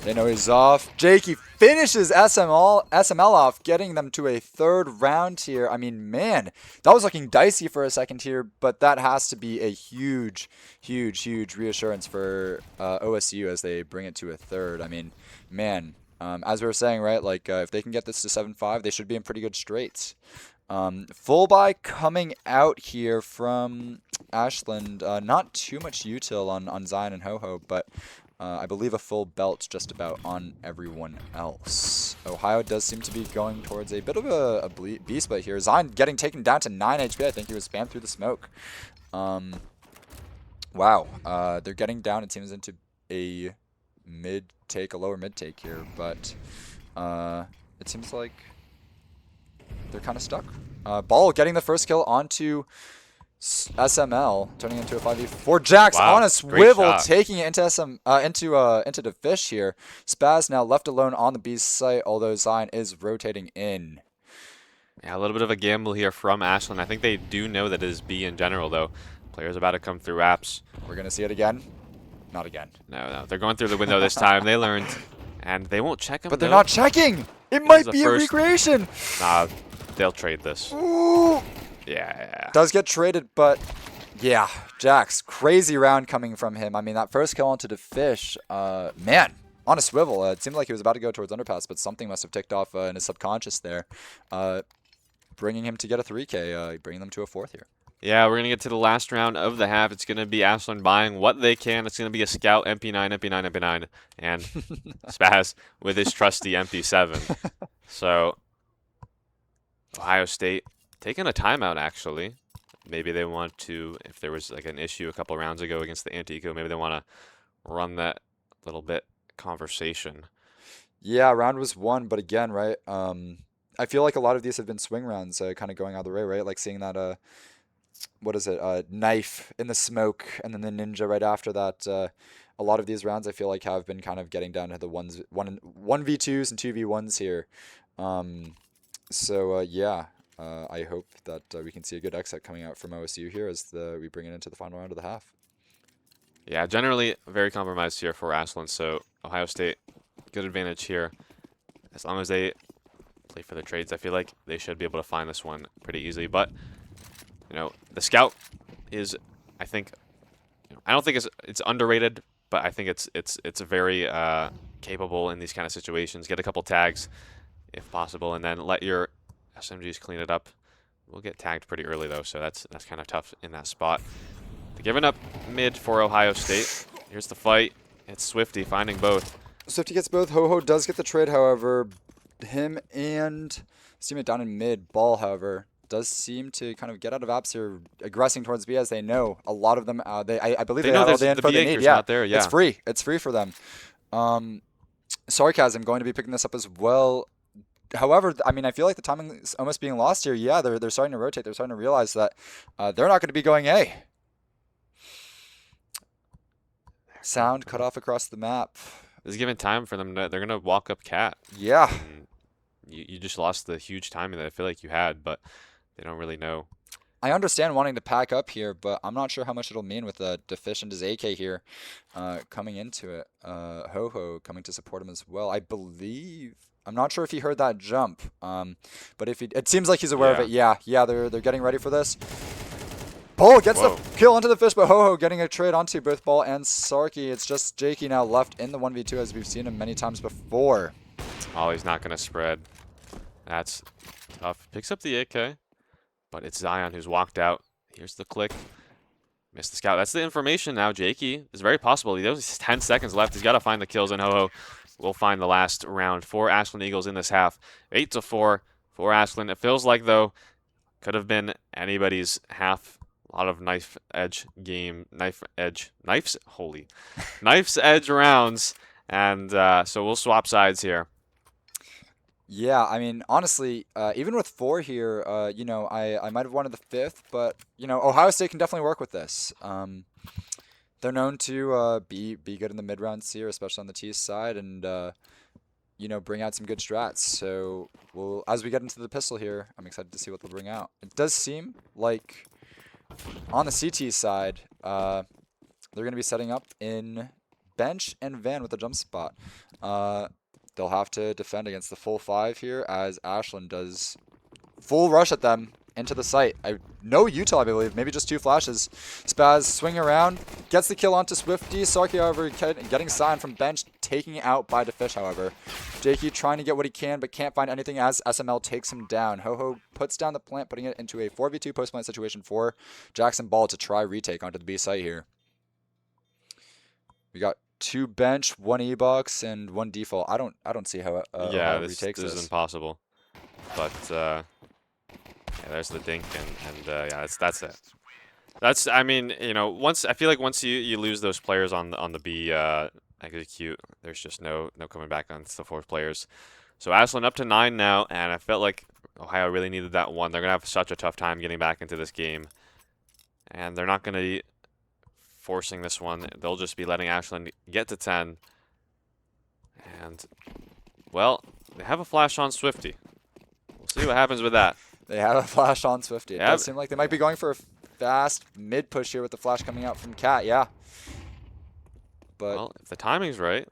They know he's off. Jakey finishes SML off, getting them to a third round here. I mean, man, that was looking dicey for a second here, but that has to be a huge reassurance for OSU as they bring it to a third. I mean, man, as we were saying, right, like if they can get this to 7-5, they should be in pretty good straits. Full buy coming out here from Ashland. Not too much util on Zion and Ho-Ho, but I believe a full belt just about on everyone else. Ohio does seem to be going towards a bit of a beast but here. Zion getting taken down to 9 HP. I think he was spammed through the smoke. Wow. They're getting down, it seems, into a lower mid take here, but it seems like they're kind of stuck. Ball getting the first kill onto SML, turning into a 5v4. Jax on a swivel, taking it into the fish here. Spaz now left alone on the B's site, although Zion is rotating in. Yeah, a little bit of a gamble here from Ashland. I think they do know that it is B in general, though. Players about to come through apps. We're going to see it again. Not again. No. They're going through the window this time. They learned. And they won't check him, but they're not checking! It might be a recreation! Nah, they'll trade this. Ooh. Yeah. Does get traded, but yeah, Jax, crazy round coming from him. I mean, that first kill onto the fish, man, on a swivel. It seemed like he was about to go towards underpass, but something must have ticked off in his subconscious there, bringing him to get a 3K, bringing them to a 4th here. Yeah, we're going to get to the last round of the half. It's going to be Ashland buying what they can. It's going to be a scout, MP9, and Spaz with his trusty MP7. So, Ohio State taking a timeout, actually. Maybe they want to, if there was like an issue a couple rounds ago against the anti-eco, maybe they want to run that little bit conversation. Yeah, round was won, but again, right, I feel like a lot of these have been swing rounds, kind of going out of the way, right? Like seeing that, what is it, knife in the smoke, and then the ninja right after that. A lot of these rounds I feel like have been kind of getting down to the 1v2s and 2v1s here. So, yeah. I hope that we can see a good exit coming out from OSU here as we bring it into the final round of the half. Yeah, generally very compromised here for Ashland, so Ohio State, good advantage here. As long as they play for the trades, I feel like they should be able to find this one pretty easily. But, you know, the scout is, I think, I don't think it's underrated, but I think it's very capable in these kind of situations. Get a couple tags if possible, and then let your SMGs clean it up. We'll get tagged pretty early though, so that's kind of tough in that spot. They're giving up mid for Ohio State. Here's the fight. It's Swifty finding both. Swifty gets both. Ho-Ho does get the trade, however. Him and teammate down in mid. Ball, however, does seem to kind of get out of apps here, aggressing towards B as they know. A lot of them, I believe they have all the info they need. Yeah, not there, yeah, it's free. It's free for them. Sarcasm going to be picking this up as well. However, I mean, I feel like the timing is almost being lost here. Yeah, they're starting to rotate. They're starting to realize that they're not going to be going A. Sound cut off across the map. This is given time for them. They're going to walk up cat. Yeah. You just lost the huge timing that I feel like you had, but they don't really know. I understand wanting to pack up here, but I'm not sure how much it'll mean with deficient as AK here coming into it. Ho-Ho coming to support him as well. I believe... I'm not sure if he heard that jump, but if it seems like he's aware of it. Yeah, they're getting ready for this. Ball gets the kill onto the fish, but Ho-Ho getting a trade onto both Ball and Sarky. It's just Jakey now left in the 1v2 as we've seen him many times before. Oh, he's not going to spread. That's tough. Picks up the AK, but it's Zion who's walked out. Here's the click. Missed the scout. That's the information now. Jakey is very possible. There's 10 seconds left. He's got to find the kills, and Ho-Ho will find the last round for Ashland Eagles in this half. 8-4 for Ashland. It feels like, though, could have been anybody's half. A lot of knife's edge rounds, and so we'll swap sides here. Yeah, I mean, honestly, even with 4 here, you know, I might have wanted the 5th, but, you know, Ohio State can definitely work with this. They're known to be good in the mid-rounds here, especially on the T side, and, you know, bring out some good strats. So, as we get into the pistol here, I'm excited to see what they'll bring out. It does seem like on the CT side, they're going to be setting up in bench and van with a jump spot. They'll have to defend against the full 5 here as Ashland does full rush at them into the site. No util, I believe. Maybe just 2 flashes. Spaz swing around, gets the kill onto Swifty. Sarky, however, getting signed from bench, taking out by Defish, however. Jakey trying to get what he can, but can't find anything as SML takes him down. Ho-Ho puts down the plant, putting it into a 4v2 post-plant situation for Jackson Ball to try retake onto the B site here. We got 2 bench, 1 e-box, and 1 default. I don't see how Yeah, Ohio this retakes is this. impossible. But yeah, there's the dink, and yeah, that's it. That's, I mean, you know, once I feel like once you lose those players on the B execute, there's just no coming back on the 4 players. So Ashland up to 9 now, and I felt like Ohio really needed that 1. They're gonna have such a tough time getting back into this game, and they're not gonna be forcing this one. They'll just be letting Ashland get to 10. And, well, they have a flash on Swifty. We'll see what happens with that. They have a flash on Swifty. It Yeah. does seem like they might be going for a fast mid push here with the flash coming out from Cat, yeah. But Well, if the timing's right.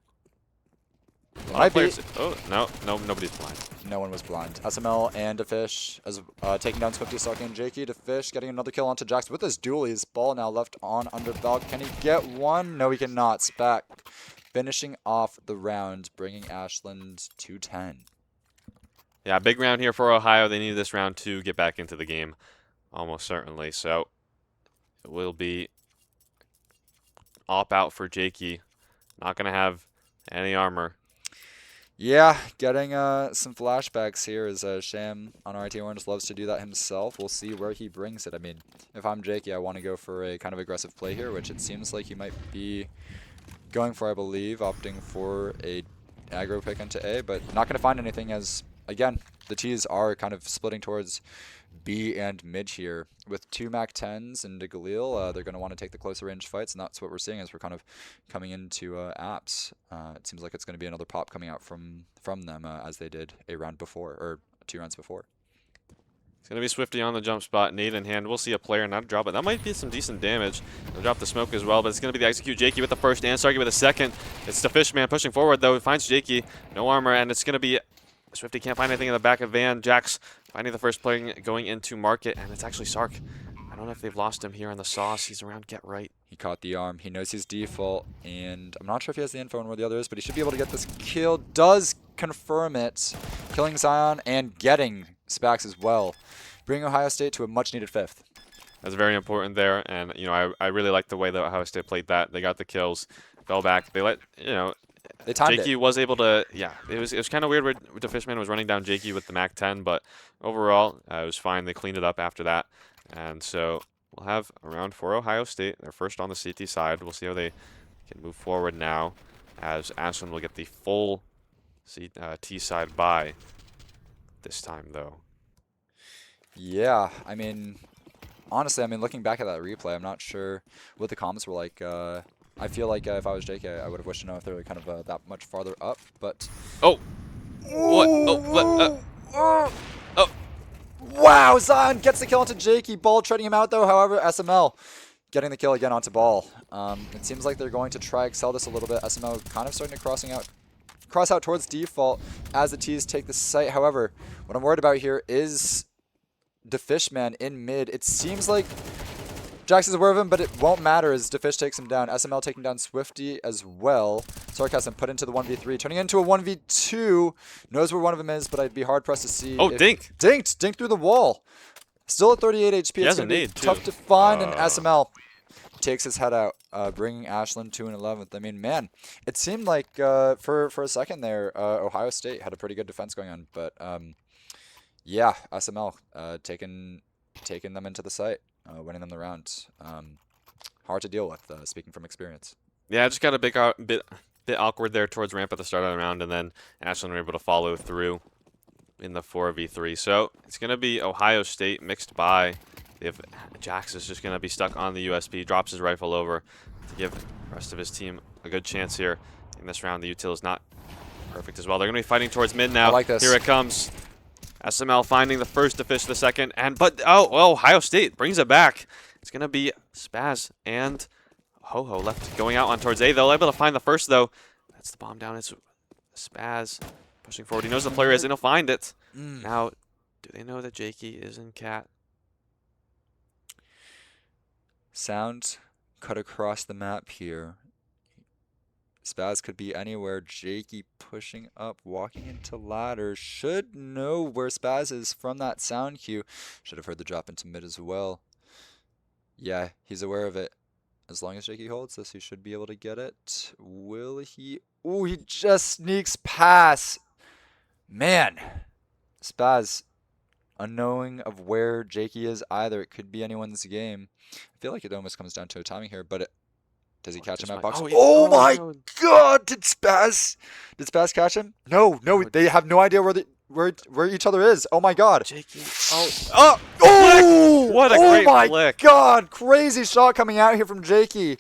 it might be. Oh, no, nobody's blind. No one was blind. SML and Defish as taking down Swifty, Sarky, and Jakey. Defish getting another kill onto Jax with his dualies. Ball now left on under belt. Can he get one? No, he cannot. Spack finishing off the round, bringing Ashland to 10. Yeah, big round here for Ohio. They need this round to get back into the game, almost certainly. So it will be op out for Jakey. Not going to have any armor. Yeah, getting some flashbacks here as Sham on RIT Orange loves to do that himself. We'll see where he brings it. I mean, if I'm Jakey, I want to go for a kind of aggressive play here, which it seems like he might be going for, I believe, opting for a aggro pick into A, but not going to find anything as, again, the T's are kind of splitting towards B and mid here. With 2 MAC-10s and a Galil, they're going to want to take the closer range fights, and that's what we're seeing as we're kind of coming into apps. It seems like it's going to be another pop coming out from them as they did a round before, or 2 rounds before. It's going to be Swifty on the jump spot, nade in hand. We'll see a player not drop it. That might be some decent damage. They'll drop the smoke as well, but it's going to be the execute. Jakey with the first and Sarky with the second. It's the Fishman pushing forward, though. He finds Jakey. No armor, and it's going to be Swifty can't find anything in the back of Van. Jax finding the first player going into market, and it's actually Sark. I don't know if they've lost him here on the sauce. He's around get right. He caught the arm. He knows his default, and I'm not sure if he has the info on where the other is, but he should be able to get this kill. Does confirm it, killing Zion and getting Spax as well, bringing Ohio State to a much-needed 5th. That's very important there, and you know I really like the way that Ohio State played that. They got the kills, fell back. They let They timed Jakey it. was able to, yeah. It was kind of weird where the Fishman was running down Jakey with the MAC-10, but overall it was fine. They cleaned it up after that, and so we'll have a round for Ohio State. They're first on the CT side. We'll see how they can move forward now, as Ashland will get the full T side bye this time, though. Yeah, I mean, honestly, looking back at that replay, I'm not sure what the comments were like. I feel like if I was JK, I would have wished to know if they were kind of that much farther up, but... Oh! What? Oh, what? Oh! Wow, Zion gets the kill onto Jakey. Ball trading him out, though. However, SML getting the kill again onto Ball. It seems like they're going to try excel this a little bit. SML kind of starting to cross out towards default as the T's take the site. However, what I'm worried about here is Defishman in mid. It seems like Jax is aware of him, but it won't matter as Defish takes him down. SML taking down Swifty as well. Sarcasm put into the 1v3, turning into a 1v2. Knows where one of them is, but I'd be hard pressed to see. Oh, dink! Dinked through the wall. Still at 38 HP. He It's has a going to be nade, tough too. to find, and SML takes his head out, bringing Ashland to an 11th. I mean, man, it seemed like for a second there, Ohio State had a pretty good defense going on, but yeah, SML taking them into the site, winning them the round. Hard to deal with, speaking from experience. Yeah, just got a bit awkward there towards ramp at the start of the round, and then Ashland were able to follow through in the 4v3. So it's going to be Ohio State mixed by. If Jax is just going to be stuck on the USP, drops his rifle over to give the rest of his team a good chance here in this round. The util is not perfect as well. They're going to be fighting towards mid now. I like this. Here it comes. SML finding the first to fish the second, but Ohio State brings it back. It's going to be Spaz and Ho-Ho left going out on towards A. They'll able to find the first, though. That's the bomb down. It's Spaz pushing forward. He knows the player is, and he'll find it. Now, do they know that Jakey is in cat? Sound cut across the map here. Spaz could be anywhere. Jakey pushing up, walking into ladder. Should know where Spaz is from that sound cue. Should have heard the drop into mid as well. Yeah, he's aware of it. As long as Jakey holds this, he should be able to get it. Will he? Ooh, he just sneaks past. Man, Spaz, unknowing of where Jakey is either. It could be anyone's game. I feel like it almost comes down to a timing here, but does he catch him at box? Oh my God! Did Spaz catch him? No, they have no idea where each other is. Oh my God! Jakey. Oh! What a great my flick. God! Crazy shot coming out here from Jakey.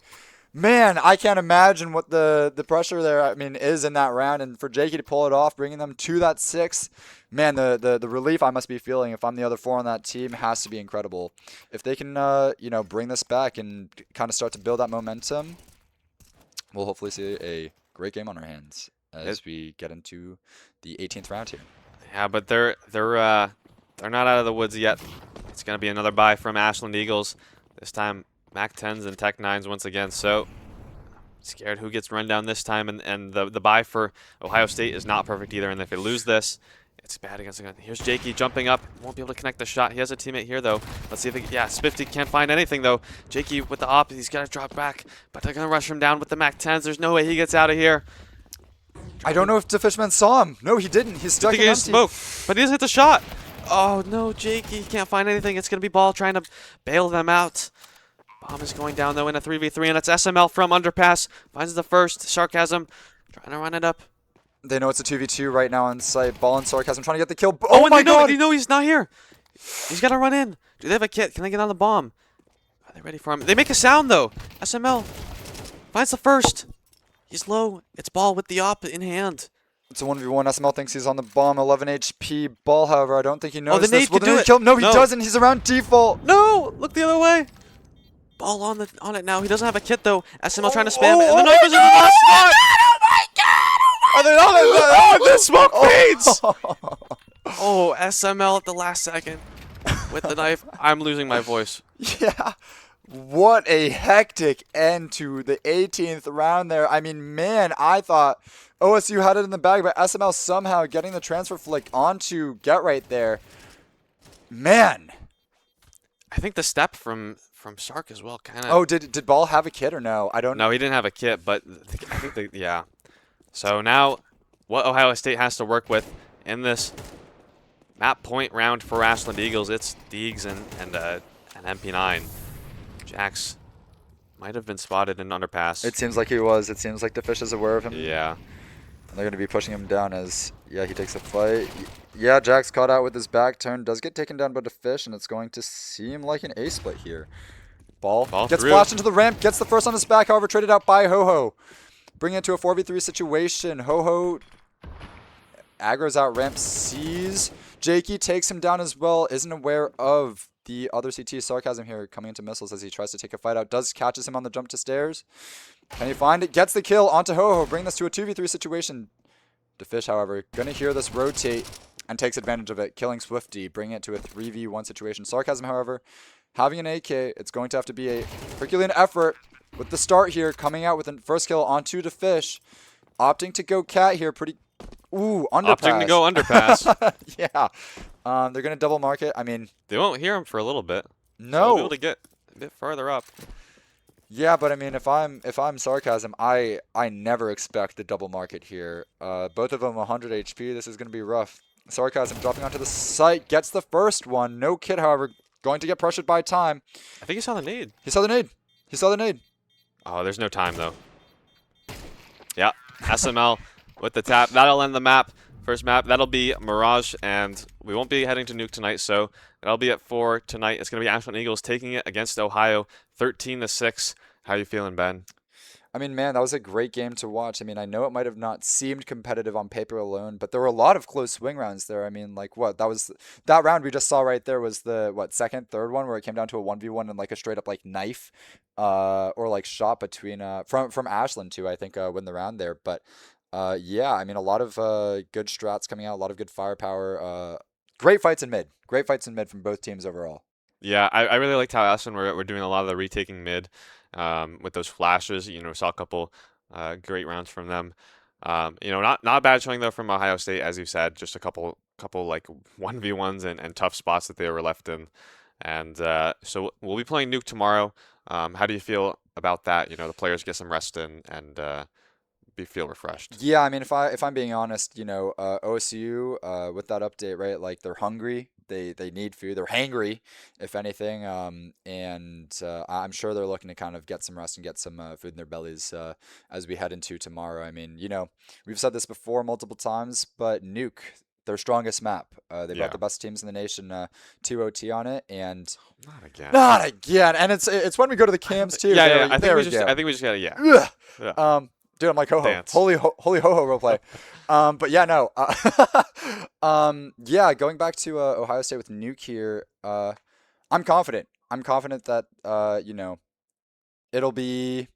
Man, I can't imagine what the pressure there, is in that round. And for Jakey to pull it off, bringing them to that 6, man, the relief I must be feeling if I'm the other 4 on that team has to be incredible. If they can, bring this back and kind of start to build that momentum, we'll hopefully see a great game on our hands as we get into the 18th round here. Yeah, but they're not out of the woods yet. It's going to be another bye from Ashland Eagles. This time, Mac 10s and Tech 9s once again. So, scared who gets run down this time. And the bye for Ohio State is not perfect either. And if they lose this, it's bad against the gun. Here's Jakey jumping up. Won't be able to connect the shot. He has a teammate here, though. Let's see if Spifty can't find anything, though. Jakey with the op. He's got to drop back. But they're going to rush him down with the Mac 10s. There's no way he gets out of here. I don't know if the Fishman saw him. No, he didn't. He's stuck in empty. Smoke, but he doesn't hit the shot. Oh, no, Jakey can't find anything. It's going to be Ball trying to bail them out. Bomb is going down, though, in a 3v3, and it's SML from Underpass. Finds the first. Sarcasm trying to run it up. They know it's a 2v2 right now on site. Ball and Sarcasm trying to get the kill. Oh my God! They know he's not here. He's got to run in. Do they have a kit? Can they get on the bomb? Are they ready for him? They make a sound, though. SML finds the first. He's low. It's Ball with the op in hand. It's a 1v1. SML thinks he's on the bomb. 11 HP. Ball, however, I don't think he knows the this. nade Will can the do nade it. kill him? No, he doesn't. He's around default. No! Look the other way. Ball on it now. He doesn't have a kit, though. SML trying to spam it. And the knife is in the last spot. Oh my God! Are they not? Oh, the smoke fades! Oh, SML at the last second with the knife. I'm losing my voice. Yeah. What a hectic end to the 18th round there. I mean, man, I thought OSU had it in the bag, but SML somehow getting the transfer flick onto Get Right there. Man. I think the step from Sark as well kind of. Oh, did Ball have a kit or no? I don't know. No, he didn't have a kit, but I think yeah. So now what Ohio State has to work with in this map point round for Ashland Eagles, it's Deegs and MP9. Jax might have been spotted in Underpass. It seems like he was. It seems like the Fish is aware of him. Yeah. And they're going to be pushing him down as, yeah, he takes the fight. Yeah, Jax caught out with his back turn. Does get taken down by the Fish, and it's going to seem like an A split here. Ball gets through. flashed into the ramp, gets the first on his back, however, traded out by Ho-Ho. Bringing it to a 4v3 situation. Ho-Ho aggro's out ramp, sees Jakey, takes him down as well, isn't aware of the other CT. Sarcasm here coming into missiles as he tries to take a fight out. Catches him on the jump to stairs. Can he find it? Gets the kill onto Ho-Ho. Bring this to a 2v3 situation. The Fish, however, going to hear this rotate and takes advantage of it, killing Swifty, bringing it to a 3v1 situation. Sarcasm, however, having an AK, it's going to have to be a Herculean effort with the start here, coming out with the first kill onto the Fish. Opting to go cat here, pretty... Ooh, underpass. Opting to go underpass. Yeah. They're going to double mark it. I mean... They won't hear him for a little bit. No. So we'll be able to get a bit farther up. Yeah, but I mean, if I'm sarcasm, I never expect the double market here. Both of them 100 HP. This is going to be rough. Sarcasm dropping onto the site gets the first one. No kid, however, going to get pressured by time. I think he saw the nade. He saw the nade. He saw the nade. Oh, there's no time though. Yeah, SML with the tap. That'll end the map. First map, that'll be Mirage, and we won't be heading to Nuke tonight, so that'll be at 4 tonight. It's going to be Ashland Eagles taking it against Ohio, 13-6. How you feeling, Ben? I mean, man, that was a great game to watch. I mean, I know it might have not seemed competitive on paper alone, but there were a lot of close swing rounds there. I mean, like what? That round we just saw right there was the second, third one where it came down to a 1v1 and like a straight up like knife or like shot between from Ashland too, I think win the round there. But yeah, I mean, a lot of good strats coming out, a lot of good firepower. Great fights in mid. Great fights in mid from both teams overall. Yeah, I really liked how Ashland were doing a lot of the retaking mid with those flashes. Saw a couple great rounds from them. Not a bad showing though from Ohio State, as you said, just a couple like 1v1s and tough spots that they were left in. And so we'll be playing Nuke tomorrow. How do you feel about that? The players get some rest in and feel refreshed. Yeah, I mean, if I'm being honest, OSU with that update, right? Like they're hungry, they need food, they're hangry, if anything, and I'm sure they're looking to kind of get some rest and get some food in their bellies as we head into tomorrow. I mean, we've said this before multiple times, but Nuke, their strongest map. They brought Yeah. the best teams in the nation to OT on it, and Not again. not again. And it's when we go to the cams too. Yeah, There yeah. we- I think there we we just go. I think we just got yeah. Ugh. Yeah. Dude, I'm like ho ho, Dance. holy ho ho roleplay. But yeah, no. Yeah, going back to Ohio State with Nuke here. I'm confident. I'm confident that it'll be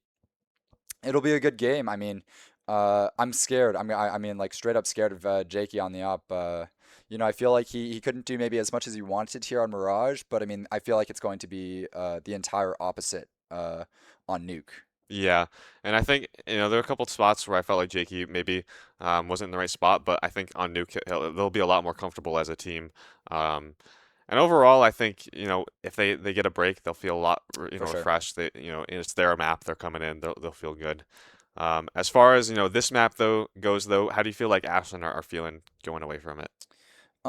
a good game. I mean, I'm scared. I mean, like straight up scared of Jakey on the up. I feel like he couldn't do maybe as much as he wanted here on Mirage, but I mean, I feel like it's going to be the entire opposite on Nuke. Yeah, and I think there are a couple of spots where I felt like Jakey maybe wasn't in the right spot, but I think on Nuke they'll be a lot more comfortable as a team. Um, and overall, I think if they get a break, they'll feel a lot For sure. refreshed. It's their map, they're coming in, they'll feel good. As far as this map goes, how do you feel like Ashland are feeling going away from it?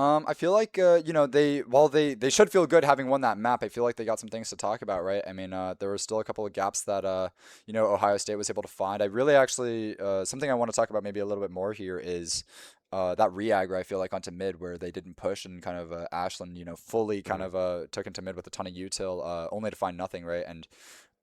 I feel like they should feel good having won that map. I feel like they got some things to talk about, right? I mean, there were still a couple of gaps that Ohio State was able to find. I really actually something I want to talk about maybe a little bit more here is that re-aggro I feel like onto mid where they didn't push and kind of Ashland fully kind of took into mid with a ton of util only to find nothing, right? And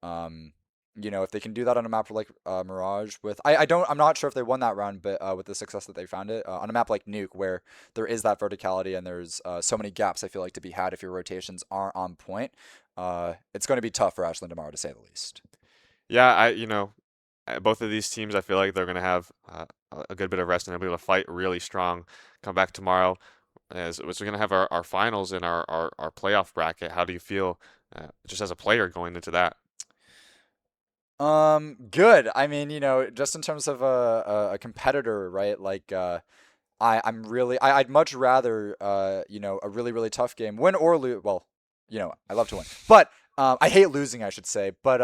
um, if they can do that on a map like Mirage with, I'm not sure if they won that round, but with the success that they found it on a map like Nuke, where there is that verticality and there's so many gaps, I feel like to be had if your rotations aren't on point, it's going to be tough for Ashland tomorrow to say the least. Yeah, both of these teams, I feel like they're going to have a good bit of rest and they'll be able to fight really strong. Come back tomorrow, as we're going to have our finals in our playoff bracket. How do you feel just as a player going into that? Good. I mean, just in terms of a competitor, right? Like, I'd much rather, a really, really tough game, win or lose. Well, I love to win, but I hate losing, I should say. But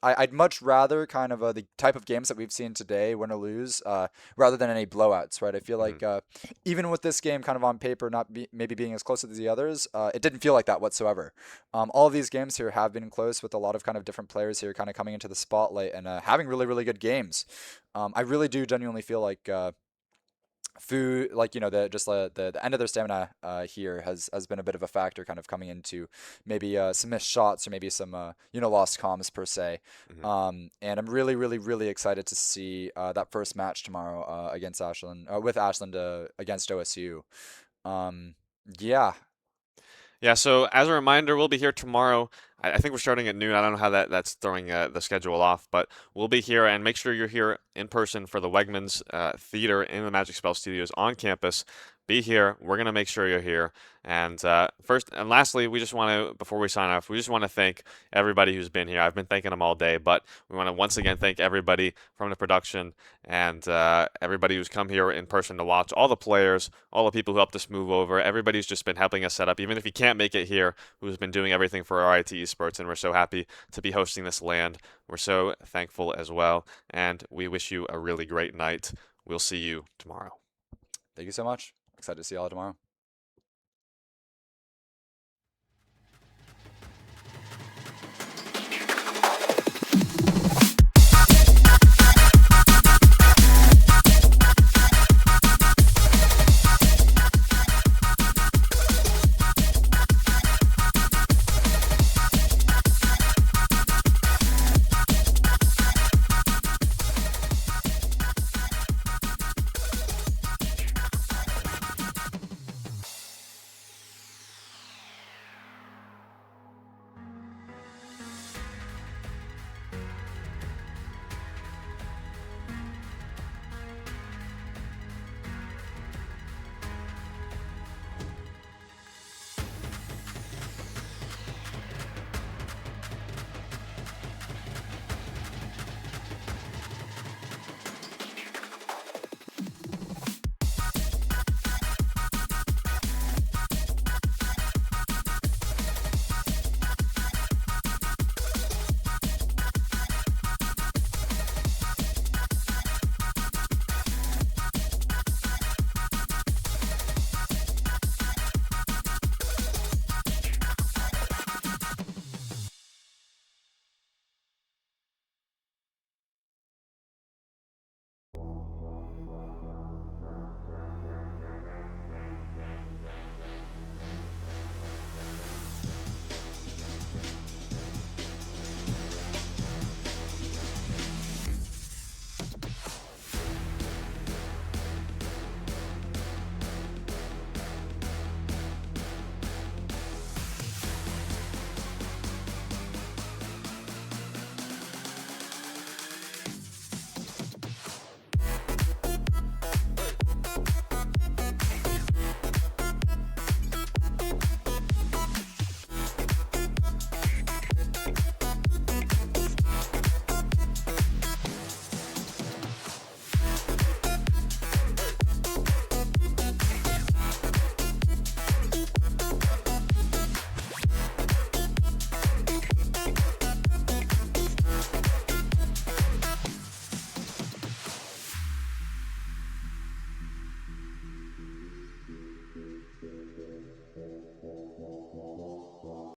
I'd much rather kind of the type of games that we've seen today, win or lose, rather than any blowouts, right? I feel like even with this game kind of on paper maybe being as close as the others, it didn't feel like that whatsoever. All of these games here have been close with a lot of kind of different players here kind of coming into the spotlight and having really, really good games. I really do genuinely feel like food, like the end of their stamina here has been a bit of a factor kind of coming into maybe some missed shots or maybe some lost comms per se. And I'm really, really, really excited to see that first match tomorrow against Ashland with Ashland against OSU. Yeah. Yeah, so as a reminder, we'll be here tomorrow. I think we're starting at noon. I don't know how that's throwing the schedule off, but we'll be here, and make sure you're here in person for the Wegmans Theater in the Magic Spell Studios on campus. Be here. We're going to make sure you're here. And first and lastly, before we sign off, we just want to thank everybody who's been here. I've been thanking them all day, but we want to once again thank everybody from the production and everybody who's come here in person to watch, all the players, all the people who helped us move over, everybody who's just been helping us set up, even if you can't make it here, who's been doing everything for RIT Esports, and we're so happy to be hosting this LAN. We're so thankful as well, and we wish you a really great night. We'll see you tomorrow. Thank you so much. Excited to see y'all tomorrow.